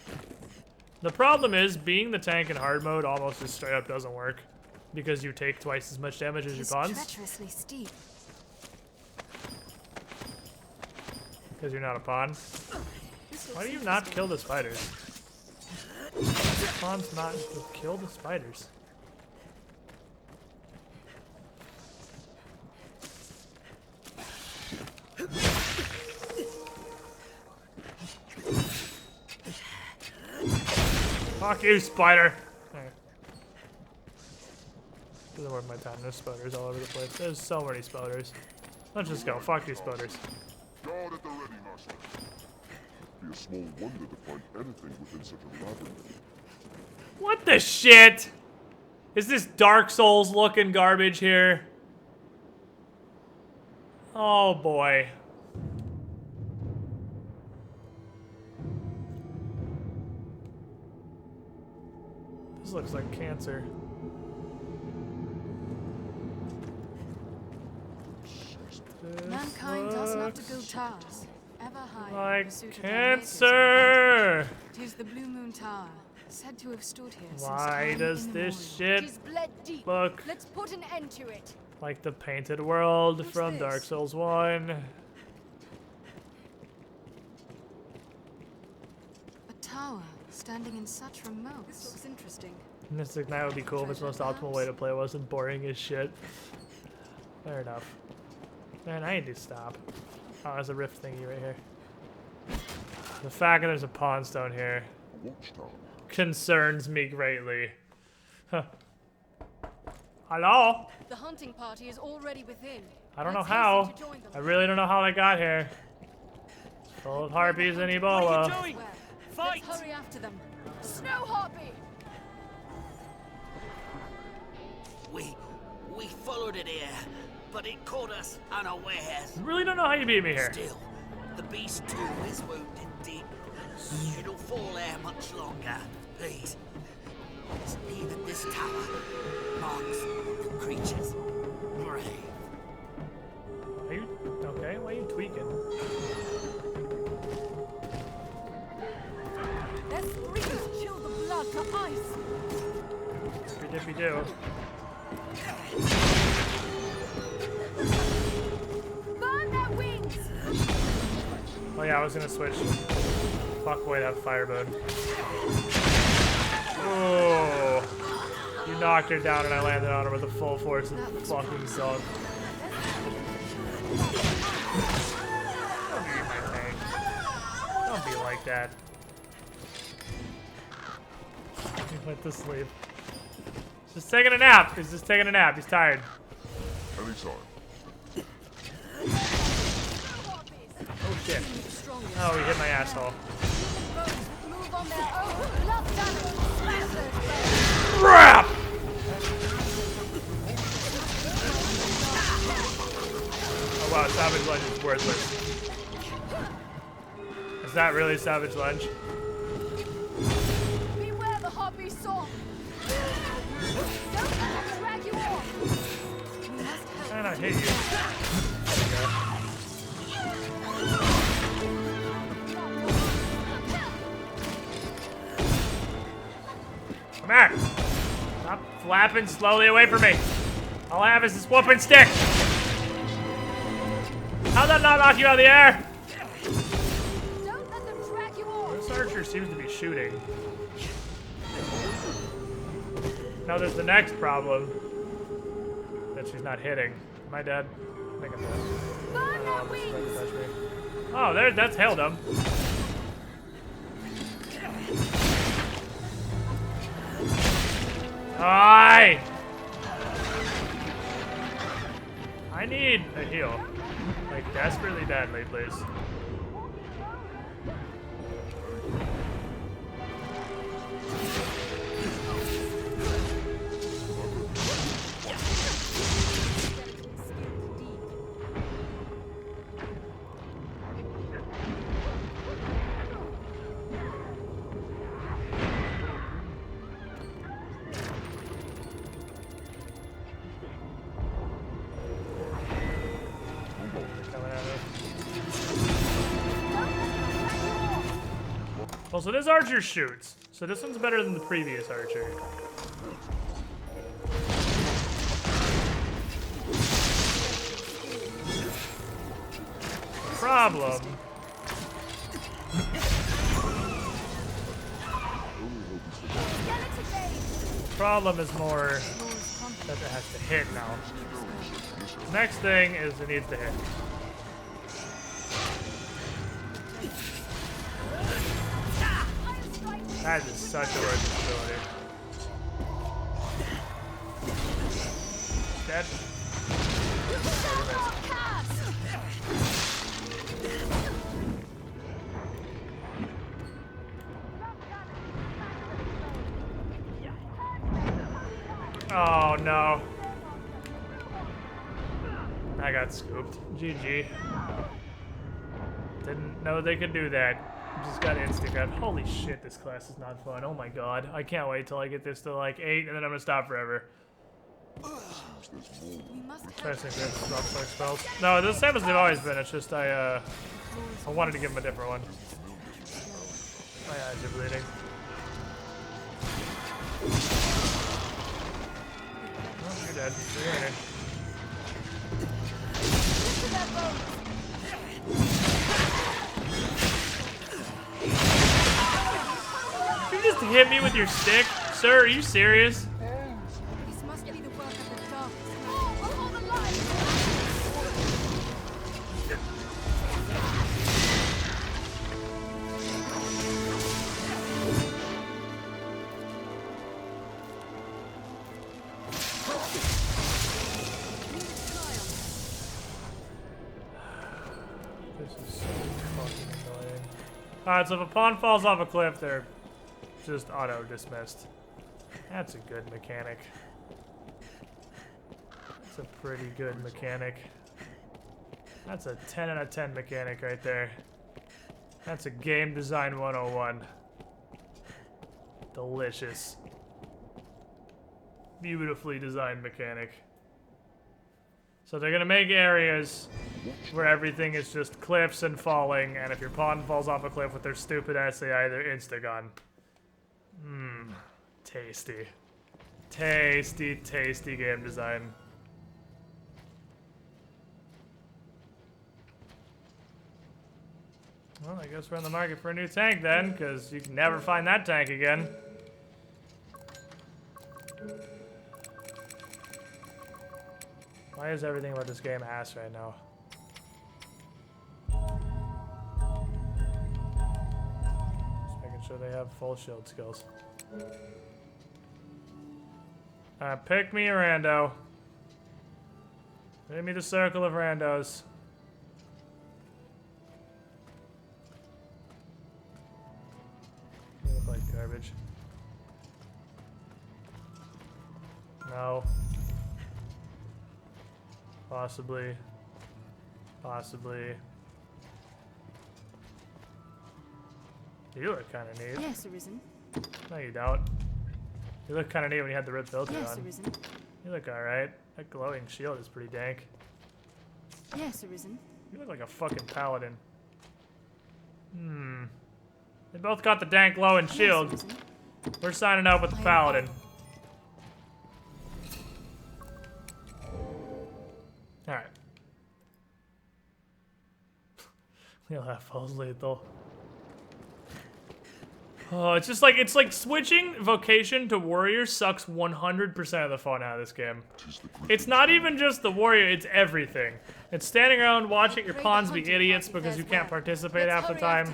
The problem is, being the tank in hard mode almost just straight up doesn't work. Because you take twice as much damage as your pawns. Treacherously steep. Because you're not a pawn. Why do you not kill the spiders? Pawns not kill the spiders. Fuck you, spider! Doesn't worth my time. There's spiders all over the place. There's so many spiders. Let's just go. Fuck these spiders. Guard at the ready, Master. Be a small wonder to find anything within such a labyrinth. What the shit? Is this Dark Souls looking garbage here? Oh boy. This looks like cancer. Mankind doesn't have to go towers. Ever high. Like cancer! Tis the Blue Moon Tower, said to have stood here since Why time does this shit look Let's put an end to it. like the painted world from Dark Souls 1? A tower standing in such remote. This looks interesting. Mystic Knight would be cool if its most optimal way to play wasn't boring as shit. Fair enough. Man, I need to stop. Oh, there's a rift thingy right here. The fact that there's a pawn stone here concerns me greatly. Huh. Hello? The hunting party is already within. I don't know how. I really don't know how they got here. Full of harpies and Ebola. Let's hurry after them. Snow Harpy! We followed it here, but it caught us unawares. I really don't know how you beat me here. Still, the beast too is wounded deep. It'll fall there much longer. Please. Even this tower marks the creature's grave. Are you okay? Why are you tweaking? Their screams chill the blood to ice. Dippy do. Burn their wings! Oh yeah, I was gonna switch. Fuck away that firebird. Oh, you knocked her down and I landed on her with the full force of fucking salt. Don't be my tank. Don't be like that. He went to sleep. He's just taking a nap. He's just taking a nap. He's tired. Anytime. Oh shit. Oh, he hit my asshole. Crap! Oh wow, Savage Lunge is worthless. Is that really Savage Lunge? Beware the Harpy sword! Don't let them drag you off! Why not hit you? There we go. Come here! Stop flapping slowly away from me. All I have is this whooping stick. How'd that not knock you out of the air? Don't let them drag you off! This archer seems to be shooting. Now there's the next problem. That she's not hitting. Am I dead? I think I'm dead. Oh, this is about to touch me. Oh, there, that's Haildom. I need a heal. Like, desperately badly, please. Well, so this archer shoots. So this one's better than the previous archer. Problem. Problem is more that it has to hit now. Next thing is it needs to hit. That is such a worth ability. Dead. Oh no. I got scooped. GG. Didn't know they could do that. Just got instant. Holy shit, this class is not fun. Oh my god. I can't wait till I get this to like 8 and then I'm gonna stop forever. Especially if there's drop fire spells. No, the same as they've always been. It's just I wanted to give him a different one. My eyes are bleeding. Oh, you're dead. You're in it. You just hit me with your stick? Sir, are you serious? This must be the work of the darkness. All the lights! This is so fucking annoying. Alright, so if a pawn falls off a cliff, they're just auto-dismissed. That's a good mechanic. That's a pretty good mechanic. That's a 10 out of 10 mechanic right there. That's a game design 101. Delicious. Beautifully designed mechanic. So they're gonna make areas where everything is just cliffs and falling, and if your pawn falls off a cliff with their stupid ass, they either insta-gun. Mmm. Tasty. Tasty, tasty game design. Well, I guess we're in the market for a new tank then, because you can never find that tank again. Why is everything about this game ass right now? Just making sure they have full shield skills. Pick me a rando. Give me the circle of randos. You look like garbage. No. Possibly. Possibly. You look kind of neat. Yes, Arisen. No, you don't. You look kind of neat when you had the red filter Yes, on. Arisen. You look alright. That glowing shield is pretty dank. Yes, Arisen. You look like a fucking paladin. Hmm. They both got the dank glowing shield. Yes, We're signing up with the paladin. Alright. We'll have falls lethal. Oh, it's like switching vocation to warrior sucks 100% of the fun out of this game. It's not even just the warrior, it's everything. It's standing around watching your pawns be idiots because you can't participate half the time.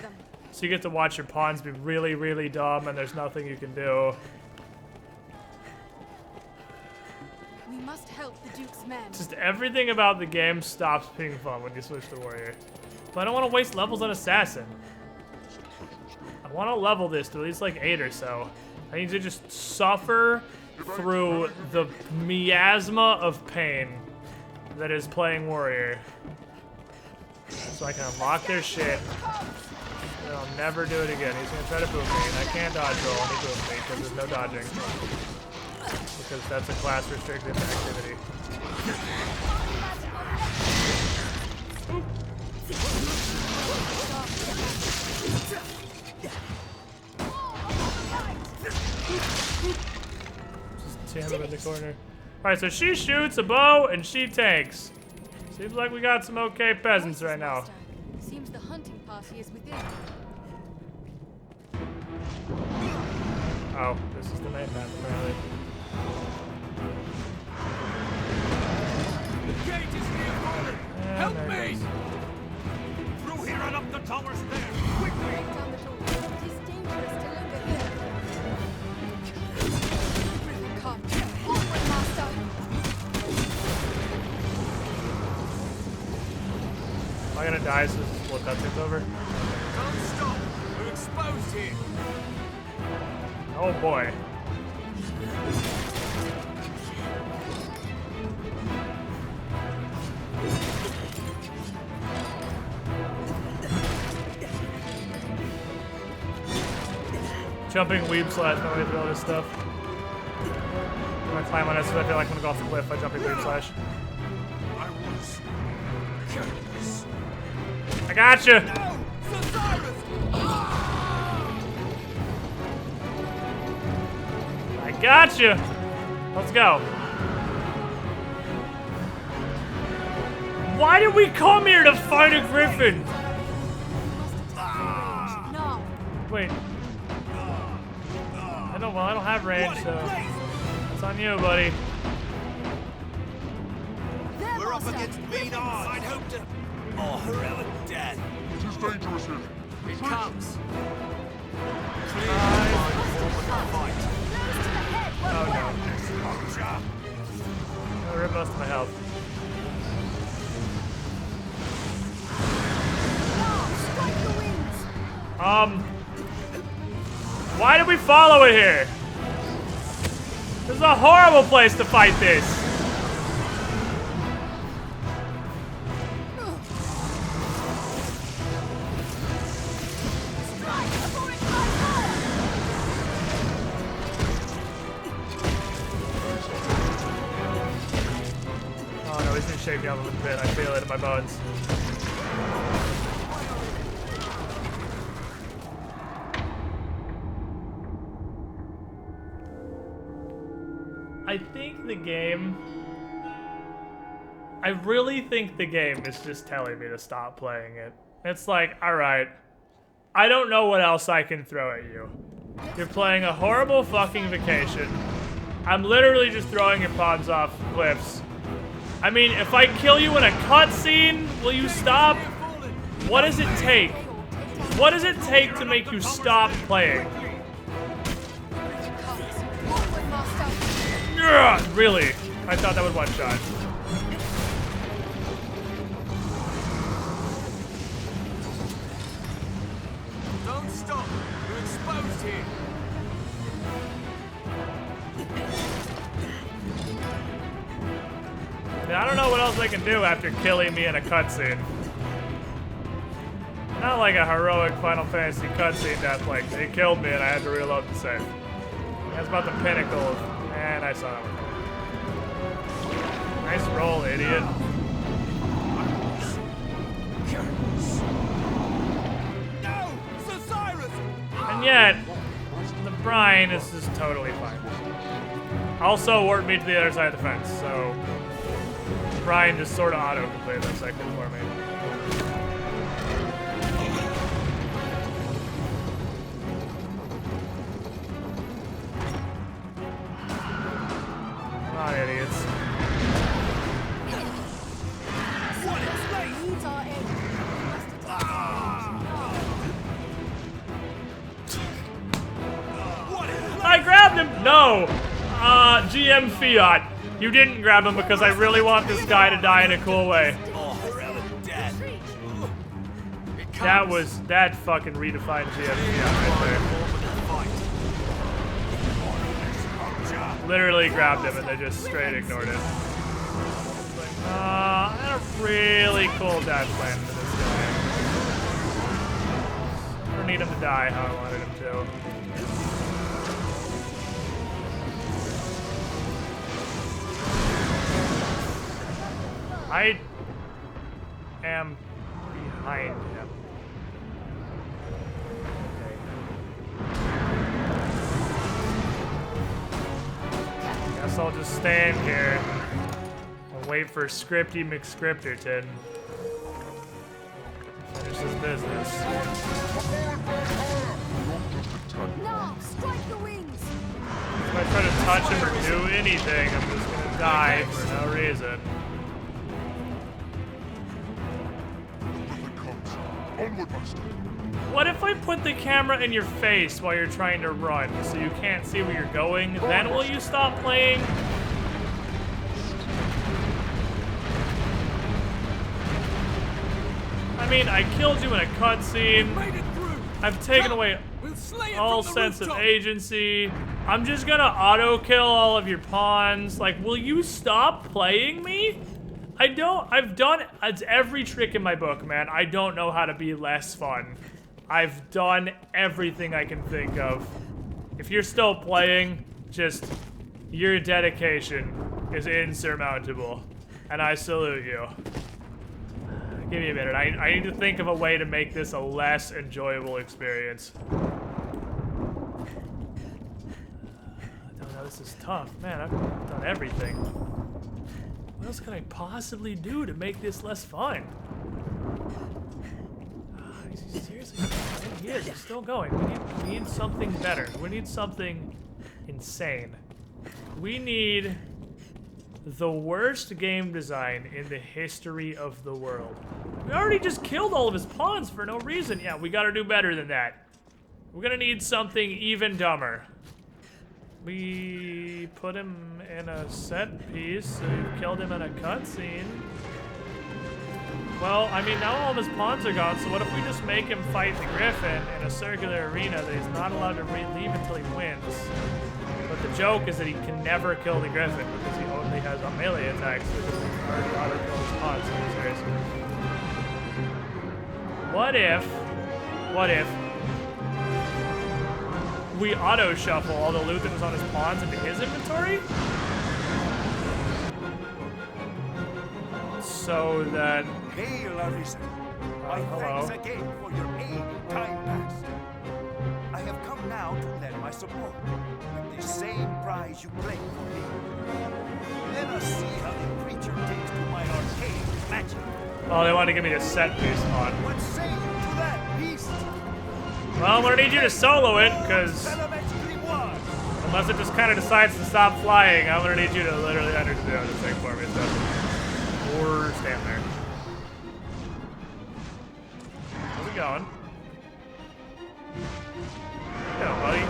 So you get to watch your pawns be really, really dumb and there's nothing you can do. We must help the Duke's men. Just everything about the game stops being fun when you switch to warrior. But I don't want to waste levels on assassin. I want to level this to at least like 8 or so. I need to just suffer through the miasma of pain that is playing warrior. So I can unlock their shit. And I'll never do it again. He's going to try to boom me, and I can't dodge roll when he booms me because there's no dodging. Because that's a class restricted activity. Just jam him in the corner. Alright, so she shoots a bow and she tanks. Seems like we got some okay peasants right now. Seems the hunting party is within. Oh, this is the main map apparently. The gate is near. Help me! Through here and up the tower stairs, quickly! It is dangerous to linger here. Come, onward, master! Am I gonna die as soon as this little cutscene's over? Don't stop! We're exposed here! Oh boy. Jumping weeb slash my way through all this stuff. I'm gonna climb on it so I feel like I'm gonna go off the cliff by jumping weeb slash. I was careless. I gotcha! No! I gotcha! Let's go. Why did we come here to fight a griffin? No. Wait. I don't have range, so it's on you, buddy. We're up against mean odds. I'd hope to more heroic death. It is dangerous here. It comes. Clear the fight. Oh no. I ripped most of my health. Strike the wings. Why did we follow it here? This is a horrible place to fight this. Oh no, he's gonna shake down a little bit. I feel it in my bones. I think the game... I really think the game is just telling me to stop playing it. It's like, alright, I don't know what else I can throw at you. You're playing a horrible fucking vacation. I'm literally just throwing your pawns off cliffs. I mean, if I kill you in a cutscene, will you stop? What does it take? What does it take to make you stop playing? Ugh, really? I thought that would one shot. Don't stop. We're exposed here. I don't know what else I can do after killing me in a cutscene. Not like a heroic Final Fantasy cutscene death, like they killed me and I had to reload the save. That's about the pinnacle of... And I saw that one. Nice roll, idiot. And yet, the brine is just totally fine. Also warped me to the other side of the fence, so... Brine just sort of auto-completed that section for me. Come on, idiots. I grabbed him! No! GM Fiat. You didn't grab him because I really want this guy to die in a cool way. That fucking redefined GM Fiat right there. Literally grabbed him and they just straight ignored it. I had a really cool death plan for this guy. I don't need him to die how I wanted him to. I am behind him. Okay. Guess I'll just stand here and wait for Scripty McScripterton to finish his business. No, strike the wings. If I try to touch him or do anything, I'm just gonna die for no reason. What if I put the camera in your face while you're trying to run so you can't see where you're going? Then will you stop playing? I mean, I killed you in a cutscene. I've taken away all sense of agency. I'm just gonna auto-kill all of your pawns. Like, will you stop playing me? I've done every trick in my book, man. I don't know how to be less fun. I've done everything I can think of. If you're still playing, just, your dedication is insurmountable. And I salute you. Give me a minute. I need to think of a way to make this a less enjoyable experience. I don't know, this is tough. Man, I've done everything. What else can I possibly do to make this less fun? Is he seriously? He is. He's still going. We need something better. We need something insane. We need the worst game design in the history of the world. We already just killed all of his pawns for no reason. Yeah, we gotta do better than that. We're gonna need something even dumber. We put him in a set piece, so we killed him in a cutscene. Well, I mean, now all of his pawns are gone, so what if we just make him fight the Griffin in a circular arena that he's not allowed to leave until he wins? But the joke is that he can never kill the Griffin because he only has a melee attacks because he's already auto-killed his pawns. So seriously. What if we auto-shuffle all the loot that was on his pawns into his inventory? So that... Hail, Arisen. My thanks again for your aid in time past. I have come now to lend my support, with the same prize you claim for me. Let us see how the creature takes to my arcane magic. Oh, they want to give me a set piece on. What say you to that, beast? Well, I'm gonna need you to solo it, because unless it just kind of decides to stop flying, I'm gonna need you to literally understand this thing for me. So, or stand there. How's it going? Yeah, buddy.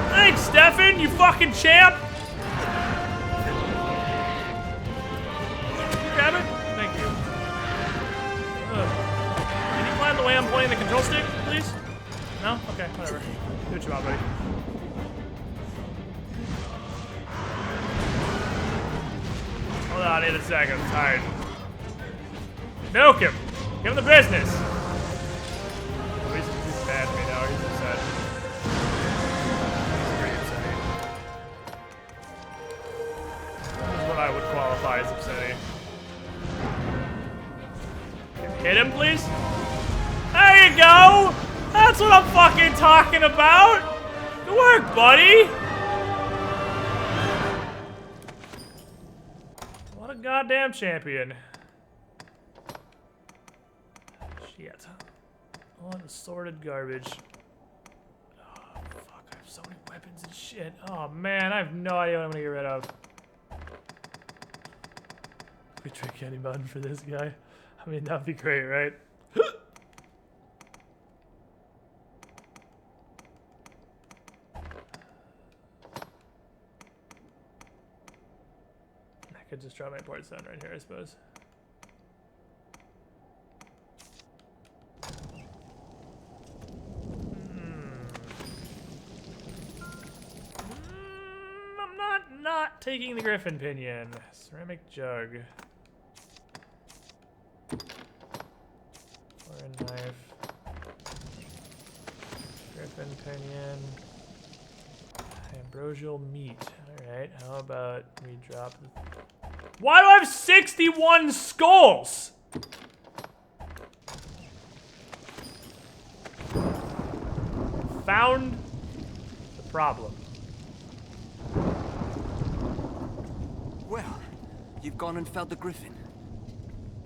Thanks, Stefan, you fucking champ! Grab it? Thank you. Can you climb the way I'm pointing the control stick, please? No? Okay, whatever. Do what you want, buddy. Hold on, in a second, I'm tired. Milk him! Give him the business! Oh, he's mad at me now, he's upset. He's pretty upsetting. This is what I would qualify as upsetting. Hit him, please? There you go! That's what I'm fucking talking about! Good work, buddy! What a goddamn champion. Shit. What assorted garbage. Oh, fuck. I have so many weapons and shit. Oh, man. I have no idea what I'm gonna get rid of. We trick any button for this guy. I mean, that'd be great, right? I could just try my port sound right here, I suppose. I'm not taking the Griffin Pinion. Ceramic jug. Or a knife. Griffin Pinion. Ambrosial meat. Alright, how about we drop... Why do I have 61 skulls? Found the problem. Well, you've gone and felled the Griffin.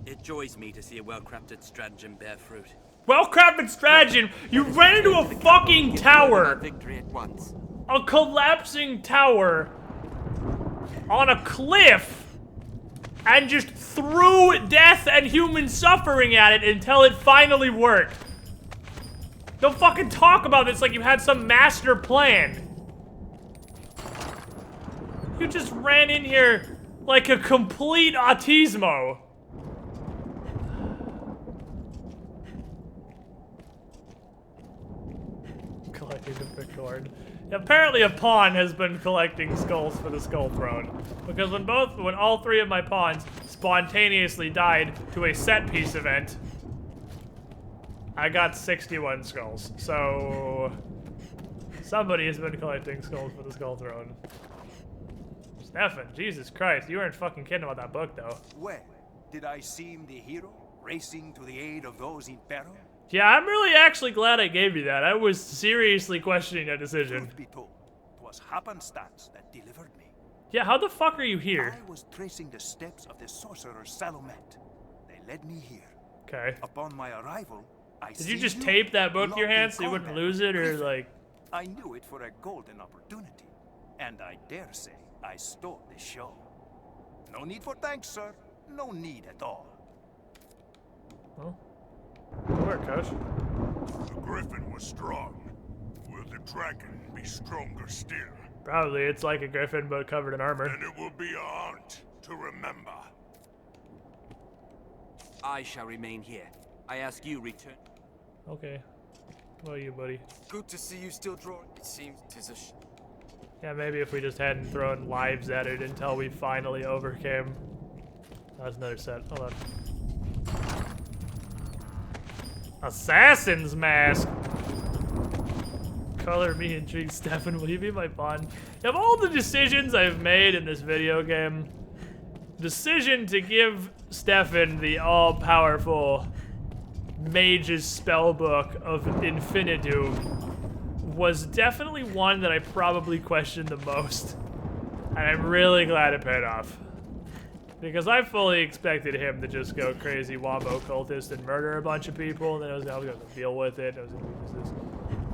It joys me to see a well-crafted stratagem bear fruit. Well-crafted stratagem? You ran into a fucking tower! Victory at once. A collapsing tower on a cliff and just threw death and human suffering at it until it finally worked. Don't fucking talk about this like you had some master plan. You just ran in here like a complete autismo. Collecting the pickguard. Apparently a pawn has been collecting skulls for the Skull Throne. Because when all three of my pawns spontaneously died to a set piece event, I got 61 skulls. So somebody has been collecting skulls for the Skull Throne. Stefan, Jesus Christ, you weren't fucking kidding about that book though. Well, did I seem the hero, racing to the aid of those in peril? Yeah, I'm really actually glad I gave you that. I was seriously questioning that decision. Truth be told, 'twas happenstance that delivered me. Yeah, how the fuck are you here? I was tracing the steps of the sorcerer Salomet. They led me here. Okay. Upon my arrival, Did you just tape that book to your hand so you wouldn't lose it, or like? I knew it for a golden opportunity, and I dare say I stole the show. No need for thanks, sir. No need at all. Well, good work, Coach. The griffin was strong. Will the dragon be stronger still? Probably. It's like a griffin, but covered in armor. And it will be a haunt to remember. I shall remain here. I ask you return. Okay. What about you, buddy? Good to see you still drawing. It seems 'tis a Yeah, maybe if we just hadn't thrown lives at it until we finally overcame. That's another set. Hold on. Assassin's Mask! Color me intrigued, Stefan. Will you be my pawn? Of all the decisions I've made in this video game, decision to give Stefan the all-powerful Mage's Spellbook of Infinitude was definitely one that I probably questioned the most. And I'm really glad it paid off. Because I fully expected him to just go crazy wombo cultist and murder a bunch of people, and then I was going to deal with it. I was going to use this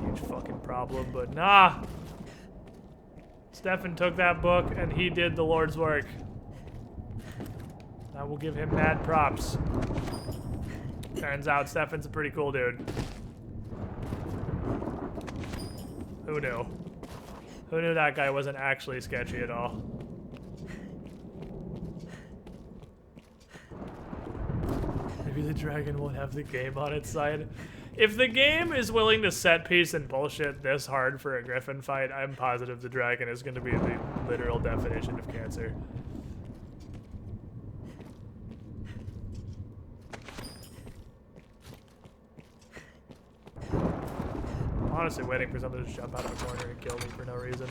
huge fucking problem, but nah. Stefan took that book and he did the Lord's work. I will give him mad props. Turns out Stefan's a pretty cool dude. Who knew? Who knew that guy wasn't actually sketchy at all? Maybe the dragon won't have the game on its side. If the game is willing to set piece and bullshit this hard for a griffin fight, I'm positive the dragon is going to be the literal definition of cancer. I'm honestly waiting for someone to just jump out of a corner and kill me for no reason.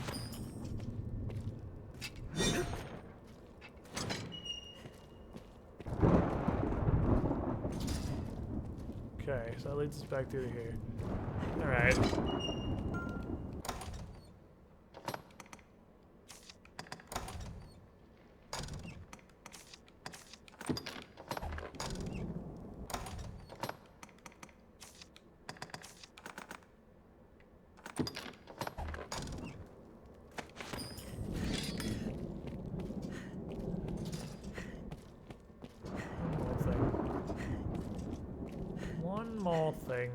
Okay, so that leads us back through here. Alright. One more thing.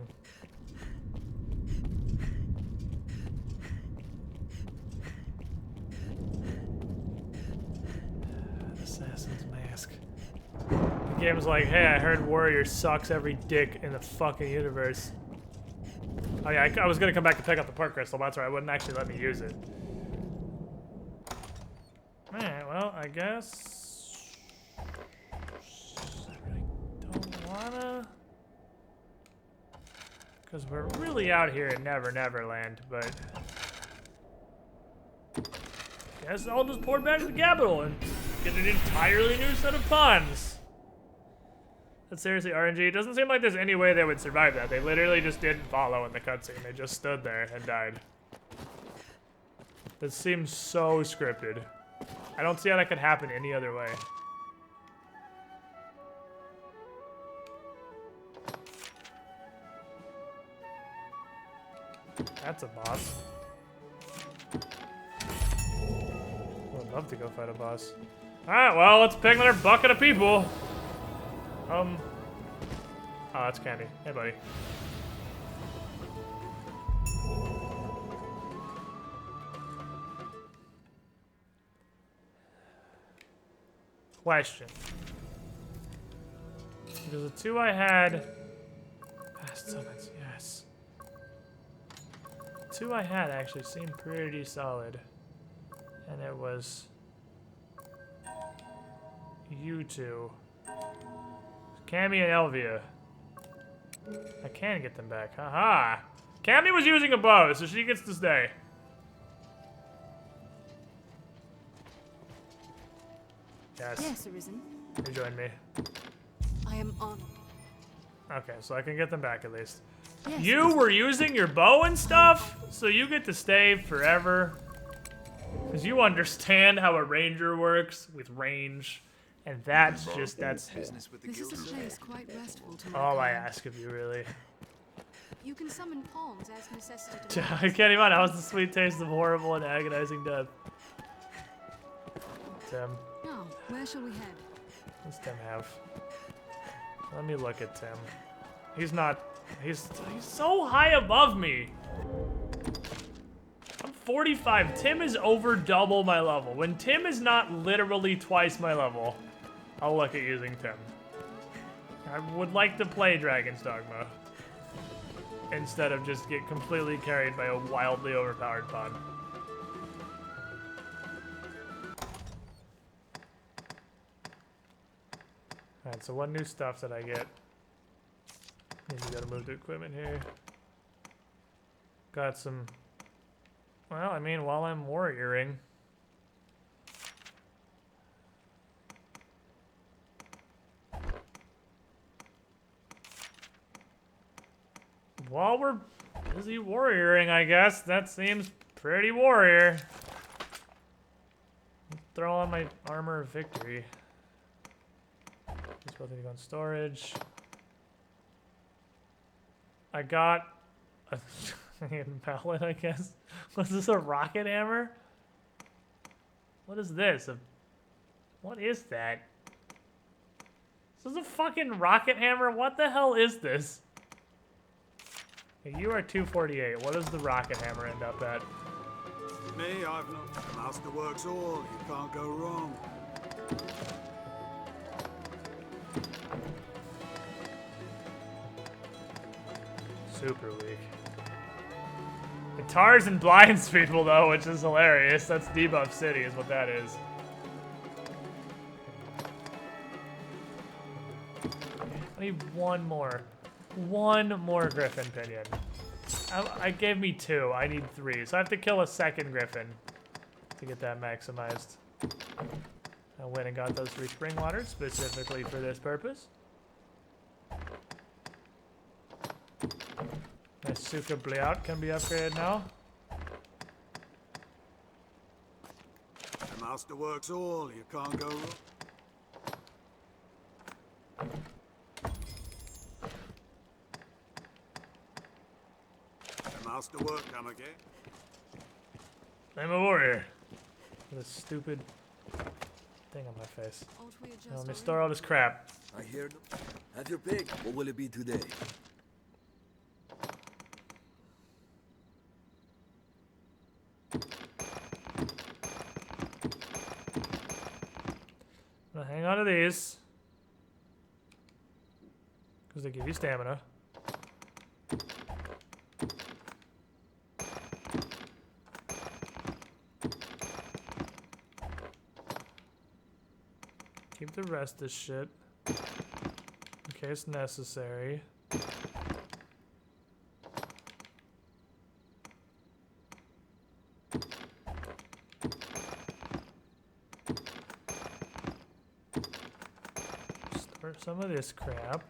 Assassin's Mask. The game's like, hey, I heard Warrior sucks every dick in the fucking universe. Oh yeah, I was gonna come back to pick up the Pork Crystal, but that's right, I wouldn't actually let me use it. Alright, well, I guess... I really don't wanna... Because we're really out here in Never Neverland, but... Guess I'll just port back to the capital and get an entirely new set of pawns. That's seriously RNG. It doesn't seem like there's any way they would survive that. They literally just didn't follow in the cutscene. They just stood there and died. This seems so scripted. I don't see how that could happen any other way. That's a boss. I'd love to go fight a boss. Alright, well, let's pick another bucket of people. Oh, that's Candy. Hey, buddy. Question. Because the two I had... Past summons, yes. The two I had actually seemed pretty solid. And it was... you two. Cammy and Elvia. I can get them back. Haha! Cammy was using a bow, so she gets to stay. Yes. Yes, Arisen. You join me. I am honored. Okay, so I can get them back at least. Yes, You were using your bow and stuff, so you get to stay forever. Because you understand how a ranger works with range. And that's just, that's This is a place quite restful to my all I kind. ask of you, really. You can summon palms as necessity I can't even. How's the sweet taste of horrible and agonizing death? Tim. Now, where shall we head? What's Tim have? Let me look at Tim. He's not. He's so high above me. I'm 45. Tim is over double my level. When Tim is not literally twice my level, I'll look at using Tim. I would like to play Dragon's Dogma instead of just get completely carried by a wildly overpowered pawn. Alright, so what new stuff did I get? Maybe we gotta move the equipment here. Got some... Well, I mean, while I'm warrioring... While we're busy warrioring, I guess. That seems pretty warrior. Throw on my armor of victory. These both need to go in storage. I got a mallet, I guess. Was this a rocket hammer? What is this? What is that? This is a fucking rocket hammer? What the hell is this? Okay, you are 248. What does the rocket hammer end up at? Me, I've not. The master works all. You can't go wrong. Super weak. Guitars and blinds people though, which is hilarious. That's debuff city is what that is. I need one more. One more griffin pinion. I gave me 2. I need 3. So I have to kill a second griffin to get that maximized. I went and got those 3 spring waters specifically for this purpose. My Suka Bleout can be upgraded now. The master works all. You can't go wrong. The master work, come again. I'm a warrior. With a stupid thing on my face. Now, let me store all this crap. I hear them. Have your pick. What will it be today? I'm gonna hang on to these. Because they give you stamina. Keep the rest of this shit. In case necessary. Store some of this crap.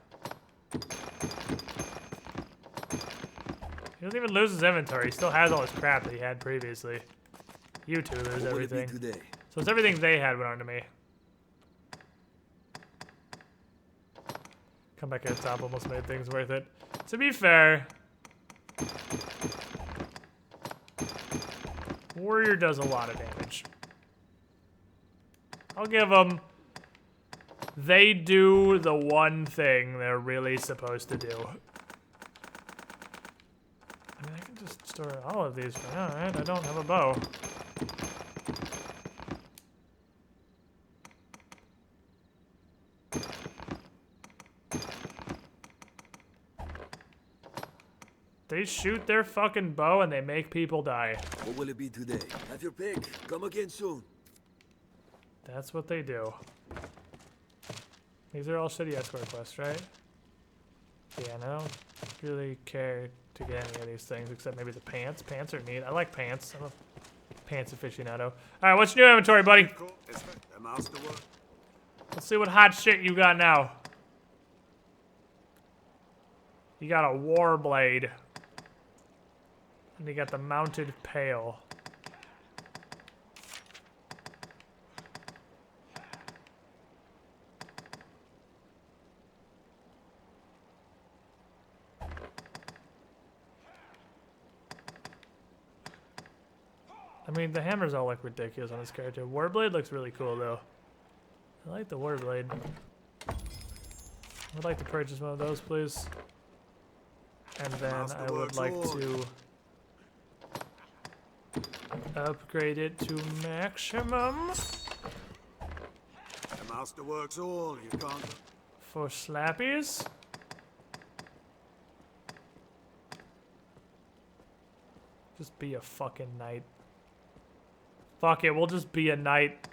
He doesn't even lose his inventory. He still has all his crap that he had previously. You two lose everything. So it's everything they had went on to me. Come back at the top almost made things worth it. To be fair, Warrior does a lot of damage. I'll give them. They do the one thing they're really supposed to do. I mean, I can just store all of these for now, right? I don't have a bow. They shoot their fucking bow and they make people die. What will it be today? Have your pick. Come again soon. That's what they do. These are all shitty escort quests, right? Yeah, I don't really care to get any of these things except maybe the pants. Pants are neat. I like pants. I'm a pants aficionado. Alright, what's your new inventory, buddy? Let's see what hot shit you got now. You got a war blade. And you got the mounted pail. I mean, the hammers all look ridiculous on this character. Warblade looks really cool, though. I like the Warblade. I would like to purchase one of those, please. And then I would like to upgrade it to maximum. The master works all, you can't. For slappies. Just be a fucking knight. Fuck it, we'll just be a knight.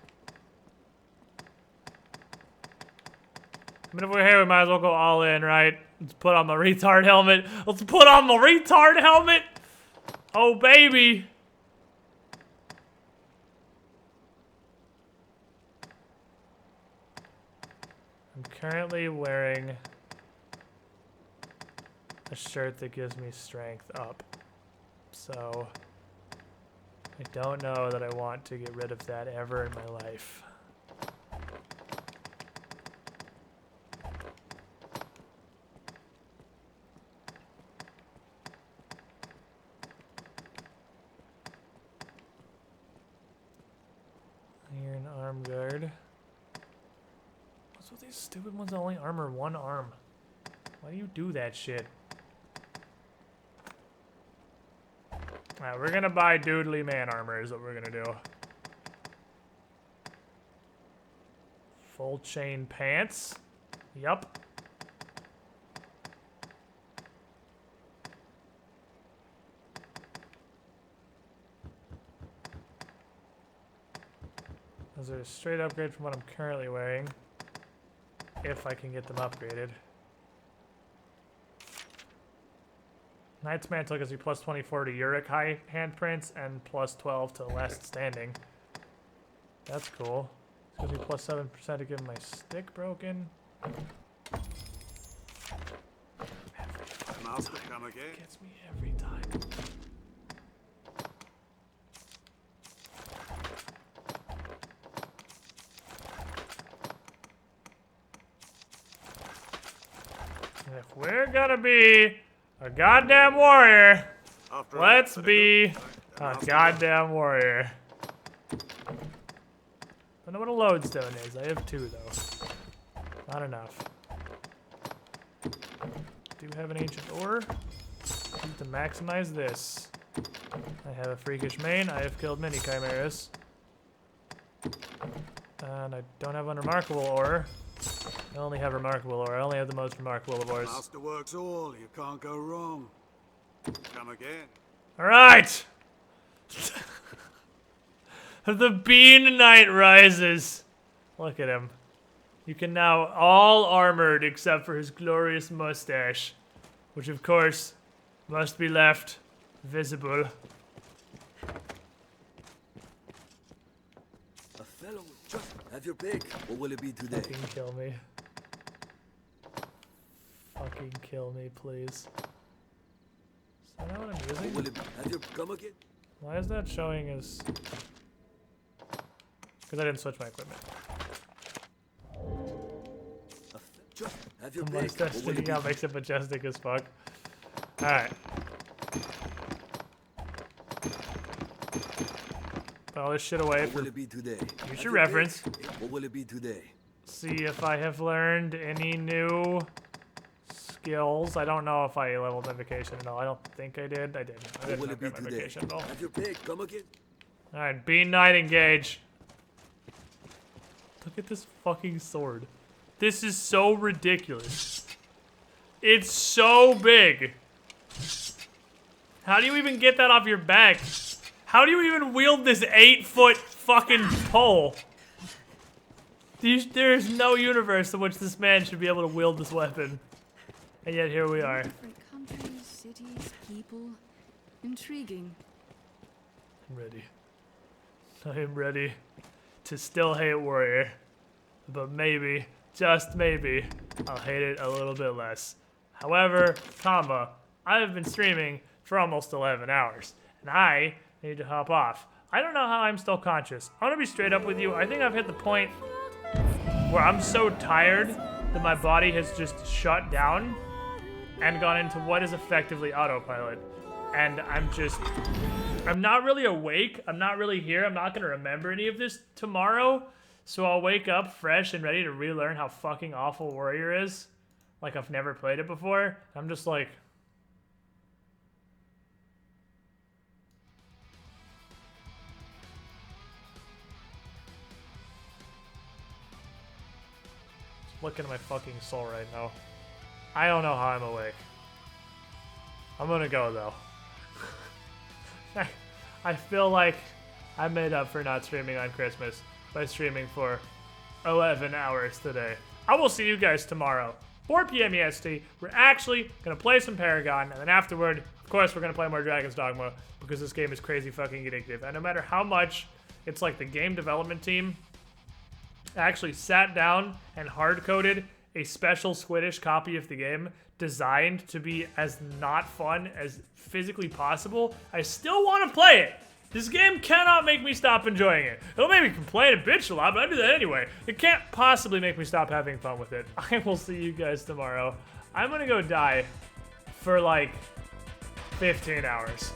I mean, if we're here, we might as well go all in, right? Let's put on the retard helmet. Let's put on the retard helmet! Oh, baby! I'm currently wearing a shirt that gives me strength up. So I don't know that I want to get rid of that ever in my life. Iron arm guard. What's with these stupid ones that only armor one arm? Why do you do that shit? Alright, we're gonna buy Doodly Man armor is what we're gonna do. Full chain pants. Yup. Those are a straight upgrade from what I'm currently wearing. If I can get them upgraded. Knight's Mantle gives you plus 24 to Uric high handprints and plus 12 to last standing. That's cool. It gives me plus 7% to get my stick broken. Master, come again. Gets me every time. And if we're gonna be a goddamn warrior, let's be a goddamn warrior. I don't know what a lodestone is. I have 2 though. Not enough. Do have an ancient ore. Need to maximize this. I have a freakish mane. I have killed many chimeras. And I don't have unremarkable ore. I only have remarkable ore. I only have the most remarkable of ores. Master works all, you can't go wrong. Come again. Alright! The Bean Knight rises. Look at him. You can now all armored except for his glorious mustache. Which of course must be left visible. A fellow just have your pick. What will it be today? Fucking kill me. Fucking kill me, please. Is that not what I'm using? What will it be? Have your come again? Why is that showing as... Because I didn't switch my equipment. Just have your Like pick. that sticking out makes it majestic as fuck. Alright. Put all this shit away What for will it be today? future reference. What will it be today? See if I have learned any new skills. I don't know if I leveled Invocation at all. I don't think I did. I didn't. I What will didn't it be upgrade my today? Invocation at all. Have your pick. Come again. Alright, Bean Knight engage. Look at this fucking sword. This is so ridiculous. It's so big. How do you even get that off your back? How do you even wield this 8-foot fucking pole? There is no universe in which this man should be able to wield this weapon. And yet here we are. Different countries, cities, people. Intriguing. I'm ready. I am ready to still hate Warrior. But maybe, just maybe, I'll hate it a little bit less. However, comma, I have been streaming for almost 11 hours, and I need to hop off. I don't know how I'm still conscious. I want to be straight up with you. I think I've hit the point where I'm so tired that my body has just shut down and gone into what is effectively autopilot. And I'm not really awake. I'm not really here. I'm not going to remember any of this tomorrow. So I'll wake up fresh and ready to relearn how fucking awful Warrior is. Like I've never played it before. I'm just like... Just looking at my fucking soul right now. I don't know how I'm awake. I'm gonna go though. I feel like I made up for not streaming on Christmas by streaming for 11 hours today. I will see you guys tomorrow, 4 p.m. EST. We're actually gonna play some Paragon, and then afterward, of course, we're gonna play more Dragon's Dogma because this game is crazy fucking addictive. And no matter how much it's like the game development team actually sat down and hard-coded a special Squiddish copy of the game designed to be as not fun as physically possible, I still want to play it. This game cannot make me stop enjoying it. It'll make me complain and bitch a lot, but I do that anyway. It can't possibly make me stop having fun with it. I will see you guys tomorrow. I'm gonna go die for like 15 hours.